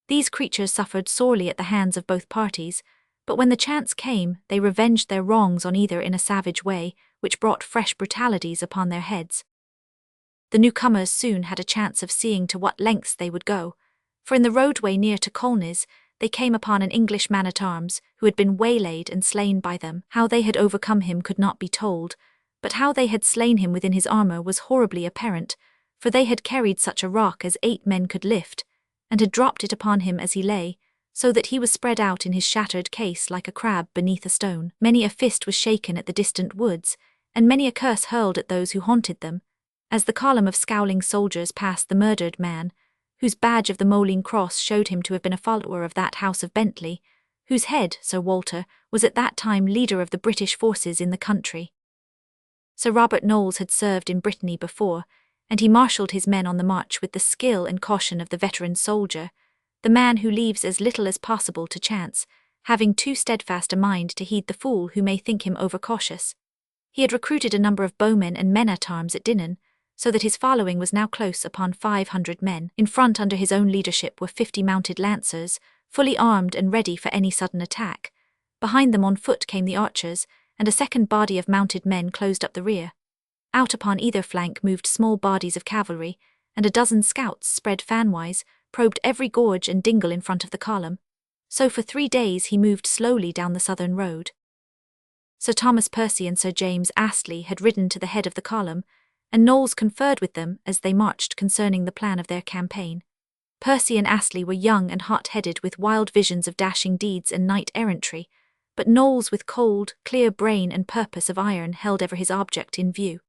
These creatures suffered sorely at the hands of both parties, but when the chance came, they revenged their wrongs on either in a savage way, which brought fresh brutalities upon their heads. The newcomers soon had a chance of seeing to what lengths they would go, for in the roadway near to Colnys they came upon an English man-at-arms who had been waylaid and slain by them. How they had overcome him could not be told, but how they had slain him within his armour was horribly apparent, for they had carried such a rock as 8 men could lift, and had dropped it upon him as he lay, so that he was spread out in his shattered case like a crab beneath a stone. Many a fist was shaken at the distant woods, and many a curse hurled at those who haunted them, as the column of scowling soldiers passed the murdered man, whose badge of the Moline Cross showed him to have been a follower of that house of Bentley, whose head, Sir Walter, was at that time leader of the British forces in the country. Sir Robert Knowles had served in Brittany before, and he marshalled his men on the march with the skill and caution of the veteran soldier, the man who leaves as little as possible to chance, having too steadfast a mind to heed the fool who may think him overcautious. He had recruited a number of bowmen and men-at-arms at Dinan, so that his following was now close upon 500 men. In front under his own leadership were 50 mounted lancers, fully armed and ready for any sudden attack. Behind them on foot came the archers, and a second body of mounted men closed up the rear. Out upon either flank moved small bodies of cavalry, and a dozen scouts, spread fanwise, probed every gorge and dingle in front of the column. So for 3 days he moved slowly down the southern road. Sir Thomas Percy and Sir James Astley had ridden to the head of the column, and Knowles conferred with them as they marched concerning the plan of their campaign. Percy and Astley were young and hot-headed with wild visions of dashing deeds and knight-errantry, but Knowles with cold, clear brain and purpose of iron held ever his object in view.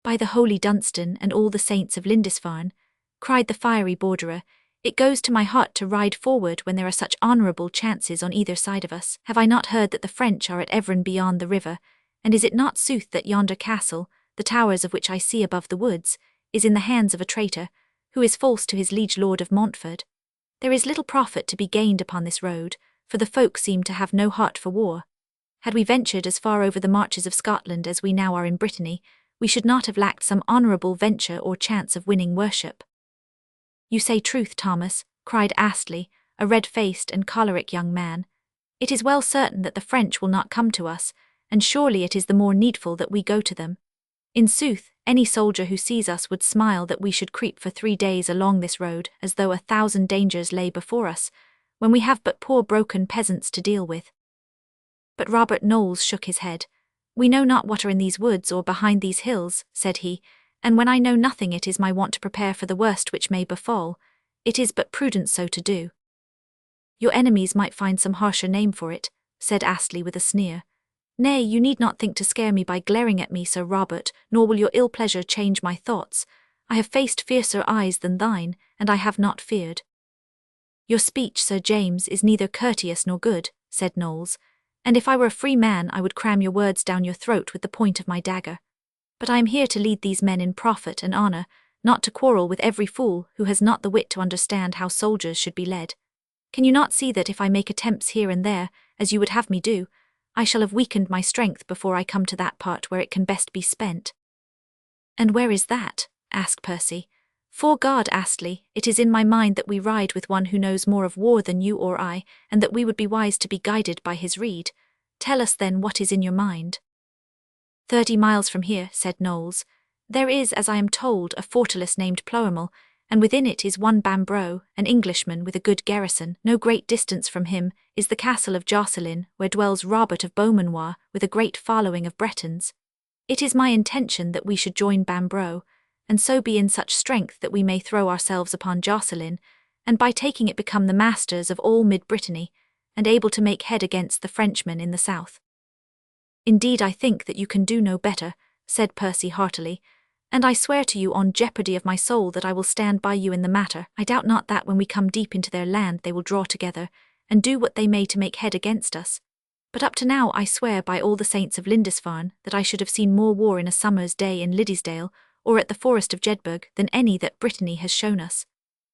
"By the holy Dunstan and all the saints of Lindisfarne," cried the fiery borderer, "it goes to my heart to ride forward when there are such honourable chances on either side of us. Have I not heard that the French are at Evran beyond the river, and is it not sooth that yonder castle, the towers of which I see above the woods, is in the hands of a traitor, who is false to his liege lord of Montfort? There is little profit to be gained upon this road, for the folk seem to have no heart for war. Had we ventured as far over the marches of Scotland as we now are in Brittany, we should not have lacked some honourable venture or chance of winning worship." "You say truth, Thomas," cried Astley, a red-faced and choleric young man. "It is well certain that the French will not come to us, and surely it is the more needful that we go to them. In sooth, any soldier who sees us would smile that we should creep for 3 days along this road as though 1,000 dangers lay before us, when we have but poor broken peasants to deal with." But Robert Knowles shook his head. "We know not what are in these woods or behind these hills," said he, "and when I know nothing it is my wont to prepare for the worst which may befall. It is but prudence so to do." "Your enemies might find some harsher name for it," said Astley with a sneer. "Nay, you need not think to scare me by glaring at me, Sir Robert, nor will your ill pleasure change my thoughts. I have faced fiercer eyes than thine, and I have not feared." "Your speech, Sir James, is neither courteous nor good," said Knowles, "and if I were a free man I would cram your words down your throat with the point of my dagger. But I am here to lead these men in profit and honour, not to quarrel with every fool who has not the wit to understand how soldiers should be led. Can you not see that if I make attempts here and there, as you would have me do, I shall have weakened my strength before I come to that part where it can best be spent?" "And where is that?" asked Percy. "'Fore God, Astley, it is in my mind that we ride with one who knows more of war than you or I, and that we would be wise to be guided by his rede. Tell us then what is in your mind." 30 miles from here," said Knowles, "there is, as I am told, a fortalice named Ploermel, and within it is one Bambro, an Englishman with a good garrison. No great distance from him is the castle of Jocelyn, where dwells Robert of Beaumanoir with a great following of Bretons. It is my intention that we should join Bambro, and so be in such strength that we may throw ourselves upon Jocelyn, and by taking it become the masters of all mid-Brittany, and able to make head against the Frenchmen in the south." "Indeed I think that you can do no better," said Percy heartily, "and I swear to you on jeopardy of my soul that I will stand by you in the matter. I doubt not that when we come deep into their land they will draw together, and do what they may to make head against us. But up to now I swear by all the saints of Lindisfarne that I should have seen more war in a summer's day in Liddesdale, or at the forest of Jedburgh, than any that Brittany has shown us.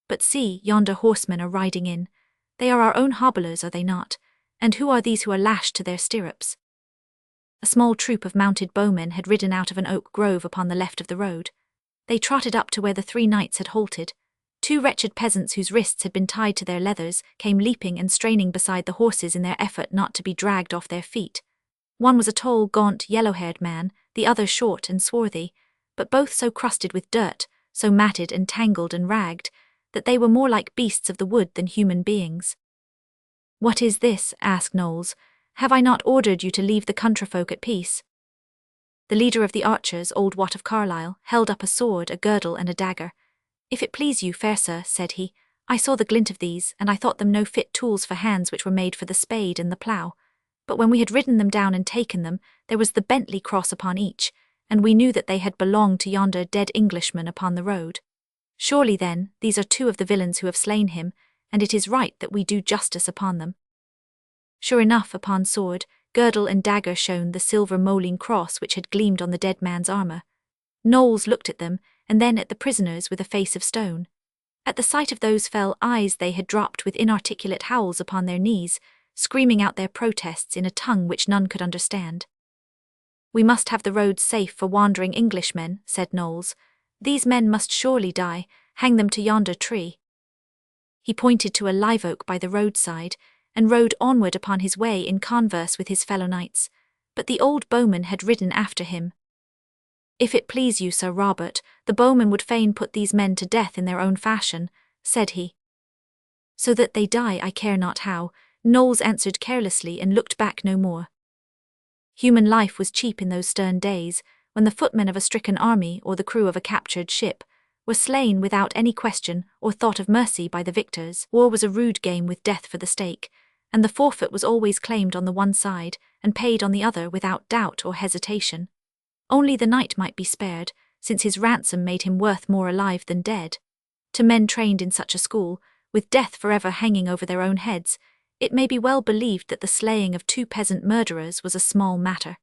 But see, yonder horsemen are riding in. They are our own hobblers, are they not? And who are these who are lashed to their stirrups?" A small troop of mounted bowmen had ridden out of an oak grove upon the left of the road. They trotted up to where the 3 knights had halted. 2 wretched peasants whose wrists had been tied to their leathers came leaping and straining beside the horses in their effort not to be dragged off their feet. One was a tall, gaunt, yellow-haired man, the other short and swarthy, but both so crusted with dirt, so matted and tangled and ragged, that they were more like beasts of the wood than human beings. "What is this?" asked Knowles. "Have I not ordered you to leave the countryfolk at peace?" The leader of the archers, old Wat of Carlisle, held up a sword, a girdle, and a dagger. "If it please you, fair sir," said he, "I saw the glint of these, and I thought them no fit tools for hands which were made for the spade and the plough. But when we had ridden them down and taken them, there was the Bentley cross upon each, and we knew that they had belonged to yonder dead Englishman upon the road. Surely, then, these are 2 of the villains who have slain him, and it is right that we do justice upon them." Sure enough, upon sword, girdle and dagger shone the silver moline cross which had gleamed on the dead man's armour. Knowles looked at them, and then at the prisoners with a face of stone. At the sight of those fell eyes they had dropped with inarticulate howls upon their knees, screaming out their protests in a tongue which none could understand. "We must have the roads safe for wandering Englishmen," said Knowles. "These men must surely die. Hang them to yonder tree." He pointed to a live oak by the roadside, and rode onward upon his way in converse with his fellow knights, but the old bowman had ridden after him. "If it please you, Sir Robert, the bowmen would fain put these men to death in their own fashion," said he. "So that they die, I care not how," Knowles answered carelessly and looked back no more. Human life was cheap in those stern days, when the footmen of a stricken army or the crew of a captured ship were slain without any question or thought of mercy by the victors. War was a rude game with death for the stake, and the forfeit was always claimed on the one side and paid on the other without doubt or hesitation. Only the knight might be spared, since his ransom made him worth more alive than dead. To men trained in such a school, with death forever hanging over their own heads, it may be well believed that the slaying of 2 peasant murderers was a small matter.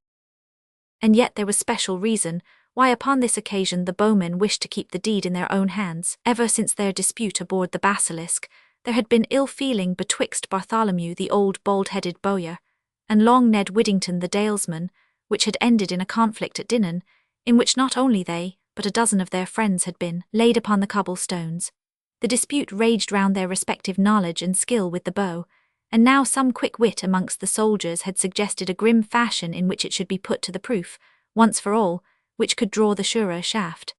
And yet there was special reason why upon this occasion the bowmen wished to keep the deed in their own hands. Ever since their dispute aboard the Basilisk, there had been ill feeling betwixt Bartholomew the old bald-headed bowyer, and Long Ned Widdington the dalesman, which had ended in a conflict at Dinan, in which not only they, but a dozen of their friends had been laid upon the cobble-stones. The dispute raged round their respective knowledge and skill with the bow, and now some quick wit amongst the soldiers had suggested a grim fashion in which it should be put to the proof, once for all, which could draw the surer shaft.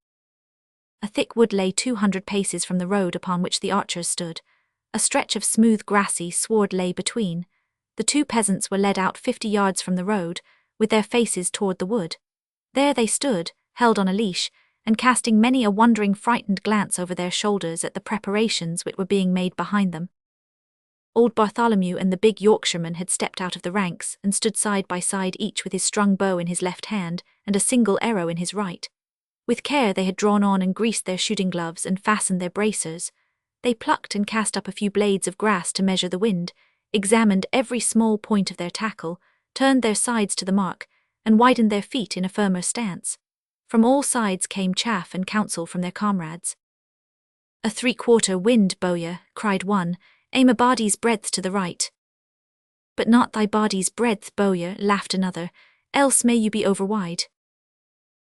A thick wood lay 200 paces from the road upon which the archers stood. A stretch of smooth grassy sward lay between. The 2 peasants were led out 50 yards from the road, with their faces toward the wood. There they stood, held on a leash, and casting many a wondering frightened glance over their shoulders at the preparations which were being made behind them. Old Bartholomew and the big Yorkshireman had stepped out of the ranks and stood side by side, each with his strung bow in his left hand and a single arrow in his right. With care they had drawn on and greased their shooting gloves and fastened their bracers. They plucked and cast up a few blades of grass to measure the wind, examined every small point of their tackle, turned their sides to the mark, and widened their feet in a firmer stance. From all sides came chaff and counsel from their comrades. "A 3/4 wind, bowyer," cried one, "aim a body's breadth to the right." "But not thy body's breadth, bowyer," laughed another, "else may you be overwide."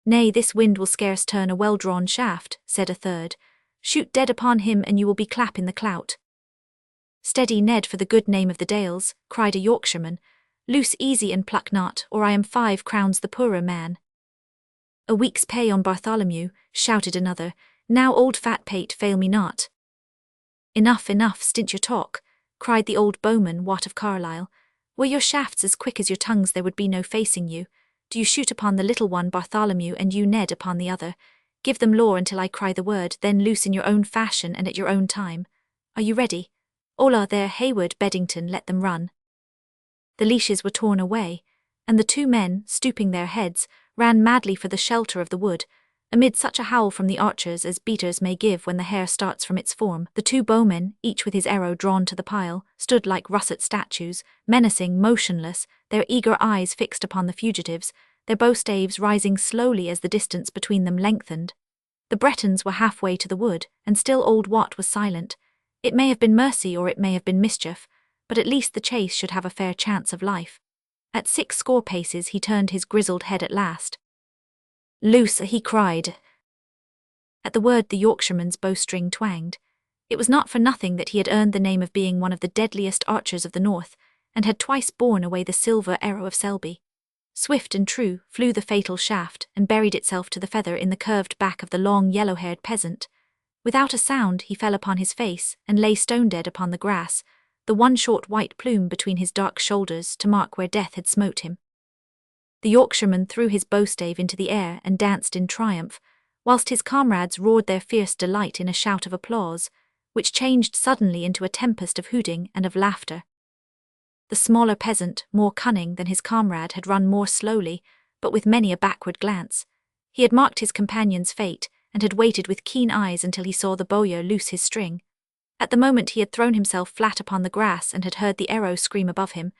"Nay, this wind will scarce turn a well-drawn shaft," said a third. "Shoot dead upon him and you will be clap in the clout." "Steady, Ned, for the good name of the Dales," cried a Yorkshireman. "Loose easy and pluck not, or I am 5 crowns the poorer man." "A week's pay on Bartholomew," shouted another. "Now, old fat pate, fail me not." "Enough, enough, stint your talk," cried the old bowman, Wat of Carlisle. "Were your shafts as quick as your tongues there would be no facing you. Do you shoot upon the little one, Bartholomew, and you, Ned, upon the other. Give them law until I cry the word, then loose in your own fashion and at your own time. Are you ready? Hola there, Hayward, Beddington, let them run." The leashes were torn away, and the 2 men, stooping their heads, ran madly for the shelter of the wood, amid such a howl from the archers as beaters may give when the hare starts from its form. The 2 bowmen, each with his arrow drawn to the pile, stood like russet statues, menacing, motionless, their eager eyes fixed upon the fugitives, their bowstaves rising slowly as the distance between them lengthened. The Bretons were halfway to the wood, and still old Wat was silent. It may have been mercy or it may have been mischief, but at least the chase should have a fair chance of life. At 60 paces he turned his grizzled head at last. "Loose," he cried. At the word the Yorkshireman's bowstring twanged. It was not for nothing that he had earned the name of being one of the deadliest archers of the north, and had twice borne away the silver arrow of Selby. Swift and true flew the fatal shaft and buried itself to the feather in the curved back of the long yellow-haired peasant. Without a sound he fell upon his face and lay stone-dead upon the grass, the one short white plume between his dark shoulders to mark where death had smote him. The Yorkshireman threw his bowstave into the air and danced in triumph, whilst his comrades roared their fierce delight in a shout of applause, which changed suddenly into a tempest of hooting and of laughter. The smaller peasant, more cunning than his comrade, had run more slowly, but with many a backward glance. He had marked his companion's fate, and had waited with keen eyes until he saw the bowyer loose his string. At the moment he had thrown himself flat upon the grass and had heard the arrow scream above him,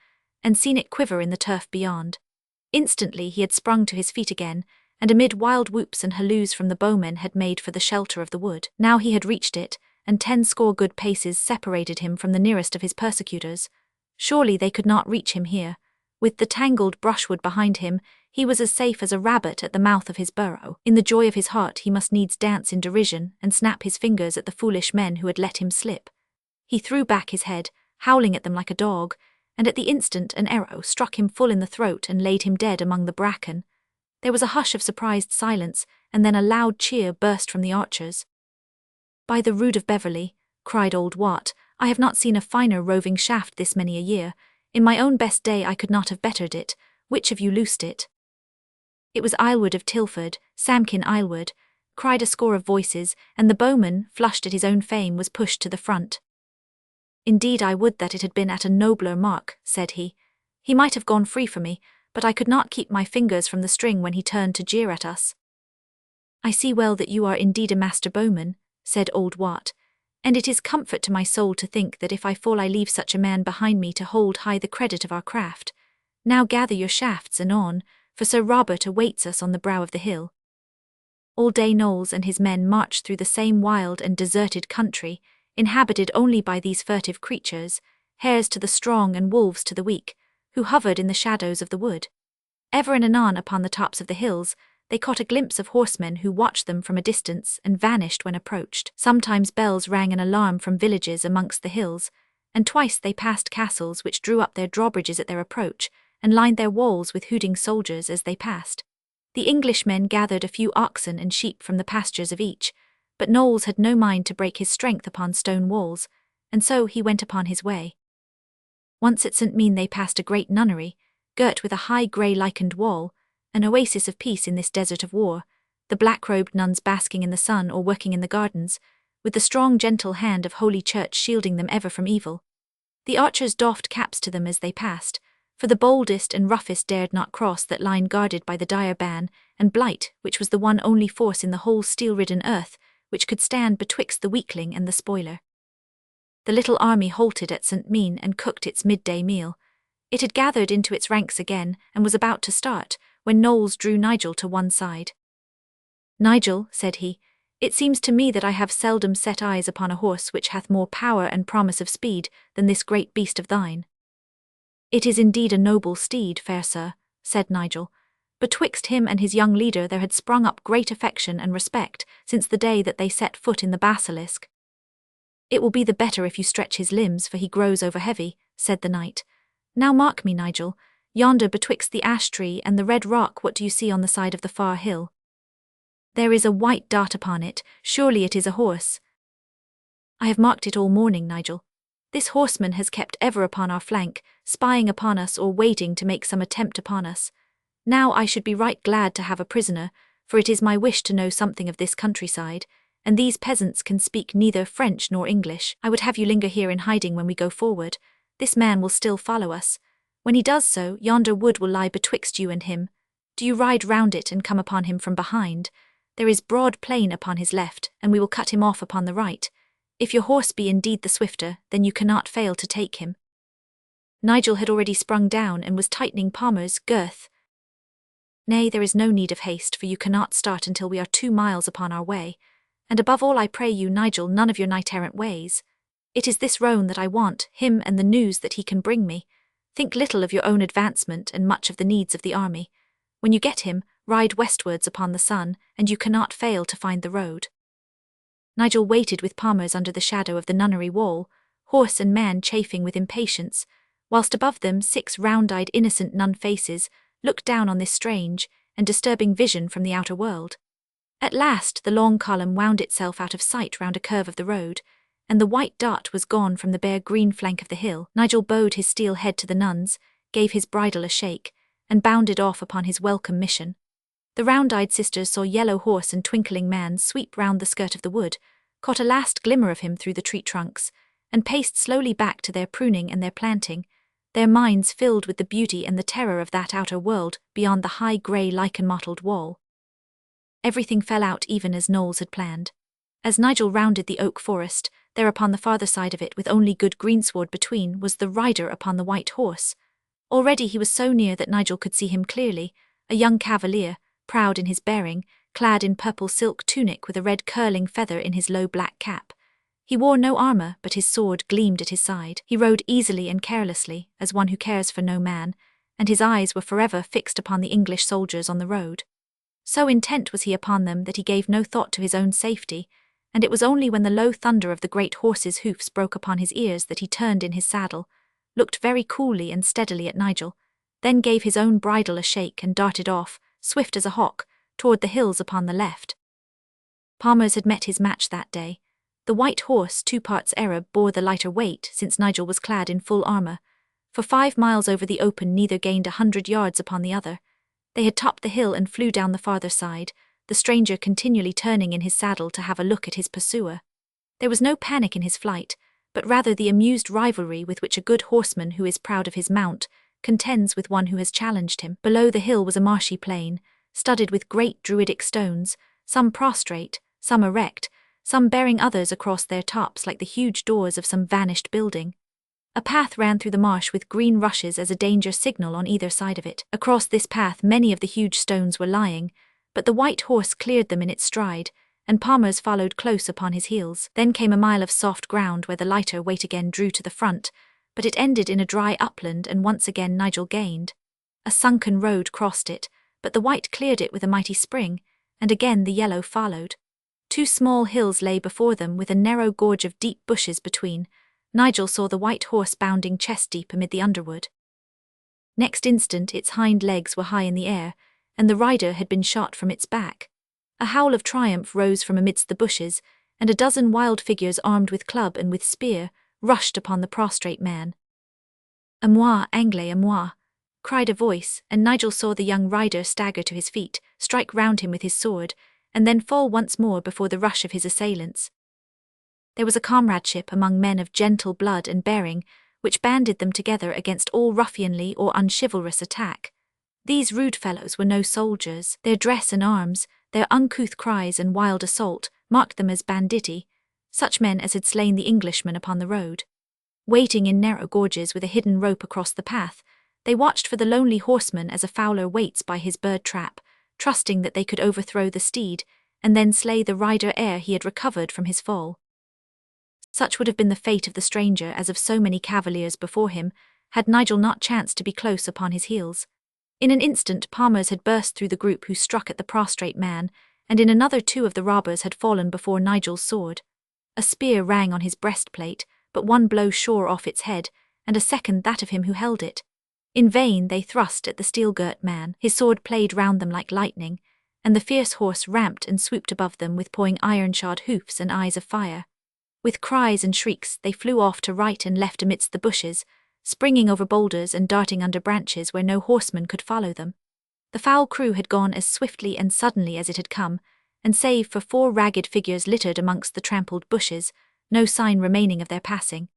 and seen it quiver in the turf beyond. Instantly he had sprung to his feet again, and amid wild whoops and halloos from the bowmen had made for the shelter of the wood. Now he had reached it, and 10 good paces separated him from the nearest of his persecutors. Surely they could not reach him here. With the tangled brushwood behind him, he was as safe as a rabbit at the mouth of his burrow. In the joy of his heart he must needs dance in derision and snap his fingers at the foolish men who had let him slip. He threw back his head, howling at them like a dog, and at the instant an arrow struck him full in the throat and laid him dead among the bracken. There was a hush of surprised silence, and then a loud cheer burst from the archers. "By the rood of Beverley," cried old Wat, "I have not seen a finer roving shaft this many a year. In my own best day I could not have bettered it. Which of you loosed it?" "It was Aylward of Tilford, Samkin Aylward," cried a score of voices, and the bowman, flushed at his own fame, was pushed to the front. "Indeed I would that it had been at a nobler mark," said he. "He might have gone free for me, but I could not keep my fingers from the string when he turned to jeer at us." "I see well that you are indeed a master bowman," said old Wat, "and it is comfort to my soul to think that if I fall I leave such a man behind me to hold high the credit of our craft. Now gather your shafts and on, for Sir Robert awaits us on the brow of the hill." All day Knowles and his men marched through the same wild and deserted country, inhabited only by these furtive creatures, hares to the strong and wolves to the weak, who hovered in the shadows of the wood. Ever and anon upon the tops of the hills, they caught a glimpse of horsemen who watched them from a distance and vanished when approached. Sometimes bells rang an alarm from villages amongst the hills, and twice they passed castles which drew up their drawbridges at their approach, and lined their walls with hooting soldiers as they passed. The Englishmen gathered a few oxen and sheep from the pastures of each, but Knowles had no mind to break his strength upon stone walls, and so he went upon his way. Once at St. Meen they passed a great nunnery, girt with a high grey lichened wall, an oasis of peace in this desert of war, the black-robed nuns basking in the sun or working in the gardens, with the strong gentle hand of Holy Church shielding them ever from evil. The archers doffed caps to them as they passed, for the boldest and roughest dared not cross that line guarded by the dire ban, and Blight, which was the one only force in the whole steel-ridden earth, which could stand betwixt the weakling and the spoiler. The little army halted at St. Meen and cooked its midday meal. It had gathered into its ranks again, and was about to start, when Knowles drew Nigel to one side. "Nigel," said he, "it seems to me that I have seldom set eyes upon a horse which hath more power and promise of speed than this great beast of thine." "It is indeed a noble steed, fair sir," said Nigel. Betwixt him and his young leader there had sprung up great affection and respect since the day that they set foot in the basilisk. "It will be the better if you stretch his limbs, for he grows over-heavy," said the knight. "Now mark me, Nigel, yonder betwixt the ash tree and the red rock, what do you see on the side of the far hill?" "There is a white dart upon it, surely it is a horse." "I have marked it all morning, Nigel. This horseman has kept ever upon our flank, spying upon us or waiting to make some attempt upon us. Now I should be right glad to have a prisoner, for it is my wish to know something of this countryside, and these peasants can speak neither French nor English. I would have you linger here in hiding when we go forward. This man will still follow us. When he does so, yonder wood will lie betwixt you and him. Do you ride round it and come upon him from behind. There is broad plain upon his left, and we will cut him off upon the right. If your horse be indeed the swifter, then you cannot fail to take him." Nigel had already sprung down and was tightening Palmer's girth. "Nay, there is no need of haste, for you cannot start until we are 2 miles upon our way. And above all I pray you, Nigel, none of your knight-errant ways. It is this roan that I want, him and the news that he can bring me. Think little of your own advancement and much of the needs of the army. When you get him, ride westwards upon the sun, and you cannot fail to find the road." Nigel waited with Palmer's under the shadow of the nunnery wall, horse and man chafing with impatience, whilst above them 6 round-eyed innocent nun faces looked down on this strange and disturbing vision from the outer world. At last the long column wound itself out of sight round a curve of the road, and the white dart was gone from the bare green flank of the hill. Nigel bowed his steel head to the nuns, gave his bridle a shake, and bounded off upon his welcome mission. The round-eyed sisters saw Yellow Horse and Twinkling Man sweep round the skirt of the wood, caught a last glimmer of him through the tree trunks, and paced slowly back to their pruning and their planting, their minds filled with the beauty and the terror of that outer world beyond the high grey lichen-mottled wall. Everything fell out even as Knowles had planned. As Nigel rounded the oak forest, there upon the farther side of it, with only good greensward between, was the rider upon the white horse. Already he was so near that Nigel could see him clearly, a young cavalier, proud in his bearing, clad in purple silk tunic with a red curling feather in his low black cap. He wore no armour, but his sword gleamed at his side. He rode easily and carelessly, as one who cares for no man, and his eyes were forever fixed upon the English soldiers on the road. So intent was he upon them that he gave no thought to his own safety, and it was only when the low thunder of the great horse's hoofs broke upon his ears that he turned in his saddle, looked very coolly and steadily at Nigel, then gave his own bridle a shake and darted off, swift as a hawk, toward the hills upon the left. Palmer's had met his match that day. The white horse, 2 parts Arab, bore the lighter weight, since Nigel was clad in full armour. For 5 miles over the open neither gained 100 yards upon the other. They had topped the hill and flew down the farther side, the stranger continually turning in his saddle to have a look at his pursuer. There was no panic in his flight, but rather the amused rivalry with which a good horseman who is proud of his mount contends with one who has challenged him. Below the hill was a marshy plain, studded with great druidic stones, some prostrate, some erect, some bearing others across their tops like the huge doors of some vanished building. A path ran through the marsh with green rushes as a danger signal on either side of it. Across this path many of the huge stones were lying, but the white horse cleared them in its stride, and Palmer's followed close upon his heels. Then came a mile of soft ground where the lighter weight again drew to the front, but it ended in a dry upland and once again Nigel gained. A sunken road crossed it, but the white cleared it with a mighty spring, and again the yellow followed. 2 small hills lay before them with a narrow gorge of deep bushes between. Nigel saw the white horse bounding chest-deep amid the underwood. Next instant its hind legs were high in the air, and the rider had been shot from its back. A howl of triumph rose from amidst the bushes, and a dozen wild figures armed with club and with spear rushed upon the prostrate man. "A moi, Anglais, a moi," cried a voice, and Nigel saw the young rider stagger to his feet, strike round him with his sword, and then fall once more before the rush of his assailants. There was a comradeship among men of gentle blood and bearing, which banded them together against all ruffianly or unchivalrous attack. These rude fellows were no soldiers. Their dress and arms, their uncouth cries and wild assault, marked them as banditti, such men as had slain the Englishmen upon the road. Waiting in narrow gorges with a hidden rope across the path, they watched for the lonely horseman as a fowler waits by his bird trap, trusting that they could overthrow the steed, and then slay the rider ere he had recovered from his fall. Such would have been the fate of the stranger as of so many cavaliers before him, had Nigel not chanced to be close upon his heels. In an instant Palmer's had burst through the group who struck at the prostrate man, and in another 2 of the robbers had fallen before Nigel's sword. A spear rang on his breastplate, but 1 blow shore off its head, and a second that of him who held it. In vain they thrust at the steel-girt man. His sword played round them like lightning, and the fierce horse ramped and swooped above them with pawing iron-shod hoofs and eyes of fire. With cries and shrieks they flew off to right and left amidst the bushes, springing over boulders and darting under branches where no horseman could follow them. The foul crew had gone as swiftly and suddenly as it had come, and save for 4 ragged figures littered amongst the trampled bushes, no sign remaining of their passing.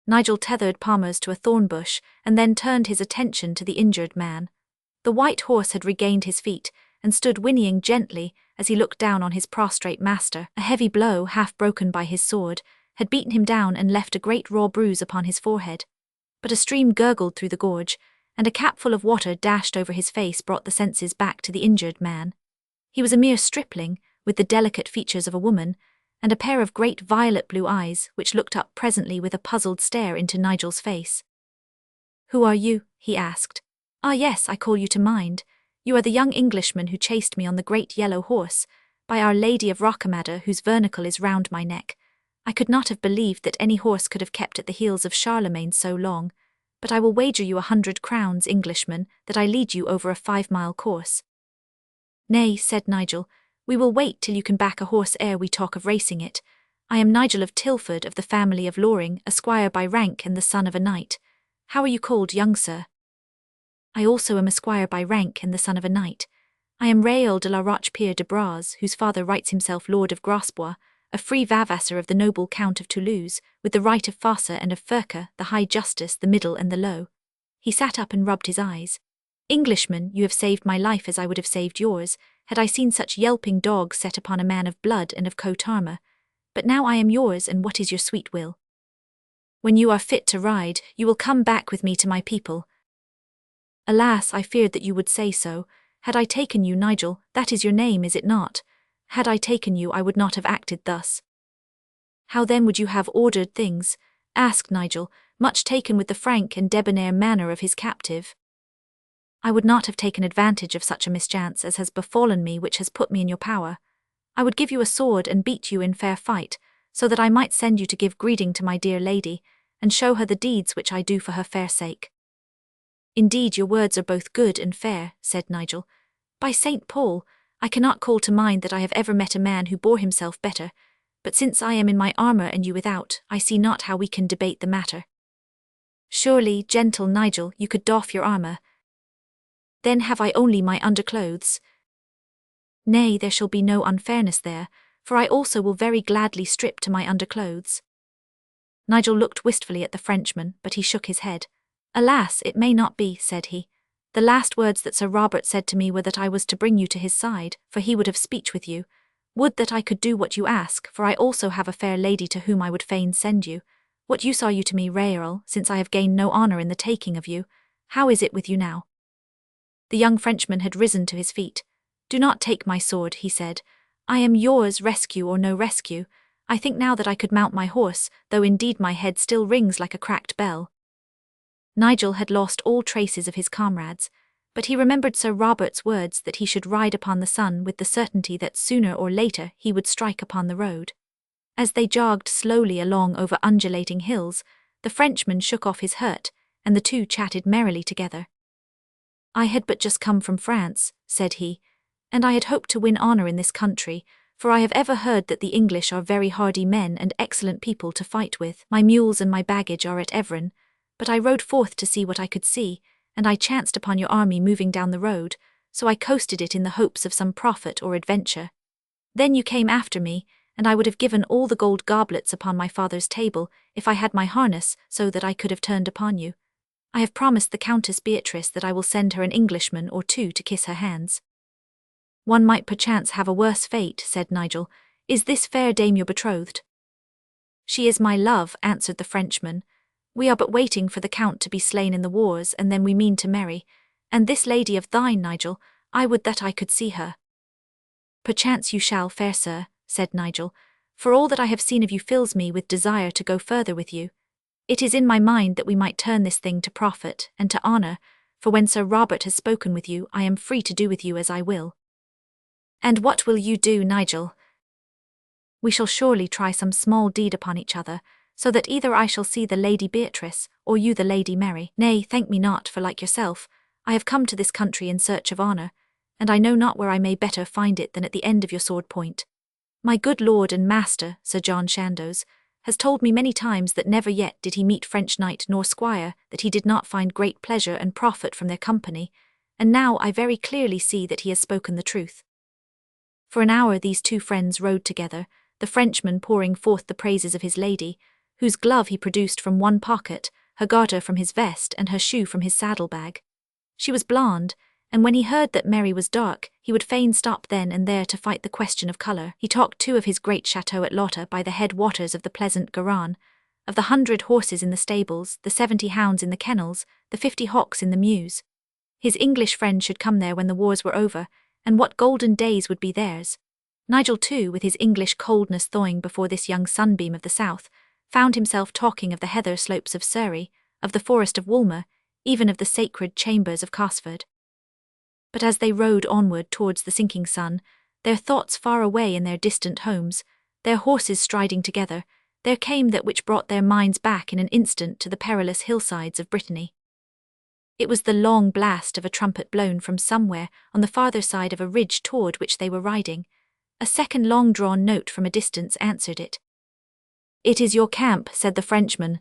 Nigel tethered Palmer's to a thorn bush, and then turned his attention to the injured man. The white horse had regained his feet, and stood whinnying gently as he looked down on his prostrate master. A heavy blow, half broken by his sword, had beaten him down and left a great raw bruise upon his forehead. But a stream gurgled through the gorge, and a capful of water dashed over his face brought the senses back to the injured man. He was a mere stripling, with the delicate features of a woman, and a pair of great violet blue eyes which looked up presently with a puzzled stare into Nigel's face. "Who are you?" he asked. "Ah yes, I call you to mind. You are the young Englishman who chased me on the great yellow horse, by Our Lady of Rocamadour, whose vernicle is round my neck. I could not have believed that any horse could have kept at the heels of Charlemagne so long, but I will wager you 100 crowns, Englishman, that I lead you over a 5-mile course." "Nay," said Nigel, "we will wait till you can back a horse ere we talk of racing it. I am Nigel of Tilford, of the family of Loring, a squire by rank and the son of a knight. How are you called, young sir?" "I also am a squire by rank and the son of a knight. I am Raoul de la Roche-Pierre de Bras, whose father writes himself Lord of Grosbois, a free vavasor of the noble Count of Toulouse, with the right of Fossa and of Furca, the high justice, the middle and the low." He sat up and rubbed his eyes. "Englishman, you have saved my life as I would have saved yours, had I seen such yelping dogs set upon a man of blood and of coat armour. But now I am yours, and what is your sweet will?" "When you are fit to ride, you will come back with me to my people." "Alas, I feared that you would say so. Had I taken you, Nigel, that is your name, is it not? Had I taken you, I would not have acted thus." "How then would you have ordered things?" asked Nigel, much taken with the frank and debonair manner of his captive. "I would not have taken advantage of such a mischance as has befallen me, which has put me in your power. I would give you a sword and beat you in fair fight, so that I might send you to give greeting to my dear lady, and show her the deeds which I do for her fair sake." "Indeed your words are both good and fair," said Nigel, By St. Paul, I cannot call to mind that I have ever met a man who bore himself better, but since I am in my armour and you without, I see not how we can debate the matter. Surely, gentle Nigel, you could doff your armour. Then have I only my underclothes. Nay, there shall be no unfairness there, for I also will very gladly strip to my underclothes. Nigel looked wistfully at the Frenchman, but he shook his head. Alas, it may not be, said he. The last words that Sir Robert said to me were that I was to bring you to his side, for he would have speech with you. Would that I could do what you ask, for I also have a fair lady to whom I would fain send you. What use are you to me, Raoul, since I have gained no honour in the taking of you? How is it with you now? The young Frenchman had risen to his feet. Do not take my sword, he said. I am yours, rescue or no rescue. I think now that I could mount my horse, though indeed my head still rings like a cracked bell. Nigel had lost all traces of his comrades, but he remembered Sir Robert's words that he should ride upon the sun with the certainty that sooner or later he would strike upon the road. As they jogged slowly along over undulating hills, the Frenchman shook off his hurt, and the two chatted merrily together. I had but just come from France, said he, and I had hoped to win honour in this country, for I have ever heard that the English are very hardy men and excellent people to fight with. My mules and my baggage are at Evran, but I rode forth to see what I could see, and I chanced upon your army moving down the road, so I coasted it in the hopes of some profit or adventure. Then you came after me, and I would have given all the gold goblets upon my father's table if I had my harness so that I could have turned upon you. I have promised the Countess Beatrice that I will send her an Englishman or two to kiss her hands. One might perchance have a worse fate, said Nigel. Is this fair dame your betrothed? She is my love, answered the Frenchman. We are but waiting for the Count to be slain in the wars, and then we mean to marry. And this lady of thine, Nigel, I would that I could see her. Perchance you shall, fair sir, said Nigel, for all that I have seen of you fills me with desire to go further with you. It is in my mind that we might turn this thing to profit and to honour, for when Sir Robert has spoken with you, I am free to do with you as I will. And what will you do, Nigel? We shall surely try some small deed upon each other, so that either I shall see the Lady Beatrice, or you the Lady Mary. Nay, thank me not, for like yourself, I have come to this country in search of honour, and I know not where I may better find it than at the end of your sword point. My good lord and master, Sir John Chandos, has told me many times that never yet did he meet French knight nor squire that he did not find great pleasure and profit from their company, and now I very clearly see that he has spoken the truth. For an hour these two friends rode together, the Frenchman pouring forth the praises of his lady, whose glove he produced from one pocket, her garter from his vest, and her shoe from his saddle-bag. She was blonde, and when he heard that Mary was dark, he would fain stop then and there to fight the question of colour. He talked too of his great chateau at Lotta by the head waters of the pleasant Garonne, of the 100 horses in the stables, the 70 hounds in the kennels, the 50 hawks in the mews. His English friend should come there when the wars were over, and what golden days would be theirs. Nigel too, with his English coldness thawing before this young sunbeam of the south, found himself talking of the heather slopes of Surrey, of the forest of Woolmer, even of the sacred chambers of Cosford. But as they rode onward towards the sinking sun, their thoughts far away in their distant homes, their horses striding together, there came that which brought their minds back in an instant to the perilous hillsides of Brittany. It was the long blast of a trumpet blown from somewhere on the farther side of a ridge toward which they were riding. A second long-drawn note from a distance answered it. "It is your camp," said the Frenchman.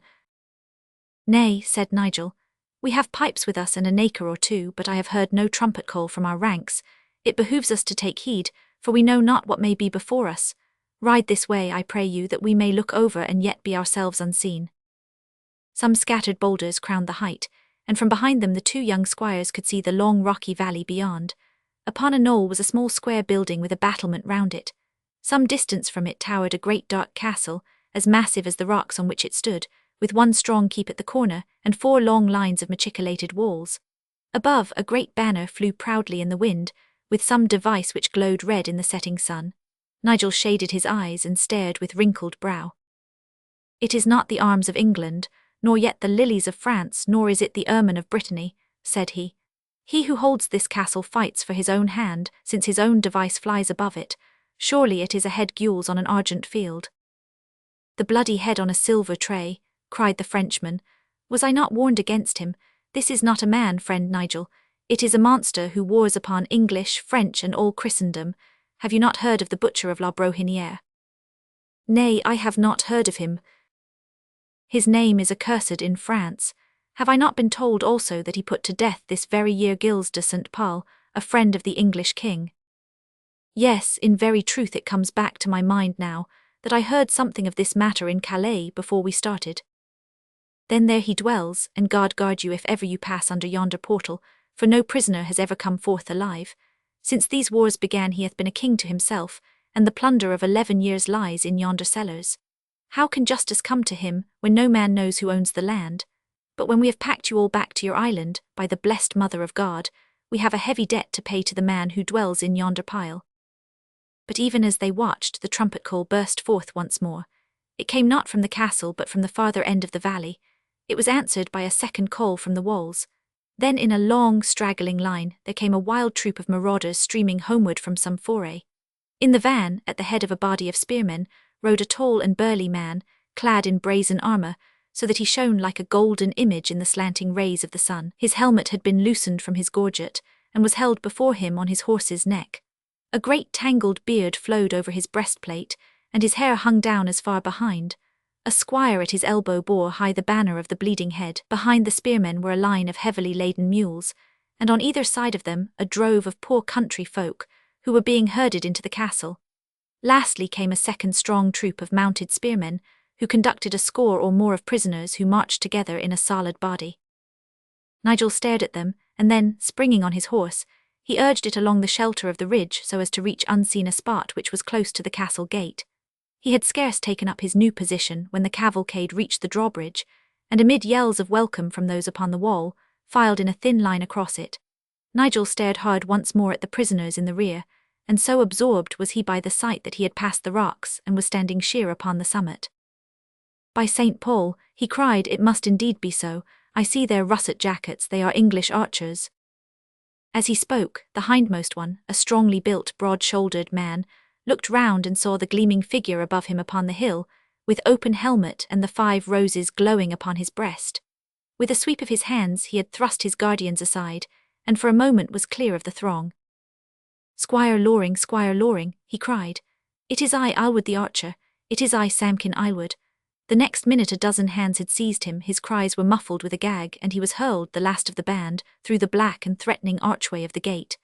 "Nay," said Nigel, "we have pipes with us and an acre or two, but I have heard no trumpet call from our ranks. It behooves us to take heed, for we know not what may be before us. Ride this way, I pray you, that we may look over and yet be ourselves unseen." Some scattered boulders crowned the height, and from behind them the two young squires could see the long rocky valley beyond. Upon a knoll was a small square building with a battlement round it. Some distance from it towered a great dark castle, as massive as the rocks on which it stood, with one strong keep at the corner and 4 long lines of machicolated walls. Above, a great banner flew proudly in the wind, with some device which glowed red in the setting sun. Nigel shaded his eyes and stared with wrinkled brow. "It is not the arms of England, nor yet the lilies of France, nor is it the ermine of Brittany," said he. "He who holds this castle fights for his own hand, since his own device flies above it. Surely it is a head gules on an argent field." "The bloody head on a silver tray," cried the Frenchman. "Was I not warned against him? This is not a man, friend Nigel. It is a monster who wars upon English, French, and all Christendom. Have you not heard of the butcher of La Brohinière? Nay, I have not heard of him. His name is accursed in France. Have I not been told also that he put to death this very year Gilles de Saint Paul, a friend of the English king? Yes, in very truth it comes back to my mind now, that I heard something of this matter in Calais before we started. Then there he dwells, and God guard you if ever you pass under yonder portal, for no prisoner has ever come forth alive. Since these wars began he hath been a king to himself, and the plunder of 11 years lies in yonder cellars. How can justice come to him, when no man knows who owns the land? But when we have packed you all back to your island, by the blessed Mother of God, we have a heavy debt to pay to the man who dwells in yonder pile. But even as they watched, the trumpet call burst forth once more. It came not from the castle but from the farther end of the valley. It was answered by a second call from the walls. Then in a long, straggling line, there came a wild troop of marauders streaming homeward from some foray. In the van, at the head of a body of spearmen, rode a tall and burly man, clad in brazen armour, so that he shone like a golden image in the slanting rays of the sun. His helmet had been loosened from his gorget, and was held before him on his horse's neck. A great tangled beard flowed over his breastplate, and his hair hung down as far behind. A squire at his elbow bore high the banner of the bleeding head. Behind the spearmen were a line of heavily laden mules, and on either side of them a drove of poor country folk, who were being herded into the castle. Lastly came a second strong troop of mounted spearmen, who conducted a score or more of prisoners who marched together in a solid body. Nigel stared at them, and then, springing on his horse, he urged it along the shelter of the ridge so as to reach unseen a spot which was close to the castle gate. He had scarce taken up his new position when the cavalcade reached the drawbridge, and amid yells of welcome from those upon the wall, filed in a thin line across it. Nigel stared hard once more at the prisoners in the rear, and so absorbed was he by the sight that he had passed the rocks and was standing sheer upon the summit. By St. Paul, he cried, it must indeed be so, I see their russet jackets, they are English archers. As he spoke, the hindmost one, a strongly built, broad-shouldered man, looked round and saw the gleaming figure above him upon the hill, with open helmet and the 5 roses glowing upon his breast. With a sweep of his hands he had thrust his guardians aside, and for a moment was clear of the throng. Squire Loring, he cried. It is I, Aylward the archer, it is I, Samkin Aylward. The next minute a dozen hands had seized him, his cries were muffled with a gag, and he was hurled, the last of the band, through the black and threatening archway of the gate.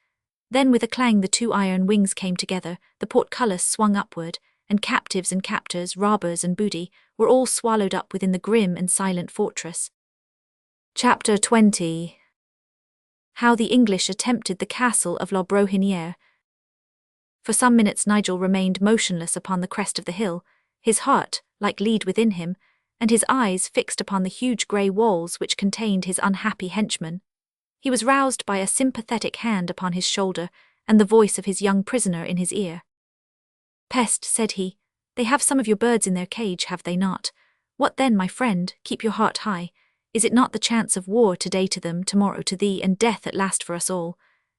Then with a clang the 2 iron wings came together, the portcullis swung upward, and captives and captors, robbers and booty, were all swallowed up within the grim and silent fortress. Chapter 20. How the English attempted the castle of La Brohinière. For some minutes Nigel remained motionless upon the crest of the hill, his heart, like lead within him, and his eyes fixed upon the huge grey walls which contained his unhappy henchmen. He was roused by a sympathetic hand upon his shoulder, and the voice of his young prisoner in his ear. Peste, said he, they have some of your birds in their cage, have they not? What then, my friend, keep your heart high. Is it not the chance of war today to them, tomorrow to thee, and death at last for us all?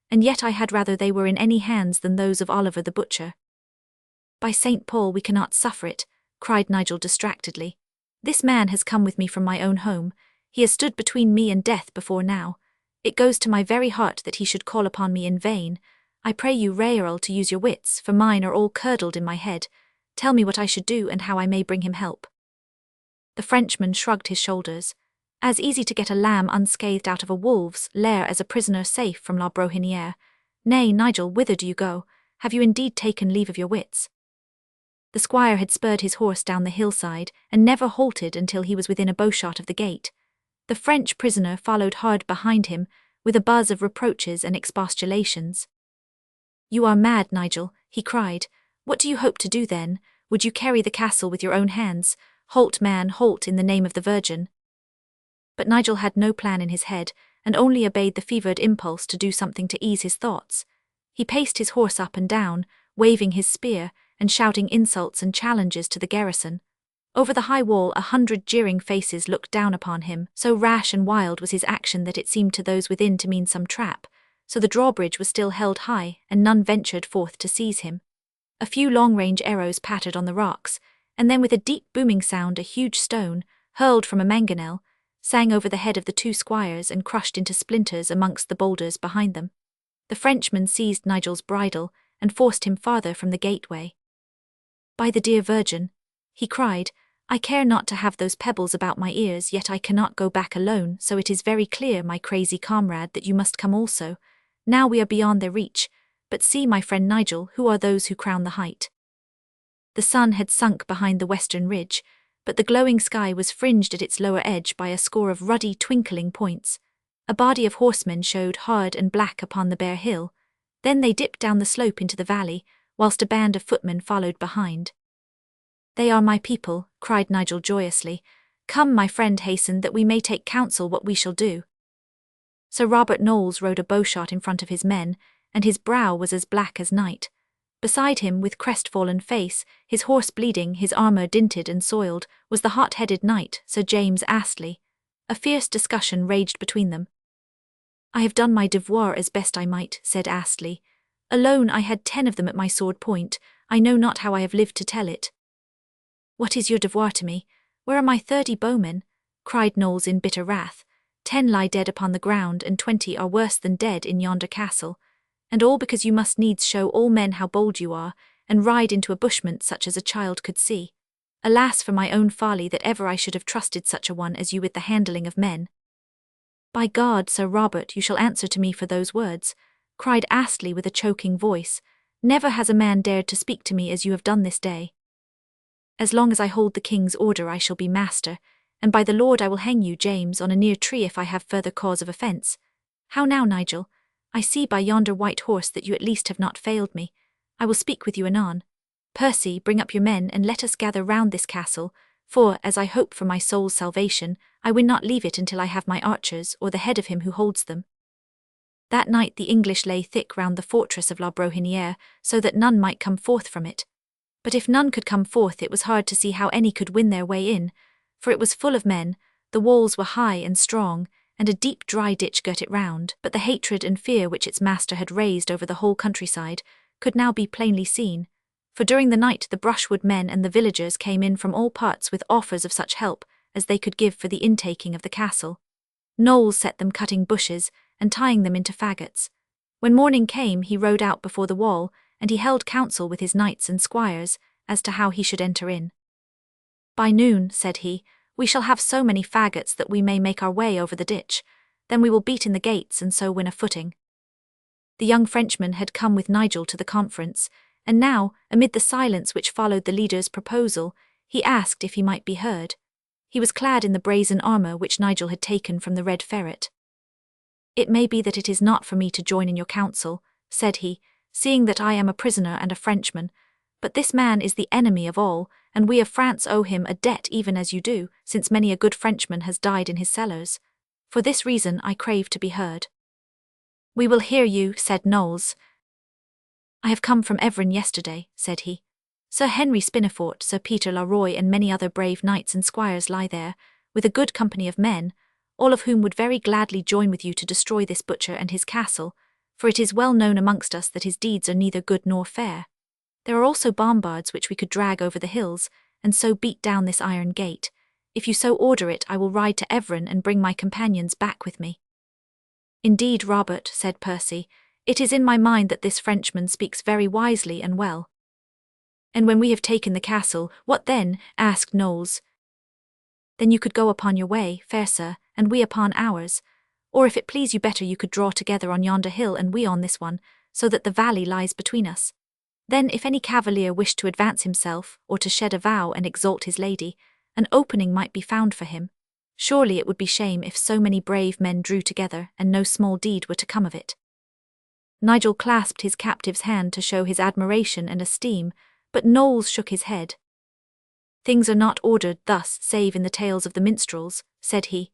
And yet I had rather they were in any hands than those of Oliver the butcher. By St. Paul, we cannot suffer it, cried Nigel distractedly. This man has come with me from my own home. He has stood between me and death before now. It goes to my very heart that he should call upon me in vain. I pray you, Raoul, to use your wits, for mine are all curdled in my head. Tell me what I should do and how I may bring him help. The Frenchman shrugged his shoulders. As easy to get a lamb unscathed out of a wolf's lair as a prisoner safe from La Brohinière. Nay, Nigel, whither do you go? Have you indeed taken leave of your wits? The squire had spurred his horse down the hillside, and never halted until he was within a bowshot of the gate. The French prisoner followed hard behind him, with a buzz of reproaches and expostulations. You are mad, Nigel, he cried. What do you hope to do then? Would you carry the castle with your own hands? Halt, man, halt in the name of the Virgin. But Nigel had no plan in his head, and only obeyed the fevered impulse to do something to ease his thoughts. He paced his horse up and down, waving his spear, and shouting insults and challenges to the garrison. Over the high wall 100 jeering faces looked down upon him, so rash and wild was his action that it seemed to those within to mean some trap, so the drawbridge was still held high, and none ventured forth to seize him. A few long-range arrows pattered on the rocks, and then with a deep booming sound a huge stone, hurled from a mangonel, sang over the head of the two squires and crushed into splinters amongst the boulders behind them. The Frenchman seized Nigel's bridle and forced him farther from the gateway. "By the dear Virgin," he cried, "I care not to have those pebbles about my ears, yet I cannot go back alone, so it is very clear, my crazy comrade, that you must come also. Now we are beyond their reach, but see, my friend Nigel, who are those who crown the height?" The sun had sunk behind the western ridge, but the glowing sky was fringed at its lower edge by a score of ruddy, twinkling points. A body of horsemen showed hard and black upon the bare hill. Then they dipped down the slope into the valley, whilst a band of footmen followed behind. "They are my people," cried Nigel joyously. "Come, my friend, hasten, that we may take counsel what we shall do." Sir Robert Knowles rode a bowshot in front of his men, and his brow was as black as night. Beside him, with crestfallen face, his horse bleeding, his armour dinted and soiled, was the hot-headed knight, Sir James Astley. A fierce discussion raged between them. "I have done my devoir as best I might," said Astley. "Alone I had 10 of them at my sword point. I know not how I have lived to tell it." "What is your devoir to me? Where are my 30 bowmen?" cried Knowles in bitter wrath. "10 lie dead upon the ground, and 20 are worse than dead in yonder castle. And all because you must needs show all men how bold you are, and ride into a bushment such as a child could see. Alas for my own folly that ever I should have trusted such a one as you with the handling of men." "By God, Sir Robert, you shall answer to me for those words," cried Astley with a choking voice. "Never has a man dared to speak to me as you have done this day. As long as I hold the king's order I shall be master, and by the Lord I will hang you, James, on a near tree if I have further cause of offence. How now, Nigel? I see by yonder white horse that you at least have not failed me. I will speak with you anon. Percy, bring up your men, and let us gather round this castle, for, as I hope for my soul's salvation, I will not leave it until I have my archers, or the head of him who holds them." That night the English lay thick round the fortress of La Brohinière, so that none might come forth from it. But if none could come forth, it was hard to see how any could win their way in, for it was full of men, the walls were high and strong, and a deep dry ditch girt it round, but the hatred and fear which its master had raised over the whole countryside could now be plainly seen, for during the night the brushwood men and the villagers came in from all parts with offers of such help as they could give for the intaking of the castle. Knowles set them cutting bushes and tying them into faggots. When morning came he rode out before the wall, and he held counsel with his knights and squires as to how he should enter in. "By noon," said he, "we shall have so many faggots that we may make our way over the ditch. Then we will beat in the gates and so win a footing." The young Frenchman had come with Nigel to the conference, and now, amid the silence which followed the leader's proposal, he asked if he might be heard. He was clad in the brazen armour which Nigel had taken from the Red Ferret. "It may be that it is not for me to join in your council," said he, "seeing that I am a prisoner and a Frenchman, but this man is the enemy of all, and we of France owe him a debt even as you do, since many a good Frenchman has died in his cellars. For this reason I crave to be heard." "We will hear you," said Knowles. "I have come from Evran yesterday," said he. "Sir Henry Spinifort, Sir Peter Laroy, and many other brave knights and squires lie there, with a good company of men, all of whom would very gladly join with you to destroy this butcher and his castle, for it is well known amongst us that his deeds are neither good nor fair. There are also bombards which we could drag over the hills, and so beat down this iron gate. If you so order it, I will ride to Evran and bring my companions back with me." "Indeed, Robert," said Percy, "it is in my mind that this Frenchman speaks very wisely and well." "And when we have taken the castle, what then?" asked Knowles. "Then you could go upon your way, fair sir, and we upon ours. Or if it please you better, you could draw together on yonder hill and we on this one, so that the valley lies between us. Then if any cavalier wished to advance himself, or to shed a vow and exalt his lady, an opening might be found for him. Surely it would be shame if so many brave men drew together and no small deed were to come of it." Nigel clasped his captive's hand to show his admiration and esteem, but Knowles shook his head. "Things are not ordered thus save in the tales of the minstrels," said he.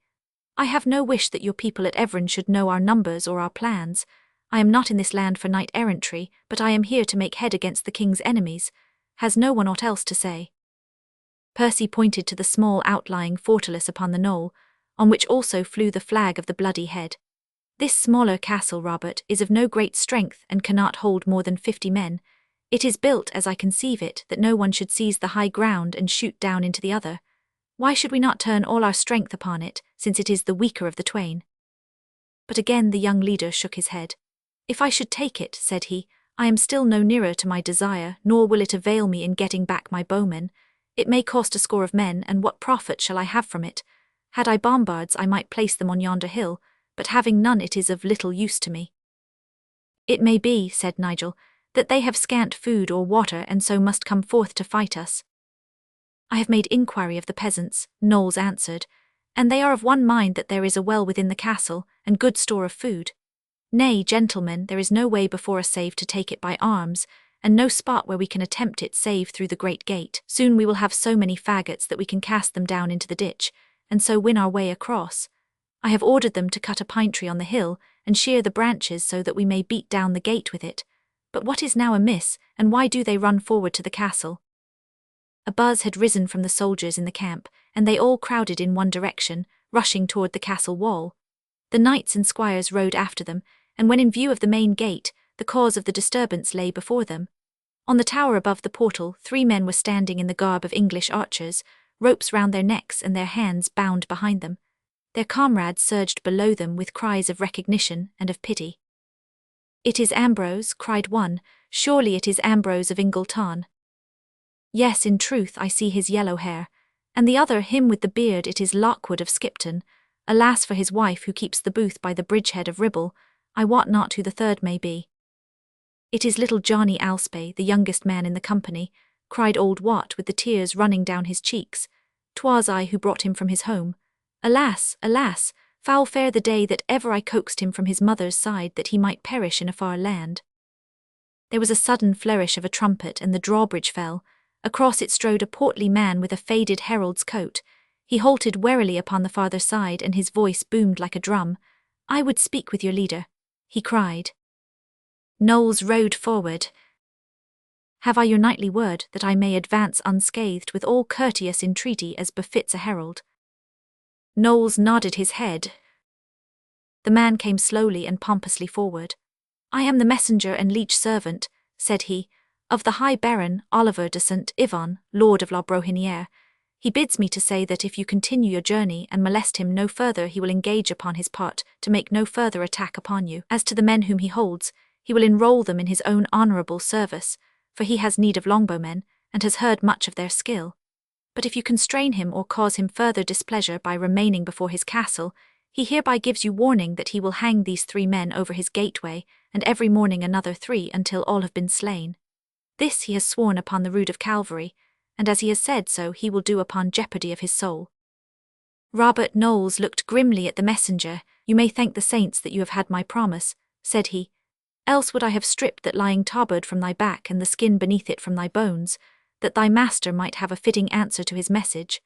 "I have no wish that your people at Evran should know our numbers or our plans. I am not in this land for knight-errantry, but I am here to make head against the king's enemies. Has no one aught else to say?" Percy pointed to the small outlying fortalice upon the knoll, on which also flew the flag of the bloody head. "This smaller castle, Robert, is of no great strength and cannot hold more than 50 men. It is built, as I conceive it, that no one should seize the high ground and shoot down into the other. Why should we not turn all our strength upon it, since it is the weaker of the twain? But again the young leader shook his head. If I should take it, said he, I am still no nearer to my desire, nor will it avail me in getting back my bowmen. It may cost a score of men, and what profit shall I have from it? Had I bombards, I might place them on yonder hill, but having none it is of little use to me. It may be, said Nigel, that they have scant food or water and so must come forth to fight us. I have made inquiry of the peasants, Knowles answered, and they are of one mind that there is a well within the castle, and good store of food. Nay, gentlemen, there is no way before us save to take it by arms, and no spot where we can attempt it save through the great gate. Soon we will have so many faggots that we can cast them down into the ditch, and so win our way across. I have ordered them to cut a pine tree on the hill, and shear the branches so that we may beat down the gate with it. But what is now amiss, and why do they run forward to the castle? A buzz had risen from the soldiers in the camp, and they all crowded in one direction, rushing toward the castle wall. The knights and squires rode after them, and when in view of the main gate, the cause of the disturbance lay before them. On the tower above the portal 3 men were standing in the garb of English archers, ropes round their necks and their hands bound behind them. Their comrades surged below them with cries of recognition and of pity. It is Ambrose, cried one, surely it is Ambrose of Ingleton. Yes, in truth, I see his yellow hair, and the other, him with the beard, it is Lockwood of Skipton. Alas for his wife who keeps the booth by the bridgehead of Ribble, I wot not who the third may be. It is little Johnny Alspay, the youngest man in the company, cried old Wat with the tears running down his cheeks. 'Twas I who brought him from his home. Alas, alas, foul fare the day that ever I coaxed him from his mother's side that he might perish in a far land. There was a sudden flourish of a trumpet, and the drawbridge fell. Across it strode a portly man with a faded herald's coat. He halted warily upon the farther side, and his voice boomed like a drum. I would speak with your leader, he cried. Knowles rode forward. Have I your knightly word that I may advance unscathed with all courteous entreaty as befits a herald? Knowles nodded his head. The man came slowly and pompously forward. I am the messenger and liege servant, said he, of the High Baron Oliver de St. Yvon, Lord of La Brohinière. He bids me to say that if you continue your journey and molest him no further, he will engage upon his part to make no further attack upon you. As to the men whom he holds, he will enroll them in his own honourable service, for he has need of longbowmen, and has heard much of their skill. But if you constrain him or cause him further displeasure by remaining before his castle, he hereby gives you warning that he will hang these 3 men over his gateway, and every morning another 3 until all have been slain. This he has sworn upon the rood of Calvary, and as he has said so he will do upon jeopardy of his soul. Robert Knowles looked grimly at the messenger. You may thank the saints that you have had my promise, said he. Else would I have stripped that lying tabard from thy back and the skin beneath it from thy bones, that thy master might have a fitting answer to his message.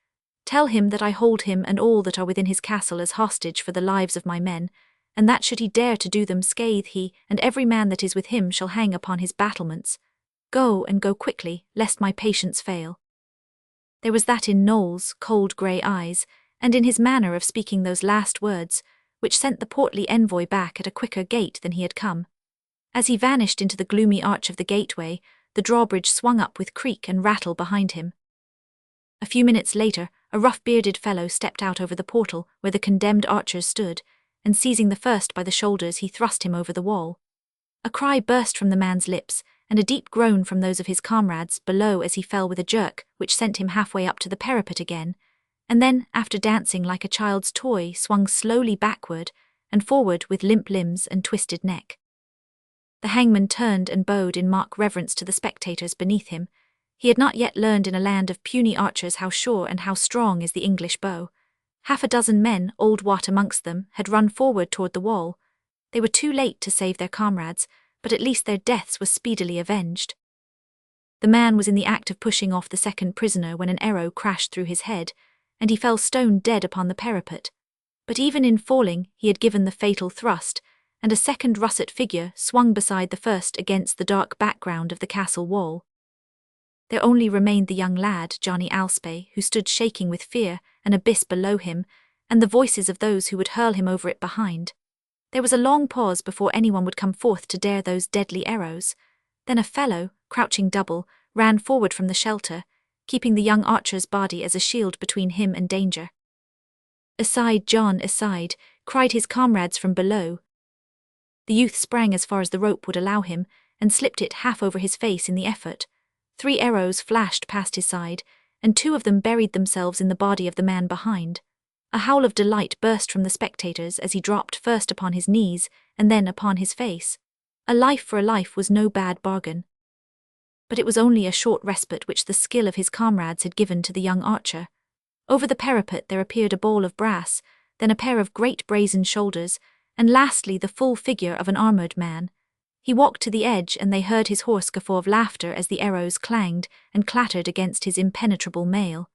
Tell him that I hold him and all that are within his castle as hostage for the lives of my men, and that should he dare to do them scathe, he and every man that is with him shall hang upon his battlements. Go, and go quickly, lest my patience fail. There was that in Knowles' cold grey eyes, and in his manner of speaking those last words, which sent the portly envoy back at a quicker gait than he had come. As he vanished into the gloomy arch of the gateway, the drawbridge swung up with creak and rattle behind him. A few minutes later, a rough-bearded fellow stepped out over the portal where the condemned archers stood, and seizing the first by the shoulders he thrust him over the wall. A cry burst from the man's lips, and a deep groan from those of his comrades below as he fell with a jerk which sent him halfway up to the parapet again, and then, after dancing like a child's toy, swung slowly backward and forward with limp limbs and twisted neck. The hangman turned and bowed in mock reverence to the spectators beneath him. He had not yet learned in a land of puny archers how sure and how strong is the English bow. 6 men, old Wat amongst them, had run forward toward the wall. They were too late to save their comrades, but at least their deaths were speedily avenged. The man was in the act of pushing off the second prisoner when an arrow crashed through his head, and he fell stone dead upon the parapet. But even in falling, he had given the fatal thrust, and a second russet figure swung beside the first against the dark background of the castle wall. There only remained the young lad, Johnny Alspay, who stood shaking with fear, an abyss below him, and the voices of those who would hurl him over it behind. There was a long pause before anyone would come forth to dare those deadly arrows. Then a fellow, crouching double, ran forward from the shelter. keeping the young archer's body as a shield between him and danger. "Aside, John, aside," cried his comrades from below. The youth sprang as far as the rope would allow him, and slipped it half over his face in the effort. 3 arrows flashed past his side, and 2 of them buried themselves in the body of the man behind. A howl of delight burst from the spectators as he dropped first upon his knees, and then upon his face. A life for a life was no bad bargain. But it was only a short respite which the skill of his comrades had given to the young archer. Over the parapet there appeared a ball of brass, then a pair of great brazen shoulders, and lastly the full figure of an armoured man. He walked to the edge, and they heard his hoarse guffaw of laughter as the arrows clanged and clattered against his impenetrable mail.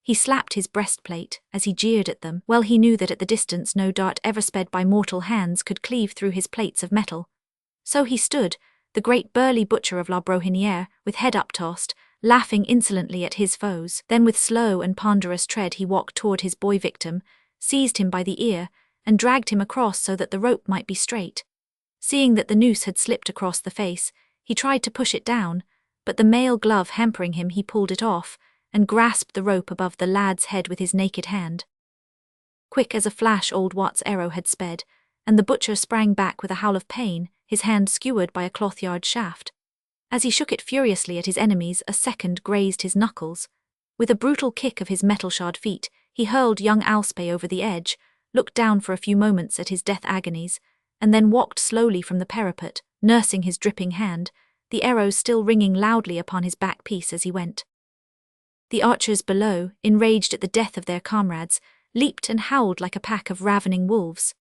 He slapped his breastplate as he jeered at them. Well he knew that at the distance no dart ever sped by mortal hands could cleave through his plates of metal. So he stood, the great burly butcher of La Brohinière, with head uptossed, laughing insolently at his foes. Then with slow and ponderous tread he walked toward his boy victim, seized him by the ear, and dragged him across so that the rope might be straight. Seeing that the noose had slipped across the face, he tried to push it down, but the mail glove hampering him, he pulled it off, and grasped the rope above the lad's head with his naked hand. Quick as a flash old Wat's arrow had sped, and the butcher sprang back with a howl of pain, his hand skewered by a cloth-yard shaft. As he shook it furiously at his enemies, a second grazed his knuckles. With a brutal kick of his metal-shod feet, he hurled young Alspay over the edge, looked down for a few moments at his death agonies, and then walked slowly from the parapet, nursing his dripping hand, the arrows still ringing loudly upon his back piece as he went. The archers below, enraged at the death of their comrades, leaped and howled like a pack of ravening wolves.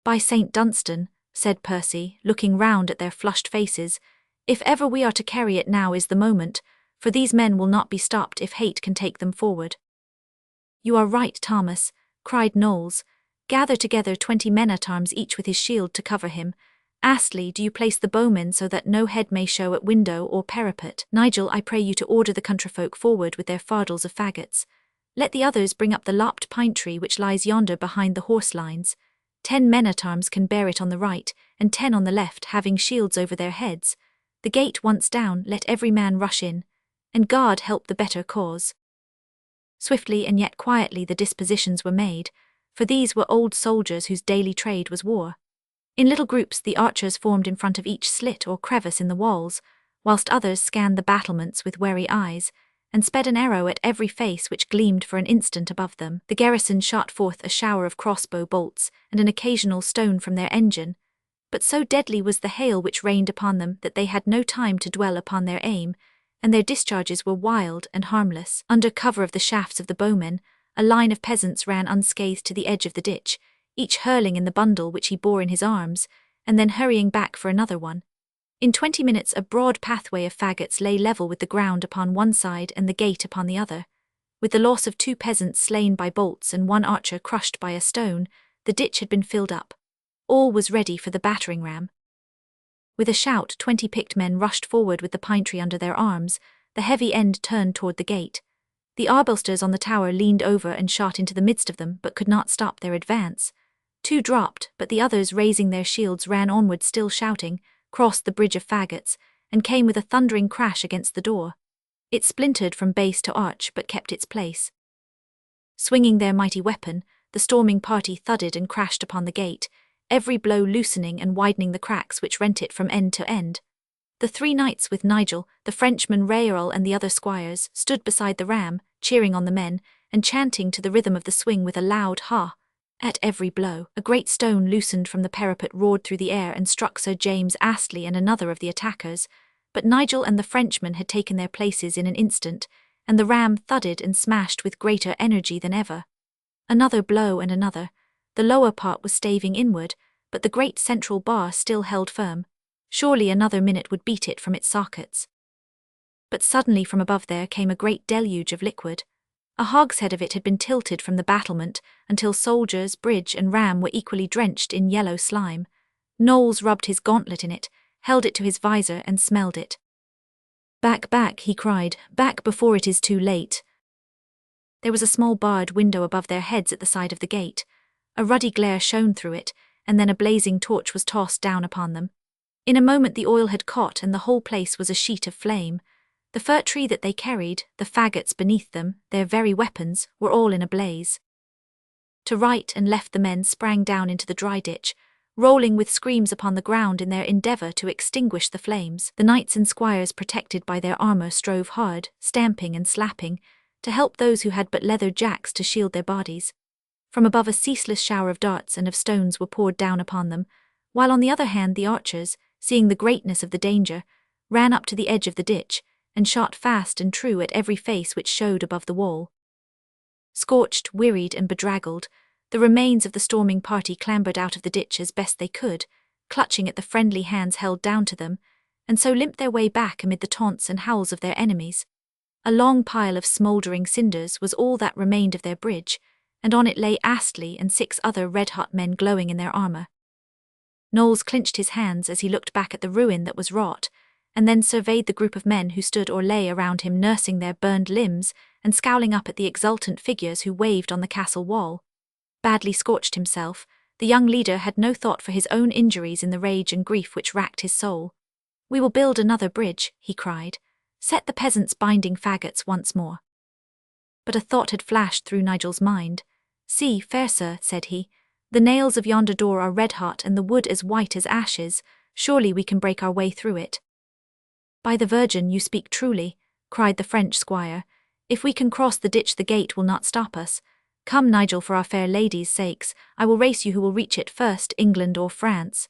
"By St. Dunstan," said Percy, looking round at their flushed faces, "if ever we are to carry it, now is the moment, for these men will not be stopped if hate can take them forward." "You are right, Thomas," cried Knowles. "Gather together 20 men-at-arms, each with his shield to cover him. Astley, do you place the bowmen so that no head may show at window or parapet. Nigel, I pray you to order the countryfolk forward with their fardels of faggots. Let the others bring up the lopped pine tree which lies yonder behind the horse lines. 10 men-at-arms can bear it on the right, and 10 on the left, having shields over their heads. The gate once down, let every man rush in, and God help the better cause." Swiftly and yet quietly the dispositions were made, for these were old soldiers whose daily trade was war. In little groups the archers formed in front of each slit or crevice in the walls, whilst others scanned the battlements with wary eyes, and sped an arrow at every face which gleamed for an instant above them. The garrison shot forth a shower of crossbow bolts and an occasional stone from their engine, but so deadly was the hail which rained upon them that they had no time to dwell upon their aim, and their discharges were wild and harmless. Under cover of the shafts of the bowmen, a line of peasants ran unscathed to the edge of the ditch, each hurling in the bundle which he bore in his arms, and then hurrying back for another one. In 20 minutes a broad pathway of faggots lay level with the ground upon one side and the gate upon the other. With the loss of 2 peasants slain by bolts and 1 archer crushed by a stone, the ditch had been filled up. All was ready for the battering ram. With a shout 20 picked men rushed forward with the pine tree under their arms, the heavy end turned toward the gate. The arbusters on the tower leaned over and shot into the midst of them, but could not stop their advance. 2 dropped, but the others, raising their shields, ran onward still shouting, crossed the bridge of faggots, and came with a thundering crash against the door. It splintered from base to arch, but kept its place. Swinging their mighty weapon, the storming party thudded and crashed upon the gate, every blow loosening and widening the cracks which rent it from end to end. The 3 knights with Nigel, the Frenchman Raoul and the other squires, stood beside the ram, cheering on the men, and chanting to the rhythm of the swing with a loud ha. At every blow, a great stone loosened from the parapet roared through the air and struck Sir James Astley and another of the attackers, but Nigel and the Frenchman had taken their places in an instant, and the ram thudded and smashed with greater energy than ever. Another blow and another. The lower part was staving inward, but the great central bar still held firm. Surely another minute would beat it from its sockets. But suddenly from above there came a great deluge of liquid. A hogshead of it had been tilted from the battlement until soldiers, bridge and ram were equally drenched in yellow slime. Knowles rubbed his gauntlet in it, held it to his visor and smelled it. "Back, back," he cried, "back before it is too late." There was a small barred window above their heads at the side of the gate. A ruddy glare shone through it, and then a blazing torch was tossed down upon them. In a moment the oil had caught and the whole place was a sheet of flame. The fir tree that they carried, the faggots beneath them, their very weapons, were all in a blaze. To right and left the men sprang down into the dry ditch, rolling with screams upon the ground in their endeavour to extinguish the flames. The knights and squires protected by their armour strove hard, stamping and slapping, to help those who had but leather jacks to shield their bodies. From above a ceaseless shower of darts and of stones were poured down upon them, while on the other hand the archers, seeing the greatness of the danger, ran up to the edge of the ditch, and shot fast and true at every face which showed above the wall. Scorched, wearied, and bedraggled, the remains of the storming party clambered out of the ditch as best they could, clutching at the friendly hands held down to them, and so limped their way back amid the taunts and howls of their enemies. A long pile of smouldering cinders was all that remained of their bridge, and on it lay Astley and 6 other red-hot men glowing in their armour. Knowles clenched his hands as he looked back at the ruin that was wrought, and then surveyed the group of men who stood or lay around him nursing their burned limbs and scowling up at the exultant figures who waved on the castle wall. Badly scorched himself, the young leader had no thought for his own injuries in the rage and grief which racked his soul. "We will build another bridge," he cried. "Set the peasants binding faggots once more." But a thought had flashed through Nigel's mind. "See, fair sir," said he, "the nails of yonder door are red-hot and the wood as white as ashes. Surely we can break our way through it." "By the Virgin, you speak truly," cried the French squire. "If we can cross the ditch, the gate will not stop us. Come, Nigel, for our fair ladies' sakes, I will race you who will reach it first, England or France."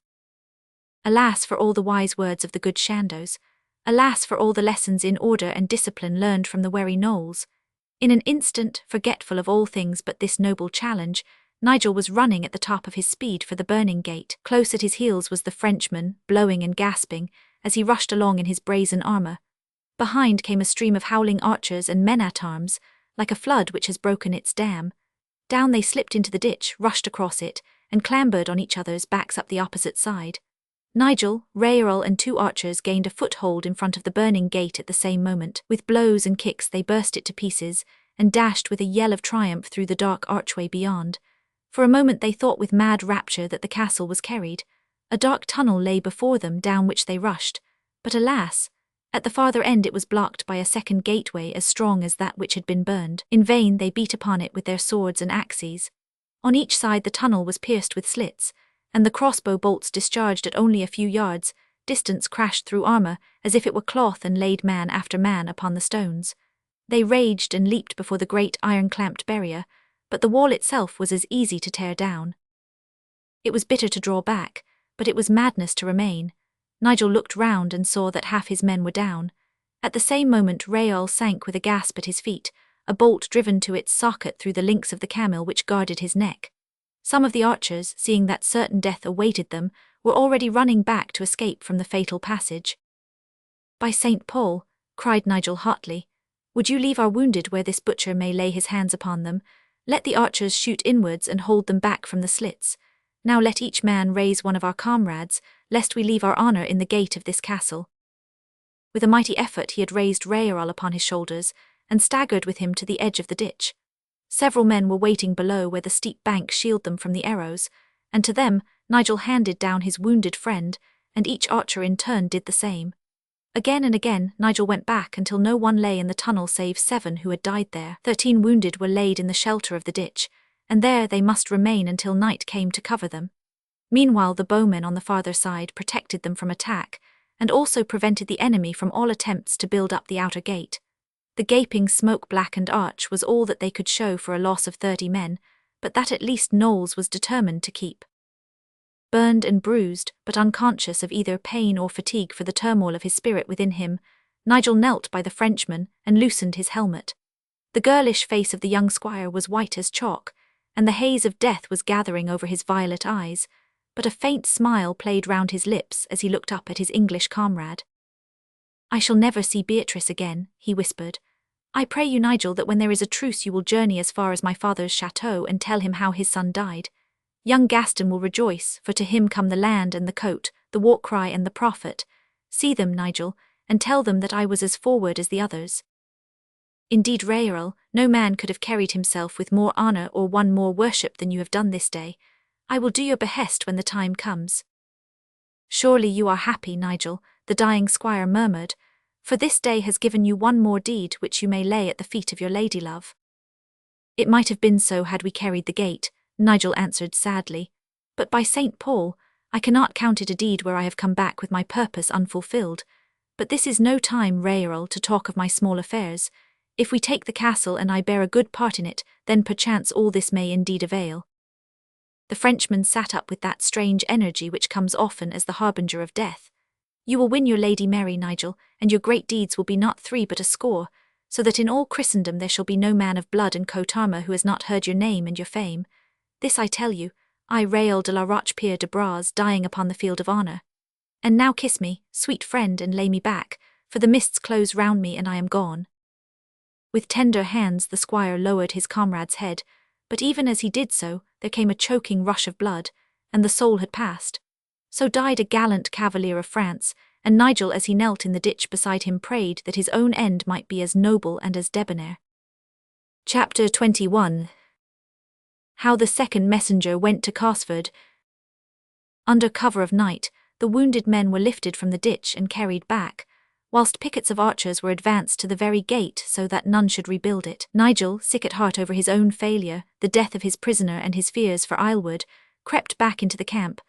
Alas for all the wise words of the good Chandos! Alas for all the lessons in order and discipline learned from the wary Knowles! In an instant, forgetful of all things but this noble challenge, Nigel was running at the top of his speed for the burning gate. Close at his heels was the Frenchman, blowing and gasping, as he rushed along in his brazen armour. Behind came a stream of howling archers and men-at-arms, like a flood which has broken its dam. Down they slipped into the ditch, rushed across it, and clambered on each other's backs up the opposite side. Nigel, Raoul and 2 archers gained a foothold in front of the burning gate at the same moment. With blows and kicks they burst it to pieces, and dashed with a yell of triumph through the dark archway beyond. For a moment they thought with mad rapture that the castle was carried. A dark tunnel lay before them down which they rushed, but alas! At the farther end it was blocked by a second gateway as strong as that which had been burned. In vain they beat upon it with their swords and axes. On each side the tunnel was pierced with slits, and the crossbow bolts discharged at only a few yards' distance crashed through armour as if it were cloth and laid man after man upon the stones. They raged and leaped before the great iron-clamped barrier, but the wall itself was as easy to tear down. It was bitter to draw back, but it was madness to remain. Nigel looked round and saw that half his men were down. At the same moment Raoul sank with a gasp at his feet, a bolt driven to its socket through the links of the camel which guarded his neck. Some of the archers, seeing that certain death awaited them, were already running back to escape from the fatal passage. "By St. Paul," cried Nigel hotly, "would you leave our wounded where this butcher may lay his hands upon them? Let the archers shoot inwards and hold them back from the slits. Now let each man raise one of our comrades, lest we leave our honour in the gate of this castle." With a mighty effort he had raised Raoul upon his shoulders, and staggered with him to the edge of the ditch. Several men were waiting below where the steep bank shielded them from the arrows, and to them Nigel handed down his wounded friend, and each archer in turn did the same. Again and again Nigel went back until no one lay in the tunnel save 7 who had died there. 13 wounded were laid in the shelter of the ditch, and there they must remain until night came to cover them. Meanwhile the bowmen on the farther side protected them from attack, and also prevented the enemy from all attempts to build up the outer gate. The gaping smoke-blackened arch was all that they could show for a loss of 30 men, but that at least Knowles was determined to keep. Burned and bruised, but unconscious of either pain or fatigue for the turmoil of his spirit within him, Nigel knelt by the Frenchman and loosened his helmet. The girlish face of the young squire was white as chalk, and the haze of death was gathering over his violet eyes, but a faint smile played round his lips as he looked up at his English comrade. "I shall never see Beatrice again," he whispered. "I pray you, Nigel, that when there is a truce you will journey as far as my father's chateau and tell him how his son died. Young Gaston will rejoice, for to him come the land and the coat, the war-cry and the profit. See them, Nigel, and tell them that I was as forward as the others." "Indeed, Raoul, no man could have carried himself with more honour or won more worship than you have done this day. I will do your behest when the time comes." "Surely you are happy, Nigel," the dying squire murmured, For this day has given you one more deed which you may lay at the feet of your lady-love. It might have been so had we carried the gate, Nigel answered sadly. But by St. Paul, I cannot count it a deed where I have come back with my purpose unfulfilled. But this is no time, Raoul, to talk of my small affairs. If we take the castle and I bear a good part in it, then perchance all this may indeed avail. The Frenchman sat up with that strange energy which comes often as the harbinger of death. You will win your Lady Mary, Nigel, and your great deeds will be not 3 but a score, so that in all Christendom there shall be no man of blood and coat armour who has not heard your name and your fame. This I tell you, I, Raoul de la Roche-Pierre de Bras, dying upon the field of honour. And now kiss me, sweet friend, and lay me back, for the mists close round me and I am gone. With tender hands the squire lowered his comrade's head, but even as he did so, there came a choking rush of blood, and the soul had passed. So died a gallant cavalier of France, and Nigel as he knelt in the ditch beside him prayed that his own end might be as noble and as debonair. Chapter 21. How the second messenger went to Casford. Under cover of night, the wounded men were lifted from the ditch and carried back, whilst pickets of archers were advanced to the very gate so that none should rebuild it. Nigel, sick at heart over his own failure, the death of his prisoner and his fears for Islewood, crept back into the camp,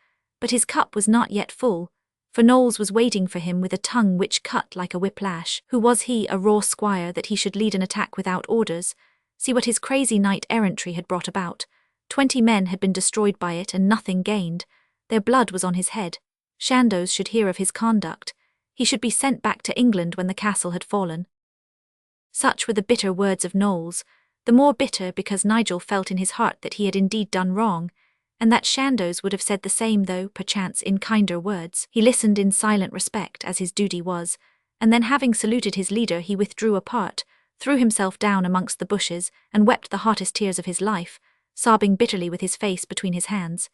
but his cup was not yet full, for Knowles was waiting for him with a tongue which cut like a whiplash. Who was he, a raw squire, that he should lead an attack without orders? See what his crazy knight-errantry had brought about. 20 men had been destroyed by it and nothing gained. Their blood was on his head. Chandos should hear of his conduct. He should be sent back to England when the castle had fallen. Such were the bitter words of Knowles, the more bitter because Nigel felt in his heart that he had indeed done wrong, and that Chandos would have said the same though, perchance, in kinder words. He listened in silent respect, as his duty was, and then having saluted his leader he withdrew apart, threw himself down amongst the bushes, and wept the hottest tears of his life, sobbing bitterly with his face between his hands.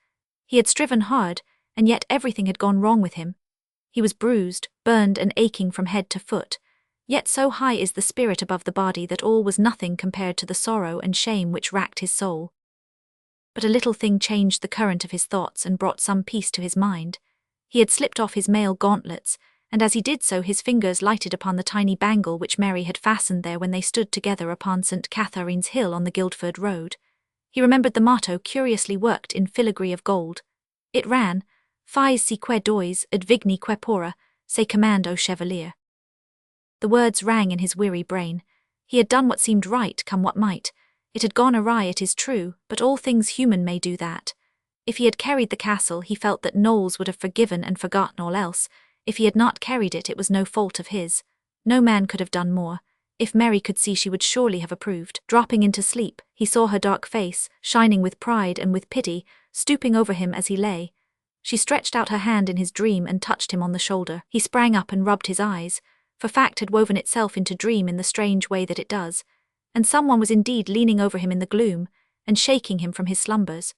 He had striven hard, and yet everything had gone wrong with him. He was bruised, burned, and aching from head to foot, yet so high is the spirit above the body that all was nothing compared to the sorrow and shame which racked his soul. But a little thing changed the current of his thoughts and brought some peace to his mind. He had slipped off his mail gauntlets, and as he did so his fingers lighted upon the tiny bangle which Mary had fastened there when they stood together upon St. Catharine's Hill on the Guildford road. He remembered the motto curiously worked in filigree of gold. It ran, Fais si que dois, ad vigni que pora, se commando chevalier. The words rang in his weary brain. He had done what seemed right, come what might. It had gone awry, it is true, but all things human may do that. If he had carried the castle, he felt that Knowles would have forgiven and forgotten all else. If he had not carried it, it was no fault of his. No man could have done more. If Mary could see, she would surely have approved. Dropping into sleep, he saw her dark face, shining with pride and with pity, stooping over him as he lay. She stretched out her hand in his dream and touched him on the shoulder. He sprang up and rubbed his eyes, for fact had woven itself into dream in the strange way that it does, and someone was indeed leaning over him in the gloom, and shaking him from his slumbers.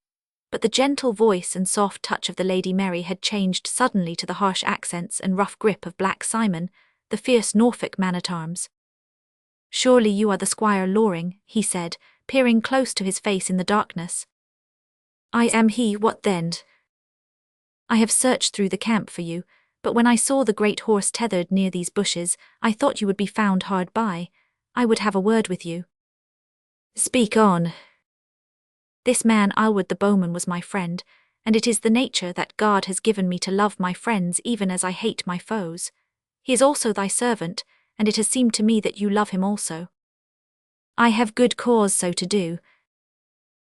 But the gentle voice and soft touch of the Lady Mary had changed suddenly to the harsh accents and rough grip of Black Simon, the fierce Norfolk man-at-arms. "Surely you are the Squire Loring," he said, peering close to his face in the darkness. "I am he, what then? I have searched through the camp for you, but when I saw the great horse tethered near these bushes, I thought you would be found hard by. I would have a word with you." "Speak on." "This man Islewood the bowman was my friend, and it is the nature that God has given me to love my friends even as I hate my foes. He is also thy servant, and it has seemed to me that you love him also." "I have good cause so to do."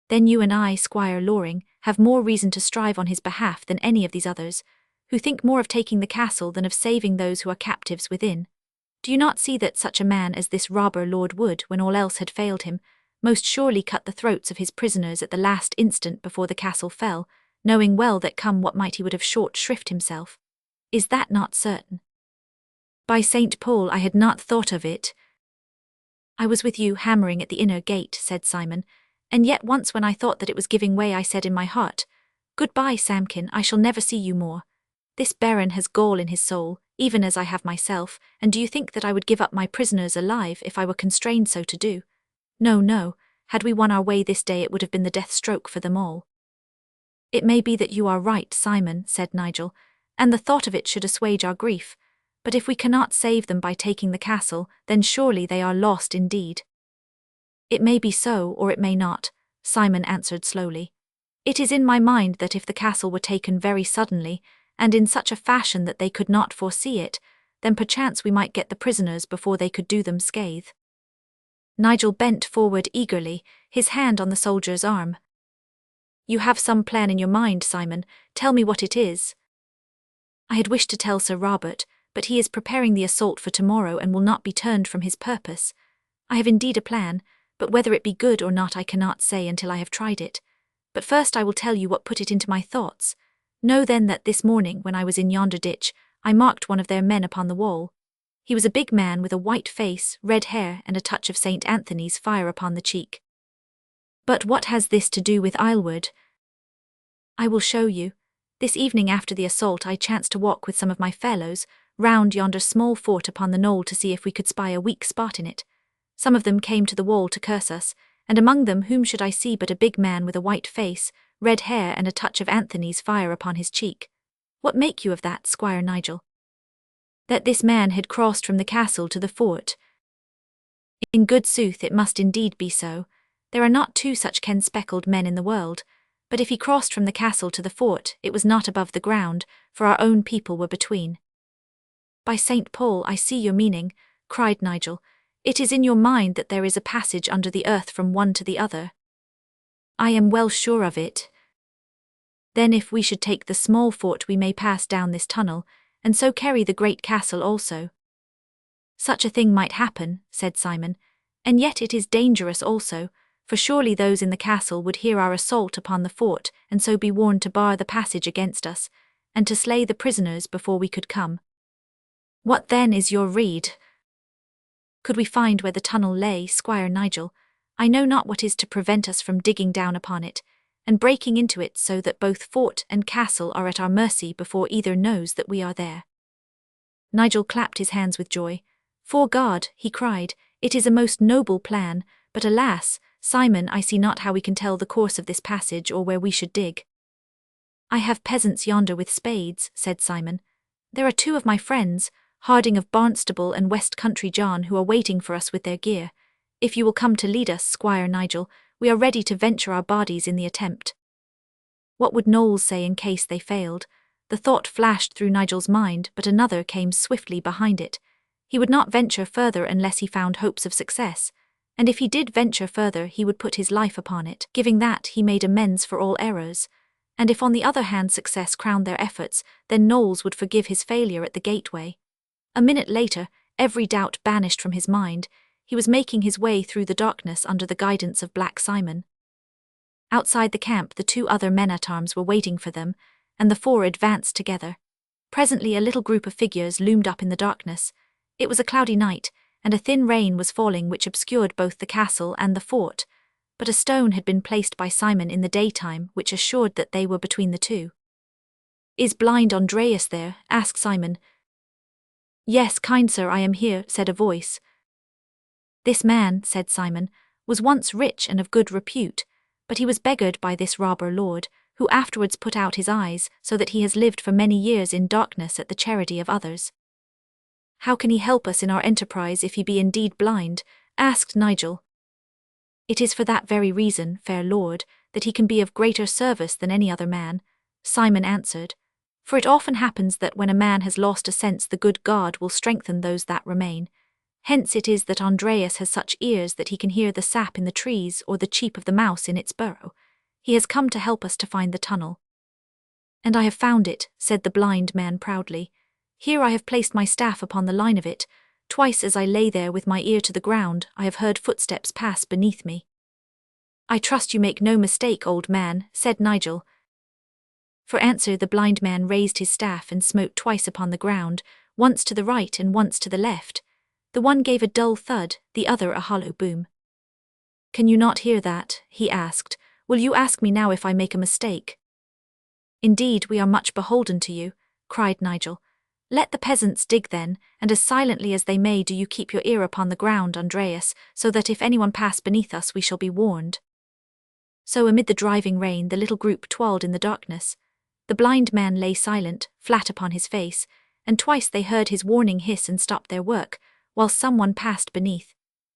"Then you and I, Squire Loring, have more reason to strive on his behalf than any of these others, who think more of taking the castle than of saving those who are captives within. Do you not see that such a man as this robber lord would, when all else had failed him, most surely cut the throats of his prisoners at the last instant before the castle fell, knowing well that come what might he would have short shrift himself? Is that not certain?" "By St. Paul, I had not thought of it." "I was with you hammering at the inner gate," said Simon, "and yet once when I thought that it was giving way I said in my heart, 'Goodbye, Samkin, I shall never see you more.' This baron has gall in his soul, even as I have myself, and do you think that I would give up my prisoners alive if I were constrained so to do? No, no, had we won our way this day it would have been the death stroke for them all." "It may be that you are right, Simon," said Nigel, "and the thought of it should assuage our grief, But if we cannot save them by taking the castle, then surely they are lost indeed. It may be so, or it may not, Simon answered slowly. It is in my mind that if the castle were taken very suddenly, and in such a fashion that they could not foresee it, then perchance we might get the prisoners before they could do them scathe. Nigel bent forward eagerly, his hand on the soldier's arm. You have some plan in your mind, Simon. Tell me what it is. I had wished to tell Sir Robert, but he is preparing the assault for tomorrow and will not be turned from his purpose. I have indeed a plan, but whether it be good or not I cannot say until I have tried it. But first I will tell you what put it into my thoughts. Know then that this morning, when I was in yonder ditch, I marked one of their men upon the wall. He was a big man with a white face, red hair, and a touch of St. Anthony's fire upon the cheek. But what has this to do with Islewood? I will show you. This evening after the assault I chanced to walk with some of my fellows round yonder small fort upon the knoll to see if we could spy a weak spot in it. Some of them came to the wall to curse us, and among them whom should I see but a big man with a white face, red hair, and a touch of Anthony's fire upon his cheek. What make you of that, Squire Nigel? That this man had crossed from the castle to the fort. In good sooth it must indeed be so. There are not two such ken-speckled men in the world, but if he crossed from the castle to the fort, it was not above the ground, for our own people were between. By St. Paul, I see your meaning, cried Nigel. It is in your mind that there is a passage under the earth from one to the other. I am well sure of it. Then if we should take the small fort we may pass down this tunnel, and so carry the great castle also. Such a thing might happen, said Simon, and yet it is dangerous also, for surely those in the castle would hear our assault upon the fort, and so be warned to bar the passage against us, and to slay the prisoners before we could come. What then is your rede? Could we find where the tunnel lay, Squire Nigel, I know not what is to prevent us from digging down upon it, and breaking into it so that both fort and castle are at our mercy before either knows that we are there. Nigel clapped his hands with joy. "'Fore God," he cried, "it is a most noble plan, but alas, Simon, I see not how we can tell the course of this passage or where we should dig." "I have peasants yonder with spades," said Simon. "There are two of my friends, Harding of Barnstable and West Country John, who are waiting for us with their gear. If you will come to lead us, Squire Nigel, we are ready to venture our bodies in the attempt." What would Knowles say in case they failed? The thought flashed through Nigel's mind, but another came swiftly behind it. He would not venture further unless he found hopes of success, and if he did venture further he would put his life upon it, giving that he made amends for all errors. And if on the other hand success crowned their efforts, then Knowles would forgive his failure at the gateway. A minute later, every doubt banished from his mind, he was making his way through the darkness under the guidance of Black Simon. Outside the camp the two other men-at-arms were waiting for them, and the four advanced together. Presently a little group of figures loomed up in the darkness. It was a cloudy night, and a thin rain was falling which obscured both the castle and the fort, but a stone had been placed by Simon in the daytime which assured that they were between the two. "Is blind Andreas there?" asked Simon. "Yes, kind sir, I am here," said a voice. "This man," said Simon, "was once rich and of good repute, but he was beggared by this robber lord, who afterwards put out his eyes, so that he has lived for many years in darkness at the charity of others." "How can he help us in our enterprise if he be indeed blind?" asked Nigel. "It is for that very reason, fair lord, that he can be of greater service than any other man," Simon answered. "For it often happens that when a man has lost a sense the good God will strengthen those that remain. Hence it is that Andreas has such ears that he can hear the sap in the trees or the cheep of the mouse in its burrow. He has come to help us to find the tunnel." "And I have found it," said the blind man proudly. "Here I have placed my staff upon the line of it. Twice as I lay there with my ear to the ground, I have heard footsteps pass beneath me." "I trust you make no mistake, old man," said Nigel. For answer the blind man raised his staff and smote twice upon the ground, once to the right and once to the left. The one gave a dull thud, the other a hollow boom. "Can you not hear that?" he asked. "Will you ask me now if I make a mistake?" "Indeed, we are much beholden to you," cried Nigel. "Let the peasants dig then, and as silently as they may do you keep your ear upon the ground, Andreas, so that if anyone pass beneath us we shall be warned." So amid the driving rain the little group toiled in the darkness. The blind man lay silent, flat upon his face, and twice they heard his warning hiss and stopped their work, while someone passed beneath.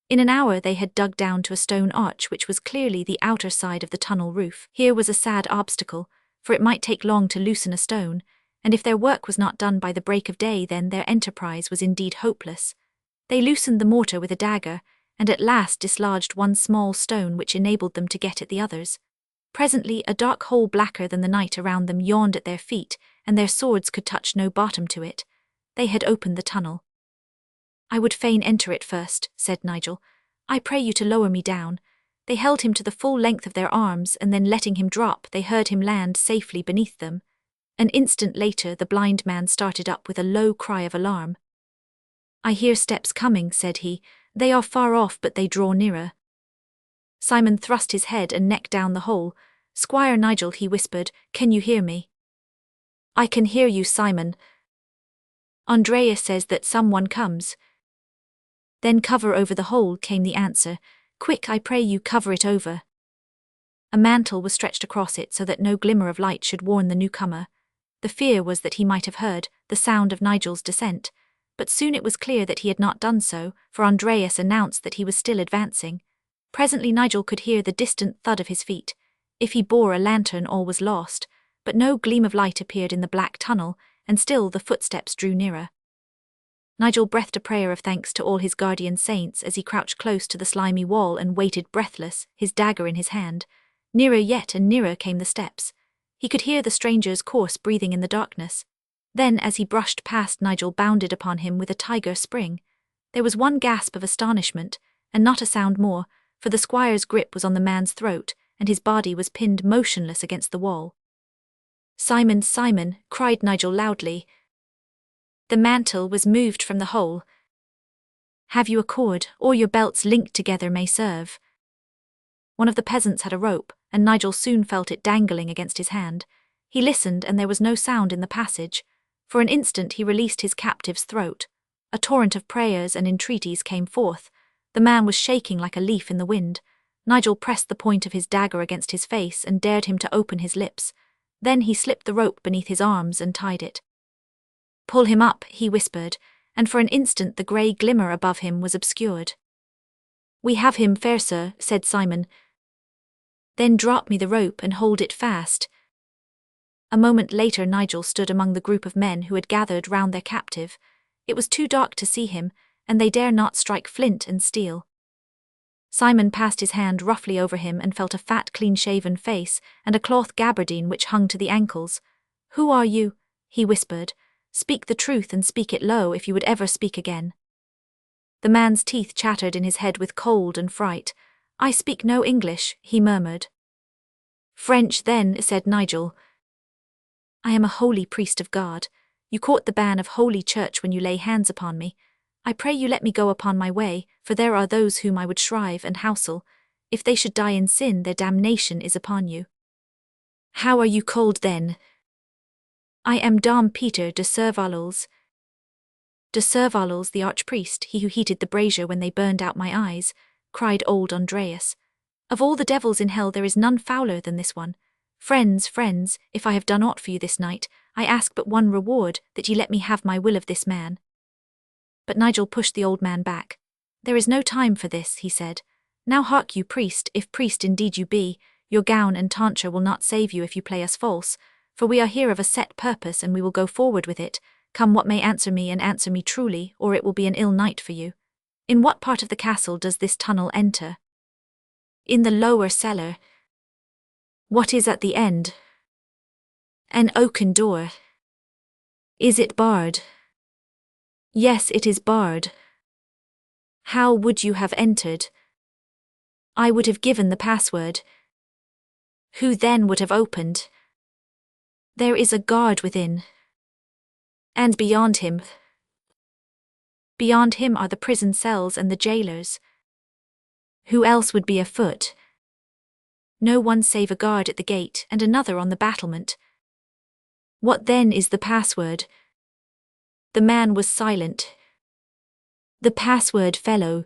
In an hour they had dug down to a stone arch which was clearly the outer side of the tunnel roof. Here was a sad obstacle, for it might take long to loosen a stone, and if their work was not done by the break of day, then their enterprise was indeed hopeless. They loosened the mortar with a dagger, and at last dislodged one small stone which enabled them to get at the others. Presently a dark hole blacker than the night around them yawned at their feet, and their swords could touch no bottom to it. They had opened the tunnel. "I would fain enter it first," said Nigel. "I pray you to lower me down." They held him to the full length of their arms, and then letting him drop, they heard him land safely beneath them. An instant later the blind man started up with a low cry of alarm. "I hear steps coming," said he. "They are far off, but they draw nearer." Simon thrust his head and neck down the hole. "Squire Nigel," he whispered, "can you hear me?" "I can hear you, Simon. Andrea says that someone comes." "Then cover over the hole," came the answer. "Quick, I pray you, cover it over." A mantle was stretched across it so that no glimmer of light should warn the newcomer. The fear was that he might have heard the sound of Nigel's descent, but soon it was clear that he had not done so, for Andreas announced that he was still advancing. Presently Nigel could hear the distant thud of his feet. If he bore a lantern all was lost, but no gleam of light appeared in the black tunnel, and still the footsteps drew nearer. Nigel breathed a prayer of thanks to all his guardian saints as he crouched close to the slimy wall and waited breathless, his dagger in his hand. Nearer yet and nearer came the steps. He could hear the stranger's coarse breathing in the darkness. Then, as he brushed past, Nigel bounded upon him with a tiger spring. There was one gasp of astonishment, and not a sound more, for the squire's grip was on the man's throat, and his body was pinned motionless against the wall. "Simon, Simon," cried Nigel loudly. The mantle was moved from the hole. "Have you a cord, or your belts linked together may serve?" One of the peasants had a rope, and Nigel soon felt it dangling against his hand. He listened, and there was no sound in the passage. For an instant he released his captive's throat. A torrent of prayers and entreaties came forth. The man was shaking like a leaf in the wind. Nigel pressed the point of his dagger against his face and dared him to open his lips. Then he slipped the rope beneath his arms and tied it. "Pull him up," he whispered, and for an instant the grey glimmer above him was obscured. "We have him, fair sir," said Simon. "Then drop me the rope and hold it fast." A moment later Nigel stood among the group of men who had gathered round their captive. It was too dark to see him, and they dare not strike flint and steel. Simon passed his hand roughly over him and felt a fat, clean-shaven face and a cloth gabardine which hung to the ankles. "Who are you?" he whispered. "Speak the truth and speak it low if you would ever speak again." The man's teeth chattered in his head with cold and fright. "I speak no English," he murmured. "French then," said Nigel. "I am a holy priest of God. You caught the ban of Holy Church when you lay hands upon me. I pray you let me go upon my way, for there are those whom I would shrive and housel. If they should die in sin, their damnation is upon you." "How are you called then?" "I am Dom Peter de Servalles." "De Servalles, the archpriest, he who heated the brazier when they burned out my eyes," cried old Andreas. "Of all the devils in hell there is none fouler than this one. Friends, friends, if I have done aught for you this night, I ask but one reward, that ye let me have my will of this man." But Nigel pushed the old man back. "There is no time for this," he said. "Now hark you, priest, if priest indeed you be, your gown and tonsure will not save you if you play us false, for we are here of a set purpose and we will go forward with it, come what may. Answer me and answer me truly, or it will be an ill night for you. In what part of the castle does this tunnel enter?" "In the lower cellar." "What is at the end?" "An oaken door." "Is it barred?" "Yes, it is barred." "How would you have entered?" "I would have given the password." "Who then would have opened?" "There is a guard within." "And beyond him?" "Beyond him are the prison cells and the jailers." "Who else would be afoot?" "No one save a guard at the gate and another on the battlement." "What then is the password?" The man was silent. "The password, fellow."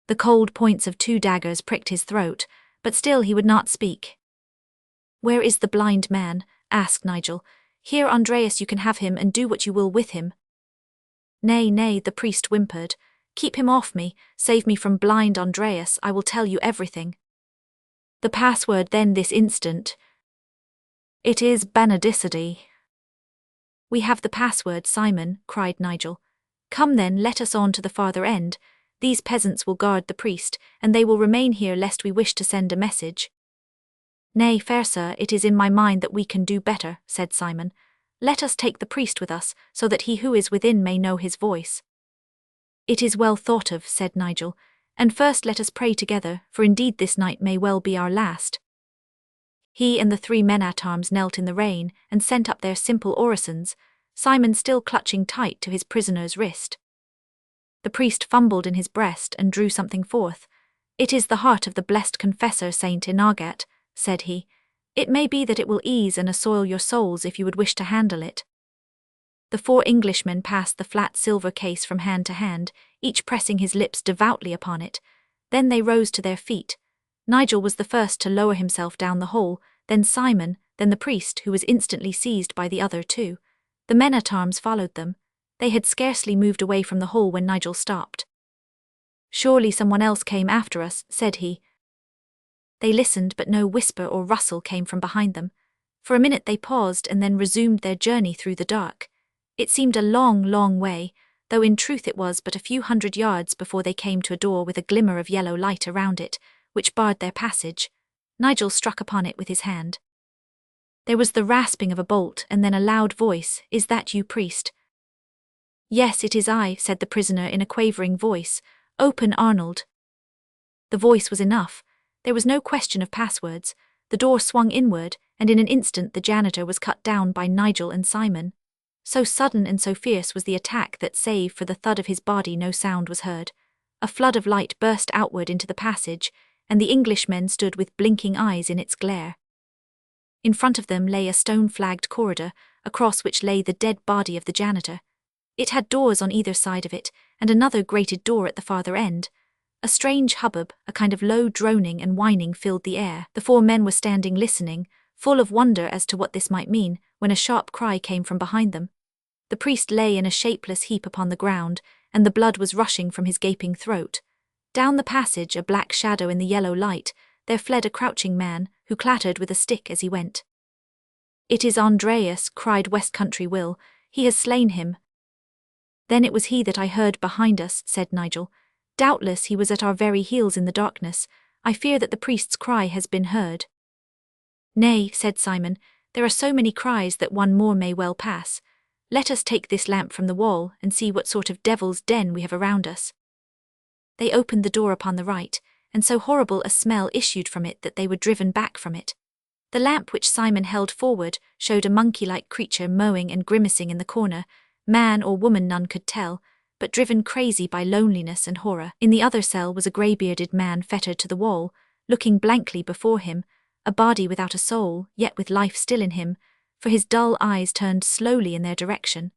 The cold points of 2 daggers pricked his throat, but still he would not speak. "Where is the blind man?" asked Nigel. "Here, Andreas, you can have him and do what you will with him." "Nay, nay," the priest whimpered. "Keep him off me, save me from blind Andreas, I will tell you everything." "The password then this instant." "It is benedicity." "We have the password, Simon," cried Nigel. "Come then, let us on to the farther end. These peasants will guard the priest, and they will remain here lest we wish to send a message." "Nay, fair sir, it is in my mind that we can do better," said Simon. "Let us take the priest with us, so that he who is within may know his voice." "It is well thought of," said Nigel, "and first let us pray together, for indeed this night may well be our last." He and the 3 men-at-arms knelt in the rain and sent up their simple orisons, Simon still clutching tight to his prisoner's wrist. The priest fumbled in his breast and drew something forth. "It is the heart of the blessed confessor Saint Inagat," said he. "It may be that it will ease and assoil your souls if you would wish to handle it." The 4 Englishmen passed the flat silver case from hand to hand, each pressing his lips devoutly upon it. Then they rose to their feet. Nigel was the first to lower himself down the hole, then Simon, then the priest, who was instantly seized by the other 2. The men-at-arms followed them. They had scarcely moved away from the hole when Nigel stopped. "Surely someone else came after us," said he. They listened, but no whisper or rustle came from behind them. For a minute they paused and then resumed their journey through the dark. It seemed a long, long way, though in truth it was but a few hundred yards before they came to a door with a glimmer of yellow light around it, which barred their passage. Nigel struck upon it with his hand. There was the rasping of a bolt and then a loud voice, "Is that you, priest?" "Yes, it is I," said the prisoner in a quavering voice. "Open, Arnold." The voice was enough. There was no question of passwords. The door swung inward, and in an instant the janitor was cut down by Nigel and Simon. So sudden and so fierce was the attack that save for the thud of his body no sound was heard. A flood of light burst outward into the passage, and the Englishmen stood with blinking eyes in its glare. In front of them lay a stone-flagged corridor, across which lay the dead body of the janitor. It had doors on either side of it, and another grated door at the farther end. A strange hubbub, a kind of low droning and whining filled the air. The 4 men were standing listening, full of wonder as to what this might mean, when a sharp cry came from behind them. The priest lay in a shapeless heap upon the ground, and the blood was rushing from his gaping throat. Down the passage, a black shadow in the yellow light, there fled a crouching man, who clattered with a stick as he went. "It is Andreas," cried West Country Will. "He has slain him." "Then it was he that I heard behind us," said Nigel. "Doubtless he was at our very heels in the darkness. I fear that the priest's cry has been heard." "Nay," said Simon, "there are so many cries that one more may well pass. Let us take this lamp from the wall and see what sort of devil's den we have around us." They opened the door upon the right, and so horrible a smell issued from it that they were driven back from it. The lamp which Simon held forward showed a monkey-like creature mowing and grimacing in the corner, man or woman none could tell, but driven crazy by loneliness and horror. In the other cell was a grey-bearded man fettered to the wall, looking blankly before him, a body without a soul, yet with life still in him, for his dull eyes turned slowly in their direction.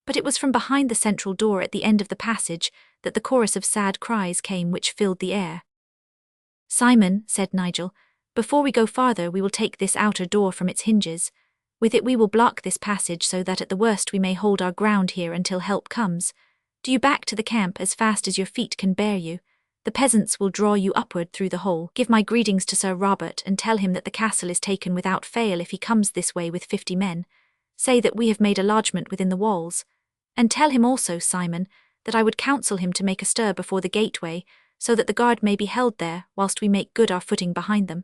But it was from behind the central door at the end of the passage that the chorus of sad cries came which filled the air. "Simon," said Nigel, "before we go farther we will take this outer door from its hinges. With it we will block this passage so that at the worst we may hold our ground here until help comes. Do you back to the camp as fast as your feet can bear you. The peasants will draw you upward through the hole. Give my greetings to Sir Robert and tell him that the castle is taken without fail if he comes this way with 50 men. Say that we have made a lodgment within the walls. And tell him also, Simon, that I would counsel him to make a stir before the gateway, so that the guard may be held there whilst we make good our footing behind them.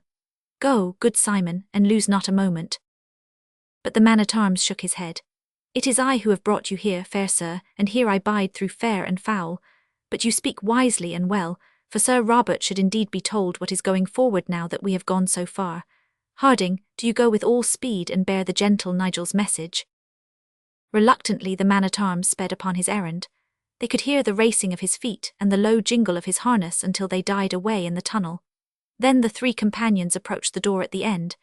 Go, good Simon, and lose not a moment." But the man-at-arms shook his head. "It is I who have brought you here, fair sir, and here I bide through fair and foul. But you speak wisely and well, for Sir Robert should indeed be told what is going forward now that we have gone so far. Harding, do you go with all speed and bear the gentle Nigel's message?" Reluctantly the man-at-arms sped upon his errand. They could hear the racing of his feet and the low jingle of his harness until they died away in the tunnel. Then the 3 companions approached the door at the end.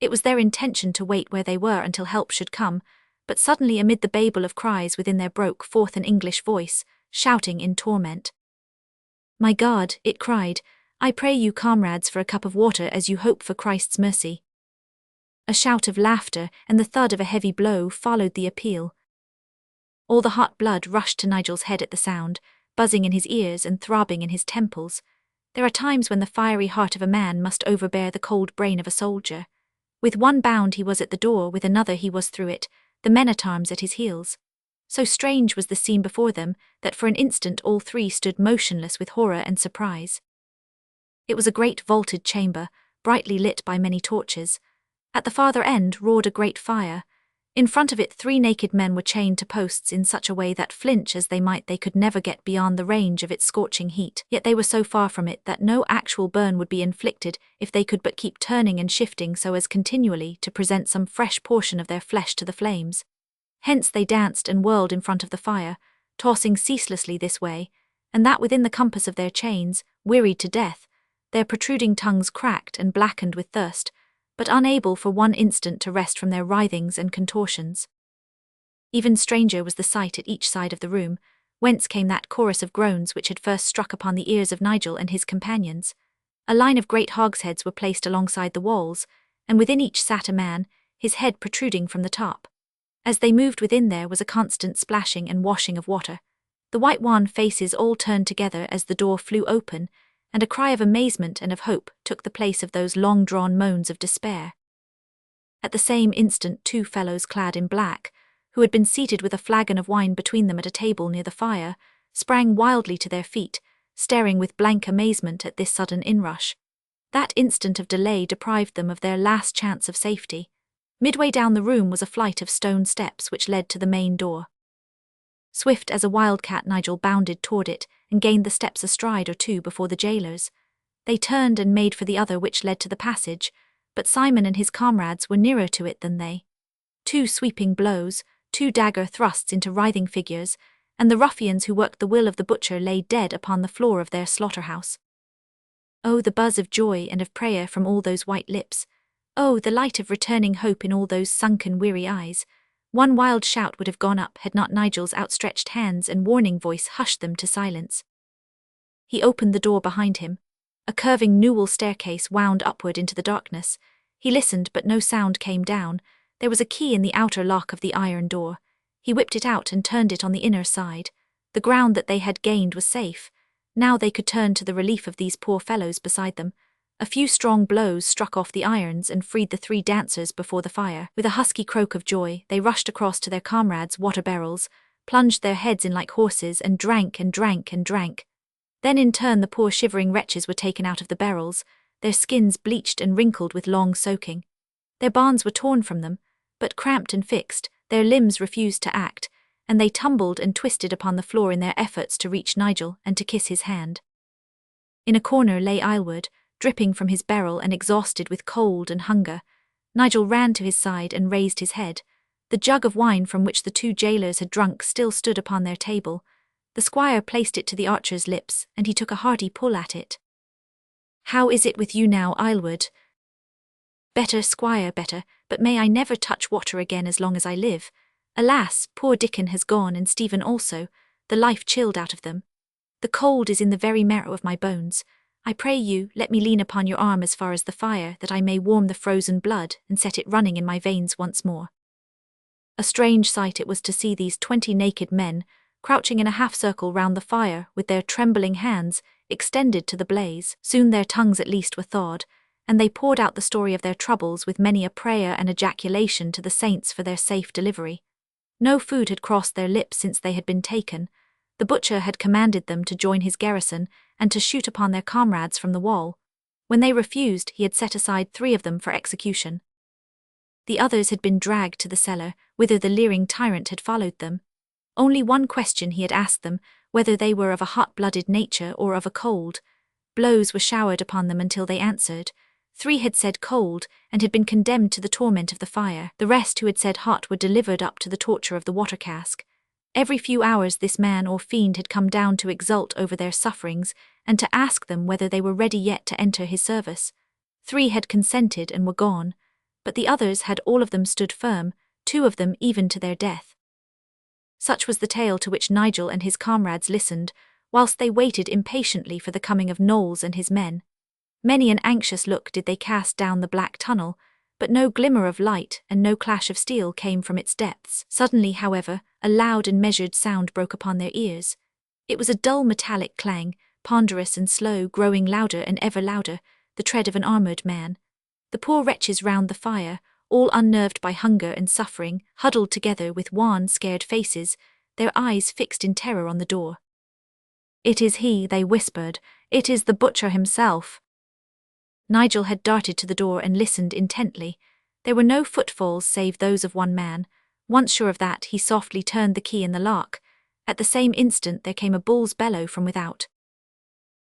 It was their intention to wait where they were until help should come, but suddenly amid the babel of cries within there broke forth an English voice, shouting in torment. "My God," it cried, "I pray you, comrades, for a cup of water as you hope for Christ's mercy." A shout of laughter and the thud of a heavy blow followed the appeal. All the hot blood rushed to Nigel's head at the sound, buzzing in his ears and throbbing in his temples. There are times when the fiery heart of a man must overbear the cold brain of a soldier. With one bound he was at the door, with another he was through it, the men-at-arms at his heels. So strange was the scene before them that for an instant all three stood motionless with horror and surprise. It was a great vaulted chamber, brightly lit by many torches. At the farther end roared a great fire. In front of it 3 naked men were chained to posts in such a way that, flinch as they might, they could never get beyond the range of its scorching heat. Yet they were so far from it that no actual burn would be inflicted if they could but keep turning and shifting so as continually to present some fresh portion of their flesh to the flames. Hence they danced and whirled in front of the fire, tossing ceaselessly this way and that within the compass of their chains, wearied to death, their protruding tongues cracked and blackened with thirst, but unable for one instant to rest from their writhings and contortions. Even stranger was the sight at each side of the room, whence came that chorus of groans which had first struck upon the ears of Nigel and his companions. A line of great hogsheads were placed alongside the walls, and within each sat a man, his head protruding from the top. As they moved within there was a constant splashing and washing of water. The white wan faces all turned together as the door flew open, and a cry of amazement and of hope took the place of those long-drawn moans of despair. At the same instant 2 fellows clad in black, who had been seated with a flagon of wine between them at a table near the fire, sprang wildly to their feet, staring with blank amazement at this sudden inrush. That instant of delay deprived them of their last chance of safety. Midway down the room was a flight of stone steps which led to the main door. Swift as a wildcat Nigel bounded toward it and gained the steps a stride or 2 before the jailers. They turned and made for the other which led to the passage, but Simon and his comrades were nearer to it than they. 2 sweeping blows, 2 dagger thrusts into writhing figures, and the ruffians who worked the will of the butcher lay dead upon the floor of their slaughterhouse. Oh, the buzz of joy and of prayer from all those white lips! Oh, the light of returning hope in all those sunken, weary eyes! One wild shout would have gone up had not Nigel's outstretched hands and warning voice hushed them to silence. He opened the door behind him. A curving newel staircase wound upward into the darkness. He listened, but no sound came down. There was a key in the outer lock of the iron door. He whipped it out and turned it on the inner side. The ground that they had gained was safe. Now they could turn to the relief of these poor fellows beside them. A few strong blows struck off the irons and freed the 3 dancers before the fire. With a husky croak of joy, they rushed across to their comrades' water barrels, plunged their heads in like horses, and drank and drank and drank. Then in turn the poor shivering wretches were taken out of the barrels, their skins bleached and wrinkled with long soaking. Their bonds were torn from them, but cramped and fixed, their limbs refused to act, and they tumbled and twisted upon the floor in their efforts to reach Nigel and to kiss his hand. In a corner lay Aylward, dripping from his barrel and exhausted with cold and hunger. Nigel ran to his side and raised his head. The jug of wine from which the 2 jailers had drunk still stood upon their table. The squire placed it to the archer's lips, and he took a hearty pull at it. "How is it with you now, Aylward?" "Better, squire, better, but may I never touch water again as long as I live. Alas, poor Dickon has gone, and Stephen also, the life chilled out of them. The cold is in the very marrow of my bones. I pray you, let me lean upon your arm as far as the fire, that I may warm the frozen blood and set it running in my veins once more." A strange sight it was to see these 20 naked men, crouching in a half-circle round the fire, with their trembling hands extended to the blaze. Soon their tongues at least were thawed, and they poured out the story of their troubles with many a prayer and ejaculation to the saints for their safe delivery. No food had crossed their lips since they had been taken. The butcher had commanded them to join his garrison and to shoot upon their comrades from the wall. When they refused, he had set aside 3 of them for execution. The others had been dragged to the cellar, whither the leering tyrant had followed them. Only one question he had asked them, whether they were of a hot-blooded nature or of a cold. Blows were showered upon them until they answered. 3 had said cold, and had been condemned to the torment of the fire. The rest who had said hot were delivered up to the torture of the water cask. Every few hours this man or fiend had come down to exult over their sufferings, and to ask them whether they were ready yet to enter his service. 3 had consented and were gone, but the others had all of them stood firm, 2 of them even to their death. Such was the tale to which Nigel and his comrades listened, whilst they waited impatiently for the coming of Knowles and his men. Many an anxious look did they cast down the black tunnel, but no glimmer of light and no clash of steel came from its depths. Suddenly, however, a loud and measured sound broke upon their ears. It was a dull metallic clang, ponderous and slow, growing louder and ever louder, the tread of an armoured man. The poor wretches round the fire, all unnerved by hunger and suffering, huddled together with wan, scared faces, their eyes fixed in terror on the door. "It is he," they whispered. "It is the butcher himself." Nigel had darted to the door and listened intently. There were no footfalls save those of one man. Once sure of that, he softly turned the key in the lock. At the same instant there came a bull's bellow from without.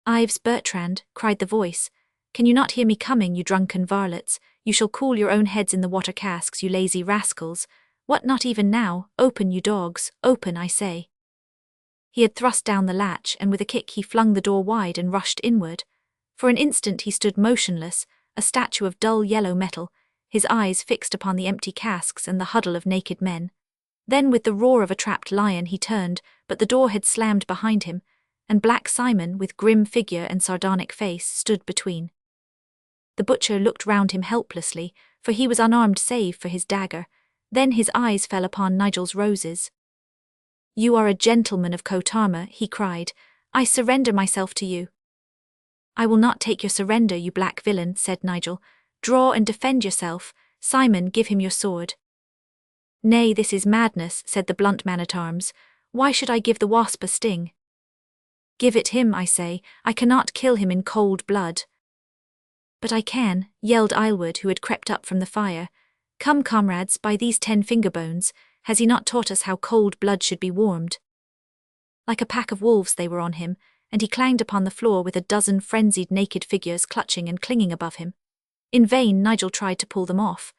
"Ives Bertrand," cried the voice, "can you not hear me coming, you drunken varlets? You shall cool your own heads in the water casks, you lazy rascals. What, not even now? Open, you dogs, open, I say." He had thrust down the latch, and with a kick he flung the door wide and rushed inward. For an instant he stood motionless, a statue of dull yellow metal, his eyes fixed upon the empty casks and the huddle of naked men. Then with the roar of a trapped lion he turned, but the door had slammed behind him, and Black Simon, with grim figure and sardonic face, stood between. The butcher looked round him helplessly, for he was unarmed save for his dagger. Then his eyes fell upon Nigel's roses. "You are a gentleman of Cotarma," he cried. "I surrender myself to you." "I will not take your surrender, you black villain," said Nigel. "Draw and defend yourself. Simon, give him your sword." "Nay, this is madness," said the blunt man-at-arms. "Why should I give the wasp a sting?" "Give it him, I say. I cannot kill him in cold blood." "But I can," yelled Aylward, who had crept up from the fire. "Come, comrades, by these 10 finger bones, has he not taught us how cold blood should be warmed?" Like a pack of wolves they were on him, and he clanged upon the floor with a dozen frenzied naked figures clutching and clinging above him. In vain Nigel tried to pull them off.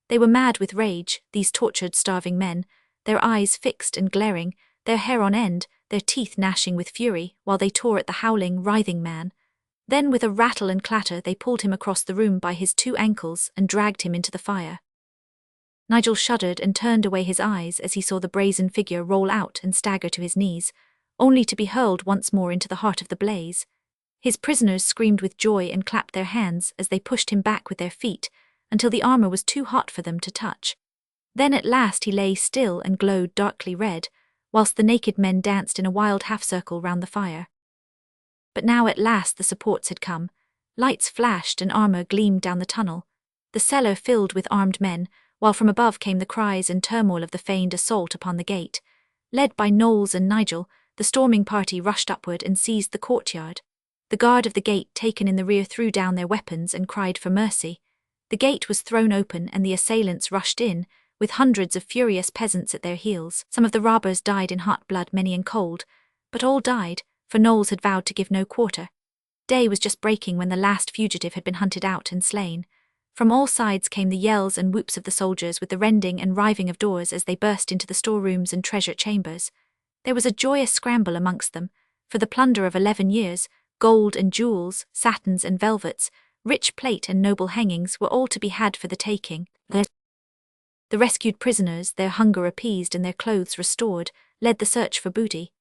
They were mad with rage, these tortured, starving men, their eyes fixed and glaring, their hair on end, their teeth gnashing with fury, while they tore at the howling, writhing man. Then with a rattle and clatter they pulled him across the room by his 2 ankles and dragged him into the fire. Nigel shuddered and turned away his eyes as he saw the brazen figure roll out and stagger to his knees, only to be hurled once more into the heart of the blaze. His prisoners screamed with joy and clapped their hands as they pushed him back with their feet, until the armor was too hot for them to touch. Then at last he lay still and glowed darkly red, whilst the naked men danced in a wild half-circle round the fire. But now at last the supports had come. Lights flashed and armor gleamed down the tunnel. The cellar filled with armed men, while from above came the cries and turmoil of the feigned assault upon the gate. Led by Knowles and Nigel, the storming party rushed upward and seized the courtyard. The guard of the gate taken in the rear threw down their weapons and cried for mercy. The gate was thrown open and the assailants rushed in, with hundreds of furious peasants at their heels. Some of the robbers died in hot blood, many in cold, but all died, for Knowles had vowed to give no quarter. Day was just breaking when the last fugitive had been hunted out and slain. From all sides came the yells and whoops of the soldiers, with the rending and riving of doors as they burst into the storerooms and treasure chambers. There was a joyous scramble amongst them, for the plunder of 11 years, gold and jewels, satins and velvets, rich plate and noble hangings were all to be had for the taking. The rescued prisoners, their hunger appeased and their clothes restored, led the search for booty.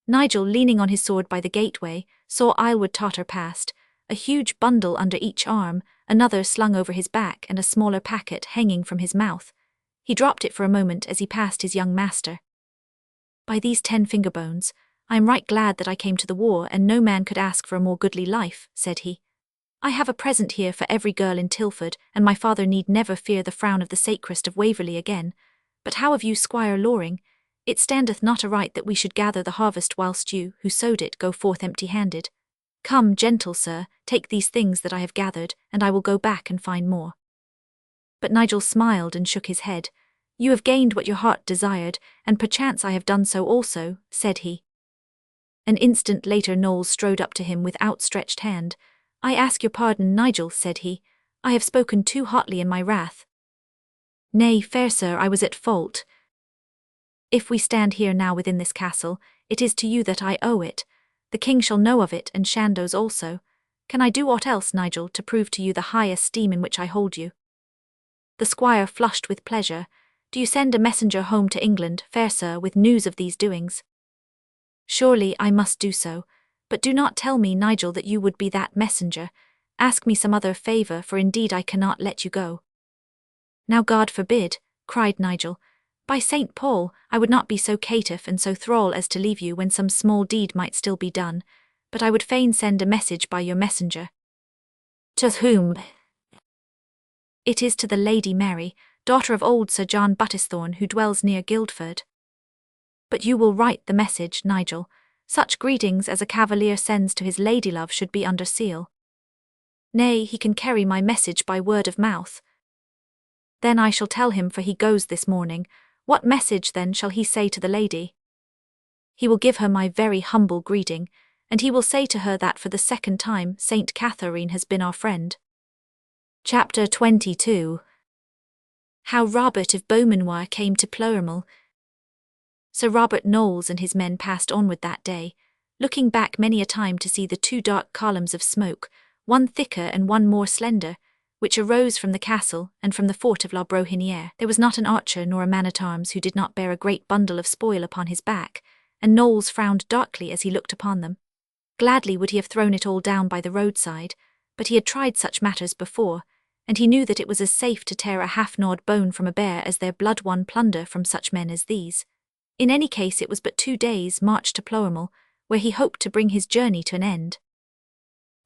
Nigel, leaning on his sword by the gateway, saw Aylward totter past, a huge bundle under each arm, another slung over his back and a smaller packet hanging from his mouth. He dropped it for a moment as he passed his young master. "By these 10 finger bones, I am right glad that I came to the war, and no man could ask for a more goodly life," said he. "I have a present here for every girl in Tilford, and my father need never fear the frown of the sacrist of Waverley again. But how of you, Squire Loring? It standeth not aright that we should gather the harvest whilst you, who sowed it, go forth empty-handed. Come, gentle sir, take these things that I have gathered, and I will go back and find more." But Nigel smiled and shook his head. "You have gained what your heart desired, and perchance I have done so also," said he. An instant later Knowles strode up to him with outstretched hand. "I ask your pardon, Nigel," said he. "I have spoken too hotly in my wrath." "Nay, fair sir, I was at fault. If we stand here now within this castle, it is to you that I owe it. The king shall know of it, and Chandos also. Can I do aught else, Nigel, to prove to you the high esteem in which I hold you?" The squire flushed with pleasure. "Do you send a messenger home to England, fair sir, with news of these doings?" "Surely I must do so. But do not tell me, Nigel, that you would be that messenger. Ask me some other favour, for indeed I cannot let you go." "Now God forbid," cried Nigel. "By St. Paul, I would not be so caitiff and so thrall as to leave you when some small deed might still be done, but I would fain send a message by your messenger." "To whom?" "It is to the Lady Mary, daughter of old Sir John Buttesthorn, who dwells near Guildford." "But you will write the message, Nigel. Such greetings as a cavalier sends to his ladylove should be under seal." "Nay, he can carry my message by word of mouth." "Then I shall tell him, for he goes this morning. What message then shall he say to the lady?" "He will give her my very humble greeting, and he will say to her that for the second time Saint Catherine has been our friend." Chapter 22. How Robert of Beaumanoir came to Ploermel. Sir Robert Knowles and his men passed onward that day, looking back many a time to see the two dark columns of smoke, one thicker and one more slender, which arose from the castle and from the fort of La Brohinière. There was not an archer nor a man-at-arms who did not bear a great bundle of spoil upon his back, and Knowles frowned darkly as he looked upon them. Gladly would he have thrown it all down by the roadside, but he had tried such matters before, and he knew that it was as safe to tear a half-gnawed bone from a bear as their blood-won plunder from such men as these. In any case, it was but 2 days' march to Ploermel, where he hoped to bring his journey to an end.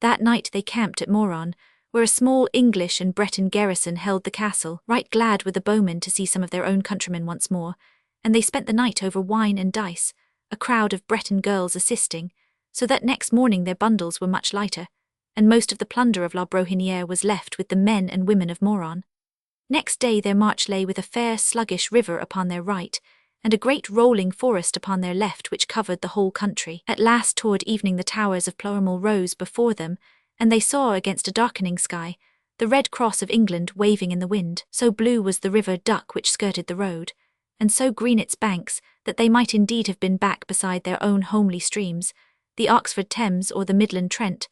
That night they camped at Moron, where a small English and Breton garrison held the castle. Right glad were the bowmen to see some of their own countrymen once more, and they spent the night over wine and dice, a crowd of Breton girls assisting, so that next morning their bundles were much lighter, and most of the plunder of La Brohinière was left with the men and women of Moron. Next day their march lay with a fair sluggish river upon their right, and a great rolling forest upon their left which covered the whole country. At last toward evening the towers of Ploermel rose before them, and they saw against a darkening sky the red cross of England waving in the wind. So blue was the river Duck which skirted the road, and so green its banks that they might indeed have been back beside their own homely streams, the Oxford Thames or the Midland Trent.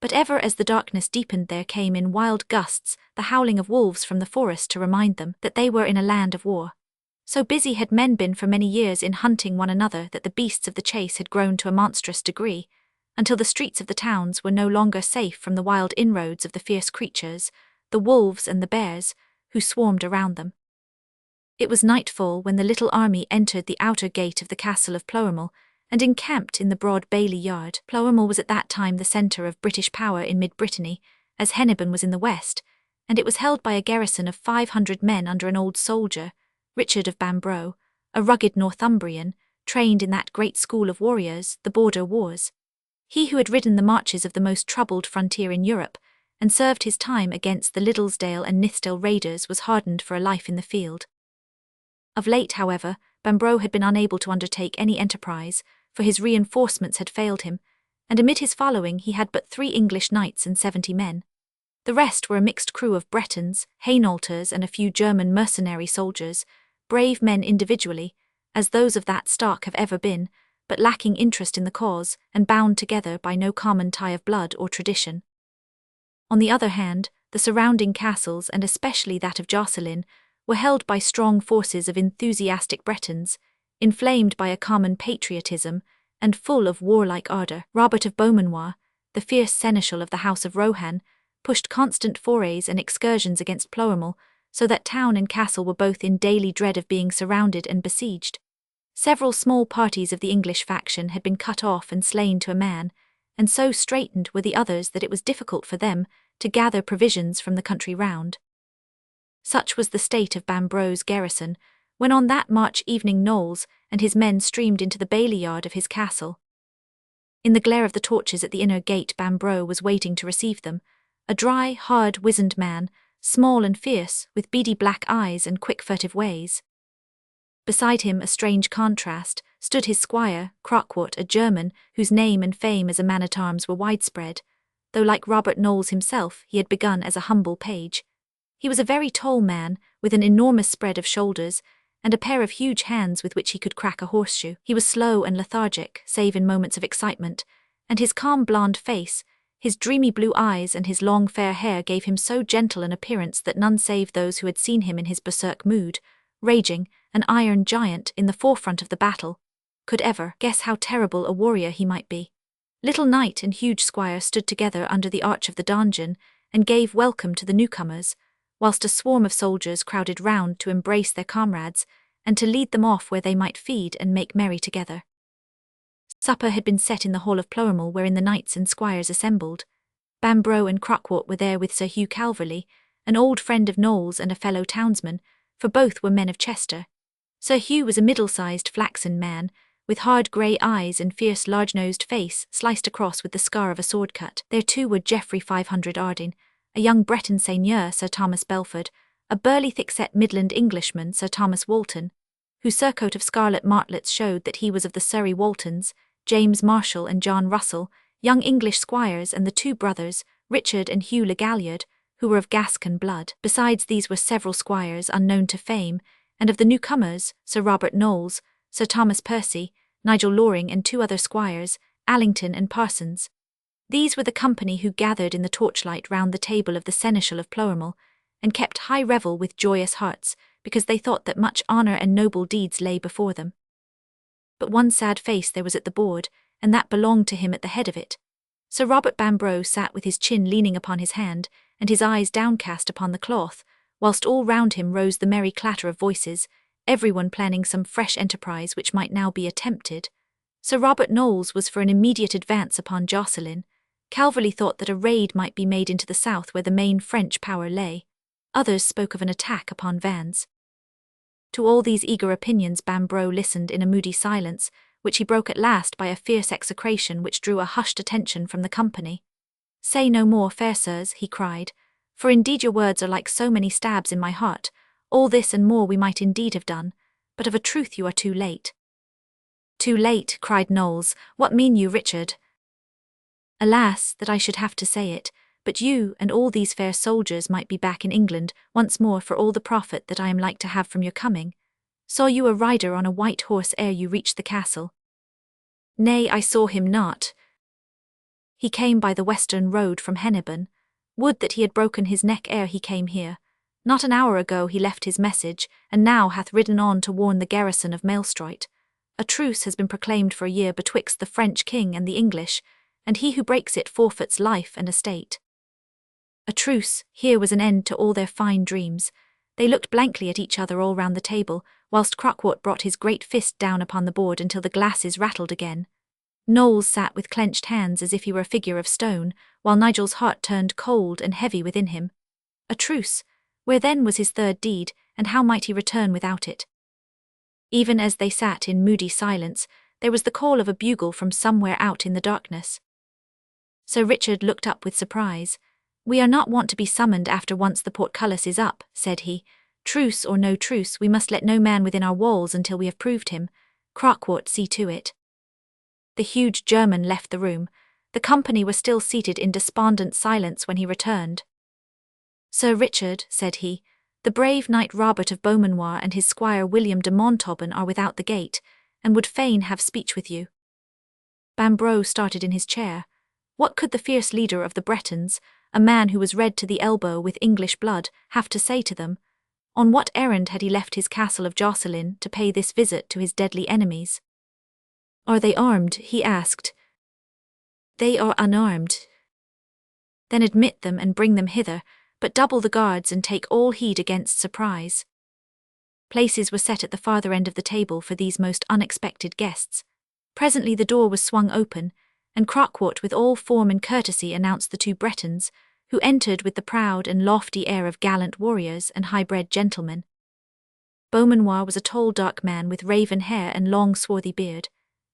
But ever as the darkness deepened there came in wild gusts the howling of wolves from the forest to remind them that they were in a land of war. So busy had men been for many years in hunting one another that the beasts of the chase had grown to a monstrous degree, until the streets of the towns were no longer safe from the wild inroads of the fierce creatures, the wolves and the bears, who swarmed around them. It was nightfall when the little army entered the outer gate of the castle of Ploermel, and encamped in the broad Bailey yard. Ploermel was at that time the centre of British power in mid-Brittany, as Hennebon was in the west, and it was held by a garrison of 500 men under an old soldier, Richard of Bambro, a rugged Northumbrian, trained in that great school of warriors, the border wars. He who had ridden the marches of the most troubled frontier in Europe, and served his time against the Liddesdale and Nithsdale raiders, was hardened for a life in the field. Of late, however, Bambro had been unable to undertake any enterprise, for his reinforcements had failed him, and amid his following he had but 3 English knights and 70 men. The rest were a mixed crew of Bretons, Hainaulters, and a few German mercenary soldiers, brave men individually, as those of that stock have ever been, but lacking interest in the cause, and bound together by no common tie of blood or tradition. On the other hand, the surrounding castles, and especially that of Josselin, were held by strong forces of enthusiastic Bretons, inflamed by a common patriotism, and full of warlike ardour. Robert of Beaumanoir, the fierce seneschal of the house of Rohan, pushed constant forays and excursions against Ploermel, so that town and castle were both in daily dread of being surrounded and besieged. Several small parties of the English faction had been cut off and slain to a man, and so straitened were the others that it was difficult for them to gather provisions from the country round. Such was the state of Bambro's garrison, when on that March evening Knowles and his men streamed into the bailey yard of his castle. In the glare of the torches at the inner gate Bambro was waiting to receive them, a dry, hard, wizened man, small and fierce, with beady black eyes and quick furtive ways. Beside him, a strange contrast, stood his squire, Crockwood, a German, whose name and fame as a man-at-arms were widespread, though like Robert Knowles himself he had begun as a humble page. He was a very tall man, with an enormous spread of shoulders, and a pair of huge hands with which he could crack a horseshoe. He was slow and lethargic, save in moments of excitement, and his calm blonde face, his dreamy blue eyes and his long fair hair gave him so gentle an appearance that none save those who had seen him in his berserk mood, raging, an iron giant in the forefront of the battle, could ever guess how terrible a warrior he might be. Little knight and huge squire stood together under the arch of the donjon, and gave welcome to the newcomers, whilst a swarm of soldiers crowded round to embrace their comrades, and to lead them off where they might feed and make merry together. Supper had been set in the hall of Ploermel, wherein the knights and squires assembled. Bambro and Croquart were there with Sir Hugh Calverley, an old friend of Knowles and a fellow townsman, for both were men of Chester. Sir Hugh was a middle-sized flaxen man, with hard grey eyes and fierce large-nosed face sliced across with the scar of a sword cut. There too were Geoffrey 500 Ardine, a young Breton seigneur, Sir Thomas Belford, a burly thick-set Midland Englishman, Sir Thomas Walton, whose surcoat of scarlet martlets showed that he was of the Surrey Waltons, James Marshall and John Russell, young English squires, and the two brothers, Richard and Hugh Le Galliard, who were of Gascon blood. Besides these were several squires unknown to fame, and of the newcomers, Sir Robert Knowles, Sir Thomas Percy, Nigel Loring, and two other squires, Allington and Parsons. These were the company who gathered in the torchlight round the table of the Seneschal of Ploermel, and kept high revel with joyous hearts, because they thought that much honour and noble deeds lay before them. But one sad face there was at the board, and that belonged to him at the head of it. Sir Robert Bambro sat with his chin leaning upon his hand, and his eyes downcast upon the cloth, whilst all round him rose the merry clatter of voices, everyone planning some fresh enterprise which might now be attempted. Sir Robert Knowles was for an immediate advance upon Josselin. Calverley thought that a raid might be made into the south where the main French power lay. Others spoke of an attack upon Vannes. To all these eager opinions Bambro listened in a moody silence, which he broke at last by a fierce execration which drew a hushed attention from the company. "Say no more, fair sirs," he cried, "for indeed your words are like so many stabs in my heart. All this and more we might indeed have done, but of a truth you are too late." "Too late," cried Knowles. "What mean you, Richard?" "Alas, that I should have to say it, but you and all these fair soldiers might be back in England once more for all the profit that I am like to have from your coming. Saw you a rider on a white horse ere you reached the castle?" "Nay, I saw him not. He came by the western road from Hennebon. Would that he had broken his neck ere he came here. Not an hour ago he left his message, and now hath ridden on to warn the garrison of Maelstроit. A truce has been proclaimed for a year betwixt the French king and the English, and he who breaks it forfeits life and estate." A truce, here was an end to all their fine dreams. They looked blankly at each other all round the table, whilst Croquart brought his great fist down upon the board until the glasses rattled again. Knowles sat with clenched hands as if he were a figure of stone, while Nigel's heart turned cold and heavy within him. A truce! Where then was his third deed, and how might he return without it? Even as they sat in moody silence, there was the call of a bugle from somewhere out in the darkness. Sir Richard looked up with surprise. "We are not wont to be summoned after once the portcullis is up," said he. "Truce or no truce, we must let no man within our walls until we have proved him. Croquart, see to it." The huge German left the room. The company were still seated in despondent silence when he returned. "Sir Richard," said he, "the brave knight Robert of Beaumanoir and his squire William de Montauban are without the gate, and would fain have speech with you." Bambro started in his chair. What could the fierce leader of the Bretons, a man who was red to the elbow with English blood, have to say to them? On what errand had he left his castle of Josselin to pay this visit to his deadly enemies? "Are they armed?" he asked. "They are unarmed." "Then admit them and bring them hither, but double the guards and take all heed against surprise." Places were set at the farther end of the table for these most unexpected guests. Presently the door was swung open, and Croquart with all form and courtesy announced the two Bretons, who entered with the proud and lofty air of gallant warriors and high-bred gentlemen. Beaumanoir was a tall dark man with raven hair and long swarthy beard.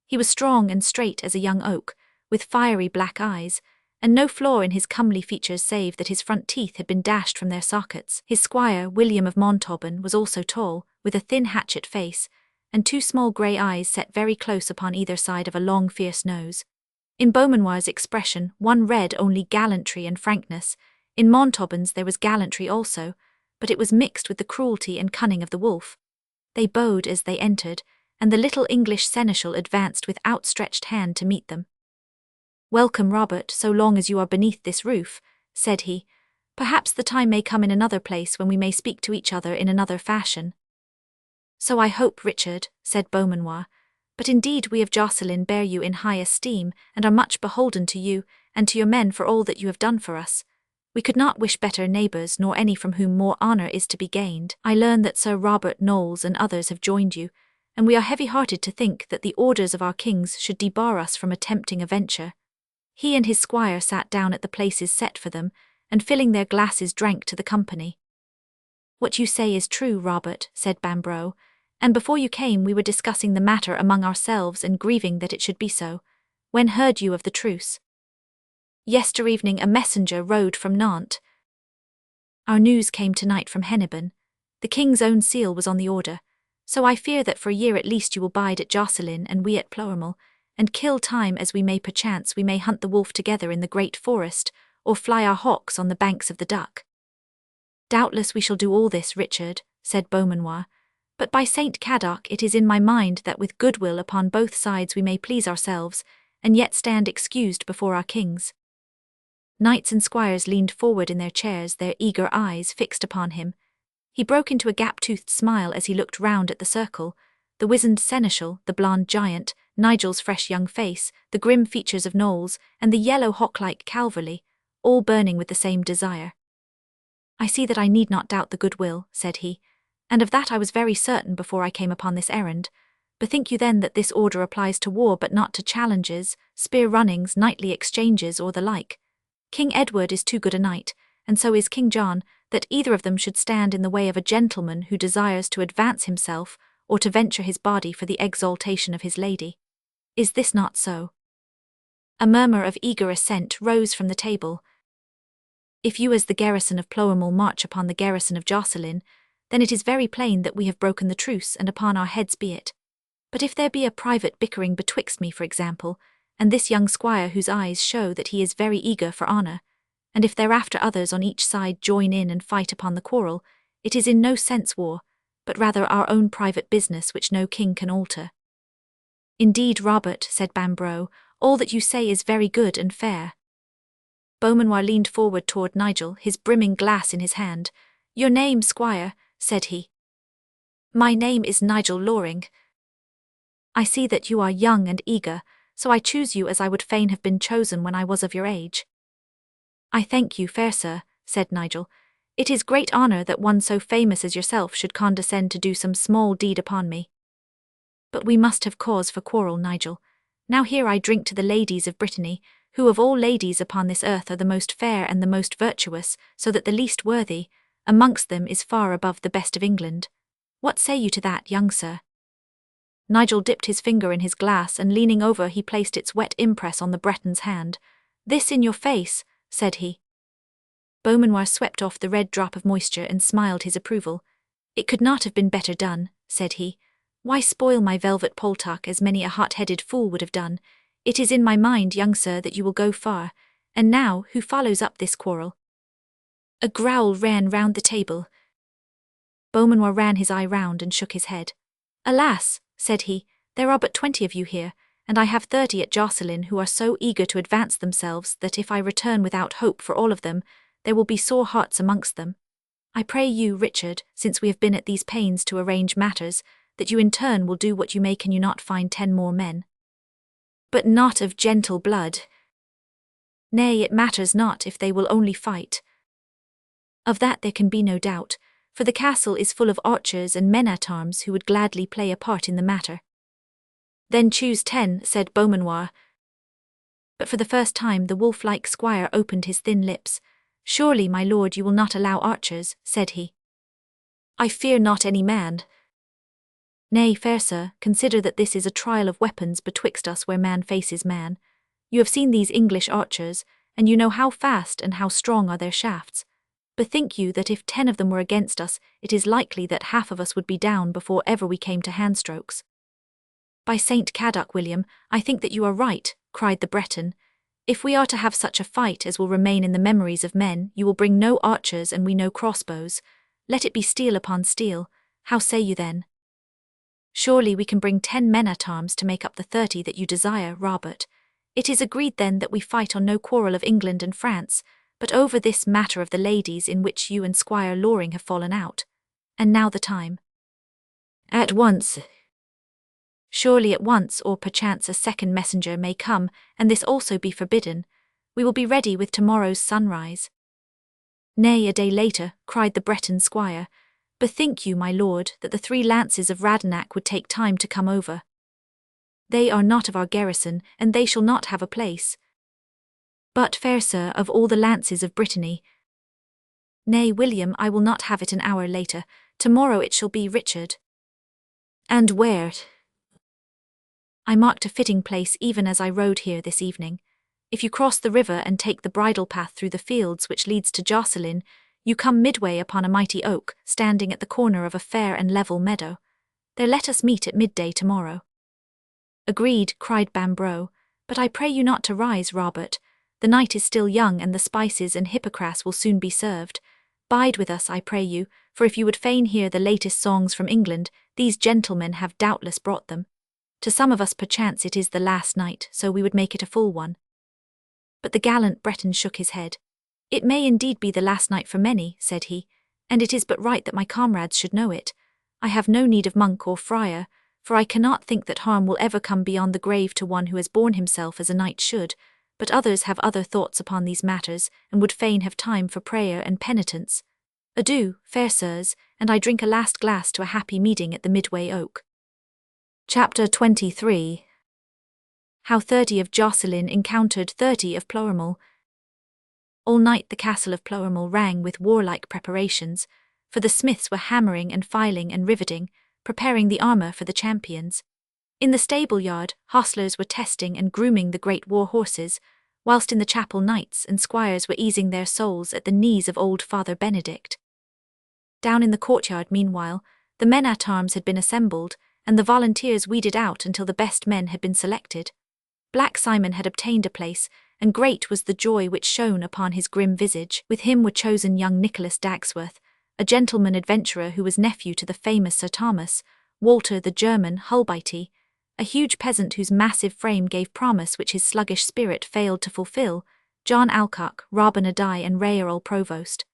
He was strong and straight as a young oak, with fiery black eyes, and no flaw in his comely features save that his front teeth had been dashed from their sockets. His squire, William of Montauban, was also tall, with a thin hatchet face, and two small grey eyes set very close upon either side of a long fierce nose. In Beaumanoir's expression one read only gallantry and frankness. In Montauban's there was gallantry also, but it was mixed with the cruelty and cunning of the wolf. They bowed as they entered, and the little English seneschal advanced with outstretched hand to meet them. "Welcome, Robert, so long as you are beneath this roof," said he. "Perhaps the time may come in another place when we may speak to each other in another fashion." "So I hope, Richard," said Beaumanoir, "but indeed we of Josselin bear you in high esteem, and are much beholden to you and to your men for all that you have done for us. We could not wish better neighbours, nor any from whom more honour is to be gained. I learn that Sir Robert Knowles and others have joined you, and we are heavy-hearted to think that the orders of our kings should debar us from attempting a venture. He and his squire sat down at the places set for them, and filling their glasses drank to the company. What you say is true, Robert, said Bambro, and before you came we were discussing the matter among ourselves and grieving that it should be so. When heard you of the truce? Yester evening a messenger rode from Nantes. Our news came tonight from Hennebon. The king's own seal was on the order, so I fear that for a year at least you will bide at Jocelyn and we at Ploermel, and kill time as we may. Perchance we may hunt the wolf together in the great forest, or fly our hawks on the banks of the Duck. Doubtless we shall do all this, Richard, said Beaumanoir, but by Saint Cadoc it is in my mind that with goodwill upon both sides we may please ourselves, and yet stand excused before our kings. Knights and squires leaned forward in their chairs, their eager eyes fixed upon him. He broke into a gap-toothed smile as he looked round at the circle, the wizened seneschal, the blond giant, Nigel's fresh young face, the grim features of Knowles, and the yellow hawk-like Calverley, all burning with the same desire. I see that I need not doubt the goodwill, said he, and of that I was very certain before I came upon this errand. Bethink you then that this order applies to war but not to challenges, spear-runnings, knightly exchanges, or the like. King Edward is too good a knight, and so is King John, that either of them should stand in the way of a gentleman who desires to advance himself or to venture his body for the exaltation of his lady. Is this not so? A murmur of eager assent rose from the table. If you as the garrison of Ploermel march upon the garrison of Jocelyn, then it is very plain that we have broken the truce, and upon our heads be it. But if there be a private bickering betwixt me, for example, and this young squire whose eyes show that he is very eager for honour, and if thereafter others on each side join in and fight upon the quarrel, it is in no sense war, but rather our own private business which no king can alter. Indeed, Robert, said Bambro, all that you say is very good and fair. Beaumanoir leaned forward toward Nigel, his brimming glass in his hand. Your name, squire, said he. My name is Nigel Loring. I see that you are young and eager, so I choose you as I would fain have been chosen when I was of your age. I thank you, fair sir, said Nigel. It is great honour that one so famous as yourself should condescend to do some small deed upon me. But we must have cause for quarrel, Nigel. Now here I drink to the ladies of Brittany, who of all ladies upon this earth are the most fair and the most virtuous, so that the least worthy amongst them is far above the best of England. What say you to that, young sir? Nigel dipped his finger in his glass, and leaning over he placed its wet impress on the Breton's hand. This in your face, said he. Beaumanoir swept off the red drop of moisture and smiled his approval. It could not have been better done, said he. Why spoil my velvet poltak as many a hot-headed fool would have done? It is in my mind, young sir, that you will go far. And now, who follows up this quarrel? A growl ran round the table. Beaumanoir ran his eye round and shook his head. Alas, said he, there are but 20 of you here, and I have 30 at Jocelyn who are so eager to advance themselves that if I return without hope for all of them, there will be sore hearts amongst them. I pray you, Richard, since we have been at these pains to arrange matters, that you in turn will do what you may. Can you not find 10 more men? But not of gentle blood. Nay, it matters not if they will only fight. Of that there can be no doubt, for the castle is full of archers and men-at-arms who would gladly play a part in the matter. Then choose 10, said Beaumanoir. But for the first time the wolf-like squire opened his thin lips. Surely, my lord, you will not allow archers, said he. I fear not any man. Nay, fair sir, consider that this is a trial of weapons betwixt us where man faces man. You have seen these English archers, and you know how fast and how strong are their shafts. Bethink you that if 10 of them were against us, it is likely that half of us would be down before ever we came to handstrokes. By Saint Cadoc, William, I think that you are right, cried the Breton. If we are to have such a fight as will remain in the memories of men, you will bring no archers and we no crossbows. Let it be steel upon steel. How say you then? Surely we can bring 10 men-at-arms to make up the 30 that you desire, Robert. It is agreed then that we fight on no quarrel of England and France, but over this matter of the ladies in which you and Squire Loring have fallen out. And now the time. At once. Surely at once, or perchance a second messenger may come, and this also be forbidden. We will be ready with tomorrow's sunrise. Nay, a day later, cried the Breton squire, bethink you, my lord, that the 3 lances of Radinac would take time to come over. They are not of our garrison, and they shall not have a place. But, fair sir, of all the lances of Brittany. Nay, William, I will not have it an hour later. Tomorrow it shall be, Richard. And where? I marked a fitting place even as I rode here this evening. If you cross the river and take the bridle path through the fields which leads to Jocelyn, you come midway upon a mighty oak, standing at the corner of a fair and level meadow. There let us meet at midday tomorrow. Agreed, cried Bambro, but I pray you not to rise, Robert. The night is still young, and the spices and hippocras will soon be served. Bide with us, I pray you, for if you would fain hear the latest songs from England, these gentlemen have doubtless brought them. To some of us perchance it is the last night, so we would make it a full one. But the gallant Breton shook his head. It may indeed be the last night for many, said he, and it is but right that my comrades should know it. I have no need of monk or friar, for I cannot think that harm will ever come beyond the grave to one who has borne himself as a knight should, but others have other thoughts upon these matters, and would fain have time for prayer and penitence. Adieu, fair sirs, and I drink a last glass to a happy meeting at the Midway Oak. Chapter 23. How 30 of Jocelyn encountered 30 of Ploermel. All night the castle of Ploermel rang with warlike preparations, for the smiths were hammering and filing and riveting, preparing the armour for the champions. In the stable yard, hostlers were testing and grooming the great war horses, whilst in the chapel knights and squires were easing their souls at the knees of old Father Benedict. Down in the courtyard, meanwhile, the men-at-arms had been assembled, and the volunteers weeded out until the best men had been selected. Black Simon had obtained a place, and great was the joy which shone upon his grim visage. With him were chosen young Nicholas Dagsworth, a gentleman adventurer who was nephew to the famous Sir Thomas, Walter the German Hulbite, a huge peasant whose massive frame gave promise which his sluggish spirit failed to fulfil, John Alcock, Robin Adair and Raerl Provost.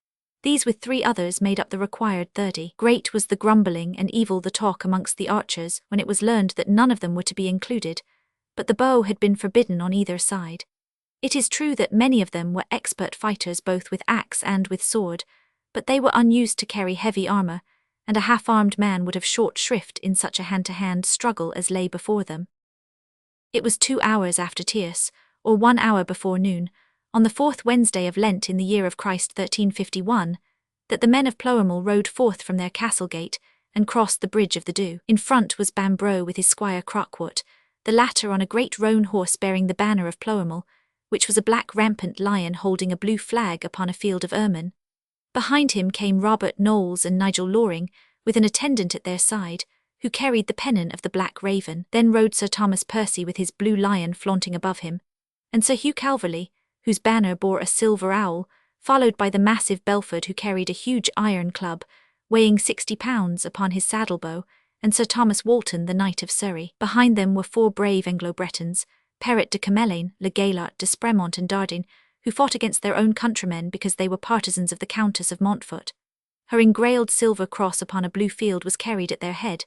These with 3 others made up the required 30. Great was the grumbling and evil the talk amongst the archers when it was learned that none of them were to be included, but the bow had been forbidden on either side. It is true that many of them were expert fighters both with axe and with sword, but they were unused to carry heavy armour, and a half-armed man would have short shrift in such a hand-to-hand struggle as lay before them. It was 2 hours after tierce, or 1 hour before noon, on the 4th Wednesday of Lent in the year of Christ 1351, that the men of Ploermel rode forth from their castle gate and crossed the bridge of the Dew. In front was Bambro with his squire Crockwood, the latter on a great roan horse bearing the banner of Ploermel, which was a black rampant lion holding a blue flag upon a field of ermine. Behind him came Robert Knowles and Nigel Loring, with an attendant at their side, who carried the pennon of the Black Raven. Then rode Sir Thomas Percy with his blue lion flaunting above him, and Sir Hugh Calverley, whose banner bore a silver owl, followed by the massive Belford who carried a huge iron club, weighing 60 pounds upon his saddle-bow, and Sir Thomas Walton, the Knight of Surrey. Behind them were 4 brave Anglo-Bretons, Perrot de Camelaine, Le Gaillart de Spremont and Dardin, who fought against their own countrymen because they were partisans of the Countess of Montfort. Her engrailed silver cross upon a blue field was carried at their head.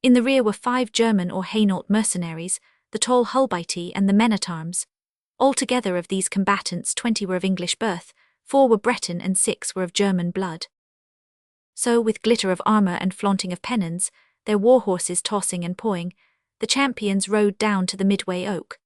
In the rear were 5 German or Hainault mercenaries, the tall Hulbite and the men-at-arms. Altogether of these combatants 20 were of English birth, 4 were Breton and 6 were of German blood. So, with glitter of armour and flaunting of pennons, their war horses tossing and pawing, the champions rode down to the Midway Oak.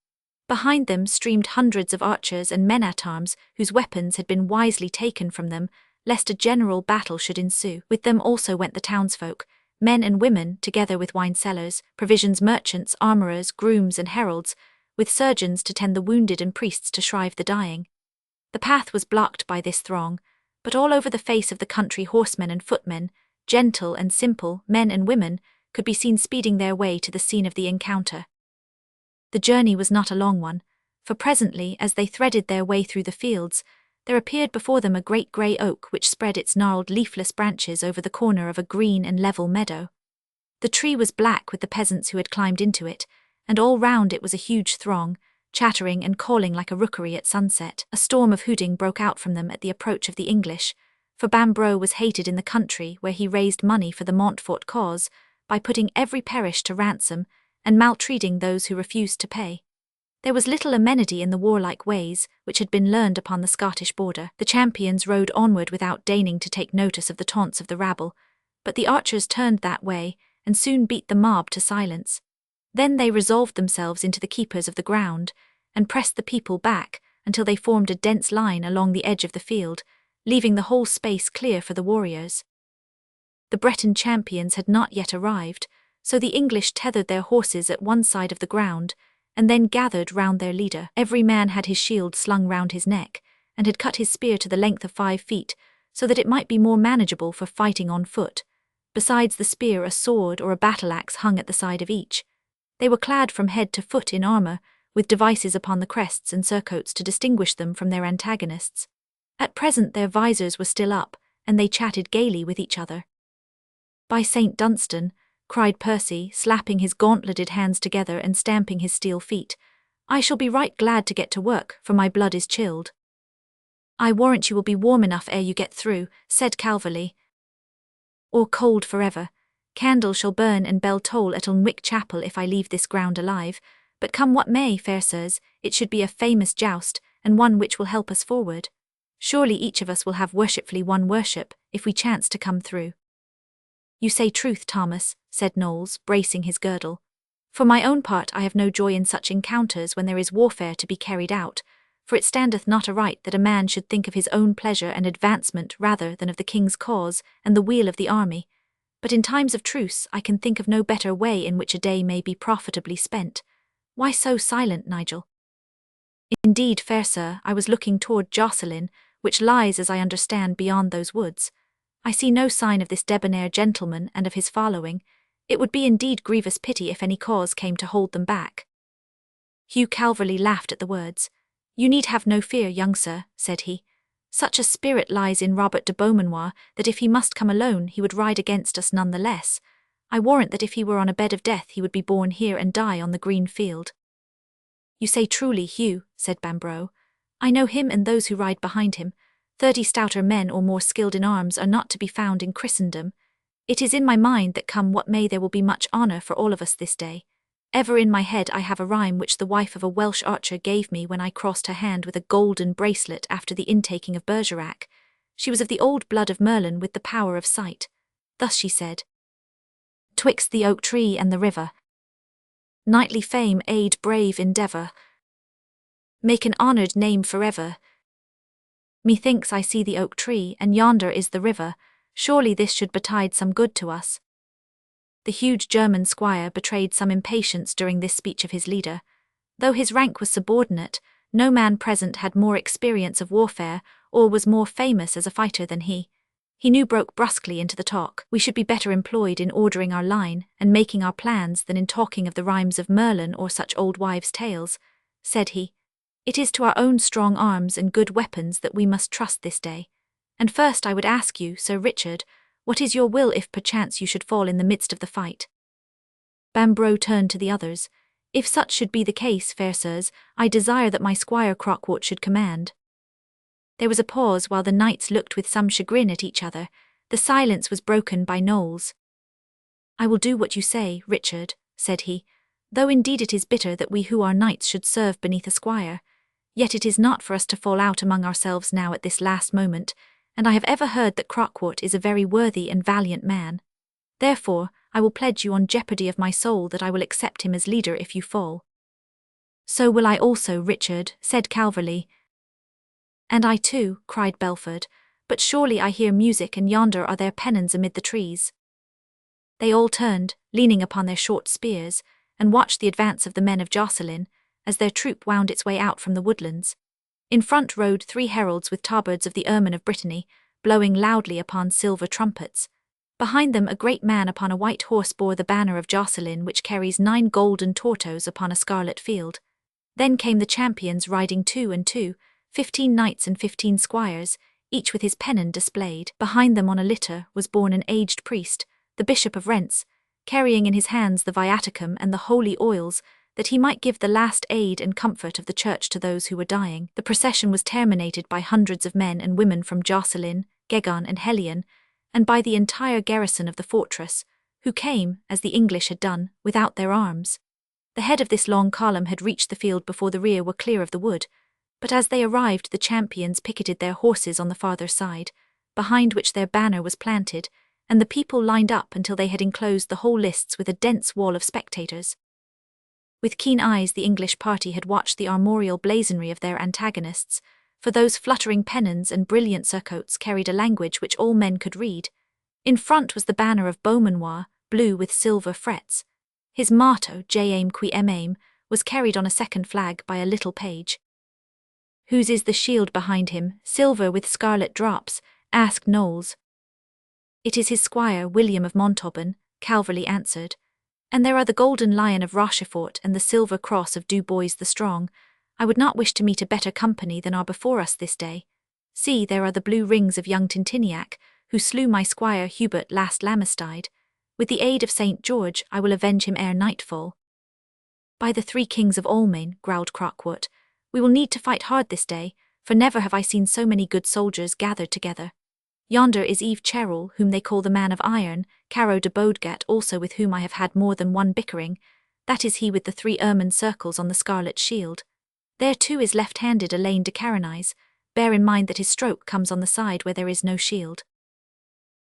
Behind them streamed hundreds of archers and men-at-arms whose weapons had been wisely taken from them, lest a general battle should ensue. With them also went the townsfolk, men and women, together with wine-sellers, provisions merchants, armourers, grooms and heralds, with surgeons to tend the wounded and priests to shrive the dying. The path was blocked by this throng, but all over the face of the country horsemen and footmen, gentle and simple, men and women, could be seen speeding their way to the scene of the encounter. The journey was not a long one, for presently, as they threaded their way through the fields, there appeared before them a great grey oak which spread its gnarled leafless branches over the corner of a green and level meadow. The tree was black with the peasants who had climbed into it, and all round it was a huge throng, chattering and calling like a rookery at sunset. A storm of hooting broke out from them at the approach of the English, for Bambro was hated in the country where he raised money for the Montfort cause by putting every parish to ransom and maltreating those who refused to pay. There was little amenity in the warlike ways which had been learned upon the Scottish border. The champions rode onward without deigning to take notice of the taunts of the rabble, but the archers turned that way and soon beat the mob to silence. Then they resolved themselves into the keepers of the ground and pressed the people back until they formed a dense line along the edge of the field, leaving the whole space clear for the warriors. The Breton champions had not yet arrived, so the English tethered their horses at one side of the ground and then gathered round their leader. Every man had his shield slung round his neck and had cut his spear to the length of 5 feet so that it might be more manageable for fighting on foot. Besides the spear, a sword or a battle-axe hung at the side of each. They were clad from head to foot in armour, with devices upon the crests and surcoats to distinguish them from their antagonists. At present their visors were still up, and they chatted gaily with each other. "By St. Dunstan," cried Percy, slapping his gauntleted hands together and stamping his steel feet, "I shall be right glad to get to work, for my blood is chilled." "I warrant you will be warm enough ere you get through," said Calverley. "Or cold forever. Candle shall burn and bell toll at Unwick Chapel if I leave this ground alive, but come what may, fair sirs, it should be a famous joust, and one which will help us forward. Surely each of us will have worshipfully one worship, if we chance to come through." "You say truth, Thomas," said Knowles, bracing his girdle. "For my own part I have no joy in such encounters when there is warfare to be carried out, for it standeth not aright that a man should think of his own pleasure and advancement rather than of the king's cause and the weal of the army. But in times of truce I can think of no better way in which a day may be profitably spent. Why so silent, Nigel?" "Indeed, fair sir, I was looking toward Jocelyn, which lies, as I understand, beyond those woods. I see no sign of this debonair gentleman and of his following. It would be indeed grievous pity if any cause came to hold them back." Hugh Calverley laughed at the words. "You need have no fear, young sir," said he. "Such a spirit lies in Robert de Beaumanoir that if he must come alone he would ride against us none the less. I warrant that if he were on a bed of death he would be born here and die on the green field." "You say truly, Hugh," said Bambro. "I know him and those who ride behind him. 30 stouter men or more skilled in arms are not to be found in Christendom. It is in my mind that come what may there will be much honour for all of us this day. Ever in my head I have a rhyme which the wife of a Welsh archer gave me when I crossed her hand with a golden bracelet after the intaking of Bergerac. She was of the old blood of Merlin with the power of sight. Thus she said: 'Twixt the oak tree and the river, knightly fame aid brave endeavour, make an honoured name forever. Methinks I see the oak tree, and yonder is the river. Surely this should betide some good to us." The huge German squire betrayed some impatience during this speech of his leader. Though his rank was subordinate, no man present had more experience of warfare or was more famous as a fighter than he. He now broke brusquely into the talk. "We should be better employed in ordering our line and making our plans than in talking of the rhymes of Merlin or such old wives' tales," said he. "It is to our own strong arms and good weapons that we must trust this day. And first I would ask you, Sir Richard, what is your will if perchance you should fall in the midst of the fight?" Bambro turned to the others. "If such should be the case, fair sirs, I desire that my squire Crockwood should command." There was a pause while the knights looked with some chagrin at each other. The silence was broken by Knowles. "I will do what you say, Richard," said he, "though indeed it is bitter that we who are knights should serve beneath a squire. Yet it is not for us to fall out among ourselves now at this last moment, and I have ever heard that Crockwood is a very worthy and valiant man. Therefore, I will pledge you on jeopardy of my soul that I will accept him as leader if you fall." "So will I also, Richard," said Calverley. "And I too," cried Belford, "but surely I hear music and yonder are their pennons amid the trees." They all turned, leaning upon their short spears, and watched the advance of the men of Jocelyn, as their troop wound its way out from the woodlands. In front rode 3 heralds with tabards of the ermine of Brittany, blowing loudly upon silver trumpets. Behind them a great man upon a white horse bore the banner of Jocelyn, which carries 9 golden tortoes upon a scarlet field. Then came the champions riding 2 and 2, 15 knights and 15 squires, each with his pennon displayed. Behind them on a litter was borne an aged priest, the Bishop of Rents, carrying in his hands the viaticum and the holy oils, that he might give the last aid and comfort of the church to those who were dying. The procession was terminated by hundreds of men and women from Jocelyn, Gegan and Helion, and by the entire garrison of the fortress, who came, as the English had done, without their arms. The head of this long column had reached the field before the rear were clear of the wood, but as they arrived the champions picketed their horses on the farther side, behind which their banner was planted, and the people lined up until they had enclosed the whole lists with a dense wall of spectators. With keen eyes the English party had watched the armorial blazonry of their antagonists, for those fluttering pennons and brilliant surcoats carried a language which all men could read. In front was the banner of Beaumanoir, blue with silver frets. His motto, Je aime qui aime, was carried on a second flag by a little page. Whose is the shield behind him, silver with scarlet drops? Asked Knowles. It is his squire, William of Montauban, Calverley answered. And there are the golden lion of Rochefort and the silver cross of Du Bois the Strong. I would not wish to meet a better company than are before us this day. See, there are the blue rings of young Tintiniac, who slew my squire Hubert last Lamestide. With the aid of St. George, I will avenge him ere nightfall. By the 3 kings of Almain, growled Crockwood, we will need to fight hard this day, for never have I seen so many good soldiers gathered together. Yonder is Yves Cherol, whom they call the Man of Iron, Caro de Bodegat also, with whom I have had more than one bickering. That is he with the 3 ermine circles on the scarlet shield. There too is left-handed Alain de Carenise. Bear in mind that his stroke comes on the side where there is no shield.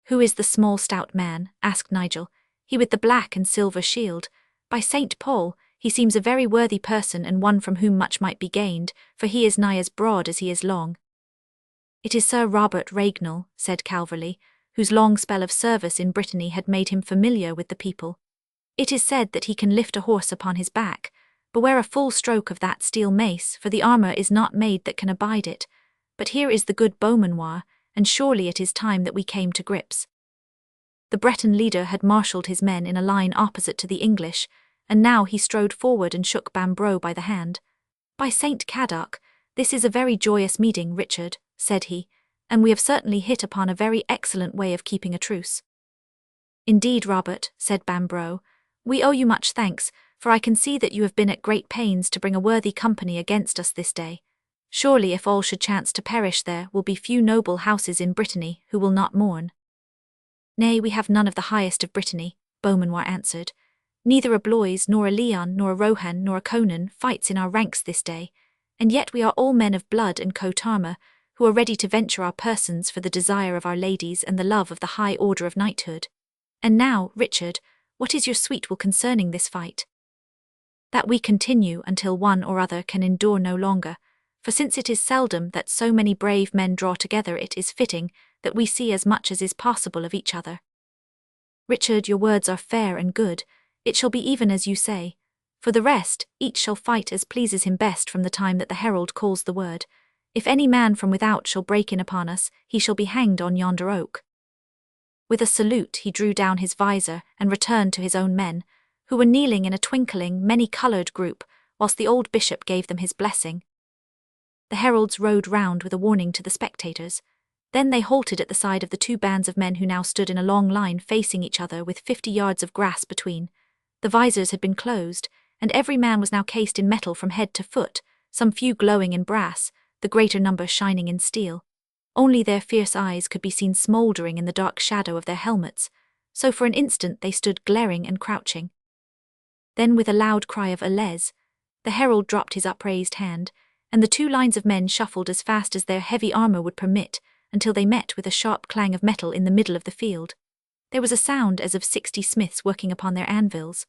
Who is the small stout man? Asked Nigel. He with the black and silver shield. By St. Paul, he seems a very worthy person and one from whom much might be gained, for he is nigh as broad as he is long. It is Sir Robert Ragnall, said Calverley, whose long spell of service in Brittany had made him familiar with the people. It is said that he can lift a horse upon his back. Beware a full stroke of that steel mace, for the armour is not made that can abide it. But here is the good Beaumanoir, and surely it is time that we came to grips. The Breton leader had marshalled his men in a line opposite to the English, and now he strode forward and shook Bambro by the hand. By St. Cadoc, this is a very joyous meeting, Richard, said he, and we have certainly hit upon a very excellent way of keeping a truce. Indeed, Robert, said Bambro, we owe you much thanks, for I can see that you have been at great pains to bring a worthy company against us this day. Surely if all should chance to perish there will be few noble houses in Brittany who will not mourn. Nay, we have none of the highest of Brittany, Beaumanoir answered. Neither a Blois, nor a Leon, nor a Rohan, nor a Conan fights in our ranks this day, and yet we are all men of blood and coat armour, who are ready to venture our persons for the desire of our ladies and the love of the high order of knighthood. And now, Richard, what is your sweet will concerning this fight? That we continue until one or other can endure no longer, for since it is seldom that so many brave men draw together, it is fitting that we see as much as is possible of each other. Richard, your words are fair and good. It shall be even as you say. For the rest, each shall fight as pleases him best from the time that the herald calls the word. If any man from without shall break in upon us, he shall be hanged on yonder oak. With a salute he drew down his visor and returned to his own men, who were kneeling in a twinkling, many-coloured group, whilst the old bishop gave them his blessing. The heralds rode round with a warning to the spectators. Then they halted at the side of the 2 bands of men who now stood in a long line facing each other with 50 yards of grass between. The visors had been closed, and every man was now cased in metal from head to foot, some few glowing in brass, the greater number shining in steel. Only their fierce eyes could be seen smouldering in the dark shadow of their helmets, so for an instant they stood glaring and crouching. Then with a loud cry of Allez, the herald dropped his upraised hand, and the 2 lines of men shuffled as fast as their heavy armour would permit, until they met with a sharp clang of metal in the middle of the field. There was a sound as of 60 smiths working upon their anvils.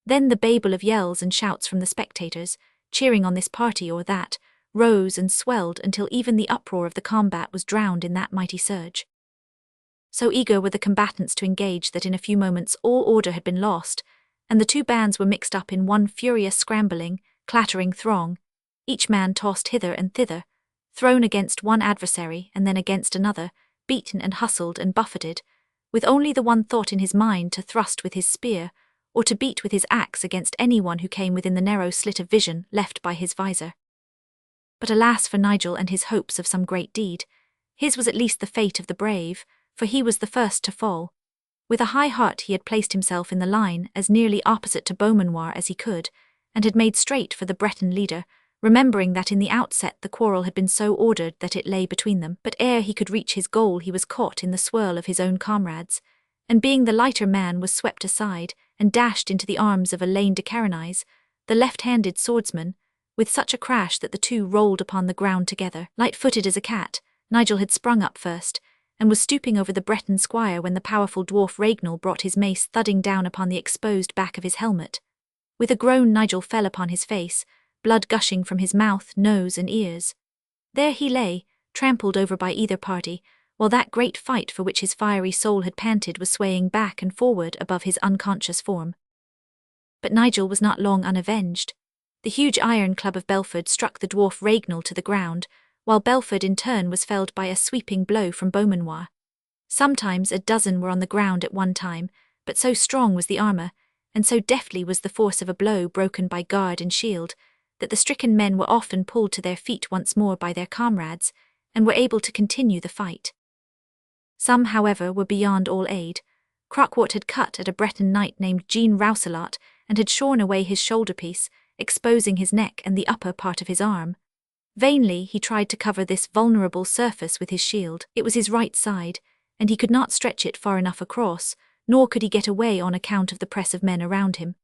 Then the babel of yells and shouts from the spectators, cheering on this party or that, rose and swelled until even the uproar of the combat was drowned in that mighty surge. So eager were the combatants to engage that in a few moments all order had been lost, and the 2 bands were mixed up in one furious scrambling, clattering throng, each man tossed hither and thither, thrown against one adversary and then against another, beaten and hustled and buffeted, with only the one thought in his mind to thrust with his spear, or to beat with his axe against anyone who came within the narrow slit of vision left by his visor. But alas for Nigel and his hopes of some great deed. His was at least the fate of the brave, for he was the first to fall. With a high heart he had placed himself in the line as nearly opposite to Beaumanoir as he could, and had made straight for the Breton leader, remembering that in the outset the quarrel had been so ordered that it lay between them. But ere he could reach his goal he was caught in the swirl of his own comrades, and being the lighter man was swept aside and dashed into the arms of Alain de Carenise, the left-handed swordsman, with such a crash that the two rolled upon the ground together. Light-footed as a cat, Nigel had sprung up first, and was stooping over the Breton squire when the powerful dwarf Ragnall brought his mace thudding down upon the exposed back of his helmet. With a groan Nigel fell upon his face, blood gushing from his mouth, nose and ears. There he lay, trampled over by either party, while that great fight for which his fiery soul had panted was swaying back and forward above his unconscious form. But Nigel was not long unavenged. The huge iron club of Belford struck the dwarf Ragnall to the ground, while Belford in turn was felled by a sweeping blow from Beaumanoir. Sometimes a dozen were on the ground at one time, but so strong was the armour, and so deftly was the force of a blow broken by guard and shield, that the stricken men were often pulled to their feet once more by their comrades, and were able to continue the fight. Some, however, were beyond all aid. Croquart had cut at a Breton knight named Jean Roussillot, and had shorn away his shoulder-piece, exposing his neck and the upper part of his arm. Vainly he tried to cover this vulnerable surface with his shield. It was his right side, and he could not stretch it far enough across, nor could he get away on account of the press of men around him.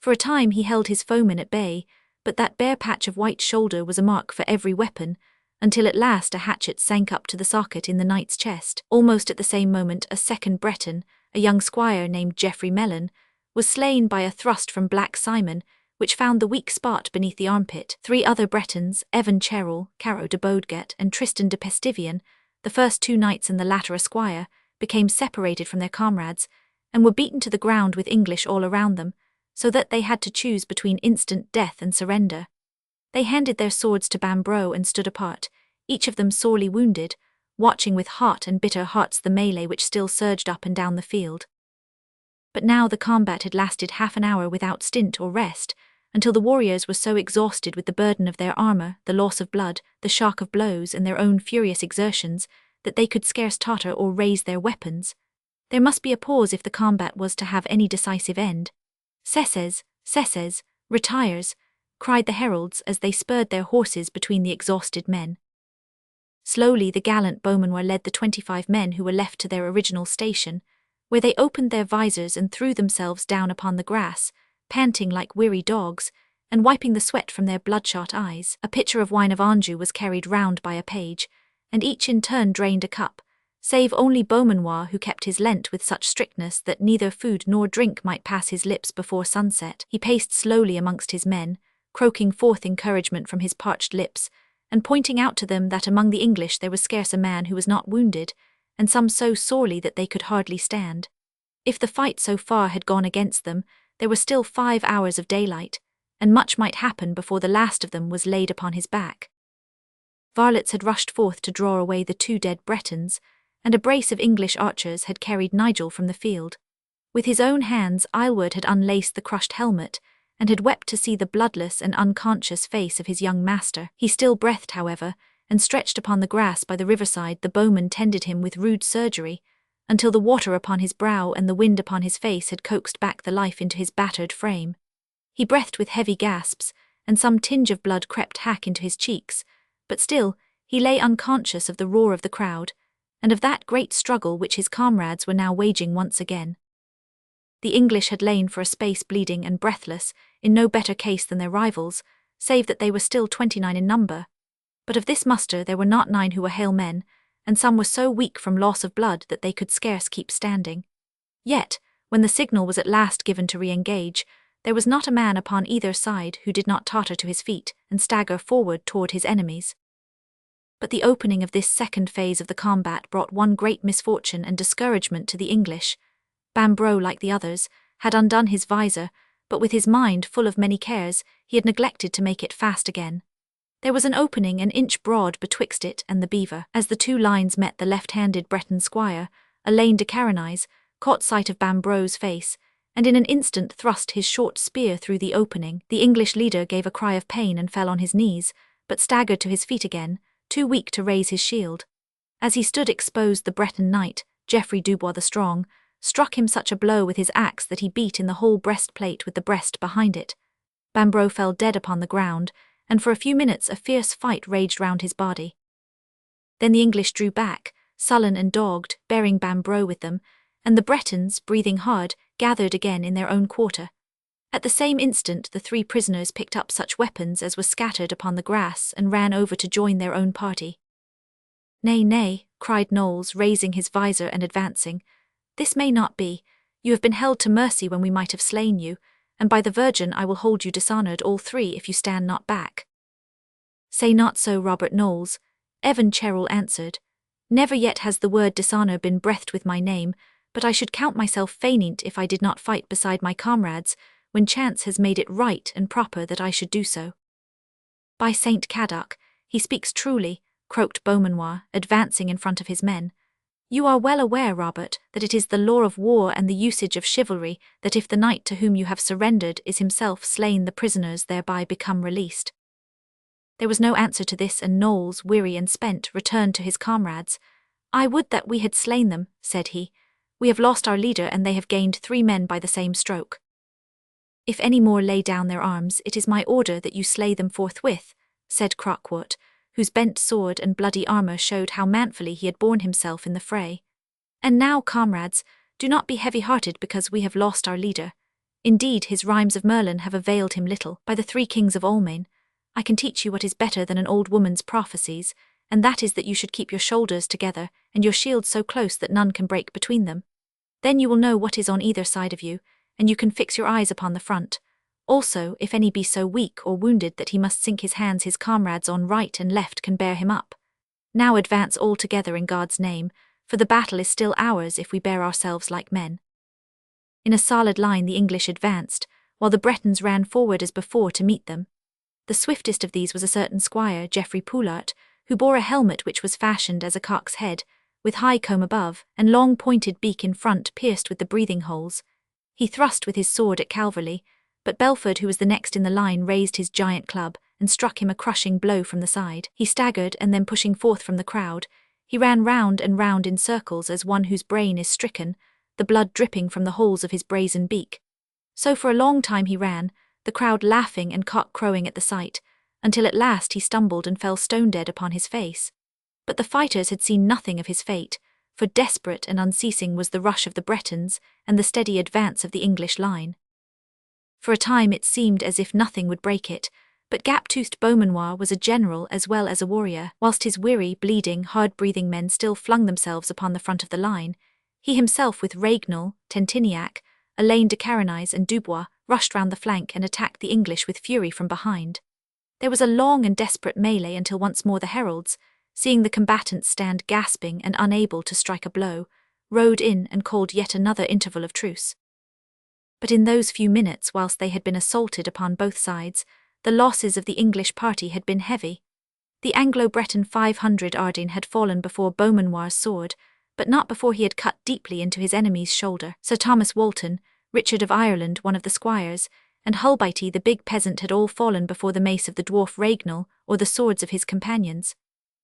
For a time he held his foeman at bay, but that bare patch of white shoulder was a mark for every weapon, until at last a hatchet sank up to the socket in the knight's chest. Almost at the same moment a second Breton, a young squire named Geoffrey Mellon, was slain by a thrust from Black Simon, which found the weak spot beneath the armpit. 3 other Bretons, Evan Cherrel, Caro de Bodegat and Tristan de Pestivian, the first 2 knights and the latter a squire, became separated from their comrades, and were beaten to the ground with English all around them, so that they had to choose between instant death and surrender. They handed their swords to Bambro and stood apart, each of them sorely wounded, watching with hot and bitter hearts the melee which still surged up and down the field. But now the combat had lasted half an hour without stint or rest, until the warriors were so exhausted with the burden of their armour, the loss of blood, the shock of blows and their own furious exertions, that they could scarce totter or raise their weapons. There must be a pause if the combat was to have any decisive end. Cesses, cesses, retires, cried the heralds as they spurred their horses between the exhausted men. Slowly the gallant Beaumanoir led the 25 men who were left to their original station, where they opened their visors and threw themselves down upon the grass, panting like weary dogs, and wiping the sweat from their bloodshot eyes. A pitcher of wine of Anjou was carried round by a page, and each in turn drained a cup, save only Beaumanoir, who kept his Lent with such strictness that neither food nor drink might pass his lips before sunset. He paced slowly amongst his men, croaking forth encouragement from his parched lips, and pointing out to them that among the English there was scarce a man who was not wounded, and some so sorely that they could hardly stand. If the fight so far had gone against them, there were still 5 hours of daylight, and much might happen before the last of them was laid upon his back. Varlets had rushed forth to draw away the 2 dead Bretons, and a brace of English archers had carried Nigel from the field. With his own hands Aylward had unlaced the crushed helmet, and had wept to see the bloodless and unconscious face of his young master. He still breathed, however, and stretched upon the grass by the riverside the bowman tended him with rude surgery, until the water upon his brow and the wind upon his face had coaxed back the life into his battered frame. He breathed with heavy gasps, and some tinge of blood crept hack into his cheeks, but still he lay unconscious of the roar of the crowd, and of that great struggle which his comrades were now waging once again. The English had lain for a space bleeding and breathless, in no better case than their rivals, save that they were still 29 in number. But of this muster there were not 9 who were hale men, and some were so weak from loss of blood that they could scarce keep standing. Yet, when the signal was at last given to re-engage, there was not a man upon either side who did not totter to his feet and stagger forward toward his enemies. But the opening of this second phase of the combat brought one great misfortune and discouragement to the English. Bambro, like the others, had undone his visor, but with his mind full of many cares, he had neglected to make it fast again. There was an opening an inch broad betwixt it and the beaver. As the 2 lines met, the left-handed Breton squire, Alain de Caronise, caught sight of Bambro's face, and in an instant thrust his short spear through the opening. The English leader gave a cry of pain and fell on his knees, but staggered to his feet again, too weak to raise his shield. As he stood exposed, the Breton knight, Geoffrey Dubois the Strong, struck him such a blow with his axe that he beat in the whole breastplate with the breast behind it. Bambro fell dead upon the ground, and for a few minutes a fierce fight raged round his body. Then the English drew back, sullen and dogged, bearing Bambro with them, and the Bretons, breathing hard, gathered again in their own quarter. At the same instant the 3 prisoners picked up such weapons as were scattered upon the grass and ran over to join their own party. "Nay, nay," cried Knowles, raising his visor and advancing. "This may not be. You have been held to mercy when we might have slain you, and by the Virgin I will hold you dishonoured all 3 if you stand not back." "Say not so, Robert Knowles," Evan Cherrell answered. "Never yet has the word dishonour been breathed with my name, but I should count myself faint if I did not fight beside my comrades, when chance has made it right and proper that I should do so." "By Saint Cadoc, he speaks truly," croaked Beaumanoir, advancing in front of his men. "You are well aware, Robert, that it is the law of war and the usage of chivalry that if the knight to whom you have surrendered is himself slain, the prisoners thereby become released." There was no answer to this, and Knowles, weary and spent, returned to his comrades. "I would that we had slain them," said he. "We have lost our leader, and they have gained 3 men by the same stroke. If any more lay down their arms, it is my order that you slay them forthwith," said Crockwood, whose bent sword and bloody armour showed how manfully he had borne himself in the fray. "And now, comrades, do not be heavy-hearted because we have lost our leader. Indeed, his rhymes of Merlin have availed him little. By the 3 kings of Almain, I can teach you what is better than an old woman's prophecies, and that is that you should keep your shoulders together and your shields so close that none can break between them. Then you will know what is on either side of you, and you can fix your eyes upon the front. Also, if any be so weak or wounded that he must sink his hands, his comrades on right and left can bear him up. Now advance all together in God's name, for the battle is still ours if we bear ourselves like men." In a solid line the English advanced, while the Bretons ran forward as before to meet them. The swiftest of these was a certain squire, Geoffrey Poulart, who bore a helmet which was fashioned as a cock's head, with high comb above, and long pointed beak in front pierced with the breathing holes. He thrust with his sword at Calverley, but Belford, who was the next in the line, raised his giant club and struck him a crushing blow from the side. He staggered, and then pushing forth from the crowd, he ran round and round in circles as one whose brain is stricken, the blood dripping from the holes of his brazen beak. So for a long time he ran, the crowd laughing and cock-crowing at the sight, until at last he stumbled and fell stone-dead upon his face. But the fighters had seen nothing of his fate, for desperate and unceasing was the rush of the Bretons and the steady advance of the English line. For a time it seemed as if nothing would break it, but gap-toothed Beaumanoir was a general as well as a warrior. Whilst his weary, bleeding, hard-breathing men still flung themselves upon the front of the line, he himself with Ragnall, Tentiniac, Alain de Carenise and Dubois rushed round the flank and attacked the English with fury from behind. There was a long and desperate melee until once more the heralds, seeing the combatants stand gasping and unable to strike a blow, rode in and called yet another interval of truce. But in those few minutes, whilst they had been assaulted upon both sides, the losses of the English party had been heavy. The Anglo-Breton 500 Ardenne had fallen before Beaumanoir's sword, but not before he had cut deeply into his enemy's shoulder. Sir Thomas Walton, Richard of Ireland, one of the squires, and Hulbitey the big peasant had all fallen before the mace of the dwarf Ragnall or the swords of his companions.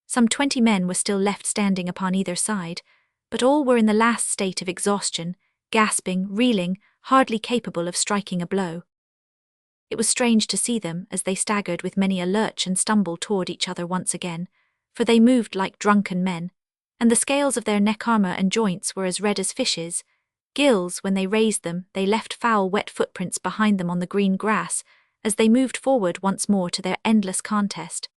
Some 20 men were still left standing upon either side, but all were in the last state of exhaustion, gasping, reeling, hardly capable of striking a blow. It was strange to see them as they staggered with many a lurch and stumble toward each other once again, for they moved like drunken men, and the scales of their neck armour and joints were as red as fishes' gills. When they raised them, they left foul wet footprints behind them on the green grass as they moved forward once more to their endless contest.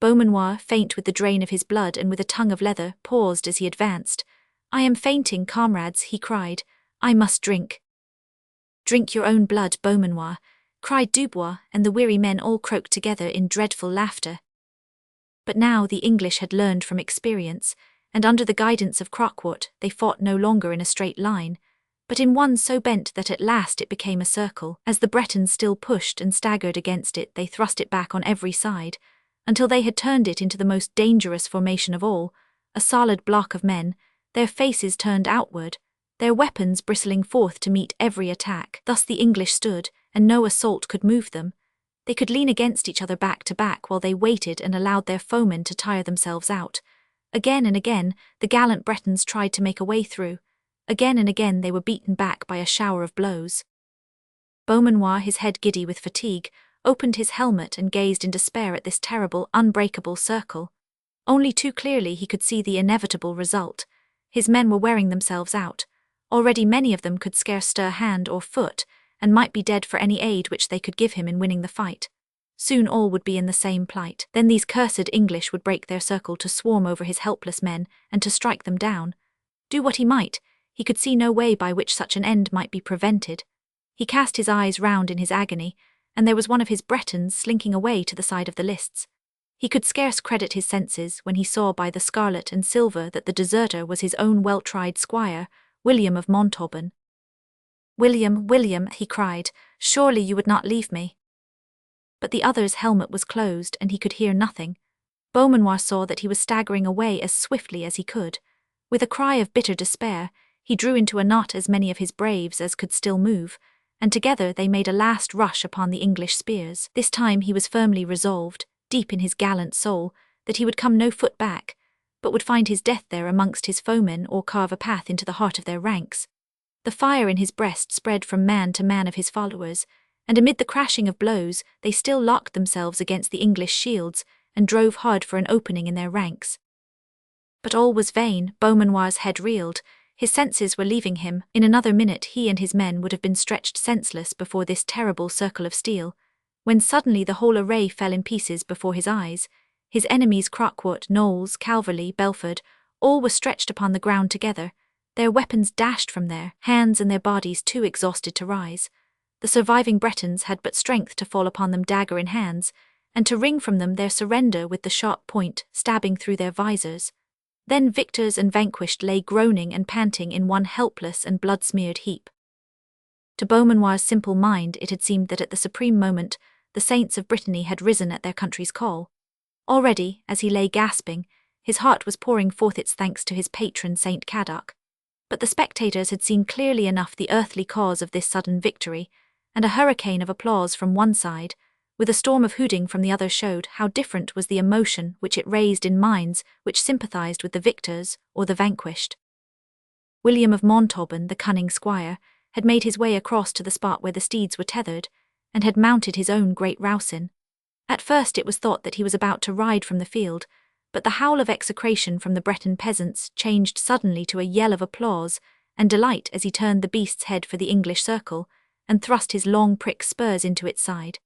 Beaumanoir, faint with the drain of his blood and with a tongue of leather, paused as he advanced. "I am fainting, comrades," he cried. "I must drink." "Drink your own blood, Beaumanoir," cried Dubois, and the weary men all croaked together in dreadful laughter. But now the English had learned from experience, and under the guidance of Crockwood they fought no longer in a straight line, but in one so bent that at last it became a circle. As the Bretons still pushed and staggered against it, they thrust it back on every side, until they had turned it into the most dangerous formation of all, a solid block of men, their faces turned outward, their weapons bristling forth to meet every attack. Thus the English stood, and no assault could move them. They could lean against each other back to back while they waited and allowed their foemen to tire themselves out. Again and again the gallant Bretons tried to make a way through. Again and again they were beaten back by a shower of blows. Beaumanoir, his head giddy with fatigue, opened his helmet and gazed in despair at this terrible, unbreakable circle. Only too clearly he could see the inevitable result. His men were wearing themselves out. Already many of them could scarce stir hand or foot, and might be dead for any aid which they could give him in winning the fight. Soon all would be in the same plight. Then these cursed English would break their circle to swarm over his helpless men and to strike them down. Do what he might, he could see no way by which such an end might be prevented. He cast his eyes round in his agony, and there was one of his Bretons slinking away to the side of the lists. He could scarce credit his senses when he saw by the scarlet and silver that the deserter was his own well-tried squire, William of Montauban. "William, William," he cried, "surely you would not leave me." But the other's helmet was closed, and he could hear nothing. Beaumanoir saw that he was staggering away as swiftly as he could. With a cry of bitter despair, he drew into a knot as many of his braves as could still move, and together they made a last rush upon the English spears. This time he was firmly resolved, deep in his gallant soul, that he would come no foot back, but would find his death there amongst his foemen or carve a path into the heart of their ranks. The fire in his breast spread from man to man of his followers, and amid the crashing of blows they still locked themselves against the English shields and drove hard for an opening in their ranks. But all was vain. Beaumanoir's head reeled, his senses were leaving him. In another minute he and his men would have been stretched senseless before this terrible circle of steel, when suddenly the whole array fell in pieces before his eyes. His enemies Crockwood, Knowles, Calverley, Belford, all were stretched upon the ground together, their weapons dashed from their hands and their bodies too exhausted to rise. The surviving Bretons had but strength to fall upon them dagger in hands, and to wring from them their surrender with the sharp point stabbing through their visors. Then victors and vanquished lay groaning and panting in one helpless and blood-smeared heap. To Beaumanoir's simple mind it had seemed that at the supreme moment the saints of Brittany had risen at their country's call. Already, as he lay gasping, his heart was pouring forth its thanks to his patron Saint Cadoc. But the spectators had seen clearly enough the earthly cause of this sudden victory, and a hurricane of applause from one side, with a storm of hooting from the other, showed how different was the emotion which it raised in minds which sympathized with the victors or the vanquished. William of Montauban, the cunning squire, had made his way across to the spot where the steeds were tethered, and had mounted his own great rousin. At first it was thought that he was about to ride from the field, but the howl of execration from the Breton peasants changed suddenly to a yell of applause and delight as he turned the beast's head for the English circle, and thrust his long prick spurs into its side.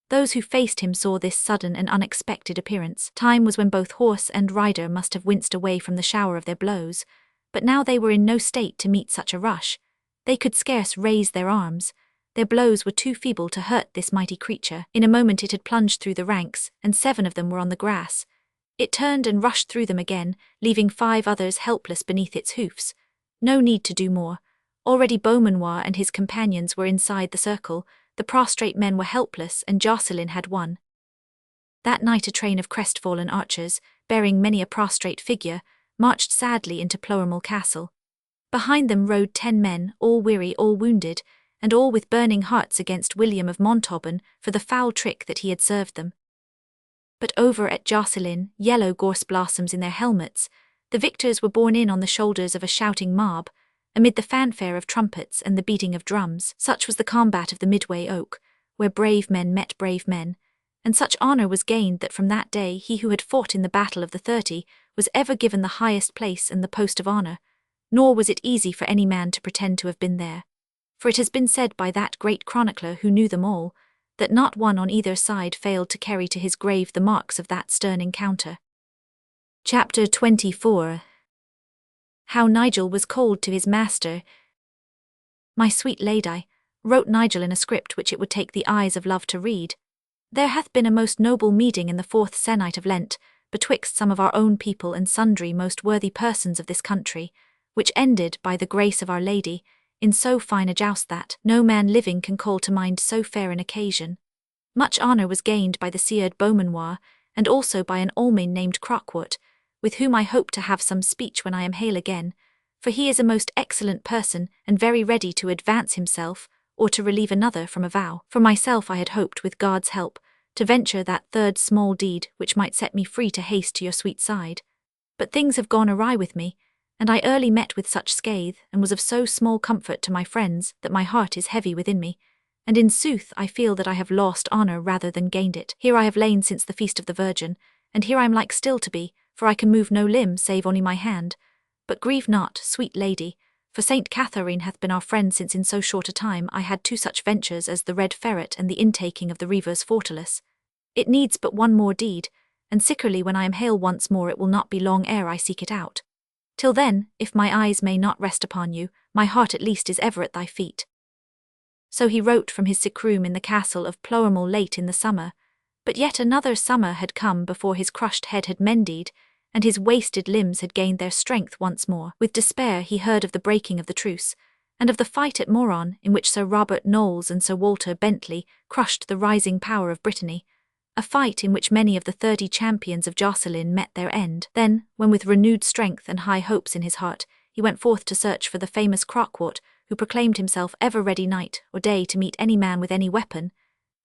Those who faced him saw this sudden and unexpected appearance. Time was when both horse and rider must have winced away from the shower of their blows, but now they were in no state to meet such a rush. They could scarce raise their arms. Their blows were too feeble to hurt this mighty creature. In a moment it had plunged through the ranks, and 7 of them were on the grass. It turned and rushed through them again, leaving 5 others helpless beneath its hoofs. No need to do more. Already Beaumanoir and his companions were inside the circle. The prostrate men were helpless, and Jocelyn had won. That night a train of crestfallen archers, bearing many a prostrate figure, marched sadly into Ploermel Castle. Behind them rode 10 men, all weary, all wounded, and all with burning hearts against William of Montauban for the foul trick that he had served them. But over at Jocelyn, yellow gorse blossoms in their helmets, the victors were borne in on the shoulders of a shouting mob, amid the fanfare of trumpets and the beating of drums. Such was the combat of the Midway Oak, where brave men met brave men, and such honour was gained that from that day he who had fought in the Battle of the 30 was ever given the highest place and the post of honour, nor was it easy for any man to pretend to have been there. For it has been said by that great chronicler who knew them all, that not one on either side failed to carry to his grave the marks of that stern encounter. Chapter 24. How Nigel was called to his master. "My sweet lady," wrote Nigel in a script which it would take the eyes of love to read, "there hath been a most noble meeting in the 4th se'nnight of Lent, betwixt some of our own people and sundry most worthy persons of this country, which ended, by the grace of Our Lady, in so fine a joust that no man living can call to mind so fair an occasion. Much honour was gained by the seared Beaumanoir, and also by an almain named Crockwood, with whom I hope to have some speech when I am hale again, for he is a most excellent person and very ready to advance himself or to relieve another from a vow. For myself I had hoped, with God's help, to venture that 3rd small deed which might set me free to haste to your sweet side. But things have gone awry with me, and I early met with such scathe, and was of so small comfort to my friends, that my heart is heavy within me, and in sooth I feel that I have lost honour rather than gained it. Here I have lain since the feast of the Virgin, and here I am like still to be, for I can move no limb save only my hand. But grieve not, sweet lady, for Saint Catharine hath been our friend since in so short a time I had two such ventures as the Red Ferret and the intaking of the Reivers fortalice. It needs but one more deed, and sickerly when I am hale once more it will not be long ere I seek it out. Till then, if my eyes may not rest upon you, my heart at least is ever at thy feet. So he wrote from his sick room in the castle of Ploermel late in the summer, but yet another summer had come before his crushed head had mended, and his wasted limbs had gained their strength once more. With despair he heard of the breaking of the truce, and of the fight at Moron, in which Sir Robert Knowles and Sir Walter Bentley crushed the rising power of Brittany, a fight in which many of the 30 champions of Jocelyn met their end. Then, when with renewed strength and high hopes in his heart, he went forth to search for the famous Croquart, who proclaimed himself ever ready night or day to meet any man with any weapon,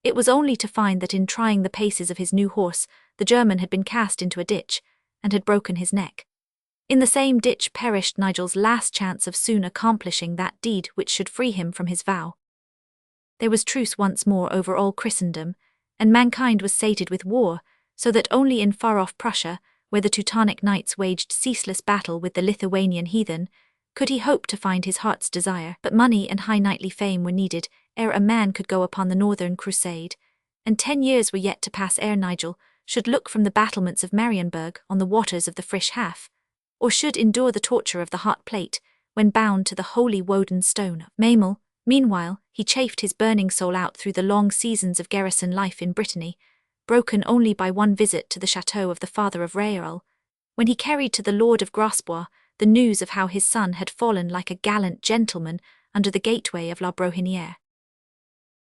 it was only to find that in trying the paces of his new horse, the German had been cast into a ditch, and had broken his neck. In the same ditch perished Nigel's last chance of soon accomplishing that deed which should free him from his vow. There was truce once more over all Christendom, and mankind was sated with war, so that only in far-off Prussia, where the Teutonic knights waged ceaseless battle with the Lithuanian heathen, could he hope to find his heart's desire. But money and high knightly fame were needed ere a man could go upon the northern crusade, and 10 years were yet to pass ere Nigel should look from the battlements of Marienburg on the waters of the Frisch Haff, or should endure the torture of the hot plate when bound to the holy Woden stone of Memel. Meanwhile, he chafed his burning soul out through the long seasons of garrison life in Brittany, broken only by one visit to the chateau of the father of Raoul, when he carried to the Lord of Grosbois the news of how his son had fallen like a gallant gentleman under the gateway of La Brohinière.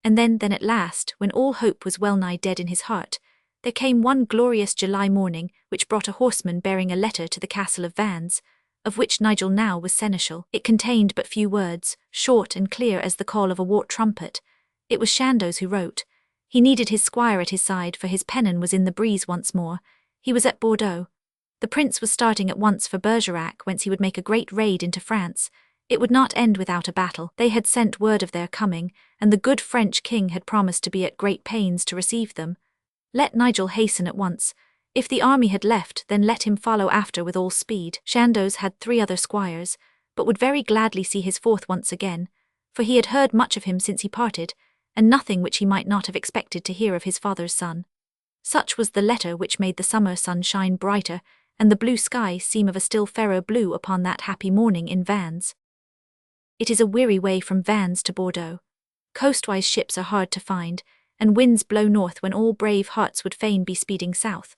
And then at last, when all hope was well nigh dead in his heart, there came one glorious July morning which brought a horseman bearing a letter to the castle of Vannes, of which Nigel now was seneschal. It contained but few words, short and clear as the call of a war trumpet. It was Chandos who wrote. He needed his squire at his side, for his pennon was in the breeze once more. He was at Bordeaux. The prince was starting at once for Bergerac, whence he would make a great raid into France. It would not end without a battle. They had sent word of their coming, and the good French king had promised to be at great pains to receive them. Let Nigel hasten at once. If the army had left, then let him follow after with all speed. Chandos had 3 other squires, but would very gladly see his 4th once again, for he had heard much of him since he parted, and nothing which he might not have expected to hear of his father's son. Such was the letter which made the summer sun shine brighter, and the blue sky seem of a still fairer blue upon that happy morning in Vannes. It is a weary way from Vannes to Bordeaux. Coastwise ships are hard to find, and winds blow north when all brave hearts would fain be speeding south.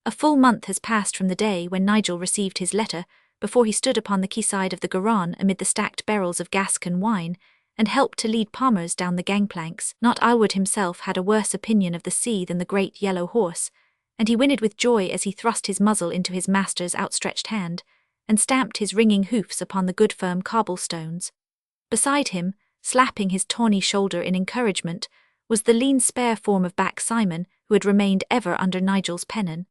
A full month has passed from the day when Nigel received his letter, before he stood upon the quayside of the Garonne amid the stacked barrels of Gascon wine, and helped to lead Palmers down the gangplanks. Not Aylward himself had a worse opinion of the sea than the great yellow horse, and he whinnied with joy as he thrust his muzzle into his master's outstretched hand, and stamped his ringing hoofs upon the good firm cobblestones. Beside him, slapping his tawny shoulder in encouragement, was the lean spare form of Back Simon, who had remained ever under Nigel's pennon.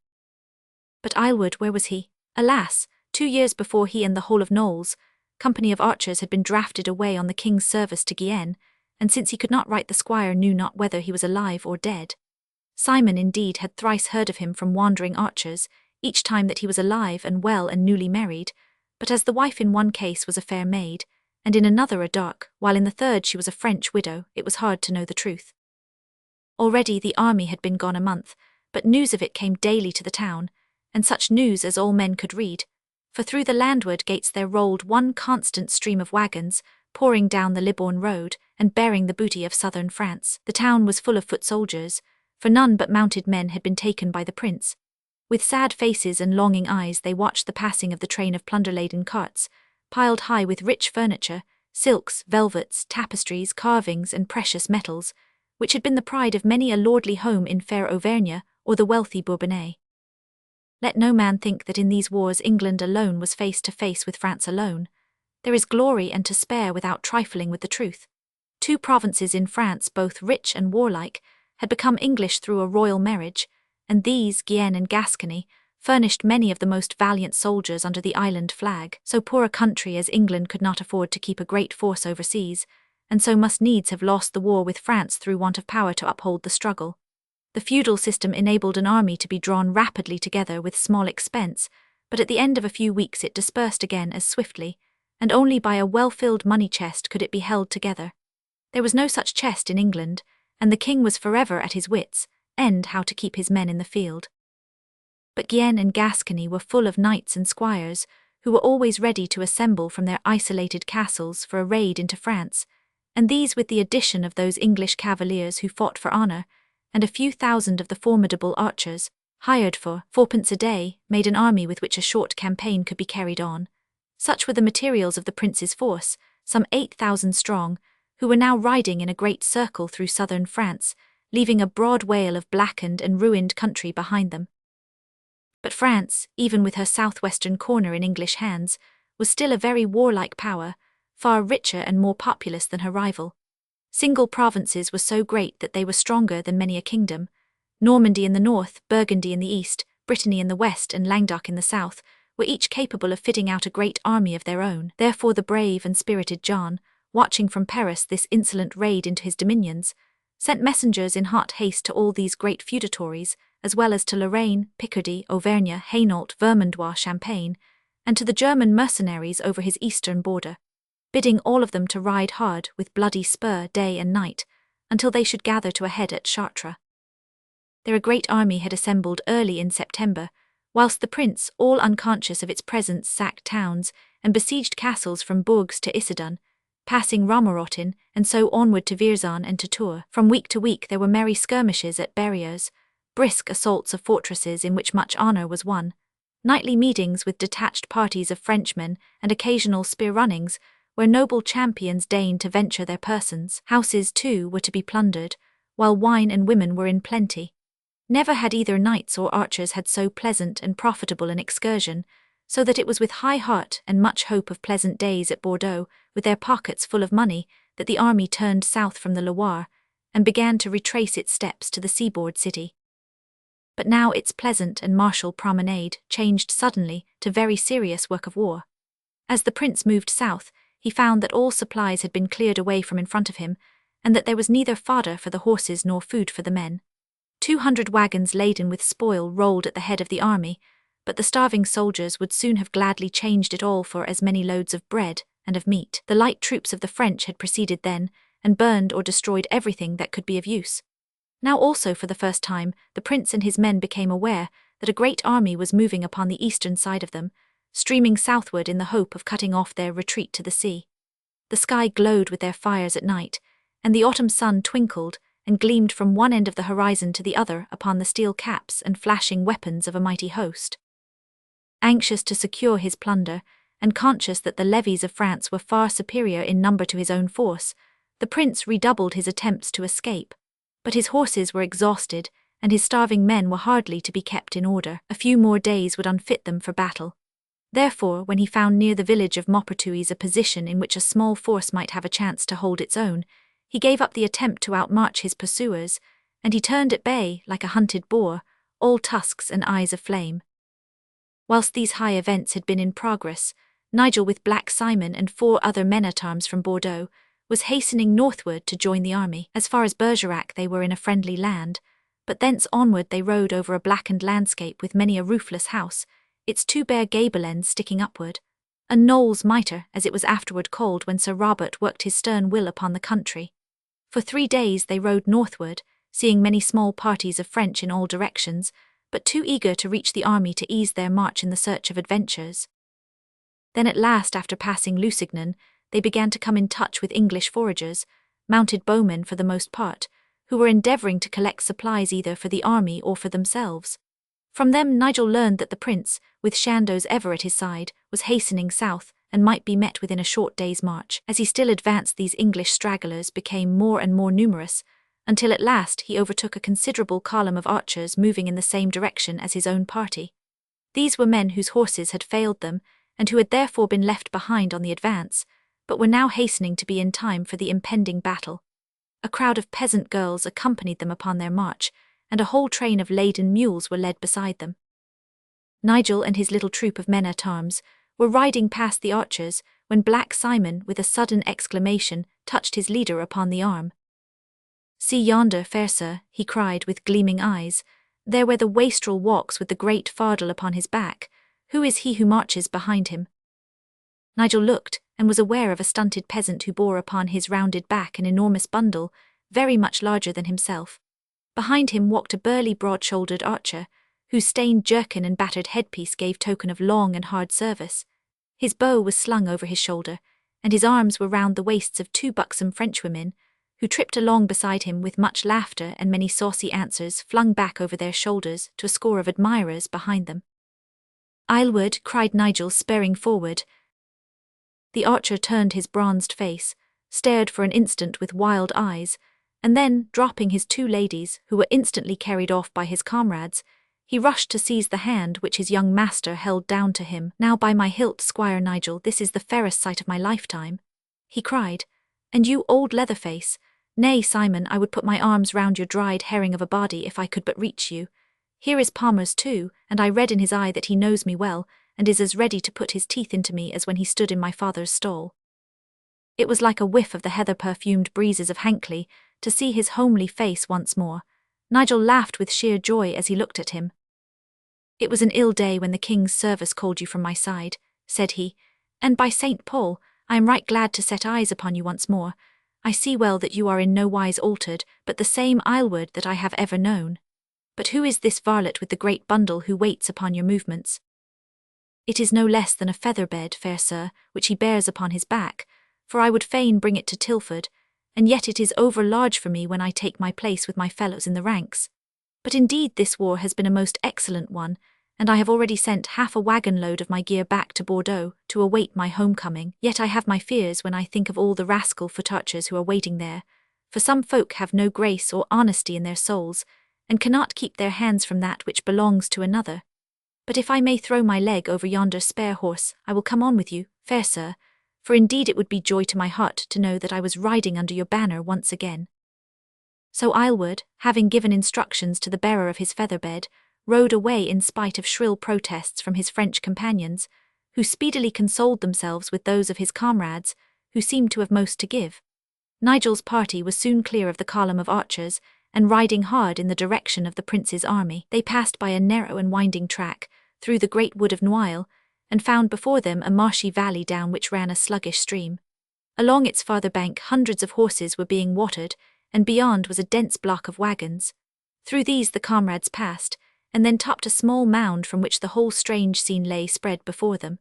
But Aylward, where was he? Alas, 2 years before he and the whole of Knowles' company of archers had been drafted away on the king's service to Guienne, and since he could not write the squire knew not whether he was alive or dead. Simon indeed had thrice heard of him from wandering archers, each time that he was alive and well and newly married, but as the wife in one case was a fair maid, and in another a dark, while in the third she was a French widow, it was hard to know the truth. Already the army had been gone a month, but news of it came daily to the town, and such news as all men could read, for through the landward gates there rolled one constant stream of wagons, pouring down the Libourne road, and bearing the booty of southern France. The town was full of foot soldiers, for none but mounted men had been taken by the prince. With sad faces and longing eyes they watched the passing of the train of plunder-laden carts, piled high with rich furniture, silks, velvets, tapestries, carvings, and precious metals, which had been the pride of many a lordly home in fair Auvergne or the wealthy Bourbonnais. Let no man think that in these wars England alone was face to face with France alone. There is glory and to spare without trifling with the truth. 2 provinces in France, both rich and warlike, had become English through a royal marriage, and these, Guienne and Gascony, furnished many of the most valiant soldiers under the island flag. So poor a country as England could not afford to keep a great force overseas, and so must needs have lost the war with France through want of power to uphold the struggle. The feudal system enabled an army to be drawn rapidly together with small expense, but at the end of a few weeks it dispersed again as swiftly, and only by a well-filled money chest could it be held together. There was no such chest in England, and the king was forever at his wits' end how to keep his men in the field. But Guienne and Gascony were full of knights and squires, who were always ready to assemble from their isolated castles for a raid into France, and these with the addition of those English cavaliers who fought for honour, and a few thousand of the formidable archers, hired for fourpence a day, made an army with which a short campaign could be carried on. Such were the materials of the prince's force, some 8,000 strong, who were now riding in a great circle through southern France, leaving a broad wale of blackened and ruined country behind them. But France, even with her southwestern corner in English hands, was still a very warlike power, far richer and more populous than her rival. Single provinces were so great that they were stronger than many a kingdom. Normandy in the north, Burgundy in the east, Brittany in the west, and Languedoc in the south were each capable of fitting out a great army of their own. Therefore the brave and spirited John, watching from Paris this insolent raid into his dominions, sent messengers in hot haste to all these great feudatories, as well as to Lorraine, Picardy, Auvergne, Hainault, Vermandois, Champagne, and to the German mercenaries over his eastern border, bidding all of them to ride hard with bloody spur day and night, until they should gather to a head at Chartres. There a great army had assembled early in September, whilst the prince, all unconscious of its presence, sacked towns and besieged castles from Bourges to Issoudun, passing Romorantin, and so onward to Vierzon and to Tours. From week to week there were merry skirmishes at Barrières, brisk assaults of fortresses in which much honour was won, nightly meetings with detached parties of Frenchmen, and occasional spear-runnings, where noble champions deigned to venture their persons. Houses, too, were to be plundered, while wine and women were in plenty. Never had either knights or archers had so pleasant and profitable an excursion, so that it was with high heart and much hope of pleasant days at Bordeaux, with their pockets full of money, that the army turned south from the Loire, and began to retrace its steps to the seaboard city. But now its pleasant and martial promenade changed suddenly to very serious work of war. As the prince moved south, he found that all supplies had been cleared away from in front of him, and that there was neither fodder for the horses nor food for the men. 200 wagons laden with spoil rolled at the head of the army, but the starving soldiers would soon have gladly changed it all for as many loads of bread and of meat. The light troops of the French had proceeded then, and burned or destroyed everything that could be of use. Now also for the first time, the prince and his men became aware that a great army was moving upon the eastern side of them, streaming southward in the hope of cutting off their retreat to the sea. The sky glowed with their fires at night, and the autumn sun twinkled and gleamed from one end of the horizon to the other upon the steel caps and flashing weapons of a mighty host. Anxious to secure his plunder, and conscious that the levies of France were far superior in number to his own force, the prince redoubled his attempts to escape. But his horses were exhausted, and his starving men were hardly to be kept in order. A few more days would unfit them for battle. Therefore, when he found near the village of Maupertuis a position in which a small force might have a chance to hold its own, he gave up the attempt to outmarch his pursuers, and he turned at bay like a hunted boar, all tusks and eyes of flame. Whilst these high events had been in progress, Nigel with Black Simon and 4 other men-at-arms from Bordeaux was hastening northward to join the army. As far as Bergerac they were in a friendly land, but thence onward they rode over a blackened landscape with many a roofless house, its 2 bare gable ends sticking upward. A Knowles mitre, as it was afterward called when Sir Robert worked his stern will upon the country. For 3 days they rode northward, seeing many small parties of French in all directions, but too eager to reach the army to ease their march in the search of adventures. Then at last, after passing Lusignan, they began to come in touch with English foragers, mounted bowmen for the most part, who were endeavouring to collect supplies either for the army or for themselves. From them Nigel learned that the prince, with Chandos ever at his side, was hastening south, and might be met within a short day's march. As he still advanced, these English stragglers became more and more numerous, until at last he overtook a considerable column of archers moving in the same direction as his own party. These were men whose horses had failed them, and who had therefore been left behind on the advance, but were now hastening to be in time for the impending battle. A crowd of peasant girls accompanied them upon their march, and a whole train of laden mules were led beside them. Nigel and his little troop of men-at-arms were riding past the archers, when Black Simon, with a sudden exclamation, touched his leader upon the arm. "See yonder, fair sir," he cried with gleaming eyes, "there where the wastrel walks with the great fardel upon his back. Who is he who marches behind him?" Nigel looked, and was aware of a stunted peasant who bore upon his rounded back an enormous bundle, very much larger than himself. Behind him walked a burly, broad-shouldered archer, whose stained jerkin and battered headpiece gave token of long and hard service. His bow was slung over his shoulder, and his arms were round the waists of two buxom Frenchwomen, who tripped along beside him with much laughter and many saucy answers flung back over their shoulders to a score of admirers behind them. "Aylward," cried Nigel, spurring forward. The archer turned his bronzed face, stared for an instant with wild eyes, and then, dropping his two ladies, who were instantly carried off by his comrades, he rushed to seize the hand which his young master held down to him. "Now by my hilt, Squire Nigel, this is the fairest sight of my lifetime," he cried. "And you, old Leatherface, nay, Simon, I would put my arms round your dried herring of a body if I could but reach you. Here is Palmer's too, and I read in his eye that he knows me well, and is as ready to put his teeth into me as when he stood in my father's stall." It was like a whiff of the heather-perfumed breezes of Hankley to see his homely face once more. Nigel laughed with sheer joy as he looked at him. "It was an ill day when the king's service called you from my side," said he, "and by St. Paul, I am right glad to set eyes upon you once more. I see well that you are in no wise altered, but the same Aylward that I have ever known. But who is this varlet with the great bundle who waits upon your movements?" "It is no less than a feather-bed, fair sir, which he bears upon his back, for I would fain bring it to Tilford, and yet it is over large for me when I take my place with my fellows in the ranks. But indeed this war has been a most excellent one, and I have already sent half a wagon-load of my gear back to Bordeaux to await my homecoming. Yet I have my fears when I think of all the rascal foot-archers who are waiting there, for some folk have no grace or honesty in their souls, and cannot keep their hands from that which belongs to another. But if I may throw my leg over yonder spare horse, I will come on with you, fair sir, for indeed it would be joy to my heart to know that I was riding under your banner once again." So Aylward, having given instructions to the bearer of his feather-bed, rode away in spite of shrill protests from his French companions, who speedily consoled themselves with those of his comrades, who seemed to have most to give. Nigel's party was soon clear of the column of archers, and riding hard in the direction of the prince's army. They passed by a narrow and winding track, through the great wood of Doyle, and found before them a marshy valley down which ran a sluggish stream. Along its farther bank hundreds of horses were being watered, and beyond was a dense block of wagons. Through these the comrades passed, and then topped a small mound from which the whole strange scene lay spread before them.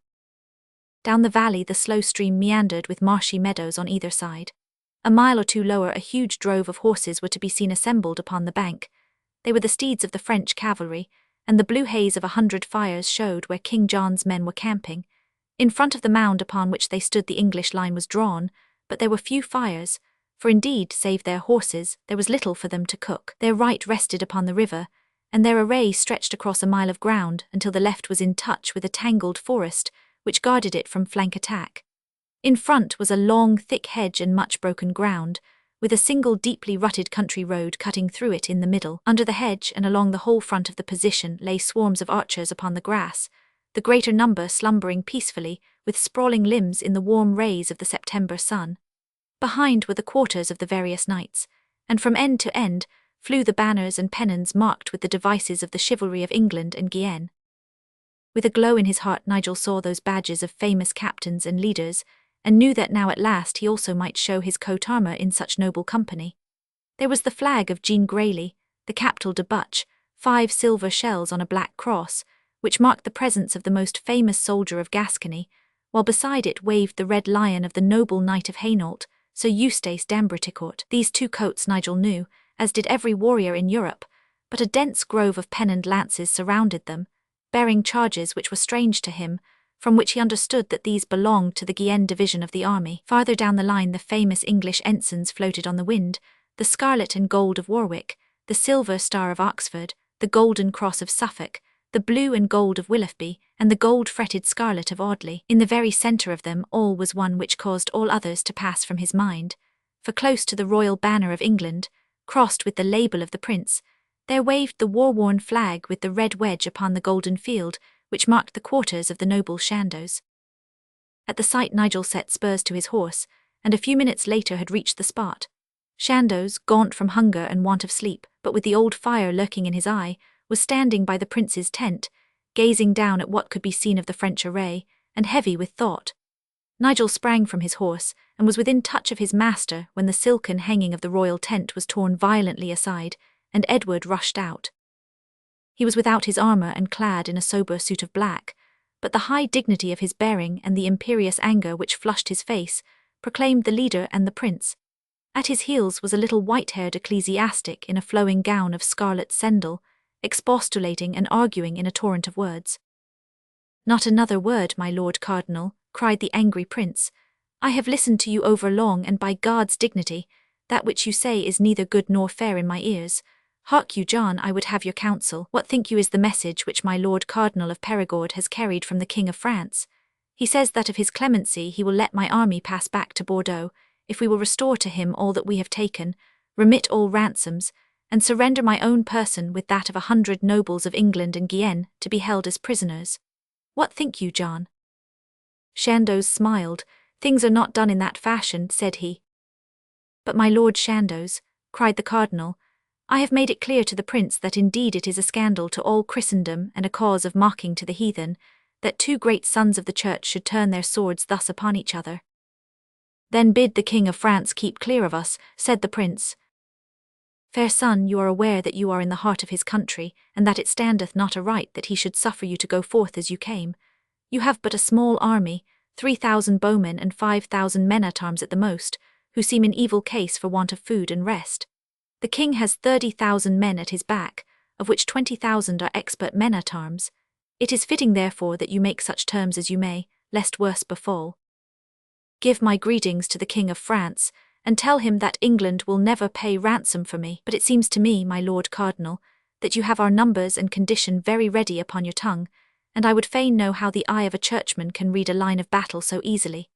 Down the valley the slow stream meandered with marshy meadows on either side. A mile or two lower a huge drove of horses were to be seen assembled upon the bank. They were the steeds of the French cavalry, and the blue haze of 100 fires showed where King John's men were camping. In front of the mound upon which they stood the English line was drawn, but there were few fires, for indeed, save their horses, there was little for them to cook. Their right rested upon the river, and their array stretched across a mile of ground until the left was in touch with a tangled forest, which guarded it from flank attack. In front was a long, thick hedge and much broken ground, with a single deeply rutted country road cutting through it in the middle. Under the hedge and along the whole front of the position lay swarms of archers upon the grass, the greater number slumbering peacefully, with sprawling limbs in the warm rays of the September sun. Behind were the quarters of the various knights, and from end to end flew the banners and pennons marked with the devices of the chivalry of England and Guienne. With a glow in his heart Nigel saw those badges of famous captains and leaders, and knew that now at last he also might show his coat armour in such noble company. There was the flag of Jean Grayley, the capital de Butch, 5 silver shells on a black cross, which marked the presence of the most famous soldier of Gascony, while beside it waved the red lion of the noble knight of Hainault, Sir Eustace d'Ambreticourt. These 2 coats Nigel knew, as did every warrior in Europe, but a dense grove of pennoned lances surrounded them, bearing charges which were strange to him, from which he understood that these belonged to the Guienne division of the army. Farther down the line the famous English ensigns floated on the wind, the scarlet and gold of Warwick, the silver star of Oxford, the golden cross of Suffolk, the blue and gold of Willoughby, and the gold-fretted scarlet of Audley. In the very centre of them all was one which caused all others to pass from his mind, for close to the royal banner of England, crossed with the label of the prince, there waved the war-worn flag with the red wedge upon the golden field, which marked the quarters of the noble Chandos. At the sight Nigel set spurs to his horse, and a few minutes later had reached the spot. Chandos, gaunt from hunger and want of sleep, but with the old fire lurking in his eye, was standing by the prince's tent, gazing down at what could be seen of the French array, and heavy with thought. Nigel sprang from his horse, and was within touch of his master when the silken hanging of the royal tent was torn violently aside, and Edward rushed out. He was without his armour and clad in a sober suit of black, but the high dignity of his bearing and the imperious anger which flushed his face proclaimed the leader and the prince. At his heels was a little white-haired ecclesiastic in a flowing gown of scarlet sendal, expostulating and arguing in a torrent of words. "Not another word, my lord cardinal," cried the angry prince. "I have listened to you overlong, and by God's dignity, that which you say is neither good nor fair in my ears. Hark you, John, I would have your counsel. What think you is the message which my lord cardinal of Perigord has carried from the King of France? He says that of his clemency he will let my army pass back to Bordeaux, if we will restore to him all that we have taken, remit all ransoms, and surrender my own person with that of 100 nobles of England and Guienne to be held as prisoners. What think you, John?" Chandos smiled. "Things are not done in that fashion," said he. "But my lord Chandos," cried the cardinal, "I have made it clear to the prince that indeed it is a scandal to all Christendom and a cause of mocking to the heathen, that two great sons of the church should turn their swords thus upon each other." "Then bid the King of France keep clear of us," said the prince. "Fair son, you are aware that you are in the heart of his country, and that it standeth not aright that he should suffer you to go forth as you came. You have but a small army, 3,000 bowmen and 5,000 men-at-arms at the most, who seem in evil case for want of food and rest. The king has 30,000 men at his back, of which 20,000 are expert men-at-arms. It is fitting therefore that you make such terms as you may, lest worse befall. Give my greetings to the King of France, and tell him that England will never pay ransom for me. But it seems to me, my lord cardinal, that you have our numbers and condition very ready upon your tongue, and I would fain know how the eye of a churchman can read a line of battle so easily.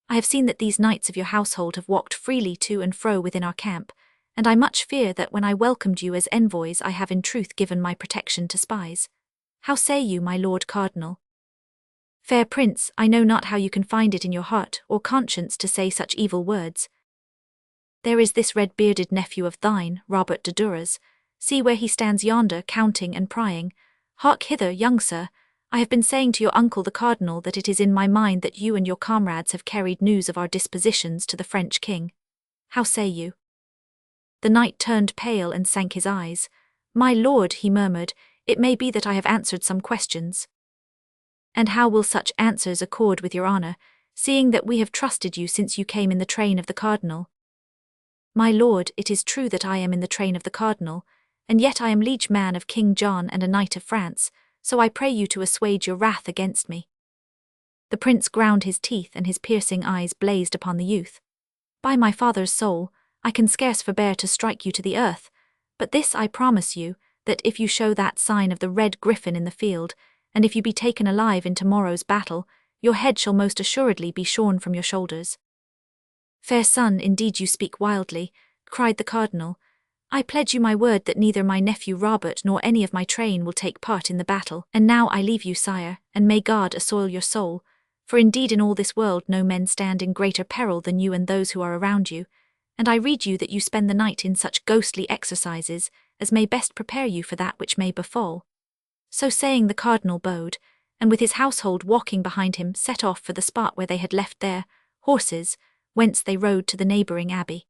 I have seen that these knights of your household have walked freely to and fro within our camp, and I much fear that when I welcomed you as envoys I have in truth given my protection to spies. How say you, my lord cardinal?" "Fair prince, I know not how you can find it in your heart or conscience to say such evil words. There is this red-bearded nephew of thine, Robert de Duras. See where he stands yonder, counting and prying. Hark hither, young sir. I have been saying to your uncle the cardinal that it is in my mind that you and your comrades have carried news of our dispositions to the French king. How say you?" The knight turned pale and sank his eyes. "My lord," he murmured, "it may be that I have answered some questions." "And how will such answers accord with your honour, seeing that we have trusted you since you came in the train of the cardinal?" "My lord, it is true that I am in the train of the cardinal, and yet I am liege man of King John and a knight of France, so I pray you to assuage your wrath against me." The prince ground his teeth and his piercing eyes blazed upon the youth. "By my father's soul, I can scarce forbear to strike you to the earth, but this I promise you, that if you show that sign of the red griffin in the field, and if you be taken alive in tomorrow's battle, your head shall most assuredly be shorn from your shoulders." "Fair son, indeed you speak wildly," cried the cardinal. "I pledge you my word that neither my nephew Robert nor any of my train will take part in the battle. And now I leave you, sire, and may God assoil your soul, for indeed in all this world no men stand in greater peril than you and those who are around you, and I rede you that you spend the night in such ghostly exercises as may best prepare you for that which may befall." So saying, the cardinal bowed, and with his household walking behind him set off for the spot where they had left their horses, whence they rode to the neighbouring abbey.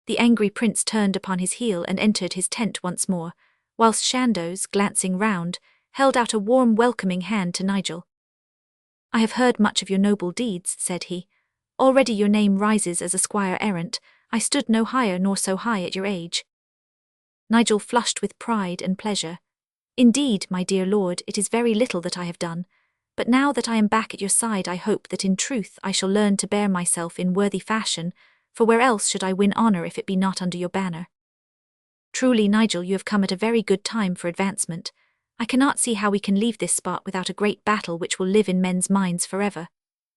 The angry prince turned upon his heel and entered his tent once more, whilst Chandos, glancing round, held out a warm welcoming hand to Nigel. "I have heard much of your noble deeds," said he. "Already your name rises as a squire errant. I stood no higher nor so high at your age." Nigel flushed with pride and pleasure. "Indeed, my dear lord, it is very little that I have done, but now that I am back at your side I hope that in truth I shall learn to bear myself in worthy fashion, for where else should I win honour if it be not under your banner? Truly, Nigel, you have come at a very good time for advancement. I cannot see how we can leave this spot without a great battle which will live in men's minds forever.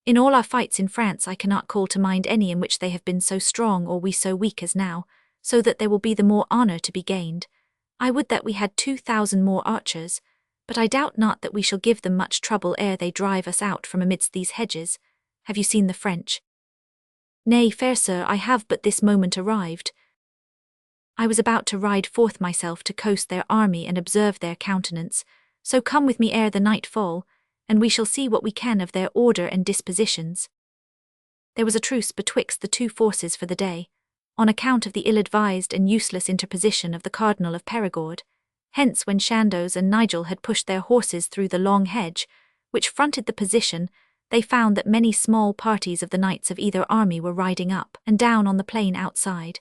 In all our fights in France I cannot call to mind any in which they have been so strong or we so weak as now, so that there will be the more honour to be gained. I would that we had 2,000 more archers, but I doubt not that we shall give them much trouble ere they drive us out from amidst these hedges. Have you seen the French?" "Nay, fair sir, I have but this moment arrived. I was about to ride forth myself to coast their army and observe their countenance, so come with me ere the night fall, and we shall see what we can of their order and dispositions." There was a truce betwixt the two forces for the day, on account of the ill-advised and useless interposition of the Cardinal of Perigord. Hence, when Chandos and Nigel had pushed their horses through the long hedge, which fronted the position, they found that many small parties of the knights of either army were riding up and down on the plain outside.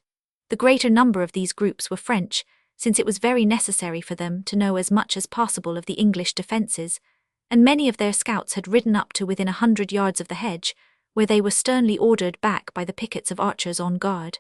The greater number of these groups were French, since it was very necessary for them to know as much as possible of the English defences, and many of their scouts had ridden up to within 100 yards of the hedge, where they were sternly ordered back by the pickets of archers on guard.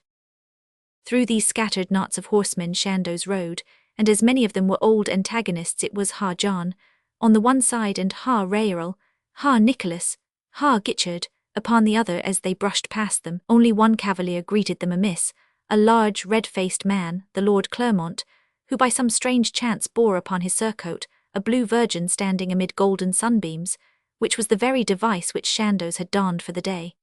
Through these scattered knots of horsemen Chandos rode, and as many of them were old antagonists, it was Ha John on the one side and Ha Rayrel, Ha Nicholas, Ha Gichard upon the other. As they brushed past them, only one cavalier greeted them amiss, a large, red-faced man, the Lord Clermont, who by some strange chance bore upon his surcoat a blue virgin standing amid golden sunbeams, which was the very device which Chandos had donned for the day.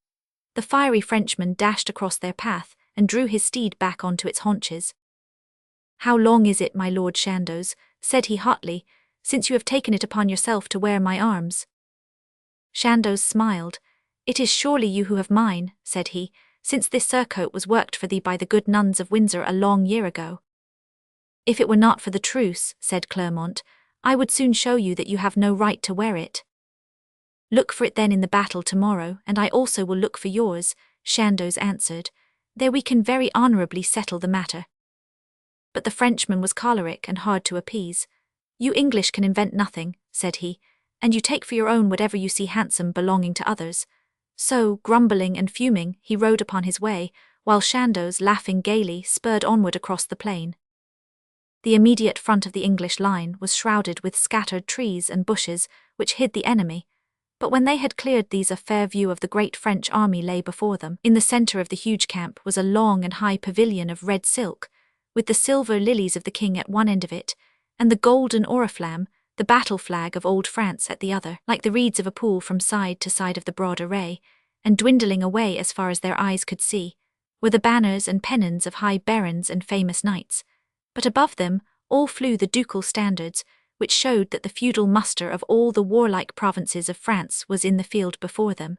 The fiery Frenchman dashed across their path and drew his steed back onto its haunches. "How long is it, my Lord Chandos," said he hotly, "since you have taken it upon yourself to wear my arms?" Chandos smiled. "It is surely you who have mine," said he, "since this surcoat was worked for thee by the good nuns of Windsor a long year ago." "If it were not for the truce," said Clermont, "I would soon show you that you have no right to wear it." "Look for it then in the battle tomorrow, and I also will look for yours," Chandos answered. "There we can very honourably settle the matter." But the Frenchman was choleric and hard to appease. "You English can invent nothing," said he, "and you take for your own whatever you see handsome belonging to others." So, grumbling and fuming, he rode upon his way, while Chandos, laughing gaily, spurred onward across the plain. The immediate front of the English line was shrouded with scattered trees and bushes, which hid the enemy, but when they had cleared these, a fair view of the great French army lay before them. In the centre of the huge camp was a long and high pavilion of red silk, with the silver lilies of the king at one end of it, and the golden oriflamme, the battle flag of old France, at the other, like the reeds of a pool from side to side of the broad array, and dwindling away as far as their eyes could see, were the banners and pennons of high barons and famous knights. But above them all flew the ducal standards, which showed that the feudal muster of all the warlike provinces of France was in the field before them.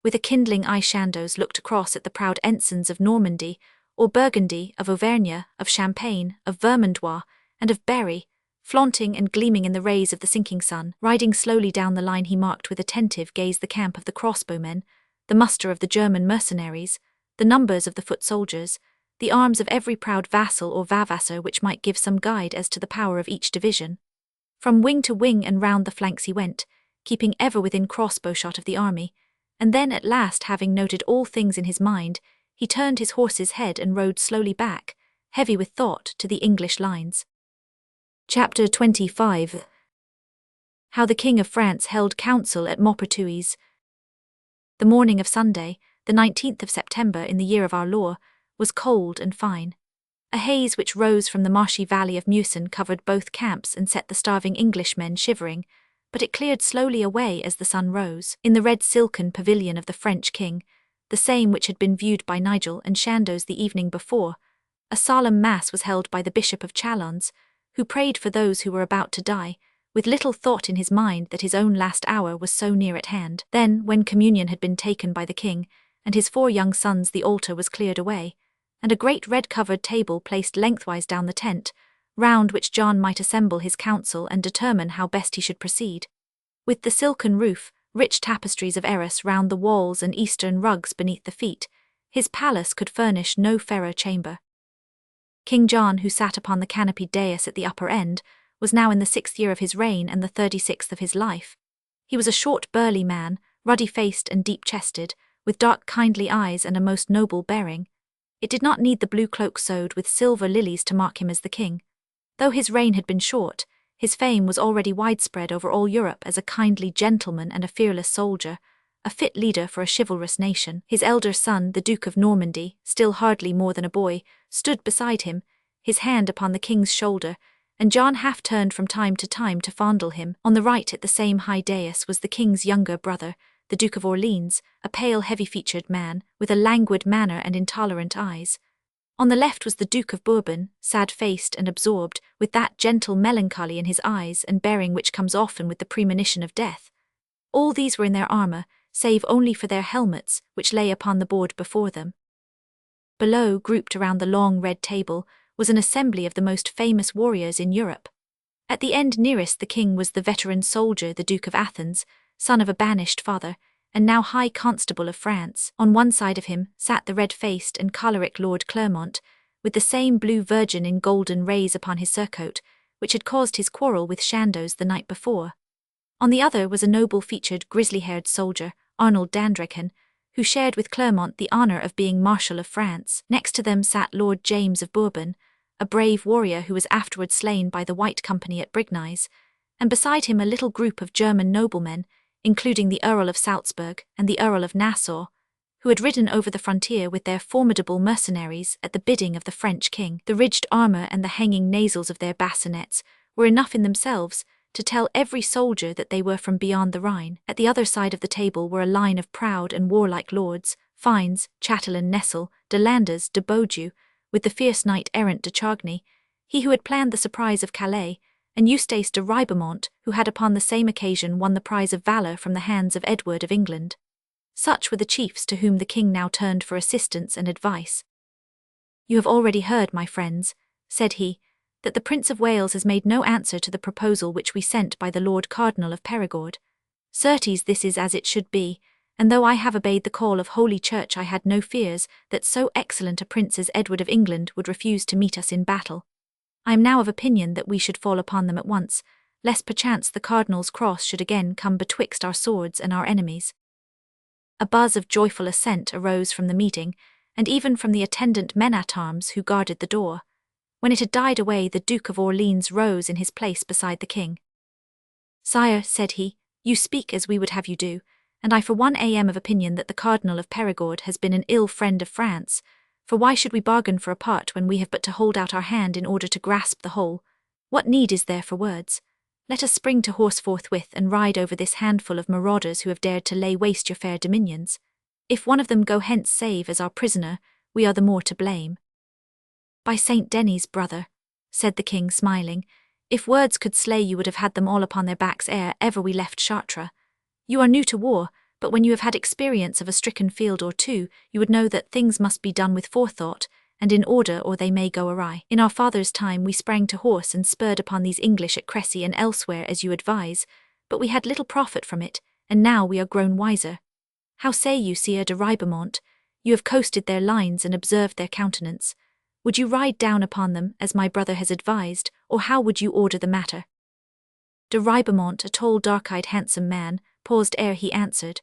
With a kindling eye Chandos looked across at the proud ensigns of Normandy, or Burgundy, of Auvergne, of Champagne, of Vermandois, and of Berry, flaunting and gleaming in the rays of the sinking sun. Riding slowly down the line, he marked with attentive gaze the camp of the crossbowmen, the muster of the German mercenaries, the numbers of the foot soldiers, the arms of every proud vassal or vavasor which might give some guide as to the power of each division. From wing to wing and round the flanks he went, keeping ever within crossbow shot of the army, and then at last, having noted all things in his mind, he turned his horse's head and rode slowly back, heavy with thought, to the English lines. Chapter 25. How the King of France held council at Maupertuis. The morning of Sunday, the 19th of September in the year of our Lord, was cold and fine. A haze which rose from the marshy valley of Meusen covered both camps and set the starving Englishmen shivering, but it cleared slowly away as the sun rose. In the red silken pavilion of the French king, the same which had been viewed by Nigel and Chandos the evening before, a solemn mass was held by the Bishop of Chalons, who prayed for those who were about to die, with little thought in his mind that his own last hour was so near at hand. Then, when communion had been taken by the king and his 4 young sons, the altar was cleared away, and a great red-covered table placed lengthwise down the tent, round which John might assemble his council and determine how best he should proceed. With the silken roof, rich tapestries of Arras round the walls and Eastern rugs beneath the feet, his palace could furnish no fairer chamber. King John, who sat upon the canopied dais at the upper end, was now in the 6th year of his reign and the 36th of his life. He was a short, burly man, ruddy-faced and deep-chested, with dark, kindly eyes and a most noble bearing. It did not need the blue cloak sewed with silver lilies to mark him as the king. Though his reign had been short, his fame was already widespread over all Europe as a kindly gentleman and a fearless soldier, a fit leader for a chivalrous nation. His elder son, the Duke of Normandy, still hardly more than a boy, stood beside him, his hand upon the king's shoulder, and John half turned from time to fondle him. On the right at the same high dais was the king's younger brother, the Duke of Orleans, a pale, heavy-featured man, with a languid manner and intolerant eyes. On the left was the Duke of Bourbon, sad-faced and absorbed, with that gentle melancholy in his eyes and bearing which comes often with the premonition of death. All these were in their armour, save only for their helmets, which lay upon the board before them. Below, grouped around the long red table, was an assembly of the most famous warriors in Europe. At the end nearest the king was the veteran soldier, the Duke of Athens, son of a banished father, and now High Constable of France. On one side of him sat the red-faced and choleric Lord Clermont, with the same blue virgin in golden rays upon his surcoat, which had caused his quarrel with Chandos the night before. On the other was a noble-featured, grizzly-haired soldier, Arnold d'Andrechan, who shared with Clermont the honour of being Marshal of France. Next to them sat Lord James of Bourbon, a brave warrior who was afterwards slain by the White Company at Brignies, and beside him a little group of German noblemen, including the Earl of Salzburg and the Earl of Nassau, who had ridden over the frontier with their formidable mercenaries at the bidding of the French king. The ridged armour and the hanging nasals of their bassinets were enough in themselves to tell every soldier that they were from beyond the Rhine. At the other side of the table were a line of proud and warlike lords, Fines, Chatelain Nessel, de Landers, de Beaujeu, with the fierce knight-errant de Chargny, he who had planned the surprise of Calais, and Eustace de Ribemont, who had upon the same occasion won the prize of valor from the hands of Edward of England. Such were the chiefs to whom the king now turned for assistance and advice. "You have already heard, my friends," said he, "that the Prince of Wales has made no answer to the proposal which we sent by the Lord Cardinal of Perigord. Certes this is as it should be, and though I have obeyed the call of Holy Church, I had no fears that so excellent a prince as Edward of England would refuse to meet us in battle. I am now of opinion that we should fall upon them at once, lest perchance the Cardinal's cross should again come betwixt our swords and our enemies." A buzz of joyful assent arose from the meeting, and even from the attendant men-at-arms who guarded the door. When it had died away, the Duke of Orleans rose in his place beside the king. "Sire," said he, "you speak as we would have you do, and I for one am of opinion that the Cardinal of Perigord has been an ill friend of France, for why should we bargain for a part when we have but to hold out our hand in order to grasp the whole? What need is there for words? Let us spring to horse forthwith and ride over this handful of marauders who have dared to lay waste your fair dominions. If one of them go hence save as our prisoner, we are the more to blame." "By Saint Denis, brother," said the king, smiling, "if words could slay you would have had them all upon their backs ere ever we left Chartres. You are new to war, but when you have had experience of a stricken field or two, you would know that things must be done with forethought, and in order, or they may go awry. In our father's time we sprang to horse and spurred upon these English at Cressy and elsewhere as you advise, but we had little profit from it, and now we are grown wiser. How say you, Sire de Ribemont? You have coasted their lines and observed their countenance. Would you ride down upon them, as my brother has advised, or how would you order the matter?" De Ribemont, a tall, dark-eyed, handsome man, paused ere he answered.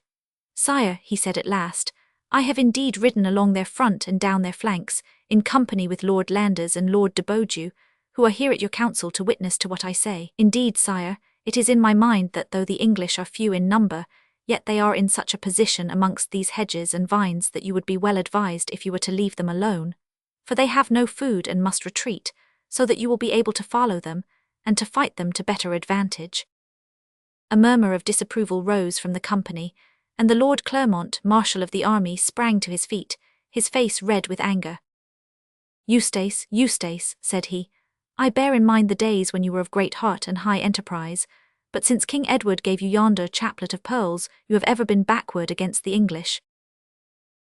"Sire," he said at last, "I have indeed ridden along their front and down their flanks, in company with Lord Landers and Lord de Beaujeu, who are here at your council to witness to what I say. Indeed, sire, it is in my mind that though the English are few in number, yet they are in such a position amongst these hedges and vines that you would be well advised if you were to leave them alone. For they have no food and must retreat, so that you will be able to follow them, and to fight them to better advantage." A murmur of disapproval rose from the company, and the Lord Clermont, Marshal of the army, sprang to his feet, his face red with anger. "Eustace, Eustace," said he, "I bear in mind the days when you were of great heart and high enterprise, but since King Edward gave you yonder chaplet of pearls, you have ever been backward against the English."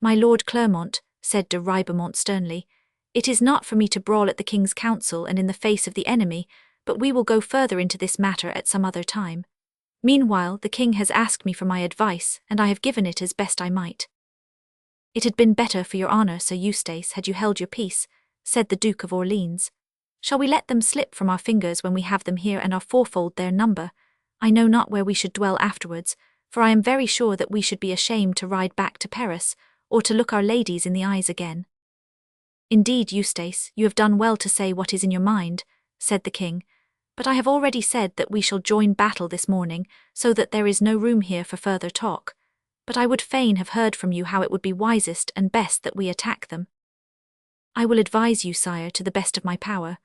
"My Lord Clermont," said de Ribemont sternly, "it is not for me to brawl at the king's council and in the face of the enemy, but we will go further into this matter at some other time. Meanwhile, the king has asked me for my advice, and I have given it as best I might." "It had been better for your honour, Sir Eustace, had you held your peace," said the Duke of Orleans. "Shall we let them slip from our fingers when we have them here and are fourfold their number? I know not where we should dwell afterwards, for I am very sure that we should be ashamed to ride back to Paris, or to look our ladies in the eyes again." "Indeed, Eustace, you have done well to say what is in your mind," said the king, "but I have already said that we shall join battle this morning, so that there is no room here for further talk. But I would fain have heard from you how it would be wisest and best that we attack them." "I will advise you, sire, to the best of my power.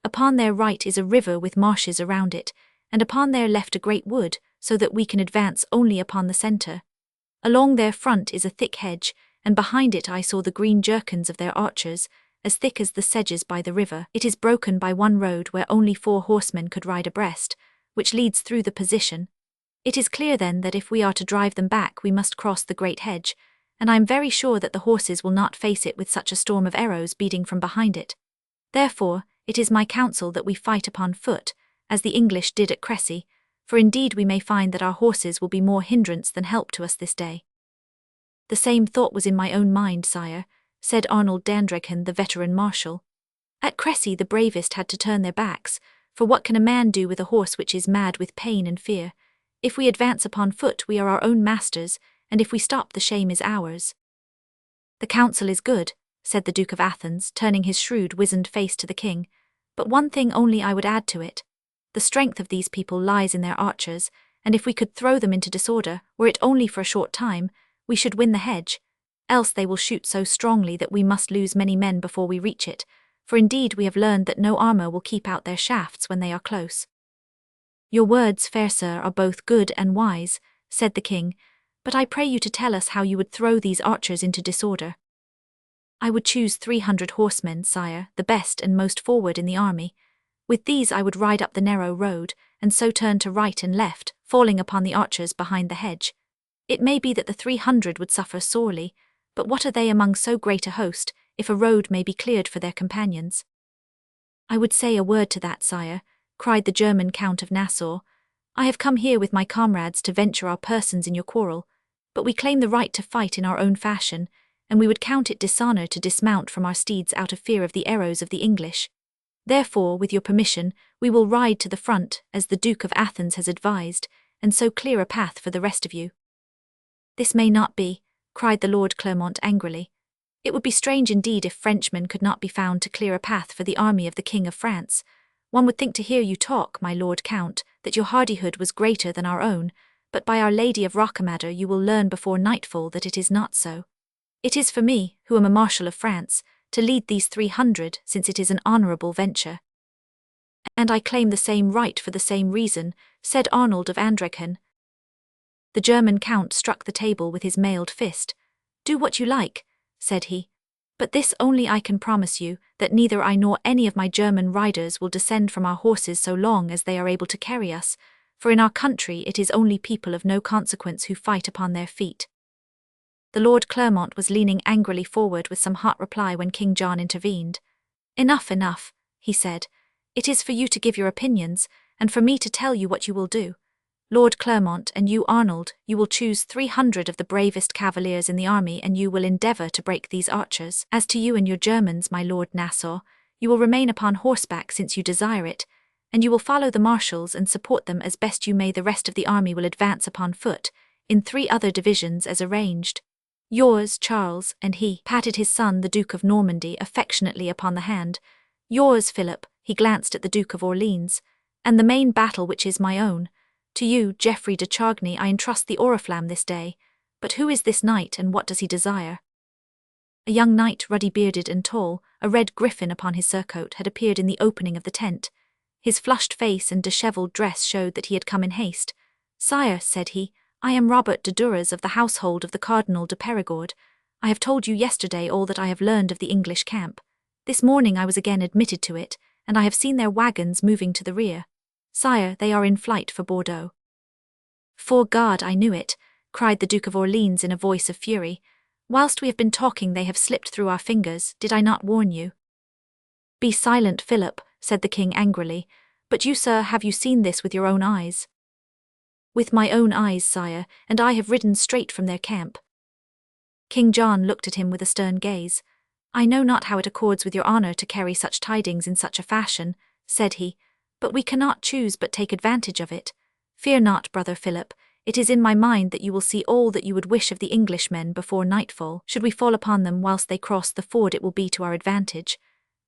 Upon their right is a river with marshes around it, and upon their left a great wood, so that we can advance only upon the centre. Along their front is a thick hedge, and behind it I saw the green jerkins of their archers, as thick as the sedges by the river. It is broken by one road where only 4 horsemen could ride abreast, which leads through the position. It is clear then that if we are to drive them back we must cross the great hedge, and I am very sure that the horses will not face it with such a storm of arrows beating from behind it. Therefore, it is my counsel that we fight upon foot, as the English did at Crecy, for indeed we may find that our horses will be more hindrance than help to us this day. The same thought was in my own mind, sire, said Arnold d'Andreghen, the veteran marshal. At Crecy the bravest had to turn their backs, for what can a man do with a horse which is mad with pain and fear? If we advance upon foot we are our own masters, and if we stop the shame is ours. The counsel is good, said the Duke of Athens, turning his shrewd wizened face to the king, but one thing only I would add to it. The strength of these people lies in their archers, and if we could throw them into disorder, were it only for a short time, we should win the hedge, else they will shoot so strongly that we must lose many men before we reach it, for indeed we have learned that no armour will keep out their shafts when they are close. Your words, fair sir, are both good and wise, said the king, but I pray you to tell us how you would throw these archers into disorder. I would choose 300 horsemen, sire, the best and most forward in the army. With these I would ride up the narrow road, and so turn to right and left, falling upon the archers behind the hedge. It may be that the 300 would suffer sorely, but what are they among so great a host, if a road may be cleared for their companions? I would say a word to that, sire, cried the German Count of Nassau. I have come here with my comrades to venture our persons in your quarrel, but we claim the right to fight in our own fashion, and we would count it dishonour to dismount from our steeds out of fear of the arrows of the English. Therefore, with your permission, we will ride to the front, as the Duke of Athens has advised, and so clear a path for the rest of you. This may not be, cried the Lord Clermont angrily. It would be strange indeed if Frenchmen could not be found to clear a path for the army of the King of France. One would think to hear you talk, my Lord Count, that your hardihood was greater than our own, but by Our Lady of Rocamadour you will learn before nightfall that it is not so. It is for me, who am a Marshal of France, to lead these 300, since it is an honourable venture. And I claim the same right for the same reason, said Arnold of Andreghen. The German Count struck the table with his mailed fist. Do what you like, said he. But this only I can promise you, that neither I nor any of my German riders will descend from our horses so long as they are able to carry us, for in our country it is only people of no consequence who fight upon their feet. The Lord Clermont was leaning angrily forward with some hot reply when King John intervened. Enough, enough, he said. It is for you to give your opinions, and for me to tell you what you will do. Lord Clermont, and you, Arnold, you will choose 300 of the bravest cavaliers in the army, and you will endeavour to break these archers. As to you and your Germans, my Lord Nassau, you will remain upon horseback since you desire it, and you will follow the marshals and support them as best you may. The rest of the army will advance upon foot, in 3 other divisions as arranged. Yours, Charles, and he patted his son, the Duke of Normandy, affectionately upon the hand. Yours, Philip, he glanced at the Duke of Orleans, and the main battle which is my own. To you, Geoffrey de Chargny, I entrust the oriflamme this day. But who is this knight, and what does he desire? A young knight, ruddy-bearded and tall, a red griffin upon his surcoat, had appeared in the opening of the tent. His flushed face and dishevelled dress showed that he had come in haste. Sire, said he, I am Robert de Duras of the household of the Cardinal de Perigord. I have told you yesterday all that I have learned of the English camp. This morning I was again admitted to it, and I have seen their wagons moving to the rear. Sire, they are in flight for Bordeaux. 'Fore God, I knew it, cried the Duke of Orleans in a voice of fury. Whilst we have been talking they have slipped through our fingers. Did I not warn you? Be silent, Philip, said the king angrily. But you, sir, have you seen this with your own eyes? With my own eyes, sire, and I have ridden straight from their camp. King John looked at him with a stern gaze. I know not how it accords with your honour to carry such tidings in such a fashion, said he, but we cannot choose but take advantage of it. Fear not, brother Philip, it is in my mind that you will see all that you would wish of the Englishmen before nightfall. Should we fall upon them whilst they cross the ford, it will be to our advantage.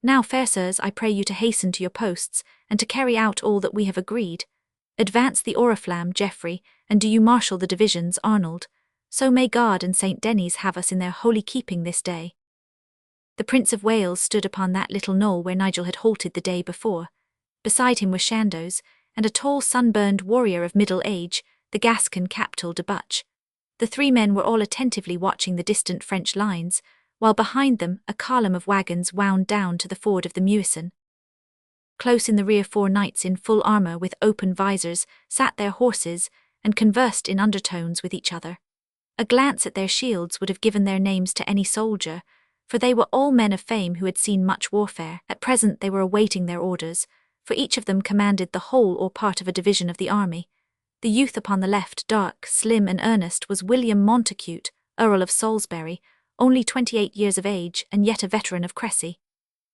Now, fair sirs, I pray you to hasten to your posts, and to carry out all that we have agreed. Advance the oriflamme, Geoffrey, and do you marshal the divisions, Arnold. So may God and St. Denis have us in their holy keeping this day. The Prince of Wales stood upon that little knoll where Nigel had halted the day before. Beside him were Chandos, and a tall sunburned warrior of middle age, the Gascon Captal de Butch. The 3 men were all attentively watching the distant French lines, while behind them a column of wagons wound down to the ford of the Muisson. Close in the rear 4 knights in full armour with open visors sat their horses, and conversed in undertones with each other. A glance at their shields would have given their names to any soldier, for they were all men of fame who had seen much warfare. At present they were awaiting their orders, for each of them commanded the whole or part of a division of the army. The youth upon the left, dark, slim and earnest, was William Montacute, Earl of Salisbury, only 28 years of age and yet a veteran of Cressy.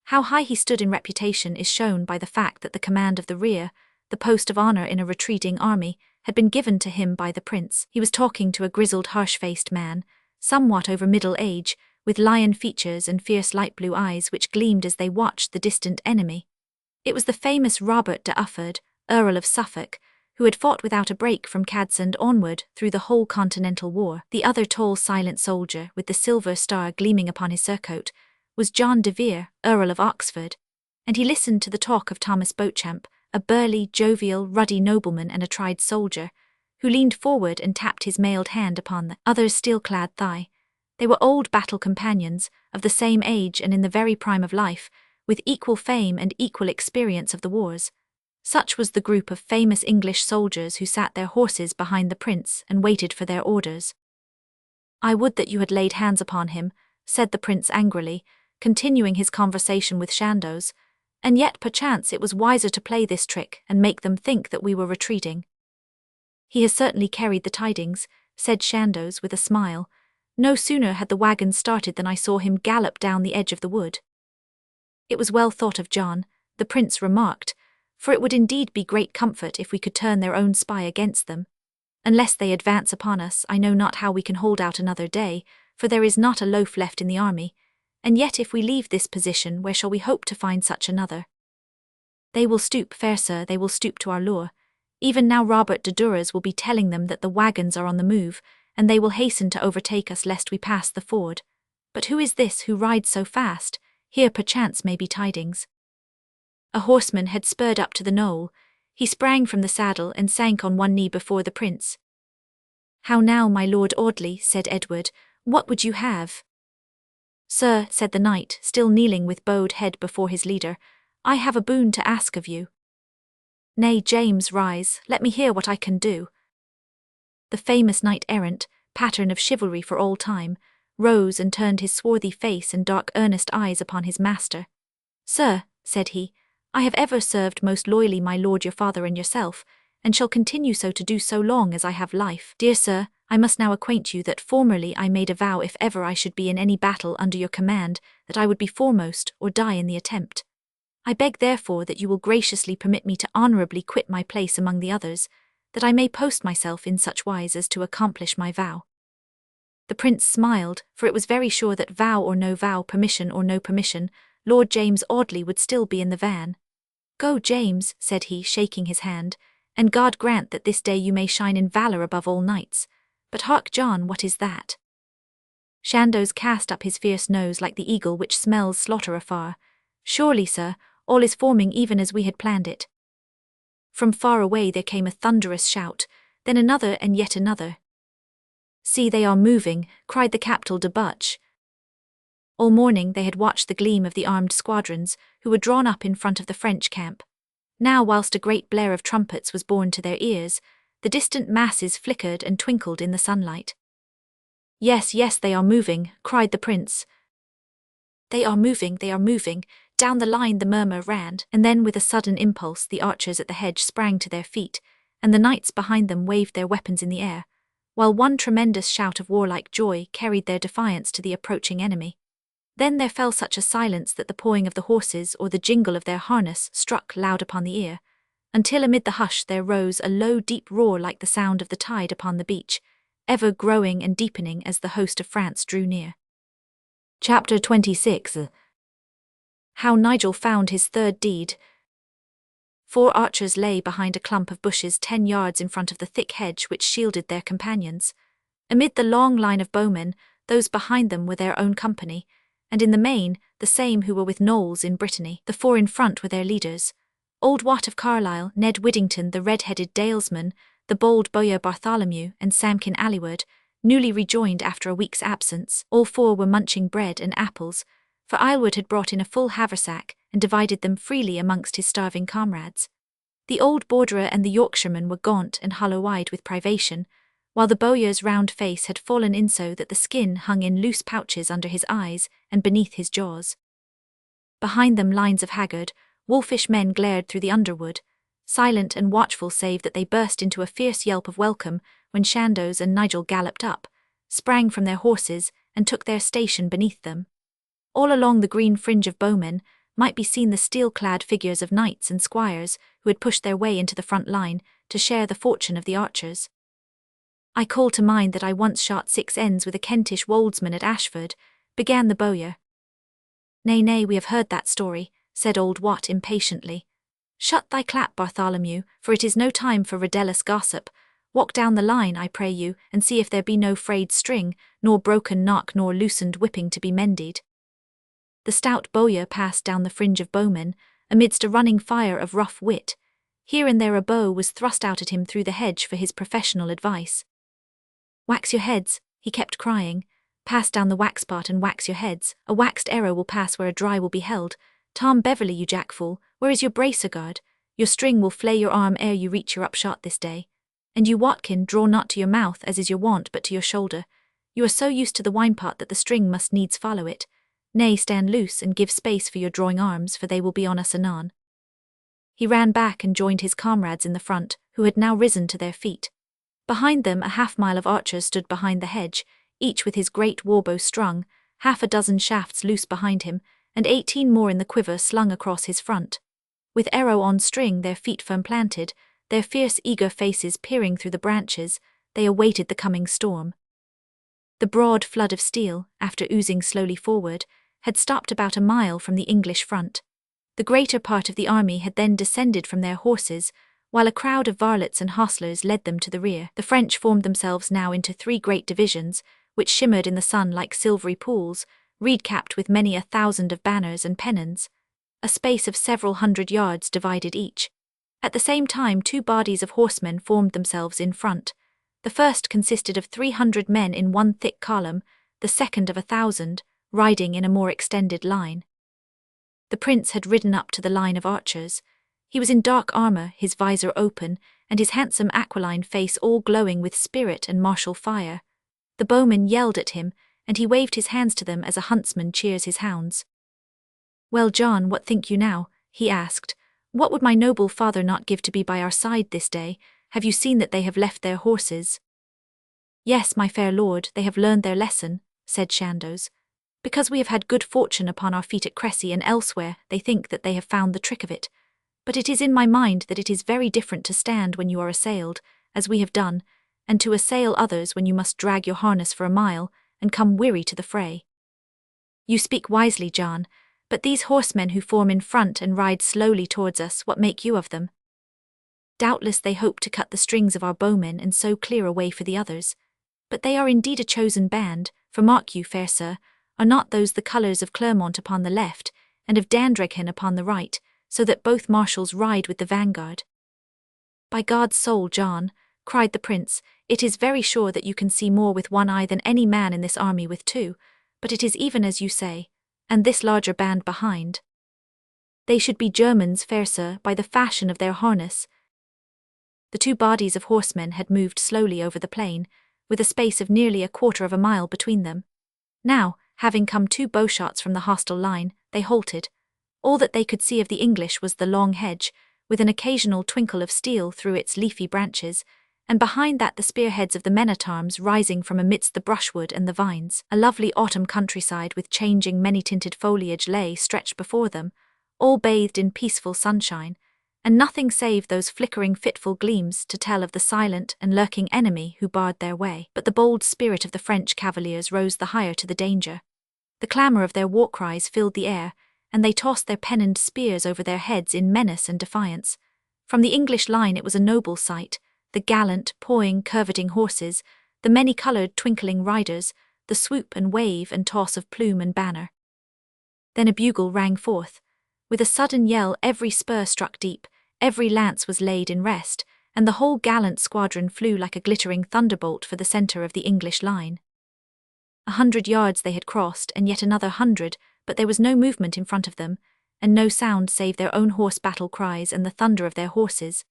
How high he stood in reputation is shown by the fact that the command of the rear, the post of honour in a retreating army, had been given to him by the prince. He was talking to a grizzled, harsh-faced man, somewhat over middle age, with lion features and fierce light blue eyes which gleamed as they watched the distant enemy. It was the famous Robert de Ufford, Earl of Suffolk, who had fought without a break from Cadsand onward through the whole Continental War. The other tall, silent soldier, with the silver star gleaming upon his surcoat, was John de Vere, Earl of Oxford, and he listened to the talk of Thomas Beauchamp, a burly, jovial, ruddy nobleman and a tried soldier, who leaned forward and tapped his mailed hand upon the other's steel-clad thigh. They were old battle companions, of the same age and in the very prime of life, with equal fame and equal experience of the wars. Such was the group of famous English soldiers who sat their horses behind the prince and waited for their orders. "I would that you had laid hands upon him," said the prince angrily, continuing his conversation with Chandos, "and yet perchance it was wiser to play this trick and make them think that we were retreating." "He has certainly carried the tidings," said Chandos with a smile. "No sooner had the wagon started than I saw him gallop down the edge of the wood." "It was well thought of, John," the prince remarked, "for it would indeed be great comfort if we could turn their own spy against them. Unless they advance upon us, I know not how we can hold out another day, for there is not a loaf left in the army, and yet if we leave this position, where shall we hope to find such another?" "They will stoop, fair sir, they will stoop to our lure. Even now Robert de Duras will be telling them that the wagons are on the move, and they will hasten to overtake us lest we pass the ford. But who is this who rides so fast? Here perchance may be tidings." A horseman had spurred up to the knoll. He sprang from the saddle and sank on one knee before the prince. "How now, my Lord Audley," said Edward, "what would you have?" "Sir," said the knight, still kneeling with bowed head before his leader, "I have a boon to ask of you." "Nay, James, rise, let me hear what I can do." The famous knight-errant, pattern of chivalry for all time, rose and turned his swarthy face and dark earnest eyes upon his master. "Sir," said he, "I have ever served most loyally my lord your father and yourself, and shall continue so to do so long as I have life. Dear sir, I must now acquaint you that formerly I made a vow if ever I should be in any battle under your command, that I would be foremost or die in the attempt. I beg therefore that you will graciously permit me to honourably quit my place among the others, that I may post myself in such wise as to accomplish my vow." The prince smiled, for it was very sure that vow or no vow, permission or no permission, Lord James Audley would still be in the van. "Go, James," said he, shaking his hand, "and God grant that this day you may shine in valour above all knights. But hark, John, what is that?" Chandos cast up his fierce nose like the eagle which smells slaughter afar. "Surely, sir, all is forming even as we had planned it." From far away there came a thunderous shout, then another and yet another. "See, they are moving," cried the Captal de Butch. All morning they had watched the gleam of the armed squadrons, who were drawn up in front of the French camp. Now, whilst a great blare of trumpets was borne to their ears, the distant masses flickered and twinkled in the sunlight. "Yes, yes, they are moving," cried the prince. They are moving, down the line the murmur ran, and then with a sudden impulse the archers at the hedge sprang to their feet, and the knights behind them waved their weapons in the air, while one tremendous shout of warlike joy carried their defiance to the approaching enemy. Then there fell such a silence that the pawing of the horses or the jingle of their harness struck loud upon the ear, until amid the hush there rose a low deep roar like the sound of the tide upon the beach, ever growing and deepening as the host of France drew near. Chapter 26. How Nigel found his third deed. 4 archers lay behind a clump of bushes 10 yards in front of the thick hedge which shielded their companions. Amid the long line of bowmen, those behind them were their own company, and in the main, the same who were with Knowles in Brittany. The 4 in front were their leaders: old Wat of Carlisle, Ned Widdington the red-headed dalesman, the bold Bowyer Bartholomew, and Samkin Aylward, newly rejoined after a week's absence. All 4 were munching bread and apples, for Aylward had brought in a full haversack and divided them freely amongst his starving comrades. The old borderer and the Yorkshireman were gaunt and hollow-eyed with privation, while the bowyer's round face had fallen in so that the skin hung in loose pouches under his eyes and beneath his jaws. Behind them lines of haggard, wolfish men glared through the underwood, silent and watchful save that they burst into a fierce yelp of welcome when Chandos and Nigel galloped up, sprang from their horses, and took their station beneath them. All along the green fringe of bowmen might be seen the steel-clad figures of knights and squires who had pushed their way into the front line to share the fortune of the archers. "I call to mind that I once shot 6 ends with a Kentish woldsman at Ashford," began the bowyer. "Nay, nay, we have heard that story," said old Wat impatiently. "Shut thy clap, Bartholomew, for it is no time for ridiculous gossip. Walk down the line, I pray you, and see if there be no frayed string, nor broken knock, nor loosened whipping to be mended." The stout bowyer passed down the fringe of bowmen, amidst a running fire of rough wit. Here and there a bow was thrust out at him through the hedge for his professional advice. "Wax your heads," he kept crying. "Pass down the wax part and wax your heads. A waxed arrow will pass where a dry will be held. Tom Beverley, you jackfool, where is your bracer guard? Your string will flay your arm ere you reach your upshot this day. And you, Watkin, draw not to your mouth as is your wont, but to your shoulder. You are so used to the wine-pot that the string must needs follow it. Nay, stand loose and give space for your drawing arms, for they will be on us anon." He ran back and joined his comrades in the front, who had now risen to their feet. Behind them a half-mile of archers stood behind the hedge, each with his great warbow strung, 6 shafts loose behind him, and 18 more in the quiver slung across his front. With arrow on string, their feet firm planted, their fierce eager faces peering through the branches, they awaited the coming storm. The broad flood of steel, after oozing slowly forward, had stopped about a mile from the English front. The greater part of the army had then descended from their horses, while a crowd of varlets and hostlers led them to the rear. The French formed themselves now into 3 great divisions, which shimmered in the sun like silvery pools, reed-capped with many 1,000 of banners and pennons. A space of several 100 yards divided each. At the same time 2 bodies of horsemen formed themselves in front. The first consisted of 300 men in one thick column, the second of 1,000, riding in a more extended line. The prince had ridden up to the line of archers. He was in dark armour, his visor open, and his handsome aquiline face all glowing with spirit and martial fire. The bowmen yelled at him, and he waved his hands to them as a huntsman cheers his hounds. "Well, John, what think you now?" he asked. "What would my noble father not give to be by our side this day? Have you seen that they have left their horses?" "Yes, my fair lord, they have learned their lesson," said Chandos. "Because we have had good fortune upon our feet at Cressy and elsewhere, they think that they have found the trick of it. But it is in my mind that it is very different to stand when you are assailed, as we have done, and to assail others when you must drag your harness for a mile, and come weary to the fray." "You speak wisely, John, but these horsemen who form in front and ride slowly towards us, what make you of them?" "Doubtless they hope to cut the strings of our bowmen and so clear a way for the others. But they are indeed a chosen band, for mark you, fair sir, are not those the colours of Clermont upon the left, and of Dandrekin upon the right, so that both marshals ride with the vanguard?" "By God's soul, John," cried the prince, "it is very sure that you can see more with one eye than any man in this army with 2, but it is even as you say, and this larger band behind. They should be Germans, fair sir, by the fashion of their harness." The 2 bodies of horsemen had moved slowly over the plain, with a space of nearly 1/4 of a mile between them. Now, having come 2 bowshots from the hostile line, they halted. All that they could see of the English was the long hedge, with an occasional twinkle of steel through its leafy branches, and behind that the spearheads of the men-at-arms rising from amidst the brushwood and the vines. A lovely autumn countryside with changing many-tinted foliage lay stretched before them, all bathed in peaceful sunshine, and nothing save those flickering fitful gleams to tell of the silent and lurking enemy who barred their way. But the bold spirit of the French cavaliers rose the higher to the danger. The clamour of their war-cries filled the air, and they tossed their pennoned spears over their heads in menace and defiance. From the English line it was a noble sight, the gallant, pawing, curveting horses, the many-coloured, twinkling riders, the swoop and wave and toss of plume and banner. Then a bugle rang forth. With a sudden yell every spur struck deep, every lance was laid in rest, and the whole gallant squadron flew like a glittering thunderbolt for the centre of the English line. 100 yards they had crossed, and yet another 100, but there was no movement in front of them, and no sound save their own hoarse battle cries and the thunder of their horses.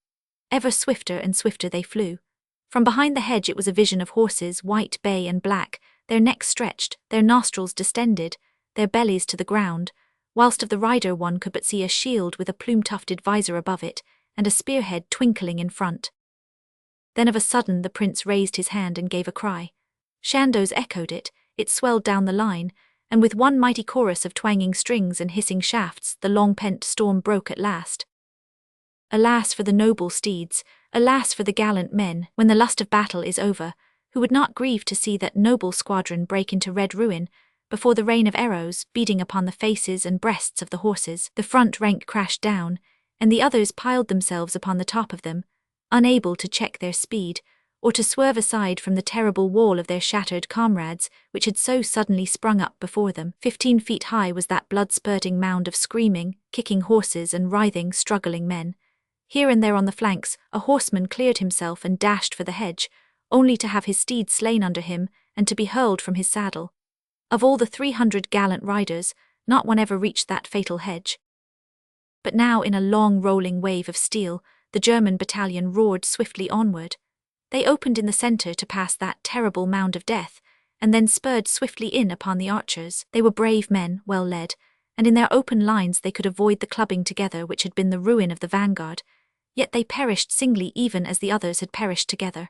Ever swifter and swifter they flew. From behind the hedge it was a vision of horses, white, bay, and black, their necks stretched, their nostrils distended, their bellies to the ground, whilst of the rider one could but see a shield with a plume-tufted visor above it, and a spearhead twinkling in front. Then of a sudden the prince raised his hand and gave a cry. Chandos echoed it, it swelled down the line, and with one mighty chorus of twanging strings and hissing shafts the long-pent storm broke at last. Alas for the noble steeds, alas for the gallant men, when the lust of battle is over, who would not grieve to see that noble squadron break into red ruin, before the rain of arrows, beating upon the faces and breasts of the horses, the front rank crashed down, and the others piled themselves upon the top of them, unable to check their speed, or to swerve aside from the terrible wall of their shattered comrades, which had so suddenly sprung up before them. 15 feet high was that blood-spurting mound of screaming, kicking horses and writhing, struggling men. Here and there on the flanks, a horseman cleared himself and dashed for the hedge, only to have his steed slain under him and to be hurled from his saddle. Of all the 300 gallant riders, not one ever reached that fatal hedge. But now in a long rolling wave of steel, the German battalion roared swiftly onward. They opened in the centre to pass that terrible mound of death, and then spurred swiftly in upon the archers. They were brave men, well led, and in their open lines they could avoid the clubbing together which had been the ruin of the vanguard, yet they perished singly even as the others had perished together.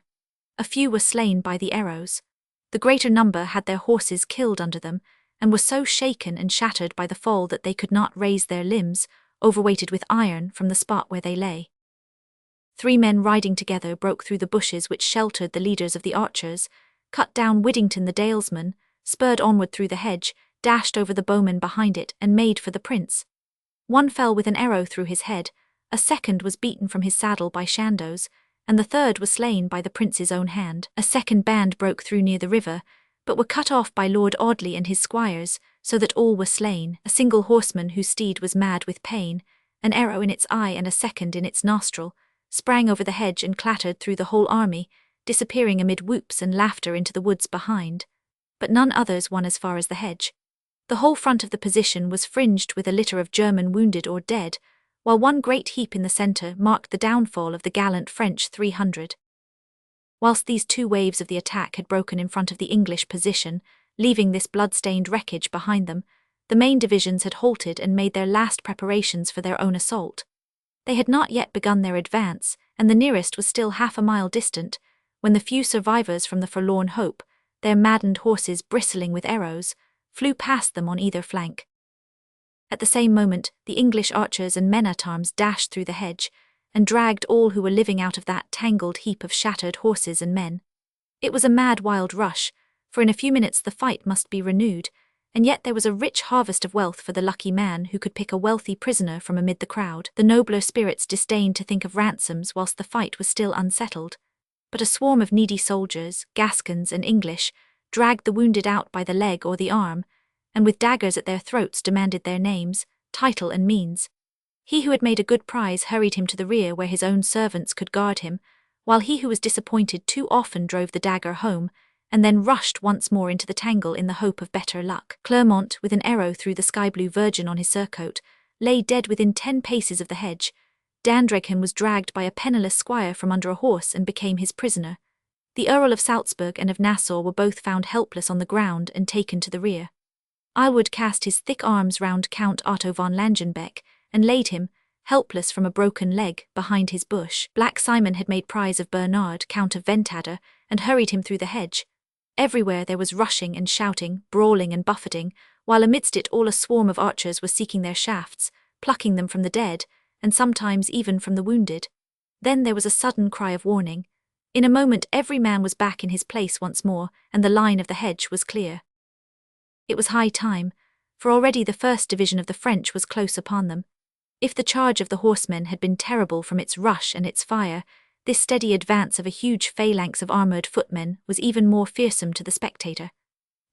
A few were slain by the arrows. The greater number had their horses killed under them, and were so shaken and shattered by the fall that they could not raise their limbs, overweighted with iron, from the spot where they lay. 3 men riding together broke through the bushes which sheltered the leaders of the archers, cut down Widdington the dalesman, spurred onward through the hedge, dashed over the bowmen behind it, and made for the prince. One fell with an arrow through his head, a second was beaten from his saddle by Chandos, and the third was slain by the prince's own hand. A second band broke through near the river, but were cut off by Lord Audley and his squires, so that all were slain. A single horseman whose steed was mad with pain, an arrow in its eye and a second in its nostril, sprang over the hedge and clattered through the whole army, disappearing amid whoops and laughter into the woods behind. But none others won as far as the hedge. The whole front of the position was fringed with a litter of German wounded or dead, while one great heap in the centre marked the downfall of the gallant French 300. Whilst these 2 waves of the attack had broken in front of the English position, leaving this blood-stained wreckage behind them, the main divisions had halted and made their last preparations for their own assault. They had not yet begun their advance, and the nearest was still half a mile distant, when the few survivors from the forlorn hope, their maddened horses bristling with arrows, flew past them on either flank. At the same moment, the English archers and men-at-arms dashed through the hedge, and dragged all who were living out of that tangled heap of shattered horses and men. It was a mad wild rush, for in a few minutes the fight must be renewed, and yet there was a rich harvest of wealth for the lucky man who could pick a wealthy prisoner from amid the crowd. The nobler spirits disdained to think of ransoms whilst the fight was still unsettled, but a swarm of needy soldiers, Gascons and English, dragged the wounded out by the leg or the arm, and with daggers at their throats demanded their names, title and means. He who had made a good prize hurried him to the rear where his own servants could guard him, while he who was disappointed too often drove the dagger home, and then rushed once more into the tangle in the hope of better luck. Clermont, with an arrow through the sky-blue virgin on his surcoat, lay dead within 10 paces of the hedge. Dandreghan was dragged by a penniless squire from under a horse and became his prisoner. The Earl of Salzburg and of Nassau were both found helpless on the ground and taken to the rear. Aylward cast his thick arms round Count Otto von Langenbeck, and laid him, helpless from a broken leg, behind his bush. Black Simon had made prize of Bernard, Count of Ventader, and hurried him through the hedge. Everywhere there was rushing and shouting, brawling and buffeting, while amidst it all a swarm of archers were seeking their shafts, plucking them from the dead, and sometimes even from the wounded. Then there was a sudden cry of warning. In a moment every man was back in his place once more, and the line of the hedge was clear. It was high time, for already the first division of the French was close upon them. If the charge of the horsemen had been terrible from its rush and its fire, this steady advance of a huge phalanx of armoured footmen was even more fearsome to the spectator.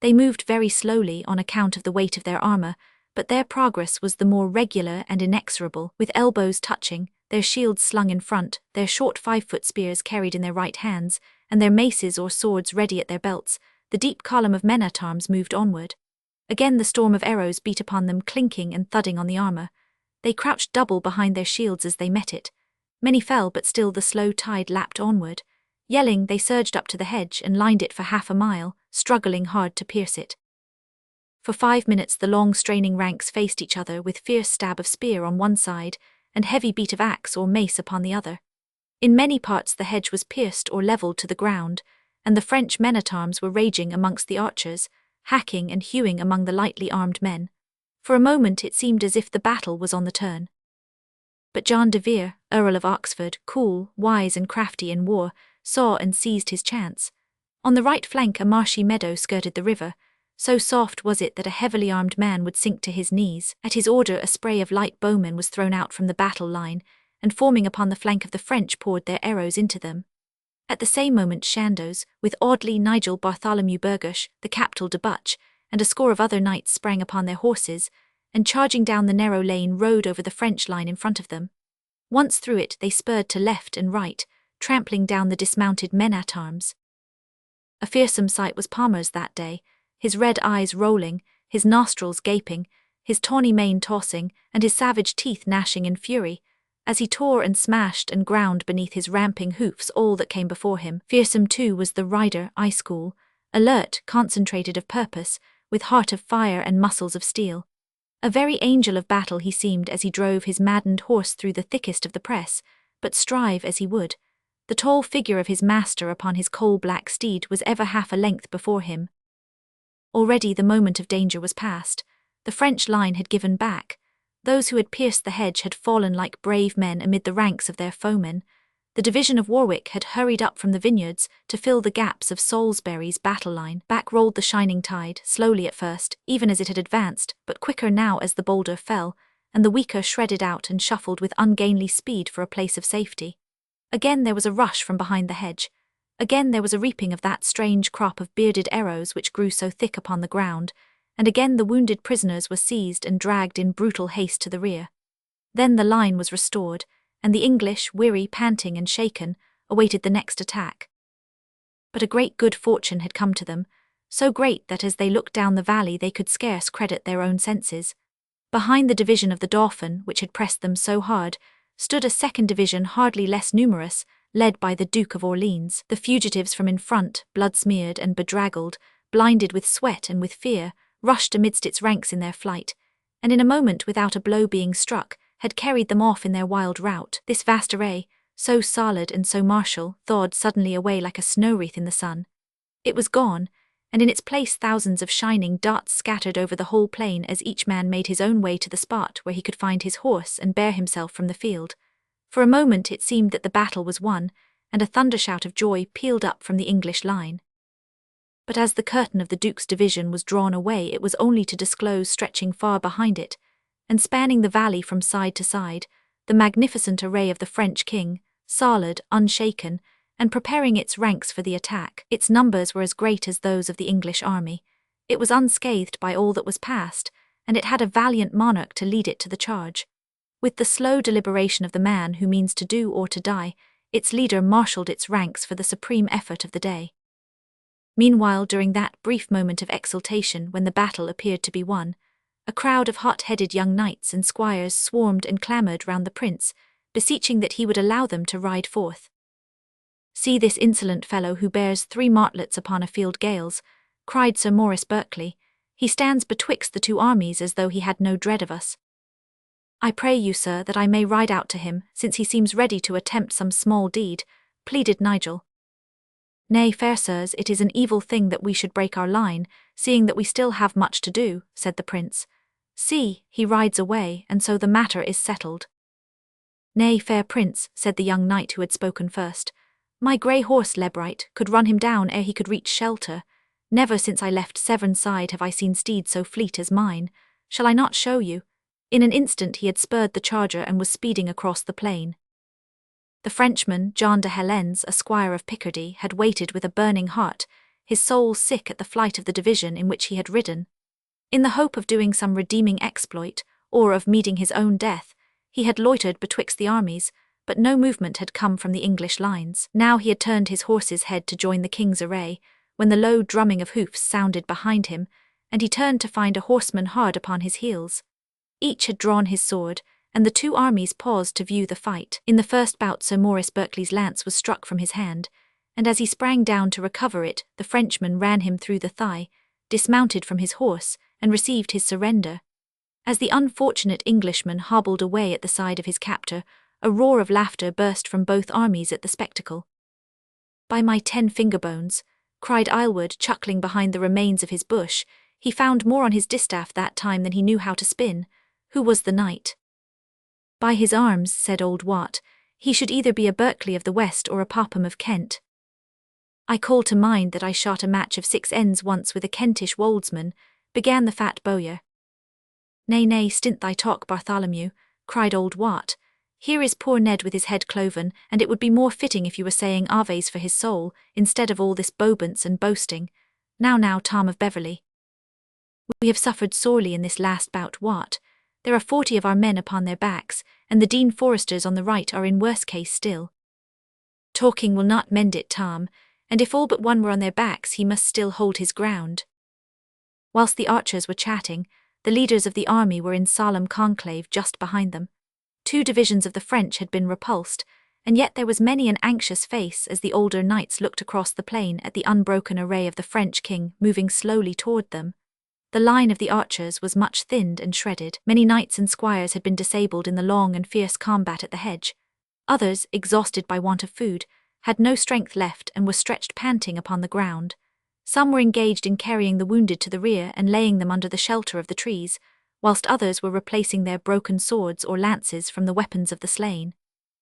They moved very slowly on account of the weight of their armour, but their progress was the more regular and inexorable, with elbows touching, their shields slung in front, their short 5-foot spears carried in their right hands, and their maces or swords ready at their belts. The deep column of men-at-arms moved onward. Again the storm of arrows beat upon them, clinking and thudding on the armour. They crouched double behind their shields as they met it. Many fell, but still the slow tide lapped onward. Yelling, they surged up to the hedge and lined it for half a mile, struggling hard to pierce it. For 5 minutes the long straining ranks faced each other with fierce stab of spear on one side and heavy beat of axe or mace upon the other. In many parts the hedge was pierced or levelled to the ground, and the French men-at-arms were raging amongst the archers, hacking and hewing among the lightly armed men. For a moment it seemed as if the battle was on the turn. But John de Vere, Earl of Oxford, cool, wise and crafty in war, saw and seized his chance. On the right flank a marshy meadow skirted the river. So soft was it that a heavily armed man would sink to his knees. At his order a spray of light bowmen was thrown out from the battle line, and forming upon the flank of the French poured their arrows into them. At the same moment Chandos, with Audley Nigel Bartholomew Burghersh, the capital de Butch, and a score of other knights sprang upon their horses, and charging down the narrow lane rode over the French line in front of them. Once through it they spurred to left and right, trampling down the dismounted men-at-arms. A fearsome sight was Palmer's that day, his red eyes rolling, his nostrils gaping, his tawny mane tossing, and his savage teeth gnashing in fury, as he tore and smashed and ground beneath his ramping hoofs all that came before him. Fearsome too was the rider, Icecool, alert, concentrated of purpose, with heart of fire and muscles of steel. A very angel of battle he seemed as he drove his maddened horse through the thickest of the press, but strive as he would, the tall figure of his master upon his coal-black steed was ever half a length before him. Already the moment of danger was past. The French line had given back. Those who had pierced the hedge had fallen like brave men amid the ranks of their foemen. The division of Warwick had hurried up from the vineyards to fill the gaps of Salisbury's battle line. Back rolled the shining tide, slowly at first, even as it had advanced, but quicker now as the bolder fell, and the weaker shredded out and shuffled with ungainly speed for a place of safety. Again there was a rush from behind the hedge. Again there was a reaping of that strange crop of bearded arrows which grew so thick upon the ground, and again the wounded prisoners were seized and dragged in brutal haste to the rear. Then the line was restored, and the English, weary, panting and shaken, awaited the next attack. But a great good fortune had come to them, so great that as they looked down the valley they could scarce credit their own senses. Behind the division of the Dauphin, which had pressed them so hard, stood a second division hardly less numerous, led by the Duke of Orleans. The fugitives from in front, blood-smeared and bedraggled, blinded with sweat and with fear, rushed amidst its ranks in their flight, and in a moment, without a blow being struck, had carried them off in their wild rout. This vast array, so solid and so martial, thawed suddenly away like a snow-wreath in the sun. It was gone, and in its place thousands of shining darts scattered over the whole plain as each man made his own way to the spot where he could find his horse and bear himself from the field. For a moment it seemed that the battle was won, and a thundershout of joy pealed up from the English line. But as the curtain of the Duke's division was drawn away it was only to disclose, stretching far behind it, and spanning the valley from side to side, the magnificent array of the French king, solid, unshaken, and preparing its ranks for the attack. Its numbers were as great as those of the English army. It was unscathed by all that was past, and it had a valiant monarch to lead it to the charge. With the slow deliberation of the man who means to do or to die, its leader marshalled its ranks for the supreme effort of the day. Meanwhile, during that brief moment of exultation when the battle appeared to be won, a crowd of hot-headed young knights and squires swarmed and clamoured round the prince, beseeching that he would allow them to ride forth. "See this insolent fellow who bears 3 martlets upon a field gales," cried Sir Maurice Berkeley. "He stands betwixt the 2 armies as though he had no dread of us." "I pray you, sir, that I may ride out to him, since he seems ready to attempt some small deed," pleaded Nigel. "Nay, fair sirs, it is an evil thing that we should break our line, seeing that we still have much to do," said the prince. "See, he rides away, and so the matter is settled." "Nay, fair prince," said the young knight who had spoken first, "my grey horse Lebright could run him down ere he could reach shelter. Never since I left Severn-side have I seen steeds so fleet as mine. Shall I not show you?" In an instant he had spurred the charger and was speeding across the plain. The Frenchman, John de Helens, a squire of Picardy, had waited with a burning heart, his soul sick at the flight of the division in which he had ridden. In the hope of doing some redeeming exploit, or of meeting his own death, he had loitered betwixt the armies, but no movement had come from the English lines. Now he had turned his horse's head to join the king's array, when the low drumming of hoofs sounded behind him, and he turned to find a horseman hard upon his heels. Each had drawn his sword, and the two armies paused to view the fight. In the first bout Sir Maurice Berkeley's lance was struck from his hand, and as he sprang down to recover it, the Frenchman ran him through the thigh, dismounted from his horse, and received his surrender. As the unfortunate Englishman hobbled away at the side of his captor, a roar of laughter burst from both armies at the spectacle. "By my 10 finger bones," cried Aylward, chuckling behind the remains of his bush, "he found more on his distaff that time than he knew how to spin. Who was the knight?" "By his arms," said old Wat, "he should either be a Berkeley of the West or a Popham of Kent. I call to mind that I shot a match of 6 ends once with a Kentish woldsman," began the fat bowyer. "Nay, nay, stint thy talk, Bartholomew," cried old Wat. "Here is poor Ned with his head cloven, and it would be more fitting if you were saying Aves for his soul, instead of all this bobance and boasting. Now, Tom of Beverley. We have suffered sorely in this last bout, Wat. There are 40 of our men upon their backs, and the Dean Foresters on the right are in worse case still." "Talking will not mend it, Tom, and if all but one were on their backs he must still hold his ground." Whilst the archers were chatting, the leaders of the army were in solemn conclave just behind them. 2 divisions of the French had been repulsed, and yet there was many an anxious face as the older knights looked across the plain at the unbroken array of the French king moving slowly toward them. The line of the archers was much thinned and shredded. Many knights and squires had been disabled in the long and fierce combat at the hedge. Others, exhausted by want of food, had no strength left and were stretched panting upon the ground. Some were engaged in carrying the wounded to the rear and laying them under the shelter of the trees, whilst others were replacing their broken swords or lances from the weapons of the slain.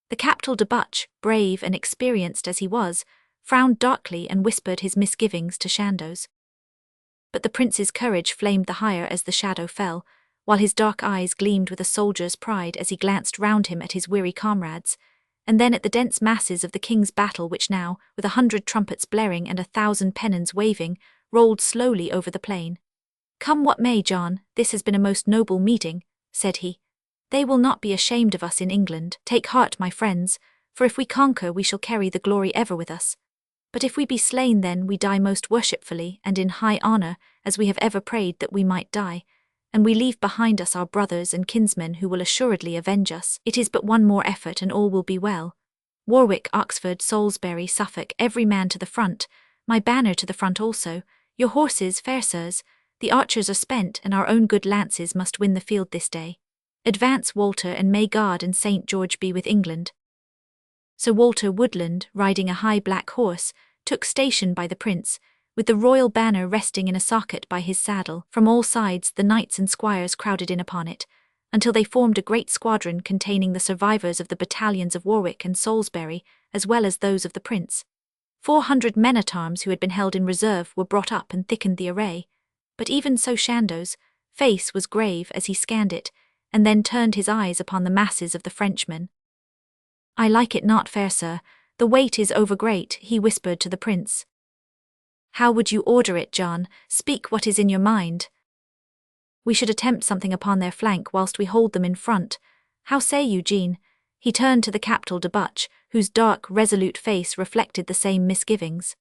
The Captal de Butch, brave and experienced as he was, frowned darkly and whispered his misgivings to Chandos. But the prince's courage flamed the higher as the shadow fell, while his dark eyes gleamed with a soldier's pride as he glanced round him at his weary comrades, and then at the dense masses of the king's battle which now, with 100 trumpets blaring and 1,000 pennons waving, rolled slowly over the plain. "Come what may, John, this has been a most noble meeting," said he. "They will not be ashamed of us in England. Take heart, my friends, for if we conquer we shall carry the glory ever with us. But if we be slain, then we die most worshipfully and in high honour, as we have ever prayed that we might die, and we leave behind us our brothers and kinsmen who will assuredly avenge us. It is but one more effort and all will be well. Warwick, Oxford, Salisbury, Suffolk, every man to the front, my banner to the front also, your horses, fair sirs, the archers are spent and our own good lances must win the field this day. Advance, Walter, and may God and St. George be with England." Sir Walter Woodland, riding a high black horse, took station by the prince, with the royal banner resting in a socket by his saddle. From all sides the knights and squires crowded in upon it, until they formed a great squadron containing the survivors of the battalions of Warwick and Salisbury, as well as those of the prince. 400 men-at-arms who had been held in reserve were brought up and thickened the array, but even so Chandos' face was grave as he scanned it, and then turned his eyes upon the masses of the Frenchmen. "I like it not, fair sir, the weight is overgreat," he whispered to the prince. "How would you order it, John? Speak what is in your mind." "We should attempt something upon their flank whilst we hold them in front. How say you, Jean?" He turned to the Captal de Butch, whose dark, resolute face reflected the same misgivings.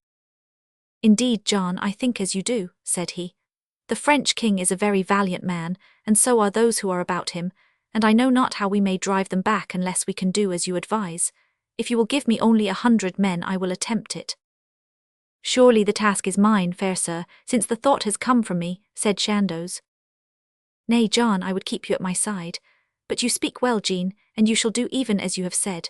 "Indeed, John, I think as you do," said he. "The French king is a very valiant man, and so are those who are about him, and I know not how we may drive them back unless we can do as you advise. If you will give me only 100 men, I will attempt it." "Surely the task is mine, fair sir, since the thought has come from me," said Chandos. "Nay, John, I would keep you at my side. But you speak well, Jean, and you shall do even as you have said.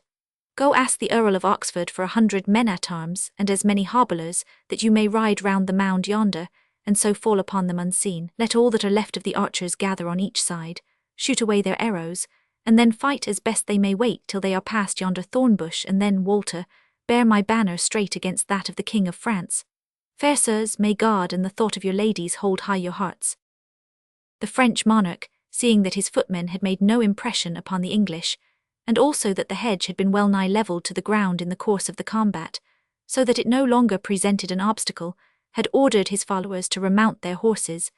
Go ask the Earl of Oxford for 100 men-at-arms and as many hobblers, that you may ride round the mound yonder, and so fall upon them unseen. Let all that are left of the archers gather on each side, shoot away their arrows, and then fight as best they may. Wait till they are past yonder thorn bush, and then, Walter, bear my banner straight against that of the King of France. Fair sirs, may God and the thought of your ladies hold high your hearts." The French monarch, seeing that his footmen had made no impression upon the English, and also that the hedge had been well nigh levelled to the ground in the course of the combat, so that it no longer presented an obstacle, had ordered his followers to remount their horses,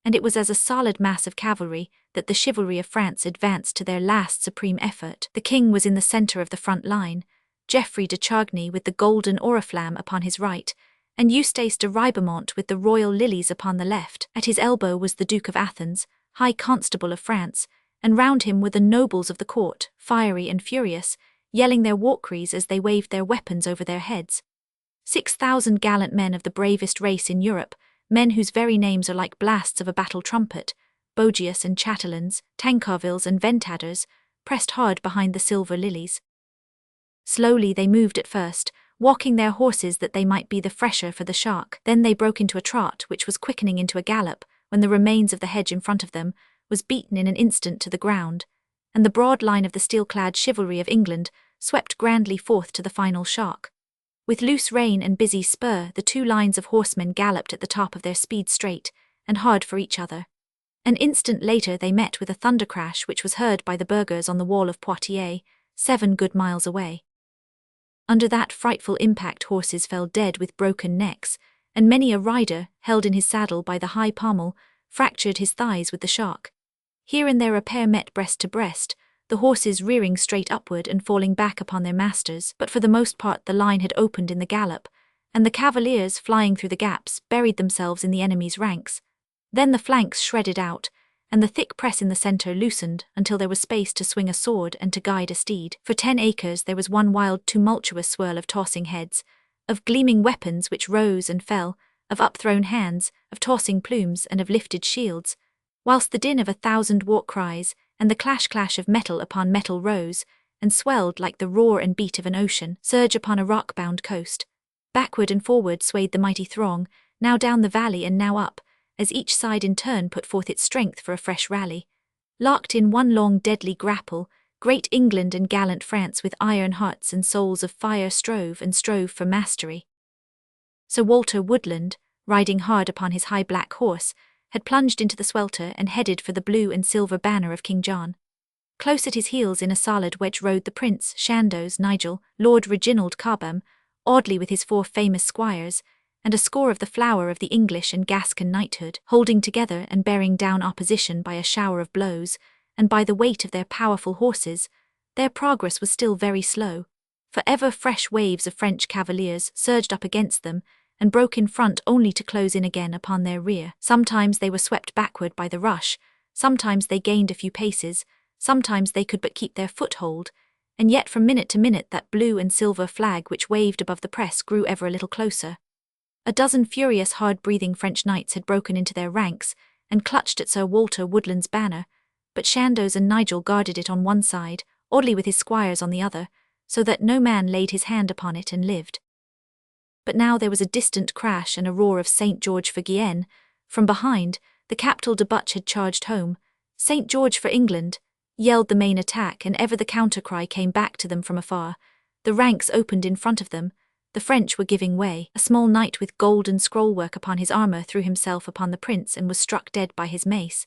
and it was as a solid mass of cavalry that the chivalry of France advanced to their last supreme effort. The king was in the centre of the front line, Geoffrey de Chargny with the golden oriflamme upon his right, and Eustace de Ribemont with the royal lilies upon the left. At his elbow was the Duke of Athens, High Constable of France, and round him were the nobles of the court, fiery and furious, yelling their war cries as they waved their weapons over their heads. 6,000 gallant men of the bravest race in Europe, men whose very names are like blasts of a battle trumpet, Bogius and Chatelains, Tancarvilles and Ventadors, pressed hard behind the silver lilies. Slowly they moved at first, walking their horses that they might be the fresher for the shark. Then they broke into a trot which was quickening into a gallop, when the remains of the hedge in front of them was beaten in an instant to the ground, and the broad line of the steel-clad chivalry of England swept grandly forth to the final shock. With loose rein and busy spur, the two lines of horsemen galloped at the top of their speed straight and hard for each other. An instant later they met with a thunder crash which was heard by the burghers on the wall of Poitiers, 7 good miles away. Under that frightful impact horses fell dead with broken necks, and many a rider, held in his saddle by the high pommel, fractured his thighs with the shock. Here and there a pair met breast to breast, the horses rearing straight upward and falling back upon their masters, but for the most part the line had opened in the gallop, and the cavaliers, flying through the gaps, buried themselves in the enemy's ranks. Then the flanks shredded out, and the thick press in the centre loosened until there was space to swing a sword and to guide a steed. For 10 acres there was one wild tumultuous swirl of tossing heads, of gleaming weapons which rose and fell, of upthrown hands, of tossing plumes and of lifted shields, whilst the din of 1,000 war cries and the clash-clash of metal upon metal rose and swelled like the roar and beat of an ocean surge upon a rock-bound coast. Backward and forward swayed the mighty throng, now down the valley and now up, as each side in turn put forth its strength for a fresh rally. Locked in one long deadly grapple, great England and gallant France with iron hearts and souls of fire strove for mastery. Sir Walter Woodland, riding hard upon his high black horse, had plunged into the swelter and headed for the blue and silver banner of King John. Close at his heels in a solid wedge rode the Prince, Chandos, Nigel, Lord Reginald Cobham, Audley with his 4 famous squires, and a score of the flower of the English and Gascon knighthood, holding together and bearing down opposition by a shower of blows, and by the weight of their powerful horses. Their progress was still very slow, for ever fresh waves of French cavaliers surged up against them, and broke in front only to close in again upon their rear. Sometimes they were swept backward by the rush, sometimes they gained a few paces, sometimes they could but keep their foothold, and yet from minute to minute that blue and silver flag which waved above the press grew ever a little closer. A dozen furious, hard-breathing French knights had broken into their ranks and clutched at Sir Walter Woodland's banner, but Chandos and Nigel guarded it on one side, Audley with his squires on the other, so that no man laid his hand upon it and lived. But now there was a distant crash and a roar of St. George for Guienne. From behind, the capital de Butch had charged home. St. George for England, yelled the main attack, and ever the counter-cry came back to them from afar. The ranks opened in front of them. The French were giving way. A small knight with golden scrollwork upon his armour threw himself upon the prince and was struck dead by his mace.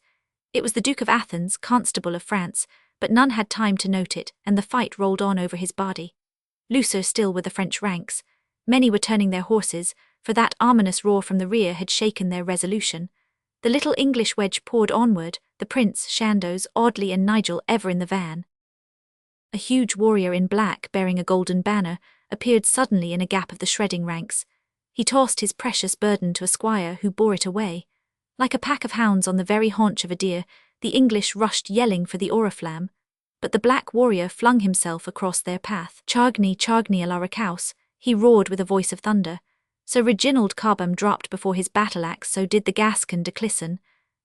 It was the Duke of Athens, Constable of France, but none had time to note it, and the fight rolled on over his body. Looser still were the French ranks. Many were turning their horses, for that ominous roar from the rear had shaken their resolution. The little English wedge poured onward, the Prince, Chandos, Audley and Nigel ever in the van. A huge warrior in black, bearing a golden banner, appeared suddenly in a gap of the shredding ranks. He tossed his precious burden to a squire who bore it away. Like a pack of hounds on the very haunch of a deer, the English rushed yelling for the oriflamme, but the black warrior flung himself across their path. Chargny, Chargny a la Racaus, he roared with a voice of thunder. Sir Reginald Cobham dropped before his battle-axe, so did the Gascon de Clisson.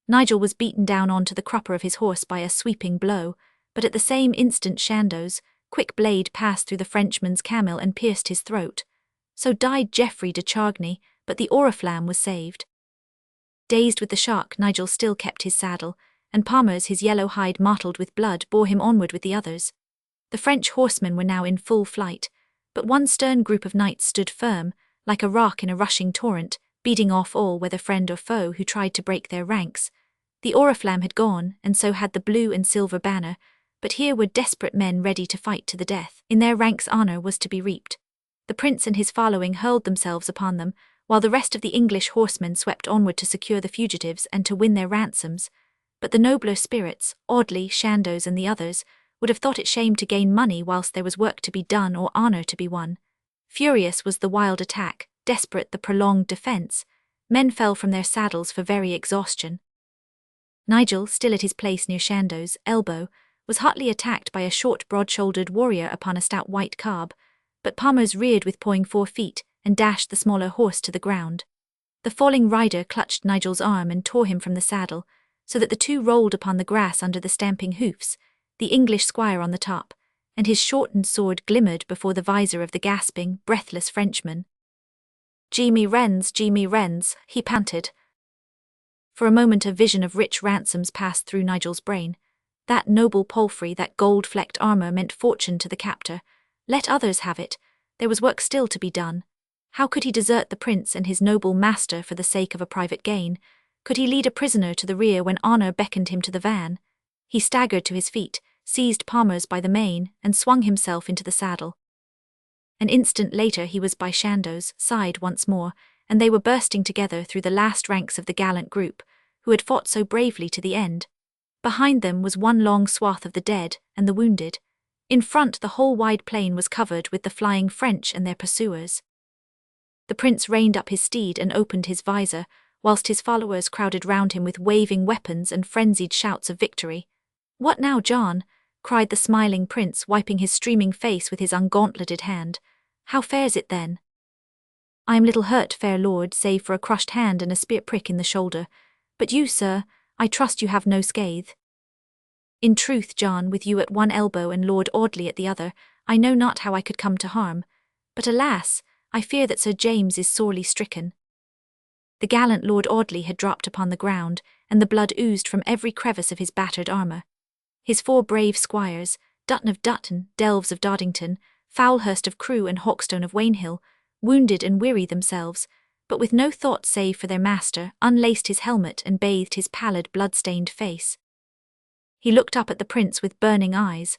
Nigel was beaten down on to the crupper of his horse by a sweeping blow, but at the same instant Chandos' quick blade passed through the Frenchman's camel and pierced his throat. So died Geoffrey de Chargny, but the oriflamme was saved. Dazed with the shock, Nigel still kept his saddle, and Palmer's, his yellow hide mottled with blood, bore him onward with the others. The French horsemen were now in full flight, but one stern group of knights stood firm, like a rock in a rushing torrent, beating off all, whether friend or foe, who tried to break their ranks. The oriflamme had gone, and so had the blue and silver banner, but here were desperate men ready to fight to the death. In their ranks honour was to be reaped. The prince and his following hurled themselves upon them, while the rest of the English horsemen swept onward to secure the fugitives and to win their ransoms. But the nobler spirits, Audley, Chandos and the others, would have thought it shame to gain money whilst there was work to be done or honour to be won. Furious was the wild attack, desperate the prolonged defence. Men fell from their saddles for very exhaustion. Nigel, still at his place near Shandow's elbow, was hotly attacked by a short, broad-shouldered warrior upon a stout white cob, but Palmer's reared with pawing 4 feet and dashed the smaller horse to the ground. The falling rider clutched Nigel's arm and tore him from the saddle, so that the two rolled upon the grass under the stamping hoofs, the English squire on the top, and his shortened sword glimmered before the visor of the gasping, breathless Frenchman. "Jimmy Wrens," he panted. For a moment a vision of rich ransoms passed through Nigel's brain. That noble palfrey, that gold-flecked armour meant fortune to the captor. Let others have it. There was work still to be done. How could he desert the prince and his noble master for the sake of a private gain? Could he lead a prisoner to the rear when honour beckoned him to the van? He staggered to his feet, seized Palmer's by the mane, and swung himself into the saddle. An instant later he was by Shandow's side once more, and they were bursting together through the last ranks of the gallant group, who had fought so bravely to the end. Behind them was one long swath of the dead and the wounded. In front the whole wide plain was covered with the flying French and their pursuers. The prince reined up his steed and opened his visor, whilst his followers crowded round him with waving weapons and frenzied shouts of victory. "What now, John?" cried the smiling prince, wiping his streaming face with his ungauntleted hand. "How fares it then?" "I am little hurt, fair lord, save for a crushed hand and a spear prick in the shoulder. But you, sir, I trust you have no scathe." "In truth, John, with you at one elbow and Lord Audley at the other, I know not how I could come to harm. But alas, I fear that Sir James is sorely stricken." The gallant Lord Audley had dropped upon the ground, and the blood oozed from every crevice of his battered armour. His 4 brave squires, Dutton of Dutton, Delves of Doddington, Foulhurst of Crewe and Hawkstone of Wanehill, wounded and weary themselves, but with no thought save for their master, unlaced his helmet and bathed his pallid, blood-stained face. He looked up at the prince with burning eyes.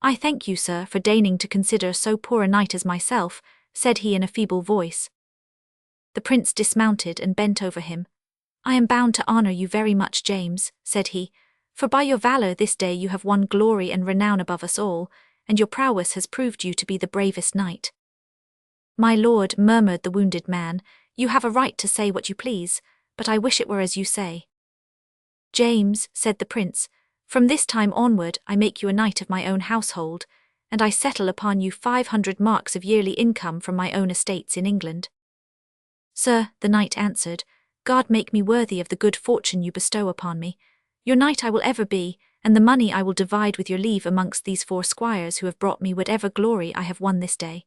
"I thank you, sir, for deigning to consider so poor a knight as myself," said he in a feeble voice. The prince dismounted and bent over him. "I am bound to honour you very much, James," said he, "for by your valour this day you have won glory and renown above us all, and your prowess has proved you to be the bravest knight." "My lord," murmured the wounded man, "you have a right to say what you please, but I wish it were as you say." "James," said the prince, "from this time onward I make you a knight of my own household, and I settle upon you 500 marks of yearly income from my own estates in England." "Sir," the knight answered, "God make me worthy of the good fortune you bestow upon me. Your knight I will ever be, and the money I will divide with your leave amongst these 4 squires who have brought me whatever glory I have won this day."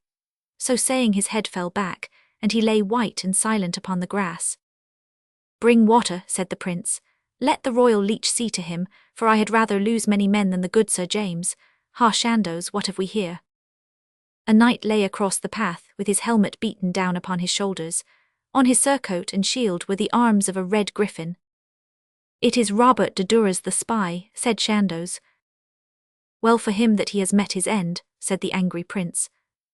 So saying, his head fell back, and he lay white and silent upon the grass. "Bring water," said the prince. "Let the royal leech see to him, for I had rather lose many men than the good Sir James. Ha, Shandows, what have we here?" A knight lay across the path, with his helmet beaten down upon his shoulders. On his surcoat and shield were the arms of a red griffin. "It is Robert de Duras the spy," said Shandows. "Well for him that he has met his end," said the angry prince.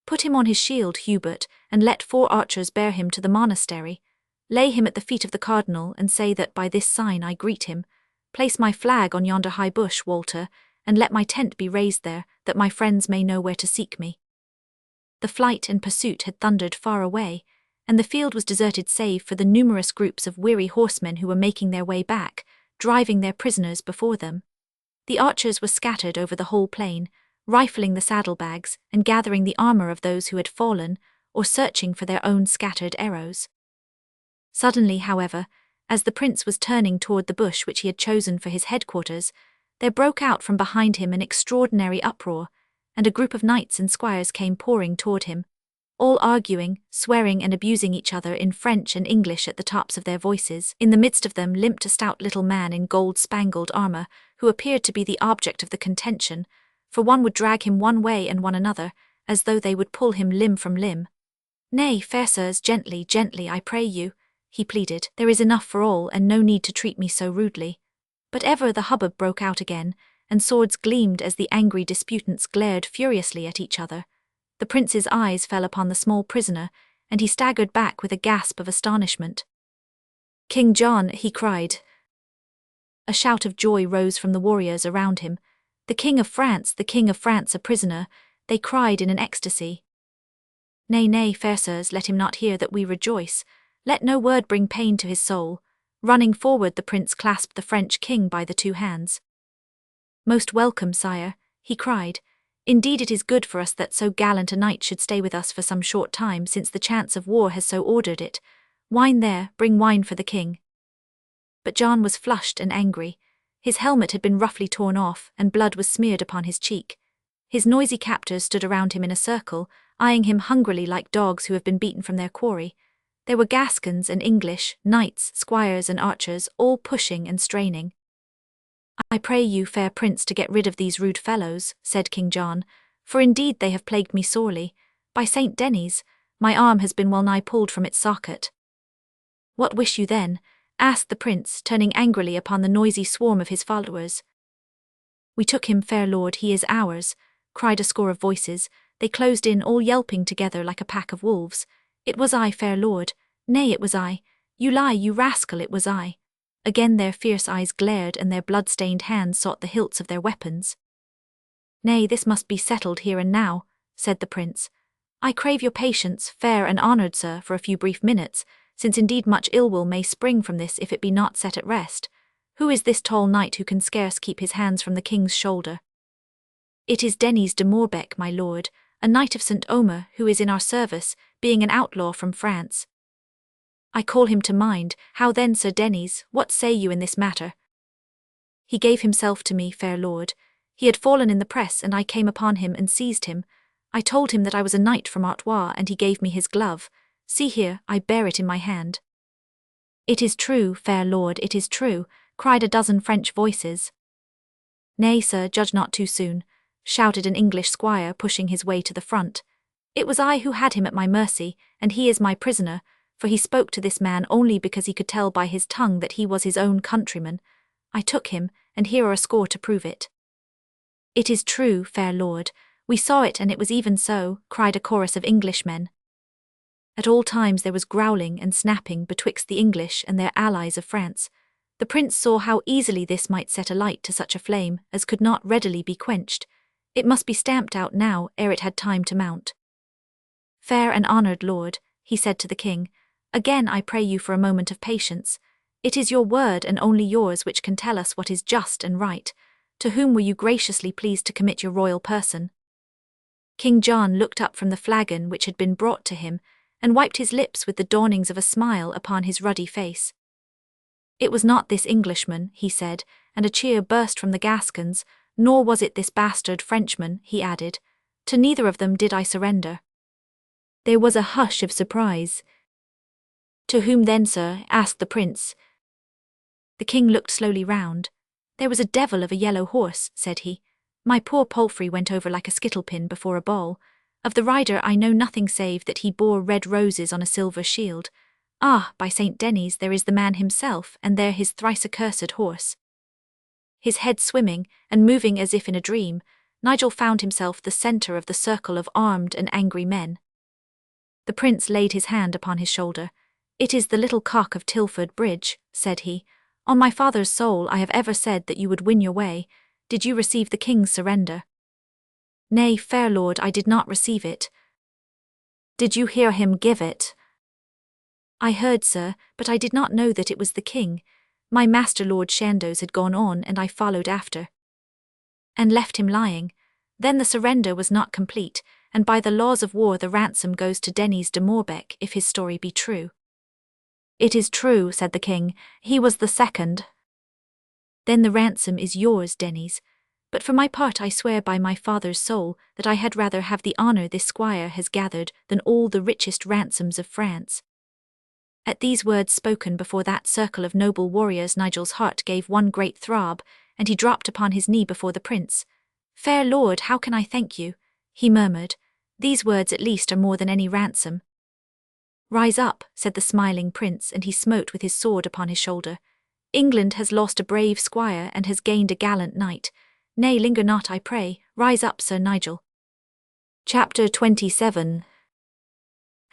"Put him on his shield, Hubert, and let 4 archers bear him to the monastery. Lay him at the feet of the cardinal, and say that by this sign I greet him. Place my flag on yonder high bush, Walter, and let my tent be raised there, that my friends may know where to seek me." The flight and pursuit had thundered far away, and the field was deserted save for the numerous groups of weary horsemen who were making their way back, driving their prisoners before them. The archers were scattered over the whole plain, rifling the saddlebags and gathering the armour of those who had fallen, or searching for their own scattered arrows. Suddenly, however, as the prince was turning toward the bush which he had chosen for his headquarters, there broke out from behind him an extraordinary uproar, and a group of knights and squires came pouring toward him, all arguing, swearing and abusing each other in French and English at the tops of their voices. In the midst of them limped a stout little man in gold-spangled armour, who appeared to be the object of the contention, for one would drag him one way and one another, as though they would pull him limb from limb. "Nay, fair sirs, gently, gently, I pray you," he pleaded. "There is enough for all, and no need to treat me so rudely." But ever the hubbub broke out again, and swords gleamed as the angry disputants glared furiously at each other. The prince's eyes fell upon the small prisoner, and he staggered back with a gasp of astonishment. "King John," he cried. A shout of joy rose from the warriors around him. "The King of France, the King of France a prisoner," they cried in an ecstasy. "Nay, nay, fair sirs, let him not hear that we rejoice. Let no word bring pain to his soul. Running forward, the prince clasped the French king by the two hands. "Most welcome, sire," he cried. "Indeed it is good for us that so gallant a knight should stay with us for some short time, since the chance of war has so ordered it. Wine there, bring wine for the king." But John was flushed and angry. His helmet had been roughly torn off, and blood was smeared upon his cheek. His noisy captors stood around him in a circle, eyeing him hungrily like dogs who have been beaten from their quarry. There were Gascons and English, knights, squires and archers, all pushing and straining. "I pray you, fair prince, to get rid of these rude fellows," said King John, "for indeed they have plagued me sorely. By St. Denis, my arm has been well nigh pulled from its socket." "What wish you then?" asked the prince, turning angrily upon the noisy swarm of his followers. "We took him, fair lord, he is ours," cried a score of voices. They closed in, all yelping together like a pack of wolves. "It was I, fair lord. Nay, it was I. You lie, you rascal, it was I." Again their fierce eyes glared, and their blood-stained hands sought the hilts of their weapons. "Nay, this must be settled here and now," said the prince. "I crave your patience, fair and honoured sir, for a few brief minutes, since indeed much ill will may spring from this if it be not set at rest. Who is this tall knight who can scarce keep his hands from the king's shoulder?" "It is Denis de Morbecque, my lord, a knight of St. Omer, who is in our service, being an outlaw from France." "I call him to mind. How then, Sir Denis, what say you in this matter?" "He gave himself to me, fair lord. He had fallen in the press, and I came upon him and seized him. I told him that I was a knight from Artois, and he gave me his glove. See here, I bear it in my hand." "It is true, fair lord, it is true," cried a dozen French voices. "Nay, sir, judge not too soon," shouted an English squire, pushing his way to the front. "It was I who had him at my mercy, and he is my prisoner, for he spoke to this man only because he could tell by his tongue that he was his own countryman. I took him, and here are a score to prove it." "It is true, fair lord. We saw it, and it was even so," cried a chorus of Englishmen. At all times there was growling and snapping betwixt the English and their allies of France. The prince saw how easily this might set a light to such a flame as could not readily be quenched. It must be stamped out now ere it had time to mount. "Fair and honoured lord," he said to the king, "again I pray you for a moment of patience. It is your word and only yours which can tell us what is just and right. To whom were you graciously pleased to commit your royal person?" King John looked up from the flagon which had been brought to him, and wiped his lips with the dawnings of a smile upon his ruddy face. "It was not this Englishman," he said, and a cheer burst from the Gascons, "nor was it this bastard Frenchman," he added. "To neither of them did I surrender." There was a hush of surprise. "To whom then, sir?" asked the prince. The king looked slowly round. "There was a devil of a yellow horse," said he. "My poor palfrey went over like a skittle-pin before a ball. Of the rider I know nothing save that he bore red roses on a silver shield. Ah, by St. Denis, there is the man himself, and there his thrice-accursed horse." His head swimming, and moving as if in a dream, Nigel found himself the centre of the circle of armed and angry men. The prince laid his hand upon his shoulder. "It is the little cock of Tilford Bridge," said he. "On my father's soul I have ever said that you would win your way. Did you receive the king's surrender?" "Nay, fair lord, I did not receive it." "Did you hear him give it?" "I heard, sir, but I did not know that it was the king. My master Lord Chandos had gone on, and I followed after." "And left him lying. Then the surrender was not complete, and by the laws of war the ransom goes to Denis de Morbecque if his story be true." "It is true," said the king. "He was the second." "Then the ransom is yours, Denis. But for my part I swear by my father's soul that I had rather have the honour this squire has gathered than all the richest ransoms of France." At these words spoken before that circle of noble warriors, Nigel's heart gave one great throb, and he dropped upon his knee before the prince. "Fair lord, how can I thank you?" he murmured. "These words at least are more than any ransom." "Rise up," said the smiling prince, and he smote with his sword upon his shoulder. "England has lost a brave squire and has gained a gallant knight. Nay, linger not, I pray. Rise up, Sir Nigel." Chapter 27.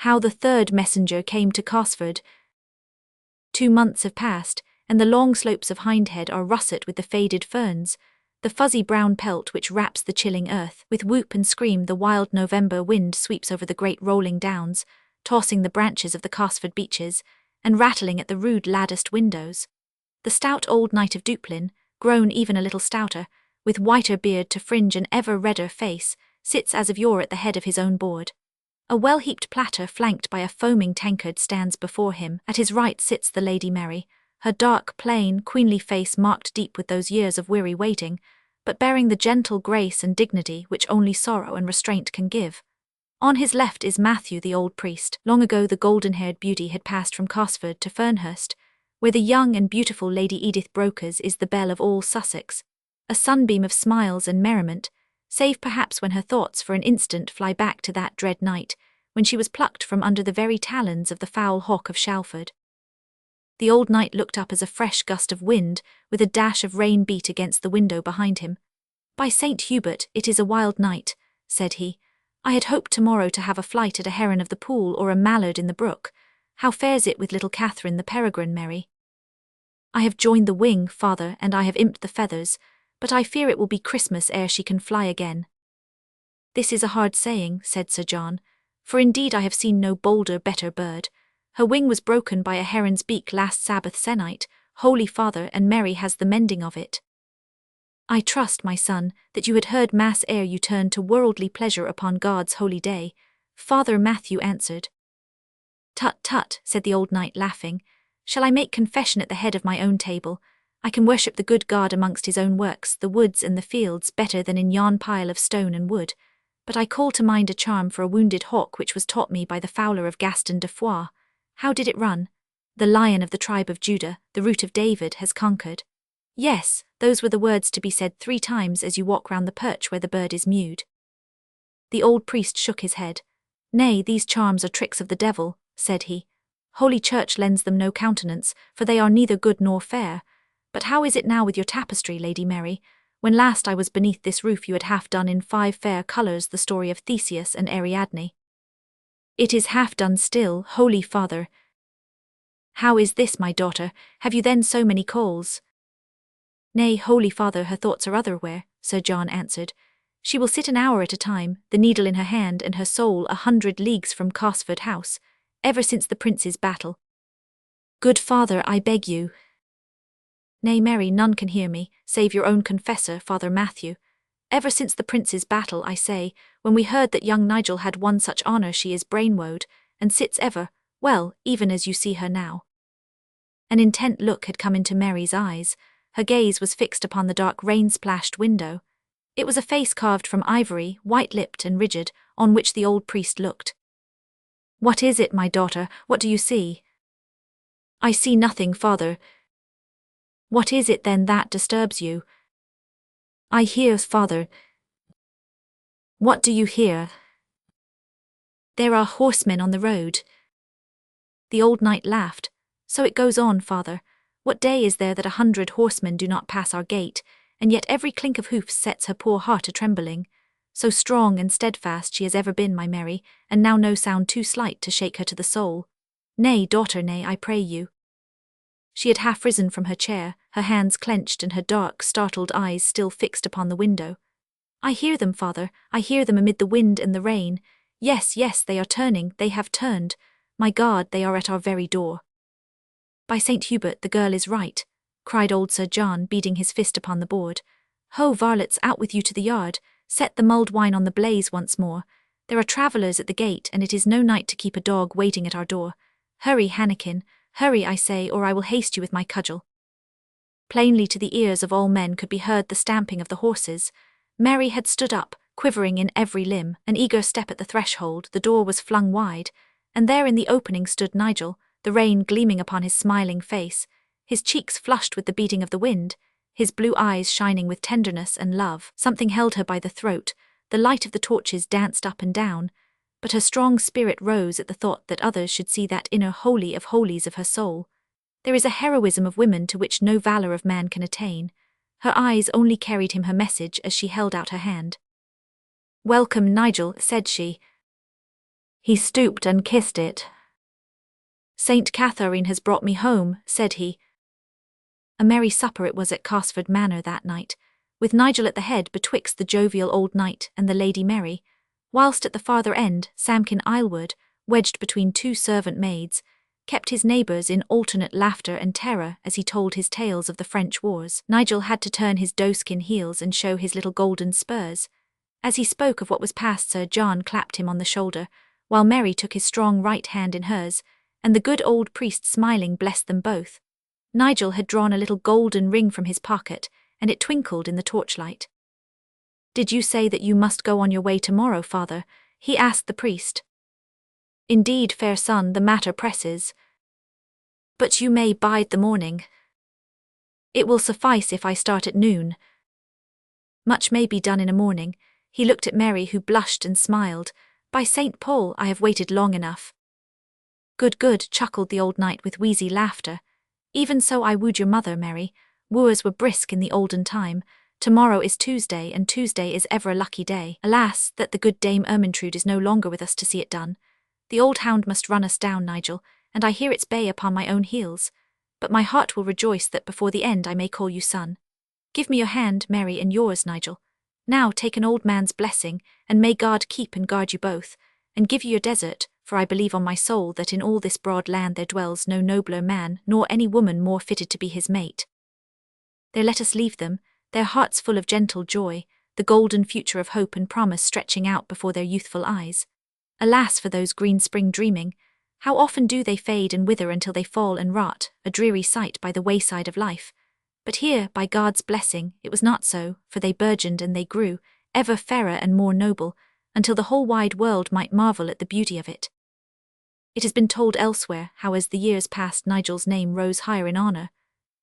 How the third messenger came to Cosford. 2 months have passed, and the long slopes of Hindhead are russet with the faded ferns. The fuzzy brown pelt which wraps the chilling earth, with whoop and scream the wild November wind sweeps over the great rolling downs, tossing the branches of the Cosford beeches, and rattling at the rude latticed windows. The stout old knight of Duplin, grown even a little stouter, with whiter beard to fringe an ever redder face, sits as of yore at the head of his own board. A well-heaped platter flanked by a foaming tankard stands before him. At his right sits the Lady Mary, her dark, plain, queenly face marked deep with those years of weary waiting, but bearing the gentle grace and dignity which only sorrow and restraint can give. On his left is Matthew the old priest. Long ago the golden-haired beauty had passed from Cosford to Fernhurst, where the young and beautiful Lady Edith Brokers is the belle of all Sussex, a sunbeam of smiles and merriment, save perhaps when her thoughts for an instant fly back to that dread night, when she was plucked from under the very talons of the foul hawk of Shalford. The old knight looked up as a fresh gust of wind, with a dash of rain beat against the window behind him. "By St. Hubert, it is a wild night," said he. "I had hoped tomorrow to have a flight at a heron of the pool or a mallard in the brook. How fares it with little Catherine the peregrine, Mary?" "I have joined the wing, father, and I have imped the feathers, but I fear it will be Christmas ere she can fly again." "This is a hard saying," said Sir John, "for indeed I have seen no bolder, better bird. Her wing was broken by a heron's beak last Sabbath se'nnight, Holy Father, and Mary has the mending of it." "I trust, my son, that you had heard mass ere you turned to worldly pleasure upon God's holy day," Father Matthew answered. "Tut, tut," said the old knight laughing, "shall I make confession at the head of my own table? I can worship the good God amongst his own works, the woods and the fields, better than in yon pile of stone and wood. But I call to mind a charm for a wounded hawk which was taught me by the fowler of Gaston de Foix. How did it run? 'The Lion of the tribe of Judah, the root of David, has conquered.' Yes, those were the words to be said 3 times as you walk round the perch where the bird is mewed." The old priest shook his head. "Nay, these charms are tricks of the devil," said he. "Holy Church lends them no countenance, for they are neither good nor fair. But how is it now with your tapestry, Lady Mary? When last I was beneath this roof you had half done in 5 fair colours the story of Theseus and Ariadne." "It is half done still, Holy Father." "How is this, my daughter? Have you then so many coals?" "Nay, Holy Father, her thoughts are otherwhere," Sir John answered. "She will sit an hour at a time, the needle in her hand and her soul 100 leagues from Cosford House, ever since the prince's battle." "Good father, I beg you." "Nay, Mary, none can hear me, save your own confessor, Father Matthew. Ever since the prince's battle, I say, when we heard that young Nigel had won such honour, she is brainwode, and sits ever, well, even as you see her now." An intent look had come into Mary's eyes. Her gaze was fixed upon the dark rain-splashed window. It was a face carved from ivory, white-lipped and rigid, on which the old priest looked. "What is it, my daughter? What do you see?" "I see nothing, father." "What is it then that disturbs you?" "I hear, father." "What do you hear?" "There are horsemen on the road." The old knight laughed. "So it goes on, father. What day is there that 100 horsemen do not pass our gate, and yet every clink of hoofs sets her poor heart a-trembling. So strong and steadfast she has ever been, my Mary, and now no sound too slight to shake her to the soul. Nay, daughter, nay, I pray you." She had half risen from her chair, her hands clenched and her dark, startled eyes still fixed upon the window. "I hear them, father, I hear them amid the wind and the rain. Yes, yes, they are turning, they have turned. My God, they are at our very door." "By St. Hubert, the girl is right," cried old Sir John, beating his fist upon the board. "Ho, varlets, out with you to the yard, set the mulled wine on the blaze once more. There are travellers at the gate, and it is no night to keep a dog waiting at our door. Hurry, Hannikin, hurry, I say, or I will haste you with my cudgel." Plainly to the ears of all men could be heard the stamping of the horses. Mary had stood up, quivering in every limb, an eager step at the threshold, the door was flung wide, and there in the opening stood Nigel, the rain gleaming upon his smiling face, his cheeks flushed with the beating of the wind, his blue eyes shining with tenderness and love. Something held her by the throat, the light of the torches danced up and down, but her strong spirit rose at the thought that others should see that inner holy of holies of her soul. There is a heroism of women to which no valor of man can attain. Her eyes only carried him her message as she held out her hand. "Welcome, Nigel," said she. He stooped and kissed it. "Saint Catherine has brought me home," said he. A merry supper it was at Cosford Manor that night, with Nigel at the head betwixt the jovial old knight and the Lady Mary, whilst at the farther end Samkin Islewood, wedged between 2 servant maids, kept his neighbours in alternate laughter and terror as he told his tales of the French wars. Nigel had to turn his doeskin heels and show his little golden spurs. As he spoke of what was past, Sir John clapped him on the shoulder, while Mary took his strong right hand in hers, and the good old priest smiling blessed them both. Nigel had drawn a little golden ring from his pocket, and it twinkled in the torchlight. "Did you say that you must go on your way tomorrow, father?" he asked the priest. "Indeed, fair son, the matter presses. But you may bide the morning. It will suffice if I start at noon." Much may be done in a morning. He looked at Mary, who blushed and smiled. "By St. Paul, I have waited long enough." Good, good, chuckled the old knight with wheezy laughter. "Even so I wooed your mother, Mary. Wooers were brisk in the olden time. Tomorrow is Tuesday, and Tuesday is ever a lucky day. Alas, that the good Dame Ermintrude is no longer with us to see it done. The old hound must run us down, Nigel, and I hear its bay upon my own heels. But my heart will rejoice that before the end I may call you son. Give me your hand, Mary, and yours, Nigel. Now take an old man's blessing, and may God keep and guard you both, and give you your desert, for I believe on my soul that in all this broad land there dwells no nobler man, nor any woman more fitted to be his mate. There let us leave them, their hearts full of gentle joy, the golden future of hope and promise stretching out before their youthful eyes. Alas for those green spring dreaming! How often do they fade and wither until they fall and rot, a dreary sight by the wayside of life. But here, by God's blessing, it was not so, for they burgeoned and they grew, ever fairer and more noble, until the whole wide world might marvel at the beauty of it. It has been told elsewhere how as the years passed Nigel's name rose higher in honour,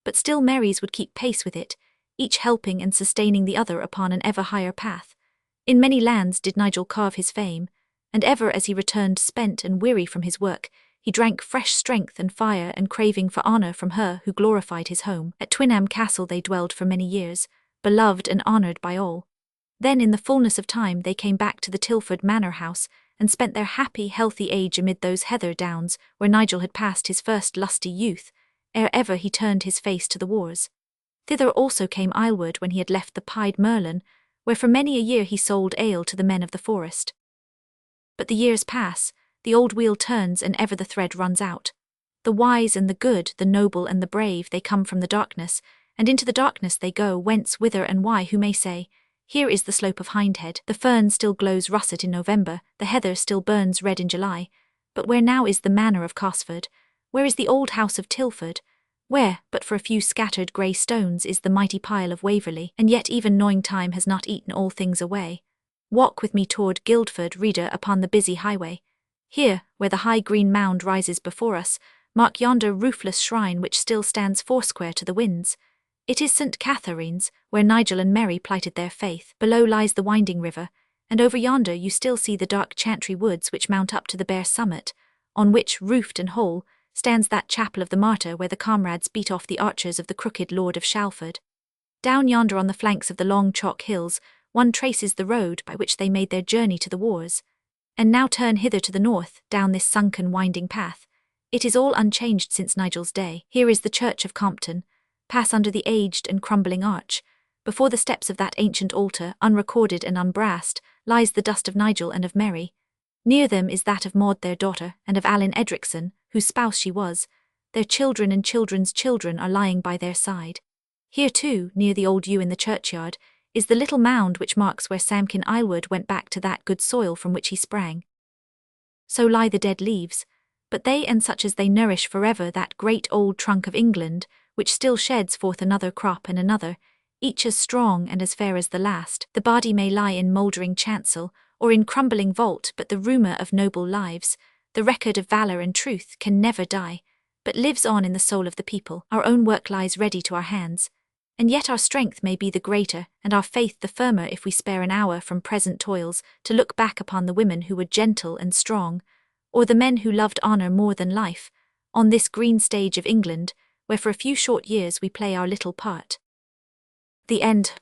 but still Mary's would keep pace with it, each helping and sustaining the other upon an ever higher path. In many lands did Nigel carve his fame, and ever as he returned spent and weary from his work, he drank fresh strength and fire and craving for honour from her who glorified his home. At Twynham Castle they dwelled for many years, beloved and honoured by all. Then in the fullness of time they came back to the Tilford Manor House, and spent their happy, healthy age amid those heather downs where Nigel had passed his first lusty youth, ere ever he turned his face to the wars. Thither also came Islewood when he had left the Pied Merlin, where for many a year he sold ale to the men of the forest. But the years pass, the old wheel turns, and ever the thread runs out. The wise and the good, the noble and the brave, they come from the darkness, and into the darkness they go, whence, whither, and why, who may say? Here is the slope of Hindhead, the fern still glows russet in November, the heather still burns red in July, but where now is the manor of Cosford? Where is the old house of Tilford? Where, but for a few scattered grey stones, is the mighty pile of Waverley? And yet even gnawing time has not eaten all things away. Walk with me toward Guildford, reader, upon the busy highway. Here, where the high green mound rises before us, mark yonder roofless shrine which still stands foursquare to the winds. It is St. Catherine's, where Nigel and Mary plighted their faith. Below lies the winding river, and over yonder you still see the dark chantry woods which mount up to the bare summit, on which, roofed and whole, stands that chapel of the martyr where the comrades beat off the archers of the crooked Lord of Shalford. Down yonder on the flanks of the long chalk hills, one traces the road by which they made their journey to the wars. And now turn hither to the north, down this sunken winding path. It is all unchanged since Nigel's day. Here is the church of Compton. Pass under the aged and crumbling arch. Before the steps of that ancient altar, unrecorded and unbrassed, lies the dust of Nigel and of Mary. Near them is that of Maud their daughter, and of Allen Edrickson, whose spouse she was. Their children and children's children are lying by their side. Here too, near the old yew in the churchyard, is the little mound which marks where Samkin Islewood went back to that good soil from which he sprang. So lie the dead leaves, but they and such as they nourish forever that great old trunk of England, which still sheds forth another crop and another, each as strong and as fair as the last. The body may lie in mouldering chancel, or in crumbling vault, but the rumour of noble lives, the record of valour and truth, can never die, but lives on in the soul of the people. Our own work lies ready to our hands, and yet our strength may be the greater, and our faith the firmer if we spare an hour from present toils to look back upon the women who were gentle and strong, or the men who loved honour more than life, on this green stage of England, where for a few short years we play our little part. The end.